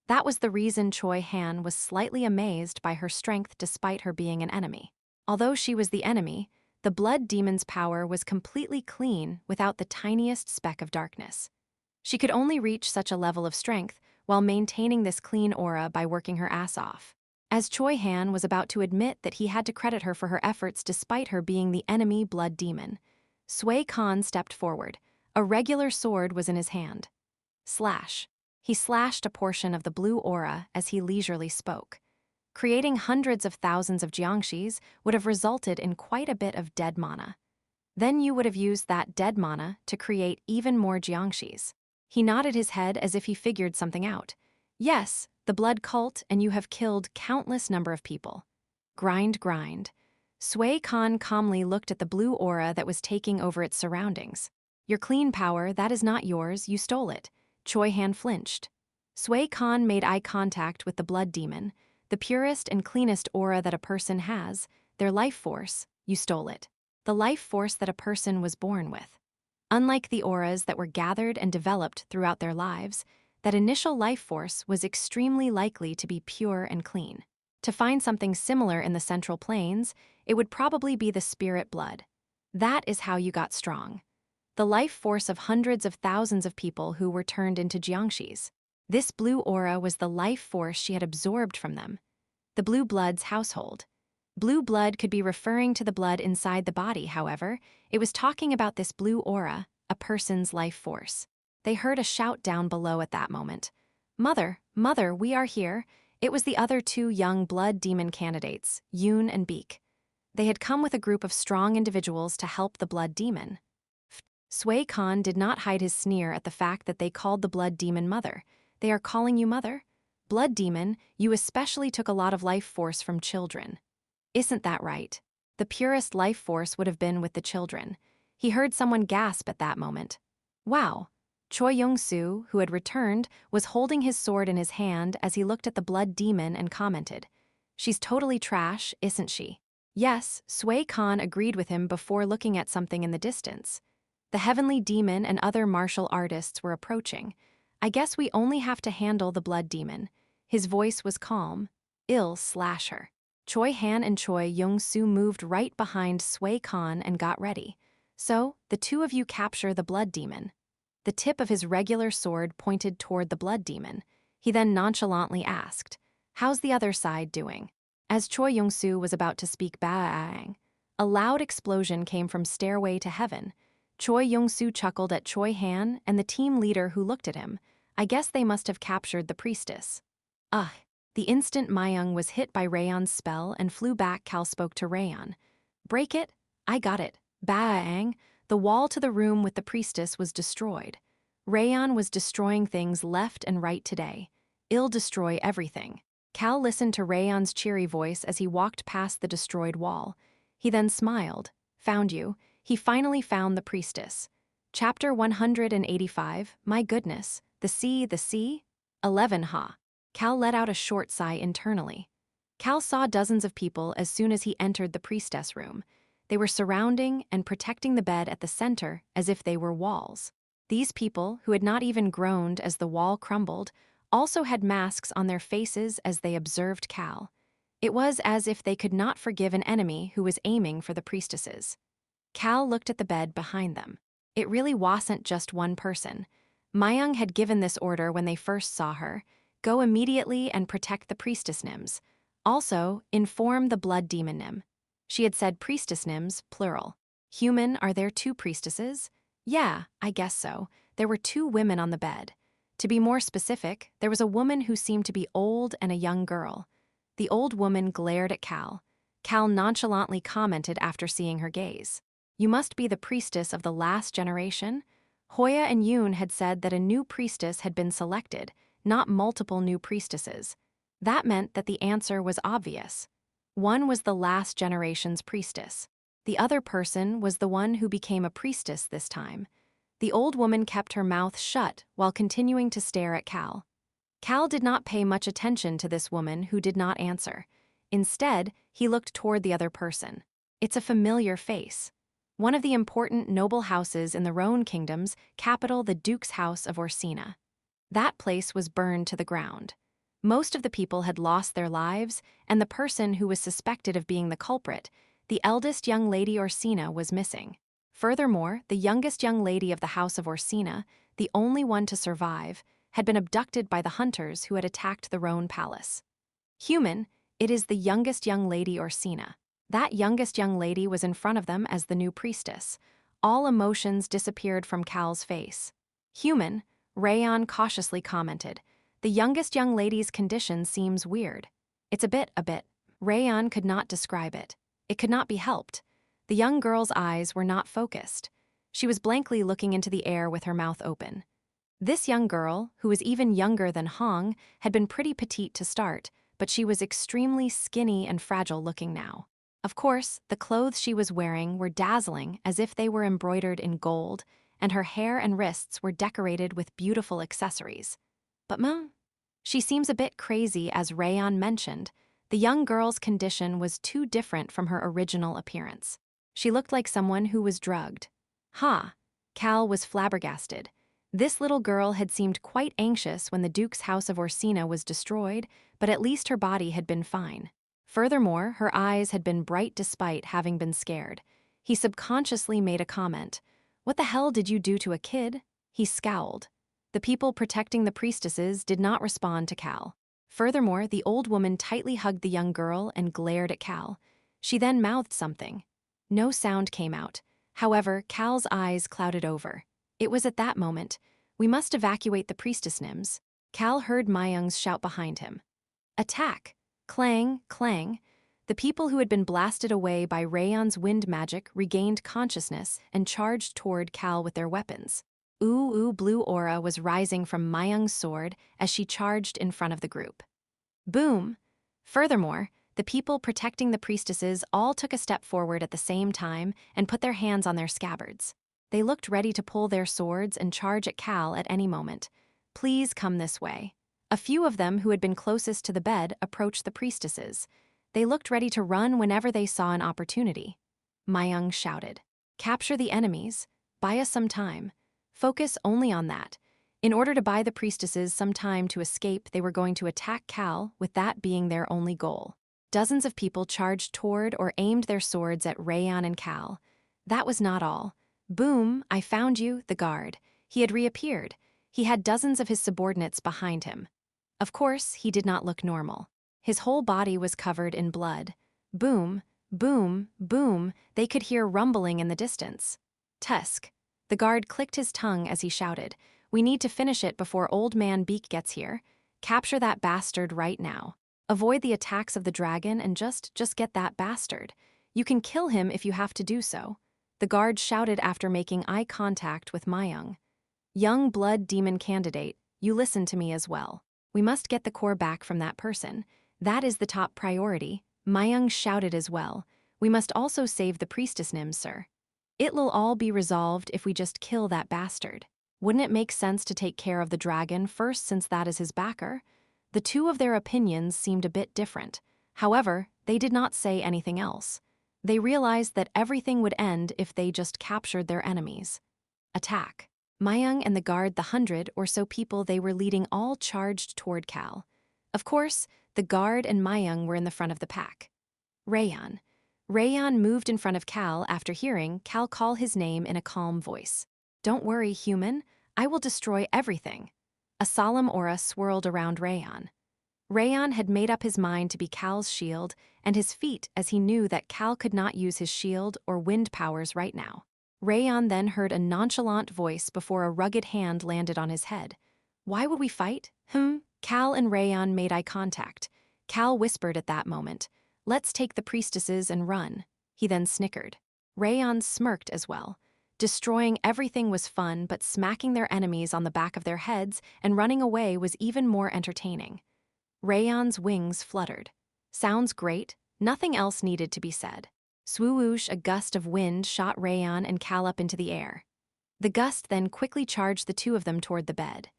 That was the reason Choi Han was slightly amazed by her strength despite her being an enemy. Although she was the enemy, the blood demon's power was completely clean without the tiniest speck of darkness. She could only reach such a level of strength while maintaining this clean aura by working her ass off. As Choi Han was about to admit that he had to credit her for her efforts despite her being the enemy blood demon, Sui Khan stepped forward. A regular sword was in his hand. Slash. He slashed a portion of the blue aura as he leisurely spoke. Creating hundreds of thousands of jiangxis would have resulted in quite a bit of dead mana. Then you would have used that dead mana to create even more jiangxis. He nodded his head as if he figured something out. Yes, the blood cult, and you have killed countless number of people. Grind, grind. Choi Han calmly looked at the blue aura that was taking over its surroundings. Your clean power, that is not yours, you stole it. Choi Han flinched. Choi Han made eye contact with the blood demon. The purest and cleanest aura that a person has, their life force, you stole it. The life force that a person was born with. Unlike the auras that were gathered and developed throughout their lives, that initial life force was extremely likely to be pure and clean. To find something similar in the central plains, it would probably be the spirit blood. That is how you got strong. The life force of hundreds of thousands of people who were turned into jiangxis. This blue aura was the life force she had absorbed from them. The blue blood's household. Blue blood could be referring to the blood inside the body, however, it was talking about this blue aura, a person's life force. They heard a shout down below at that moment. Mother, mother, we are here. It was the other two young blood demon candidates, Yoon and Beak. They had come with a group of strong individuals to help the blood demon. Choi Han did not hide his sneer at the fact that they called the blood demon mother. They are calling you mother? Blood demon, you especially took a lot of life force from children. Isn't that right? The purest life force would have been with the children. He heard someone gasp at that moment. Wow. Choi Young-soo, who had returned, was holding his sword in his hand as he looked at the blood demon and commented. She's totally trash, isn't she? Yes, Choi Han agreed with him before looking at something in the distance. The heavenly demon and other martial artists were approaching. I guess we only have to handle the blood demon. His voice was calm. Slash her. Choi Han and Choi Young-soo moved right behind Choi Han and got ready. So, the two of you capture the blood demon. The tip of his regular sword pointed toward the blood demon. He then nonchalantly asked, how's the other side doing? As Choi Young-soo was about to speak bang, a loud explosion came from Stairway to Heaven. Choi Young-soo chuckled at Choi Han and the team leader who looked at him. I guess they must have captured the priestess. The instant Mayung was hit by Rayon's spell and flew back, Cal spoke to Rayon. Break it? I got it. Bang! The wall to the room with the priestess was destroyed. Rayon was destroying things left and right today. I'll destroy everything. Cal listened to Rayon's cheery voice as he walked past the destroyed wall. He then smiled. Found you. He finally found the priestess. Chapter 185, my goodness, the sea? 11 ha. Cal let out a short sigh internally. Cal saw dozens of people as soon as he entered the priestess room. They were surrounding and protecting the bed at the center as if they were walls. These people, who had not even groaned as the wall crumbled, also had masks on their faces as they observed Cal. It was as if they could not forgive an enemy who was aiming for the priestesses. Cal looked at the bed behind them. It really wasn't just one person. Mayung had given this order when they first saw her. Go immediately and protect the priestess Nims. Also, inform the blood demon Nim. She had said priestess Nims, plural. Human, are there two priestesses? Yeah, I guess so. There were two women on the bed. To be more specific, there was a woman who seemed to be old and a young girl. The old woman glared at Cal. Cal nonchalantly commented after seeing her gaze. You must be the priestess of the last generation? Hoya and Yoon had said that a new priestess had been selected, not multiple new priestesses. That meant that the answer was obvious. One was the last generation's priestess. The other person was the one who became a priestess this time. The old woman kept her mouth shut while continuing to stare at Cal. Cal did not pay much attention to this woman who did not answer. Instead, he looked toward the other person. It's a familiar face. One of the important noble houses in the Roan Kingdom's capital, the Duke's House of Orsina. That place was burned to the ground. Most of the people had lost their lives, and the person who was suspected of being the culprit, the eldest young lady Orsina, was missing. Furthermore, the youngest young lady of the House of Orsina, the only one to survive, had been abducted by the hunters who had attacked the Roan Palace. Human, it is the youngest young lady Orsina. That youngest young lady was in front of them as the new priestess. All emotions disappeared from Cal's face. Human, Rayon cautiously commented. The youngest young lady's condition seems weird. It's a bit. Rayan could not describe it. It could not be helped. The young girl's eyes were not focused. She was blankly looking into the air with her mouth open. This young girl, who was even younger than Hong, had been pretty petite to start, but she was extremely skinny and fragile looking now. Of course, the clothes she was wearing were dazzling as if they were embroidered in gold, and her hair and wrists were decorated with beautiful accessories. But she seems a bit crazy, as Rayan mentioned. The young girl's condition was too different from her original appearance. She looked like someone who was drugged. Cal was flabbergasted. This little girl had seemed quite anxious when the Duke's house of Orsina was destroyed, but at least her body had been fine. Furthermore, her eyes had been bright despite having been scared. He subconsciously made a comment. "What the hell did you do to a kid?" He scowled. The people protecting the priestesses did not respond to Cal. Furthermore, the old woman tightly hugged the young girl and glared at Cal. She then mouthed something. No sound came out. However, Cal's eyes clouded over. It was at that moment. "We must evacuate the priestess Nims." Cal heard Mayung's shout behind him. "Attack!" Clang, clang. The people who had been blasted away by Rayan's wind magic regained consciousness and charged toward Cal with their weapons. Blue aura was rising from Mayung's sword as she charged in front of the group. Boom! Furthermore, the people protecting the priestesses all took a step forward at the same time and put their hands on their scabbards. They looked ready to pull their swords and charge at Cal at any moment. "Please come this way." A few of them who had been closest to the bed approached the priestesses. They looked ready to run whenever they saw an opportunity. Mayung shouted, "Capture the enemies. Buy us some time. Focus only on that." In order to buy the priestesses some time to escape, they were going to attack Cal, with that being their only goal. Dozens of people charged toward or aimed their swords at Rayan and Cal. That was not all. Boom, "I found you," the guard. He had reappeared. He had dozens of his subordinates behind him. Of course, he did not look normal. His whole body was covered in blood. Boom, boom, boom, they could hear rumbling in the distance. "Tusk." The guard clicked his tongue as he shouted, "We need to finish it before Old Man Beak gets here. Capture that bastard right now. Avoid the attacks of the dragon and just get that bastard. You can kill him if you have to do so." The guard shouted after making eye contact with Mayung. "Young blood demon candidate, you listen to me as well. We must get the core back from that person. That is the top priority." Mayung shouted as well. "We must also save the priestess Nims, sir. It'll all be resolved if we just kill that bastard. Wouldn't it make sense to take care of the dragon first, since that is his backer?" The two of their opinions seemed a bit different. However, they did not say anything else. They realized that everything would end if they just captured their enemies. Attack. Mayung and the guard, the 100 or so people they were leading, all charged toward Cal. Of course, the guard and Mayung were in the front of the pack. Rayan. Rayan moved in front of Cal after hearing Cal call his name in a calm voice. "Don't worry, human. I will destroy everything." A solemn aura swirled around Rayan. Rayan had made up his mind to be Cal's shield and his feet, as he knew that Cal could not use his shield or wind powers right now. Rayan then heard a nonchalant voice before a rugged hand landed on his head. "Why would we fight?" Cal and Rayan made eye contact. Cal whispered at that moment, "Let's take the priestesses and run." He then snickered. Rayan smirked as well. Destroying everything was fun, but smacking their enemies on the back of their heads and running away was even more entertaining. Rayan's wings fluttered. Sounds great. Nothing else needed to be said. Swoosh, a gust of wind shot Rayan and Cal up into the air. The gust then quickly charged the two of them toward the bed.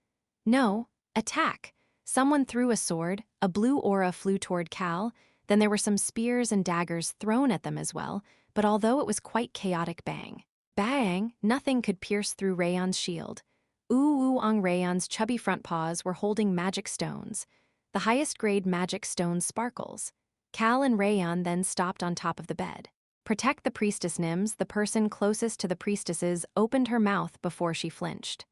"No, attack!" Someone threw a sword, a blue aura flew toward Cal, then there were some spears and daggers thrown at them as well, but although it was quite chaotic, bang, nothing could pierce through Rayan's shield. On Rayan's chubby front paws were holding magic stones. The highest grade magic stone sparkles. Cal and Rayan then stopped on top of the bed. Protect the priestess Nims, the person closest to the priestesses, opened her mouth before she flinched.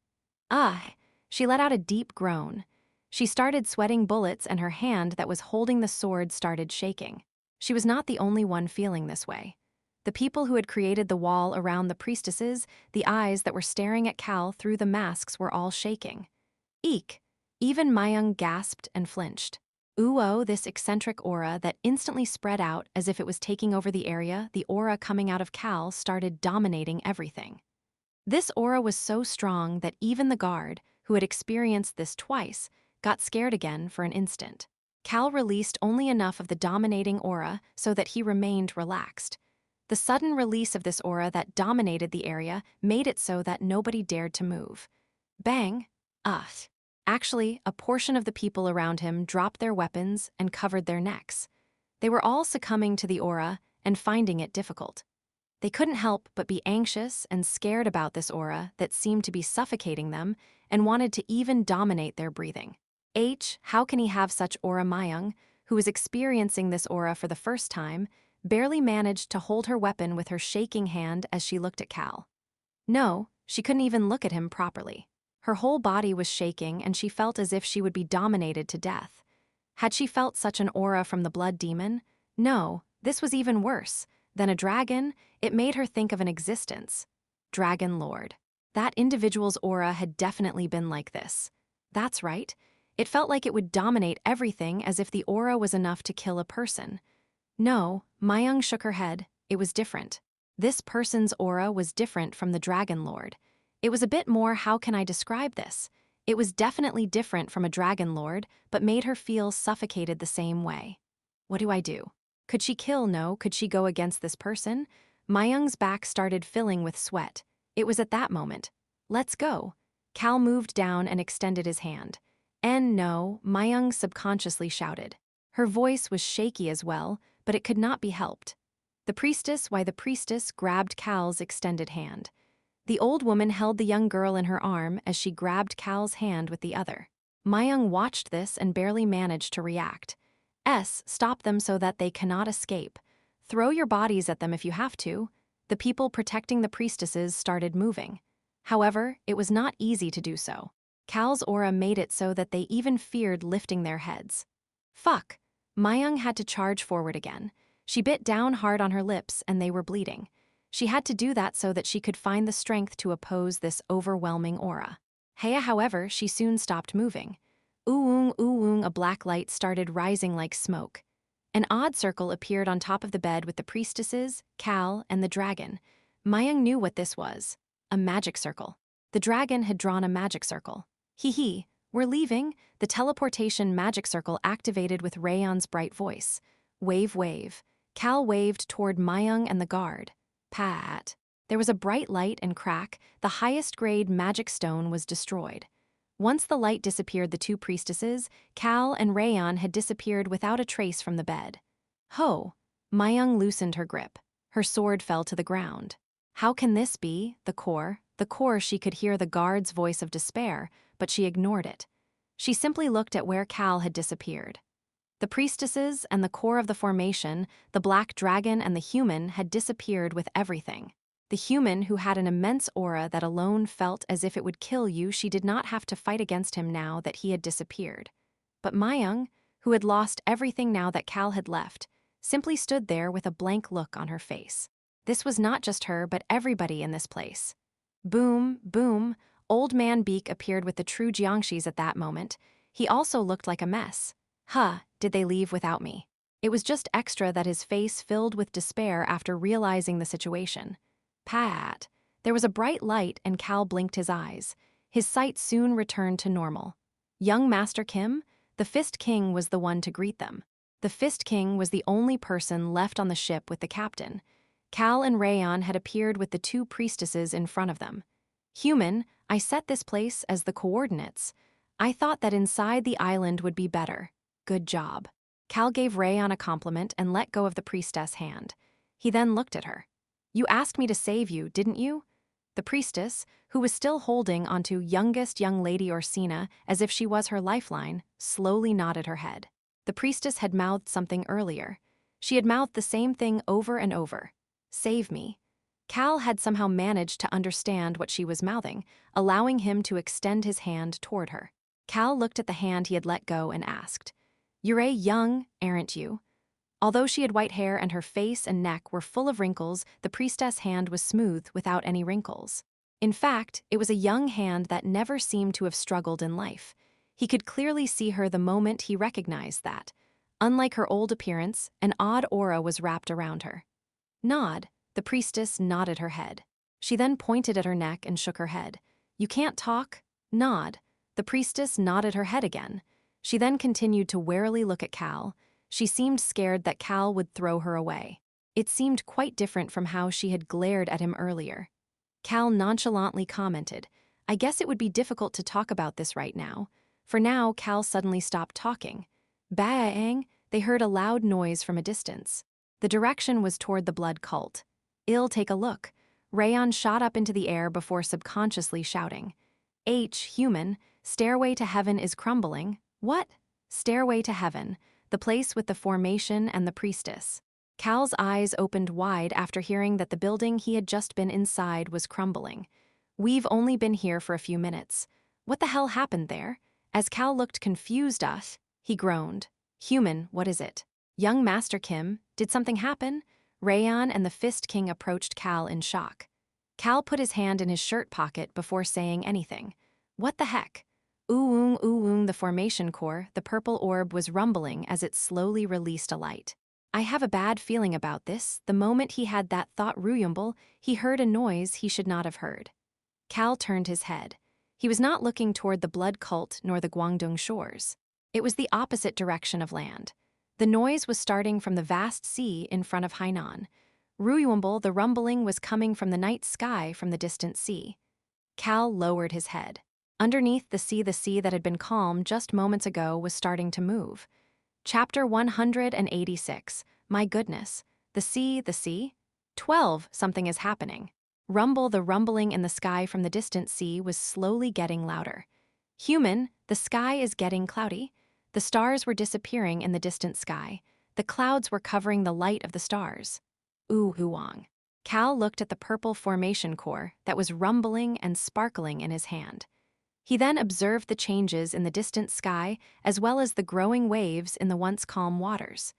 She let out a deep groan. She started sweating bullets and her hand that was holding the sword started shaking. She was not the only one feeling this way. The people who had created the wall around the priestesses, the eyes that were staring at Cal through the masks, were all shaking. Eek! Even Mayung gasped and flinched. Ooh, this eccentric aura that instantly spread out as if it was taking over the area. The aura coming out of Cal started dominating everything. This aura was so strong that even the guard, who had experienced this twice, got scared again for an instant. Cal released only enough of the dominating aura so that he remained relaxed. The sudden release of this aura that dominated the area made it so that nobody dared to move. Bang! Ugh. Actually, a portion of the people around him dropped their weapons and covered their necks. They were all succumbing to the aura and finding it difficult. They couldn't help but be anxious and scared about this aura that seemed to be suffocating them and wanted to even dominate their breathing. How can he have such aura? Mayang, who was experiencing this aura for the first time, barely managed to hold her weapon with her shaking hand as she looked at Cal. No, she couldn't even look at him properly. Her whole body was shaking and she felt as if she would be dominated to death. Had she felt such an aura from the blood demon? No, this was even worse. Than a dragon, it made her think of an existence. Dragon Lord. That individual's aura had definitely been like this. That's right. It felt like it would dominate everything as if the aura was enough to kill a person. No, Mayang shook her head. It was different. This person's aura was different from the Dragon Lord. It was a bit more, how can I describe this? It was definitely different from a Dragon Lord, but made her feel suffocated the same way. What do I do? Could she kill? No, could she go against this person? Mayang's back started filling with sweat. It was at that moment. Let's go. Cal moved down and extended his hand. No, Mayang subconsciously shouted. Her voice was shaky as well, but it could not be helped. The priestess grabbed Cal's extended hand. The old woman held the young girl in her arm as she grabbed Cal's hand with the other. Mayang watched this and barely managed to react. Stop them so that they cannot escape. Throw your bodies at them if you have to. The people protecting the priestesses started moving. However, it was not easy to do so. Cal's aura made it so that they even feared lifting their heads. Fuck! Mayang had to charge forward again. She bit down hard on her lips and they were bleeding. She had to do that so that she could find the strength to oppose this overwhelming aura. However, she soon stopped moving. Ooh, a black light started rising like smoke. An odd circle appeared on top of the bed with the priestesses, Cal, and the dragon. Mayang knew what this was. A magic circle. The dragon had drawn a magic circle. We're leaving. The teleportation magic circle activated with Rayon's bright voice. Wave. Cal waved toward Mayang and the guard. Pat. There was a bright light and crack. The highest grade magic stone was destroyed. Once the light disappeared, the two priestesses, Cal and Rayon, had disappeared without a trace from the bed. Mayang loosened her grip. Her sword fell to the ground. How can this be? The core, she could hear the guard's voice of despair, but she ignored it. She simply looked at where Cal had disappeared. The priestesses and the core of the formation, the black dragon and the human, had disappeared with everything. The human, who had an immense aura that alone felt as if it would kill you, she did not have to fight against him now that he had disappeared. But Mayang, who had lost everything now that Cal had left, simply stood there with a blank look on her face. This was not just her, but everybody in this place. Boom. Old Man Beak appeared with the true Jiangshis at that moment. He also looked like a mess. Did they leave without me? It was just extra that his face filled with despair after realizing the situation. Pat. There was a bright light and Cal blinked his eyes. His sight soon returned to normal. Young Master Kim? The Fist King was the one to greet them. The Fist King was the only person left on the ship with the captain. Cal and Rayon had appeared with the two priestesses in front of them. Human, I set this place as the coordinates. I thought that inside the island would be better. Good job. Cal gave Rayon a compliment and let go of the priestess hand. He then looked at her. You asked me to save you, didn't you? The priestess, who was still holding onto youngest young lady Orsina as if she was her lifeline, slowly nodded her head. The priestess had mouthed something earlier. She had mouthed the same thing over and over. Save me. Cal had somehow managed to understand what she was mouthing, allowing him to extend his hand toward her. Cal looked at the hand he had let go and asked, You're young, aren't you? Although she had white hair and her face and neck were full of wrinkles, the priestess' hand was smooth without any wrinkles. In fact, it was a young hand that never seemed to have struggled in life. He could clearly see her the moment he recognized that. Unlike her old appearance, an odd aura was wrapped around her. Nod, the priestess nodded her head. She then pointed at her neck and shook her head. You can't talk? Nod. The priestess nodded her head again. She then continued to warily look at Cal. She seemed scared that Cal would throw her away. It seemed quite different from how she had glared at him earlier. Cal nonchalantly commented, I guess it would be difficult to talk about this right now. For now, Cal suddenly stopped talking. Bang! They heard a loud noise from a distance. The direction was toward the blood cult. Take a look. Rayon shot up into the air before subconsciously shouting. Human, stairway to heaven is crumbling. What? Stairway to heaven, the place with the formation and the priestess. Cal's eyes opened wide after hearing that the building he had just been inside was crumbling. We've only been here for a few minutes. What the hell happened there? As Cal looked confused he groaned. Human, what is it? Young Master Kim, did something happen? Rayon and the Fist King approached Cal in shock. Cal put his hand in his shirt pocket before saying anything. What the heck? Ooh, the formation core, the purple orb was rumbling as it slowly released a light. I have a bad feeling about this. The moment he had that thought Ruyumble, he heard a noise he should not have heard. Cal turned his head. He was not looking toward the blood cult nor the Guangdong shores. It was the opposite direction of land. The noise was starting from the vast sea in front of Hainan. Ruyumble, the rumbling was coming from the night sky from the distant sea. Cal lowered his head. Underneath the sea that had been calm just moments ago was starting to move. Chapter 186. My goodness. The sea? 12. Something is happening. The rumbling in the sky from the distant sea was slowly getting louder. Human, the sky is getting cloudy. The stars were disappearing in the distant sky. The clouds were covering the light of the stars. Huang. Cal looked at the purple formation core that was rumbling and sparkling in his hand. He then observed the changes in the distant sky as well as the growing waves in the once calm waters.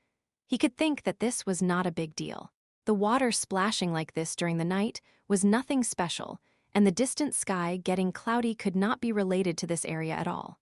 He could think that this was not a big deal. The water splashing like this during the night was nothing special, and the distant sky getting cloudy could not be related to this area at all.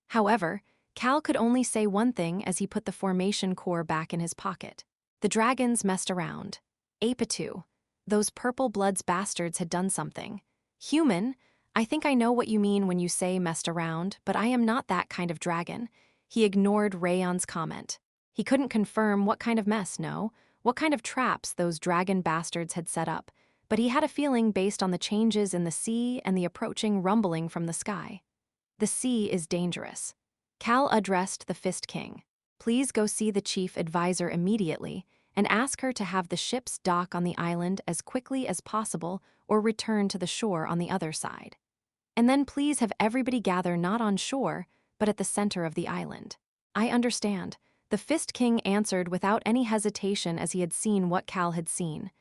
However, Cal could only say one thing as he put the formation core back in his pocket. The dragons messed around. Apatu. Those purple bloods bastards had done something. Human, I think I know what you mean when you say messed around, but I am not that kind of dragon. He ignored Rayon's comment. He couldn't confirm what kind of mess, no, what kind of traps those dragon bastards had set up, but he had a feeling based on the changes in the sea and the approaching rumbling from the sky. The sea is dangerous. Cal addressed the Fist King. Please go see the chief advisor immediately and ask her to have the ships dock on the island as quickly as possible or return to the shore on the other side. And then please have everybody gather not on shore, but at the center of the island. I understand. The Fist King answered without any hesitation as he had seen what Cal had seen.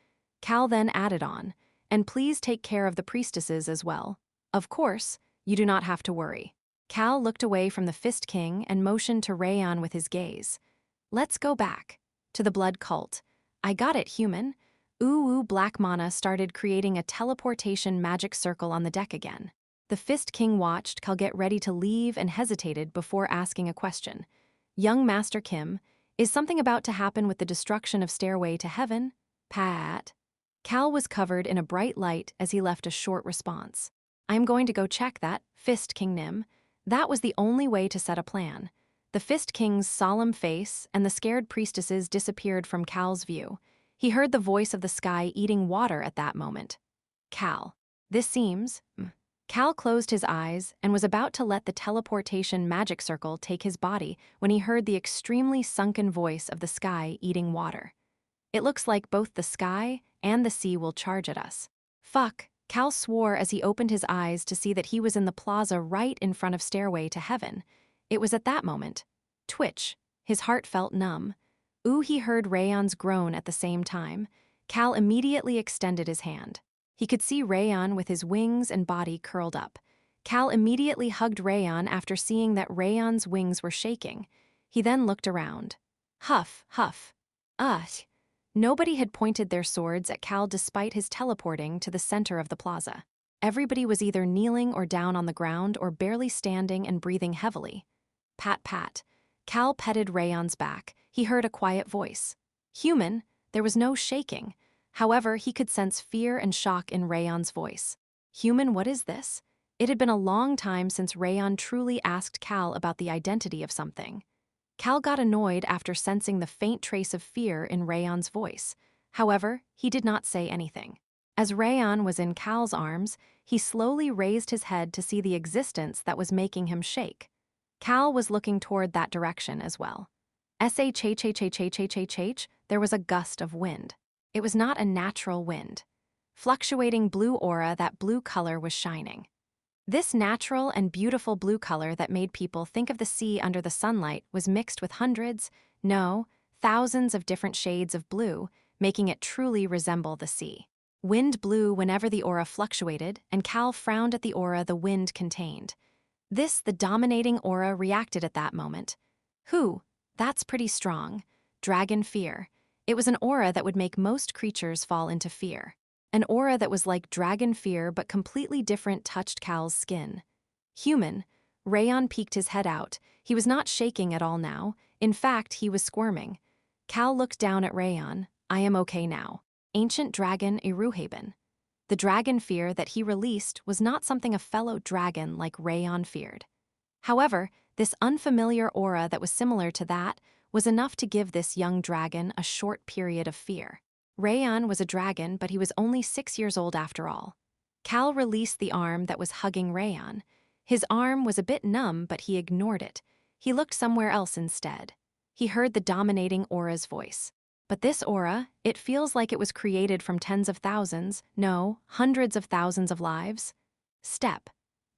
Cal then added on, and please take care of the priestesses as well. Of course, you do not have to worry. Cal looked away from the Fist King and motioned to Rayon with his gaze. Let's go back. To the blood cult. I got it, human. Black Mana started creating a teleportation magic circle on the deck again. The Fist King watched Cal get ready to leave and hesitated before asking a question. Young Master Kim, is something about to happen with the destruction of Stairway to Heaven? Pat. Cal was covered in a bright light as he left a short response. I'm going to go check that, Fist King Nim. That was the only way to set a plan. The Fist King's solemn face and the scared priestesses disappeared from Cal's view. He heard the voice of the sky eating water at that moment. Cal. This seems... Cal closed his eyes and was about to let the teleportation magic circle take his body when he heard the extremely sunken voice of the sky eating water. It looks like both the sky and the sea will charge at us. Fuck, Cal swore as he opened his eyes to see that he was in the plaza right in front of Stairway to Heaven. It was at that moment. Twitch. His heart felt numb. He heard Rayon's groan at the same time. Cal immediately extended his hand. He could see Rayon with his wings and body curled up. Cal immediately hugged Rayon after seeing that Rayon's wings were shaking. He then looked around. Huff, huff. Nobody had pointed their swords at Cal despite his teleporting to the center of the plaza. Everybody was either kneeling or down on the ground or barely standing and breathing heavily. Pat, pat. Cal petted Rayon's back. He heard a quiet voice. Human, there was no shaking. However, he could sense fear and shock in Rayon's voice. Human, what is this? It had been a long time since Rayon truly asked Cal about the identity of something. Cal got annoyed after sensing the faint trace of fear in Rayon's voice. However, he did not say anything. As Rayon was in Cal's arms, he slowly raised his head to see the existence that was making him shake. Cal was looking toward that direction as well. Shh, there was a gust of wind. It was not a natural wind. Fluctuating blue aura, that blue color was shining. This natural and beautiful blue color that made people think of the sea under the sunlight was mixed with hundreds, no, thousands of different shades of blue, making it truly resemble the sea. Wind blew whenever the aura fluctuated, and Cal frowned at the aura the wind contained. The dominating aura, reacted at that moment. That's pretty strong. Dragon fear. It was an aura that would make most creatures fall into fear. An aura that was like dragon fear but completely different touched Cal's skin. Human. Rayon peeked his head out. He was not shaking at all now. In fact, he was squirming. Cal looked down at Rayon. I am okay now. Ancient dragon Iruhaben. The dragon fear that he released was not something a fellow dragon like Rayon feared. However, this unfamiliar aura that was similar to that was enough to give this young dragon a short period of fear. Rayon was a dragon, but he was only 6 years old after all. Cal released the arm that was hugging Rayon. His arm was a bit numb, but he ignored it. He looked somewhere else instead. He heard the dominating aura's voice. But this aura, it feels like it was created from tens of thousands, no, hundreds of thousands of lives. Step.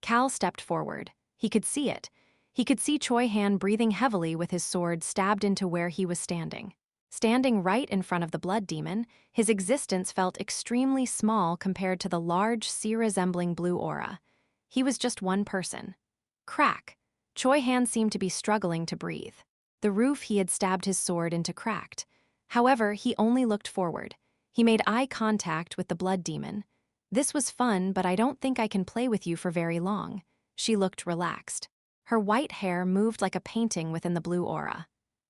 Cal stepped forward. He could see it. He could see Choi Han breathing heavily with his sword stabbed into where he was standing. Standing right in front of the blood demon, his existence felt extremely small compared to the large, sea-resembling blue aura. He was just one person. Crack. Choi Han seemed to be struggling to breathe. The roof he had stabbed his sword into cracked. However, he only looked forward. He made eye contact with the blood demon. This was fun, but I don't think I can play with you for very long. She looked relaxed. Her white hair moved like a painting within the blue aura.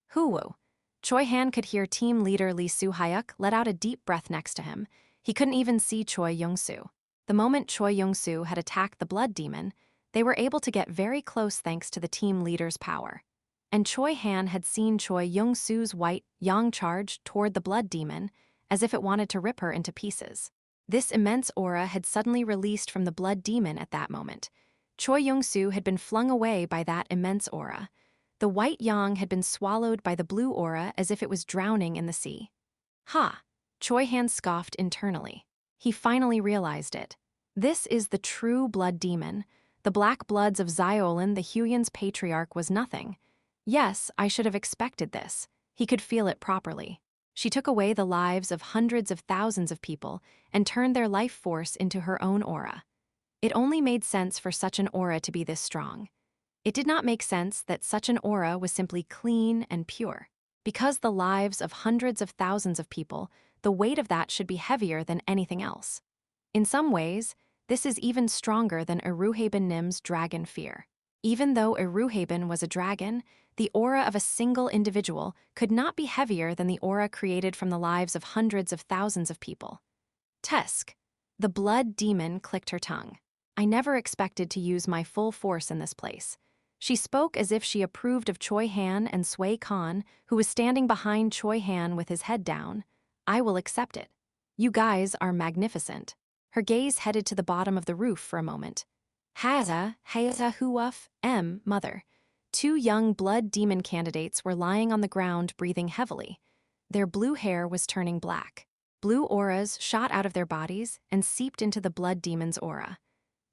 Hoo-woo. Choi Han could hear team leader Lee Soo-hyuk let out a deep breath next to him. He couldn't even see Choi Young-soo. The moment Choi Young-soo had attacked the blood demon, they were able to get very close thanks to the team leader's power. And Choi Han had seen Choi Young-soo's white yang charge toward the blood demon, as if it wanted to rip her into pieces. This immense aura had suddenly released from the blood demon at that moment. Choi Young-soo had been flung away by that immense aura. The white yang had been swallowed by the blue aura as if it was drowning in the sea. Ha! Choi Han scoffed internally. He finally realized it. This is the true blood demon. The black bloods of Xiaolin, the Huyan's patriarch, was nothing. Yes, I should have expected this. He could feel it properly. She took away the lives of hundreds of thousands of people and turned their life force into her own aura. It only made sense for such an aura to be this strong. It did not make sense that such an aura was simply clean and pure. Because the lives of hundreds of thousands of people, the weight of that should be heavier than anything else. In some ways, this is even stronger than Iruhaben Nim's dragon fear. Even though Iruhaben was a dragon, the aura of a single individual could not be heavier than the aura created from the lives of hundreds of thousands of people. Tusk. The blood demon clicked her tongue. I never expected to use my full force in this place. She spoke as if she approved of Choi Han and Sui Khan, who was standing behind Choi Han with his head down. I will accept it. You guys are magnificent. Her gaze headed to the bottom of the roof for a moment. Haza huaf, mother. 2 young blood demon candidates were lying on the ground breathing heavily. Their blue hair was turning black. Blue auras shot out of their bodies and seeped into the blood demon's aura.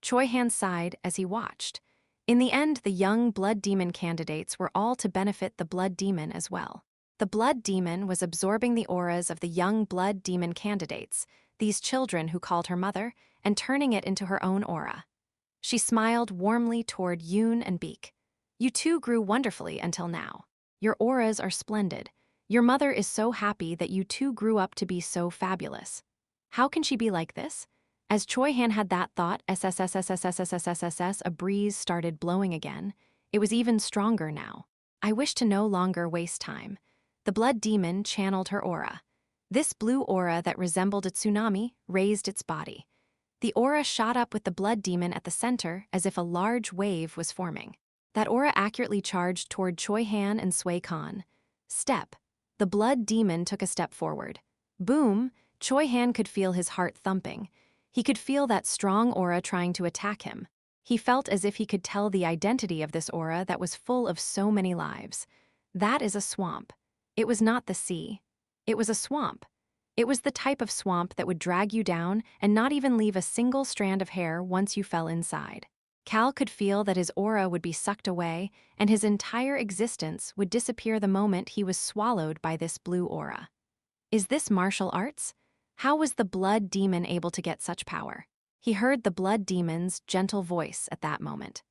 Choi Han sighed as he watched. In the end, the young blood demon candidates were all to benefit the blood demon as well. The blood demon was absorbing the auras of the young blood demon candidates, these children who called her mother, and turning it into her own aura. She smiled warmly toward Yoon and Beek. You two grew wonderfully until now. Your auras are splendid. Your mother is so happy that you two grew up to be so fabulous. How can she be like this? As Choi Han had that thought, SSSSSSSSSSS, a breeze started blowing again. It was even stronger now. I wish to no longer waste time. The blood demon channeled her aura. This blue aura that resembled a tsunami raised its body. The aura shot up with the blood demon at the center as if a large wave was forming. That aura accurately charged toward Choi Han and Sway Khan. Step. The blood demon took a step forward. Boom! Choi Han could feel his heart thumping. He could feel that strong aura trying to attack him. He felt as if he could tell the identity of this aura that was full of so many lives. That is a swamp. It was not the sea. It was a swamp. It was the type of swamp that would drag you down and not even leave a single strand of hair once you fell inside. Cal could feel that his aura would be sucked away and his entire existence would disappear the moment he was swallowed by this blue aura. Is this martial arts? How was the blood demon able to get such power? He heard the blood demon's gentle voice at that moment.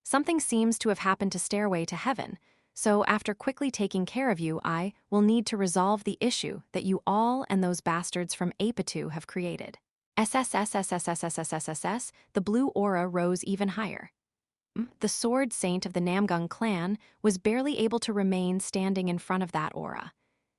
Something seems to have happened to Stairway to Heaven, so after quickly taking care of you, I will need to resolve the issue that you all and those bastards from Apatu have created. SSSSSSSSSSS, the blue aura rose even higher. The sword saint of the Namgung clan was barely able to remain standing in front of that aura.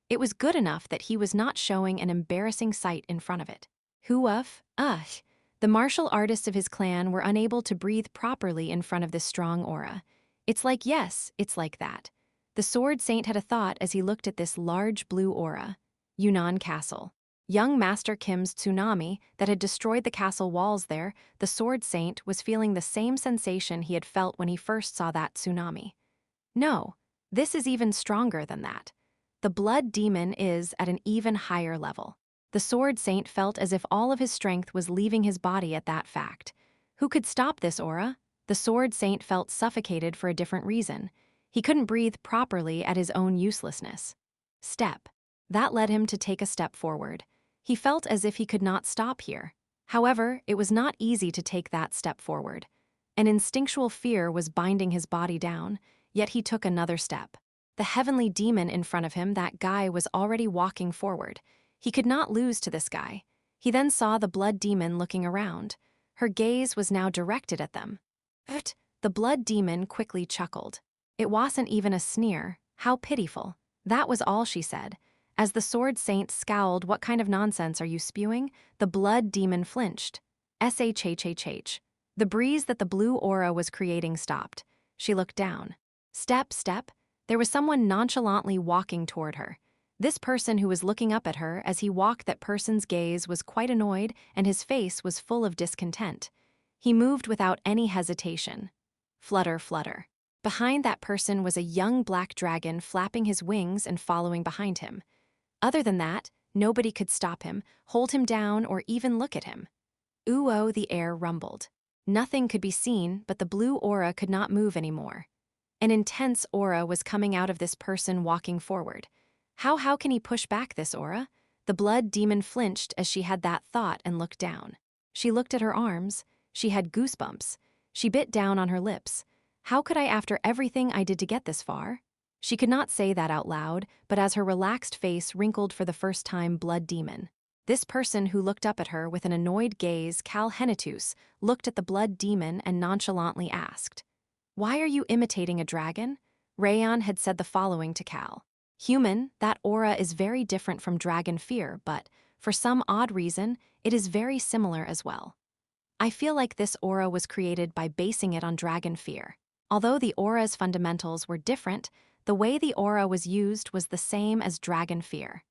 It was good enough that he was not showing an embarrassing sight in front of it. The martial artists of his clan were unable to breathe properly in front of this strong aura. It's like yes, it's like that. The sword saint had a thought as he looked at this large blue aura. Yunnan Castle. Young Master Kim's tsunami that had destroyed the castle walls there, the sword saint was feeling the same sensation he had felt when he first saw that tsunami. No, this is even stronger than that. The blood demon is at an even higher level. The sword saint felt as if all of his strength was leaving his body at that fact. Who could stop this aura? The sword saint felt suffocated for a different reason. He couldn't breathe properly at his own uselessness. Step. That led him to take a step forward. He felt as if he could not stop here. However, it was not easy to take that step forward. An instinctual fear was binding his body down, yet he took another step. The heavenly demon in front of him, that guy, was already walking forward. He could not lose to this guy. He then saw the blood demon looking around. Her gaze was now directed at them. The blood demon quickly chuckled. It wasn't even a sneer. How pitiful. That was all she said. As the sword saint scowled, "What kind of nonsense are you spewing?" The blood demon flinched. SHHHH. The breeze that the blue aura was creating stopped. She looked down. Step. There was someone nonchalantly walking toward her. This person who was looking up at her as he walked, that person's gaze was quite annoyed and his face was full of discontent. He moved without any hesitation. Flutter. Behind that person was a young black dragon flapping his wings and following behind him. Other than that, nobody could stop him, hold him down, or even look at him. Ooh, the air rumbled. Nothing could be seen, but the blue aura could not move anymore. An intense aura was coming out of this person walking forward. How can he push back this aura? The blood demon flinched as she had that thought and looked down. She looked at her arms. She had goosebumps. She bit down on her lips. How could I, after everything I did to get this far? She could not say that out loud, but as her relaxed face wrinkled for the first time, blood demon. This person who looked up at her with an annoyed gaze, Cal Henitus, looked at the blood demon and nonchalantly asked, "Why are you imitating a dragon?" Rayon had said the following to Cal. "Human, that aura is very different from dragon fear, but, for some odd reason, it is very similar as well. I feel like this aura was created by basing it on dragon fear. Although the aura's fundamentals were different, the way the aura was used was the same as dragon fear.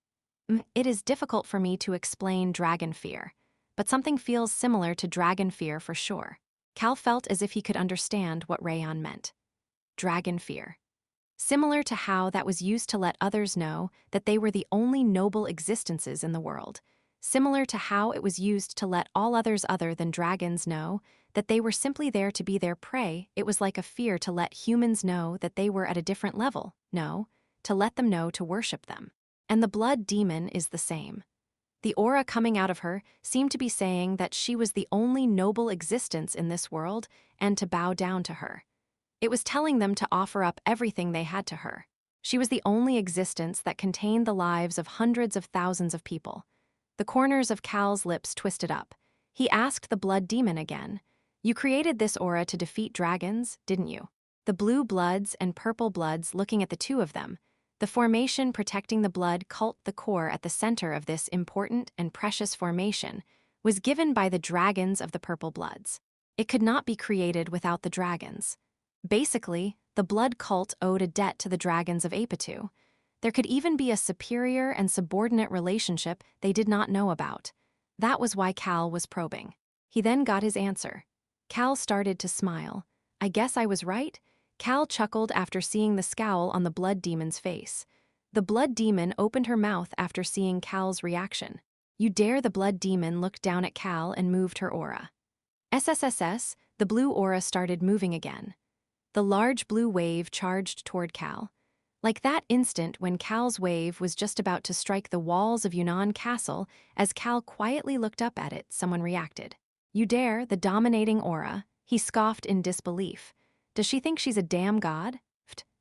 It is difficult for me to explain dragon fear, but something feels similar to dragon fear for sure." Cal felt as if he could understand what Rayon meant. Dragon fear. Similar to how that was used to let others know that they were the only noble existences in the world. Similar to how it was used to let all others other than dragons know that they were simply there to be their prey. It was like a fear to let humans know that they were at a different level. No, to let them know to worship them. And the blood demon is the same. The aura coming out of her seemed to be saying that she was the only noble existence in this world and to bow down to her. It was telling them to offer up everything they had to her. She was the only existence that contained the lives of hundreds of thousands of people. The corners of Cal's lips twisted up. He asked the blood demon again. You created this aura to defeat dragons, didn't you? The blue bloods and purple bloods looking at the two of them. The formation protecting the blood cult, the core at the center of this important and precious formation, was given by the dragons of the purple bloods. It could not be created without the dragons. Basically, the blood cult owed a debt to the dragons of Apatu. There could even be a superior and subordinate relationship they did not know about. That was why Cal was probing. He then got his answer. Cal started to smile. I guess I was right? Cal chuckled after seeing the scowl on the blood demon's face. The blood demon opened her mouth after seeing Cal's reaction. You dare? The blood demon looked down at Cal and moved her aura. SSSS, the blue aura started moving again. The large blue wave charged toward Cal. Like that instant when Cal's wave was just about to strike the walls of Yunnan Castle, as Cal quietly looked up at it, someone reacted. You dare? The dominating aura. He scoffed in disbelief. Does she think she's a damn god?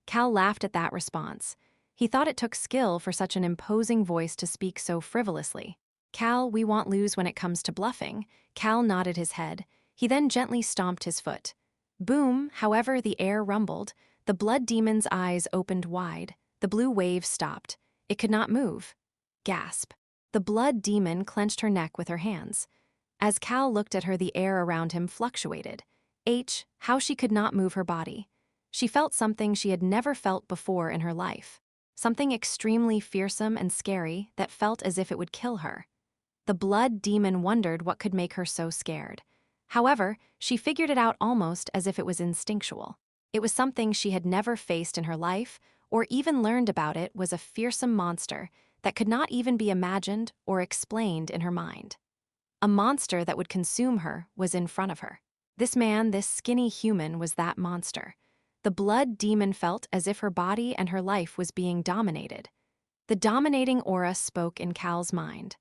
Cal laughed at that response. He thought it took skill for such an imposing voice to speak so frivolously. Cal, we won't lose when it comes to bluffing. Cal nodded his head. He then gently stomped his foot. Boom, however, the air rumbled. The blood demon's eyes opened wide. The blue wave stopped. It could not move. Gasp. The blood demon clenched her neck with her hands. As Cal looked at her, the air around him fluctuated. How she could not move her body. She felt something she had never felt before in her life. Something extremely fearsome and scary that felt as if it would kill her. The blood demon wondered what could make her so scared. However, she figured it out almost as if it was instinctual. It was something she had never faced in her life, or even learned about. It was a fearsome monster that could not even be imagined or explained in her mind. A monster that would consume her was in front of her. This man, this skinny human, was that monster. The blood demon felt as if her body and her life was being dominated. The dominating aura spoke in Cal's mind.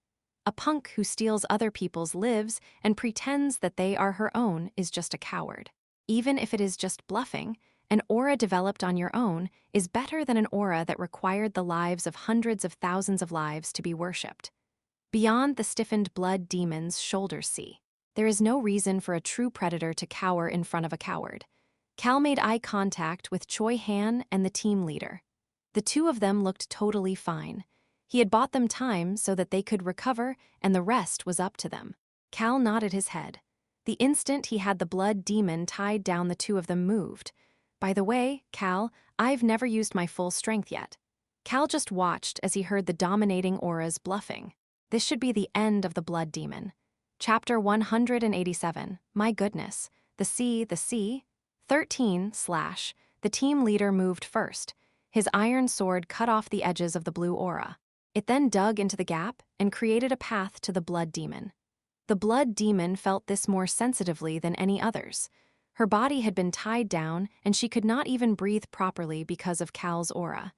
A punk who steals other people's lives and pretends that they are her own is just a coward. Even if it is just bluffing, an aura developed on your own is better than an aura that required the lives of hundreds of thousands of lives to be worshipped. Beyond the stiffened blood demon's shoulders see. There is no reason for a true predator to cower in front of a coward. Cal made eye contact with Choi Han and the team leader. The two of them looked totally fine. He had bought them time so that they could recover, and the rest was up to them. Cal nodded his head. The instant he had the blood demon tied down, the two of them moved. By the way, Cal, I've never used my full strength yet. Cal just watched as he heard the dominating auras bluffing. This should be the end of the blood demon. Chapter 187. My goodness. The sea. 13 / The team leader moved first. His iron sword cut off the edges of the blue aura. It then dug into the gap and created a path to the blood demon. The blood demon felt this more sensitively than any others. Her body had been tied down and she could not even breathe properly because of Cal's aura.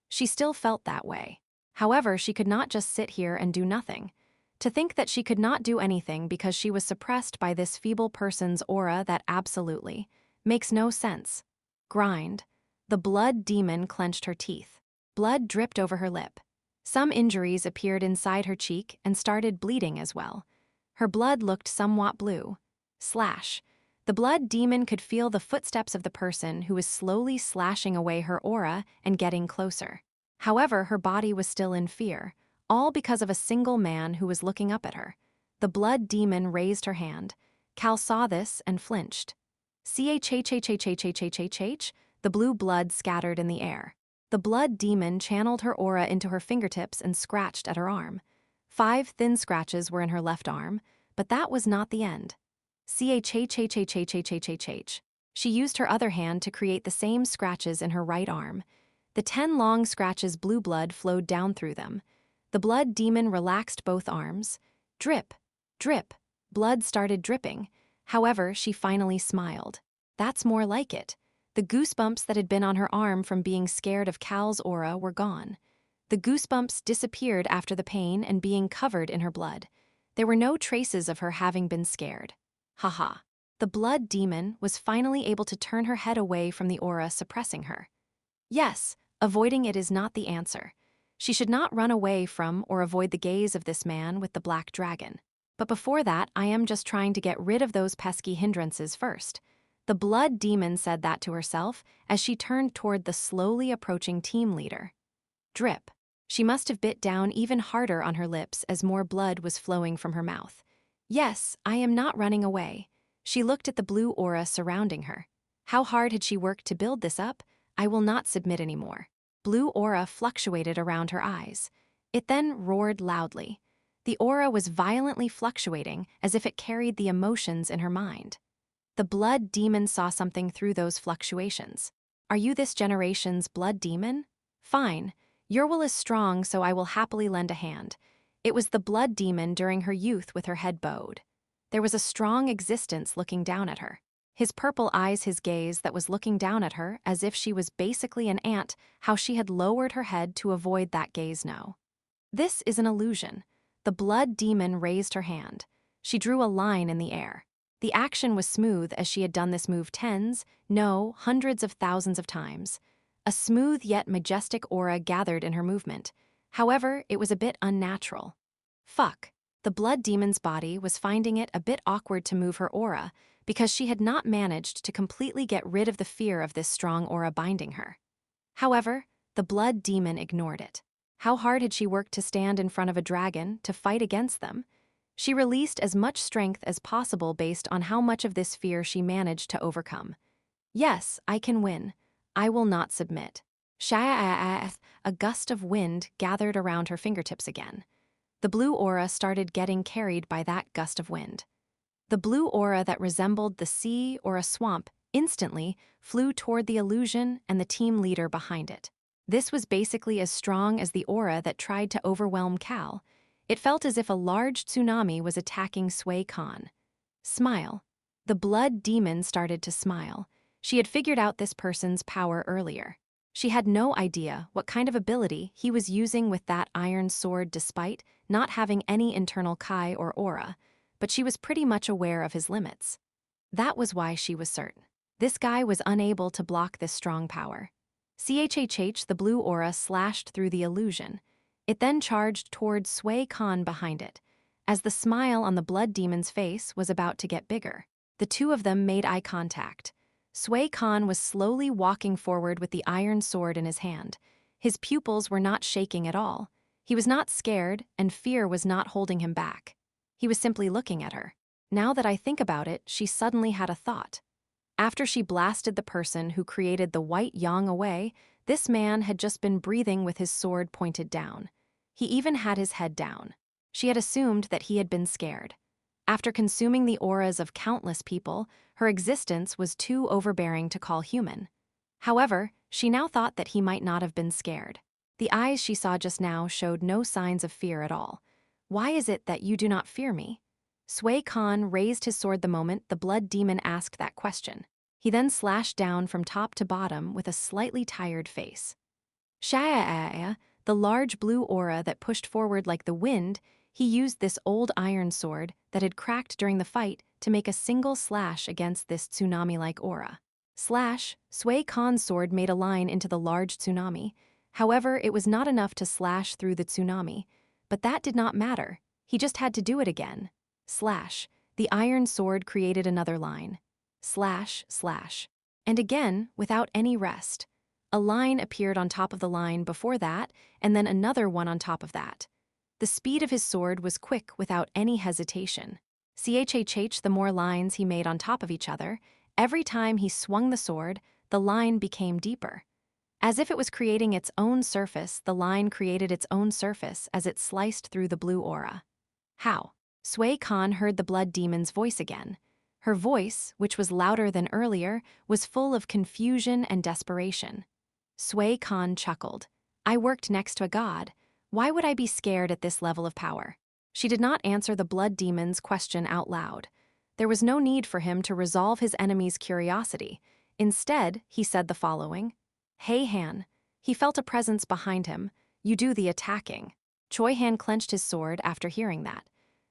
She still felt that way. However, she could not just sit here and do nothing. To think that she could not do anything because she was suppressed by this feeble person's aura, that absolutely makes no sense. Grind. The blood demon clenched her teeth. Blood dripped over her lip. Some injuries appeared inside her cheek and started bleeding as well. Her blood looked somewhat blue. The blood demon could feel the footsteps of the person who was slowly slashing away her aura and getting closer. However, her body was still in fear, all because of a single man who was looking up at her. The blood demon raised her hand. Cal saw this and flinched. The blue blood scattered in the air. The blood demon channeled her aura into her fingertips and scratched at her arm. 5 thin scratches were in her left arm, but that was not the end. She used her other hand to create the same scratches in her right arm. The 10 long scratches, blue blood flowed down through them. The blood demon relaxed both arms. Drip, drip, blood started dripping. However, she finally smiled. That's more like it. The goosebumps that had been on her arm from being scared of Cal's aura were gone. The goosebumps disappeared after the pain and being covered in her blood. There were no traces of her having been scared. Haha. The blood demon was finally able to turn her head away from the aura suppressing her. Yes, avoiding it is not the answer. She should not run away from or avoid the gaze of this man with the black dragon. But before that, I am just trying to get rid of those pesky hindrances first. The blood demon said that to herself as she turned toward the slowly approaching team leader. Drip. She must have bit down even harder on her lips as more blood was flowing from her mouth. Yes, I am not running away. She looked at the blue aura surrounding her. How hard had she worked to build this up? I will not submit anymore. Blue aura fluctuated around her eyes. It then roared loudly. The aura was violently fluctuating as if it carried the emotions in her mind. The blood demon saw something through those fluctuations. Are you this generation's blood demon? Fine. Your will is strong, so I will happily lend a hand. It was the blood demon during her youth with her head bowed. There was a strong existence looking down at her. His purple eyes, his gaze that was looking down at her as if she was basically an ant, how she had lowered her head to avoid that gaze. No. This is an illusion. The blood demon raised her hand. She drew a line in the air. The action was smooth as she had done this move tens, no, hundreds of thousands of times. A smooth yet majestic aura gathered in her movement. However, it was a bit unnatural. Fuck. The blood demon's body was finding it a bit awkward to move her aura because she had not managed to completely get rid of the fear of this strong aura binding her. However, the blood demon ignored it. How hard had she worked to stand in front of a dragon to fight against them? She released as much strength as possible based on how much of this fear she managed to overcome. Yes, I can win. I will not submit. A gust of wind gathered around her fingertips again. The blue aura started getting carried by that gust of wind. The blue aura that resembled the sea or a swamp instantly flew toward the illusion and the team leader behind it. This was basically as strong as the aura that tried to overwhelm Cal. It felt as if a large tsunami was attacking Choi Han. Smile. The blood demon started to smile. She had figured out this person's power earlier. She had no idea what kind of ability he was using with that iron sword despite not having any internal kai or aura, but she was pretty much aware of his limits. That was why she was certain. This guy was unable to block this strong power. Chhh, the blue aura slashed through the illusion. It then charged toward Choi Han behind it. As the smile on the blood demon's face was about to get bigger, the two of them made eye contact. Choi Han was slowly walking forward with the iron sword in his hand. His pupils were not shaking at all. He was not scared, and fear was not holding him back. He was simply looking at her. Now that I think about it, she suddenly had a thought. After she blasted the person who created the white yang away, this man had just been breathing with his sword pointed down. He even had his head down. She had assumed that he had been scared. After consuming the auras of countless people, her existence was too overbearing to call human. However, she now thought that he might not have been scared. The eyes she saw just now showed no signs of fear at all. Why is it that you do not fear me? Choi Han raised his sword the moment the blood demon asked that question. He then slashed down from top to bottom with a slightly tired face. Shaya, the large blue aura that pushed forward like the wind, he used this old iron sword that had cracked during the fight to make a single slash against this tsunami-like aura. Slash, Choi Han's sword made a line into the large tsunami. However, it was not enough to slash through the tsunami. But that did not matter. He just had to do it again. Slash, the iron sword created another line. Slash, slash. And again, without any rest. A line appeared on top of the line before that, and then another one on top of that. The speed of his sword was quick without any hesitation. Chhh, the more lines he made on top of each other, every time he swung the sword, the line became deeper. As if it was creating its own surface, the line created its own surface as it sliced through the blue aura. How? Choi Han heard the blood demon's voice again. Her voice, which was louder than earlier, was full of confusion and desperation. Choi Han chuckled. I worked next to a god. Why would I be scared at this level of power? She did not answer the blood demon's question out loud. There was no need for him to resolve his enemy's curiosity. Instead, he said the following. Hey Han. He felt a presence behind him. You do the attacking. Choi Han clenched his sword after hearing that.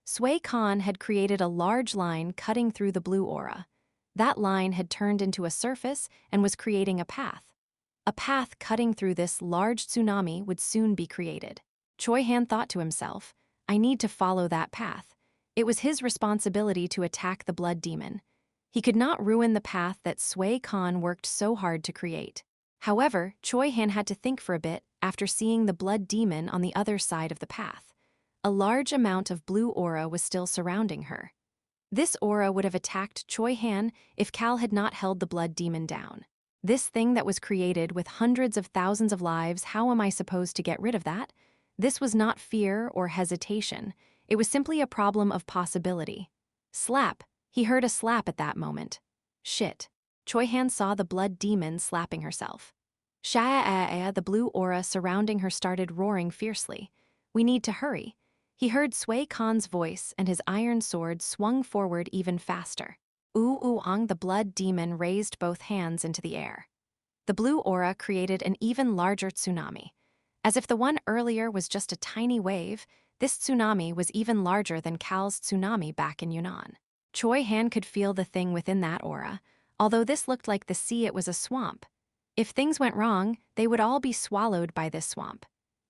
Choi Han had created a large line cutting through the blue aura. That line had turned into a surface and was creating a path. A path cutting through this large tsunami would soon be created. Choi Han thought to himself, I need to follow that path. It was his responsibility to attack the blood demon. He could not ruin the path that Sui Khan worked so hard to create. However, Choi Han had to think for a bit after seeing the blood demon on the other side of the path. A large amount of blue aura was still surrounding her. This aura would have attacked Choi Han if Cal had not held the blood demon down. This thing that was created with hundreds of thousands of lives, how am I supposed to get rid of that? This was not fear or hesitation. It was simply a problem of possibility. Slap. He heard a slap at that moment. Shit. Choi Han saw the blood demon slapping herself. Sha-a-a, the blue aura surrounding her started roaring fiercely. We need to hurry. He heard Sui Khan's voice and his iron sword swung forward even faster. Ooh-ooh-ong, the blood demon raised both hands into the air. The blue aura created an even larger tsunami. As if the one earlier was just a tiny wave, this tsunami was even larger than Cal's tsunami back in Yunnan. Choi Han could feel the thing within that aura. Although this looked like the sea, it was a swamp. If things went wrong, they would all be swallowed by this swamp.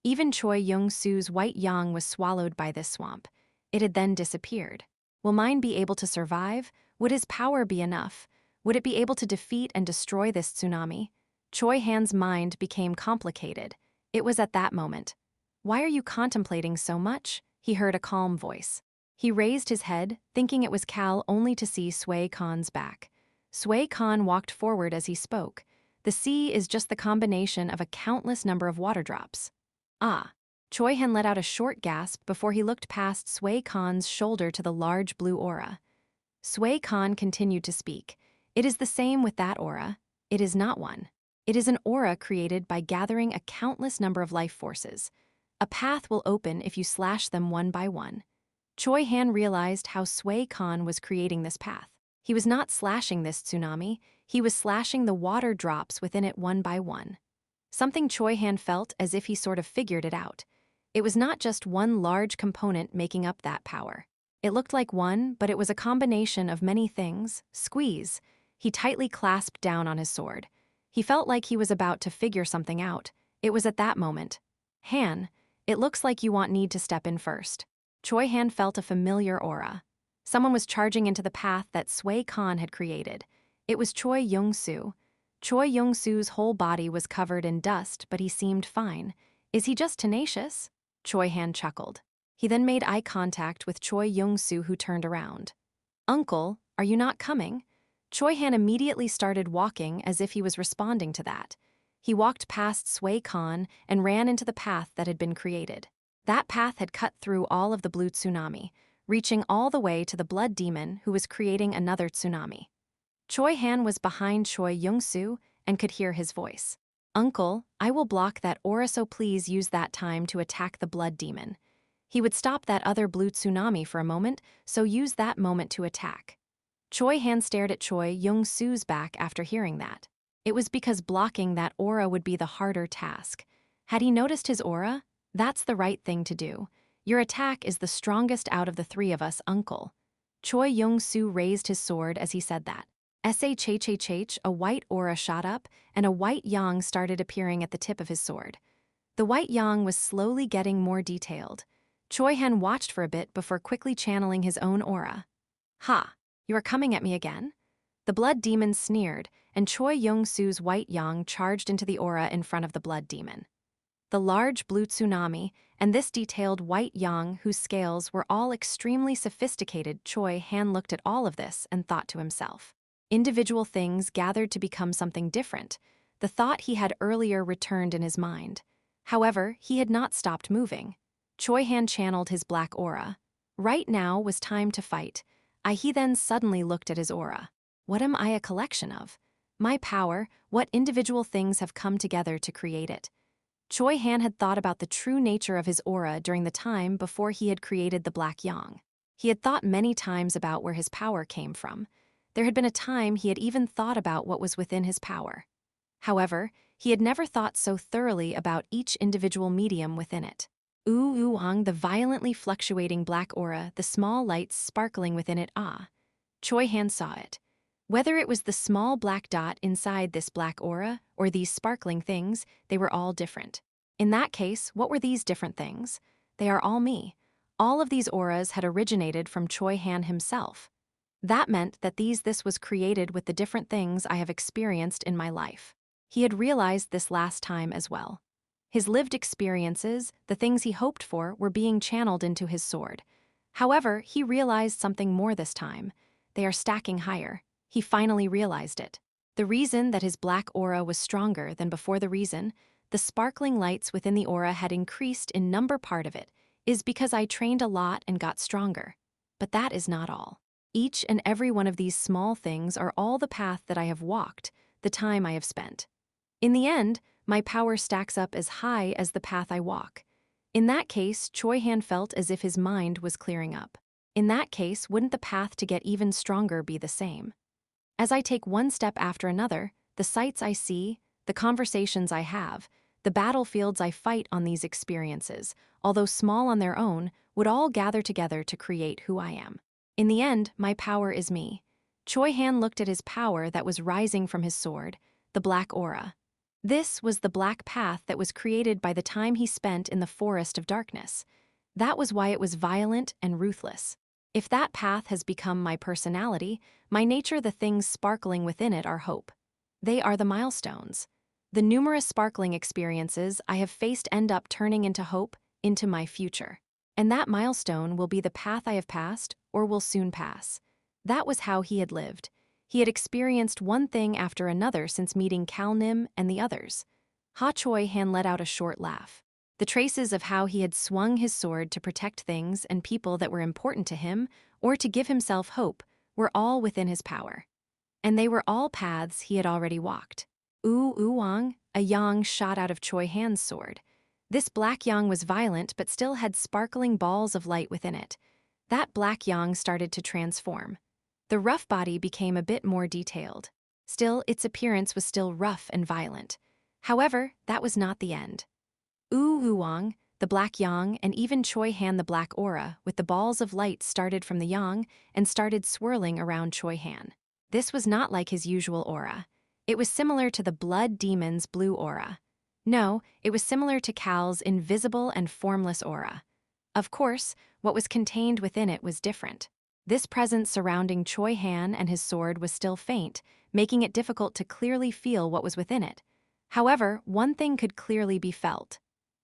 Even Choi Young-soo's white yang was swallowed by this swamp. It had then disappeared. Will mine be able to survive? Would his power be enough? Would it be able to defeat and destroy this tsunami? Choi Han's mind became complicated. It was at that moment. Why are you contemplating so much? He heard a calm voice. He raised his head, thinking it was Cal, only to see Sui Khan's back. Sui Khan walked forward as he spoke. The sea is just the combination of a countless number of water drops. Ah. Choi Han let out a short gasp before he looked past Sui Khan's shoulder to the large blue aura. Sui Khan continued to speak. It is the same with that aura. It is not one. It is an aura created by gathering a countless number of life forces. A path will open if you slash them one by one. Choi Han realized how Sui Khan was creating this path. He was not slashing this tsunami, he was slashing the water drops within it one by one. Something Choi Han felt as if he sort of figured it out. It was not just one large component making up that power. It looked like one, but it was a combination of many things. Squeeze. He tightly clasped down on his sword. He felt like he was about to figure something out. It was at that moment. Han, it looks like you need to step in first. Choi Han felt a familiar aura. Someone was charging into the path that Sui Khan had created. It was Choi Young-soo. Choi Young-soo's whole body was covered in dust, but he seemed fine. Is he just tenacious? Choi Han chuckled. He then made eye contact with Choi Young-soo, who turned around. Uncle, are you not coming? Choi Han immediately started walking as if he was responding to that. He walked past Sui Khan and ran into the path that had been created. That path had cut through all of the blue tsunami, reaching all the way to the blood demon who was creating another tsunami. Choi Han was behind Choi Young-soo and could hear his voice. Uncle, I will block that aura, so please use that time to attack the blood demon. He would stop that other blue tsunami for a moment, so use that moment to attack. Choi Han stared at Choi Young-soo's back after hearing that. It was because blocking that aura would be the harder task. Had he noticed his aura? That's the right thing to do. Your attack is the strongest out of the three of us, Uncle. Choi Young-soo raised his sword as he said that. Shh, a white aura shot up, and a white yang started appearing at the tip of his sword. The white yang was slowly getting more detailed. Choi Han watched for a bit before quickly channeling his own aura. Ha! You are coming at me again? The blood demon sneered, and Choi Young-soo's white yang charged into the aura in front of the blood demon. The large blue tsunami and this detailed white yang whose scales were all extremely sophisticated. Choi Han looked at all of this and thought to himself. Individual things gathered to become something different. The thought he had earlier returned in his mind. However, he had not stopped moving. Choi Han channeled his black aura. Right now was time to fight. He then suddenly looked at his aura. What am I a collection of? My power, what individual things have come together to create it? Choi Han had thought about the true nature of his aura during the time before he had created the black yang. He had thought many times about where his power came from. There had been a time he had even thought about what was within his power. However, he had never thought so thoroughly about each individual medium within it. Ooh-ooh-ong, the violently fluctuating black aura, the small lights sparkling within it. Choi Han saw it. Whether it was the small black dot inside this black aura or these sparkling things, they were all different. In that case, what were these different things? They are all me. All of these auras had originated from Choi Han himself. That meant that this was created with the different things I have experienced in my life. He had realized this last time as well. His lived experiences, the things he hoped for, were being channeled into his sword. However, he realized something more this time. They are stacking higher. He finally realized it. The reason that his black aura was stronger than before, the sparkling lights within the aura had increased in number, part of it is because I trained a lot and got stronger. But that is not all. Each and every one of these small things are all the path that I have walked, the time I have spent. In the end, my power stacks up as high as the path I walk. In that case, Choi Han felt as if his mind was clearing up. In that case, wouldn't the path to get even stronger be the same? As I take one step after another, the sights I see, the conversations I have, the battlefields I fight on, these experiences, although small on their own, would all gather together to create who I am. In the end, my power is me. Choi Han looked at his power that was rising from his sword, the black aura. This was the black path that was created by the time he spent in the forest of darkness. That was why it was violent and ruthless. If that path has become my personality, my nature, the things sparkling within it are hope. They are the milestones. The numerous sparkling experiences I have faced end up turning into hope, into my future. And that milestone will be the path I have passed or will soon pass. That was how he had lived. He had experienced one thing after another since meeting Kalnim and the others. Choi Han let out a short laugh. The traces of how he had swung his sword to protect things and people that were important to him, or to give himself hope, were all within his power. And they were all paths he had already walked. Wang, a yang shot out of Choi Han's sword. This black yang was violent but still had sparkling balls of light within it. That black yang started to transform. The rough body became a bit more detailed. Still, its appearance was still rough and violent. However, that was not the end. Wang, the black yang, and even Choi Han, the black aura, with the balls of light started from the yang and started swirling around Choi Han. This was not like his usual aura. It was similar to the blood demon's blue aura. No, it was similar to Cal's invisible and formless aura. Of course, what was contained within it was different. This presence surrounding Choi Han and his sword was still faint, making it difficult to clearly feel what was within it. However, one thing could clearly be felt.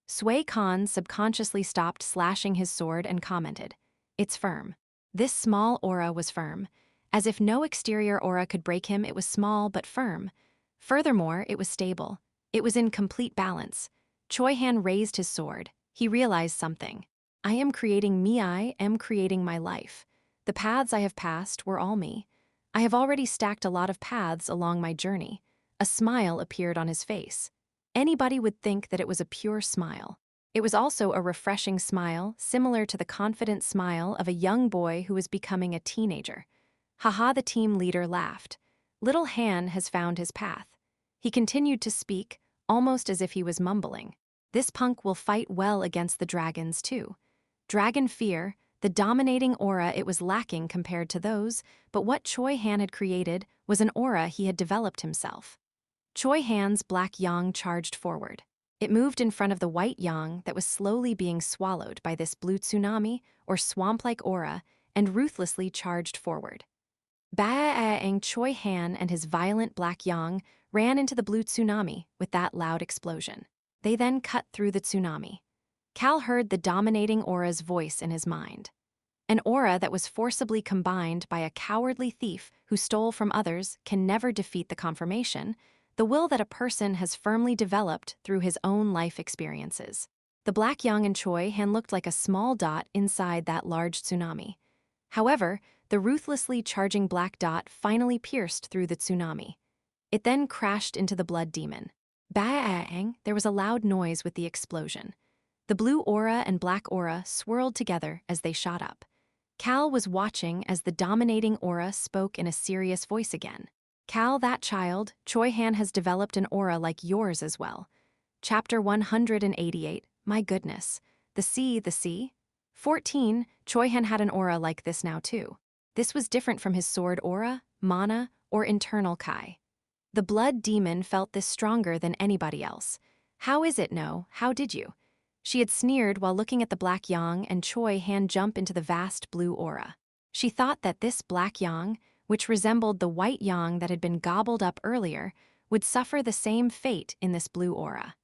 Sui Khan subconsciously stopped slashing his sword and commented, "It's firm." This small aura was firm. As if no exterior aura could break him, it was small but firm. Furthermore, it was stable. It was in complete balance. Choi Han raised his sword. He realized something. I am creating me, I am creating my life. The paths I have passed were all me. I have already stacked a lot of paths along my journey. A smile appeared on his face. Anybody would think that it was a pure smile. It was also a refreshing smile, similar to the confident smile of a young boy who is becoming a teenager. Haha, the team leader laughed. Little Han has found his path. He continued to speak, almost as if he was mumbling. This punk will fight well against the dragons too. Dragon fear, the dominating aura, it was lacking compared to those, but what Choi Han had created was an aura he had developed himself. Choi Han's black yang charged forward. It moved in front of the white yang that was slowly being swallowed by this blue tsunami or swamp-like aura and ruthlessly charged forward. Baang Choi Han and his violent black yang ran into the blue tsunami with that loud explosion. They then cut through the tsunami. Cal heard the dominating aura's voice in his mind. An aura that was forcibly combined by a cowardly thief who stole from others can never defeat the confirmation, the will that a person has firmly developed through his own life experiences. The black yang and Choi Han looked like a small dot inside that large tsunami. However, the ruthlessly charging black dot finally pierced through the tsunami. It then crashed into the blood demon. Bang! There was a loud noise with the explosion. The blue aura and black aura swirled together as they shot up. Cal was watching as the dominating aura spoke in a serious voice again. Cal, that child, Choi Han has developed an aura like yours as well. Chapter 188, my goodness. The sea. 14, Choi Han had an aura like this now too. This was different from his sword aura, mana, or internal kai. The blood demon felt this stronger than anybody else. How is it, no? How did you? She had sneered while looking at the black yang and Choi Han jump into the vast blue aura. She thought that this black yang, which resembled the white yang that had been gobbled up earlier, would suffer the same fate in this blue aura.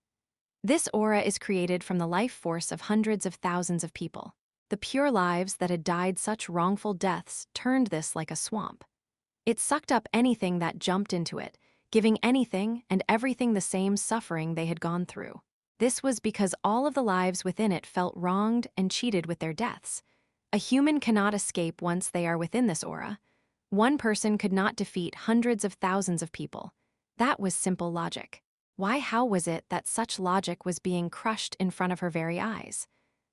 This aura is created from the life force of hundreds of thousands of people. The pure lives that had died such wrongful deaths turned this like a swamp. It sucked up anything that jumped into it, giving anything and everything the same suffering they had gone through. This was because all of the lives within it felt wronged and cheated with their deaths. A human cannot escape once they are within this aura. One person could not defeat hundreds of thousands of people. That was simple logic. How was it that such logic was being crushed in front of her very eyes?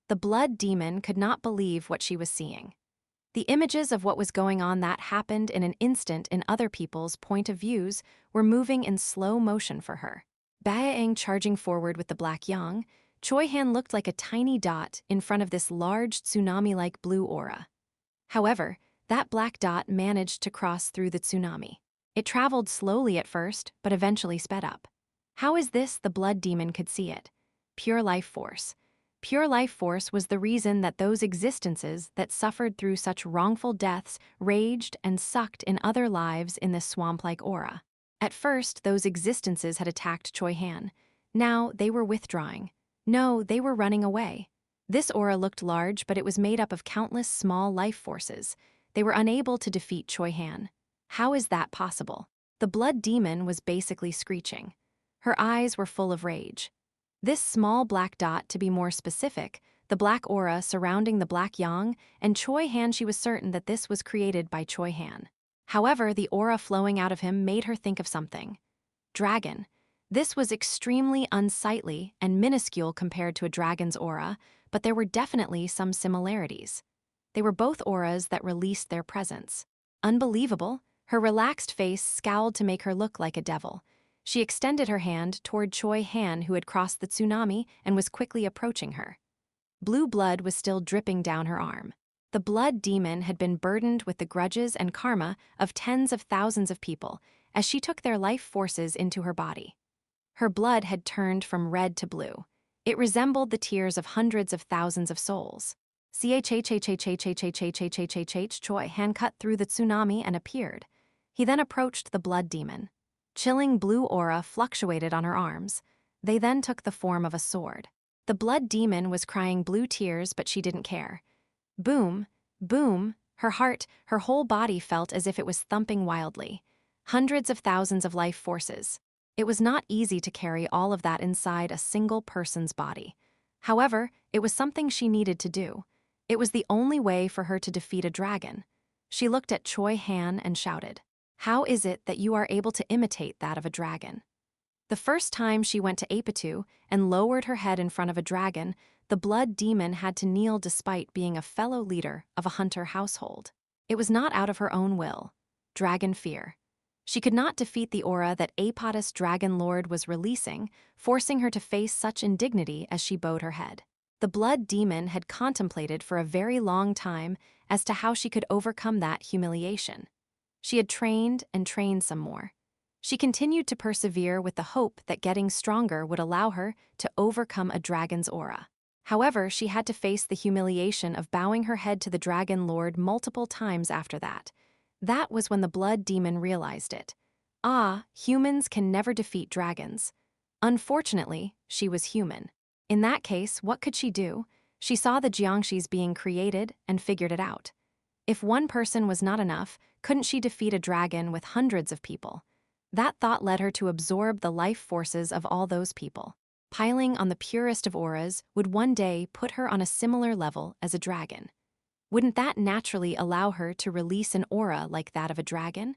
The blood demon could not believe what she was seeing. The images of what was going on that happened in an instant in other people's point of views were moving in slow motion for her. Bayaang charging forward with the black yang, Choi Han looked like a tiny dot in front of this large tsunami-like blue aura. However, that black dot managed to cross through the tsunami. It traveled slowly at first, but eventually sped up. How is this the blood demon could see it? Pure life force. Pure life force was the reason that those existences that suffered through such wrongful deaths raged and sucked in other lives in this swamp-like aura. At first, those existences had attacked Choi Han. Now, they were withdrawing. No, they were running away. This aura looked large, but it was made up of countless small life forces. They were unable to defeat Choi Han. How is that possible? The blood demon was basically screeching. Her eyes were full of rage. This small black dot, to be more specific, the black aura surrounding the black yang, and Choi Han, she was certain that this was created by Choi Han. However, the aura flowing out of him made her think of something. Dragon. This was extremely unsightly and minuscule compared to a dragon's aura, but there were definitely some similarities. They were both auras that released their presence. Unbelievable, her relaxed face scowled to make her look like a devil. She extended her hand toward Choi Han, who had crossed the tsunami and was quickly approaching her. Blue blood was still dripping down her arm. The blood demon had been burdened with the grudges and karma of tens of thousands of people as she took their life forces into her body. Her blood had turned from red to blue. It resembled the tears of hundreds of thousands of souls. Choi Han cut through the tsunami and appeared. He then approached the blood demon. Chilling blue aura fluctuated on her arms. They then took the form of a sword. The blood demon was crying blue tears, but she didn't care. Boom, boom, her heart, her whole body felt as if it was thumping wildly. Hundreds of thousands of life forces. It was not easy to carry all of that inside a single person's body. However, it was something she needed to do. It was the only way for her to defeat a dragon. She looked at Choi Han and shouted, "How is it that you are able to imitate that of a dragon?" The first time she went to Apitu and lowered her head in front of a dragon, the blood demon had to kneel despite being a fellow leader of a hunter household. It was not out of her own will. Dragon fear. She could not defeat the aura that Apodus Dragon Lord was releasing, forcing her to face such indignity as she bowed her head. The blood demon had contemplated for a very long time as to how she could overcome that humiliation. She had trained and trained some more. She continued to persevere with the hope that getting stronger would allow her to overcome a dragon's aura. However, she had to face the humiliation of bowing her head to the Dragon Lord multiple times after that. That was when the blood demon realized it. Humans can never defeat dragons. Unfortunately, she was human. In that case, what could she do? She saw the Jiangxis being created and figured it out. If one person was not enough, couldn't she defeat a dragon with hundreds of people? That thought led her to absorb the life forces of all those people. Piling on the purest of auras would one day put her on a similar level as a dragon. Wouldn't that naturally allow her to release an aura like that of a dragon?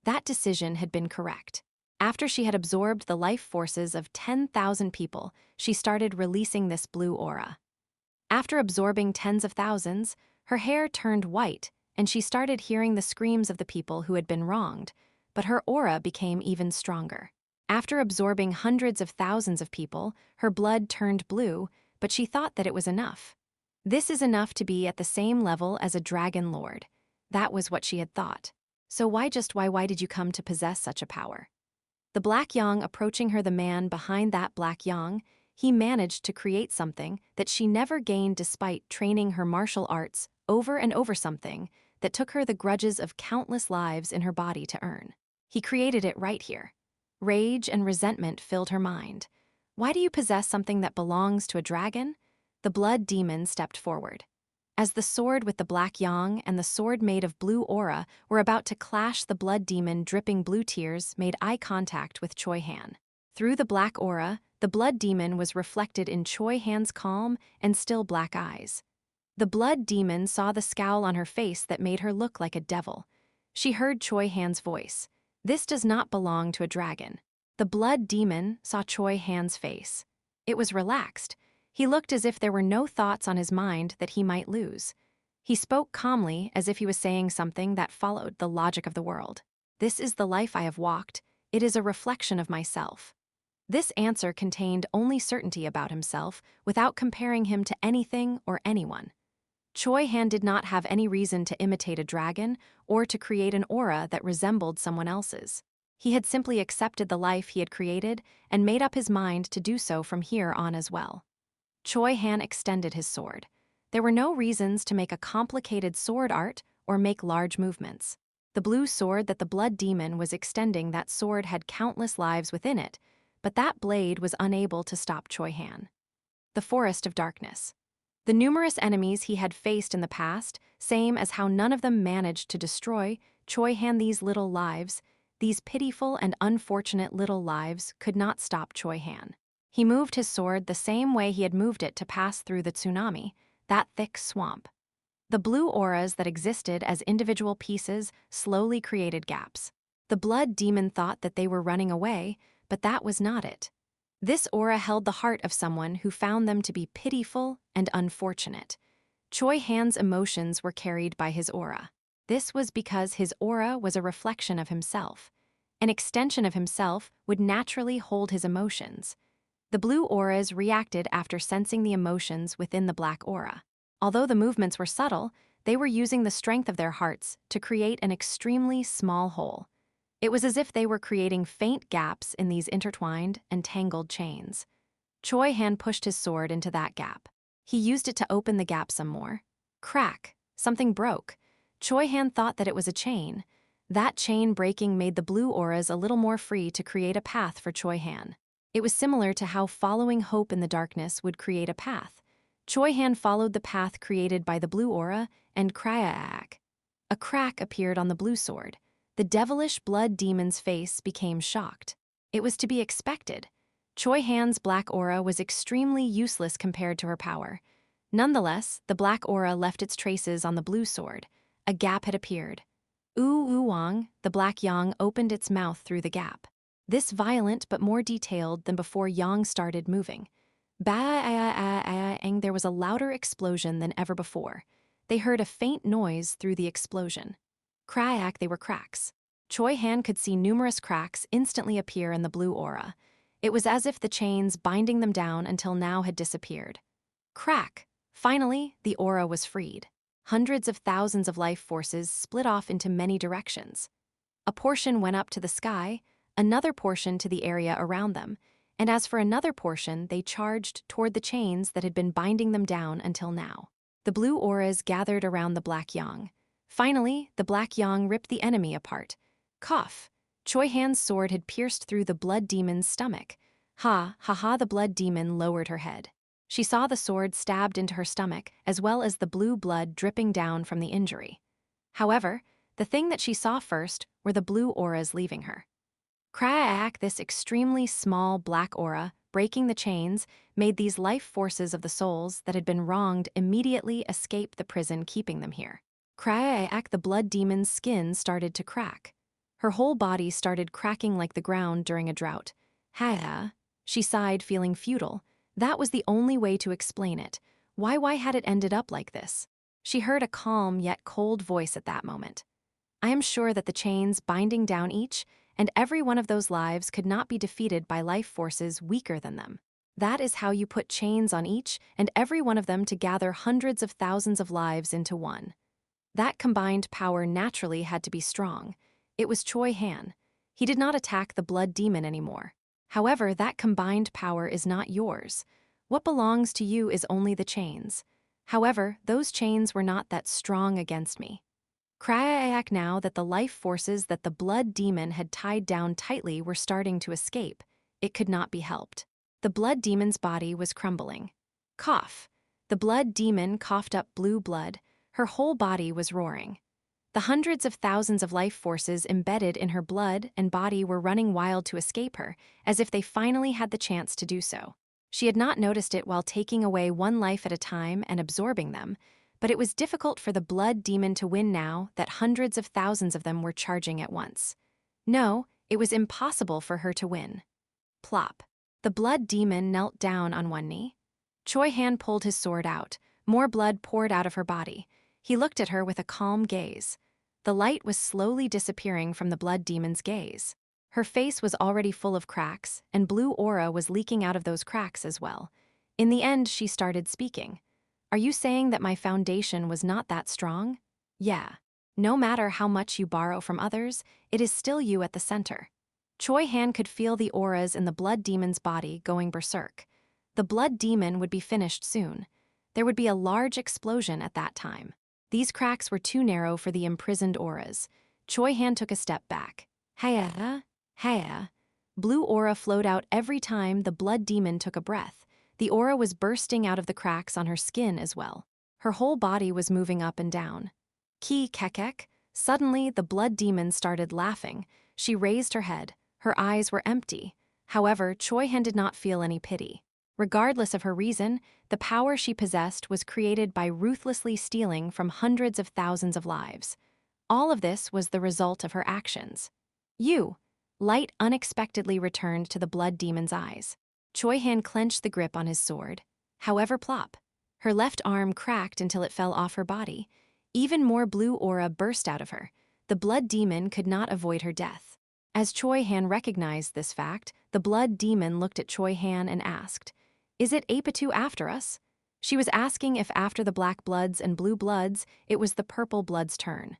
That decision had been correct. After she had absorbed the life forces of 10,000 people, she started releasing this blue aura. After absorbing tens of thousands, her hair turned white, and she started hearing the screams of the people who had been wronged, but her aura became even stronger. After absorbing hundreds of thousands of people, her blood turned blue, but she thought that it was enough. This is enough to be at the same level as a dragon lord. That was what she had thought. So why did you come to possess such a power? The black yang approaching her, the man behind that black yang, he managed to create something that she never gained despite training her martial arts over and over, something that took her the grudges of countless lives in her body to earn. He created it right here. Rage and resentment filled her mind. Why do you possess something that belongs to a dragon? The blood demon stepped forward. As the sword with the black yang and the sword made of blue aura were about to clash, the blood demon, dripping blue tears, made eye contact with Choi Han. Through the black aura, the blood demon was reflected in Choi Han's calm and still black eyes. The blood demon saw the scowl on her face that made her look like a devil. She heard Choi Han's voice. This does not belong to a dragon. The blood demon saw Choi Han's face. It was relaxed. He looked as if there were no thoughts on his mind that he might lose. He spoke calmly, as if he was saying something that followed the logic of the world. This is the life I have walked. It is a reflection of myself. This answer contained only certainty about himself, without comparing him to anything or anyone. Choi Han did not have any reason to imitate a dragon or to create an aura that resembled someone else's. He had simply accepted the life he had created and made up his mind to do so from here on as well. Choi Han extended his sword. There were no reasons to make a complicated sword art or make large movements. The blue sword that the blood demon was extending, that sword had countless lives within it, but that blade was unable to stop Choi Han. The forest of darkness. The numerous enemies he had faced in the past, same as how none of them managed to destroy Choi Han, these little lives, these pitiful and unfortunate little lives, could not stop Choi Han. He moved his sword the same way he had moved it to pass through the tsunami, that thick swamp. The blue auras that existed as individual pieces slowly created gaps. The blood demon thought that they were running away, but that was not it. This aura held the heart of someone who found them to be pitiful and unfortunate. Choi Han's emotions were carried by his aura. This was because his aura was a reflection of himself. An extension of himself would naturally hold his emotions. The blue auras reacted after sensing the emotions within the black aura. Although the movements were subtle, they were using the strength of their hearts to create an extremely small hole. It was as if they were creating faint gaps in these intertwined and tangled chains. Choi Han pushed his sword into that gap. He used it to open the gap some more. Crack! Something broke. Choi Han thought that it was a chain. That chain breaking made the blue auras a little more free to create a path for Choi Han. It was similar to how following hope in the darkness would create a path. Choi Han followed the path created by the blue aura, and crack! A crack appeared on the blue sword. The devilish blood demon's face became shocked. It was to be expected. Choi Han's black aura was extremely useless compared to her power. Nonetheless, the black aura left its traces on the blue sword. A gap had appeared. Wang, the black yang, opened its mouth through the gap. This violent but more detailed than before Yang started moving. There was a louder explosion than ever before. They heard a faint noise through the explosion. Crack! They were cracks. Choi Han could see numerous cracks instantly appear in the blue aura. It was as if the chains binding them down until now had disappeared. Crack! Finally, the aura was freed. Hundreds of thousands of life forces split off into many directions. A portion went up to the sky, another portion to the area around them, and as for another portion, they charged toward the chains that had been binding them down until now. The blue auras gathered around the black yang. Finally, the black yang ripped the enemy apart. Cough! Choi Han's sword had pierced through the blood demon's stomach. Ha! The blood demon lowered her head. She saw the sword stabbed into her stomach, as well as the blue blood dripping down from the injury. However, the thing that she saw first were the blue auras leaving her. Crack! This extremely small black aura, breaking the chains, made these life forces of the souls that had been wronged immediately escape the prison keeping them here. Crack! The blood demon's skin started to crack. Her whole body started cracking like the ground during a drought. She sighed, feeling futile. That was the only way to explain it. Why had it ended up like this? She heard a calm yet cold voice at that moment. I am sure that the chains binding down each and every one of those lives could not be defeated by life forces weaker than them. That is how you put chains on each and every one of them to gather hundreds of thousands of lives into one. That combined power naturally had to be strong. It was Choi Han. He did not attack the blood demon anymore. However, that combined power is not yours. What belongs to you is only the chains. However, those chains were not that strong against me. Cryayak now that the life forces that the blood demon had tied down tightly were starting to escape. It could not be helped. The blood demon's body was crumbling. Cough. The blood demon coughed up blue blood. Her whole body was roaring. The hundreds of thousands of life forces embedded in her blood and body were running wild to escape her, as if they finally had the chance to do so. She had not noticed it while taking away one life at a time and absorbing them, but it was difficult for the blood demon to win now that hundreds of thousands of them were charging at once. No, it was impossible for her to win. Plop. The blood demon knelt down on one knee. Choi Han pulled his sword out. More blood poured out of her body. He looked at her with a calm gaze. The light was slowly disappearing from the blood demon's gaze. Her face was already full of cracks, and blue aura was leaking out of those cracks as well. In the end, she started speaking. Are you saying that my foundation was not that strong? Yeah. No matter how much you borrow from others, it is still you at the center. Choi Han could feel the auras in the blood demon's body going berserk. The blood demon would be finished soon. There would be a large explosion at that time. These cracks were too narrow for the imprisoned auras. Choi Han took a step back. Haya. Blue aura flowed out every time the blood demon took a breath. The aura was bursting out of the cracks on her skin as well. Her whole body was moving up and down. Ki kekek. Suddenly, the blood demon started laughing. She raised her head. Her eyes were empty. However, Choi Han did not feel any pity. Regardless of her reason, the power she possessed was created by ruthlessly stealing from hundreds of thousands of lives. All of this was the result of her actions. Light unexpectedly returned to the blood demon's eyes. Choi Han clenched the grip on his sword. However, plop. Her left arm cracked until it fell off her body. Even more blue aura burst out of her. The blood demon could not avoid her death. As Choi Han recognized this fact, the blood demon looked at Choi Han and asked, "Is it Apatu after us?" She was asking if after the black bloods and blue bloods, it was the purple blood's turn.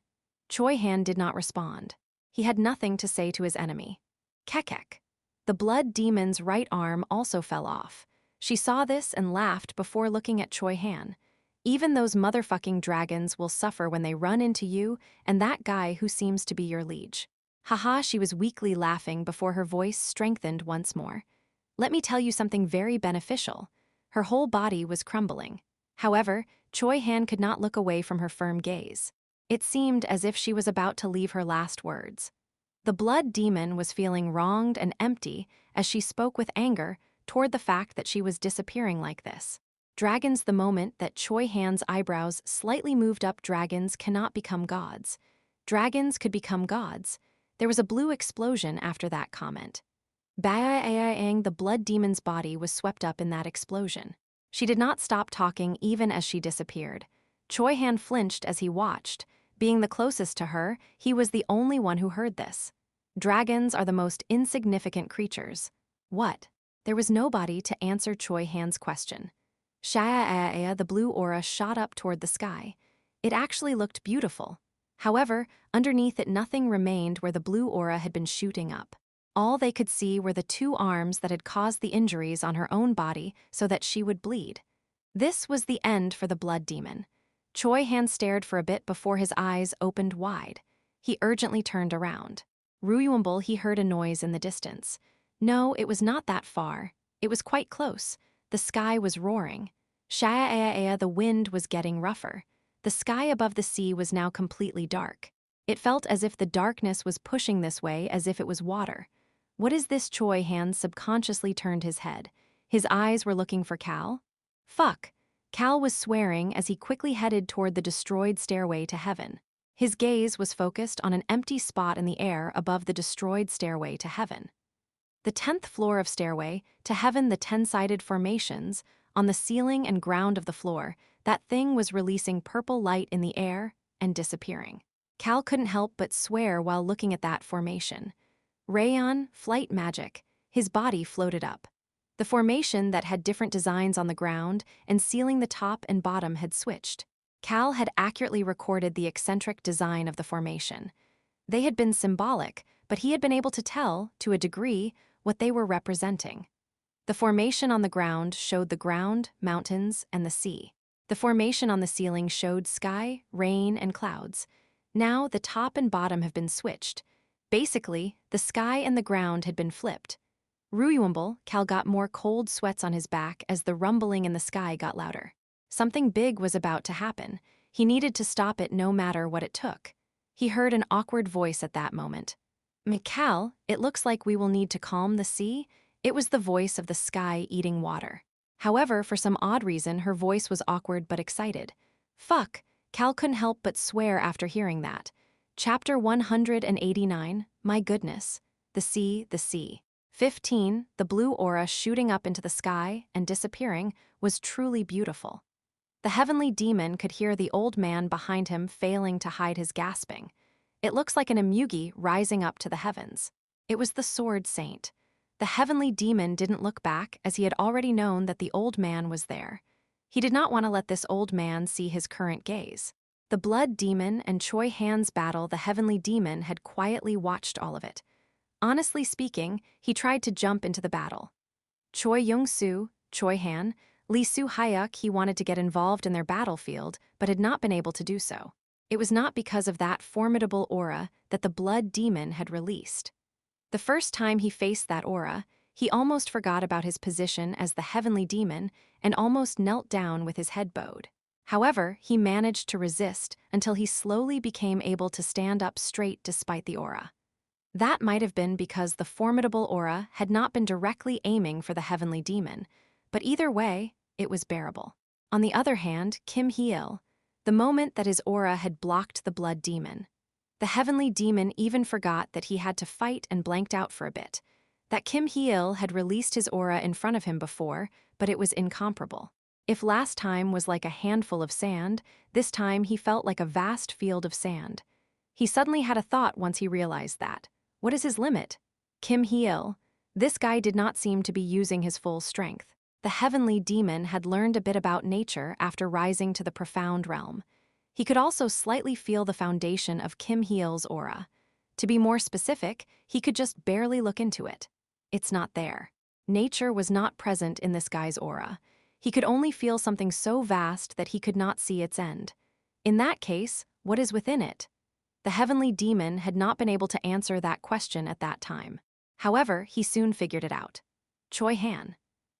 Choi Han did not respond. He had nothing to say to his enemy. Kekek. The blood demon's right arm also fell off. She saw this and laughed before looking at Choi Han. Even those motherfucking dragons will suffer when they run into you and that guy who seems to be your liege. Haha, she was weakly laughing before her voice strengthened once more. Let me tell you something very beneficial. Her whole body was crumbling. However, Choi Han could not look away from her firm gaze. It seemed as if she was about to leave her last words. The blood demon was feeling wronged and empty as she spoke with anger toward the fact that she was disappearing like this. Dragons, the moment that Choi Han's eyebrows slightly moved up, dragons cannot become gods. Dragons could become gods. There was a blue explosion after that comment. Bang, the blood demon's body was swept up in that explosion. She did not stop talking even as she disappeared. Choi Han flinched as he watched. Being the closest to her, he was the only one who heard this. Dragons are the most insignificant creatures. What? There was nobody to answer Choi Han's question. The blue aura shot up toward the sky. It actually looked beautiful. However, underneath it nothing remained where the blue aura had been shooting up. All they could see were the two arms that had caused the injuries on her own body so that she would bleed. This was the end for the blood demon. Choi Han stared for a bit before his eyes opened wide. He urgently turned around. Ruyumble, he heard a noise in the distance. No, it was not that far. It was quite close. The sky was roaring. The wind was getting rougher. The sky above the sea was now completely dark. It felt as if the darkness was pushing this way as if it was water. What is this? Choi Han subconsciously turned his head. His eyes were looking for Cal. Fuck. Cal was swearing as he quickly headed toward the destroyed stairway to heaven. His gaze was focused on an empty spot in the air above the destroyed stairway to heaven. The 10th floor of stairway to heaven, the 10-sided formations, on the ceiling and ground of the floor, that thing was releasing purple light in the air and disappearing. Cal couldn't help but swear while looking at that formation. Rayon, flight magic, his body floated up. The formation that had different designs on the ground and ceiling, the top and bottom had switched. Cal had accurately recorded the eccentric design of the formation. They had been symbolic, but he had been able to tell, to a degree, what they were representing. The formation on the ground showed the ground, mountains, and the sea. The formation on the ceiling showed sky, rain, and clouds. Now the top and bottom have been switched. Basically, the sky and the ground had been flipped. Ruyumble, Cal got more cold sweats on his back as the rumbling in the sky got louder. Something big was about to happen. He needed to stop it no matter what it took. He heard an awkward voice at that moment. "Cal, it looks like we will need to calm the sea." It was the voice of the sky eating water. However, for some odd reason, her voice was awkward but excited. Fuck, Cal couldn't help but swear after hearing that. Chapter 189, My Goodness. The Sea, the Sea. 15, the blue aura shooting up into the sky and disappearing was truly beautiful. The heavenly demon could hear the old man behind him failing to hide his gasping. It looks like an emugi rising up to the heavens. It was the sword saint. The heavenly demon didn't look back as he had already known that the old man was there. He did not want to let this old man see his current gaze. The blood demon and Choi Han's battle, the heavenly demon had quietly watched all of it. Honestly speaking, he tried to jump into the battle. Choi Young-soo, Choi Han, Lee Soo-hyuk, he wanted to get involved in their battlefield, but had not been able to do so. It was not because of that formidable aura that the blood demon had released. The first time he faced that aura, he almost forgot about his position as the heavenly demon and almost knelt down with his head bowed. However, he managed to resist until he slowly became able to stand up straight despite the aura. That might have been because the formidable aura had not been directly aiming for the heavenly demon, but either way, it was bearable. On the other hand, Kim Hee-il, the moment that his aura had blocked the blood demon, the heavenly demon even forgot that he had to fight and blanked out for a bit. That Kim Hee-il had released his aura in front of him before, but it was incomparable. If last time was like a handful of sand, this time he felt like a vast field of sand. He suddenly had a thought once he realized that. What is his limit? Kim Hee-il. This guy did not seem to be using his full strength. The heavenly demon had learned a bit about nature after rising to the profound realm. He could also slightly feel the foundation of Kim Hee-il's aura. To be more specific, he could just barely look into it. It's not there. Nature was not present in this guy's aura. He could only feel something so vast that he could not see its end. In that case, what is within it? The heavenly demon had not been able to answer that question at that time. However, he soon figured it out. Choi Han.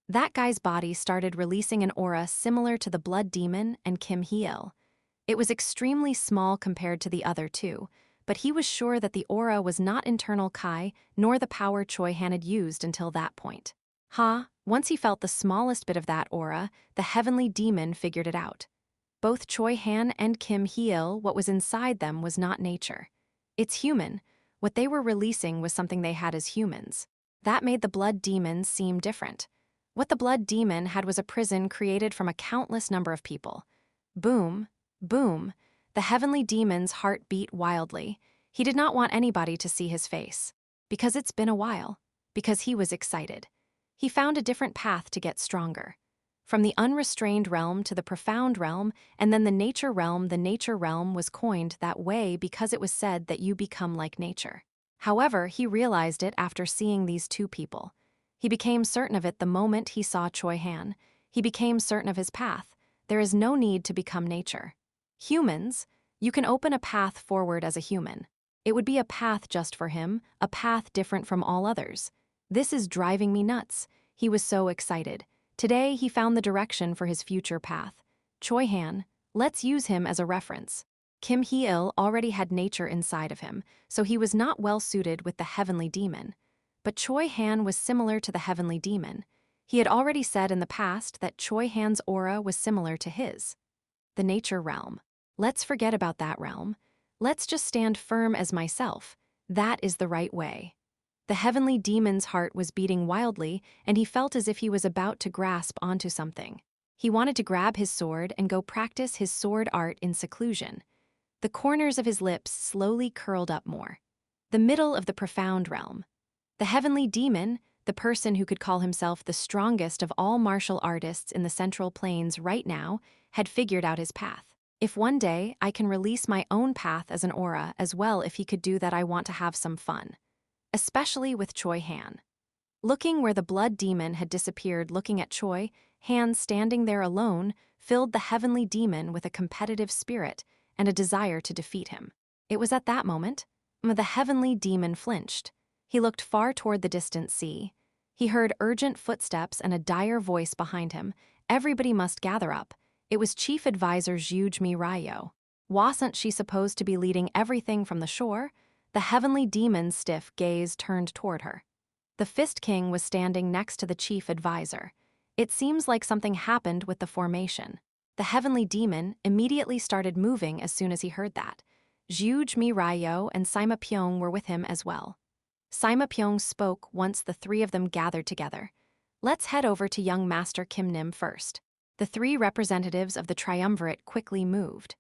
That guy's body started releasing an aura similar to the blood demon and Kim Hee-il. It was extremely small compared to the other two, but he was sure that the aura was not internal Kai nor the power Choi Han had used until that point. Once he felt the smallest bit of that aura, the heavenly demon figured it out. Both Choi Han and Kim Hee-il, what was inside them was not nature. It's human. What they were releasing was something they had as humans. That made the blood demons seem different. What the blood demon had was a prison created from a countless number of people. Boom. Boom. The heavenly demon's heart beat wildly. He did not want anybody to see his face. Because it's been a while. Because he was excited. He found a different path to get stronger. From the unrestrained realm to the profound realm, and then the nature realm was coined that way because it was said that you become like nature. However, he realized it after seeing these two people. He became certain of it the moment he saw Choi Han. He became certain of his path. There is no need to become nature. Humans, you can open a path forward as a human. It would be a path just for him, a path different from all others. This is driving me nuts. He was so excited. Today, he found the direction for his future path. Choi Han, let's use him as a reference. Kim Hee-il already had nature inside of him, so he was not well suited with the heavenly demon. But Choi Han was similar to the heavenly demon. He had already said in the past that Choi Han's aura was similar to his. The nature realm. Let's forget about that realm. Let's just stand firm as myself. That is the right way. The heavenly demon's heart was beating wildly, and he felt as if he was about to grasp onto something. He wanted to grab his sword and go practice his sword art in seclusion. The corners of his lips slowly curled up more. The middle of the profound realm. The heavenly demon, the person who could call himself the strongest of all martial artists in the Central Plains right now, had figured out his path. If one day I can release my own path as an aura as well, if he could do that, I want to have some fun. Especially with Choi Han. Looking where the blood demon had disappeared, looking at Choi, Han standing there alone, filled the heavenly demon with a competitive spirit and a desire to defeat him. It was at that moment the heavenly demon flinched. He looked far toward the distant sea. He heard urgent footsteps and a dire voice behind him. Everybody must gather up. It was Chief Advisor Zhuge Ryo. Wasn't she supposed to be leading everything from the shore? The heavenly demon's stiff gaze turned toward her. The Fist King was standing next to the chief advisor. It seems like something happened with the formation. The heavenly demon immediately started moving as soon as he heard that. Zhuge Ryo and Sima Pyong were with him as well. Sima Pyong spoke once the three of them gathered together. Let's head over to young Master Kim Nim first. The three representatives of the triumvirate quickly moved.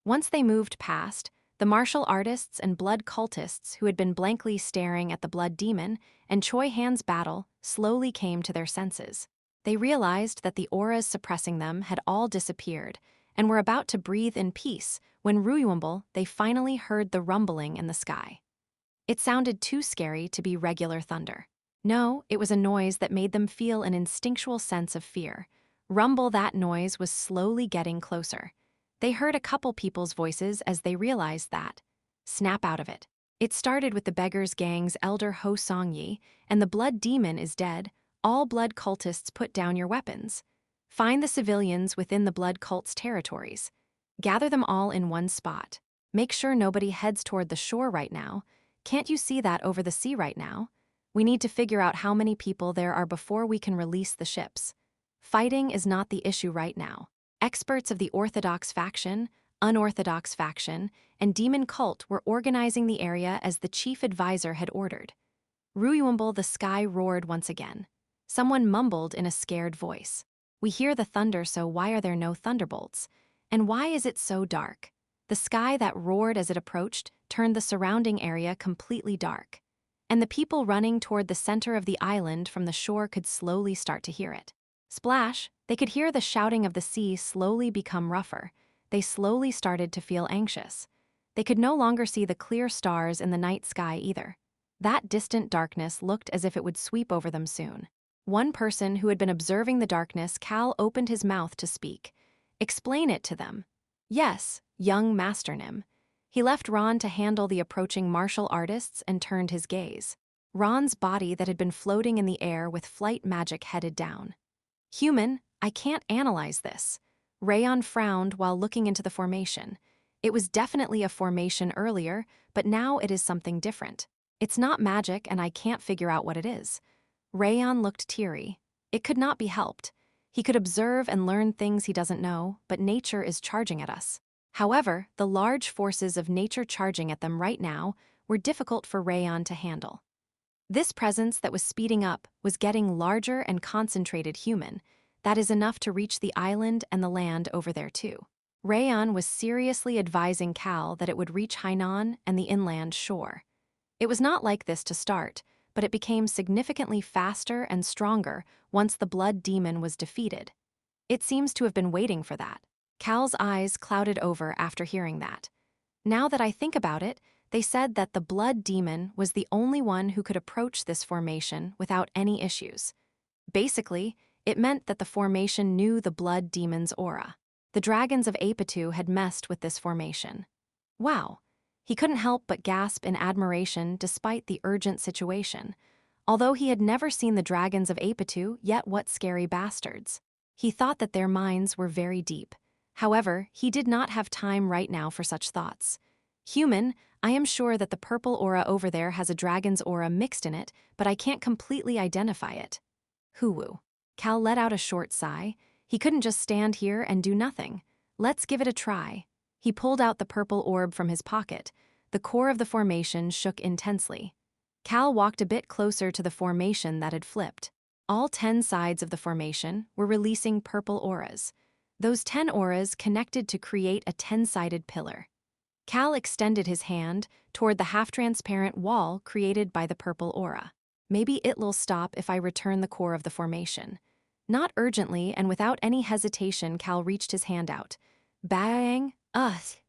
Once they moved past, the martial artists and blood cultists who had been blankly staring at the blood demon and Choi Han's battle slowly came to their senses. They realized that the auras suppressing them had all disappeared and were about to breathe in peace when they finally heard the rumbling in the sky. It sounded too scary to be regular thunder. No, it was a noise that made them feel an instinctual sense of fear. That noise was slowly getting closer. They heard a couple people's voices as they realized that. Snap out of it. It started with the beggars gang's elder Ho Song-yi, and the blood demon is dead. All blood cultists, put down your weapons. Find the civilians within the blood cult's territories. Gather them all in one spot. Make sure nobody heads toward the shore right now. Can't you see that over the sea right now? We need to figure out how many people there are before we can release the ships. Fighting is not the issue right now. Experts of the Orthodox faction, Unorthodox faction, and Demon cult were organizing the area as the chief advisor had ordered. The sky roared once again. Someone mumbled in a scared voice. We hear the thunder, so why are there no thunderbolts? And why is it so dark? The sky that roared as it approached turned the surrounding area completely dark. And the people running toward the center of the island from the shore could slowly start to hear it. Splash! They could hear the shouting of the sea slowly become rougher. They slowly started to feel anxious. They could no longer see the clear stars in the night sky either. That distant darkness looked as if it would sweep over them soon. One person who had been observing the darkness, Cal, opened his mouth to speak. Explain it to them. Yes, young Master Nim. He left Ron to handle the approaching martial artists and turned his gaze. Ron's body that had been floating in the air with flight magic headed down. Human, I can't analyze this. Rayon frowned while looking into the formation. It was definitely a formation earlier, but now it is something different. It's not magic and I can't figure out what it is. Rayon looked teary. It could not be helped. He could observe and learn things he doesn't know, but nature is charging at us. However, the large forces of nature charging at them right now were difficult for Rayon to handle. This presence that was speeding up was getting larger and concentrated. Human. That is enough to reach the island and the land over there too. Rayon was seriously advising Cal that it would reach Hainan and the inland shore. It was not like this to start, but it became significantly faster and stronger once the blood demon was defeated. It seems to have been waiting for that. Cal's eyes clouded over after hearing that. Now that I think about it, they said that the blood demon was the only one who could approach this formation without any issues. Basically, it meant that the formation knew the blood demon's aura. The dragons of Apitu had messed with this formation. Wow! He couldn't help but gasp in admiration despite the urgent situation. Although he had never seen the dragons of Apitu, yet what scary bastards. He thought that their minds were very deep. However, he did not have time right now for such thoughts. Human, I am sure that the purple aura over there has a dragon's aura mixed in it, but I can't completely identify it. Hoo-woo. Cal let out a short sigh. He couldn't just stand here and do nothing. Let's give it a try. He pulled out the purple orb from his pocket. The core of the formation shook intensely. Cal walked a bit closer to the formation that had flipped. All 10 sides of the formation were releasing purple auras. Those 10 auras connected to create a 10-sided pillar. Cal extended his hand toward the half-transparent wall created by the purple aura. Maybe it'll stop if I return the core of the formation. Not urgently and without any hesitation, Cal reached his hand out. Bang!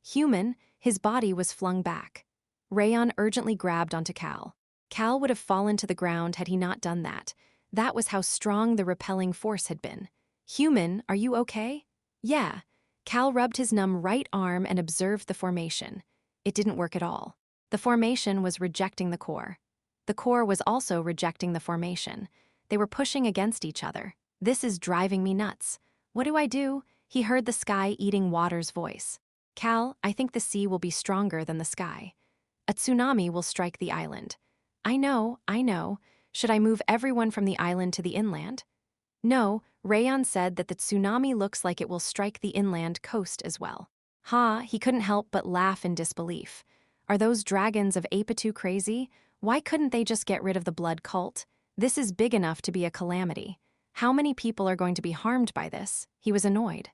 Human, his body was flung back. Rayon urgently grabbed onto Cal. Cal would have fallen to the ground had he not done that. That was how strong the repelling force had been. Human, are you okay? Yeah. Cal rubbed his numb right arm and observed the formation. It didn't work at all. The formation was rejecting the core. The core was also rejecting the formation. They were pushing against each other. This is driving me nuts. What do I do? He heard the sky-eating water's voice. Cal, I think the sea will be stronger than the sky. A tsunami will strike the island. I know. Should I move everyone from the island to the inland? No, Rayon said that the tsunami looks like it will strike the inland coast as well. He couldn't help but laugh in disbelief. Are those dragons of Apatu crazy? Why couldn't they just get rid of the blood cult? This is big enough to be a calamity. How many people are going to be harmed by this? He was annoyed.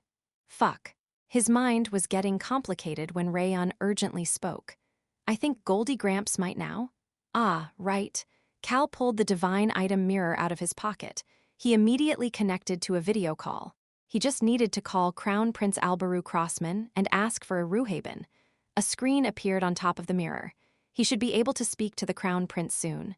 Fuck. His mind was getting complicated when Rayon urgently spoke. I think Goldie Gramps might now. Ah, right. Cal pulled the divine item mirror out of his pocket. He immediately connected to a video call. He just needed to call Crown Prince Albaru Crossman and ask for a Ruhaben. A screen appeared on top of the mirror. He should be able to speak to the Crown Prince soon.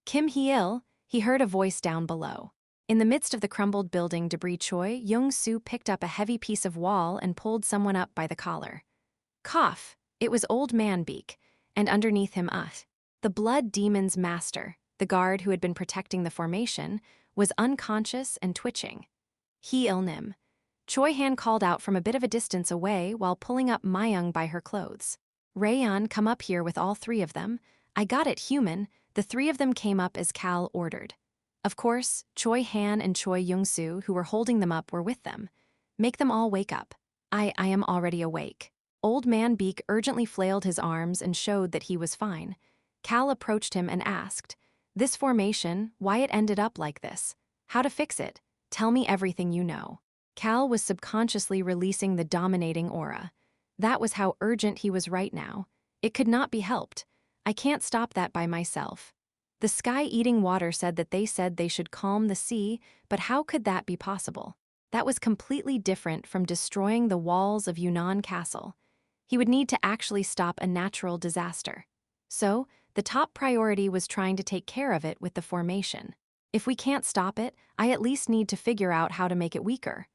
Kim Hee-il, he heard a voice down below. In the midst of the crumbled building debris, Choi Young-soo picked up a heavy piece of wall and pulled someone up by the collar. Cough. It was Old Man Beak, and underneath him the Blood Demon's master, the guard who had been protecting the formation, was unconscious and twitching. Hee-il Nim. Choi Han called out from a bit of a distance away while pulling up Myung by her clothes. Rayon, come up here with all three of them. I got it, human. The three of them came up as Cal ordered. Of course, Choi Han and Choi Young-soo, who were holding them up, were with them. Make them all wake up. I am already awake. Old Man Beak urgently flailed his arms and showed that he was fine. Cal approached him and asked, this formation, why it ended up like this? How to fix it? Tell me everything you know. Cal was subconsciously releasing the dominating aura. That was how urgent he was right now. It could not be helped. I can't stop that by myself. The sky-eating water said that they should calm the sea, but how could that be possible? That was completely different from destroying the walls of Yunnan Castle. He would need to actually stop a natural disaster. So, the top priority was trying to take care of it with the formation. If we can't stop it, I at least need to figure out how to make it weaker.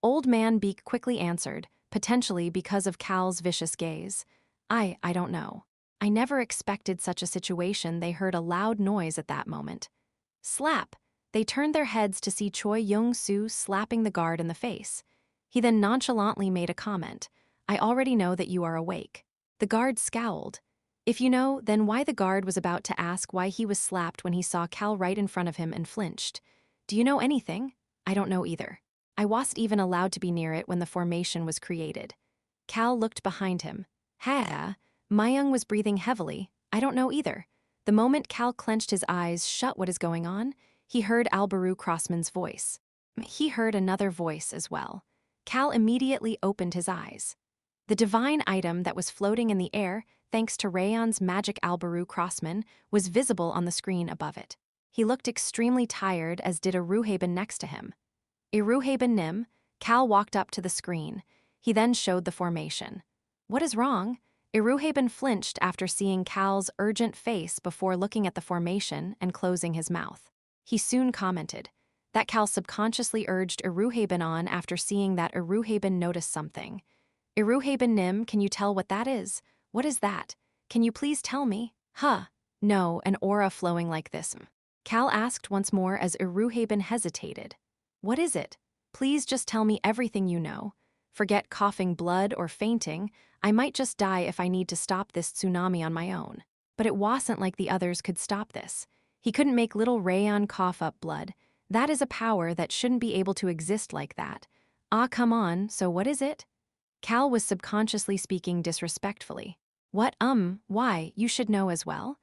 Old Man Beak quickly answered, potentially because of Cal's vicious gaze. I don't know. I never expected such a situation. They heard a loud noise at that moment. Slap! They turned their heads to see Choi Young-soo slapping the guard in the face. He then nonchalantly made a comment. I already know that you are awake. The guard scowled. If you know, then why the guard was about to ask why he was slapped when he saw Cal right in front of him and flinched. Do you know anything? I don't know either. I wasn't even allowed to be near it when the formation was created. Cal looked behind him. Myung was breathing heavily. I don't know either. The moment Cal clenched his eyes shut, what is going on? He heard Albaru Crossman's voice. He heard another voice as well. Cal immediately opened his eyes. The divine item that was floating in the air, thanks to Rayon's magic Albaru Crossman, was visible on the screen above it. He looked extremely tired, as did a Ruhaben next to him. Ruhaben Nim, Cal walked up to the screen. He then showed the formation. What is wrong? Ruhaben flinched after seeing Cal's urgent face before looking at the formation and closing his mouth. He soon commented. That Cal subconsciously urged Ruhaben on after seeing that Ruhaben noticed something. Ruhaben Nim, can you tell what that is? What is that? Can you please tell me? No, an aura flowing like this. Cal asked once more as Ruhaben hesitated. What is it? Please just tell me everything you know. Forget coughing blood or fainting. I might just die if I need to stop this tsunami on my own. But it wasn't like the others could stop this. He couldn't make little Rayon cough up blood. That is a power that shouldn't be able to exist like that. Come on, so what is it? Cal was subconsciously speaking disrespectfully. What, why, you should know as well?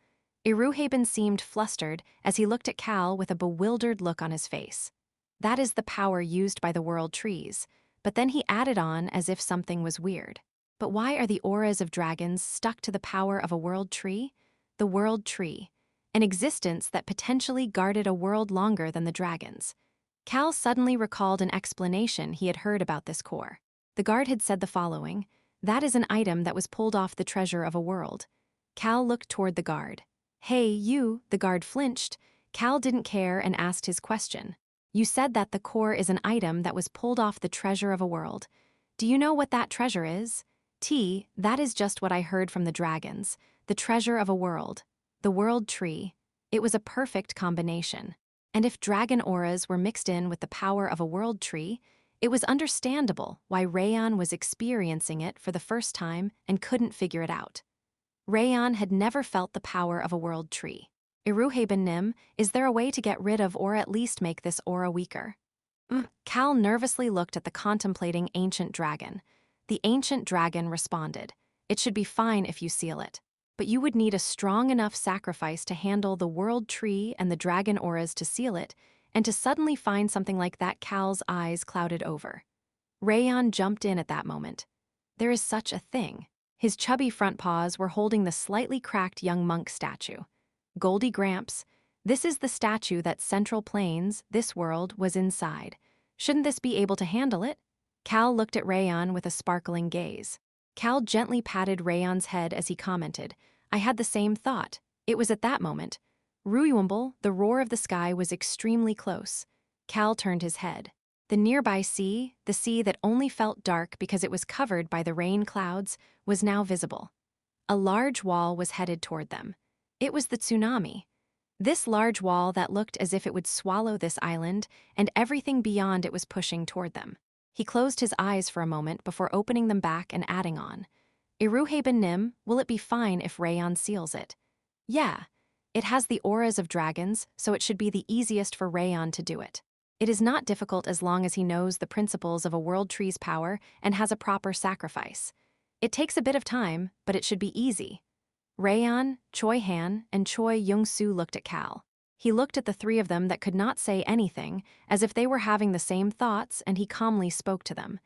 Ruhaben seemed flustered as he looked at Cal with a bewildered look on his face. That is the power used by the world trees, but then he added on as if something was weird. But why are the auras of dragons stuck to the power of a world tree? The world tree, an existence that potentially guarded a world longer than the dragons. Cal suddenly recalled an explanation he had heard about this core. The guard had said the following, that is an item that was pulled off the treasure of a world. Cal looked toward the guard. Hey, you, the guard flinched. Cal didn't care and asked his question. You said that the core is an item that was pulled off the treasure of a world. Do you know what that treasure is? That is just what I heard from the dragons. The treasure of a world. The world tree. It was a perfect combination. And if dragon auras were mixed in with the power of a world tree, it was understandable why Rayon was experiencing it for the first time and couldn't figure it out. Rayon had never felt the power of a world tree. Iruhaben Nim, is there a way to get rid of or at least make this aura weaker? Cal nervously looked at the contemplating ancient dragon. The ancient dragon responded, "It should be fine if you seal it. But you would need a strong enough sacrifice to handle the world tree and the dragon auras to seal it, and to suddenly find something like that." Cal's eyes clouded over. Rayon jumped in at that moment. There is such a thing. His chubby front paws were holding the slightly cracked young monk statue. Goldie Gramps, this is the statue that Central Plains, this world, was inside. Shouldn't this be able to handle it? Cal looked at Rayon with a sparkling gaze. Cal gently patted Rayon's head as he commented, "I had the same thought." It was at that moment. Ruyumble, the roar of the sky, was extremely close. Cal turned his head. The nearby sea, the sea that only felt dark because it was covered by the rain clouds, was now visible. A large wall was headed toward them. It was the tsunami. This large wall that looked as if it would swallow this island, and everything beyond it was pushing toward them. He closed his eyes for a moment before opening them back and adding on, "Iruhaben Nim, will it be fine if Rayon seals it?" "Yeah. It has the auras of dragons, so it should be the easiest for Rayon to do it. It is not difficult as long as he knows the principles of a world tree's power and has a proper sacrifice. It takes a bit of time, but it should be easy." Rayon, Choi Han, and Choi Young-soo looked at Cal. He looked at the three of them that could not say anything, as if they were having the same thoughts, and he calmly spoke to them.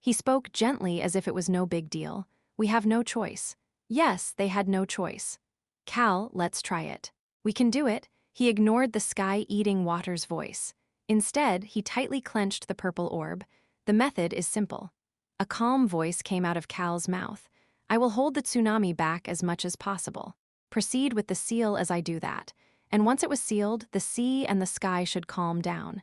He spoke gently as if it was no big deal. "We have no choice." Yes, they had no choice. "Cal, let's try it. We can do it." He ignored the sky-eating water's voice. Instead, he tightly clenched the purple orb. "The method is simple." A calm voice came out of Cal's mouth. "I will hold the tsunami back as much as possible. Proceed with the seal as I do that. And once it was sealed, the sea and the sky should calm down."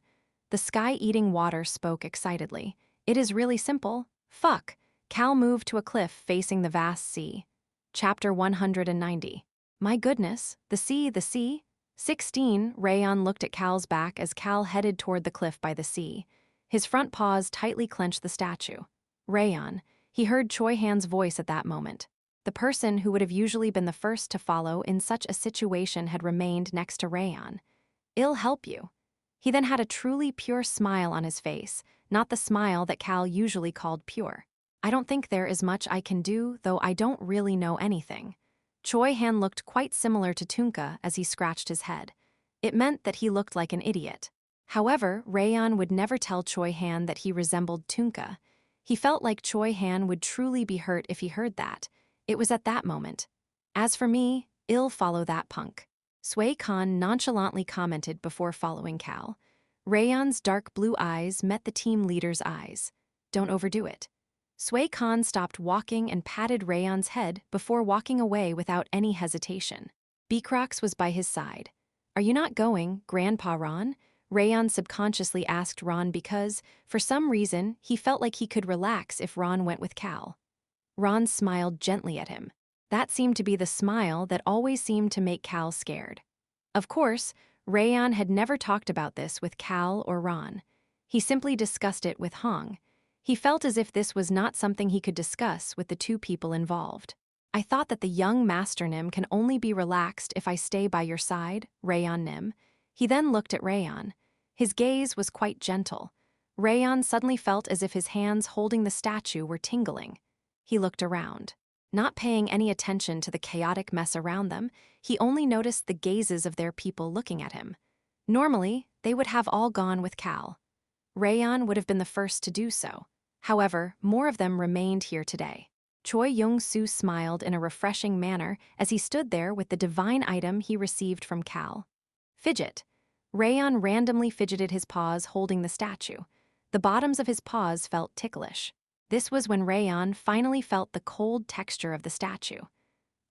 The sky-eating water spoke excitedly. "It is really simple. Fuck." Cal moved to a cliff facing the vast sea. Chapter 190. "My goodness, the sea, the sea." 16, Rayon looked at Cal's back as Cal headed toward the cliff by the sea. His front paws tightly clenched the statue. Rayon. He heard Choi Han's voice at that moment. The person who would have usually been the first to follow in such a situation had remained next to Rayon. "I'll help you." He then had a truly pure smile on his face, not the smile that Cal usually called pure. "I don't think there is much I can do, though I don't really know anything." Choi Han looked quite similar to Tunka as he scratched his head. It meant that he looked like an idiot. However, Rayon would never tell Choi Han that he resembled Tunka. He felt like Choi Han would truly be hurt if he heard that. It was at that moment. "As for me, I'll follow that punk." Sui Khan nonchalantly commented before following Cal. Rayon's dark blue eyes met the team leader's eyes. "Don't overdo it." Sui Khan stopped walking and patted Rayon's head before walking away without any hesitation. Beacrox was by his side. "Are you not going, Grandpa Ron?" Rayon subconsciously asked Ron because, for some reason, he felt like he could relax if Ron went with Cal. Ron smiled gently at him. That seemed to be the smile that always seemed to make Cal scared. Of course, Rayon had never talked about this with Cal or Ron. He simply discussed it with Hong. He felt as if this was not something he could discuss with the two people involved. "I thought that the young Master Nim can only be relaxed if I stay by your side, Rayon Nim." He then looked at Rayon. His gaze was quite gentle. Rayon suddenly felt as if his hands holding the statue were tingling. He looked around. Not paying any attention to the chaotic mess around them, he only noticed the gazes of their people looking at him. Normally, they would have all gone with Cal. Rayon would have been the first to do so. However, more of them remained here today. Choi Young-soo smiled in a refreshing manner as he stood there with the divine item he received from Cal. "Fidget." Rayon randomly fidgeted his paws holding the statue. The bottoms of his paws felt ticklish. This was when Rayon finally felt the cold texture of the statue.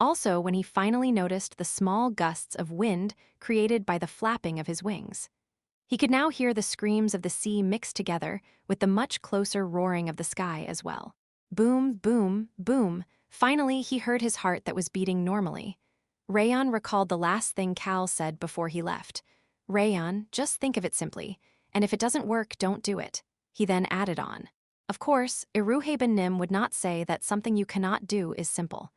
Also when he finally noticed the small gusts of wind created by the flapping of his wings. He could now hear the screams of the sea mixed together with the much closer roaring of the sky as well. Boom, boom, boom. Finally, he heard his heart that was beating normally. Rayon recalled the last thing Cal said before he left. Rayon, just think of it simply, and if it doesn't work, don't do it. He then added on. Of course, Iruhaben Nim would not say that something you cannot do is simple.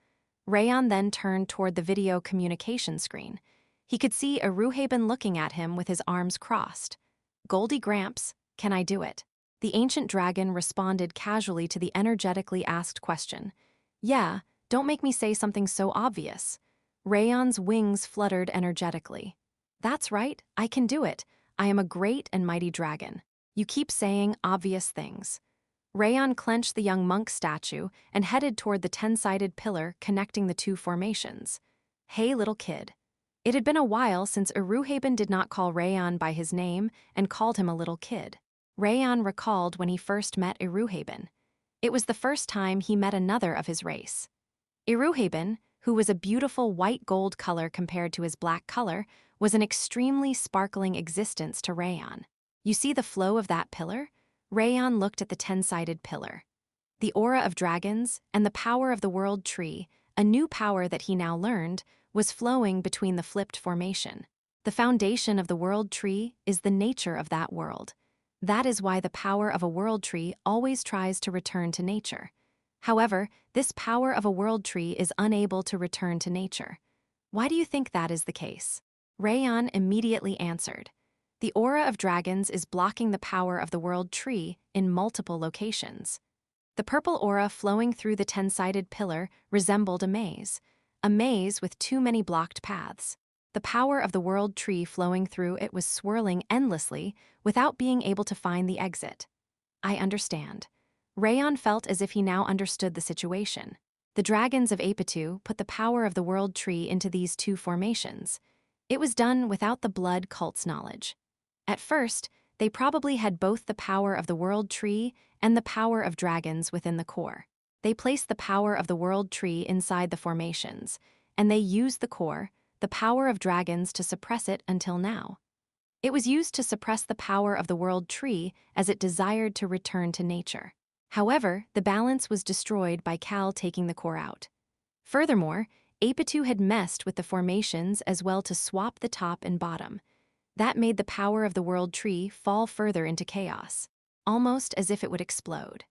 Rayon then turned toward the video communication screen. He could see Iruhaben looking at him with his arms crossed. Goldie Gramps, can I do it? The ancient dragon responded casually to the energetically asked question. Yeah, don't make me say something so obvious. Rayon's wings fluttered energetically. That's right, I can do it. I am a great and mighty dragon. You keep saying obvious things. Rayon clenched the young monk statue and headed toward the 10-sided pillar connecting the two formations. Hey, little kid. It had been a while since Iruhaben did not call Rayon by his name and called him a little kid. Rayon recalled when he first met Iruhaben. It was the first time he met another of his race. Iruhaben, who was a beautiful white gold color compared to his black color, was an extremely sparkling existence to Rayon. You see the flow of that pillar? Rayon looked at the 10-sided pillar. The aura of dragons and the power of the world tree, a new power that he now learned, was flowing between the flipped formation. The foundation of the world tree is the nature of that world. That is why the power of a world tree always tries to return to nature. However, this power of a world tree is unable to return to nature. Why do you think that is the case? Rayon immediately answered. The aura of dragons is blocking the power of the world tree in multiple locations. The purple aura flowing through the 10-sided pillar resembled a maze with too many blocked paths. The power of the world tree flowing through it was swirling endlessly without being able to find the exit. I understand. Rayon felt as if he now understood the situation. The dragons of Apitu put the power of the world tree into these two formations. It was done without the blood cult's knowledge. At first, they probably had both the power of the world tree and the power of dragons within the core. They placed the power of the world tree inside the formations, and they used the core, the power of dragons, to suppress it until now. It was used to suppress the power of the world tree as it desired to return to nature. However, the balance was destroyed by Cal taking the core out. Furthermore, Apitu had messed with the formations as well to swap the top and bottom. That made the power of the world tree fall further into chaos, almost as if it would explode.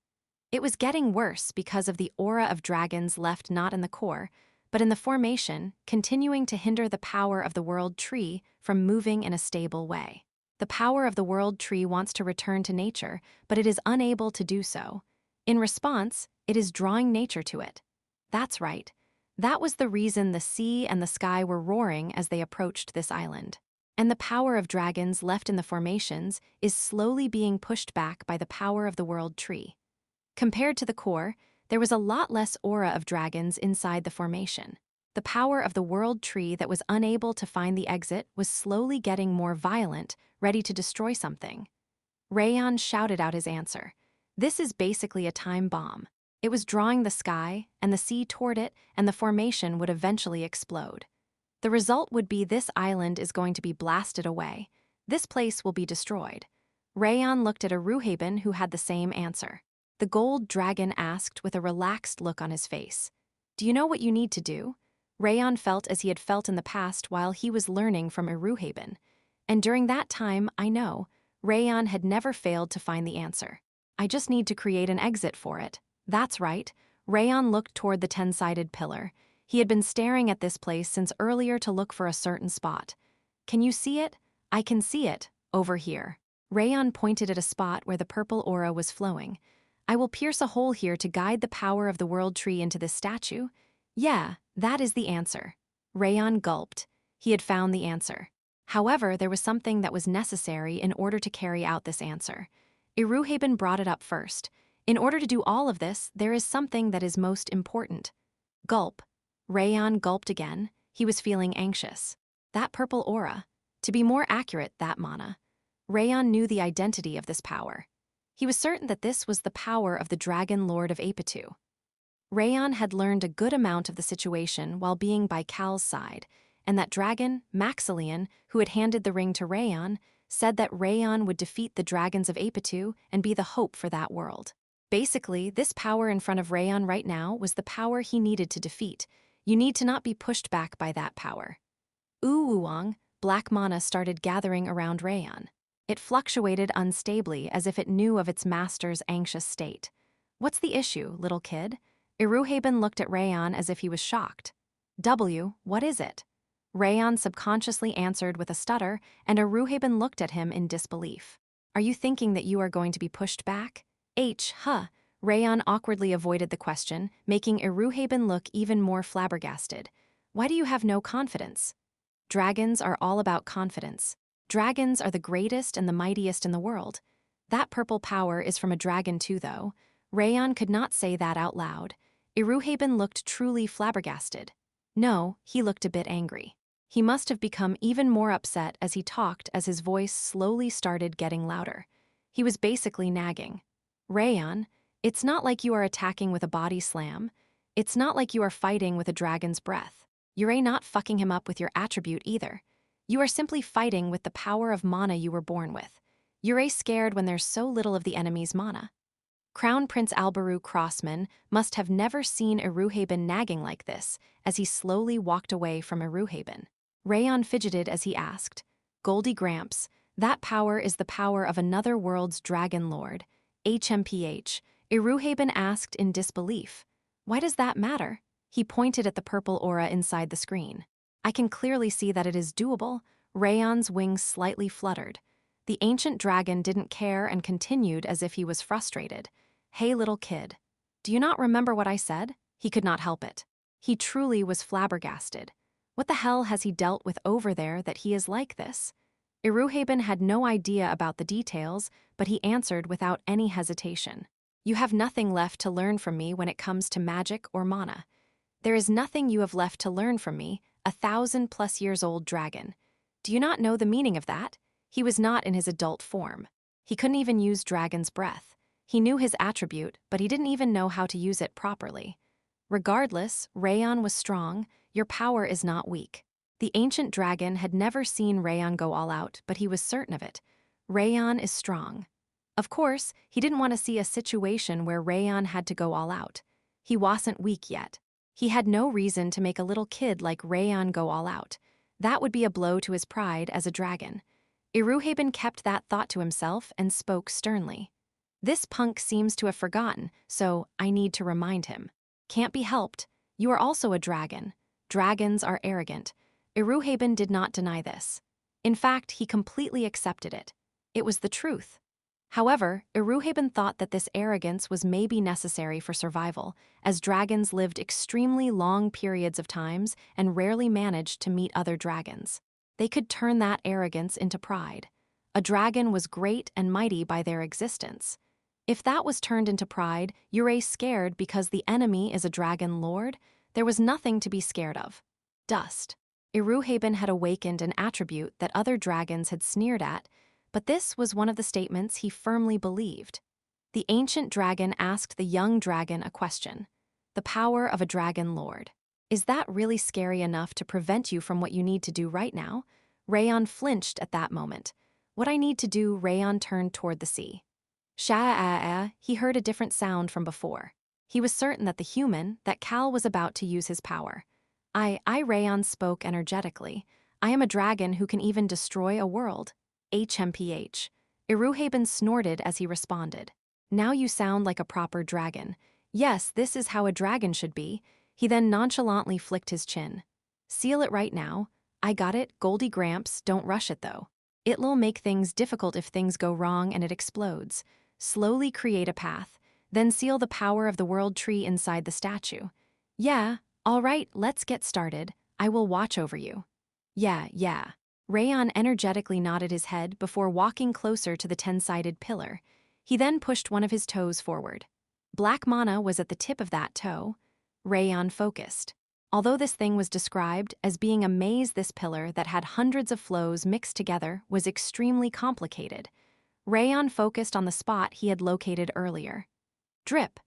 It was getting worse because of the aura of dragons left not in the core, but in the formation, continuing to hinder the power of the world tree from moving in a stable way. The power of the world tree wants to return to nature, but it is unable to do so. In response, it is drawing nature to it. That's right. That was the reason the sea and the sky were roaring as they approached this island. And the power of dragons left in the formations is slowly being pushed back by the power of the world tree. Compared to the core, there was a lot less aura of dragons inside the formation. The power of the world tree that was unable to find the exit was slowly getting more violent, ready to destroy something. Rayon shouted out his answer. This is basically a time bomb. It was drawing the sky and the sea toward it, and the formation would eventually explode. The result would be this island is going to be blasted away. This place will be destroyed. Rayon looked at Iruhaben, who had the same answer. The gold dragon asked with a relaxed look on his face. Do you know what you need to do? Rayon felt as he had felt in the past while he was learning from Iruhaben. And during that time, I know, Rayon had never failed to find the answer. I just need to create an exit for it. That's right. Rayon looked toward the 10-sided pillar. He had been staring at this place since earlier to look for a certain spot. Can you see it? I can see it, over here. Rayon pointed at a spot where the purple aura was flowing. I will pierce a hole here to guide the power of the world tree into this statue. Yeah, that is the answer. Rayon gulped. He had found the answer. However, there was something that was necessary in order to carry out this answer. Iruhaben brought it up first. In order to do all of this, there is something that is most important. Gulp. Rayon gulped again. He was feeling anxious. That purple aura. To be more accurate, that mana. Rayon knew the identity of this power. He was certain that this was the power of the Dragon Lord of Apitu. Rayon had learned a good amount of the situation while being by Cal's side, and that dragon, Maxilian, who had handed the ring to Rayon, said that Rayon would defeat the dragons of Apitu and be the hope for that world. Basically, this power in front of Rayon right now was the power he needed to defeat. You need to not be pushed back by that power. Uwuong, black mana started gathering around Rayon. It fluctuated unstably as if it knew of its master's anxious state. What's the issue, little kid? Iruhaben looked at Rayon as if he was shocked. What is it? Rayon subconsciously answered with a stutter, and Iruhaben looked at him in disbelief. Are you thinking that you are going to be pushed back? Rayon awkwardly avoided the question, making Iruhaben look even more flabbergasted. Why do you have no confidence? Dragons are all about confidence. Dragons are the greatest and the mightiest in the world. That purple power is from a dragon too, though. Rayon could not say that out loud. Iruhaben looked truly flabbergasted. No, he looked a bit angry. He must have become even more upset as he talked as his voice slowly started getting louder. He was basically nagging. Rayon, it's not like you are attacking with a body slam. It's not like you are fighting with a dragon's breath. You're not fucking him up with your attribute either. You are simply fighting with the power of mana you were born with. You're scared when there's so little of the enemy's mana. Crown Prince Albaru Crossman must have never seen Iruhaben nagging like this as he slowly walked away from Iruhaben. Rayon fidgeted as he asked, Goldie Gramps, that power is the power of another world's dragon lord. HMPH, Iruhaben asked in disbelief. Why does that matter? He pointed at the purple aura inside the screen. I can clearly see that it is doable. Rayon's wings slightly fluttered. The ancient dragon didn't care and continued as if he was frustrated. Hey, little kid. Do you not remember what I said? He could not help it. He truly was flabbergasted. What the hell has he dealt with over there that he is like this? Iruhaben had no idea about the details, but he answered without any hesitation. You have nothing left to learn from me when it comes to magic or mana. There is nothing you have left to learn from me, 1,000+ years old dragon. Do you not know the meaning of that? He was not in his adult form. He couldn't even use dragon's breath. He knew his attribute, but he didn't even know how to use it properly. Regardless, Rayon was strong. Your power is not weak. The ancient dragon had never seen Rayon go all out, but he was certain of it. Rayon is strong. Of course, he didn't want to see a situation where Rayon had to go all out. He wasn't weak yet. He had no reason to make a little kid like Rayon go all out. That would be a blow to his pride as a dragon. Iruhaben kept that thought to himself and spoke sternly. This punk seems to have forgotten, so I need to remind him. Can't be helped. You are also a dragon. Dragons are arrogant. Iruhaben did not deny this. In fact, he completely accepted it. It was the truth. However, Iruhaben thought that this arrogance was maybe necessary for survival, as dragons lived extremely long periods of times and rarely managed to meet other dragons. They could turn that arrogance into pride. A dragon was great and mighty by their existence. If that was turned into pride, you're scared because the enemy is a dragon lord? There was nothing to be scared of. Dust. Iruhaben had awakened an attribute that other dragons had sneered at, but this was one of the statements he firmly believed. The ancient dragon asked the young dragon a question. The power of a dragon lord. Is that really scary enough to prevent you from what you need to do right now? Rayon flinched at that moment. What I need to do, Rayon turned toward the sea. He heard a different sound from before. He was certain that the human, that Cal was about to use his power. Rayon spoke energetically. I am a dragon who can even destroy a world. HMPH. Iruhaben snorted as he responded. Now you sound like a proper dragon. Yes, this is how a dragon should be. He then nonchalantly flicked his chin. Seal it right now. I got it, Goldie Gramps, don't rush it though. It'll make things difficult if things go wrong and it explodes. Slowly create a path, then seal the power of the world tree inside the statue. Yeah, all right, let's get started. I will watch over you. Yeah. Rayon energetically nodded his head before walking closer to the 10-sided pillar. He then pushed one of his toes forward. Black mana was at the tip of that toe. Rayon focused. Although this thing was described as being a maze, this pillar that had hundreds of flows mixed together was extremely complicated. Rayon focused on the spot he had located earlier. Drip.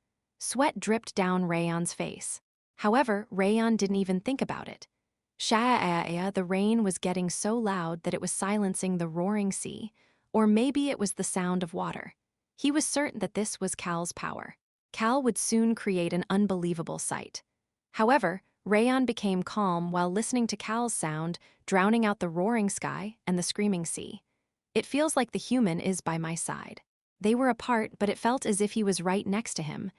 Sweat dripped down Rayon's face. However, Rayon didn't even think about it. Sha'a'aya, the rain was getting so loud that it was silencing the roaring sea, or maybe it was the sound of water. He was certain that this was Cal's power. Cal would soon create an unbelievable sight. However, Rayon became calm while listening to Cal's sound, drowning out the roaring sky and the screaming sea. It feels like the human is by my side. They were apart, but it felt as if he was right next to him.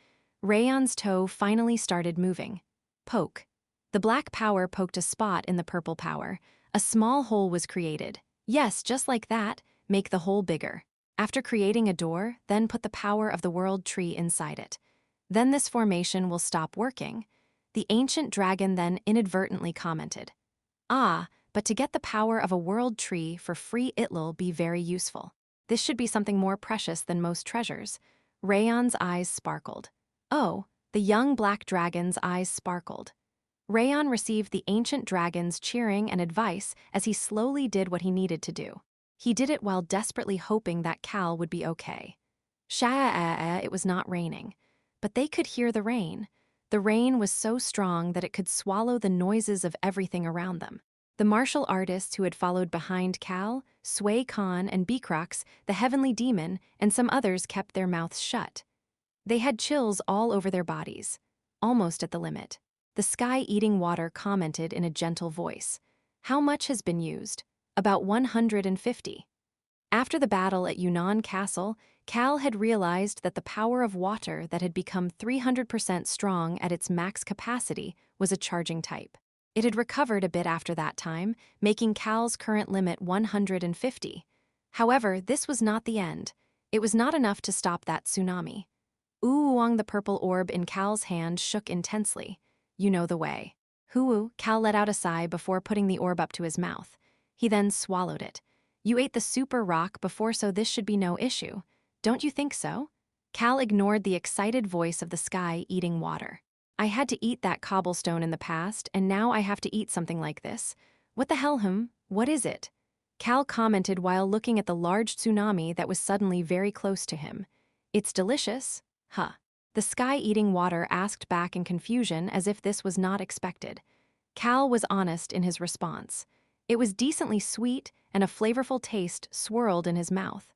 Rayon's toe finally started moving. Poke. The black power poked a spot in the purple power. A small hole was created. Yes, just like that, make the hole bigger. After creating a door, then put the power of the world tree inside it. Then this formation will stop working. The ancient dragon then inadvertently commented, "Ah, but to get the power of a world tree for free it'll be very useful. This should be something more precious than most treasures." Rayon's eyes sparkled. Oh, the young black dragon's eyes sparkled. Rayon received the ancient dragon's cheering and advice as he slowly did what he needed to do. He did it while desperately hoping that Cal would be okay. Sha'a'aya, it was not raining, but they could hear the rain. The rain was so strong that it could swallow the noises of everything around them. The martial artists who had followed behind Cal, Choi Han and Bikrox, the heavenly demon, and some others kept their mouths shut. They had chills all over their bodies, almost at the limit. The sky-eating water commented in a gentle voice. "How much has been used?" "About 150. After the battle at Yunnan Castle, Cal had realized that the power of water that had become 300% strong at its max capacity was a charging type. It had recovered a bit after that time, making Cal's current limit 150. However, this was not the end. It was not enough to stop that tsunami. Ooh-wong, the purple orb in Cal's hand, shook intensely. "You know the way." "Hoo-oo," Cal let out a sigh before putting the orb up to his mouth. He then swallowed it. "You ate the super rock before, so this should be no issue. Don't you think so?" Cal ignored the excited voice of the sky eating water. "I had to eat that cobblestone in the past, and now I have to eat something like this. What the hell, what is it?" Cal commented while looking at the large tsunami that was suddenly very close to him. "It's delicious." "Huh." The sky-eating water asked back in confusion as if this was not expected. Cal was honest in his response. It was decently sweet, and a flavorful taste swirled in his mouth.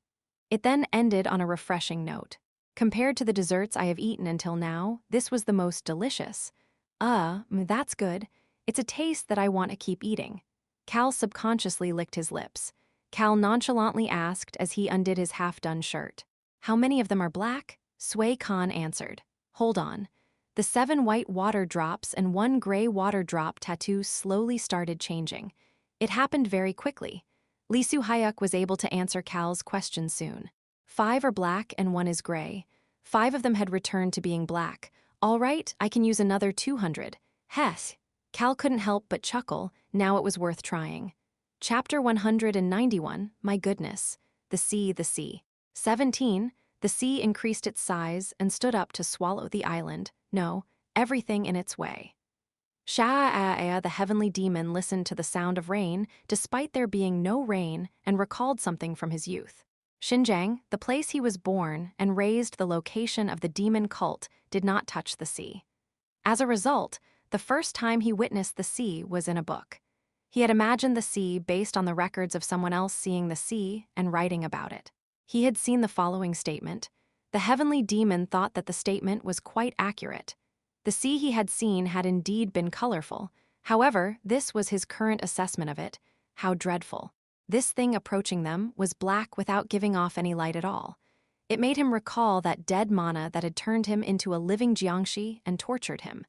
It then ended on a refreshing note. "Compared to the desserts I have eaten until now, this was the most delicious." That's good. It's a taste that I want to keep eating." Cal subconsciously licked his lips. Cal nonchalantly asked as he undid his half-done shirt. "How many of them are black?" Choi Han answered. "Hold on." The 7 white water drops and 1 gray water drop tattoo slowly started changing. It happened very quickly. Lee Soo-hyuk was able to answer Cal's question soon. 5 are black and 1 is gray. 5 of them had returned to being black. "All right, I can use another 200. Hess." Cal couldn't help but chuckle. Now it was worth trying. Chapter 191, My Goodness. The Sea, the Sea. 17. The sea increased its size and stood up to swallow the island. No, everything in its way. Sha'a'aya, the heavenly demon, listened to the sound of rain, despite there being no rain, and recalled something from his youth. Xinjiang, the place he was born and raised, the location of the demon cult, did not touch the sea. As a result, the first time he witnessed the sea was in a book. He had imagined the sea based on the records of someone else seeing the sea and writing about it. He had seen the following statement. The heavenly demon thought that the statement was quite accurate. The sea he had seen had indeed been colorful. However, this was his current assessment of it. How dreadful. This thing approaching them was black without giving off any light at all. It made him recall that dead mana that had turned him into a living jiangshi and tortured him.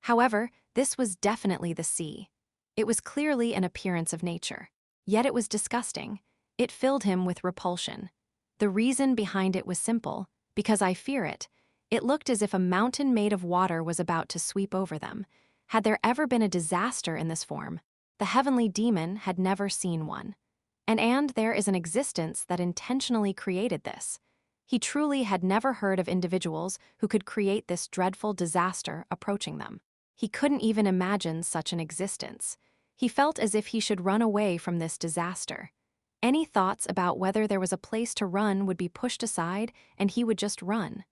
However, this was definitely the sea. It was clearly an appearance of nature. Yet it was disgusting. It filled him with repulsion. The reason behind it was simple. Because I fear it. It looked as if a mountain made of water was about to sweep over them. Had there ever been a disaster in this form? The heavenly demon had never seen one. And there is an existence that intentionally created this. He truly had never heard of individuals who could create this dreadful disaster approaching them. He couldn't even imagine such an existence. He felt as if he should run away from this disaster. Any thoughts about whether there was a place to run would be pushed aside, and he would just run.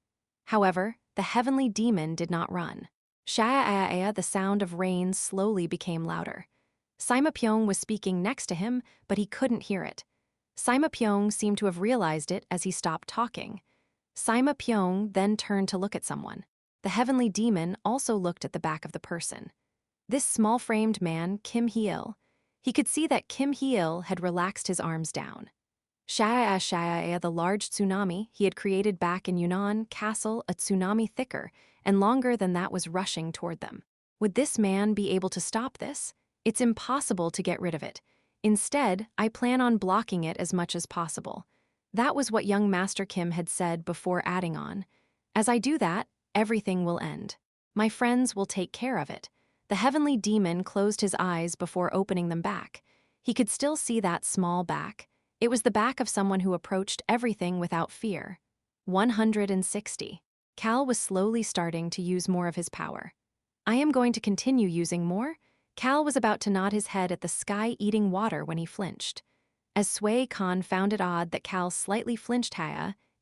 However, The heavenly demon did not run. Sha-a-a, the sound of rain slowly became louder. Sima Pyong was speaking next to him, but he couldn't hear it. Sima Pyong seemed to have realized it as he stopped talking. Sima Pyong then turned to look at someone. The heavenly demon also looked at the back of the person. This small-framed man, Kim Hee-il. He could see that Kim Hee-il had relaxed his arms down. Sha-a-a, the large tsunami he had created back in Yunnan Castle, a tsunami thicker and longer than that was rushing toward them. Would this man be able to stop this? It's impossible to get rid of it. Instead, I plan on blocking it as much as possible. That was what young Master Kim had said before adding on. As I do that, everything will end. My friends will take care of it. The heavenly demon closed his eyes before opening them back. He could still see that small back. It was the back of someone who approached everything without fear. 160. Cal was slowly starting to use more of his power. I am going to continue using more. Cal was about to nod his head at the sky-eating water when he flinched. As Sui Khan found it odd that Cal slightly flinched,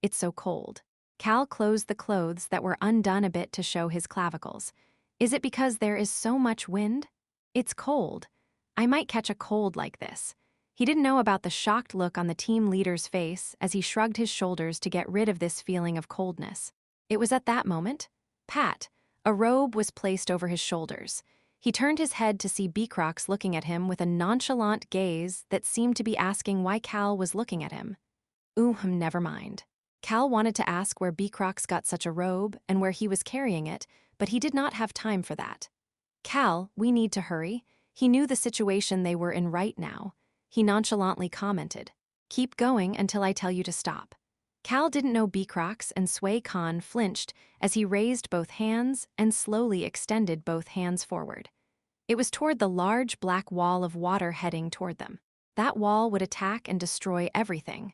it's so cold. Cal closed the clothes that were undone a bit to show his clavicles. Is it because there is so much wind? It's cold. I might catch a cold like this. He didn't know about the shocked look on the team leader's face as he shrugged his shoulders to get rid of this feeling of coldness. It was at that moment. Pat. A robe was placed over his shoulders. He turned his head to see Beecrox looking at him with a nonchalant gaze that seemed to be asking why Cal was looking at him. Never mind. Cal wanted to ask where Beecrox got such a robe and where he was carrying it, but he did not have time for that. Cal, we need to hurry. He knew the situation they were in right now. He nonchalantly commented, keep going until I tell you to stop. Cal didn't know Beecrox and Sui Khan flinched as he raised both hands and slowly extended both hands forward. It was toward the large black wall of water heading toward them. That wall would attack and destroy everything.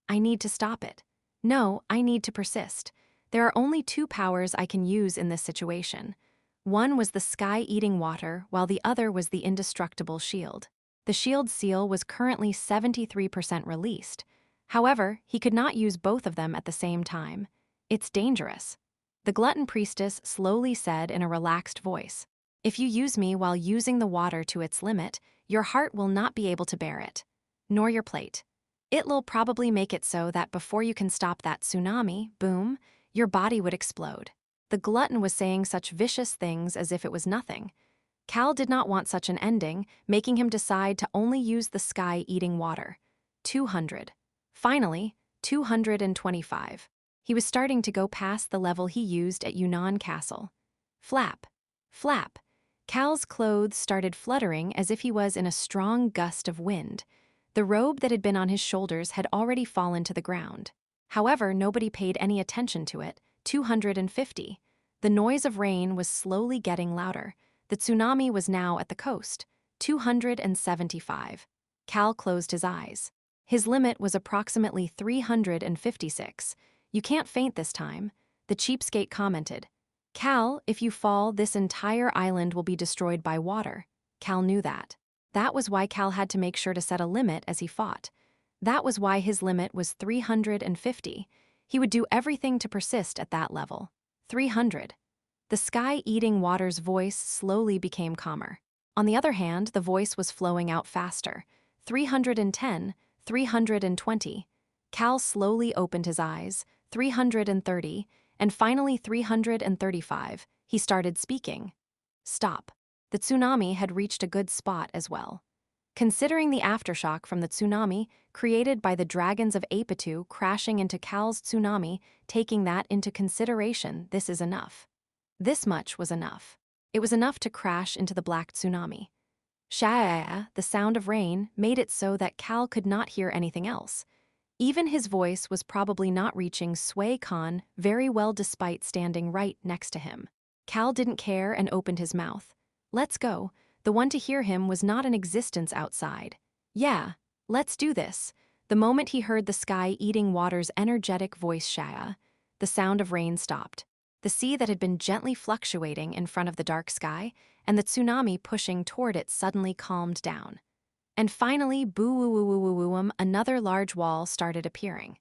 I need to stop it. No, I need to persist. There are only two powers I can use in this situation. One was the sky-eating water, while the other was the indestructible shield. The shield seal was currently 73% released. However, he could not use both of them at the same time. It's dangerous. The glutton priestess slowly said in a relaxed voice, if you use me while using the water to its limit, your heart will not be able to bear it, nor your plate. It'll probably make it so that before you can stop that tsunami, boom, your body would explode. The glutton was saying such vicious things as if it was nothing. Cal did not want such an ending, making him decide to only use the sky-eating water. 200. Finally, 225. He was starting to go past the level he used at Yunnan Castle. Flap. Flap. Cal's clothes started fluttering as if he was in a strong gust of wind. The robe that had been on his shoulders had already fallen to the ground. However, nobody paid any attention to it. 250. The noise of rain was slowly getting louder. The tsunami was now at the coast. 275. Cal closed his eyes. His limit was approximately 356. You can't faint this time. The cheapskate commented. Cal, if you fall, this entire island will be destroyed by water. Cal knew that. That was why Cal had to make sure to set a limit as he fought. That was why his limit was 350. He would do everything to persist at that level. 300. The sky-eating water's voice slowly became calmer. On the other hand, the voice was flowing out faster. 310, 320. Cal slowly opened his eyes. 330, and finally 335. He started speaking. Stop. The tsunami had reached a good spot as well. Considering the aftershock from the tsunami created by the dragons of Apitu crashing into Cal's tsunami, taking that into consideration, this is enough. This much was enough. It was enough to crash into the black tsunami. Sha, the sound of rain, made it so that Cal could not hear anything else. Even his voice was probably not reaching Sui Khan very well despite standing right next to him. Cal didn't care and opened his mouth. Let's go. The one to hear him was not in existence outside. Yeah, let's do this. The moment he heard the sky-eating water's energetic voice Sha, the sound of rain stopped. The sea that had been gently fluctuating in front of the dark sky and the tsunami pushing toward it suddenly calmed down. And finally, boo-woo-woo-woo-woo-woo, another large wall started appearing.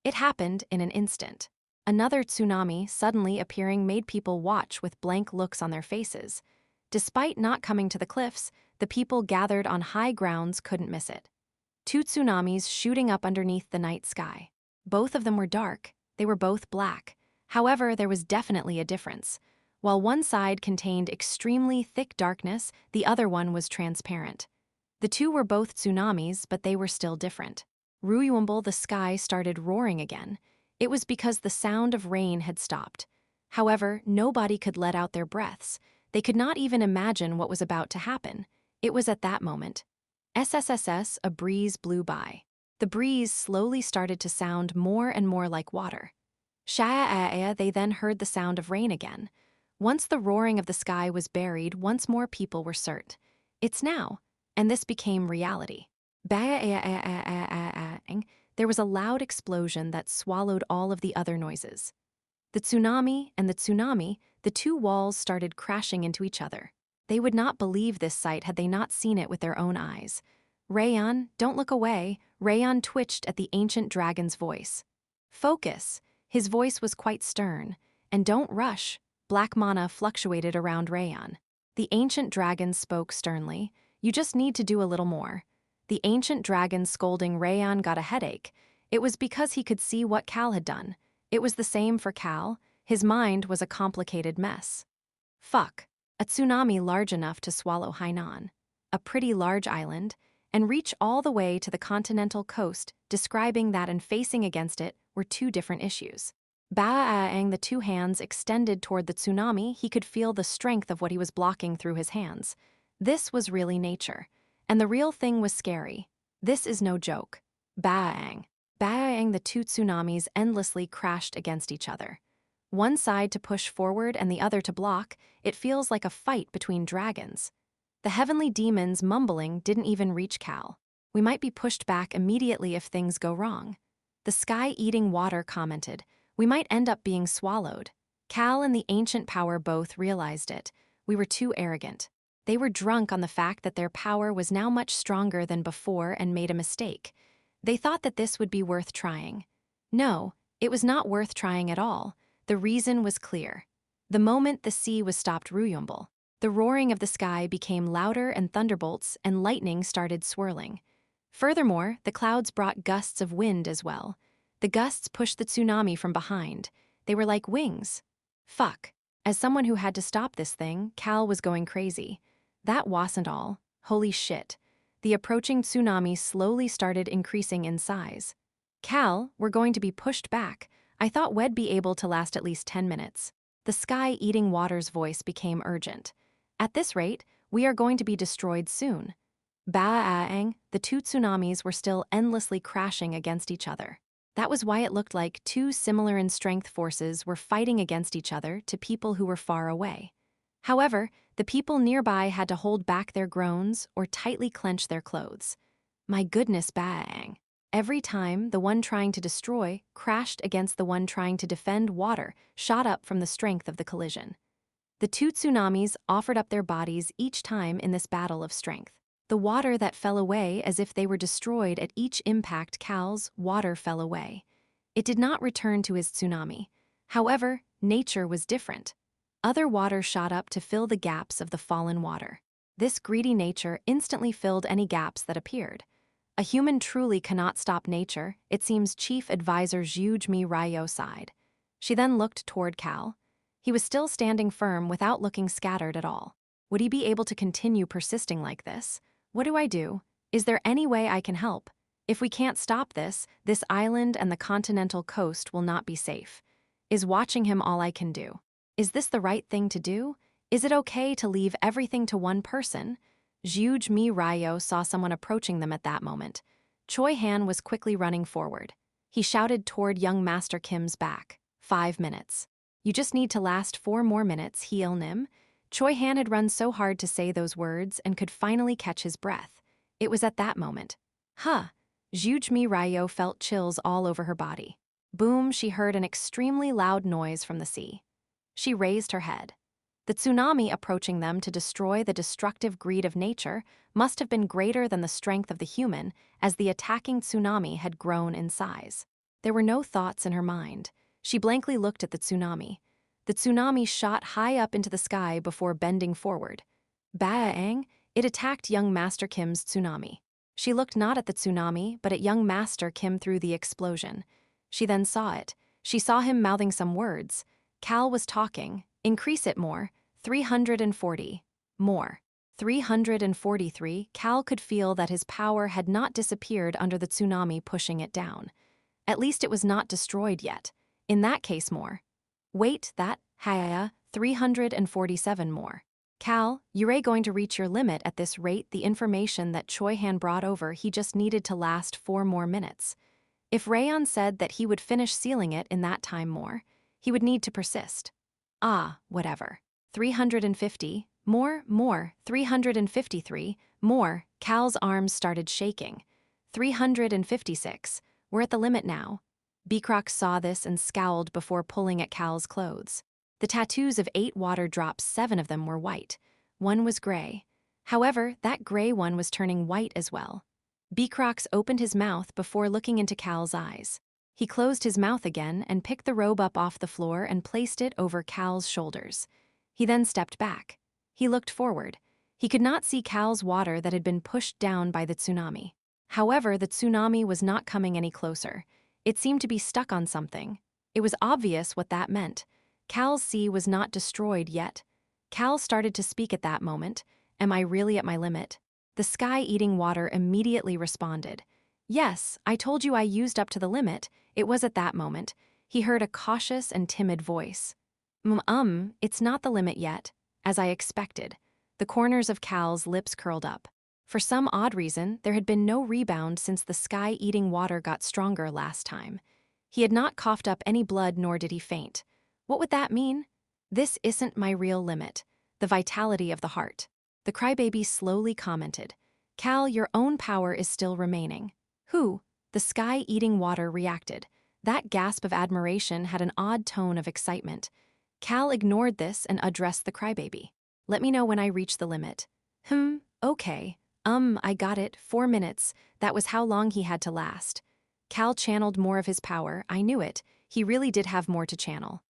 It happened in an instant. Another tsunami suddenly appearing made people watch with blank looks on their faces. Despite not coming to the cliffs, the people gathered on high grounds couldn't miss it. Two tsunamis shooting up underneath the night sky. Both of them were dark, they were both black. However, there was definitely a difference. While one side contained extremely thick darkness, the other one was transparent. The two were both tsunamis, but they were still different. Ryumbul, the sky started roaring again. It was because the sound of rain had stopped. However, nobody could let out their breaths. They could not even imagine what was about to happen. It was at that moment. SSSS, a breeze blew by. The breeze slowly started to sound more and more like water. Sha'a'aya, they then heard the sound of rain again. Once the roaring of the sky was buried, once more people were cert. It's now. And this became reality. Ba'a'a'a'a'a'a'ang, there was a loud explosion that swallowed all of the other noises. The tsunami and the tsunami, the two walls started crashing into each other. They would not believe this sight had they not seen it with their own eyes. Rayon, don't look away. Rayon twitched at the ancient dragon's voice. Focus. His voice was quite stern. And don't rush. Black mana fluctuated around Rayon. The ancient dragon spoke sternly. You just need to do a little more. The ancient dragon scolding Rayon got a headache. It was because he could see what Cal had done. It was the same for Cal. His mind was a complicated mess. Fuck. A tsunami large enough to swallow Hainan. A pretty large island, and reach all the way to the continental coast, describing that and facing against it were two different issues. Ba'a'ang, the two hands extended toward the tsunami, he could feel the strength of what he was blocking through his hands. This was really nature. And the real thing was scary. This is no joke. Ba'a'ang. Ba'a'ang, the two tsunamis endlessly crashed against each other. One side to push forward and the other to block, it feels like a fight between dragons. The heavenly demons mumbling didn't even reach Cal. We might be pushed back immediately if things go wrong. The sky-eating water commented, we might end up being swallowed. Cal and the ancient power both realized it. We were too arrogant. They were drunk on the fact that their power was now much stronger than before and made a mistake. They thought that this would be worth trying. No, it was not worth trying at all. The reason was clear. The moment the sea was stopped Ryumbul, the roaring of the sky became louder and thunderbolts and lightning started swirling. Furthermore, the clouds brought gusts of wind as well. The gusts pushed the tsunami from behind. They were like wings. Fuck. As someone who had to stop this thing, Cal was going crazy. That wasn't all. Holy shit. The approaching tsunami slowly started increasing in size. Cal, we're going to be pushed back. I thought we'd be able to last at least 10 minutes. The sky-eating water's voice became urgent. At this rate, we are going to be destroyed soon. Ba'a'ang, the two tsunamis were still endlessly crashing against each other. That was why it looked like two similar in strength forces were fighting against each other to people who were far away. However, the people nearby had to hold back their groans or tightly clench their clothes. My goodness, Ba'a'ang. Every time, the one trying to destroy crashed against the one trying to defend water, shot up from the strength of the collision. The two tsunamis offered up their bodies each time in this battle of strength. The water that fell away as if they were destroyed at each impact. Cal's water fell away. It did not return to his tsunami. However, nature was different. Other water shot up to fill the gaps of the fallen water. This greedy nature instantly filled any gaps that appeared. A human truly cannot stop nature, it seems Chief Advisor Zhuge Ryo sighed. She then looked toward Cal. He was still standing firm without looking scattered at all. Would he be able to continue persisting like this? What do I do? Is there any way I can help? If we can't stop this island and the continental coast will not be safe. Is watching him all I can do? Is this the right thing to do? Is it okay to leave everything to one person? Zhuge Ryo saw someone approaching them at that moment. Choi Han was quickly running forward. He shouted toward young Master Kim's back. 5 minutes. You just need to last 4 more minutes, Heel Nim. Choi Han had run so hard to say those words and could finally catch his breath. It was at that moment. Huh. Zhuge Ryo felt chills all over her body. Boom, she heard an extremely loud noise from the sea. She raised her head. The tsunami approaching them to destroy the destructive greed of nature must have been greater than the strength of the human, as the attacking tsunami had grown in size. There were no thoughts in her mind. She blankly looked at the tsunami. The tsunami shot high up into the sky before bending forward. Bang! It attacked young Master Kim's tsunami. She looked not at the tsunami, but at young Master Kim through the explosion. She then saw it. She saw him mouthing some words. Cal was talking. Increase it more. 340. More. 343. Cal could feel that his power had not disappeared under the tsunami pushing it down. At least it was not destroyed yet. In that case, more. Wait, that, 347 more. Cal, you're going to reach your limit at this rate. The information that Choi Han brought over, he just needed to last 4 more minutes. If Rayon said that he would finish sealing it in that time more, he would need to persist. Whatever. 350, more, 353, more. Cal's arms started shaking. 356, we're at the limit now. Beacrox saw this and scowled before pulling at Cal's clothes. The tattoos of 8 water drops, 7 of them were white. 1 was gray. However, that gray one was turning white as well. Beacrox opened his mouth before looking into Cal's eyes. He closed his mouth again and picked the robe up off the floor and placed it over Cal's shoulders. He then stepped back. He looked forward. He could not see Cal's water that had been pushed down by the tsunami. However, the tsunami was not coming any closer. It seemed to be stuck on something. It was obvious what that meant. Cal's sea was not destroyed yet. Cal started to speak at that moment. Am I really at my limit? The sky-eating water immediately responded. Yes, I told you I used up to the limit. It was at that moment. He heard a cautious and timid voice. It's not the limit yet, as I expected. The corners of Cal's lips curled up. For some odd reason, there had been no rebound since the sky-eating water got stronger last time. He had not coughed up any blood, nor did he faint. What would that mean? This isn't my real limit. The vitality of the heart. The crybaby slowly commented. Cal, your own power is still remaining. Who? The sky-eating water reacted. That gasp of admiration had an odd tone of excitement. Cal ignored this and addressed the crybaby. Let me know when I reach the limit. Okay. I got it, 4 minutes. That was how long he had to last. Cal channeled more of his power. I knew it. He really did have more to channel.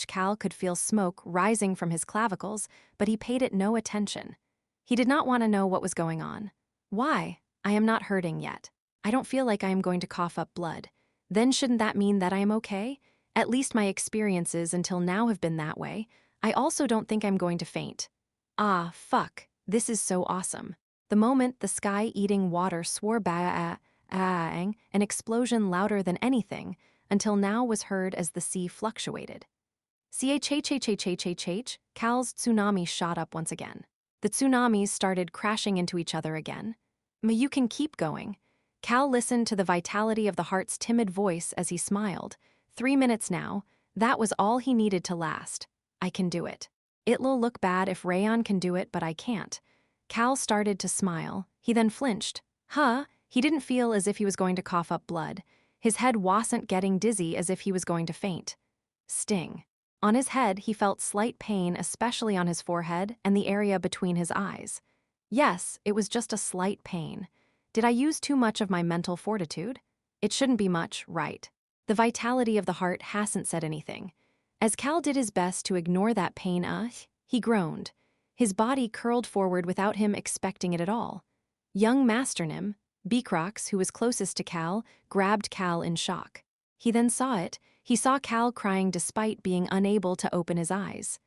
Cal could feel smoke rising from his clavicles, but he paid it no attention. He did not want to know what was going on. Why? I am not hurting yet. I don't feel like I am going to cough up blood. Then shouldn't that mean that I am okay? At least my experiences until now have been that way. I also don't think I'm going to faint. Fuck. This is so awesome. The moment the sky-eating water swore bang, an explosion louder than anything, until now was heard as the sea fluctuated. Cal's tsunami shot up once again. The tsunamis started crashing into each other again. You can keep going. Cal listened to the vitality of the heart's timid voice as he smiled. 3 minutes now. That was all he needed to last. I can do it. It'll look bad if Rayon can do it, but I can't. Cal started to smile. He then flinched. He didn't feel as if he was going to cough up blood. His head wasn't getting dizzy as if he was going to faint. Sting. On his head, he felt slight pain, especially on his forehead and the area between his eyes. Yes, it was just a slight pain. Did I use too much of my mental fortitude? It shouldn't be much, right? The vitality of the heart hasn't said anything. As Cal did his best to ignore that pain, he groaned. His body curled forward without him expecting it at all. Young Master Nim, Beacrox, who was closest to Cal, grabbed Cal in shock. He then saw it. He saw Cal crying despite being unable to open his eyes.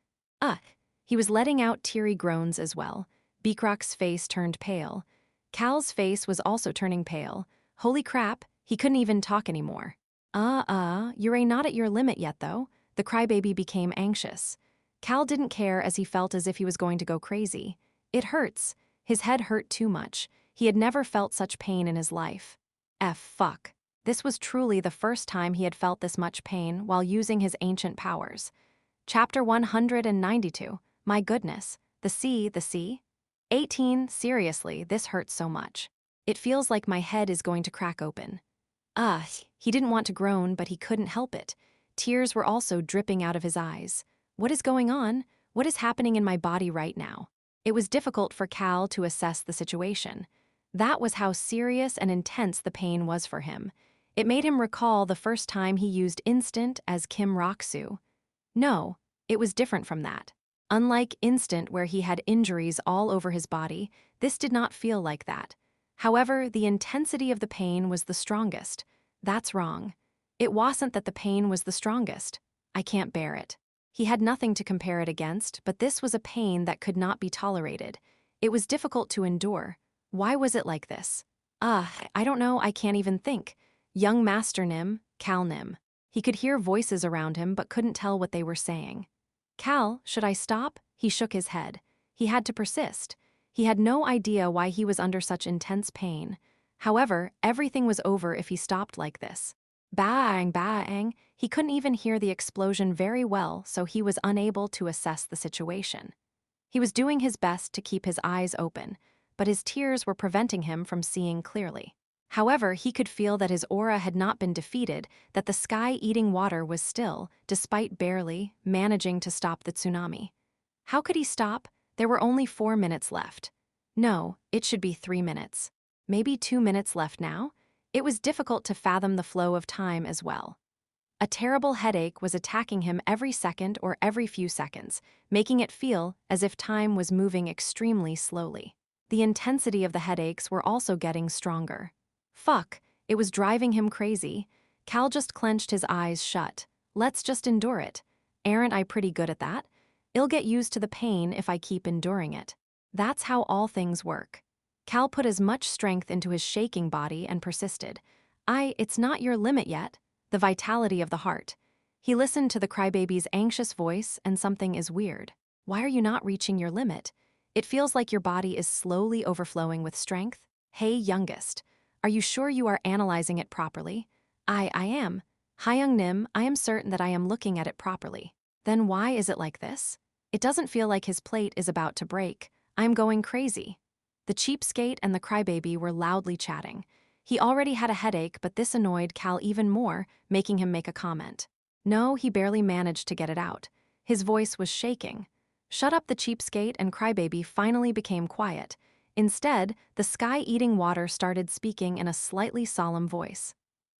He was letting out teary groans as well. Beacrox's face turned pale. Cal's face was also turning pale. Holy crap, he couldn't even talk anymore. You're not at your limit yet, though. The crybaby became anxious. Cal didn't care as he felt as if he was going to go crazy. It hurts. His head hurt too much. He had never felt such pain in his life. Fuck. This was truly the first time he had felt this much pain while using his ancient powers. Chapter 192. My goodness. The sea. 18. Seriously, this hurts so much. It feels like my head is going to crack open. He didn't want to groan, but he couldn't help it. Tears were also dripping out of his eyes. What is going on? What is happening in my body right now? It was difficult for Cal to assess the situation. That was how serious and intense the pain was for him. It made him recall the first time he used instant as Kim Rok-soo. No, it was different from that. Unlike instant where he had injuries all over his body, this did not feel like that. However, the intensity of the pain was the strongest. That's wrong. It wasn't that the pain was the strongest. I can't bear it. He had nothing to compare it against, but this was a pain that could not be tolerated. It was difficult to endure. Why was it like this? I don't know, I can't even think. Young Master Nim, Cal Nim. He could hear voices around him but couldn't tell what they were saying. Cal, should I stop? He shook his head. He had to persist. He had no idea why he was under such intense pain. However, everything was over if he stopped like this. Bang, bang. He couldn't even hear the explosion very well, so he was unable to assess the situation. He was doing his best to keep his eyes open, but his tears were preventing him from seeing clearly. However, he could feel that his aura had not been defeated, that the sky-eating water was still, despite barely managing to stop the tsunami. How could he stop? There were only 4 minutes left. No, it should be 3 minutes. Maybe 2 minutes left now? It was difficult to fathom the flow of time as well. A terrible headache was attacking him every second or every few seconds, making it feel as if time was moving extremely slowly. The intensity of the headaches were also getting stronger. Fuck, it was driving him crazy. Cal just clenched his eyes shut. Let's just endure it. Aren't I pretty good at that? I'll get used to the pain if I keep enduring it. That's how all things work. Cal put as much strength into his shaking body and persisted. It's not your limit yet. The vitality of the heart. He listened to the crybaby's anxious voice, and something is weird. Why are you not reaching your limit? It feels like your body is slowly overflowing with strength. Hey, youngest. Are you sure you are analyzing it properly? I am. Hyung Nim, I am certain that I am looking at it properly. Then why is it like this? It doesn't feel like his plate is about to break. I'm going crazy. The cheapskate and the crybaby were loudly chatting. He already had a headache, but this annoyed Cal even more, making him make a comment. No, he barely managed to get it out. His voice was shaking. Shut up, the cheapskate and crybaby finally became quiet. Instead, the sky-eating water started speaking in a slightly solemn voice.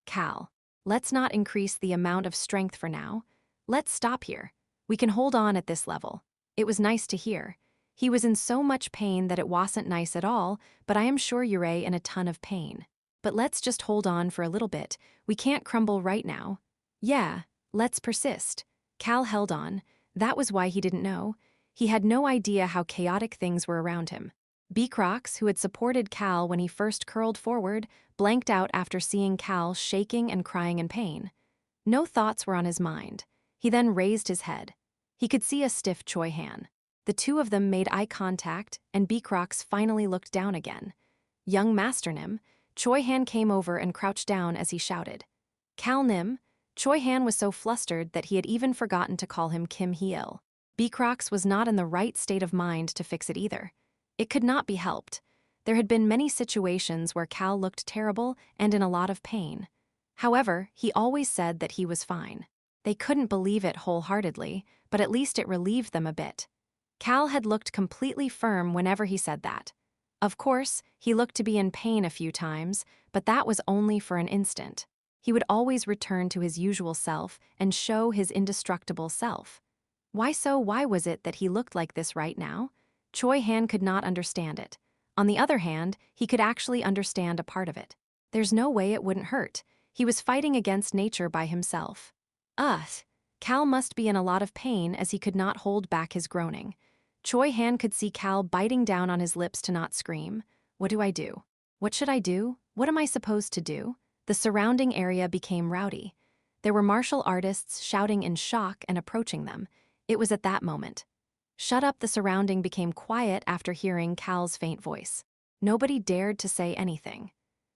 Cal, let's not increase the amount of strength for now. Let's stop here. We can hold on at this level. It was nice to hear. He was in so much pain that it wasn't nice at all, but I am sure you're in a ton of pain. But let's just hold on for a little bit. We can't crumble right now. Yeah, let's persist. Cal held on. That was why he didn't know. He had no idea how chaotic things were around him. Crocs, who had supported Cal when he first curled forward, blanked out after seeing Cal shaking and crying in pain. No thoughts were on his mind. He then raised his head. He could see a stiff Choi Han. The two of them made eye contact, and Crocs finally looked down again. Young Master Nim, Choi Han came over and crouched down as he shouted. Cal Nim. Choi Han was so flustered that he had even forgotten to call him Kim Hee-il. Crocs was not in the right state of mind to fix it either. It could not be helped. There had been many situations where Cal looked terrible and in a lot of pain. However, he always said that he was fine. They couldn't believe it wholeheartedly, but at least it relieved them a bit. Cal had looked completely firm whenever he said that. Of course, he looked to be in pain a few times, but that was only for an instant. He would always return to his usual self and show his indestructible self. Why was it that he looked like this right now? Choi Han could not understand it. On the other hand, he could actually understand a part of it. There's no way it wouldn't hurt. He was fighting against nature by himself. Cal must be in a lot of pain as he could not hold back his groaning. Choi Han could see Cal biting down on his lips to not scream. What do I do? What should I do? What am I supposed to do? The surrounding area became rowdy. There were martial artists shouting in shock and approaching them. It was at that moment. Shut up, the surrounding became quiet after hearing Cal's faint voice. Nobody dared to say anything.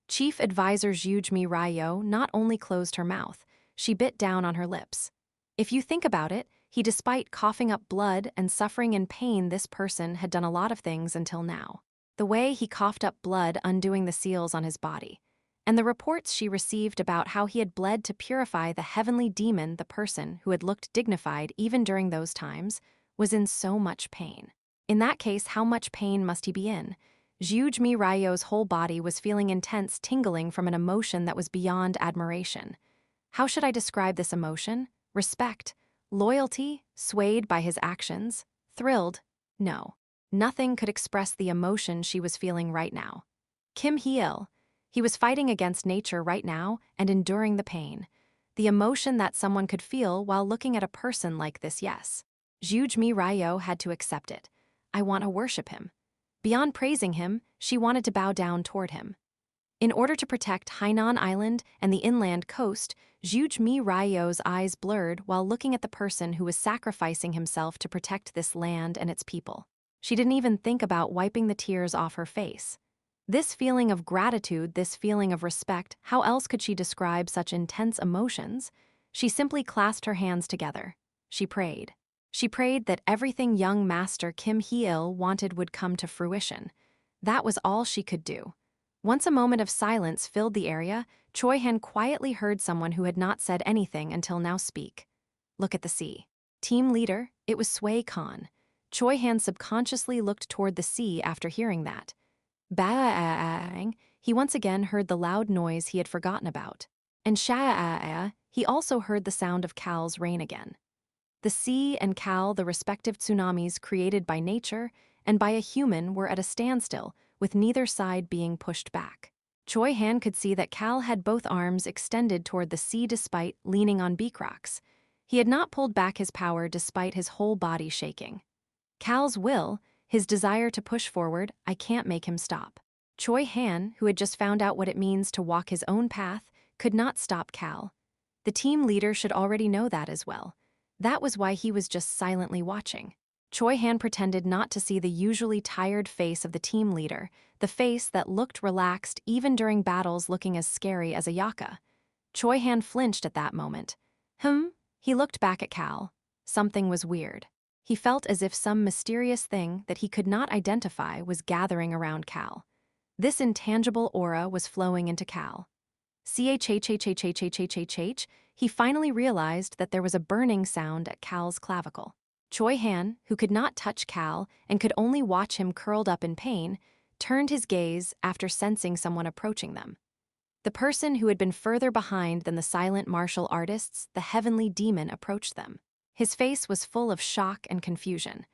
Chief Advisor Jujmi Ryo not only closed her mouth, she bit down on her lips. If you think about it, despite coughing up blood and suffering in pain, this person had done a lot of things until now. The way he coughed up blood undoing the seals on his body. And the reports she received about how he had bled to purify the heavenly demon, the person who had looked dignified even during those times, was in so much pain. In that case, how much pain must he be in? Xiujmi Ryo's whole body was feeling intense tingling from an emotion that was beyond admiration. How should I describe this emotion? Respect? Loyalty? Swayed by his actions? Thrilled? No. Nothing could express the emotion she was feeling right now. Kim Hee-il. He was fighting against nature right now and enduring the pain. The emotion that someone could feel while looking at a person like this, yes. Xiujmi Ryo had to accept it. I want to worship him. Beyond praising him, she wanted to bow down toward him. In order to protect Hainan Island and the inland coast, Xiujmi Ryo's eyes blurred while looking at the person who was sacrificing himself to protect this land and its people. She didn't even think about wiping the tears off her face. This feeling of gratitude, this feeling of respect, how else could she describe such intense emotions? She simply clasped her hands together. She prayed. She prayed that everything young Master Kim Hee-il wanted would come to fruition. That was all she could do. Once a moment of silence filled the area, Choi Han quietly heard someone who had not said anything until now speak. Look at the sea. Team leader, it was Sway Khan. Choi Han subconsciously looked toward the sea after hearing that. Bang! He once again heard the loud noise he had forgotten about. And sha! He also heard the sound of Cal's rain again. The sea and Cal, the respective tsunamis created by nature and by a human, were at a standstill, with neither side being pushed back. Choi Han could see that Cal had both arms extended toward the sea despite leaning on beak rocks. He had not pulled back his power despite his whole body shaking. Cal's will, his desire to push forward, I can't make him stop. Choi Han, who had just found out what it means to walk his own path, could not stop Cal. The team leader should already know that as well. That was why he was just silently watching. Choi Han pretended not to see the usually tired face of the team leader, the face that looked relaxed even during battles, looking as scary as a yaka. Choi Han flinched at that moment. He looked back at Cal. Something was weird. He felt as if some mysterious thing that he could not identify was gathering around Cal. This intangible aura was flowing into Cal. Chhhhhhhhh, he finally realized that there was a burning sound at Cal's clavicle. Choi Han, who could not touch Cal and could only watch him curled up in pain, turned his gaze after sensing someone approaching them. The person who had been further behind than the silent martial artists, the heavenly demon, approached them. His face was full of shock and confusion.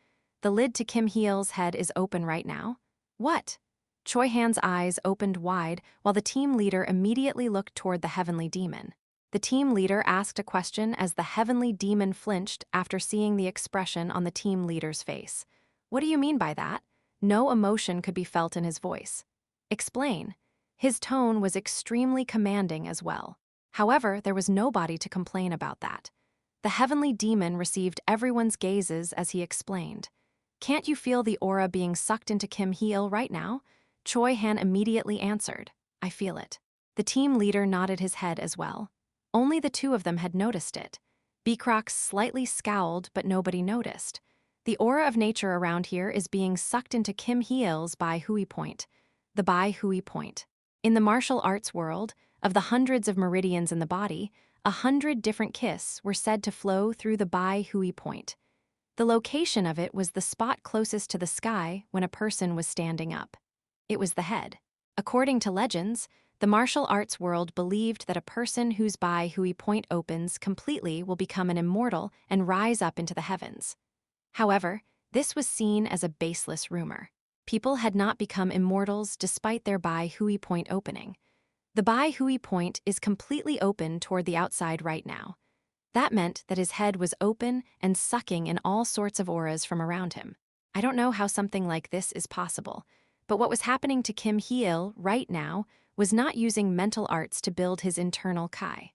The lid to Kim Hee-il's head is open right now. What? Choi Han's eyes opened wide while the team leader immediately looked toward the heavenly demon. The team leader asked a question as the heavenly demon flinched after seeing the expression on the team leader's face. What do you mean by that? No emotion could be felt in his voice. Explain. His tone was extremely commanding as well. However, there was nobody to complain about that. The heavenly demon received everyone's gazes as he explained. Can't you feel the aura being sucked into Kim Hee-il right now? Choi Han immediately answered. I feel it. The team leader nodded his head as well. Only the two of them had noticed it. Beakrox slightly scowled, but nobody noticed. The aura of nature around here is being sucked into Kim Hee-il's Bai Hui Point. The Bai Hui Point. In the martial arts world, of the hundreds of meridians in the body, 100 different kis were said to flow through the Bai Hui Point. The location of it was the spot closest to the sky when a person was standing up. It was the head. According to legends, the martial arts world believed that a person whose Bai Hui Point opens completely will become an immortal and rise up into the heavens. However, this was seen as a baseless rumor. People had not become immortals despite their Bai Hui Point opening. The Bai Hui Point is completely open toward the outside right now. That meant that his head was open and sucking in all sorts of auras from around him. I don't know how something like this is possible, but what was happening to Kim Hee-il right now was not using mental arts to build his internal kai.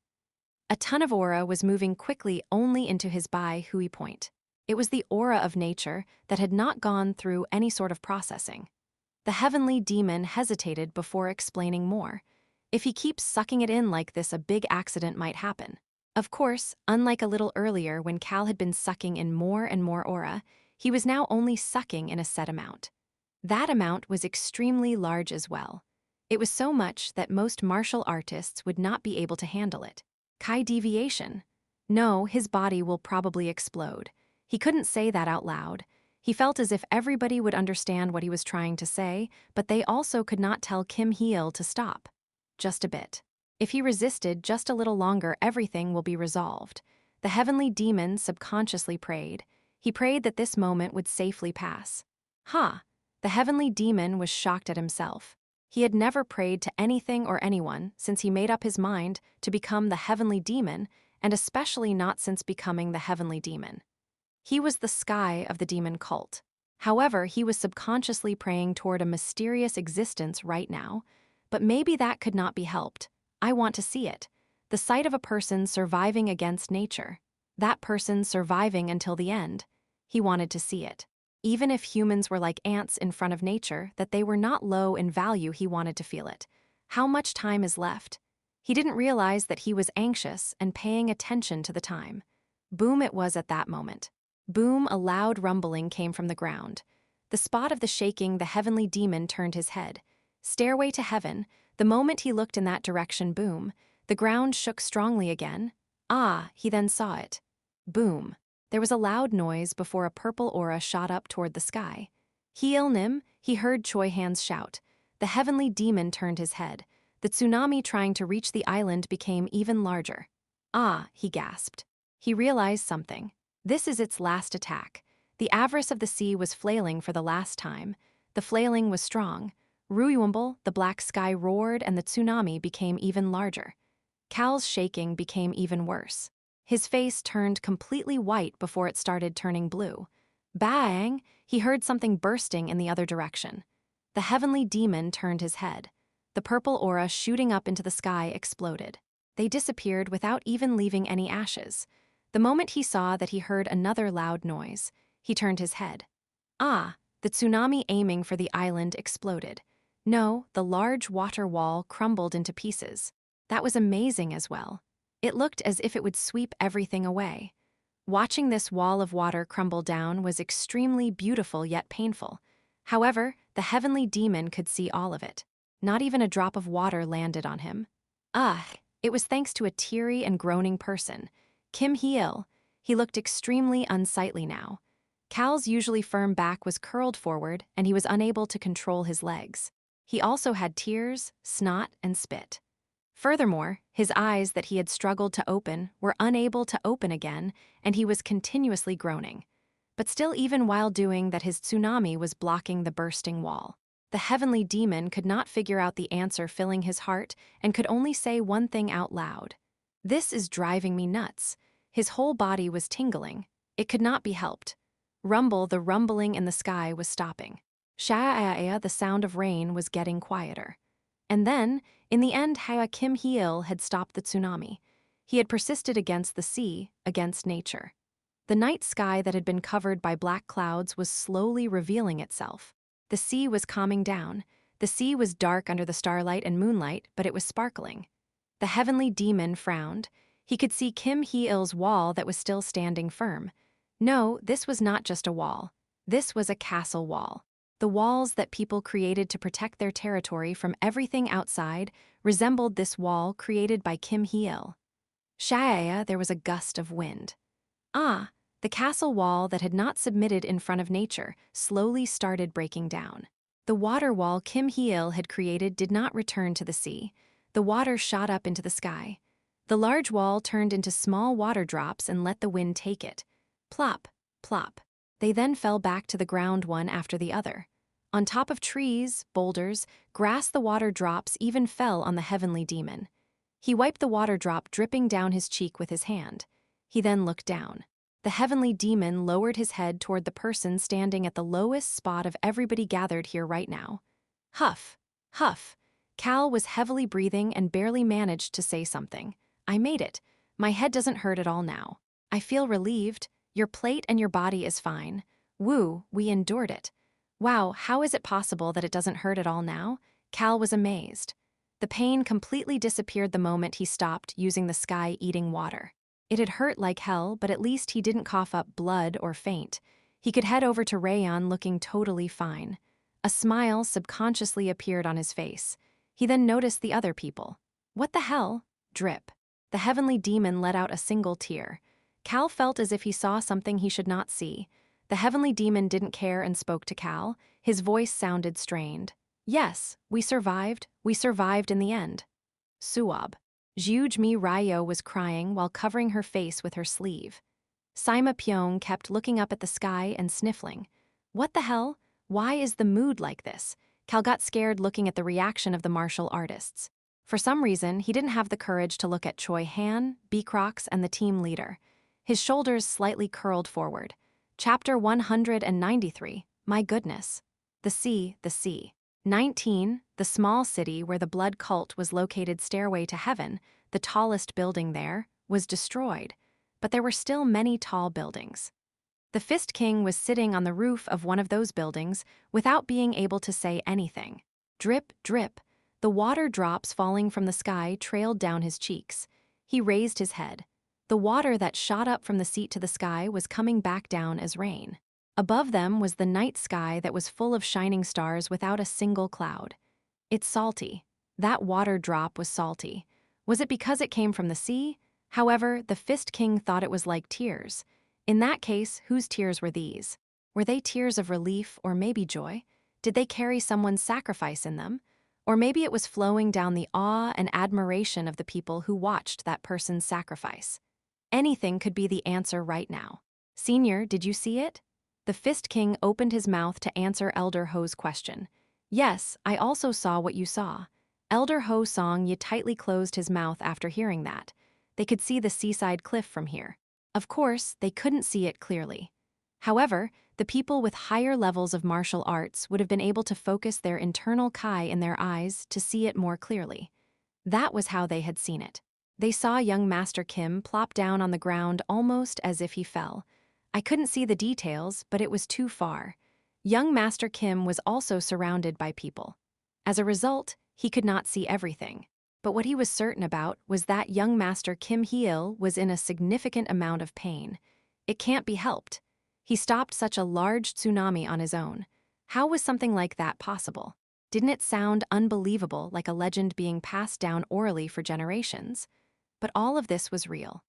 A ton of aura was moving quickly only into his Bai Hui Point. It was the aura of nature that had not gone through any sort of processing. The heavenly demon hesitated before explaining more. If he keeps sucking it in like this, a big accident might happen. Of course, unlike a little earlier when Cal had been sucking in more and more aura, he was now only sucking in a set amount. That amount was extremely large as well. It was so much that most martial artists would not be able to handle it. Kai deviation. No, his body will probably explode. He couldn't say that out loud. He felt as if everybody would understand what he was trying to say, but they also could not tell Kim Hee-il to stop. Just a bit. If he resisted just a little longer, everything will be resolved. The heavenly demon subconsciously prayed. He prayed that this moment would safely pass. The heavenly demon was shocked at himself. He had never prayed to anything or anyone since he made up his mind to become the heavenly demon, and especially not since becoming the heavenly demon. He was the sky of the demon cult. However, he was subconsciously praying toward a mysterious existence right now. But maybe that could not be helped. I want to see it. The sight of a person surviving against nature. That person surviving until the end. He wanted to see it. Even if humans were like ants in front of nature, that they were not low in value, he wanted to feel it. How much time is left? He didn't realize that he was anxious and paying attention to the time. Boom it was at that moment. Boom, a loud rumbling came from the ground. The spot of the shaking, the heavenly demon turned his head. Stairway to heaven, the moment he looked in that direction, boom, the ground shook strongly again. He then saw it. Boom. There was a loud noise before a purple aura shot up toward the sky. Hee-il-nim, he heard Choi Han's shout. The heavenly demon turned his head. The tsunami trying to reach the island became even larger. He gasped. He realized something. This is its last attack. The avarice of the sea was flailing for the last time. The flailing was strong. Ruyumble, the black sky roared and the tsunami became even larger. Cal's shaking became even worse. His face turned completely white before it started turning blue. Bang! He heard something bursting in the other direction. The heavenly demon turned his head. The purple aura shooting up into the sky exploded. They disappeared without even leaving any ashes. The moment he saw that, he heard another loud noise. He turned his head. The tsunami aiming for the island exploded. No, the large water wall crumbled into pieces. That was amazing as well. It looked as if it would sweep everything away. Watching this wall of water crumble down was extremely beautiful yet painful. However, the heavenly demon could see all of it. Not even a drop of water landed on him. It was thanks to a teary and groaning person. Kim Hee-il. He looked extremely unsightly now. Cal's usually firm back was curled forward, and he was unable to control his legs. He also had tears, snot, and spit. Furthermore, his eyes that he had struggled to open were unable to open again, and he was continuously groaning. But still, even while doing that, his tsunami was blocking the bursting wall. The heavenly demon could not figure out the answer filling his heart and could only say one thing out loud. This is driving me nuts. His whole body was tingling. It could not be helped. Rumble, the rumbling in the sky was stopping. Sha-a-a, the sound of rain was getting quieter. And then, in the end, Kim Hee-il had stopped the tsunami. He had persisted against the sea, against nature. The night sky that had been covered by black clouds was slowly revealing itself. The sea was calming down. The sea was dark under the starlight and moonlight, but it was sparkling. The heavenly demon frowned. He could see Kim Hee-il's wall that was still standing firm. No, this was not just a wall. This was a castle wall. The walls that people created to protect their territory from everything outside resembled this wall created by Kim Hee-il. Sha-a-a, there was a gust of wind. The castle wall that had not submitted in front of nature slowly started breaking down. The water wall Kim Hee-il had created did not return to the sea. The water shot up into the sky. The large wall turned into small water drops and let the wind take it. Plop, plop. They then fell back to the ground one after the other. On top of trees, boulders, grass, the water drops even fell on the heavenly demon. He wiped the water drop dripping down his cheek with his hand. He then looked down. The heavenly demon lowered his head toward the person standing at the lowest spot of everybody gathered here right now. Huff, huff. Cal was heavily breathing and barely managed to say something. I made it. My head doesn't hurt at all now. I feel relieved. Your plate and your body is fine. Woo, we endured it. Wow, how is it possible that it doesn't hurt at all now? Cal was amazed. The pain completely disappeared the moment he stopped using the sky-eating water. It had hurt like hell, but at least he didn't cough up blood or faint. He could head over to Rayon looking totally fine. A smile subconsciously appeared on his face. He then noticed the other people. What the hell? Drip. The heavenly demon let out a single tear. Cal felt as if he saw something he should not see. The heavenly demon didn't care and spoke to Cal. His voice sounded strained. Yes, we survived in the end. Suab. Jiuj Mi Ryo was crying while covering her face with her sleeve. Sima Pyong kept looking up at the sky and sniffling. What the hell? Why is the mood like this? Cal got scared looking at the reaction of the martial artists. For some reason, he didn't have the courage to look at Choi Han, B-Crocs, and the team leader. His shoulders slightly curled forward. Chapter 193. My goodness. The sea. 19. The small city where the blood cult was located, Stairway to Heaven, the tallest building there, was destroyed. But there were still many tall buildings. The Fist King was sitting on the roof of one of those buildings without being able to say anything. Drip, drip. The water drops falling from the sky trailed down his cheeks. He raised his head. The water that shot up from the seat to the sky was coming back down as rain. Above them was the night sky that was full of shining stars without a single cloud. It's salty. That water drop was salty. Was it because it came from the sea? However, the Fist King thought it was like tears. In that case, whose tears were these? Were they tears of relief or maybe joy? Did they carry someone's sacrifice in them? Or maybe it was flowing down the awe and admiration of the people who watched that person's sacrifice. Anything could be the answer right now. Senior, did you see it? The Fist King opened his mouth to answer Elder Ho's question. Yes, I also saw what you saw. Elder Ho Song Ye tightly closed his mouth after hearing that. They could see the seaside cliff from here. Of course, they couldn't see it clearly. However, the people with higher levels of martial arts would have been able to focus their internal Kai in their eyes to see it more clearly. That was how they had seen it. They saw young Master Kim plop down on the ground almost as if he fell. I couldn't see the details, but it was too far. Young Master Kim was also surrounded by people. As a result, he could not see everything. But what he was certain about was that young Master Kim Hee-il was in a significant amount of pain. It can't be helped. He stopped such a large tsunami on his own. How was something like that possible? Didn't it sound unbelievable, like a legend being passed down orally for generations? But all of this was real.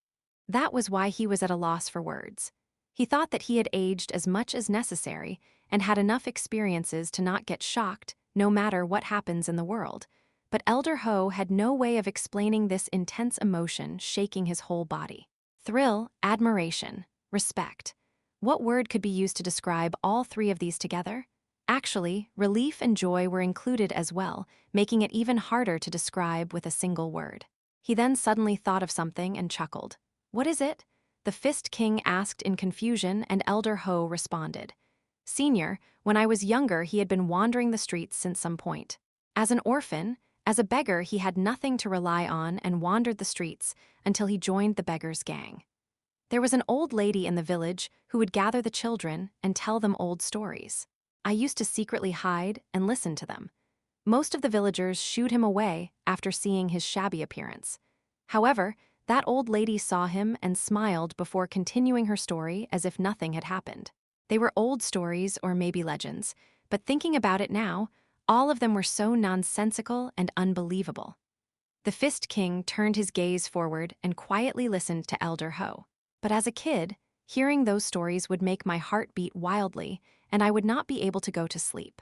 That was why he was at a loss for words. He thought that he had aged as much as necessary and had enough experiences to not get shocked, no matter what happens in the world. But Elder Ho had no way of explaining this intense emotion shaking his whole body. Thrill, admiration, respect. What word could be used to describe all three of these together? Actually, relief and joy were included as well, making it even harder to describe with a single word. He then suddenly thought of something and chuckled. What is it? The Fist King asked in confusion, and Elder Ho responded. Senior, when I was younger, he had been wandering the streets since some point. As an orphan, as a beggar, he had nothing to rely on and wandered the streets until he joined the beggars' gang. There was an old lady in the village who would gather the children and tell them old stories. I used to secretly hide and listen to them. Most of the villagers shooed him away after seeing his shabby appearance. However, that old lady saw him and smiled before continuing her story as if nothing had happened. They were old stories or maybe legends, but thinking about it now, all of them were so nonsensical and unbelievable. The Fist King turned his gaze forward and quietly listened to Elder Ho. But as a kid, hearing those stories would make my heart beat wildly, and I would not be able to go to sleep.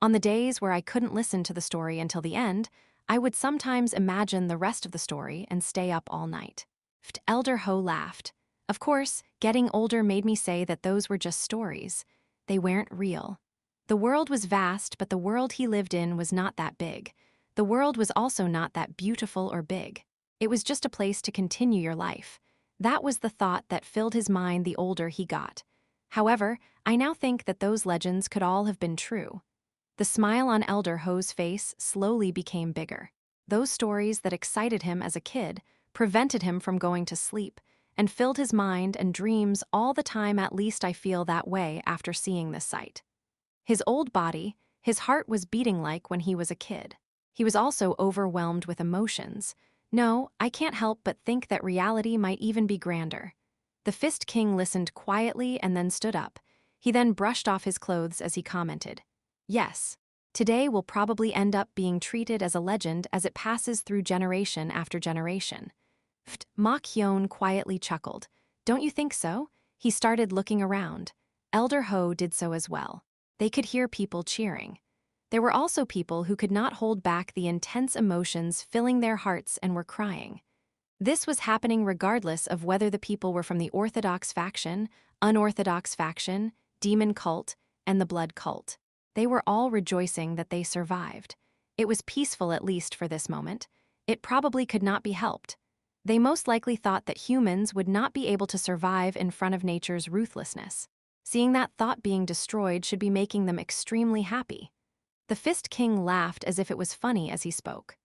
On the days where I couldn't listen to the story until the end, I would sometimes imagine the rest of the story and stay up all night. Elder Ho laughed. Of course, getting older made me say that those were just stories. They weren't real. The world was vast, but the world he lived in was not that big. The world was also not that beautiful or big. It was just a place to continue your life. That was the thought that filled his mind the older he got. However, I now think that those legends could all have been true. The smile on Elder Ho's face slowly became bigger. Those stories that excited him as a kid prevented him from going to sleep and filled his mind and dreams all the time. At least I feel that way after seeing this sight. His old body, his heart was beating like when he was a kid. He was also overwhelmed with emotions. No, I can't help but think that reality might even be grander. The Fist King listened quietly and then stood up. He then brushed off his clothes as he commented. Yes, today will probably end up being treated as a legend as it passes through generation after generation. Ma Hyun quietly chuckled. Don't you think so? He started looking around. Elder Ho did so as well. They could hear people cheering. There were also people who could not hold back the intense emotions filling their hearts and were crying. This was happening regardless of whether the people were from the Orthodox faction, unorthodox faction, demon cult, and the blood cult. They were all rejoicing that they survived. It was peaceful at least for this moment. It probably could not be helped. They most likely thought that humans would not be able to survive in front of nature's ruthlessness. Seeing that thought being destroyed should be making them extremely happy. The Fist King laughed as if it was funny as he spoke.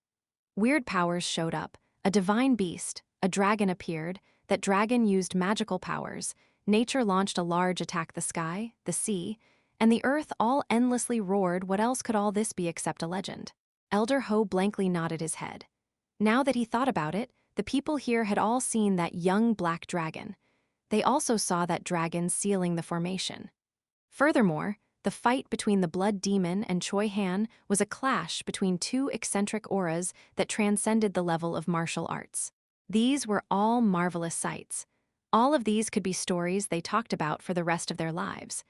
Weird powers showed up. A divine beast, a dragon appeared. That dragon used magical powers. Nature launched a large attack: the sky, the sea, and the earth all endlessly roared. What else could all this be except a legend? Elder Ho blankly nodded his head. Now that he thought about it, the people here had all seen that young black dragon. They also saw that dragon sealing the formation. Furthermore, the fight between the blood demon and Choi Han was a clash between two eccentric auras that transcended the level of martial arts. These were all marvelous sights. All of these could be stories they talked about for the rest of their lives.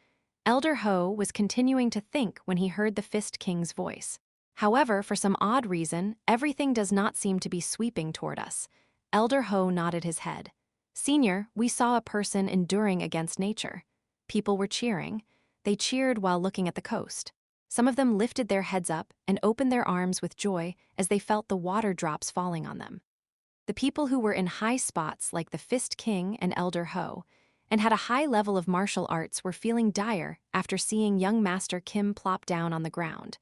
Elder Ho was continuing to think when he heard the Fist King's voice. However, for some odd reason, everything does not seem to be sweeping toward us. Elder Ho nodded his head. Senior, we saw a person enduring against nature. People were cheering. They cheered while looking at the coast. Some of them lifted their heads up and opened their arms with joy as they felt the water drops falling on them. The people who were in high spots like the Fist King and Elder Ho and had a high level of martial arts were feeling dire after seeing young Master Kim plop down on the ground.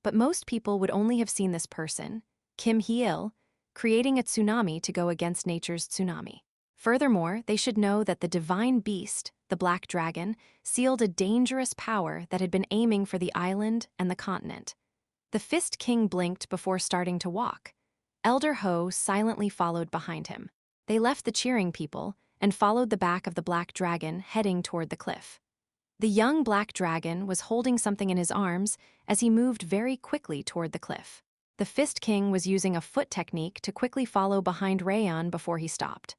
But most people would only have seen this person, Kim Hee-il, creating a tsunami to go against nature's tsunami. Furthermore, they should know that the divine beast, the black dragon, sealed a dangerous power that had been aiming for the island and the continent. The Fist King blinked before starting to walk. Elder Ho silently followed behind him. They left the cheering people and followed the back of the black dragon heading toward the cliff. The young black dragon was holding something in his arms as he moved very quickly toward the cliff. The Fist King was using a foot technique to quickly follow behind Rayon before he stopped.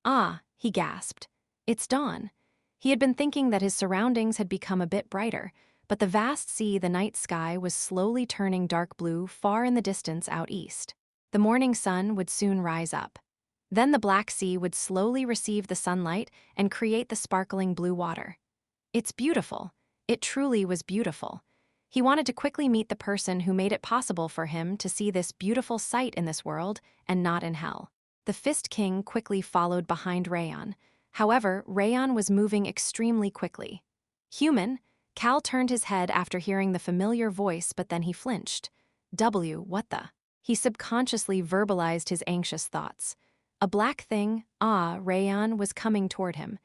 Ah, he gasped. It's dawn. He had been thinking that his surroundings had become a bit brighter, but the vast sea, the night sky, was slowly turning dark blue far in the distance out east. The morning sun would soon rise up. Then the Black Sea would slowly receive the sunlight and create the sparkling blue water. It's beautiful. It truly was beautiful. He wanted to quickly meet the person who made it possible for him to see this beautiful sight in this world and not in hell. The Fist King quickly followed behind Rayon. However, Rayon was moving extremely quickly. Human, Cal turned his head after hearing the familiar voice, but then he flinched. What the? He subconsciously verbalized his anxious thoughts. A black thing, Rayon, was coming toward him,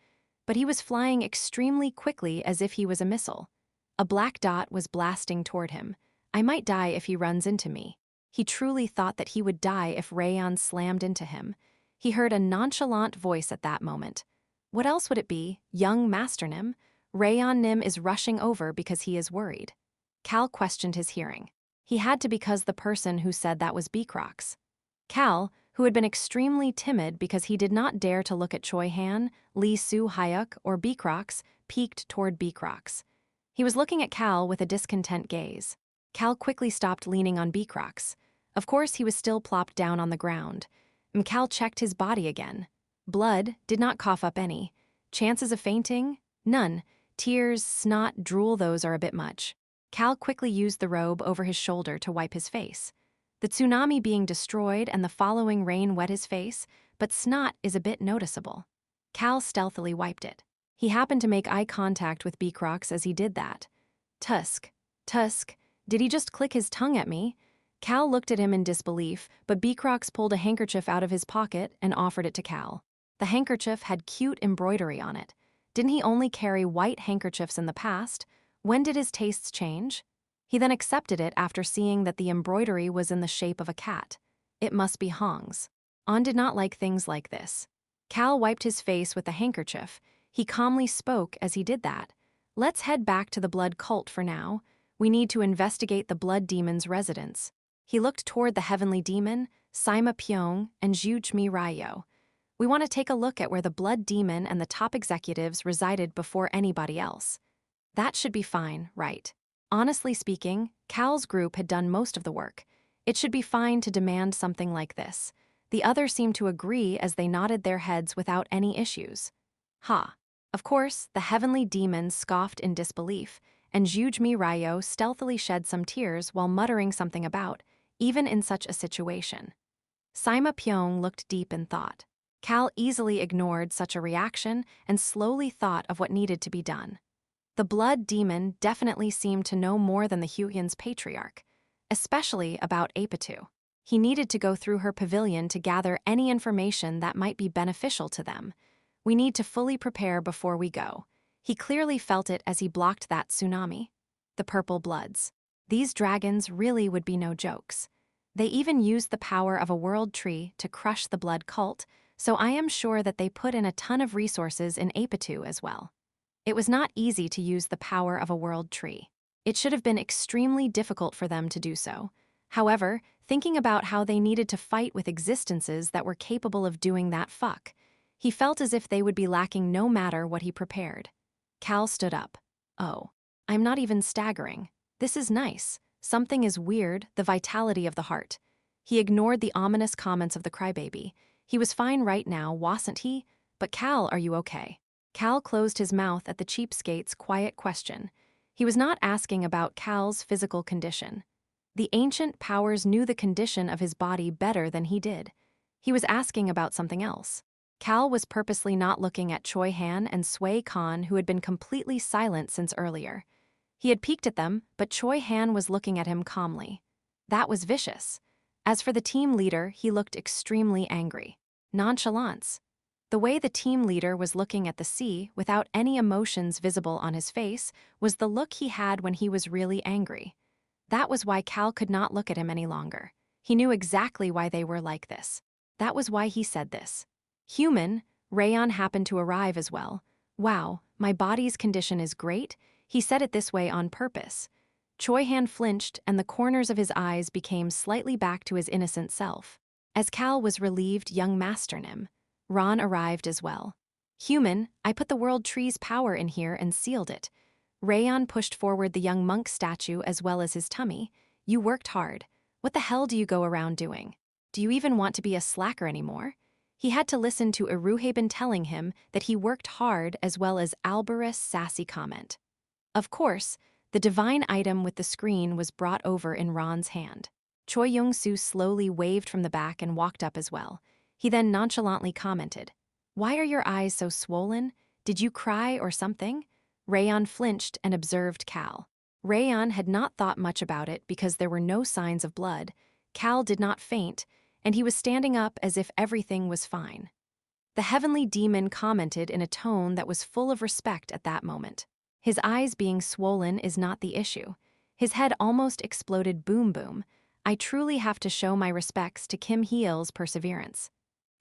but he was flying extremely quickly as if he was a missile. A black dot was blasting toward him. I might die if he runs into me. He truly thought that he would die if Rayon slammed into him. He heard a nonchalant voice at that moment. What else would it be? Young Master Nim? Rayon Nim is rushing over because he is worried. Cal questioned his hearing. He had to because the person who said that was Beecrox. Cal, who had been extremely timid because he did not dare to look at Choi Han, Lee Soo Hyuk, or Beecrox, peeked toward Beecrox. He was looking at Cal with a discontent gaze. Cal quickly stopped leaning on Beecrox. Of course, he was still plopped down on the ground. Cal checked his body again. Blood, did not cough up any. Chances of fainting? None. Tears, snot, drool, those are a bit much. Cal quickly used the robe over his shoulder to wipe his face. The tsunami being destroyed and the following rain wet his face, but snot is a bit noticeable. Cal stealthily wiped it. He happened to make eye contact with Beecrox as he did that. Tusk, did he just click his tongue at me? Cal looked at him in disbelief, but Beecrox pulled a handkerchief out of his pocket and offered it to Cal. The handkerchief had cute embroidery on it. Didn't he only carry white handkerchiefs in the past? When did his tastes change? He then accepted it after seeing that the embroidery was in the shape of a cat. It must be Hong's. An did not like things like this. Cal wiped his face with the handkerchief. He calmly spoke as he did that. Let's head back to the blood cult for now. We need to investigate the blood demon's residence. He looked toward the heavenly demon, Sima Pyong, and Zhu Chmi Ryo. We want to take a look at where the blood demon and the top executives resided before anybody else. That should be fine, right? Honestly speaking, Cal's group had done most of the work. It should be fine to demand something like this. The others seemed to agree as they nodded their heads without any issues. Ha! Of course, the heavenly demons scoffed in disbelief, and Jujmi Ryo stealthily shed some tears while muttering something about, even in such a situation. Sima Pyong looked deep in thought. Cal easily ignored such a reaction and slowly thought of what needed to be done. The blood demon definitely seemed to know more than the Huhyun's patriarch, especially about Apitu. He needed to go through her pavilion to gather any information that might be beneficial to them. We need to fully prepare before we go. He clearly felt it as he blocked that tsunami. The purple bloods. These dragons really would be no jokes. They even used the power of a world tree to crush the blood cult, so I am sure that they put in a ton of resources in Apitu as well. It was not easy to use the power of a world tree. It should have been extremely difficult for them to do so. However, thinking about how they needed to fight with existences that were capable of doing that fuck, he felt as if they would be lacking no matter what he prepared. Cal stood up. Oh, I'm not even staggering. This is nice. Something is weird, the vitality of the heart. He ignored the ominous comments of the crybaby. He was fine right now, wasn't he? But Cal, are you okay? Cal closed his mouth at the cheapskate's quiet question. He was not asking about Cal's physical condition. The ancient powers knew the condition of his body better than he did. He was asking about something else. Cal was purposely not looking at Choi Han and Sui Khan, who had been completely silent since earlier. He had peeked at them, but Choi Han was looking at him calmly. That was vicious. As for the team leader, he looked extremely angry. Nonchalance. The way the team leader was looking at the sea, without any emotions visible on his face, was the look he had when he was really angry. That was why Cal could not look at him any longer. He knew exactly why they were like this. That was why he said this. Human, Rayon happened to arrive as well. Wow, my body's condition is great. He said it this way on purpose. Choi Han flinched and the corners of his eyes became slightly back to his innocent self. As Cal was relieved, young Master Nim, Ron arrived as well. Human, I put the world tree's power in here and sealed it. Rayon pushed forward the young monk statue as well as his tummy. You worked hard. What the hell do you go around doing? Do you even want to be a slacker anymore? He had to listen to Iruhaben telling him that he worked hard as well as Alberus' sassy comment. Of course, the divine item with the screen was brought over in Ron's hand. Choi Young-soo slowly waved from the back and walked up as well. He then nonchalantly commented, "Why are your eyes so swollen? Did you cry or something?" Rayon flinched and observed Cal. Rayon had not thought much about it because there were no signs of blood. Cal did not faint, and he was standing up as if everything was fine. The heavenly demon commented in a tone that was full of respect at that moment. His eyes being swollen is not the issue. His head almost exploded boom boom. I truly have to show my respects to Kim Hyeil's perseverance.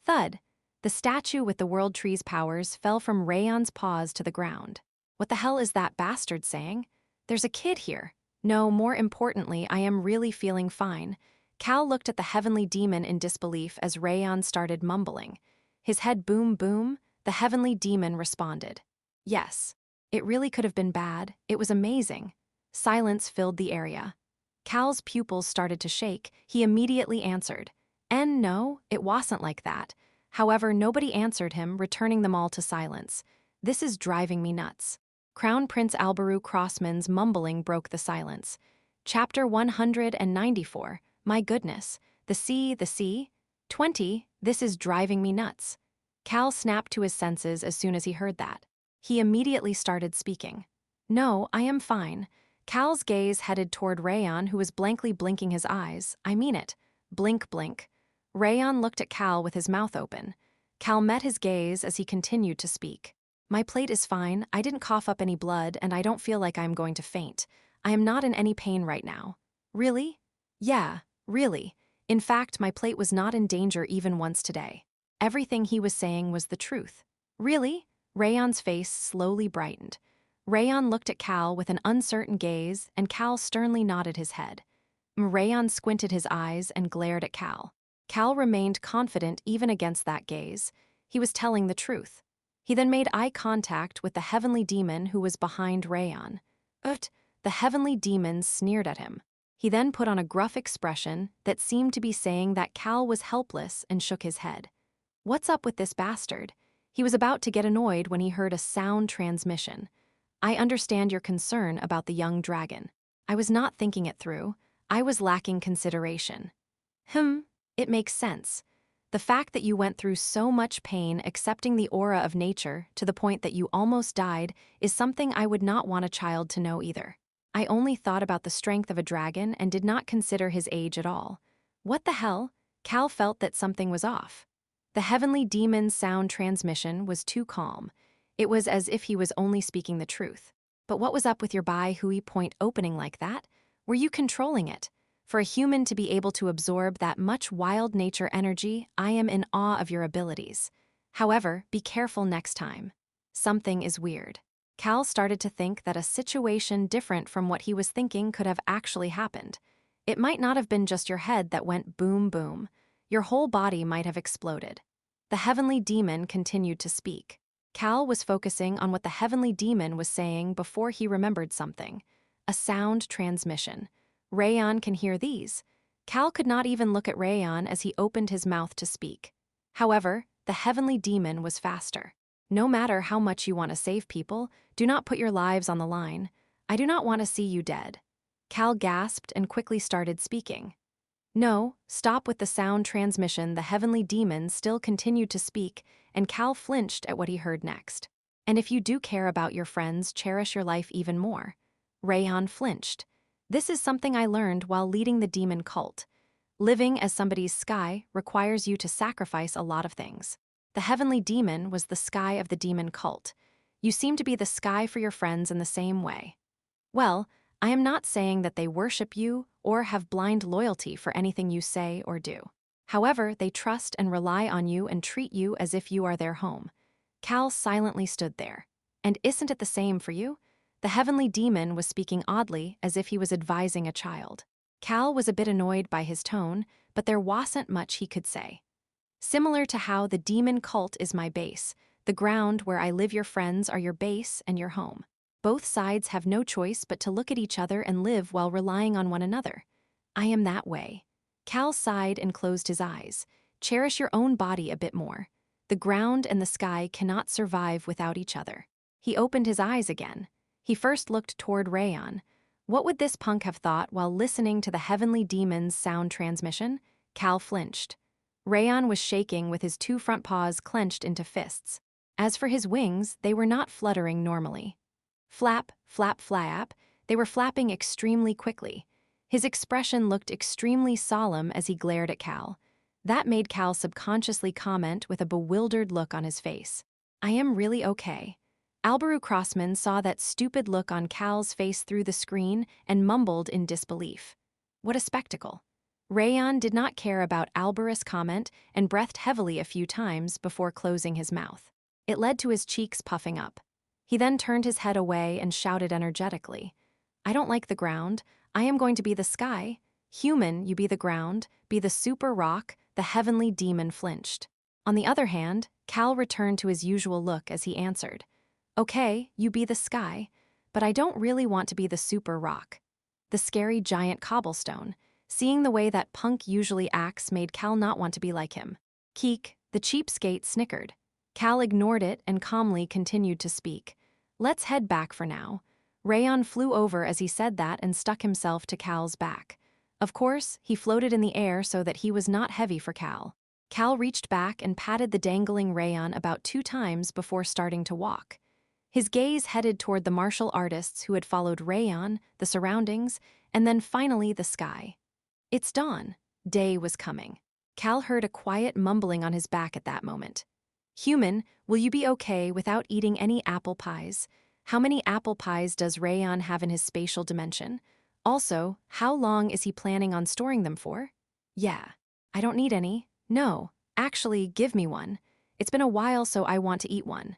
Thud. The statue with the world tree's powers fell from Rayon's paws to the ground. What the hell is that bastard saying? There's a kid here. No, more importantly, I am really feeling fine. Cal looked at the heavenly demon in disbelief as Rayon started mumbling. His head boom boom, the heavenly demon responded. Yes. It really could have been bad. It was amazing. Silence filled the area. Cal's pupils started to shake. He immediately answered. No, it wasn't like that. However, nobody answered him, returning them all to silence. This is driving me nuts. Crown Prince Alberu Crossman's mumbling broke the silence. Chapter 194. My goodness. The sea. 20. This is driving me nuts. Cal snapped to his senses as soon as he heard that. He immediately started speaking. No, I am fine. Cal's gaze headed toward Rayon, who was blankly blinking his eyes. I mean it. Blink, blink. Rayon looked at Cal with his mouth open. Cal met his gaze as he continued to speak. My plate is fine, I didn't cough up any blood, and I don't feel like I am going to faint. I am not in any pain right now. Really? Yeah, really. In fact, my plate was not in danger even once today. Everything he was saying was the truth. Really? Rayon's face slowly brightened. Rayon looked at Cal with an uncertain gaze, and Cal sternly nodded his head. Rayon squinted his eyes and glared at Cal. Cal remained confident even against that gaze. He was telling the truth. He then made eye contact with the heavenly demon who was behind Rayon. The heavenly demon sneered at him. He then put on a gruff expression that seemed to be saying that Cal was helpless and shook his head. What's up with this bastard? He was about to get annoyed when he heard a sound transmission. I understand your concern about the young dragon. I was not thinking it through. I was lacking consideration. It makes sense. The fact that you went through so much pain accepting the aura of nature to the point that you almost died is something I would not want a child to know either. I only thought about the strength of a dragon and did not consider his age at all. What the hell? Cal felt that something was off. The heavenly demon's sound transmission was too calm. It was as if he was only speaking the truth. But what was up with your hui point opening like that? Were you controlling it? For a human to be able to absorb that much wild nature energy, I am in awe of your abilities. However, be careful next time. Something is weird. Cal started to think that a situation different from what he was thinking could have actually happened. It might not have been just your head that went boom boom. Your whole body might have exploded. The heavenly demon continued to speak. Cal was focusing on what the heavenly demon was saying before he remembered something. A sound transmission. Rayon can hear these. Cal could not even look at Rayon as he opened his mouth to speak. However, the heavenly demon was faster. No matter how much you want to save people, do not put your lives on the line. I do not want to see you dead. Cal gasped and quickly started speaking. No, stop with the sound transmission. The heavenly demon still continued to speak, and Cal flinched at what he heard next. And if you do care about your friends, cherish your life even more. Rayon flinched. This is something I learned while leading the demon cult. Living as somebody's sky requires you to sacrifice a lot of things. The heavenly demon was the sky of the demon cult. You seem to be the sky for your friends in the same way. Well, I am not saying that they worship you or have blind loyalty for anything you say or do. However, they trust and rely on you and treat you as if you are their home. Cal silently stood there. And isn't it the same for you? The heavenly demon was speaking oddly, as if he was advising a child. Cal was a bit annoyed by his tone, but there wasn't much he could say. Similar to how the demon cult is my base, the ground where I live, your friends are your base and your home. Both sides have no choice but to look at each other and live while relying on one another. I am that way. Cal sighed and closed his eyes. Cherish your own body a bit more. The ground and the sky cannot survive without each other. He opened his eyes again. He first looked toward Rayon. What would this punk have thought while listening to the heavenly demon's sound transmission? Cal flinched. Rayon was shaking with his two front paws clenched into fists. As for his wings, they were not fluttering normally. Flap, flap, flap, they were flapping extremely quickly. His expression looked extremely solemn as he glared at Cal. That made Cal subconsciously comment with a bewildered look on his face. I am really okay. Alberu Crossman saw that stupid look on Cal's face through the screen and mumbled in disbelief. What a spectacle. Rayon did not care about Alberus' comment and breathed heavily a few times before closing his mouth. It led to his cheeks puffing up. He then turned his head away and shouted energetically, I don't like the ground. I am going to be the sky. Human, you be the ground, be the super rock. The heavenly demon flinched. On the other hand, Cal returned to his usual look as he answered, Okay, you be the sky, but I don't really want to be the super rock. The scary giant cobblestone. Seeing the way that punk usually acts made Cal not want to be like him. Keek, the cheapskate, snickered. Cal ignored it and calmly continued to speak. Let's head back for now. Rayon flew over as he said that and stuck himself to Cal's back. Of course, he floated in the air so that he was not heavy for Cal. Cal reached back and patted the dangling Rayon about 2 times before starting to walk. His gaze headed toward the martial artists who had followed Rayon, the surroundings, and then finally the sky. It's dawn. Day was coming. Cal heard a quiet mumbling on his back at that moment. Human, will you be okay without eating any apple pies? How many apple pies does Rayon have in his spatial dimension? Also, how long is he planning on storing them for? Yeah. I don't need any. No. Actually, give me one. It's been a while, so I want to eat one.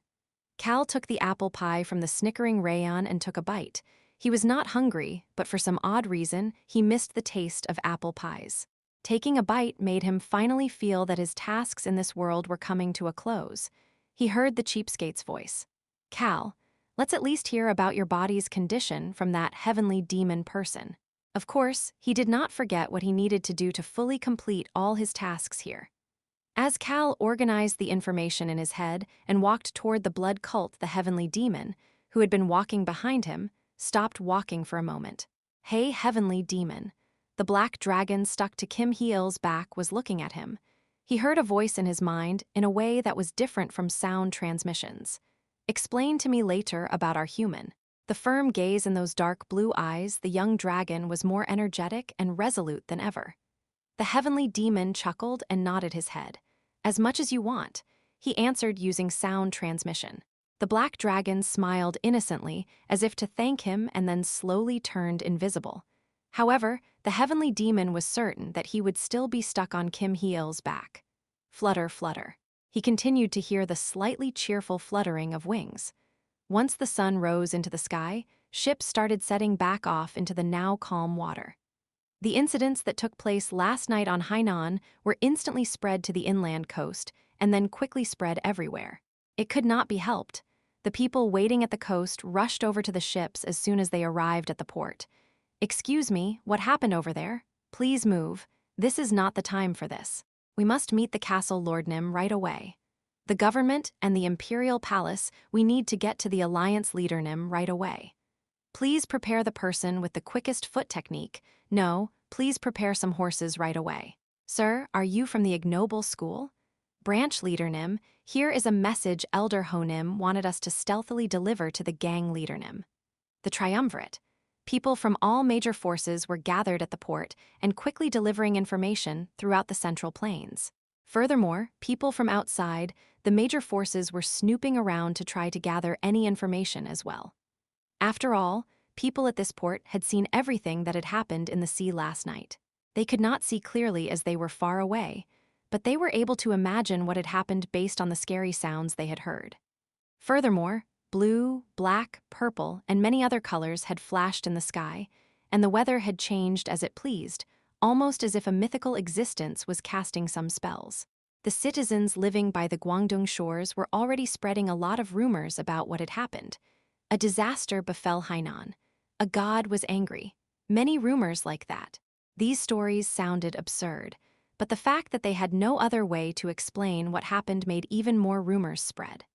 Cal took the apple pie from the snickering Rayon and took a bite. He was not hungry, but for some odd reason, he missed the taste of apple pies. Taking a bite made him finally feel that his tasks in this world were coming to a close. He heard the cheapskate's voice. Cal, Let's at least hear about your body's condition from that heavenly demon person. Of course, he did not forget what he needed to do to fully complete all his tasks here. As Cal organized the information in his head and walked toward the blood cult, the heavenly demon, who had been walking behind him, stopped walking for a moment. Hey, heavenly demon. The black dragon stuck to Kim Hee-il's back was looking at him. He heard a voice in his mind in a way that was different from sound transmissions. Explain to me later about our human. The firm gaze in those dark blue eyes, the young dragon was more energetic and resolute than ever. The heavenly demon chuckled and nodded his head. As much as you want, he answered using sound transmission. The black dragon smiled innocently as if to thank him and then slowly turned invisible. However, the heavenly demon was certain that he would still be stuck on Kim Hee-il's back. Flutter, flutter. He continued to hear the slightly cheerful fluttering of wings. Once the sun rose into the sky, ships started setting back off into the now calm water. The incidents that took place last night on Hainan were instantly spread to the inland coast and then quickly spread everywhere. It could not be helped. The people waiting at the coast rushed over to the ships as soon as they arrived at the port. Excuse me, what happened over there? Please move. This is not the time for this. We must meet the castle Lord Nim right away. The government and the imperial palace, we need to get to the alliance leader Nim right away. Please prepare the person with the quickest foot technique. No, please prepare some horses right away. Sir, are you from the ignoble school? Branch leader Nim, here is a message Elder Ho Nim wanted us to stealthily deliver to the gang leader Nim. The triumvirate. People from all major forces were gathered at the port and quickly delivering information throughout the Central Plains. Furthermore, people from outside, the major forces were snooping around to try to gather any information as well. After all, people at this port had seen everything that had happened in the sea last night. They could not see clearly as they were far away, but they were able to imagine what had happened based on the scary sounds they had heard. Furthermore, blue, black, purple, and many other colors had flashed in the sky, and the weather had changed as it pleased, almost as if a mythical existence was casting some spells. The citizens living by the Guangdong shores were already spreading a lot of rumors about what had happened. A disaster befell Hainan. A god was angry. Many rumors like that. These stories sounded absurd, but the fact that they had no other way to explain what happened made even more rumors spread.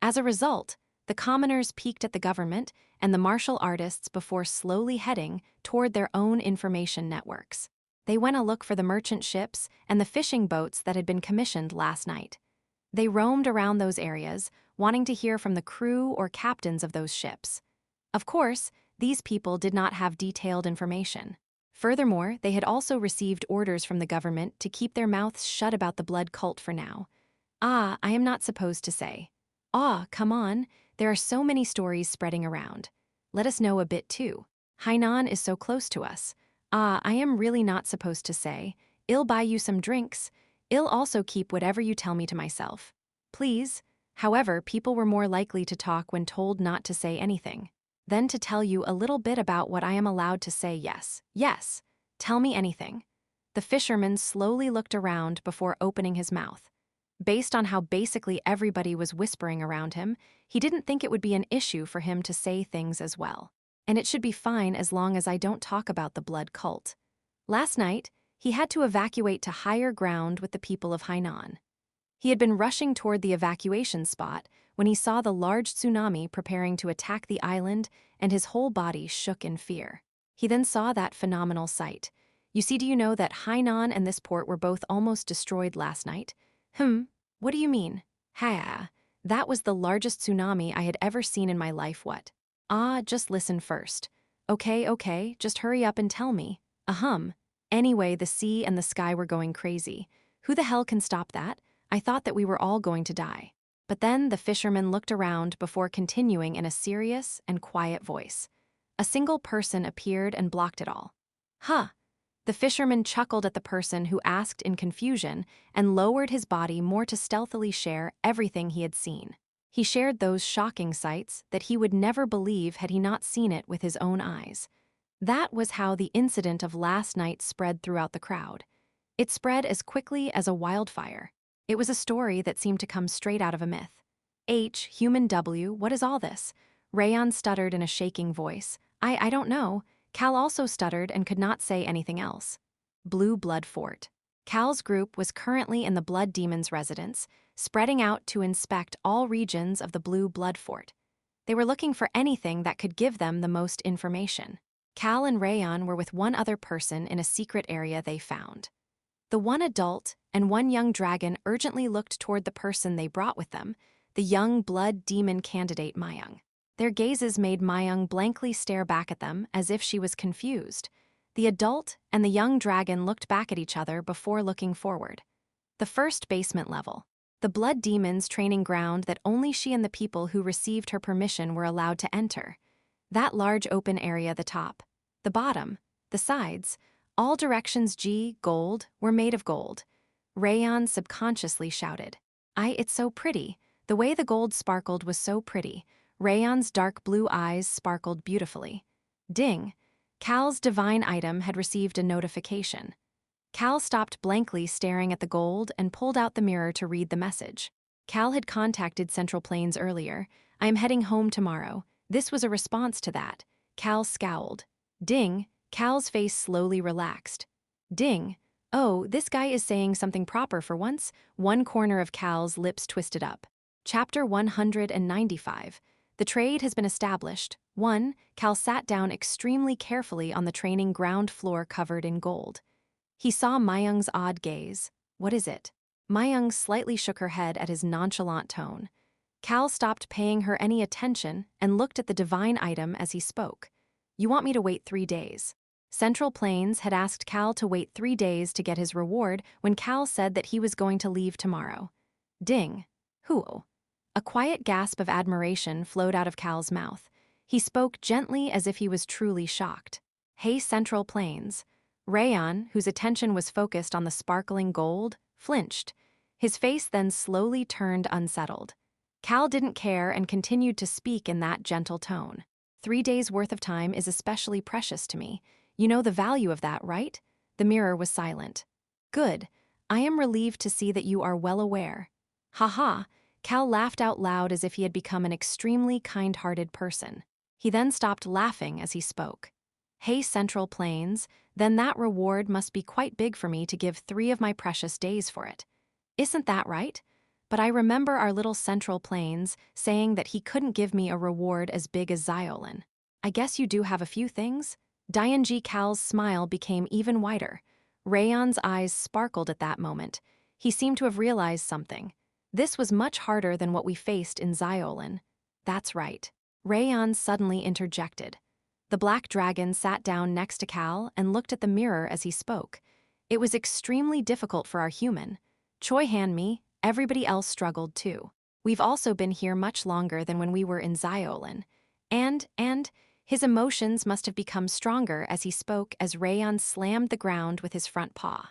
As a result, the commoners peeked at the government and the martial artists before slowly heading toward their own information networks. They went a look for the merchant ships and the fishing boats that had been commissioned last night. They roamed around those areas, wanting to hear from the crew or captains of those ships. Of course, these people did not have detailed information. Furthermore, they had also received orders from the government to keep their mouths shut about the blood cult for now. I am not supposed to say. Come on, there are so many stories spreading around. Let us know a bit too. Hainan is so close to us. I am really not supposed to say. I'll buy you some drinks. I'll also keep whatever you tell me to myself. Please. However, people were more likely to talk when told not to say anything. Then to tell you a little bit about what I am allowed to say. Yes, tell me anything. The fisherman slowly looked around before opening his mouth. Based on how basically everybody was whispering around him, he didn't think it would be an issue for him to say things as well. And it should be fine as long as I don't talk about the blood cult. Last night, he had to evacuate to higher ground with the people of Hainan. He had been rushing toward the evacuation spot when he saw the large tsunami preparing to attack the island, and his whole body shook in fear. He then saw that phenomenal sight. Do you know that Hainan and this port were both almost destroyed last night? What do you mean? That was the largest tsunami I had ever seen in my life. What? Just listen first. Okay, just hurry up and tell me. Anyway, the sea and the sky were going crazy. Who the hell can stop that? I thought that we were all going to die. But then the fisherman looked around before continuing in a serious and quiet voice. A single person appeared and blocked it all. The fisherman chuckled at the person who asked in confusion and lowered his body more to stealthily share everything he had seen. He shared those shocking sights that he would never believe had he not seen it with his own eyes. That was how the incident of last night spread throughout the crowd. It spread as quickly as a wildfire. It was a story that seemed to come straight out of a myth. Human W, what is all this? Rayon stuttered in a shaking voice. I don't know. Cal also stuttered and could not say anything else. Blue Blood Fort. Cal's group was currently in the Blood Demon's residence, spreading out to inspect all regions of the Blue Blood Fort. They were looking for anything that could give them the most information. Cal and Rayon were with one other person in a secret area they found. The one adult and one young dragon urgently looked toward the person they brought with them, the young Blood Demon candidate Mayung. Their gazes made Mayung blankly stare back at them as if she was confused. The adult and the young dragon looked back at each other before looking forward. The first basement level. The Blood Demon's training ground that only she and the people who received her permission were allowed to enter. That large open area the top. The bottom. The sides. All directions gold, were made of gold. Rayon subconsciously shouted. It's so pretty. The way the gold sparkled was so pretty. Rayon's dark blue eyes sparkled beautifully. Ding! Cal's divine item had received a notification. Cal stopped blankly staring at the gold and pulled out the mirror to read the message. Cal had contacted Central Plains earlier. I am heading home tomorrow. This was a response to that. Cal scowled. Ding! Cal's face slowly relaxed. Ding! Oh, this guy is saying something proper for once. One corner of Cal's lips twisted up. Chapter 195. The trade has been established. 1. Cal sat down extremely carefully on the training ground floor covered in gold. He saw Mayung's odd gaze. What is it? Mayung slightly shook her head at his nonchalant tone. Cal stopped paying her any attention and looked at the divine item as he spoke. You want me to wait 3 days? Central Plains had asked Cal to wait 3 days to get his reward when Cal said that he was going to leave tomorrow. Ding! Who? A quiet gasp of admiration flowed out of Cal's mouth. He spoke gently as if he was truly shocked. Hey, Central Plains. Rayon, whose attention was focused on the sparkling gold, flinched. His face then slowly turned unsettled. Cal didn't care and continued to speak in that gentle tone. 3 days' worth of time is especially precious to me. You know the value of that, right? The mirror was silent. Good. I am relieved to see that you are well aware. Ha. Cal laughed out loud as if he had become an extremely kind-hearted person. He then stopped laughing as he spoke. Hey, Central Plains, then that reward must be quite big for me to give 3 of my precious days for it. Isn't that right? But I remember our little Central Plains saying that he couldn't give me a reward as big as Xiolin. I guess you do have a few things? Dianji Cal's smile became even wider. Rayon's eyes sparkled at that moment. He seemed to have realized something. This was much harder than what we faced in Xiolin. That's right. Rayon suddenly interjected. The black dragon sat down next to Cal and looked at the mirror as he spoke. It was extremely difficult for our human. Choi Han me, everybody else struggled too. We've also been here much longer than when we were in Xiolin. And his emotions must have become stronger as he spoke as Rayon slammed the ground with his front paw.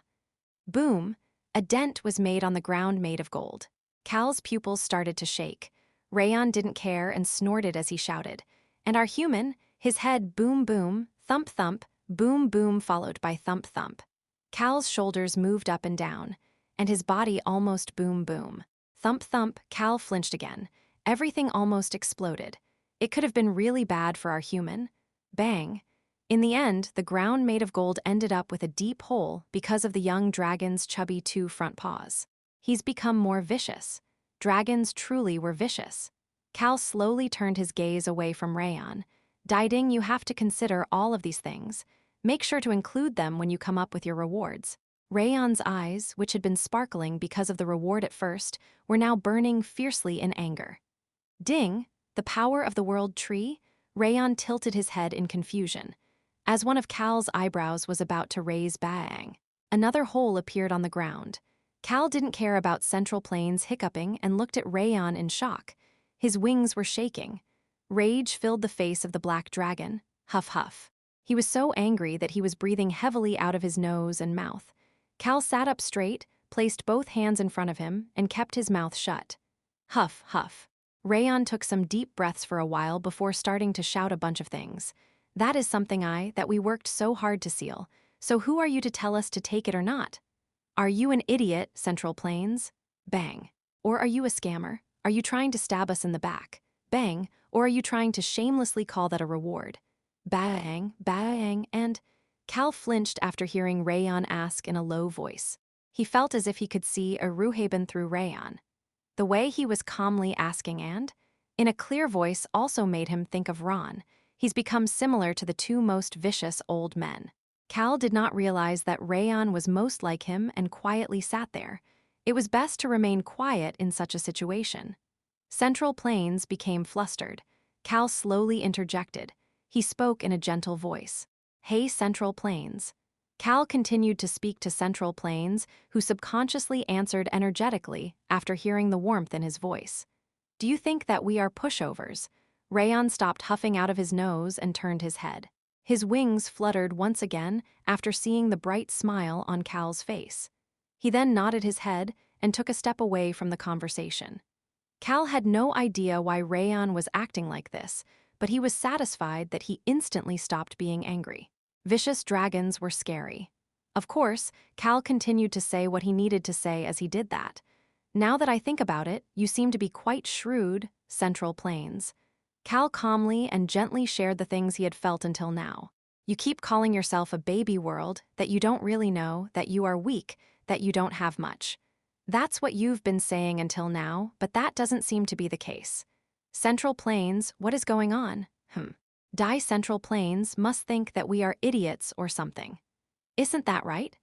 Boom! A dent was made on the ground made of gold. Cal's pupils started to shake. Rayon didn't care and snorted as he shouted. And our human, his head boom boom, thump thump, boom boom followed by thump thump. Cal's shoulders moved up and down, and his body almost boom boom. Thump thump, Cal flinched again. Everything almost exploded. It could have been really bad for our human. Bang. In the end, the ground made of gold ended up with a deep hole because of the young dragon's chubby 2 front paws. He's become more vicious. Dragons truly were vicious. Cal slowly turned his gaze away from Rayon. Diding, you have to consider all of these things. Make sure to include them when you come up with your rewards. Rayon's eyes, which had been sparkling because of the reward at first, were now burning fiercely in anger. Ding! The power of the world tree? Rayon tilted his head in confusion. As one of Cal's eyebrows was about to raise, bang! Another hole appeared on the ground. Cal didn't care about Central Plains hiccuping and looked at Rayon in shock. His wings were shaking. Rage filled the face of the black dragon. Huff huff. He was so angry that he was breathing heavily out of his nose and mouth. Cal sat up straight, placed both hands in front of him, and kept his mouth shut. Huff huff. Rayon took some deep breaths for a while before starting to shout a bunch of things. That is something that we worked so hard to seal. So who are you to tell us to take it or not? Are you an idiot, Central Plains? Bang. Or are you a scammer? Are you trying to stab us in the back? Bang, or are you trying to shamelessly call that a reward? Bang, bang, and Cal flinched after hearing Rayon ask in a low voice. He felt as if he could see a Ruhaben through Rayon. The way he was calmly asking and, in a clear voice, also made him think of Ron. He's become similar to the two most vicious old men. Cal did not realize that Rayon was most like him and quietly sat there. It was best to remain quiet in such a situation. Central Plains became flustered. Cal slowly interjected. He spoke in a gentle voice. Hey, Central Plains. Cal continued to speak to Central Plains, who subconsciously answered energetically after hearing the warmth in his voice. Do you think that we are pushovers? Rayon stopped huffing out of his nose and turned his head. His wings fluttered once again after seeing the bright smile on Cal's face. He then nodded his head and took a step away from the conversation. Cal had no idea why Rayon was acting like this, but he was satisfied that he instantly stopped being angry. Vicious dragons were scary. Of course, Cal continued to say what he needed to say as he did that. Now that I think about it, you seem to be quite shrewd, Central Plains. Cal calmly and gently shared the things he had felt until now. You keep calling yourself a baby world, that you don't really know, that you are weak, that you don't have much. That's what you've been saying until now, but that doesn't seem to be the case. Central Plains, what is going on? Die Central Plains must think that we are idiots or something. Isn't that right?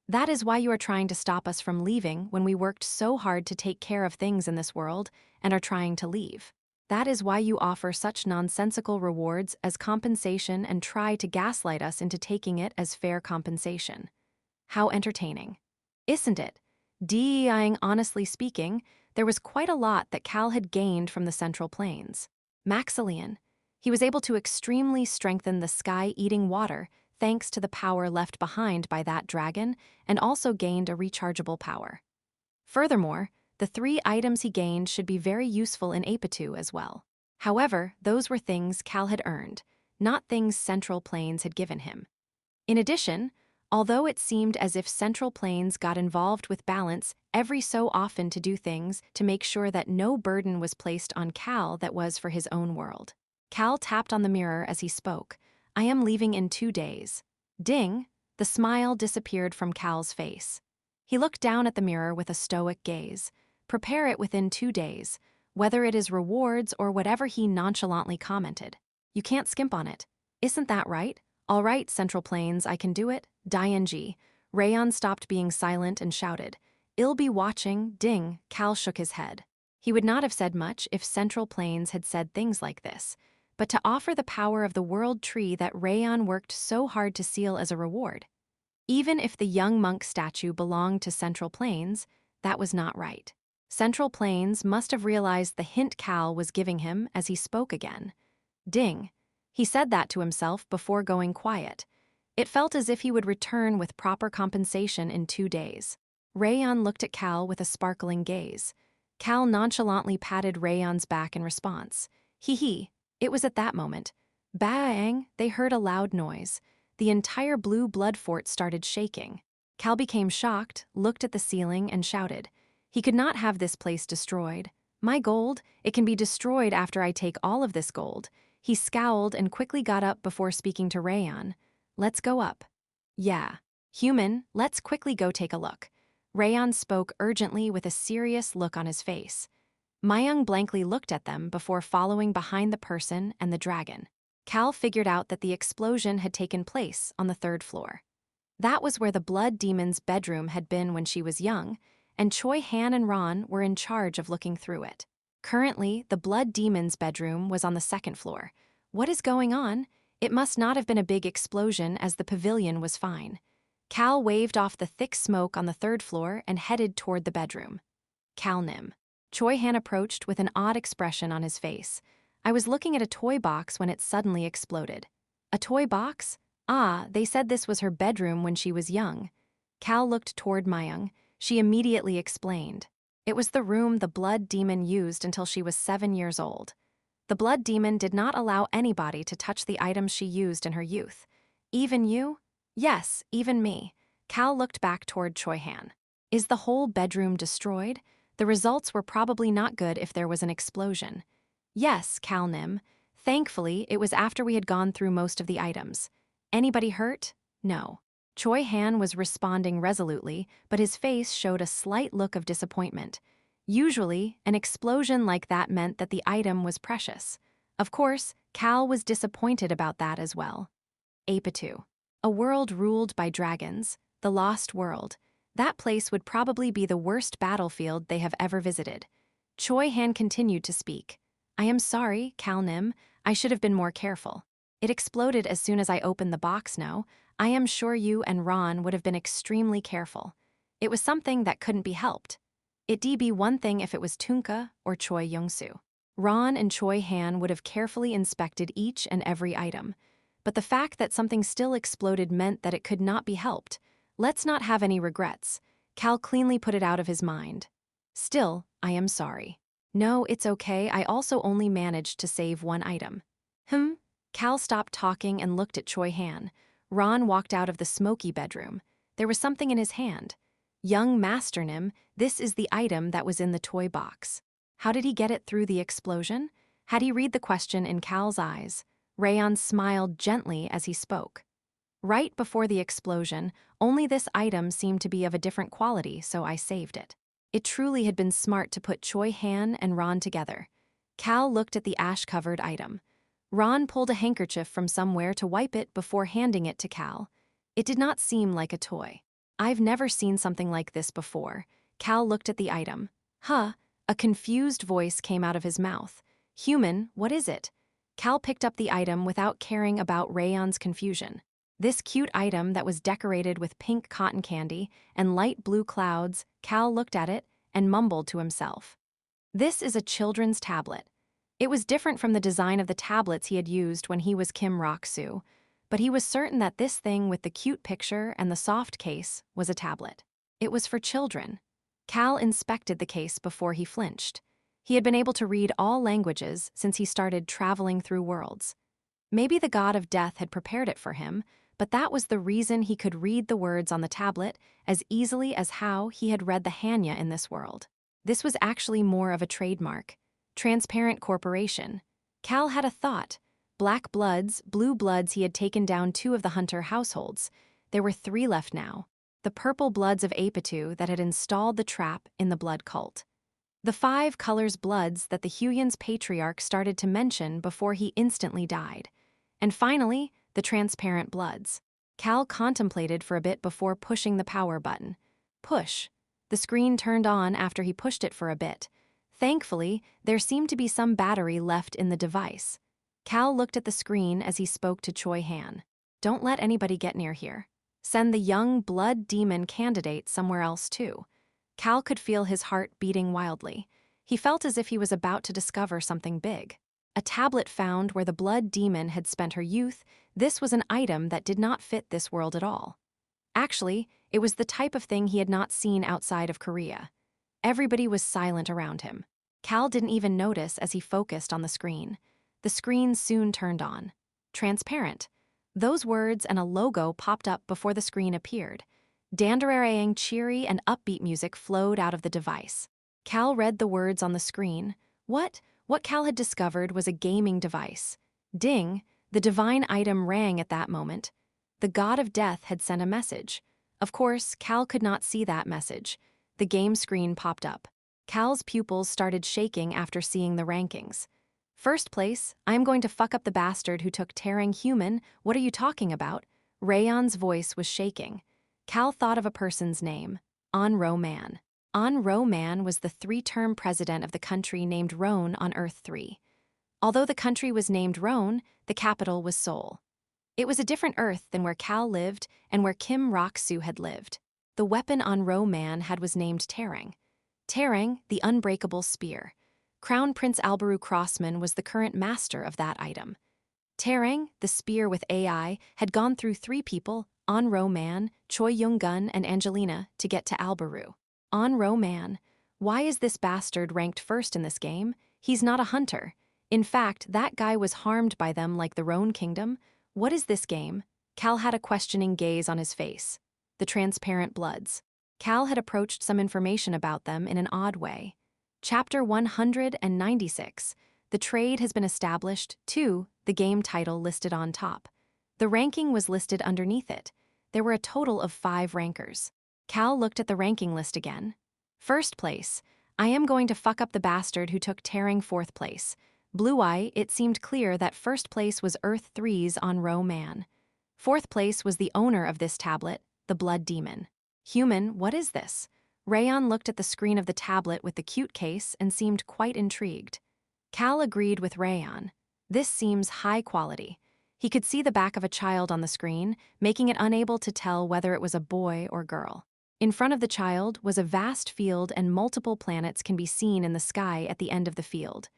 That is why you are trying to stop us from leaving when we worked so hard to take care of things in this world and are trying to leave. That is why you offer such nonsensical rewards as compensation and try to gaslight us into taking it as fair compensation. How entertaining. Isn't it? Honestly speaking, there was quite a lot that Cal had gained from the Central Plains. Maxillian. He was able to extremely strengthen the sky-eating water thanks to the power left behind by that dragon, and also gained a rechargeable power. Furthermore, the 3 items he gained should be very useful in Apitu as well. However, those were things Cal had earned, not things Central Plains had given him. In addition, although it seemed as if Central Plains got involved with balance every so often to do things to make sure that no burden was placed on Cal that was for his own world. Cal tapped on the mirror as he spoke. I am leaving in 2 days. Ding! The smile disappeared from Cal's face. He looked down at the mirror with a stoic gaze. Prepare it within 2 days, whether it is rewards or whatever he nonchalantly commented. You can't skimp on it. Isn't that right? All right, Central Plains, I can do it. Ing. Rayon stopped being silent and shouted. I'll be watching. Ding! Cal shook his head. He would not have said much if Central Plains had said things like this. But to offer the power of the world tree that Rayon worked so hard to seal as a reward. Even if the young monk statue belonged to Central Plains, that was not right. Central Plains must have realized the hint Cal was giving him as he spoke again. Ding! He said that to himself before going quiet. It felt as if he would return with proper compensation in 2 days. Rayon looked at Cal with a sparkling gaze. Cal nonchalantly patted Rayon's back in response. Hee. It was at that moment. Bang! They heard a loud noise. The entire blue blood fort started shaking. Cal became shocked, looked at the ceiling, and shouted. He could not have this place destroyed. My gold, it can be destroyed after I take all of this gold. He scowled and quickly got up before speaking to Rayon. Let's go up. Yeah. Human, let's quickly go take a look. Rayon spoke urgently with a serious look on his face. Mayung blankly looked at them before following behind the person and the dragon. Cal figured out that the explosion had taken place on the 3rd floor. That was where the blood demon's bedroom had been when she was young, and Choi Han and Ron were in charge of looking through it. Currently, the blood demon's bedroom was on the 2nd floor. What is going on? It must not have been a big explosion as the pavilion was fine. Cal waved off the thick smoke on the 3rd floor and headed toward the bedroom. Cal Nim. Choi Han approached with an odd expression on his face. I was looking at a toy box when it suddenly exploded. A toy box? Ah, they said this was her bedroom when she was young. Cal looked toward Mayung. She immediately explained. It was the room the blood demon used until she was 7 years old. The blood demon did not allow anybody to touch the items she used in her youth. Even you? Yes, even me. Cal looked back toward Choi Han. Is the whole bedroom destroyed? The results were probably not good if there was an explosion. Yes, Calnim. Thankfully, it was after we had gone through most of the items. Anybody hurt? No. Choi Han was responding resolutely, but his face showed a slight look of disappointment. Usually, an explosion like that meant that the item was precious. Of course, Cal was disappointed about that as well. Apitu. A world ruled by dragons, the Lost World. That place would probably be the worst battlefield they have ever visited. Choi Han continued to speak. I am sorry, Calnim. I should have been more careful. It exploded as soon as I opened the box, no? I am sure you and Ron would have been extremely careful. It was something that couldn't be helped. It'd be one thing if it was Tunka or Choi Youngsu. Ron and Choi Han would have carefully inspected each and every item. But the fact that something still exploded meant that it could not be helped. Let's not have any regrets. Cal cleanly put it out of his mind. Still, I am sorry. No, it's okay, I also only managed to save one item. Cal stopped talking and looked at Choi Han. Ron walked out of the smoky bedroom. There was something in his hand. Young Master Nim, this is the item that was in the toy box. How did he get it through the explosion? Had he read the question in Cal's eyes? Rayon smiled gently as he spoke. Right before the explosion, only this item seemed to be of a different quality, so I saved it. It truly had been smart to put Choi Han and Ron together. Cal looked at the ash-covered item. Ron pulled a handkerchief from somewhere to wipe it before handing it to Cal. It did not seem like a toy. I've never seen something like this before. Cal looked at the item. A confused voice came out of his mouth. Human, what is it? Cal picked up the item without caring about Rayon's confusion. This cute item that was decorated with pink cotton candy and light blue clouds, Cal looked at it and mumbled to himself. This is a children's tablet. It was different from the design of the tablets he had used when he was Kim Rock-soo, but he was certain that this thing with the cute picture and the soft case was a tablet. It was for children. Cal inspected the case before he flinched. He had been able to read all languages since he started traveling through worlds. Maybe the god of death had prepared it for him, but that was the reason he could read the words on the tablet as easily as how he had read the Hanya in this world. This was actually more of a trademark. Transparent corporation. Cal had a thought. Black Bloods, Blue Bloods, he had taken down 2 of the Hunter households. There were 3 left now. The Purple Bloods of Apitu that had installed the trap in the blood cult. The 5 colors bloods that the Huyans patriarch started to mention before he instantly died. And finally, the transparent bloods. Cal contemplated for a bit before pushing the power button. Push. The screen turned on after he pushed it for a bit. Thankfully, there seemed to be some battery left in the device. Cal looked at the screen as he spoke to Choi Han. Don't let anybody get near here. Send the young blood demon candidate somewhere else too. Cal could feel his heart beating wildly. He felt as if he was about to discover something big. A tablet found where the blood demon had spent her youth. This was an item that did not fit this world at all. Actually, it was the type of thing he had not seen outside of Korea. Everybody was silent around him. Cal didn't even notice as he focused on the screen. The screen soon turned on. Transparent. Those words and a logo popped up before the screen appeared. Dandaraying cheery and upbeat music flowed out of the device. Cal read the words on the screen. What Cal had discovered was a gaming device. Ding! The divine item rang at that moment. The god of death had sent a message. Of course, Cal could not see that message. The game screen popped up. Cal's pupils started shaking after seeing the rankings. First place, I'm going to fuck up the bastard who took Terang Human. What are you talking about? Rayon's voice was shaking. Cal thought of a person's name. On-Ro Man. On-Ro Man was the 3-term president of the country named Roan on Earth 3. Although the country was named Roan, the capital was Seoul. It was a different Earth than where Cal lived and where Kim Rock-soo had lived. The weapon On-Ro Man had was named Terang. Terang, the unbreakable spear. Crown Prince Albaru Crossman was the current master of that item. Terang, the spear with AI, had gone through 3 people, On-Ro Man, Choi Young-gun, and Angelina, to get to Albaru. On-Ro Man. Why is this bastard ranked first in this game? He's not a hunter. In fact, that guy was harmed by them like the Roan Kingdom. What is this game? Cal had a questioning gaze on his face. The transparent bloods. Cal had approached some information about them in an odd way. Chapter 196. The trade has been established, too, the game title listed on top. The ranking was listed underneath it. There were a total of 5 rankers. Cal looked at the ranking list again. First place. I am going to fuck up the bastard who took tearing 4th place. Blue Eye, it seemed clear that 1st place was Earth 3's on Row Man. 4th place was the owner of this tablet, the Blood Demon. Human, what is this? Rayon looked at the screen of the tablet with the cute case and seemed quite intrigued. Cal agreed with Rayon. This seems high quality. He could see the back of a child on the screen, making it unable to tell whether it was a boy or girl. In front of the child was a vast field and multiple planets can be seen in the sky at the end of the field.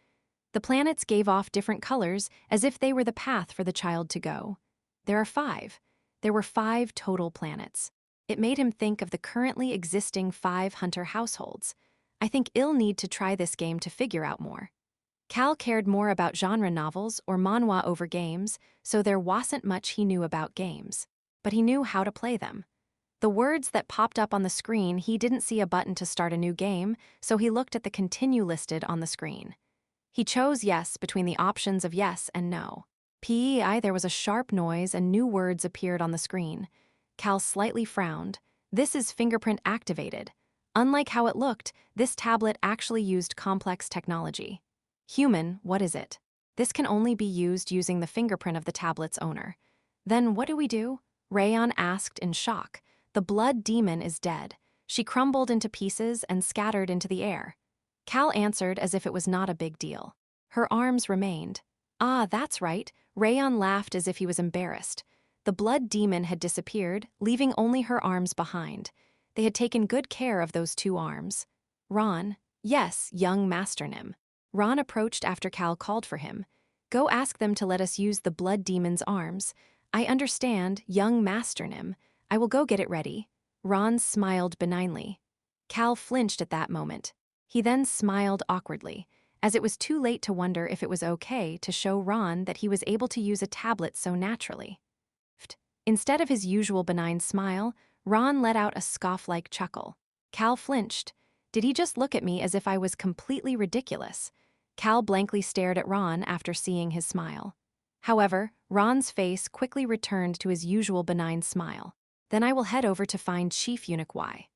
The planets gave off different colors as if they were the path for the child to go. There are 5. There were 5 total planets. It made him think of the currently existing 5 hunter households. I think I'll need to try this game to figure out more. Cal cared more about genre novels or manhwa over games, so there wasn't much he knew about games. But he knew how to play them. The words that popped up on the screen, he didn't see a button to start a new game, so he looked at the continue listed on the screen. He chose yes between the options of yes and no. There was a sharp noise and new words appeared on the screen. Cal slightly frowned. This is fingerprint activated. Unlike how it looked, this tablet actually used complex technology. Human, what is it? This can only be used using the fingerprint of the tablet's owner. Then what do we do? Rayon asked in shock. The Blood Demon is dead. She crumbled into pieces and scattered into the air. Cal answered as if it was not a big deal. Her arms remained. Ah, that's right. Rayon laughed as if he was embarrassed. The Blood Demon had disappeared, leaving only her arms behind. They had taken good care of those 2 arms. Ron, yes, young Master Nim. Ron approached after Cal called for him. Go ask them to let us use the Blood Demon's arms. I understand, young Master Nim. I will go get it ready. Ron smiled benignly. Cal flinched at that moment. He then smiled awkwardly, as it was too late to wonder if it was okay to show Ron that he was able to use a tablet so naturally. Instead of his usual benign smile, Ron let out a scoff-like chuckle. Cal flinched. Did he just look at me as if I was completely ridiculous? Cal blankly stared at Ron after seeing his smile. However, Ron's face quickly returned to his usual benign smile. Then I will head over to find Chief Eunuch Y.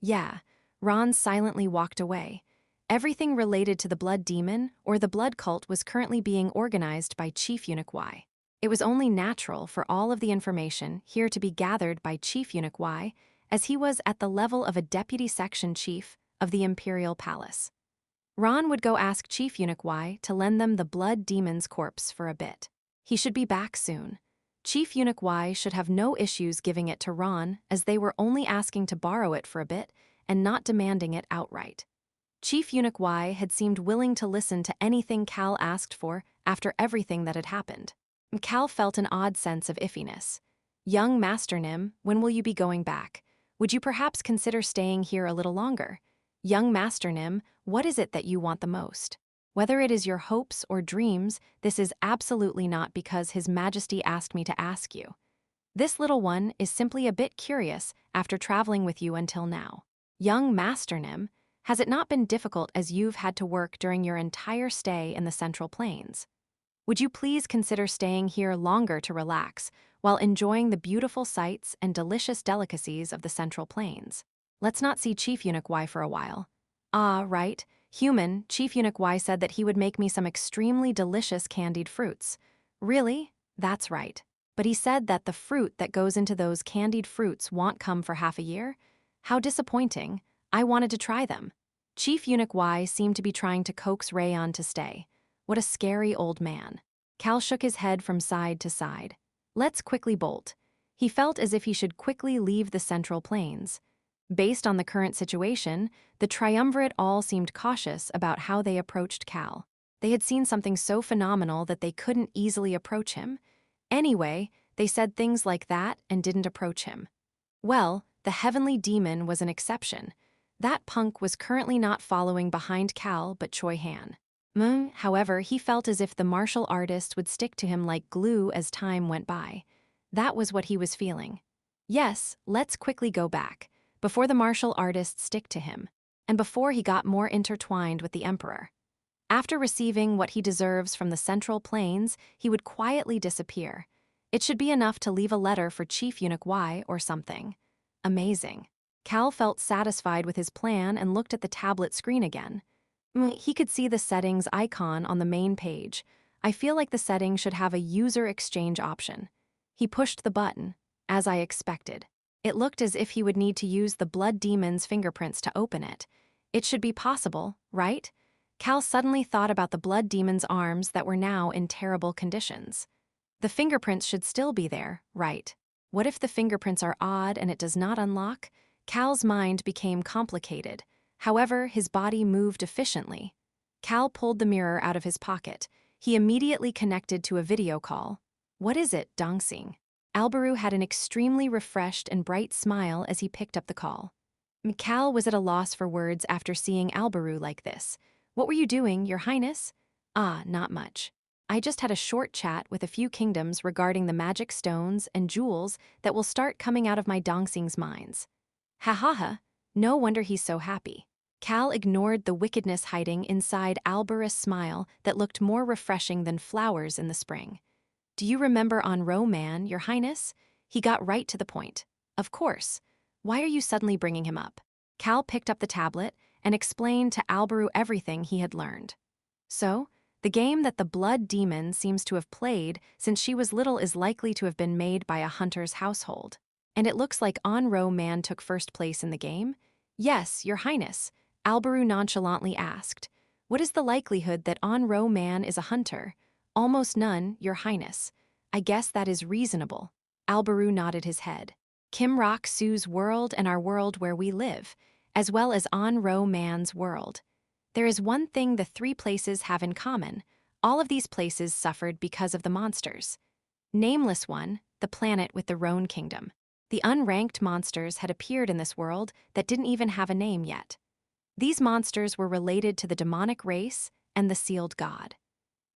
Yeah. Ron silently walked away. Everything related to the Blood Demon or the Blood Cult was currently being organized by Chief Eunuch Y. It was only natural for all of the information here to be gathered by Chief Eunuch Y, as he was at the level of a deputy section chief of the Imperial Palace. Ron would go ask Chief Eunuch Y to lend them the Blood Demon's corpse for a bit. He should be back soon. Chief Eunuch Y should have no issues giving it to Ron, as they were only asking to borrow it for a bit and not demanding it outright. Chief Eunuch Y had seemed willing to listen to anything Cal asked for after everything that had happened. Cal felt an odd sense of iffiness. Young Master Nim, when will you be going back? Would you perhaps consider staying here a little longer? Young Master Nim, what is it that you want the most? Whether it is your hopes or dreams, this is absolutely not because His Majesty asked me to ask you. This little one is simply a bit curious after traveling with you until now. Young Master Nim, has it not been difficult as you've had to work during your entire stay in the Central Plains? Would you please consider staying here longer to relax while enjoying the beautiful sights and delicious delicacies of the Central Plains? Let's not see Chief Eunuch Y for a while. Ah, right. Human, Chief Eunuch Y said that he would make me some extremely delicious candied fruits. Really? That's right. But he said that the fruit that goes into those candied fruits won't come for half a year? How disappointing. I wanted to try them. Chief Eunuch Y seemed to be trying to coax Rayon to stay. What a scary old man. Cal shook his head from side to side. Let's quickly bolt. He felt as if he should quickly leave the Central Plains. Based on the current situation, the triumvirate all seemed cautious about how they approached Cal. They had seen something so phenomenal that they couldn't easily approach him. Anyway, they said things like that and didn't approach him. Well, the Heavenly Demon was an exception. That punk was currently not following behind Cal but Choi Han. However, he felt as if the martial artist would stick to him like glue as time went by. That was what he was feeling. Yes, let's quickly go back, before the martial artist stick to him, and before he got more intertwined with the Emperor. After receiving what he deserves from the Central Plains, he would quietly disappear. It should be enough to leave a letter for Chief Eunuch Y or something. Amazing. Cal felt satisfied with his plan and looked at the tablet screen again. He could see the settings icon on the main page. I feel like the settings should have a user exchange option. He pushed the button, as I expected. It looked as if he would need to use the blood demon's fingerprints to open it. It should be possible, right? Cal suddenly thought about the blood demon's arms that were now in terrible conditions. The fingerprints should still be there, right? What if the fingerprints are odd and it does not unlock? Cal's mind became complicated. However, his body moved efficiently. Cal pulled the mirror out of his pocket. He immediately connected to a video call. What is it, Dongsing? Albaru had an extremely refreshed and bright smile as he picked up the call. Cal was at a loss for words after seeing Albaru like this. What were you doing, Your Highness? Ah, not much. I just had a short chat with a few kingdoms regarding the magic stones and jewels that will start coming out of my Dongsing's mines. Ha ha ha, no wonder he's so happy. Cal ignored the wickedness hiding inside Albara's smile that looked more refreshing than flowers in the spring. Do you remember Onro Man, Your Highness? He got right to the point. Of course. Why are you suddenly bringing him up? Cal picked up the tablet and explained to Albaru everything he had learned. So, the game that the blood demon seems to have played since she was little is likely to have been made by a hunter's household. And it looks like Onro Man took first place in the game? Yes, Your Highness, Albaru nonchalantly asked. What is the likelihood that Onro Man is a hunter? Almost none, Your Highness. I guess that is reasonable. Albaru nodded his head. Kim Rock Sue's world and our world where we live, as well as Onro Man's world. There is one thing the three places have in common. All of these places suffered because of the monsters. Nameless one, the planet with the Roan Kingdom. The unranked monsters had appeared in this world that didn't even have a name yet. These monsters were related to the demonic race and the sealed god.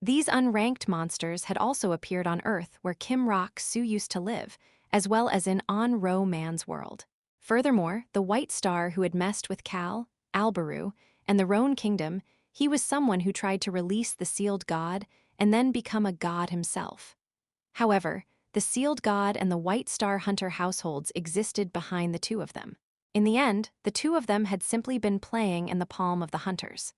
These unranked monsters had also appeared on Earth where Kim Rock Sue used to live, as well as in Onro Man's world. Furthermore, the White Star who had messed with Cal, Albaru, and the Roan Kingdom, he was someone who tried to release the sealed god and then become a god himself. However, the sealed god and the White Star Hunter households existed behind the two of them. In the end, the two of them had simply been playing in the palm of the hunters.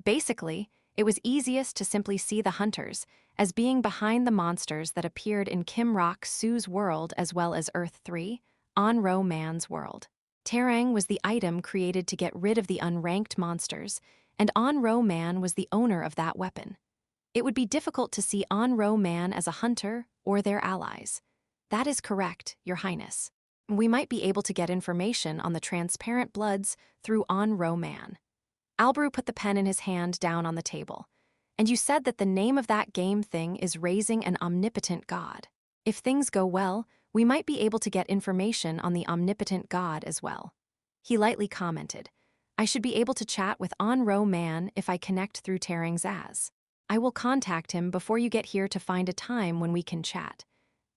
Basically, it was easiest to simply see the hunters as being behind the monsters that appeared in Kim Rock Sue's world as well as Earth 3, Onro Man's world. Terang was the item created to get rid of the unranked monsters, and Onro Man was the owner of that weapon. It would be difficult to see Onro Man as a hunter or their allies. That is correct, Your Highness. We might be able to get information on the transparent bloods through Onro Man. Albaru put the pen in his hand down on the table. And you said that the name of that game thing is raising an omnipotent god. If things go well, we might be able to get information on the omnipotent god as well. He lightly commented, I should be able to chat with Onro Man if I connect through Terang Zaz. I will contact him before you get here to find a time when we can chat.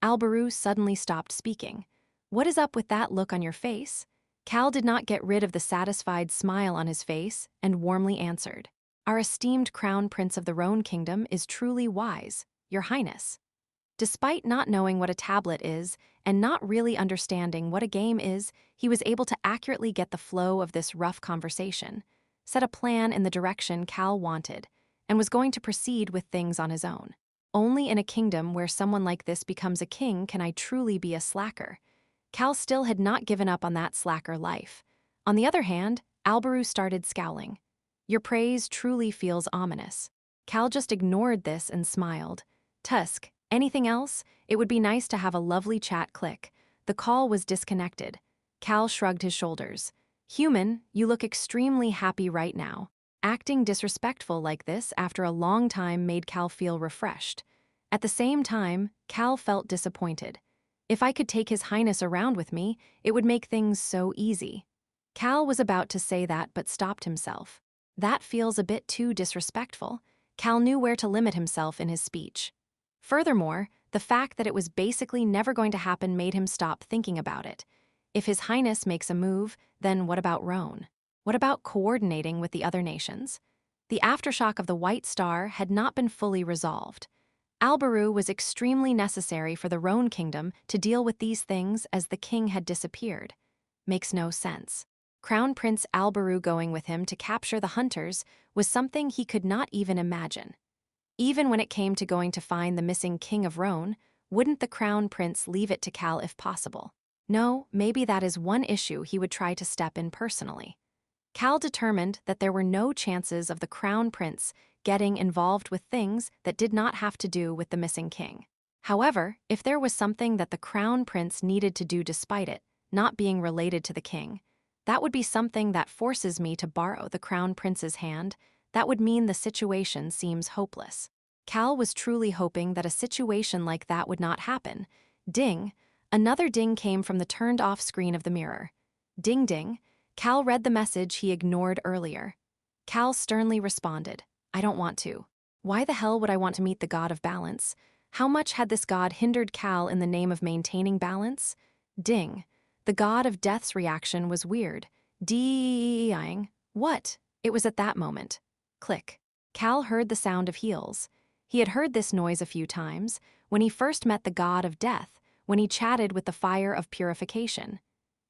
Albaru suddenly stopped speaking. What is up with that look on your face? Cal did not get rid of the satisfied smile on his face and warmly answered. Our esteemed crown prince of the Roan Kingdom is truly wise, Your Highness. Despite not knowing what a tablet is and not really understanding what a game is, he was able to accurately get the flow of this rough conversation, set a plan in the direction Cal wanted, and was going to proceed with things on his own. Only in a kingdom where someone like this becomes a king can I truly be a slacker. Cal still had not given up on that slacker life. On the other hand, Albaru started scowling. Your praise truly feels ominous. Cal just ignored this and smiled. Tusk, anything else? It would be nice to have a lovely chat. Click. The call was disconnected. Cal shrugged his shoulders. Human, you look extremely happy right now. Acting disrespectful like this after a long time made Cal feel refreshed. At the same time, Cal felt disappointed. If I could take His Highness around with me, it would make things so easy. Cal was about to say that but stopped himself. That feels a bit too disrespectful. Cal knew where to limit himself in his speech. Furthermore, the fact that it was basically never going to happen made him stop thinking about it. If His Highness makes a move, then what about Roan? What about coordinating with the other nations? The aftershock of the White Star had not been fully resolved. Alberu was extremely necessary for the Roan kingdom to deal with these things as the king had disappeared. Makes no sense. Crown Prince Alberu going with him to capture the hunters was something he could not even imagine. Even when it came to going to find the missing king of Roan, wouldn't the crown prince leave it to Cal if possible? No, maybe that is one issue he would try to step in personally. Cal determined that there were no chances of the crown prince getting involved with things that did not have to do with the missing king. However, if there was something that the crown prince needed to do despite it not being related to the king, that would be something that forces me to borrow the crown prince's hand. That would mean the situation seems hopeless. Cal was truly hoping that a situation like that would not happen. Ding! Another ding came from the turned-off screen of the mirror. Ding ding. Cal read the message he ignored earlier. Cal sternly responded, "I don't want to. Why the hell would I want to meet the god of balance? How much had this god hindered Cal in the name of maintaining balance?" Ding. The god of death's reaction was weird. Ding. What? It was at that moment. Click. Cal heard the sound of heels. He had heard this noise a few times, when he first met the god of death, when he chatted with the fire of purification.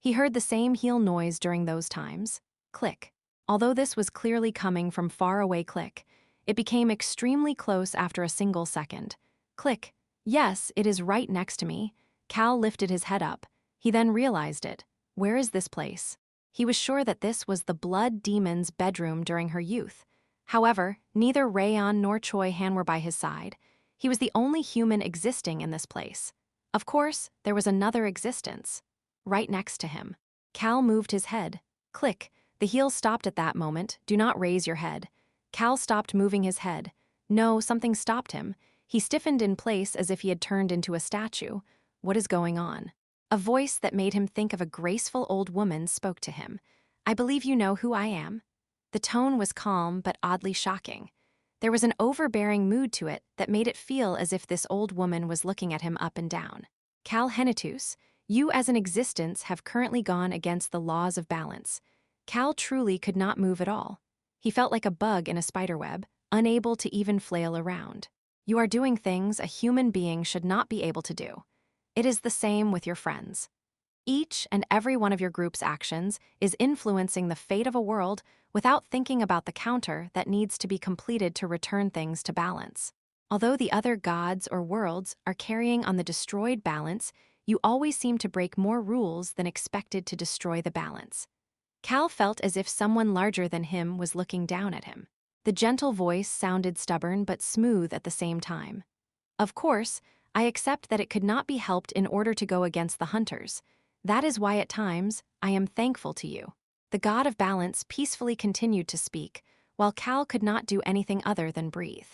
He heard the same heel noise during those times. Click. Although this was clearly coming from far away, click, it became extremely close after a single second. Click. Yes, it is right next to me. Cal lifted his head up. He then realized it. Where is this place? He was sure that this was the blood demon's bedroom during her youth. However, neither Rayon nor Choi Han were by his side. He was the only human existing in this place. Of course, there was another existence. Right next to him. Cal moved his head. Click. The heel stopped at that moment. Do not raise your head. Cal stopped moving his head. No, something stopped him. He stiffened in place as if he had turned into a statue. What is going on? A voice that made him think of a graceful old woman spoke to him. "I believe you know who I am." The tone was calm but oddly shocking. There was an overbearing mood to it that made it feel as if this old woman was looking at him up and down. "Cal Henitus, you as an existence have currently gone against the laws of balance." Cal truly could not move at all. He felt like a bug in a spiderweb, unable to even flail around. You are doing things a human being should not be able to do. It is the same with your friends. Each and every one of your group's actions is influencing the fate of a world without thinking about the counter that needs to be completed to return things to balance. Although the other gods or worlds are carrying on the destroyed balance, you always seem to break more rules than expected to destroy the balance. Cal felt as if someone larger than him was looking down at him. The gentle voice sounded stubborn but smooth at the same time. "Of course, I accept that it could not be helped in order to go against the hunters. That is why at times I am thankful to you." The god of balance peacefully continued to speak, while Cal could not do anything other than breathe.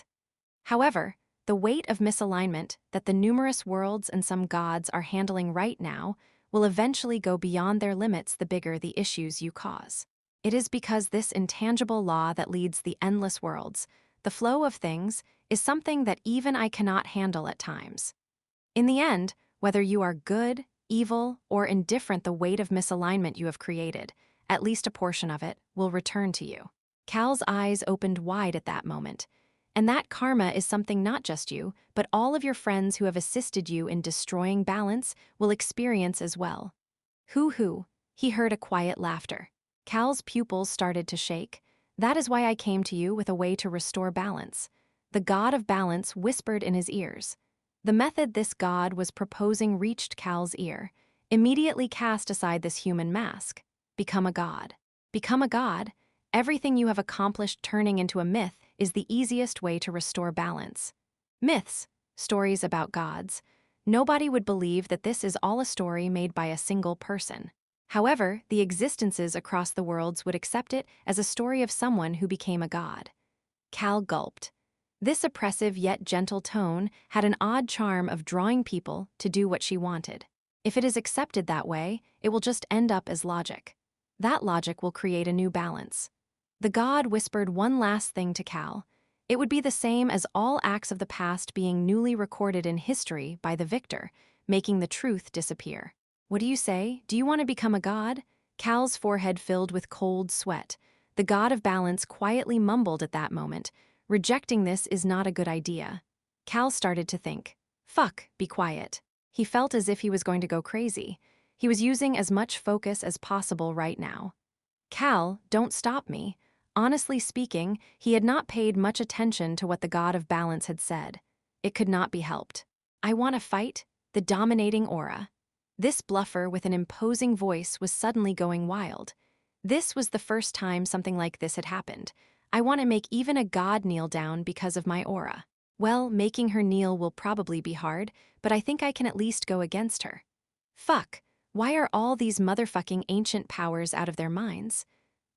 However, the weight of misalignment that the numerous worlds and some gods are handling right now will eventually go beyond their limits the bigger the issues you cause. It is because this intangible law that leads the endless worlds, the flow of things, is something that even I cannot handle at times. In the end, whether you are good, evil, or indifferent, the weight of misalignment you have created, at least a portion of it, will return to you. Cal's eyes opened wide at that moment. And that karma is something not just you, but all of your friends who have assisted you in destroying balance will experience as well. Hoo-hoo, he heard a quiet laughter. Cal's pupils started to shake. "That is why I came to you with a way to restore balance." The god of balance whispered in his ears. The method this god was proposing reached Cal's ear. Immediately cast aside this human mask. Become a god. Become a god. Everything you have accomplished turning into a myth is the easiest way to restore balance. Myths, stories about gods. Nobody would believe that this is all a story made by a single person. However, the existences across the worlds would accept it as a story of someone who became a god. Cal gulped. This oppressive yet gentle tone had an odd charm of drawing people to do what she wanted. If it is accepted that way, it will just end up as logic. That logic will create a new balance. The god whispered one last thing to Cal. It would be the same as all acts of the past being newly recorded in history by the victor, making the truth disappear. What do you say? Do you want to become a god? Cal's forehead filled with cold sweat. The god of balance quietly mumbled at that moment, "Rejecting this is not a good idea." Cal started to think. Fuck, be quiet. He felt as if he was going to go crazy. He was using as much focus as possible right now. Cal, don't stop me. Honestly speaking, he had not paid much attention to what the god of balance had said. It could not be helped. I want to fight, the dominating aura. This bluffer with an imposing voice was suddenly going wild. This was the first time something like this had happened. I want to make even a god kneel down because of my aura. Well, making her kneel will probably be hard, but I think I can at least go against her. Fuck, why are all these motherfucking ancient powers out of their minds?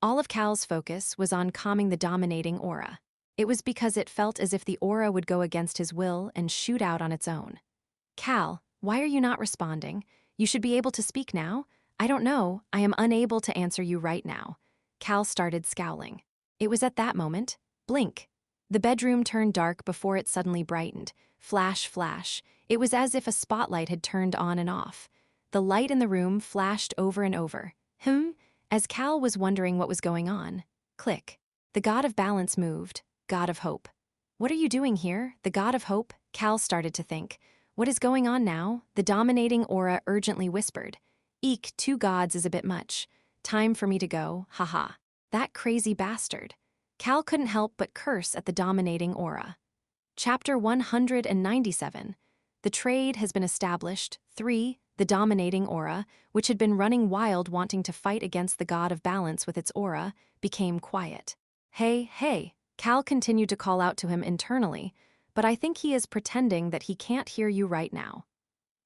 All of Cal's focus was on calming the dominating aura. It was because it felt as if the aura would go against his will and shoot out on its own. Cal, why are you not responding? You should be able to speak now. I don't know, I am unable to answer you right now. Cal started scowling. It was at that moment, blink. The bedroom turned dark before it suddenly brightened. Flash, flash. It was as if a spotlight had turned on and off. The light in the room flashed over and over. As Cal was wondering what was going on. Click. The god of balance moved. God of hope. What are you doing here, the god of hope? Cal started to think. What is going on now? The dominating aura urgently whispered. Eek, 2 gods is a bit much. Time for me to go, haha. That crazy bastard. Cal couldn't help but curse at the dominating aura. Chapter 197. The trade has been established. 3. The dominating aura, which had been running wild wanting to fight against the god of balance with its aura, became quiet. Hey, hey, Cal continued to call out to him internally, but I think he is pretending that he can't hear you right now.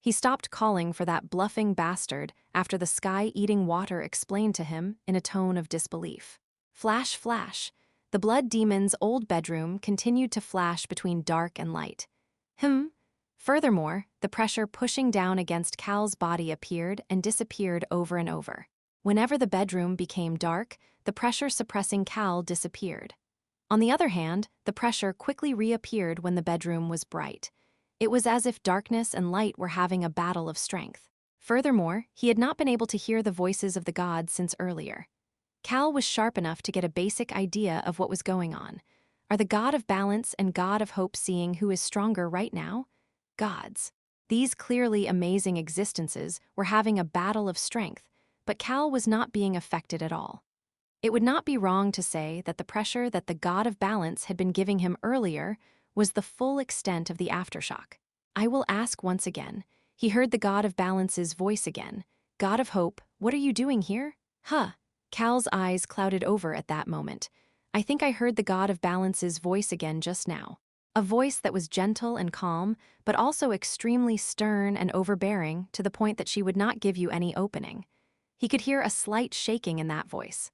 He stopped calling for that bluffing bastard after the sky-eating water explained to him in a tone of disbelief. Flash, flash. The blood demon's old bedroom continued to flash between dark and light. Furthermore, the pressure pushing down against Cal's body appeared and disappeared over and over. Whenever the bedroom became dark, the pressure suppressing Cal disappeared. On the other hand, the pressure quickly reappeared when the bedroom was bright. It was as if darkness and light were having a battle of strength. Furthermore, he had not been able to hear the voices of the gods since earlier. Cal was sharp enough to get a basic idea of what was going on. Are the god of balance and god of hope seeing who is stronger right now? Gods. These clearly amazing existences were having a battle of strength, but Cal was not being affected at all. It would not be wrong to say that the pressure that the god of balance had been giving him earlier was the full extent of the aftershock. I will ask once again. He heard the god of balance's voice again. God of hope, what are you doing here? Cal's eyes clouded over at that moment. I think I heard the god of balance's voice again just now. A voice that was gentle and calm, but also extremely stern and overbearing to the point that she would not give you any opening. He could hear a slight shaking in that voice.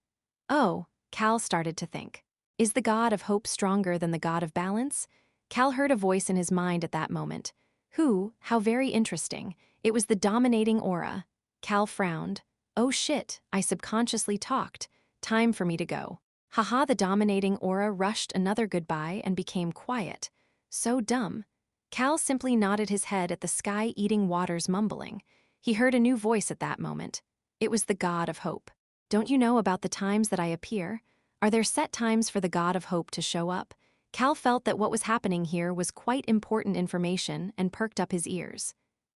Oh, Cal started to think. Is the god of hope stronger than the god of balance? Cal heard a voice in his mind at that moment. How very interesting. It was the dominating aura. Cal frowned. Oh shit, I subconsciously talked. Time for me to go. Haha, the dominating aura rushed another goodbye and became quiet. So dumb. Cal simply nodded his head at the sky-eating waters mumbling. He heard a new voice at that moment. It was the god of hope. Don't you know about the times that I appear? Are there set times for the god of hope to show up? Cal felt that what was happening here was quite important information and perked up his ears.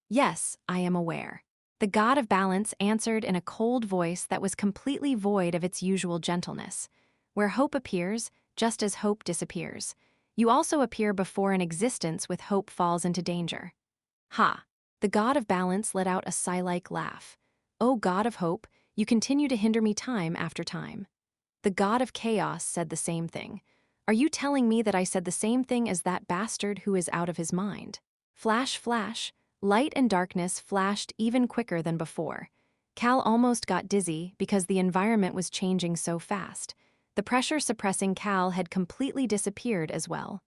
Yes, I am aware. The god of balance answered in a cold voice that was completely void of its usual gentleness. Where hope appears, just as hope disappears. You also appear before an existence with hope falls into danger. The god of balance let out a sigh-like laugh. Oh god of hope, you continue to hinder me time after time. The god of chaos said the same thing. Are you telling me that I said the same thing as that bastard who is out of his mind? Flash, flash. Light and darkness flashed even quicker than before. Cal almost got dizzy because the environment was changing so fast. The pressure suppressing Cal had completely disappeared as well.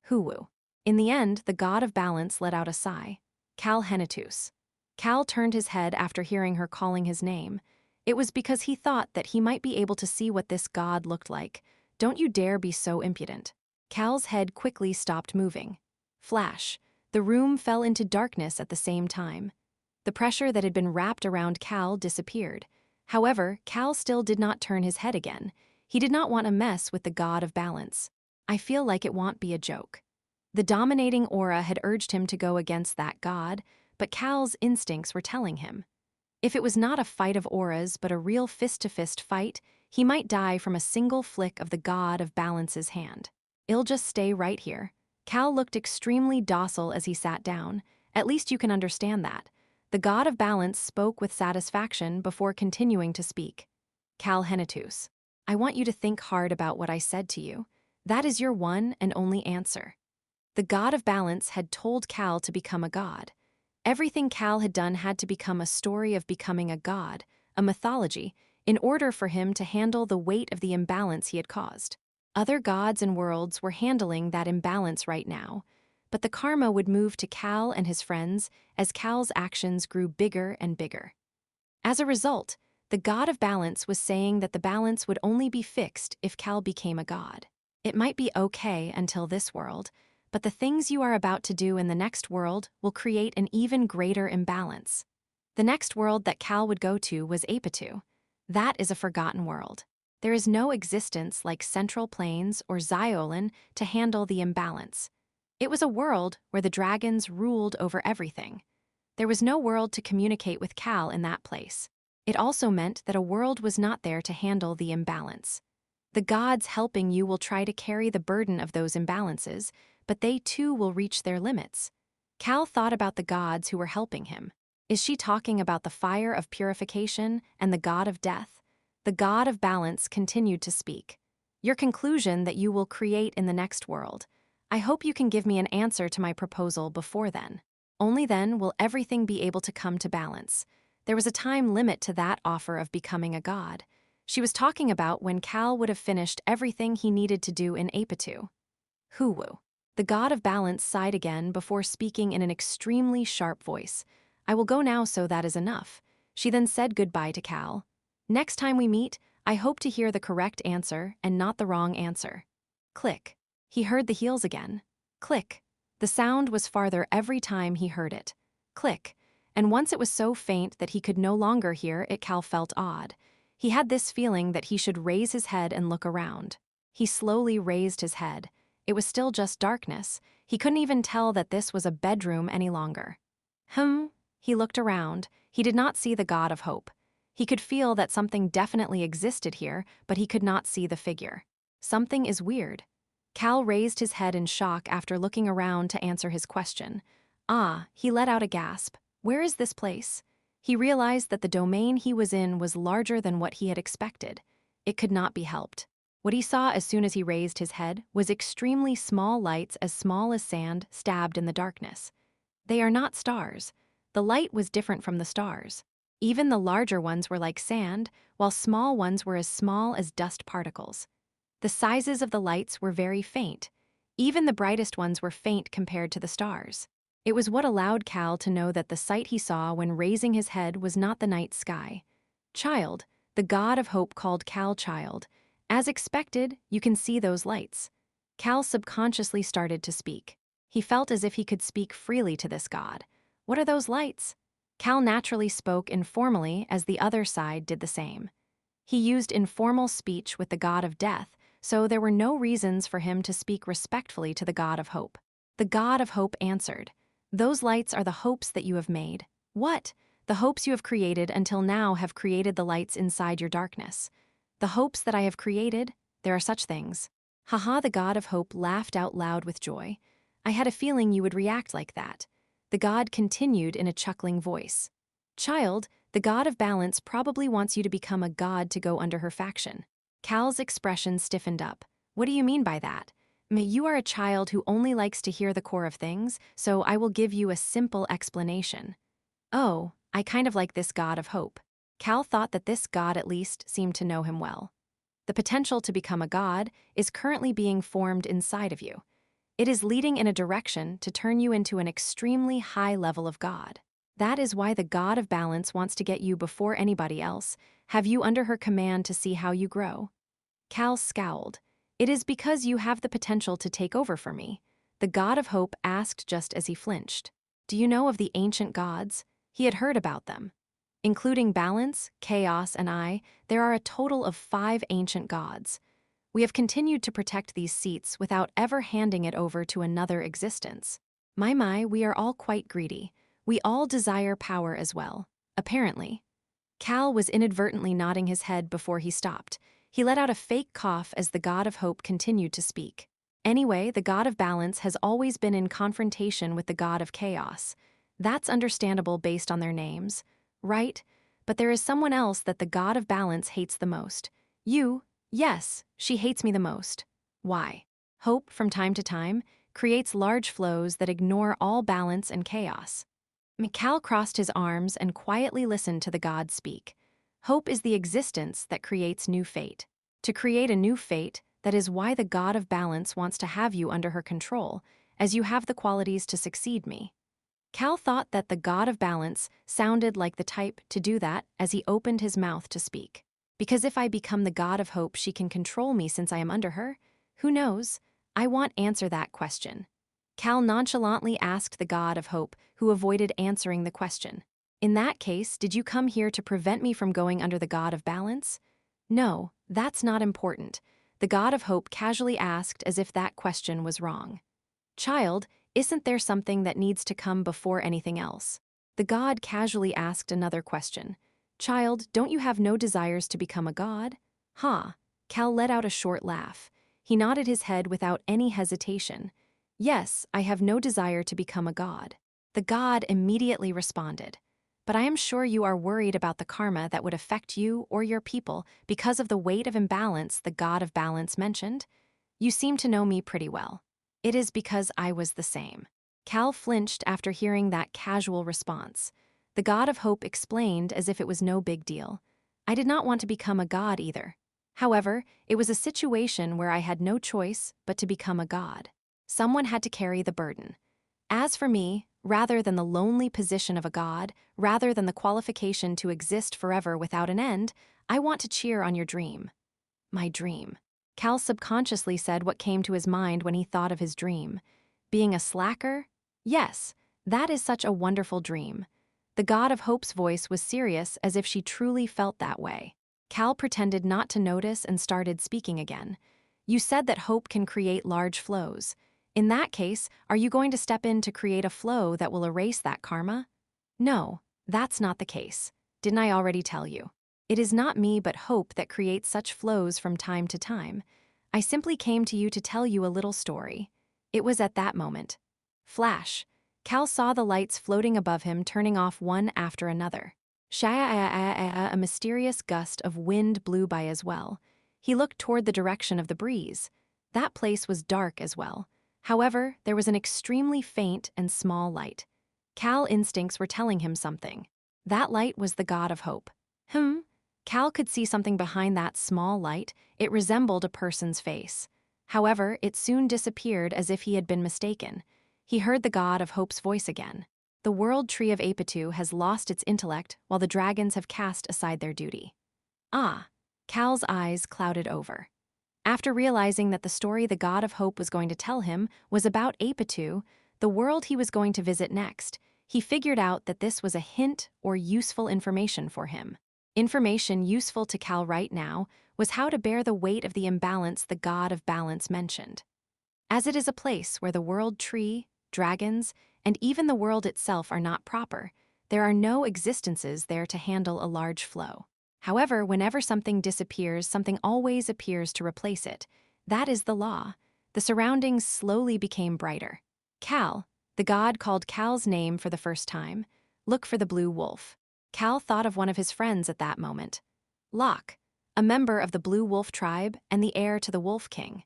Hoo-woo. In the end, the god of balance let out a sigh. Cal Henatus. Cal turned his head after hearing her calling his name. It was because he thought that he might be able to see what this god looked like. Don't you dare be so impudent. Cal's head quickly stopped moving. Flash. The room fell into darkness at the same time. The pressure that had been wrapped around Cal disappeared. However, Cal still did not turn his head again. He did not want to mess with the god of balance. I feel like it won't be a joke. The dominating aura had urged him to go against that god, but Cal's instincts were telling him. If it was not a fight of auras but a real fist-to-fist fight, he might die from a single flick of the god of balance's hand. I'll just stay right here. Cal looked extremely docile as he sat down. At least you can understand that. The god of balance spoke with satisfaction before continuing to speak. Cal Henitus, I want you to think hard about what I said to you. That is your one and only answer. The god of balance had told Cal to become a god. Everything Cal had done had to become a story of becoming a god, a mythology, in order for him to handle the weight of the imbalance he had caused. Other gods and worlds were handling that imbalance right now, but the karma would move to Cal and his friends as Cal's actions grew bigger and bigger. As a result, the god of balance was saying that the balance would only be fixed if Cal became a god. It might be okay until this world, but the things you are about to do in the next world will create an even greater imbalance. The next world that Cal would go to was Apitu. That is a forgotten world. There is no existence like Central Plains or Xiolan to handle the imbalance. It was a world where the dragons ruled over everything. There was no world to communicate with Cal in that place. It also meant that a world was not there to handle the imbalance. The gods helping you will try to carry the burden of those imbalances, but they too will reach their limits. Cal thought about the gods who were helping him. Is she talking about the fire of purification and the god of death? The god of balance continued to speak. Your conclusion that you will create in the next world. I hope you can give me an answer to my proposal before then. Only then will everything be able to come to balance. There was a time limit to that offer of becoming a god. She was talking about when Cal would have finished everything he needed to do in Apitu. Huwu. The god of balance sighed again before speaking in an extremely sharp voice. I will go now, so that is enough. She then said goodbye to Cal. Next time we meet, I hope to hear the correct answer and not the wrong answer. Click. He heard the heels again. Click. The sound was farther every time he heard it. Click. And once it was so faint that he could no longer hear it, Cal felt odd. He had this feeling that he should raise his head and look around. He slowly raised his head. It was still just darkness. He couldn't even tell that this was a bedroom any longer. He looked around. He did not see the god of hope. He could feel that something definitely existed here, but he could not see the figure. Something is weird. Cal raised his head in shock after looking around to answer his question. He let out a gasp. Where is this place? He realized that the domain he was in was larger than what he had expected. It could not be helped. What he saw as soon as he raised his head was extremely small lights as small as sand stabbed in the darkness. They are not stars. The light was different from the stars. Even the larger ones were like sand, while small ones were as small as dust particles. The sizes of the lights were very faint. Even the brightest ones were faint compared to the stars. It was what allowed Cal to know that the sight he saw when raising his head was not the night sky. Child, the god of hope called Cal child. As expected, you can see those lights. Cal subconsciously started to speak. He felt as if he could speak freely to this god. What are those lights? Cal naturally spoke informally as the other side did the same. He used informal speech with the god of death, so there were no reasons for him to speak respectfully to the god of hope. The god of hope answered, those lights are the hopes that you have made. What? The hopes you have created until now have created the lights inside your darkness. The hopes that I have created, there are such things. Haha, the god of hope laughed out loud with joy. I had a feeling you would react like that. The god continued in a chuckling voice. Child, the god of balance probably wants you to become a god to go under her faction. Cal's expression stiffened up. What do you mean by that? You are a child who only likes to hear the core of things, so I will give you a simple explanation. Oh, I kind of like this god of hope. Cal thought that this god at least seemed to know him well. The potential to become a god is currently being formed inside of you. It is leading in a direction to turn you into an extremely high level of god. That is why the god of balance wants to get you before anybody else, have you under her command to see how you grow. Cal scowled. It is because you have the potential to take over for me. The god of hope asked just as he flinched. Do you know of the ancient gods? He had heard about them. Including balance, chaos, and I, there are a total of 5 ancient gods. We have continued to protect these seats without ever handing it over to another existence. My, we are all quite greedy. We all desire power as well, apparently. Cal was inadvertently nodding his head before he stopped. He let out a fake cough as the god of hope continued to speak. Anyway, the god of balance has always been in confrontation with the god of chaos. That's understandable based on their names, right? But there is someone else that the god of balance hates the most. You, yes, she hates me the most. Why? Hope, from time to time, creates large flows that ignore all balance and chaos. Cal crossed his arms and quietly listened to the god speak. Hope is the existence that creates new fate. To create a new fate, that is why the god of balance wants to have you under her control, as you have the qualities to succeed me. Cal thought that the god of balance sounded like the type to do that as he opened his mouth to speak. Because if I become the god of hope, she can control me since I am under her? Who knows? I want answer that question. Cal nonchalantly asked the god of hope, who avoided answering the question. In that case, did you come here to prevent me from going under the god of balance? No, that's not important. The god of hope casually asked as if that question was wrong. Child, isn't there something that needs to come before anything else? The god casually asked another question. Child, don't you have no desires to become a god? Huh. Cal let out a short laugh. He nodded his head without any hesitation. Yes, I have no desire to become a god. The god immediately responded. But I am sure you are worried about the karma that would affect you or your people because of the weight of imbalance the god of balance mentioned. You seem to know me pretty well. It is because I was the same. Cal flinched after hearing that casual response. The god of hope explained as if it was no big deal. I did not want to become a god either. However, it was a situation where I had no choice but to become a god. Someone had to carry the burden. As for me, rather than the lonely position of a god, rather than the qualification to exist forever without an end, I want to cheer on your dream. My dream. Cal subconsciously said what came to his mind when he thought of his dream. Being a slacker? Yes, that is such a wonderful dream. The god of hope's voice was serious as if she truly felt that way. Cal pretended not to notice and started speaking again. You said that hope can create large flows. In that case, are you going to step in to create a flow that will erase that karma? No, that's not the case. Didn't I already tell you? It is not me but hope that creates such flows from time to time. I simply came to you to tell you a little story. It was at that moment. Flash. Cal saw the lights floating above him turning off one after another. A mysterious gust of wind blew by as well. He looked toward the direction of the breeze. That place was dark as well. However, there was an extremely faint and small light. Cal's instincts were telling him something. That light was the god of hope. Cal could see something behind that small light. It resembled a person's face. However, it soon disappeared as if he had been mistaken. He heard the god of hope's voice again. The world tree of Apitu has lost its intellect while the dragons have cast aside their duty. Ah, Cal's eyes clouded over. After realizing that the story the god of hope was going to tell him was about Apitu, the world he was going to visit next, he figured out that this was a hint or useful information for him. Information useful to Cal right now was how to bear the weight of the imbalance the god of balance mentioned. As it is a place where the world tree, dragons, and even the world itself are not proper, there are no existences there to handle a large flow. However, whenever something disappears, something always appears to replace it. That is the law. The surroundings slowly became brighter. Cal, the god called Cal's name for the first time. Look for the blue wolf. Cal thought of one of his friends at that moment. Locke, a member of the Blue Wolf tribe and the heir to the Wolf King.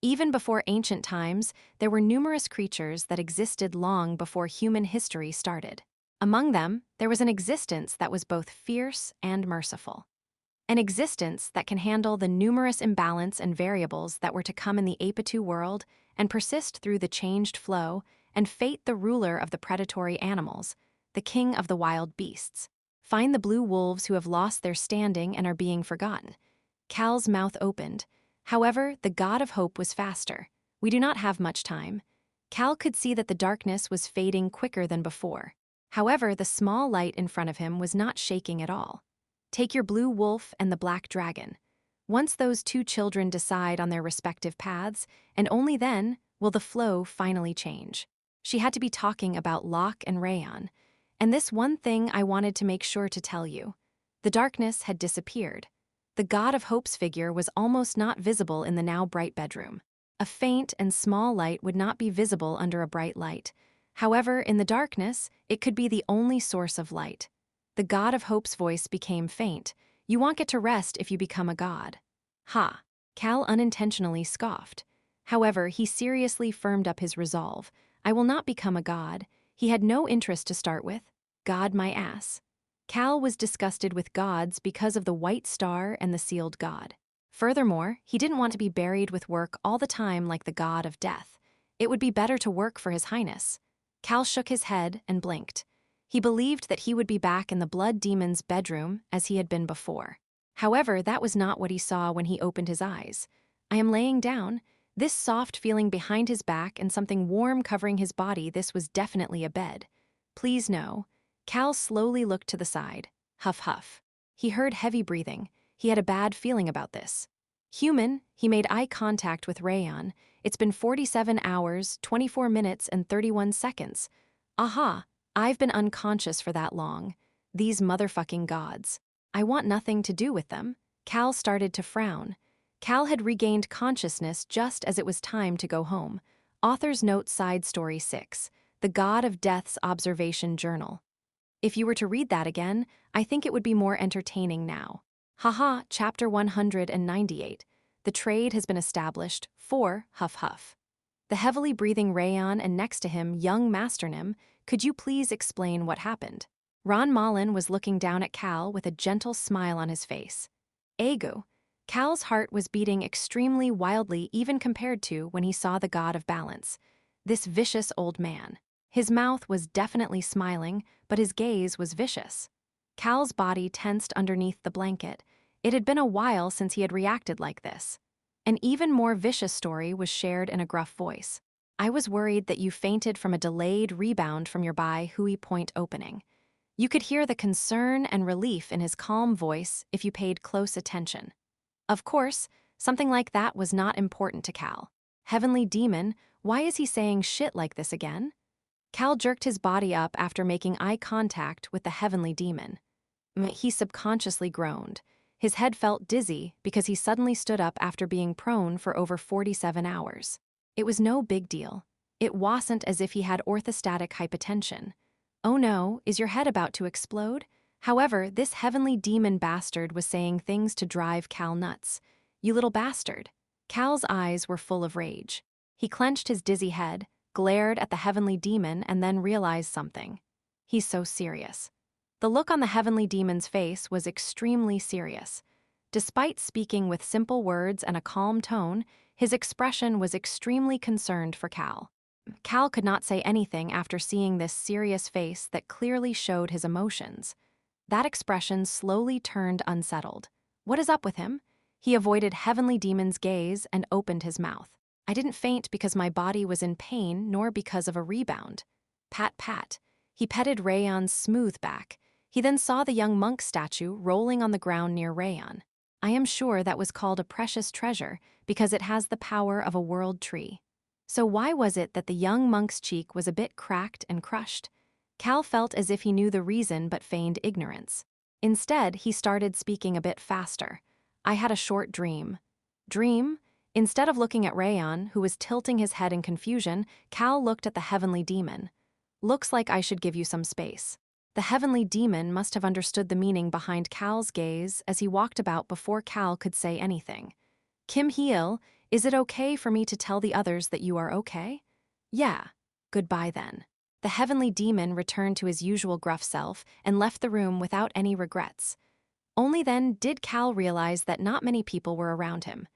Even before ancient times, there were numerous creatures that existed long before human history started. Among them, there was an existence that was both fierce and merciful. An existence that can handle the numerous imbalance and variables that were to come in the Apitu world and persist through the changed flow and fate the ruler of the predatory animals, the king of the wild beasts. Find the blue wolves who have lost their standing and are being forgotten. Cal's mouth opened. However, the god of hope was faster. We do not have much time. Cal could see that the darkness was fading quicker than before. However, the small light in front of him was not shaking at all. Take your blue wolf and the black dragon. Once those two children decide on their respective paths, and only then will the flow finally change. She had to be talking about Locke and Rayon. And this one thing I wanted to make sure to tell you. The darkness had disappeared. The God of Hope's figure was almost not visible in the now bright bedroom. A faint and small light would not be visible under a bright light. However, in the darkness, it could be the only source of light. The God of Hope's voice became faint. You won't get to rest if you become a god. Ha! Cal unintentionally scoffed. However, he seriously firmed up his resolve. I will not become a god. He had no interest to start with. God my ass. Cal was disgusted with gods because of the white star and the sealed god. Furthermore, he didn't want to be buried with work all the time like the god of death. It would be better to work for his highness. Cal shook his head and blinked. He believed that he would be back in the blood demon's bedroom as he had been before. However, that was not what he saw when he opened his eyes. I am laying down. This soft feeling behind his back and something warm covering his body, this was definitely a bed. Please no. Cal slowly looked to the side. Huff huff. He heard heavy breathing. He had a bad feeling about this. Human, he made eye contact with Rayon. It's been 47 hours, 24 minutes, and 31 seconds. Aha, I've been unconscious for that long. These motherfucking gods. I want nothing to do with them. Cal started to frown. Cal had regained consciousness just as it was time to go home. Author's note side story 6. The God of Death's Observation Journal. If you were to read that again, I think it would be more entertaining now. Haha, chapter 198. The trade has been established. 4. Huff huff. The heavily breathing Rayon and next to him, young Masternim, could you please explain what happened? Ron Mullen was looking down at Cal with a gentle smile on his face. Egu. Cal's heart was beating extremely wildly even compared to when he saw the god of balance. This vicious old man. His mouth was definitely smiling, but his gaze was vicious. Cal's body tensed underneath the blanket. It had been a while since he had reacted like this. An even more vicious story was shared in a gruff voice. I was worried that you fainted from a delayed rebound from your Bai Hui Point opening. You could hear the concern and relief in his calm voice if you paid close attention. Of course, something like that was not important to Cal. Heavenly demon, why is he saying shit like this again? Cal jerked his body up after making eye contact with the heavenly demon. He subconsciously groaned. His head felt dizzy because he suddenly stood up after being prone for over 47 hours. It was no big deal. It wasn't as if he had orthostatic hypotension. Oh no, is your head about to explode? However, this heavenly demon bastard was saying things to drive Cal nuts. You little bastard. Cal's eyes were full of rage. He clenched his dizzy head, glared at the heavenly demon, and then realized something. He's so serious. The look on the heavenly demon's face was extremely serious. Despite speaking with simple words and a calm tone, his expression was extremely concerned for Cal. Cal could not say anything after seeing this serious face that clearly showed his emotions. That expression slowly turned unsettled. What is up with him? He avoided heavenly demon's gaze and opened his mouth. I didn't faint because my body was in pain nor because of a rebound. Pat pat. He petted Rayon's smooth back. He then saw the young monk statue rolling on the ground near Rayon. I am sure that was called a precious treasure because it has the power of a world tree. So why was it that the young monk's cheek was a bit cracked and crushed? Cal felt as if he knew the reason but feigned ignorance. Instead, he started speaking a bit faster. I had a short dream. Dream? Instead of looking at Rayon, who was tilting his head in confusion, Cal looked at the heavenly demon. Looks like I should give you some space. The heavenly demon must have understood the meaning behind Cal's gaze as he walked about before Cal could say anything. Kim Hee-il, is it okay for me to tell the others that you are okay? Yeah. Goodbye then. The heavenly demon returned to his usual gruff self and left the room without any regrets. Only then did Cal realize that not many people were around him.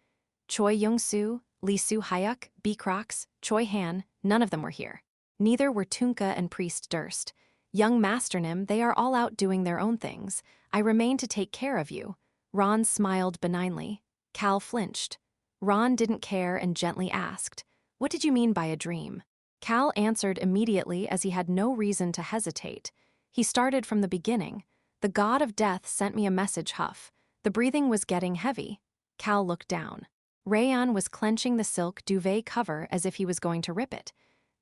Choi Young-soo, Lee Soo-hyuk, B. Crocs, Choi Han, none of them were here. Neither were Tunka and Priest Durst. Young Masternim, they are all out doing their own things. I remain to take care of you. Ron smiled benignly. Cal flinched. Ron didn't care and gently asked, what did you mean by a dream? Cal answered immediately as he had no reason to hesitate. He started from the beginning. The god of death sent me a message, Huff. The breathing was getting heavy. Cal looked down. Rayon was clenching the silk duvet cover as if he was going to rip it.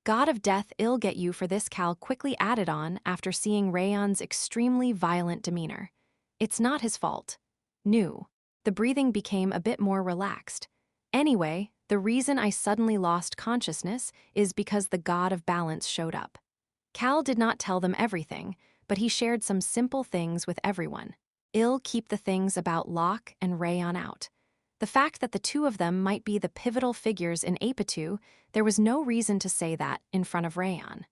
God of death, I'll get you for this, Cal quickly added on after seeing Rayon's extremely violent demeanor. It's not his fault. New. The breathing became a bit more relaxed. Anyway, the reason I suddenly lost consciousness is because the god of balance showed up. Cal did not tell them everything, but he shared some simple things with everyone. I'll keep the things about Locke and Rayon out. The fact that the two of them might be the pivotal figures in Apitu, there was no reason to say that in front of Rayon.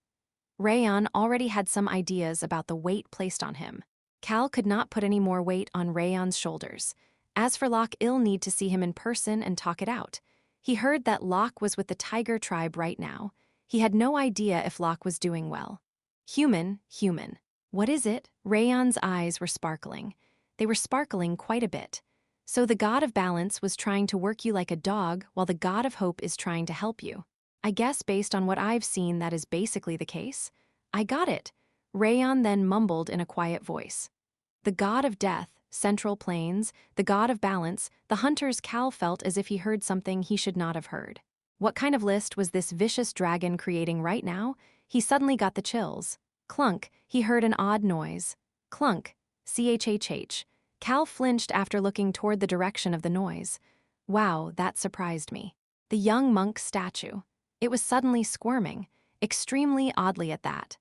Rayon already had some ideas about the weight placed on him. Cal could not put any more weight on Rayon's shoulders. As for Locke, I'll need to see him in person and talk it out. He heard that Locke was with the Tiger tribe right now. He had no idea if Locke was doing well. Human. What is it? Rayon's eyes were sparkling. They were sparkling quite a bit. So the god of balance was trying to work you like a dog while the god of hope is trying to help you. I guess based on what I've seen that is basically the case. I got it. Rayon then mumbled in a quiet voice. The god of death, Central Plains, the god of balance, the hunters. Cal felt as if he heard something he should not have heard. What kind of list was this vicious dragon creating right now? He suddenly got the chills. Clunk, he heard an odd noise. Clunk, chhh. Cal flinched after looking toward the direction of the noise. Wow, that surprised me. The young monk statue. It was suddenly squirming, extremely oddly at that.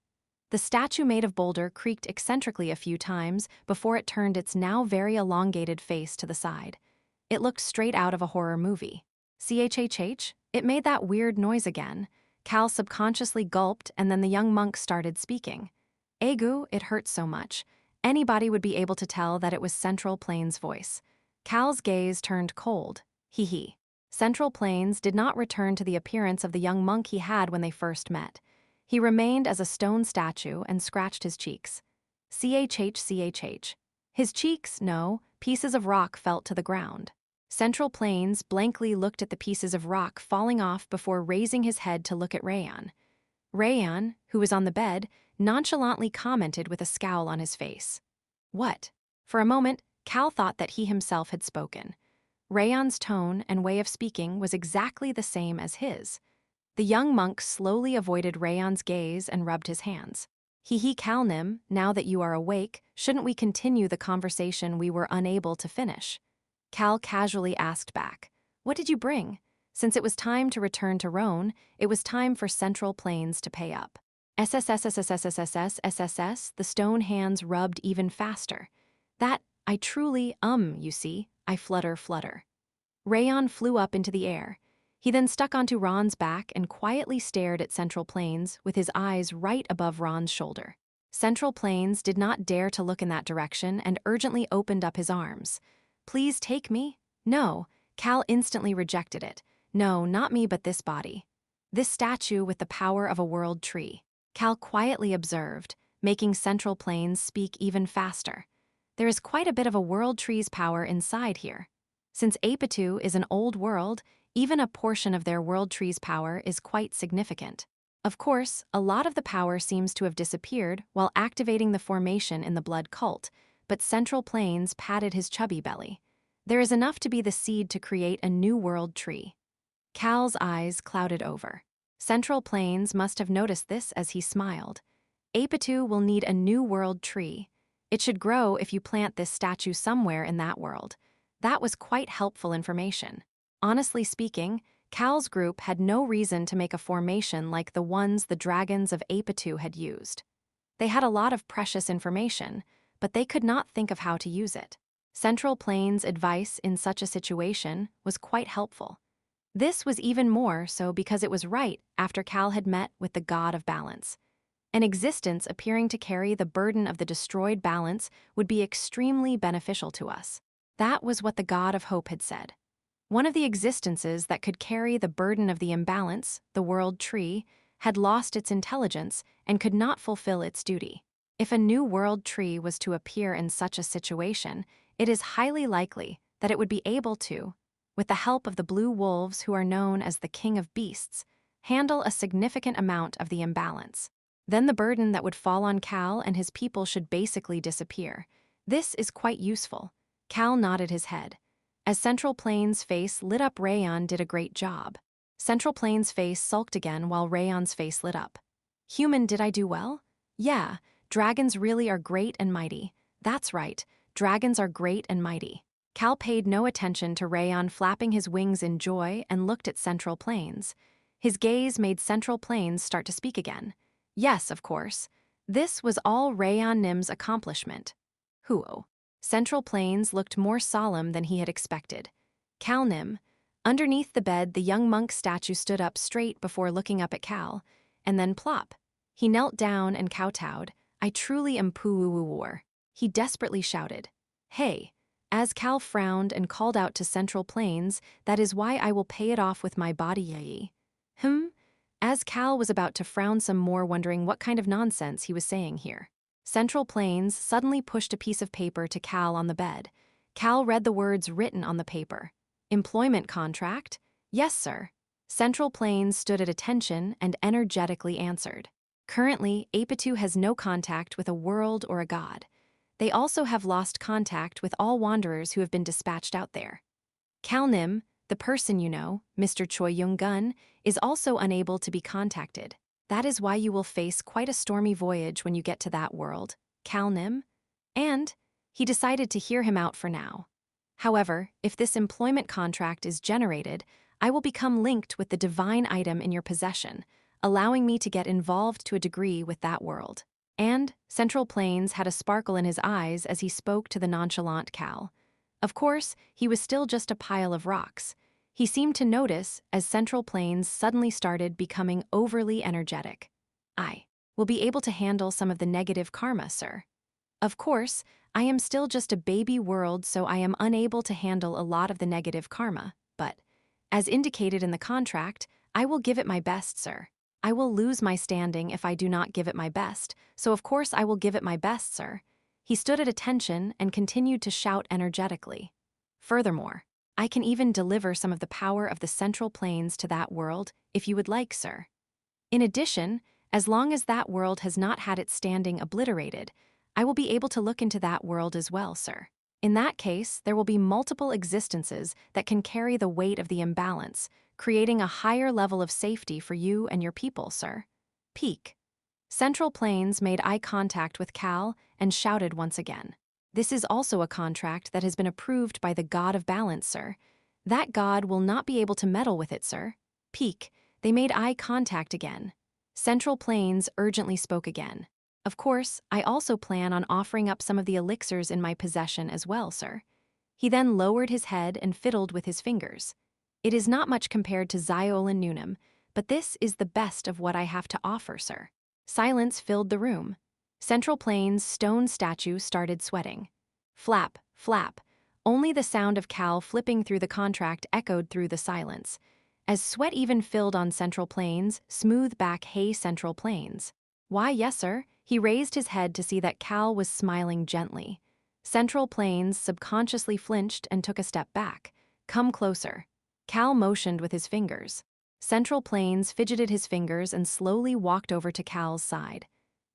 The statue made of boulder creaked eccentrically a few times before it turned its now very elongated face to the side. It looked straight out of a horror movie. Chhh, it made that weird noise again. Cal subconsciously gulped, and then the young monk started speaking. Egu, it hurts so much. Anybody would be able to tell that it was Central Plains' voice. Cal's gaze turned cold. Hee. Central Plains did not return to the appearance of the young monk he had when they first met. He remained as a stone statue and scratched his cheeks. Chhch. His cheeks, no, pieces of rock fell to the ground. Central Plains blankly looked at the pieces of rock falling off before raising his head to look at Rayon. Rayon, who was on the bed, nonchalantly commented with a scowl on his face. What? For a moment, Cal thought that he himself had spoken. Rayon's tone and way of speaking was exactly the same as his. The young monk slowly avoided Rayon's gaze and rubbed his hands. Calnim, now that you are awake, shouldn't we continue the conversation we were unable to finish? Cal casually asked back. What did you bring? Since it was time to return to Roan, it was time for Central Plains to pay up. SSSSSSSSSSSS, the stone hands rubbed even faster. That, I truly, you see, I flutter. Rayon flew up into the air. He then stuck onto Ron's back and quietly stared at Central Plains with his eyes right above Ron's shoulder. Central Plains did not dare to look in that direction and urgently opened up his arms. Please take me? No, Cal instantly rejected it. No, not me, but this body. This statue with the power of a world tree. Cal quietly observed, making Central Plains speak even faster. There is quite a bit of a world tree's power inside here. Since Apitu is an old world, even a portion of their world tree's power is quite significant. Of course, a lot of the power seems to have disappeared while activating the formation in the blood cult, but Central Plains patted his chubby belly. There is enough to be the seed to create a new world tree. Cal's eyes clouded over. Central Plains must have noticed this as he smiled. Apitu will need a new world tree. It should grow if you plant this statue somewhere in that world. That was quite helpful information. Honestly speaking, Cal's group had no reason to make a formation like the ones the dragons of Apitu had used. They had a lot of precious information, but they could not think of how to use it. Central Plains' advice in such a situation was quite helpful. This was even more so because it was right after Cal had met with the god of balance. An existence appearing to carry the burden of the destroyed balance would be extremely beneficial to us. That was what the god of hope had said. One of the existences that could carry the burden of the imbalance, the world tree, had lost its intelligence and could not fulfill its duty. If a new world tree was to appear in such a situation, it is highly likely that it would be able to, with the help of the blue wolves who are known as the king of beasts, handle a significant amount of the imbalance. Then the burden that would fall on Cal and his people should basically disappear. This is quite useful. Cal nodded his head. As Central Plain's face lit up, Rayon did a great job. Central Plain's face sulked again while Rayon's face lit up. Human, did I do well? Yeah, dragons really are great and mighty. That's right, dragons are great and mighty. Cal paid no attention to Rayon flapping his wings in joy and looked at Central Plains. His gaze made Central Plains start to speak again. Yes, of course. This was all Rayon Nim's accomplishment. Huo. Central Plains looked more solemn than he had expected. Cal Nim. Underneath the bed, the young monk statue stood up straight before looking up at Cal, and then plop. He knelt down and kowtowed. I truly am Puuwuwar. He desperately shouted. Hey. As Cal frowned and called out to Central Plains, that is why I will pay it off with my body, yai. As Cal was about to frown some more, wondering what kind of nonsense he was saying here. Central Plains suddenly pushed a piece of paper to Cal on the bed. Cal read the words written on the paper. Employment contract? Yes, sir. Central Plains stood at attention and energetically answered. Currently, Apitu has no contact with a world or a god. They also have lost contact with all wanderers who have been dispatched out there. Cal Nim, the person you know, Mr. Choi Young-gun, is also unable to be contacted. That is why you will face quite a stormy voyage when you get to that world, Cal Nim. And he decided to hear him out for now. However, if this employment contract is generated, I will become linked with the divine item in your possession, allowing me to get involved to a degree with that world. And Central Plains had a sparkle in his eyes as he spoke to the nonchalant Cal. Of course, he was still just a pile of rocks. He seemed to notice as Central Plains suddenly started becoming overly energetic. I will be able to handle some of the negative karma, sir. Of course, I am still just a baby world, so I am unable to handle a lot of the negative karma, but, as indicated in the contract, I will give it my best, sir. I will lose my standing if I do not give it my best, so of course I will give it my best, sir. He stood at attention and continued to shout energetically. Furthermore, I can even deliver some of the power of the Central Plains to that world, if you would like, sir. In addition, as long as that world has not had its standing obliterated, I will be able to look into that world as well, sir. In that case, there will be multiple existences that can carry the weight of the imbalance, creating a higher level of safety for you and your people, sir. Peak. Central Plains made eye contact with Cal and shouted once again. This is also a contract that has been approved by the God of Balance, sir. That God will not be able to meddle with it, sir. Peak. They made eye contact again. Central Plains urgently spoke again. Of course, I also plan on offering up some of the elixirs in my possession as well, sir. He then lowered his head and fiddled with his fingers. It is not much compared to Ziolan Nunum, but this is the best of what I have to offer, sir. Silence filled the room. Central Plains' stone statue started sweating. Flap, flap. Only the sound of Cal flipping through the contract echoed through the silence. As sweat even filled on Central Plains, smooth back, hey, Central Plains. Why, yes, sir. He raised his head to see that Cal was smiling gently. Central Plains subconsciously flinched and took a step back. Come closer. Cal motioned with his fingers. Central Plains fidgeted his fingers and slowly walked over to Cal's side.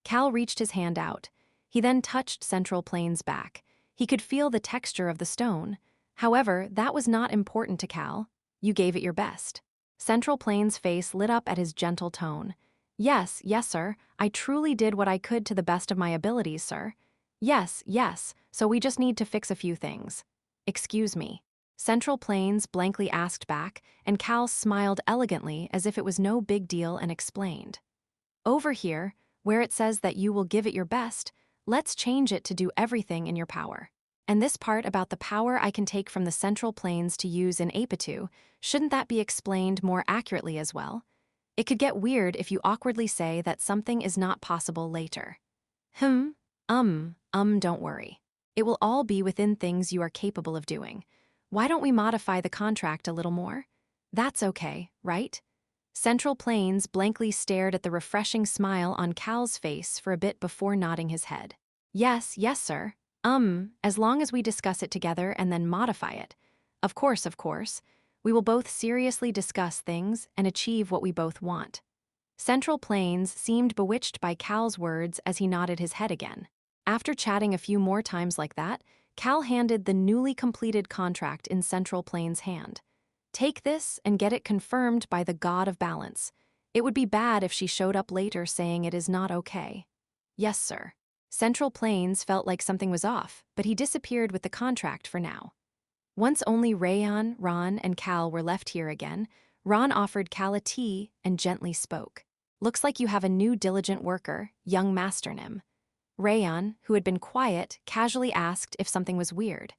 Cal reached his hand out. He then touched Central Plains' back. He could feel the texture of the stone. However, that was not important to Cal. You gave it your best. Central Plains' face lit up at his gentle tone. Yes, yes, sir. I truly did what I could to the best of my abilities, sir. Yes, yes, so we just need to fix a few things. Excuse me. Central Plains blankly asked back, and Cal smiled elegantly as if it was no big deal and explained. Over here, where it says that you will give it your best, let's change it to do everything in your power. And this part about the power I can take from the Central Plains to use in Apitu, shouldn't that be explained more accurately as well? It could get weird if you awkwardly say that something is not possible later. Don't worry. It will all be within things you are capable of doing. Why don't we modify the contract a little more? That's okay, right? Central Plains blankly stared at the refreshing smile on Cal's face for a bit before nodding his head. Yes, yes, sir. As long as we discuss it together and then modify it. Of course. We will both seriously discuss things and achieve what we both want. Central Plains seemed bewitched by Cal's words as he nodded his head again. After chatting a few more times like that, Cal handed the newly completed contract in Central Plains' hand. Take this and get it confirmed by the god of balance. It would be bad if she showed up later saying it is not okay. Yes, sir. Central Plains felt like something was off, but he disappeared with the contract for now. Once only Rayan, Ron, and Cal were left here again, Ron offered Cal a tea and gently spoke. Looks like you have a new diligent worker, young Master Nim. Rayan, who had been quiet, casually asked if something was weird.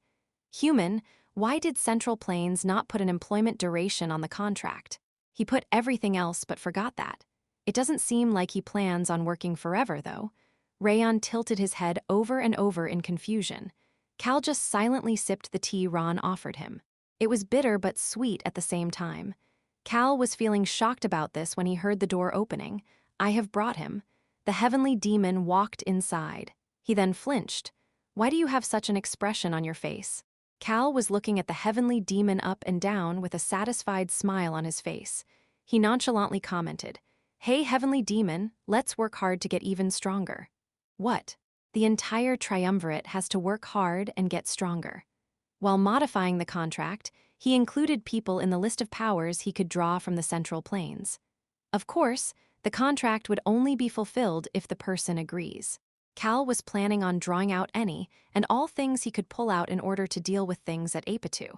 Human, why did Central Plains not put an employment duration on the contract? He put everything else but forgot that. It doesn't seem like he plans on working forever, though. Rayan tilted his head over and over in confusion. Cal just silently sipped the tea Ron offered him. It was bitter but sweet at the same time. Cal was feeling shocked about this when he heard the door opening. I have brought him. The heavenly demon walked inside. He then flinched. Why do you have such an expression on your face? Cal was looking at the heavenly demon up and down with a satisfied smile on his face. He nonchalantly commented, "Hey, heavenly demon, let's work hard to get even stronger." What? The entire triumvirate has to work hard and get stronger. While modifying the contract, he included people in the list of powers he could draw from the Central Plains. Of course, the contract would only be fulfilled if the person agrees. Cal was planning on drawing out any and all things he could pull out in order to deal with things at Apitu.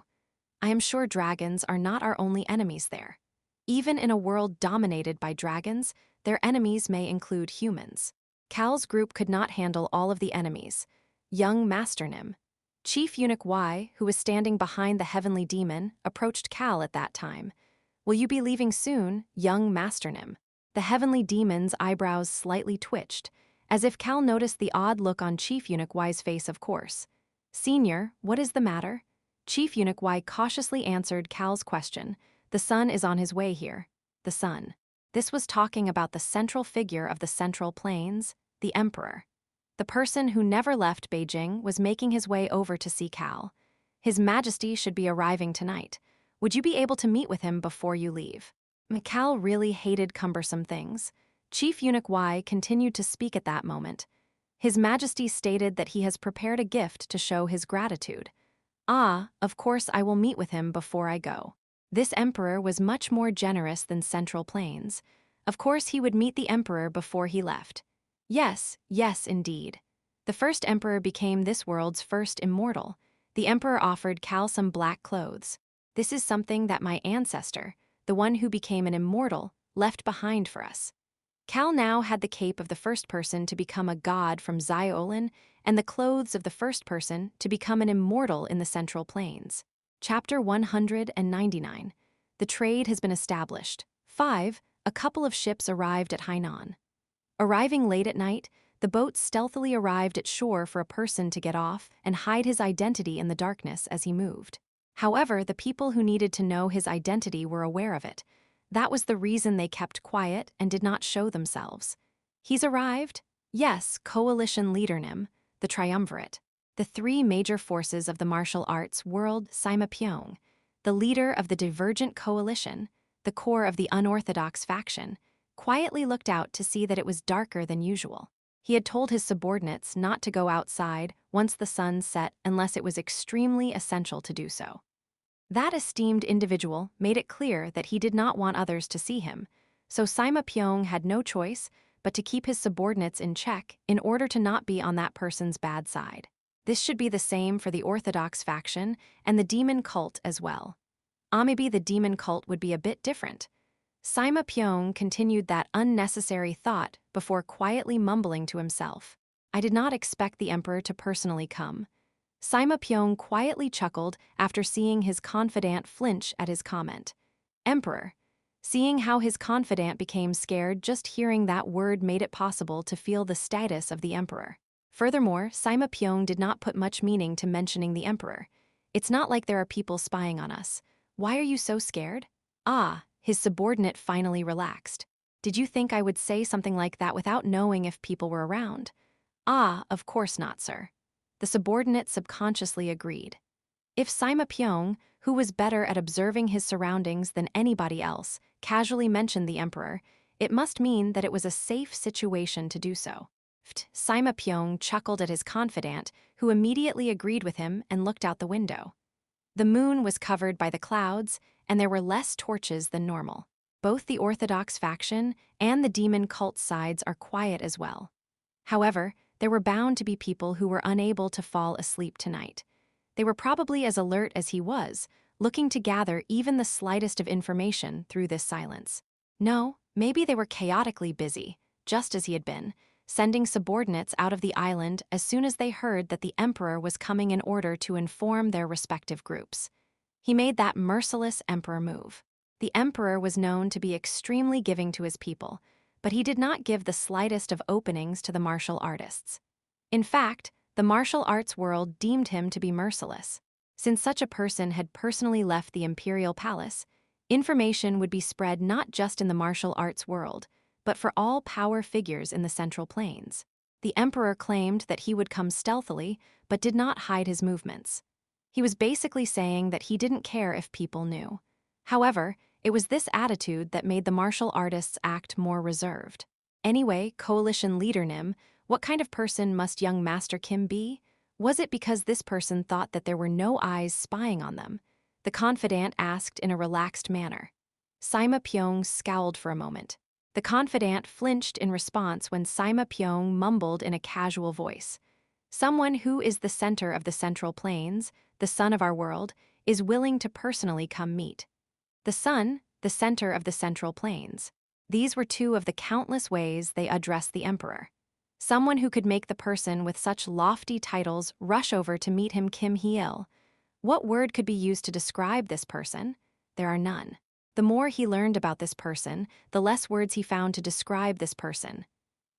I am sure dragons are not our only enemies there. Even in a world dominated by dragons, their enemies may include humans. Cal's group could not handle all of the enemies. Young Master Nim. Chief Eunuch Y, who was standing behind the heavenly demon, approached Cal at that time. Will you be leaving soon, young Master Nim? The heavenly demon's eyebrows slightly twitched, as if Cal noticed the odd look on Chief Eunuch Y's face, of course. Senior, what is the matter? Chief Eunuch Y cautiously answered Cal's question. The sun is on his way here. The sun. This was talking about the central figure of the Central Plains, the Emperor. The person who never left Beijing was making his way over to see Cal. His Majesty should be arriving tonight. Would you be able to meet with him before you leave? Cal really hated cumbersome things. Chief Eunuch Y continued to speak at that moment. His Majesty stated that he has prepared a gift to show his gratitude. Ah, of course I will meet with him before I go. This emperor was much more generous than Central Plains. Of course he would meet the emperor before he left. Yes, yes, indeed. The first emperor became this world's first immortal. The emperor offered Cal some black clothes. This is something that my ancestor, the one who became an immortal, left behind for us. Cal now had the cape of the first person to become a god from Xiolin and the clothes of the first person to become an immortal in the Central Plains. Chapter 199. The trade has been established. 5. A couple of ships arrived at Hainan. Arriving late at night, the boat stealthily arrived at shore for a person to get off and hide his identity in the darkness as he moved. However, the people who needed to know his identity were aware of it. That was the reason they kept quiet and did not show themselves. He's arrived? Yes, coalition leader Nim, the triumvirate. The three major forces of the martial arts world, Sima Pyong, the leader of the divergent coalition, the core of the unorthodox faction, quietly looked out to see that it was darker than usual. He had told his subordinates not to go outside once the sun set unless it was extremely essential to do so. That esteemed individual made it clear that he did not want others to see him, so Sima Pyong had no choice but to keep his subordinates in check in order to not be on that person's bad side. This should be the same for the Orthodox faction and the demon cult as well. Maybe the demon cult would be a bit different. Sima Pyong continued that unnecessary thought before quietly mumbling to himself. I did not expect the emperor to personally come. Sima Pyong quietly chuckled after seeing his confidant flinch at his comment. Emperor. Seeing how his confidant became scared just hearing that word made it possible to feel the status of the emperor. Furthermore, Sima Pyong did not put much meaning to mentioning the emperor. It's not like there are people spying on us. Why are you so scared? His subordinate finally relaxed. Did you think I would say something like that without knowing if people were around? Of course not, sir. The subordinate subconsciously agreed. If Sima Pyong, who was better at observing his surroundings than anybody else, casually mentioned the emperor, it must mean that it was a safe situation to do so. Sima Pyong chuckled at his confidant, who immediately agreed with him and looked out the window. The moon was covered by the clouds, and there were less torches than normal. Both the Orthodox faction and the demon cult sides are quiet as well. However, there were bound to be people who were unable to fall asleep tonight. They were probably as alert as he was, looking to gather even the slightest of information through this silence. No, maybe they were chaotically busy, just as he had been, sending subordinates out of the island as soon as they heard that the emperor was coming in order to inform their respective groups. He made that merciless emperor move. The emperor was known to be extremely giving to his people, but he did not give the slightest of openings to the martial artists. In fact, the martial arts world deemed him to be merciless. Since such a person had personally left the imperial palace, information would be spread not just in the martial arts world, but for all power figures in the Central Plains. The emperor claimed that he would come stealthily, but did not hide his movements. He was basically saying that he didn't care if people knew. However, it was this attitude that made the martial artists act more reserved. Anyway, coalition leader Nim, what kind of person must young Master Kim be? Was it because this person thought that there were no eyes spying on them? The confidant asked in a relaxed manner. Sima Pyong scowled for a moment. The confidant flinched in response when Sima Pyong mumbled in a casual voice. Someone who is the center of the Central Plains, the sun of our world, is willing to personally come meet. The sun, the center of the Central Plains. These were two of the countless ways they addressed the emperor. Someone who could make the person with such lofty titles rush over to meet him Kim Hee-il. What word could be used to describe this person? There are none. The more he learned about this person, the less words he found to describe this person.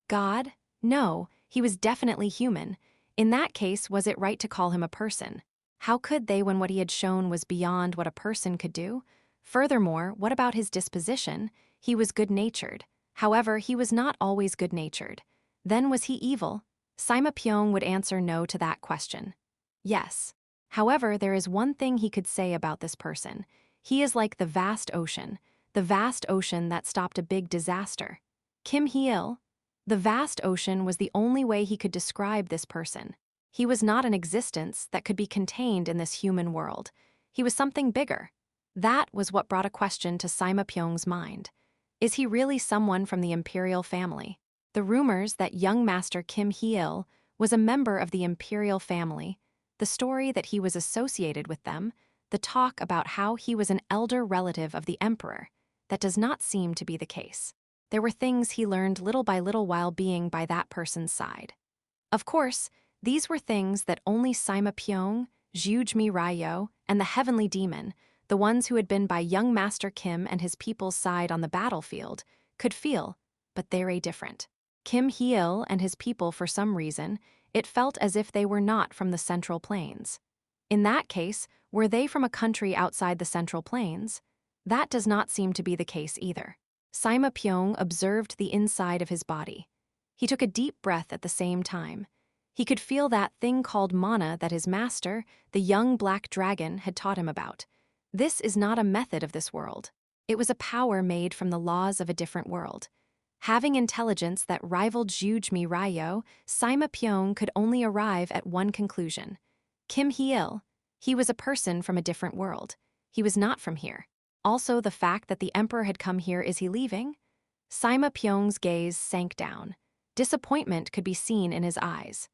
God? No, he was definitely human. In that case, was it right to call him a person? How could they when what he had shown was beyond what a person could do? Furthermore, what about his disposition? He was good-natured. However, he was not always good-natured. Then was he evil? Sima Pyong would answer no to that question. Yes. However, there is one thing he could say about this person. He is like the vast ocean that stopped a big disaster. Kim Hee-il? The vast ocean was the only way he could describe this person. He was not an existence that could be contained in this human world. He was something bigger. That was what brought a question to Sima Pyong's mind. Is he really someone from the imperial family? The rumors that young Master Kim Hee-il was a member of the imperial family, the story that he was associated with them, the talk about how he was an elder relative of the emperor, that does not seem to be the case. There were things he learned little by little while being by that person's side. Of course, these were things that only Sima Pyong, Jiujmi Ryo, and the heavenly demon, the ones who had been by young Master Kim and his people's side on the battlefield, could feel, but they're different. Kim Hee-il and his people, for some reason, it felt as if they were not from the Central Plains. In that case, were they from a country outside the Central Plains? That does not seem to be the case either. Sima Pyong observed the inside of his body. He took a deep breath at the same time. He could feel that thing called mana that his master, the young black dragon, had taught him about. This is not a method of this world. It was a power made from the laws of a different world. Having intelligence that rivaled Jiujmi Ryo, Sima Pyong could only arrive at one conclusion. Kim Hee-il. He was a person from a different world. He was not from here. Also, the fact that the emperor had come here, is he leaving? Sima Pyong's gaze sank down. Disappointment could be seen in his eyes.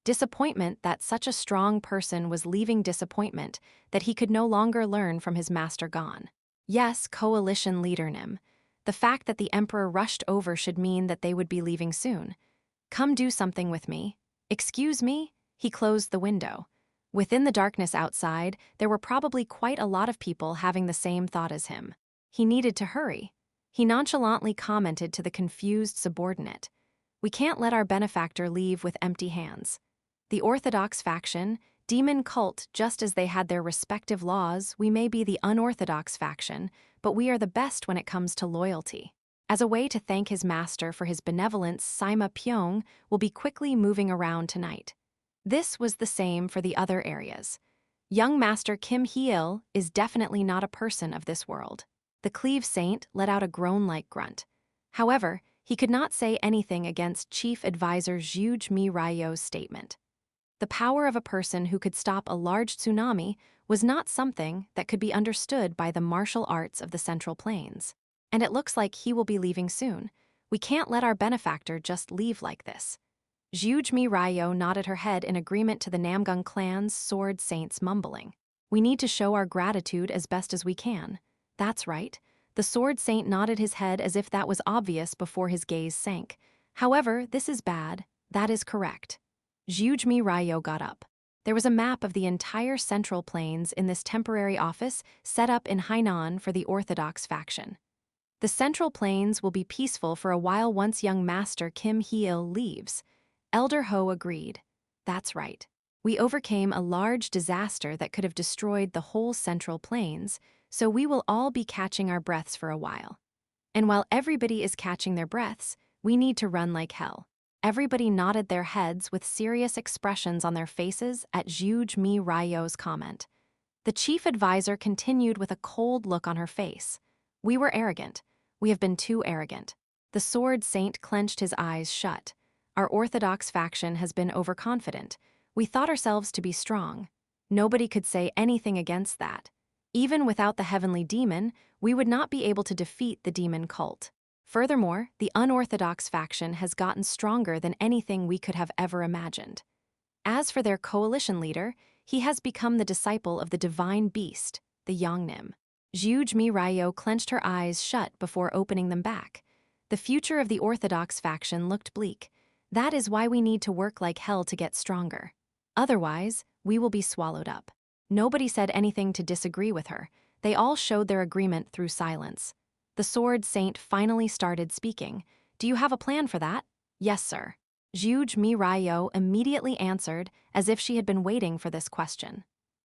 Disappointment that such a strong person was leaving, disappointment that he could no longer learn from his master gone. Yes, coalition leader Nim. The fact that the emperor rushed over should mean that they would be leaving soon. Come do something with me. Excuse me? He closed the window. Within the darkness outside, there were probably quite a lot of people having the same thought as him. He needed to hurry. He nonchalantly commented to the confused subordinate. We can't let our benefactor leave with empty hands. The Orthodox faction, demon cult, just as they had their respective laws, we may be the unorthodox faction, but we are the best when it comes to loyalty. As a way to thank his master for his benevolence, Sima Pyong will be quickly moving around tonight. This was the same for the other areas. Young Master Kim Hee-il is definitely not a person of this world. The Cleve Saint let out a groan-like grunt. However, he could not say anything against Chief Advisor Zhuge Mi Ryo's statement. The power of a person who could stop a large tsunami was not something that could be understood by the martial arts of the Central Plains. And it looks like he will be leaving soon. We can't let our benefactor just leave like this. Zhuge Mi Ryo nodded her head in agreement to the Namgung clan's sword saints mumbling. We need to show our gratitude as best as we can. That's right. The sword saint nodded his head as if that was obvious before his gaze sank. However, this is bad. That is correct. Zhuge Mi Ryo got up. There was a map of the entire Central Plains in this temporary office set up in Hainan for the Orthodox faction. The Central Plains will be peaceful for a while once young Master Kim Hee-il leaves. Elder Ho agreed. That's right. We overcame a large disaster that could have destroyed the whole Central Plains, so we will all be catching our breaths for a while. And while everybody is catching their breaths, we need to run like hell. Everybody nodded their heads with serious expressions on their faces at Zhuge Mi Ryo's comment. The chief advisor continued with a cold look on her face. We were arrogant. We have been too arrogant. The sword saint clenched his eyes shut. Our Orthodox faction has been overconfident. We thought ourselves to be strong. Nobody could say anything against that. Even without the heavenly demon, we would not be able to defeat the demon cult. Furthermore, the unorthodox faction has gotten stronger than anything we could have ever imagined. As for their coalition leader, he has become the disciple of the divine beast, the Yongnim. Zhuge Mi Ryo clenched her eyes shut before opening them back. The future of the orthodox faction looked bleak. That is why we need to work like hell to get stronger. Otherwise, we will be swallowed up. Nobody said anything to disagree with her. They all showed their agreement through silence. The sword saint finally started speaking. Do you have a plan for that? Yes, sir. Zhuge Mi Ryo immediately answered as if she had been waiting for this question.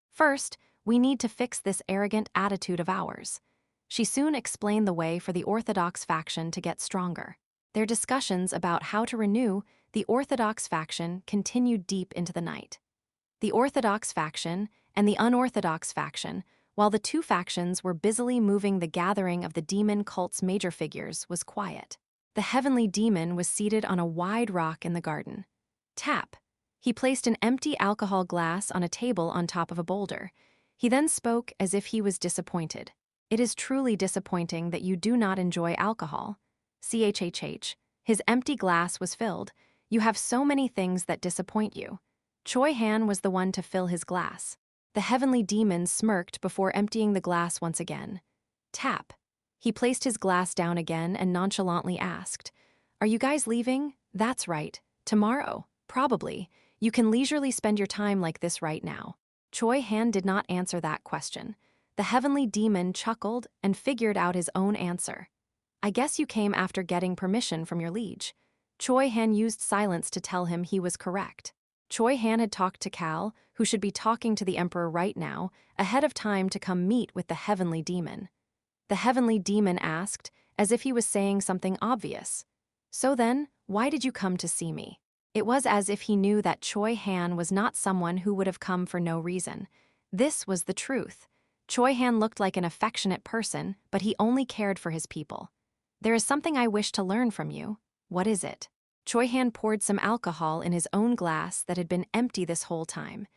First, we need to fix this arrogant attitude of ours. She soon explained the way for the Orthodox faction to get stronger. Their discussions about how to renew the Orthodox faction continued deep into the night. The Orthodox faction and the unorthodox faction, while the two factions were busily moving the gathering of the demon cult's major figures, was quiet. The heavenly demon was seated on a wide rock in the garden. Tap. He placed an empty alcohol glass on a table on top of a boulder. He then spoke as if he was disappointed. It is truly disappointing that you do not enjoy alcohol. CHHH. His empty glass was filled. You have so many things that disappoint you. Choi Han was the one to fill his glass. The heavenly demon smirked before emptying the glass once again. Tap. He placed his glass down again and nonchalantly asked, Are you guys leaving? That's right. Tomorrow. Probably. You can leisurely spend your time like this right now. Choi Han did not answer that question. The heavenly demon chuckled and figured out his own answer. I guess you came after getting permission from your liege. Choi Han used silence to tell him he was correct. Choi Han had talked to Cal, who should be talking to the emperor right now, ahead of time to come meet with the heavenly demon. The heavenly demon asked, as if he was saying something obvious. So then, why did you come to see me? It was as if he knew that Choi Han was not someone who would have come for no reason. This was the truth. Choi Han looked like an affectionate person, but he only cared for his people. There is something I wish to learn from you. What is it? Choi Han poured some alcohol in his own glass that had been empty this whole time.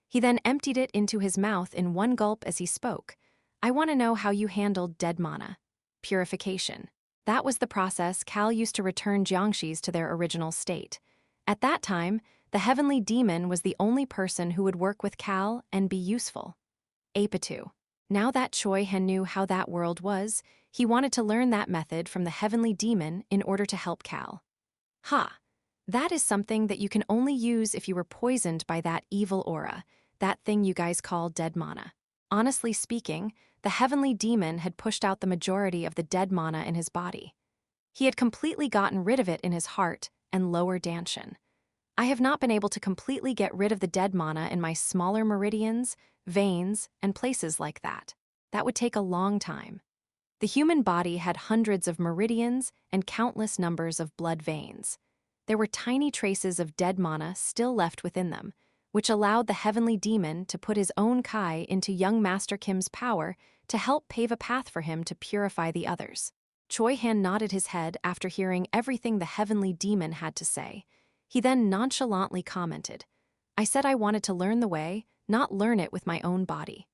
He then emptied it into his mouth in one gulp as he spoke. I want to know how you handled dead mana. Purification. That was the process Cal used to return Jiangxis to their original state. At that time, the heavenly demon was the only person who would work with Cal and be useful. Apitu. Now that Choi Han knew how that world was, he wanted to learn that method from the heavenly demon in order to help Cal. Ha! That is something that you can only use if you were poisoned by that evil aura, that thing you guys call dead mana. Honestly speaking, the heavenly demon had pushed out the majority of the dead mana in his body. He had completely gotten rid of it in his heart and lower danshan. I have not been able to completely get rid of the dead mana in my smaller meridians, veins, and places like that. That would take a long time. The human body had hundreds of meridians and countless numbers of blood veins. There were tiny traces of dead mana still left within them, which allowed the heavenly demon to put his own Kai into young Master Kim's power to help pave a path for him to purify the others. Choi Han nodded his head after hearing everything the heavenly demon had to say. He then nonchalantly commented, "I said I wanted to learn the way, not learn it with my own body."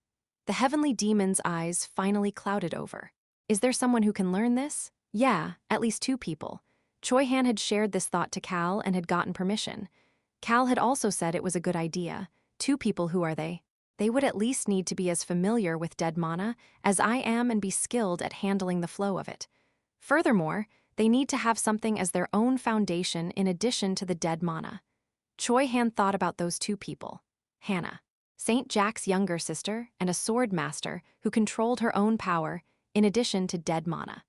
The heavenly demon's eyes finally clouded over. Is there someone who can learn this? Yeah, at least two people. Choi Han had shared this thought to Cal and had gotten permission. Cal had also said it was a good idea. Two people, who are they? They would at least need to be as familiar with dead mana as I am and be skilled at handling the flow of it. Furthermore, they need to have something as their own foundation in addition to the dead mana. Choi Han thought about those two people. Hannah, Saint Jack's younger sister and a sword master who controlled her own power in addition to dead mana.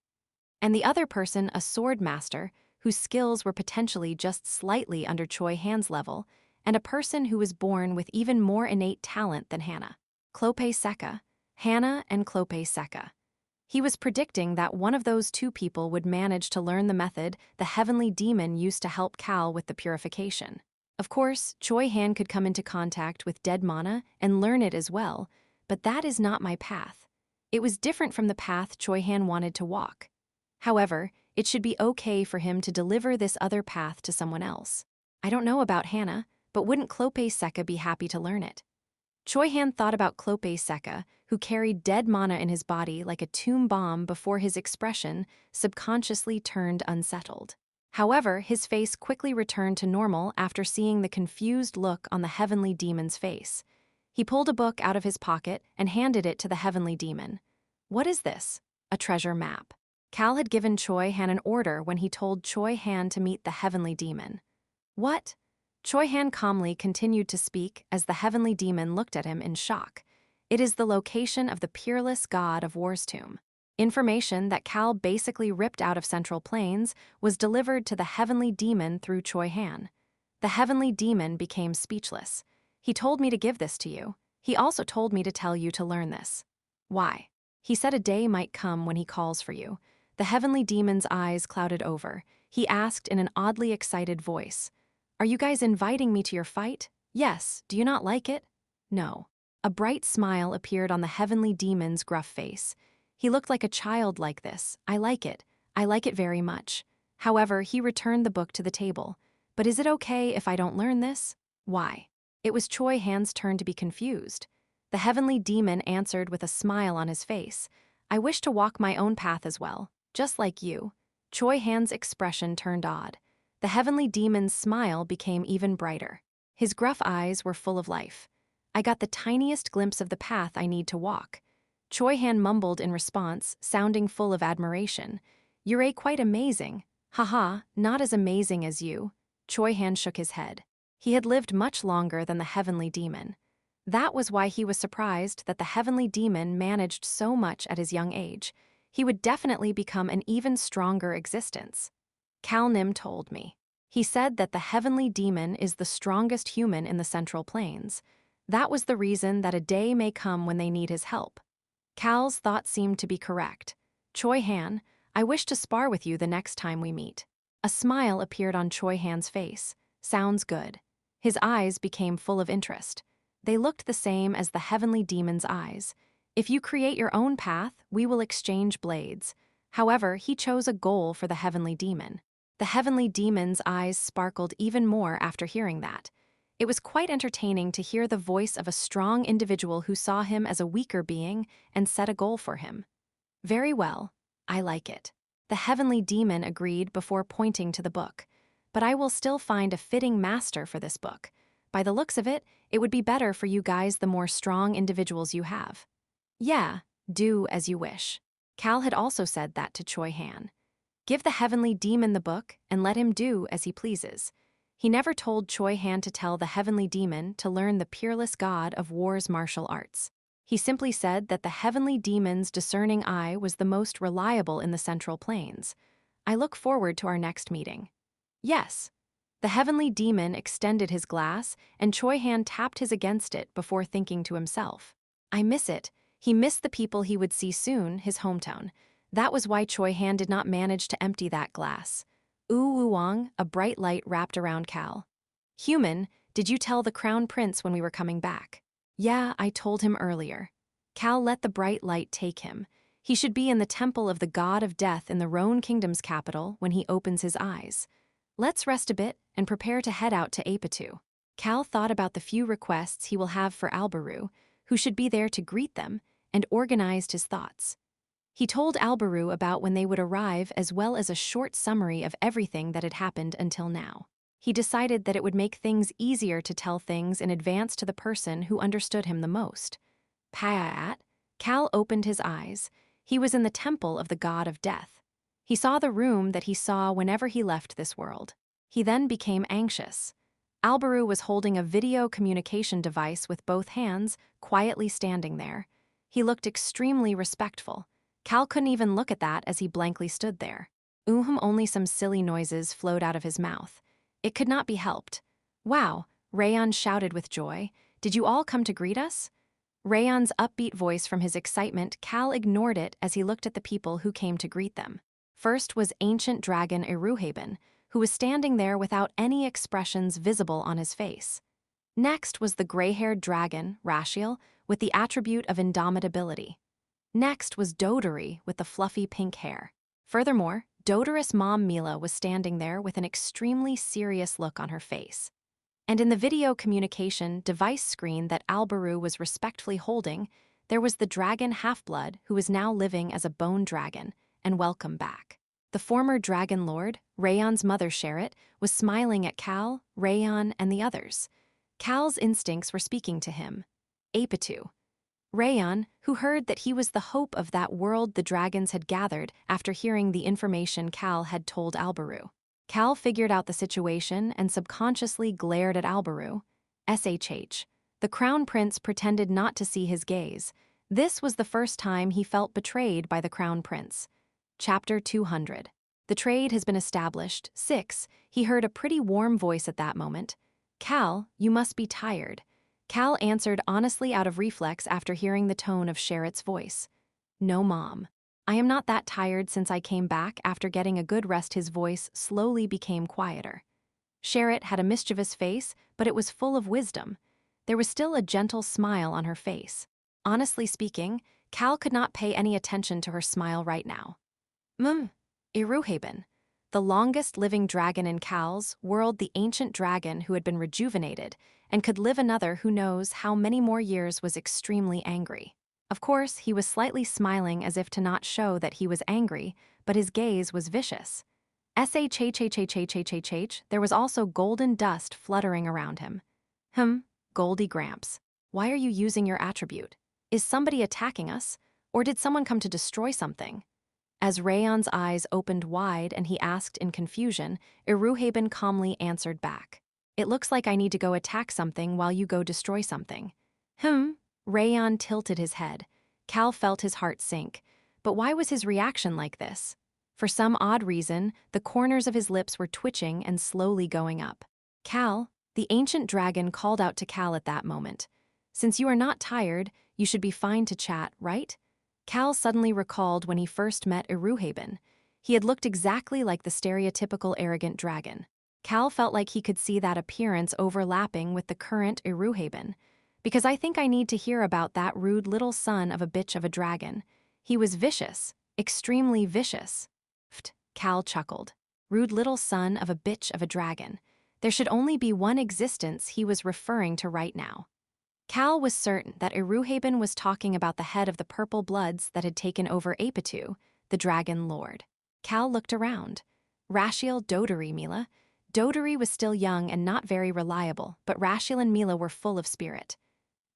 And the other person, a sword master whose skills were potentially just slightly under Choi Han's level, and a person who was born with even more innate talent than Hannah. Clope Seka, Hannah and Clope Seka. He was predicting that one of those two people would manage to learn the method the heavenly demon used to help Cal with the purification. Of course, Choi Han could come into contact with dead mana and learn it as well, but that is not my path. It was different from the path Choi Han wanted to walk. However, it should be okay for him to deliver this other path to someone else. I don't know about Hannah, but wouldn't Clope Seka be happy to learn it? Choi Han thought about Clope Seka, who carried dead mana in his body like a tomb bomb before his expression subconsciously turned unsettled. However, his face quickly returned to normal after seeing the confused look on the heavenly demon's face. He pulled a book out of his pocket and handed it to the heavenly demon. What is this? A treasure map. Cal had given Choi Han an order when he told Choi Han to meet the heavenly demon. What? Choi Han calmly continued to speak as the heavenly demon looked at him in shock. It is the location of the peerless god of War's tomb. Information that Cal basically ripped out of Central Plains was delivered to the heavenly demon through Choi Han. The heavenly demon became speechless. He told me to give this to you. He also told me to tell you to learn this. Why? He said a day might come when he calls for you. The heavenly demon's eyes clouded over. He asked in an oddly excited voice, "Are you guys inviting me to your fight? Yes, do you not like it?" No. A bright smile appeared on the heavenly demon's gruff face. He looked like a child like this. I like it. I like it very much. However, he returned the book to the table. But is it okay if I don't learn this? Why? It was Choi Han's turn to be confused. The heavenly demon answered with a smile on his face. I wish to walk my own path as well, just like you. Choi Han's expression turned odd. The heavenly demon's smile became even brighter. His gruff eyes were full of life. I got the tiniest glimpse of the path I need to walk. Choi Han mumbled in response, sounding full of admiration. You're quite amazing. Haha, not as amazing as you. Choi Han shook his head. He had lived much longer than the heavenly demon. That was why he was surprised that the heavenly demon managed so much at his young age. He would definitely become an even stronger existence. Cal Nim told me. He said that the heavenly demon is the strongest human in the Central Plains. That was the reason that a day may come when they need his help. Cal's thought seemed to be correct. Choi Han, I wish to spar with you the next time we meet. A smile appeared on Choi Han's face. Sounds good. His eyes became full of interest. They looked the same as the heavenly demon's eyes. If you create your own path, we will exchange blades. However, he chose a goal for the heavenly demon. The heavenly demon's eyes sparkled even more after hearing that. It was quite entertaining to hear the voice of a strong individual who saw him as a weaker being and set a goal for him. Very well, I like it. The heavenly demon agreed before pointing to the book. But I will still find a fitting master for this book. By the looks of it, it would be better for you guys the more strong individuals you have. Yeah, do as you wish. Cal had also said that to Choi Han. Give the heavenly demon the book and let him do as he pleases. He never told Choi Han to tell the heavenly demon to learn the peerless god of war's martial arts. He simply said that the heavenly demon's discerning eye was the most reliable in the Central Plains. I look forward to our next meeting. Yes. The heavenly demon extended his glass, and Choi Han tapped his against it before thinking to himself. I miss it. He missed the people he would see soon, his hometown. That was why Choi Han did not manage to empty that glass. Woo-wong, a bright light wrapped around Cal. Human, did you tell the crown prince when we were coming back? Yeah, I told him earlier. Cal let the bright light take him. He should be in the temple of the god of death in the Roan kingdom's capital when he opens his eyes. Let's rest a bit and prepare to head out to Apitu. Cal thought about the few requests he will have for Albaru, who should be there to greet them, and organized his thoughts. He told Albaru about when they would arrive as well as a short summary of everything that had happened until now. He decided that it would make things easier to tell things in advance to the person who understood him the most. Pa'at, Cal opened his eyes. He was in the temple of the god of death. He saw the room that he saw whenever he left this world. He then became anxious. Albaru was holding a video communication device with both hands, quietly standing there. He looked extremely respectful. Cal couldn't even look at that as he blankly stood there. Only some silly noises flowed out of his mouth. It could not be helped. Wow, Rayon shouted with joy. Did you all come to greet us? Rayon's upbeat voice from his excitement, Cal ignored it as he looked at the people who came to greet them. First was ancient dragon Iruhaben, who was standing there without any expressions visible on his face. Next was the gray-haired dragon, Rashiel, with the attribute of indomitability. Next was Dodori with the fluffy pink hair. Furthermore, Dodorous mom Mila was standing there with an extremely serious look on her face. And in the video communication device screen that Albaru was respectfully holding, there was the dragon Half-Blood who was now living as a bone dragon, and welcome back. The former dragon lord, Rayon's mother Sherrit, was smiling at Cal, Rayon, and the others. Cal's instincts were speaking to him. Apitu. Rayon, who heard that he was the hope of that world the dragons had gathered after hearing the information Cal had told Albaru. Cal figured out the situation and subconsciously glared at Albaru. SHH. The crown prince pretended not to see his gaze. This was the first time he felt betrayed by the crown prince. Chapter 200. The trade has been established. 6. He heard a pretty warm voice at that moment. Cal, you must be tired. Cal answered honestly out of reflex after hearing the tone of Sherritt's voice. No, Mom. I am not that tired since I came back after getting a good rest. His voice slowly became quieter. Sherritt had a mischievous face, but it was full of wisdom. There was still a gentle smile on her face. Honestly speaking, Cal could not pay any attention to her smile right now. Iruhaben. The longest living dragon in Cal's world, the ancient dragon who had been rejuvenated and could live another who knows how many more years, was extremely angry. Of course, he was slightly smiling as if to not show that he was angry, but his gaze was vicious. SHHHHHHHH, there was also golden dust fluttering around him. Goldie Gramps. Why are you using your attribute? Is somebody attacking us? Or did someone come to destroy something? As Rayon's eyes opened wide and he asked in confusion, Iruhaben calmly answered back. It looks like I need to go attack something while you go destroy something. Rayon tilted his head. Cal felt his heart sink. But why was his reaction like this? For some odd reason, the corners of his lips were twitching and slowly going up. Cal, the ancient dragon called out to Cal at that moment. Since you are not tired, you should be fine to chat, right? Cal suddenly recalled when he first met Iruhaben. He had looked exactly like the stereotypical arrogant dragon. Cal felt like he could see that appearance overlapping with the current Iruhaben. Because I think I need to hear about that rude little son of a bitch of a dragon. He was vicious, extremely vicious. Cal chuckled. Rude little son of a bitch of a dragon. There should only be one existence he was referring to right now. Cal was certain that Iruhaben was talking about the head of the purple bloods that had taken over Apitu, the dragon lord. Cal looked around. Rashiel, Dodori, Mila. Dodori was still young and not very reliable, but Rashiel and Mila were full of spirit.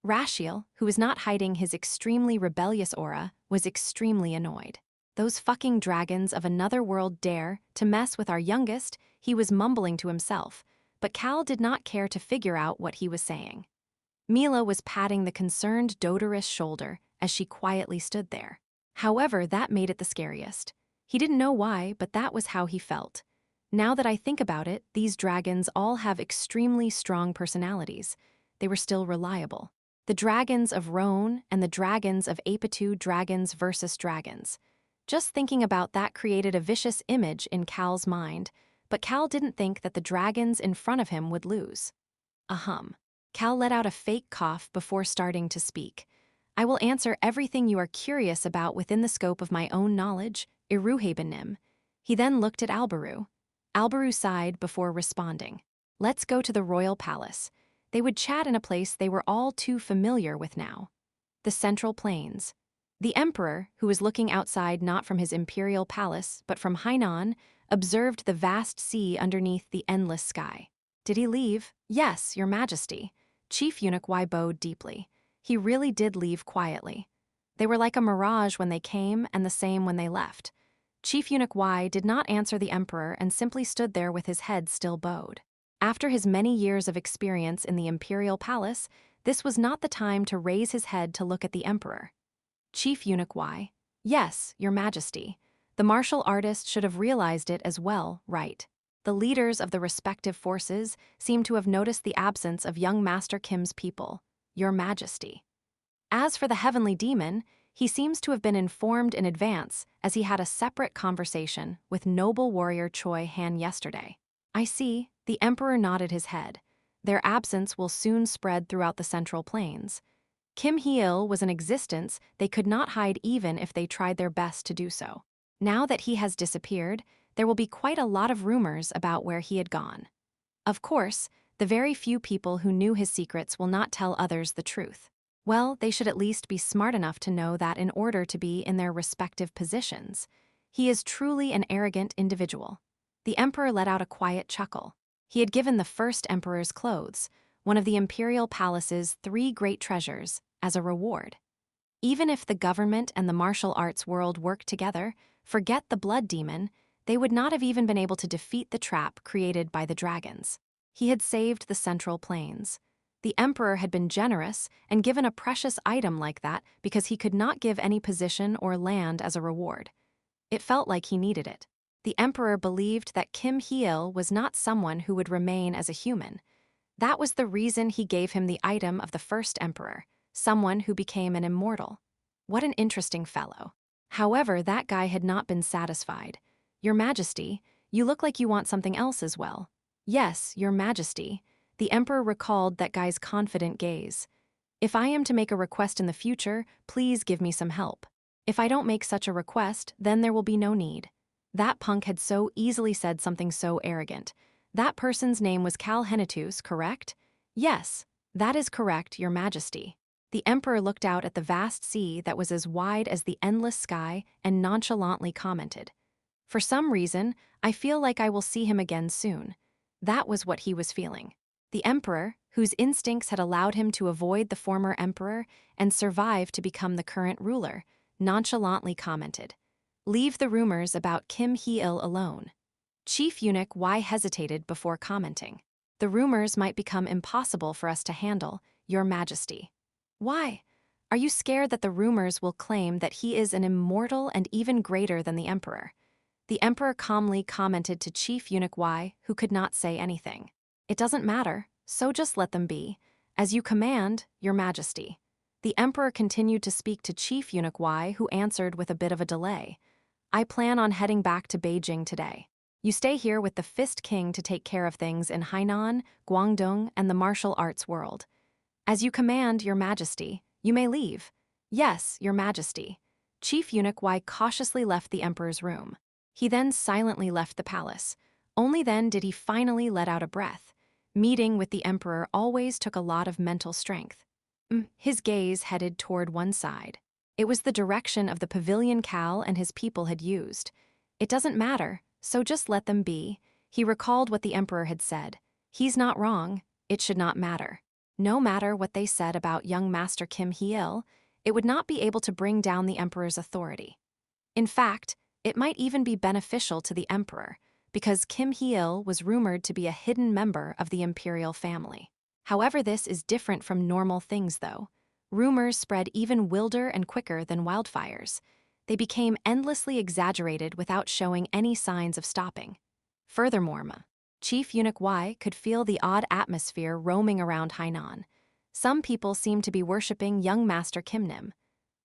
Rashiel, who was not hiding his extremely rebellious aura, was extremely annoyed. Those fucking dragons of another world dare to mess with our youngest, he was mumbling to himself, but Cal did not care to figure out what he was saying. Mila was patting the concerned Dodorous shoulder as she quietly stood there. However, that made it the scariest. He didn't know why, but that was how he felt. Now that I think about it, these dragons all have extremely strong personalities. They were still reliable. The dragons of Roan and the dragons of Apitu, dragons versus dragons. Just thinking about that created a vicious image in Cal's mind, but Cal didn't think that the dragons in front of him would lose. Cal let out a fake cough before starting to speak. I will answer everything you are curious about within the scope of my own knowledge, Iruhabenim. He then looked at Albaru. Albaru sighed before responding. Let's go to the royal palace. They would chat in a place they were all too familiar with now. The Central Plains. The emperor, who was looking outside not from his imperial palace but from Hainan, observed the vast sea underneath the endless sky. Did he leave? Yes, your majesty. Chief Eunuch Wai bowed deeply. He really did leave quietly. They were like a mirage when they came and the same when they left. Chief Eunuch Wai did not answer the emperor and simply stood there with his head still bowed. After his many years of experience in the imperial palace, this was not the time to raise his head to look at the emperor. Chief Eunuch Wai. Yes, your majesty. The martial artist should have realized it as well, right? The leaders of the respective forces seem to have noticed the absence of young Master Kim's people, your majesty. As for the heavenly demon, he seems to have been informed in advance as he had a separate conversation with noble warrior Choi Han yesterday. I see, the emperor nodded his head. Their absence will soon spread throughout the Central Plains. Kim Hee-il was an existence they could not hide even if they tried their best to do so. Now that he has disappeared, there will be quite a lot of rumors about where he had gone. Of course, the very few people who knew his secrets will not tell others the truth. Well, they should at least be smart enough to know that in order to be in their respective positions, he is truly an arrogant individual. The emperor let out a quiet chuckle. He had given the first emperor's clothes, one of the imperial palace's 3 great treasures, as a reward. Even if the government and the martial arts world worked together, forget the blood demon, they would not have even been able to defeat the trap created by the dragons. He had saved the Central Plains. The emperor had been generous and given a precious item like that because he could not give any position or land as a reward. It felt like he needed it. The emperor believed that Kim Hee-il was not someone who would remain as a human. That was the reason he gave him the item of the first emperor, someone who became an immortal. What an interesting fellow. However, that guy had not been satisfied. Your Majesty, you look like you want something else as well. Yes, Your Majesty. The emperor recalled that guy's confident gaze. If I am to make a request in the future, please give me some help. If I don't make such a request, then there will be no need. That punk had so easily said something so arrogant. That person's name was Cal Henitus, correct? Yes, that is correct, Your Majesty. The emperor looked out at the vast sea that was as wide as the endless sky and nonchalantly commented. For some reason, I feel like I will see him again soon. That was what he was feeling. The emperor, whose instincts had allowed him to avoid the former emperor and survive to become the current ruler, nonchalantly commented, "Leave the rumors about Kim Hee-il alone." Chief Eunuch Wai hesitated before commenting. "The rumors might become impossible for us to handle, Your Majesty." "Why? Are you scared that the rumors will claim that he is an immortal and even greater than the emperor?" The emperor calmly commented to Chief Eunuch Wai, who could not say anything. "It doesn't matter, so just let them be. As you command, Your Majesty." The emperor continued to speak to Chief Eunuch Wai, who answered with a bit of a delay. "I plan on heading back to Beijing today. You stay here with the Fist King to take care of things in Hainan, Guangdong, and the martial arts world. As you command, Your Majesty, you may leave." "Yes, Your Majesty." Chief Eunuch Wai cautiously left the emperor's room. He then silently left the palace. Only then did he finally let out a breath. Meeting with the emperor always took a lot of mental strength. His gaze headed toward one side. It was the direction of the pavilion Cal and his people had used. "It doesn't matter, so just let them be." He recalled what the emperor had said. He's not wrong, it should not matter. No matter what they said about young Master Kim Hee-il, it would not be able to bring down the emperor's authority. In fact, it might even be beneficial to the emperor, because Kim Hee-il was rumored to be a hidden member of the imperial family. However, this is different from normal things, though. Rumors spread even wilder and quicker than wildfires. They became endlessly exaggerated without showing any signs of stopping. Furthermore, Chief Eunuch Wai could feel the odd atmosphere roaming around Hainan. Some people seemed to be worshipping young Master Kimnim.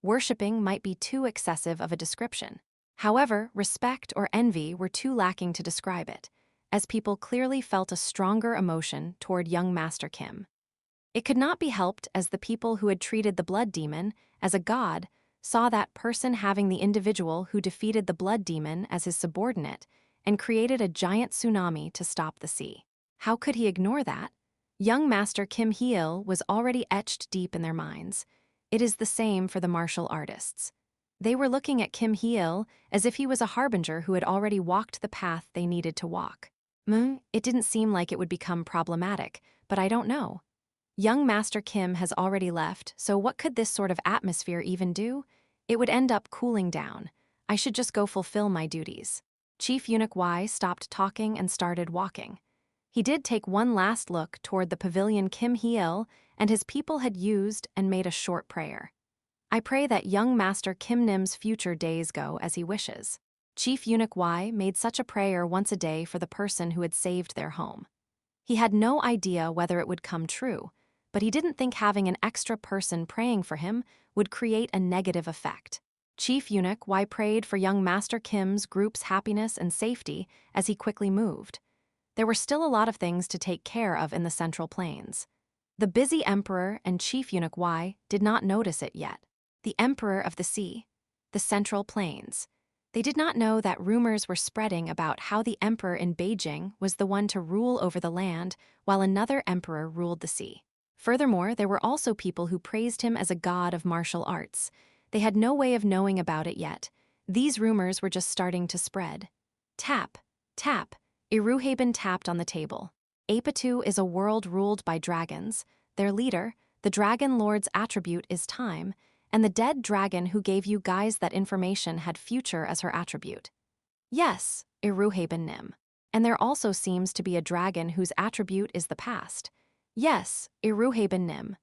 Worshipping might be too excessive of a description. However, respect or envy were too lacking to describe it, as people clearly felt a stronger emotion toward young Master Kim. It could not be helped as the people who had treated the blood demon as a god saw that person having the individual who defeated the blood demon as his subordinate and created a giant tsunami to stop the sea. How could he ignore that? Young Master Kim Hee-il was already etched deep in their minds. It is the same for the martial artists. They were looking at Kim Hee-il as if he was a harbinger who had already walked the path they needed to walk. It didn't seem like it would become problematic, but I don't know. Young Master Kim has already left, so what could this sort of atmosphere even do? It would end up cooling down. I should just go fulfill my duties. Chief Eunuch Y stopped talking and started walking. He did take one last look toward the pavilion Kim Hee-il and his people had used and made a short prayer. I pray that young Master Kim Nim's future days go as he wishes. Chief Eunuch Y made such a prayer once a day for the person who had saved their home. He had no idea whether it would come true, but he didn't think having an extra person praying for him would create a negative effect. Chief Eunuch Y prayed for young Master Kim's group's happiness and safety as he quickly moved. There were still a lot of things to take care of in the Central Plains. The busy Emperor and Chief Eunuch Y did not notice it yet. The Emperor of the Sea, the Central Plains. They did not know that rumors were spreading about how the emperor in Beijing was the one to rule over the land while another emperor ruled the sea. Furthermore, there were also people who praised him as a god of martial arts. They had no way of knowing about it yet. These rumors were just starting to spread. Tap, tap. Iruhaben tapped on the table. Apatu is a world ruled by dragons. Their leader, the Dragon Lord's attribute is time, and the dead dragon who gave you guys that information had future as her attribute. Yes, Iruhaben Nim. And there also seems to be a dragon whose attribute is the past. Yes, Iruhaben Nim.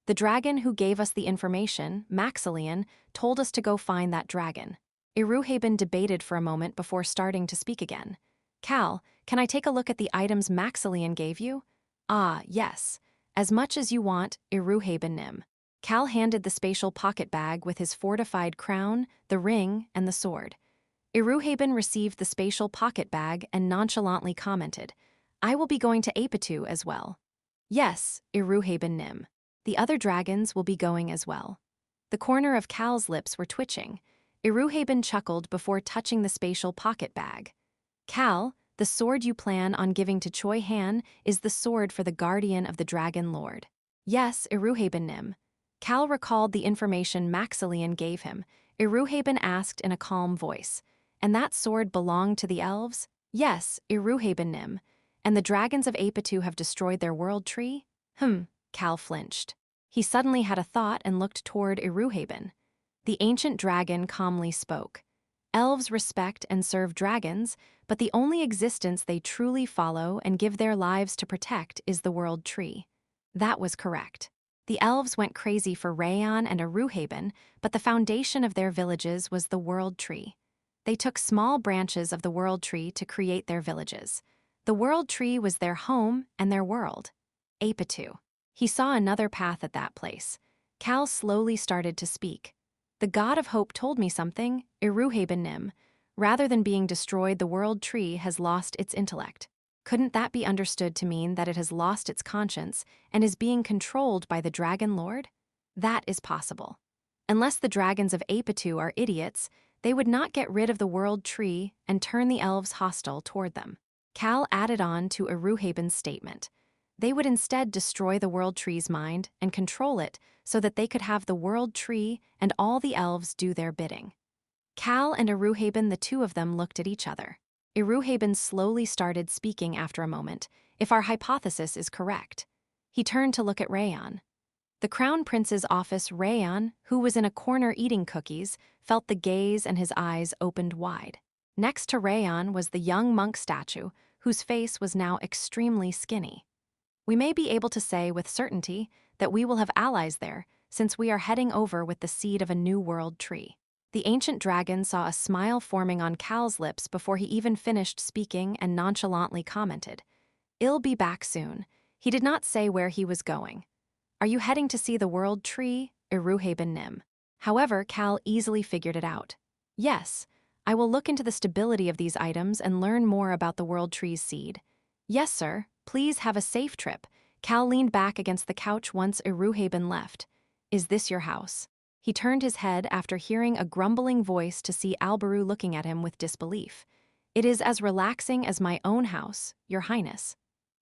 The dragon who gave us the information, Maxilian, told us to go find that dragon. Iruhaben debated for a moment before starting to speak again. Cal, can I take a look at the items Maxilian gave you? Ah, yes. As much as you want, Iruhaben Nim. Cal handed the spatial pocket bag with his fortified crown, the ring, and the sword. Iruhaben received the spatial pocket bag and nonchalantly commented, I will be going to Apatu as well. Yes, Iruhaben Nim. The other dragons will be going as well. The corner of Cal's lips were twitching. Iruhaben chuckled before touching the spatial pocket bag. Cal, the sword you plan on giving to Choi Han is the sword for the guardian of the Dragon Lord. Yes, Iruhaben Nim. Cal recalled the information Maxilian gave him. Iruhaben asked in a calm voice, and that sword belonged to the elves? Yes, Iruhaben Nim. And the dragons of Apatu have destroyed their world tree? Cal flinched. He suddenly had a thought and looked toward Iruhaben. The ancient dragon calmly spoke. Elves respect and serve dragons, but the only existence they truly follow and give their lives to protect is the world tree. That was correct. The elves went crazy for Rayon and Iruhaben, but the foundation of their villages was the world tree. They took small branches of the world tree to create their villages. The world tree was their home and their world. Apatu. He saw another path at that place. Cal slowly started to speak. The god of hope told me something, Iruhaben Nim. Rather than being destroyed, the world tree has lost its intellect. Couldn't that be understood to mean that it has lost its conscience and is being controlled by the Dragon Lord? That is possible. Unless the dragons of Apatu are idiots, they would not get rid of the world tree and turn the elves hostile toward them. Cal added on to Iruhaben's statement. They would instead destroy the world tree's mind and control it so that they could have the world tree and all the elves do their bidding. Cal and Iruhaben, the two of them, looked at each other. Iruhaben slowly started speaking after a moment, if our hypothesis is correct. He turned to look at Rayon. The Crown Prince's office, Rayon, who was in a corner eating cookies, felt the gaze and his eyes opened wide. Next to Rayon was the young monk statue, whose face was now extremely skinny. We may be able to say with certainty that we will have allies there, since we are heading over with the seed of a new world tree. The ancient dragon saw a smile forming on Cal's lips before he even finished speaking and nonchalantly commented, "I'll be back soon." He did not say where he was going. Are you heading to see the world tree, Iruhaben Nim? However, Cal easily figured it out. Yes, I will look into the stability of these items and learn more about the world tree's seed. Yes, sir, please have a safe trip. Cal leaned back against the couch once Iruhaben left. Is this your house? He turned his head after hearing a grumbling voice to see Alberu looking at him with disbelief. It is as relaxing as my own house, Your Highness.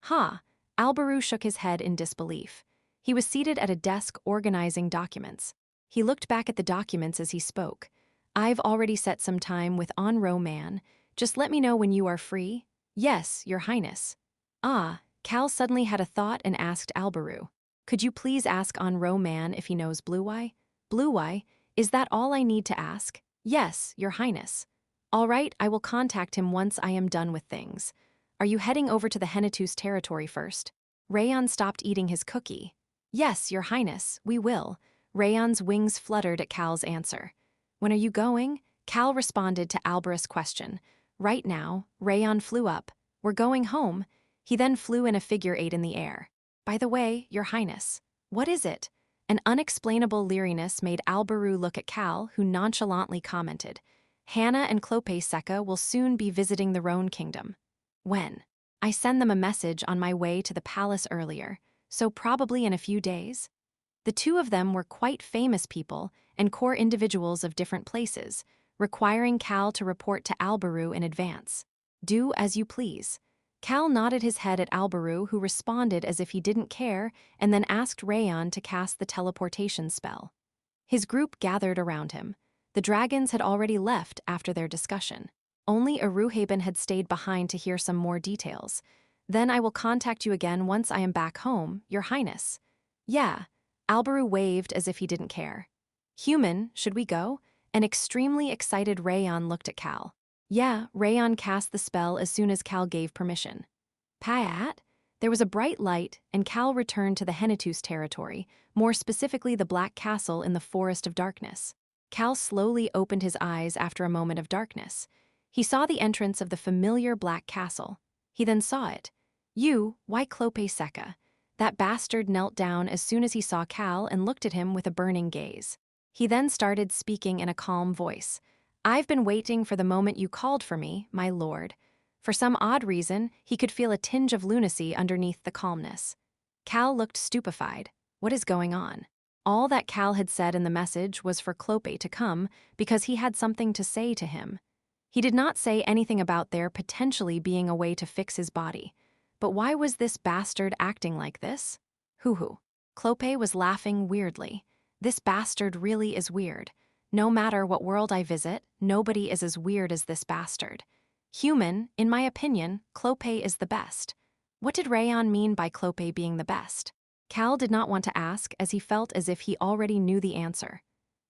Ha! Alberu shook his head in disbelief. He was seated at a desk organizing documents. He looked back at the documents as he spoke. I've already set some time with Onro Man. Just let me know when you are free. Yes, Your Highness. Ah, Cal suddenly had a thought and asked Alberu. Could you please ask Onro Man if he knows Blue Eye? Blue Eye, is that all I need to ask? Yes, Your Highness. All right, I will contact him once I am done with things. Are you heading over to the Hennetus territory first? Rayon stopped eating his cookie. Yes, Your Highness, we will. Rayon's wings fluttered at Cal's answer. When are you going? Cal responded to Alberus' question. Right now, Rayon flew up. We're going home. He then flew in a figure 8 in the air. By the way, Your Highness, what is it? An unexplainable leeriness made Alberu look at Cal, who nonchalantly commented, Hannah and Clope Seca will soon be visiting the Rhone Kingdom. When? I sent them a message on my way to the palace earlier, so probably in a few days. The two of them were quite famous people and core individuals of different places, requiring Cal to report to Alberu in advance. Do as you please. Cal nodded his head at Alberu, who responded as if he didn't care, and then asked Rayon to cast the teleportation spell. His group gathered around him. The dragons had already left after their discussion. Only Iruhaben had stayed behind to hear some more details. Then I will contact you again once I am back home, Your Highness. Yeah. Alberu waved as if he didn't care. Human, should we go? An extremely excited Rayon looked at Cal. Yeah, Rayon cast the spell as soon as Cal gave permission. Pat? There was a bright light, and Cal returned to the Hennetus territory, more specifically the Black Castle in the Forest of Darkness. Cal slowly opened his eyes after a moment of darkness. He saw the entrance of the familiar Black Castle. He then saw it. Why Clope Seca? That bastard knelt down as soon as he saw Cal and looked at him with a burning gaze. He then started speaking in a calm voice. I've been waiting for the moment you called for me, my lord. For some odd reason, he could feel a tinge of lunacy underneath the calmness. Cal looked stupefied. What is going on? All that Cal had said in the message was for Clope to come because he had something to say to him. He did not say anything about there potentially being a way to fix his body. But why was this bastard acting like this? Hoo-hoo. Clope was laughing weirdly. This bastard really is weird. No matter what world I visit, nobody is as weird as this bastard. Human, in my opinion, Clope is the best. What did Rayon mean by Clope being the best? Cal did not want to ask as he felt as if he already knew the answer.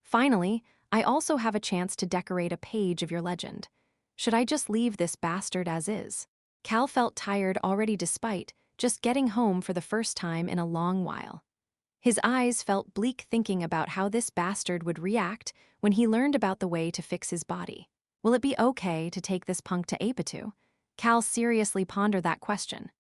Finally, I also have a chance to decorate a page of your legend. Should I just leave this bastard as is? Cal felt tired already despite just getting home for the first time in a long while. His eyes felt bleak thinking about how this bastard would react when he learned about the way to fix his body. Will it be okay to take this punk to Apitu? Cal seriously pondered that question.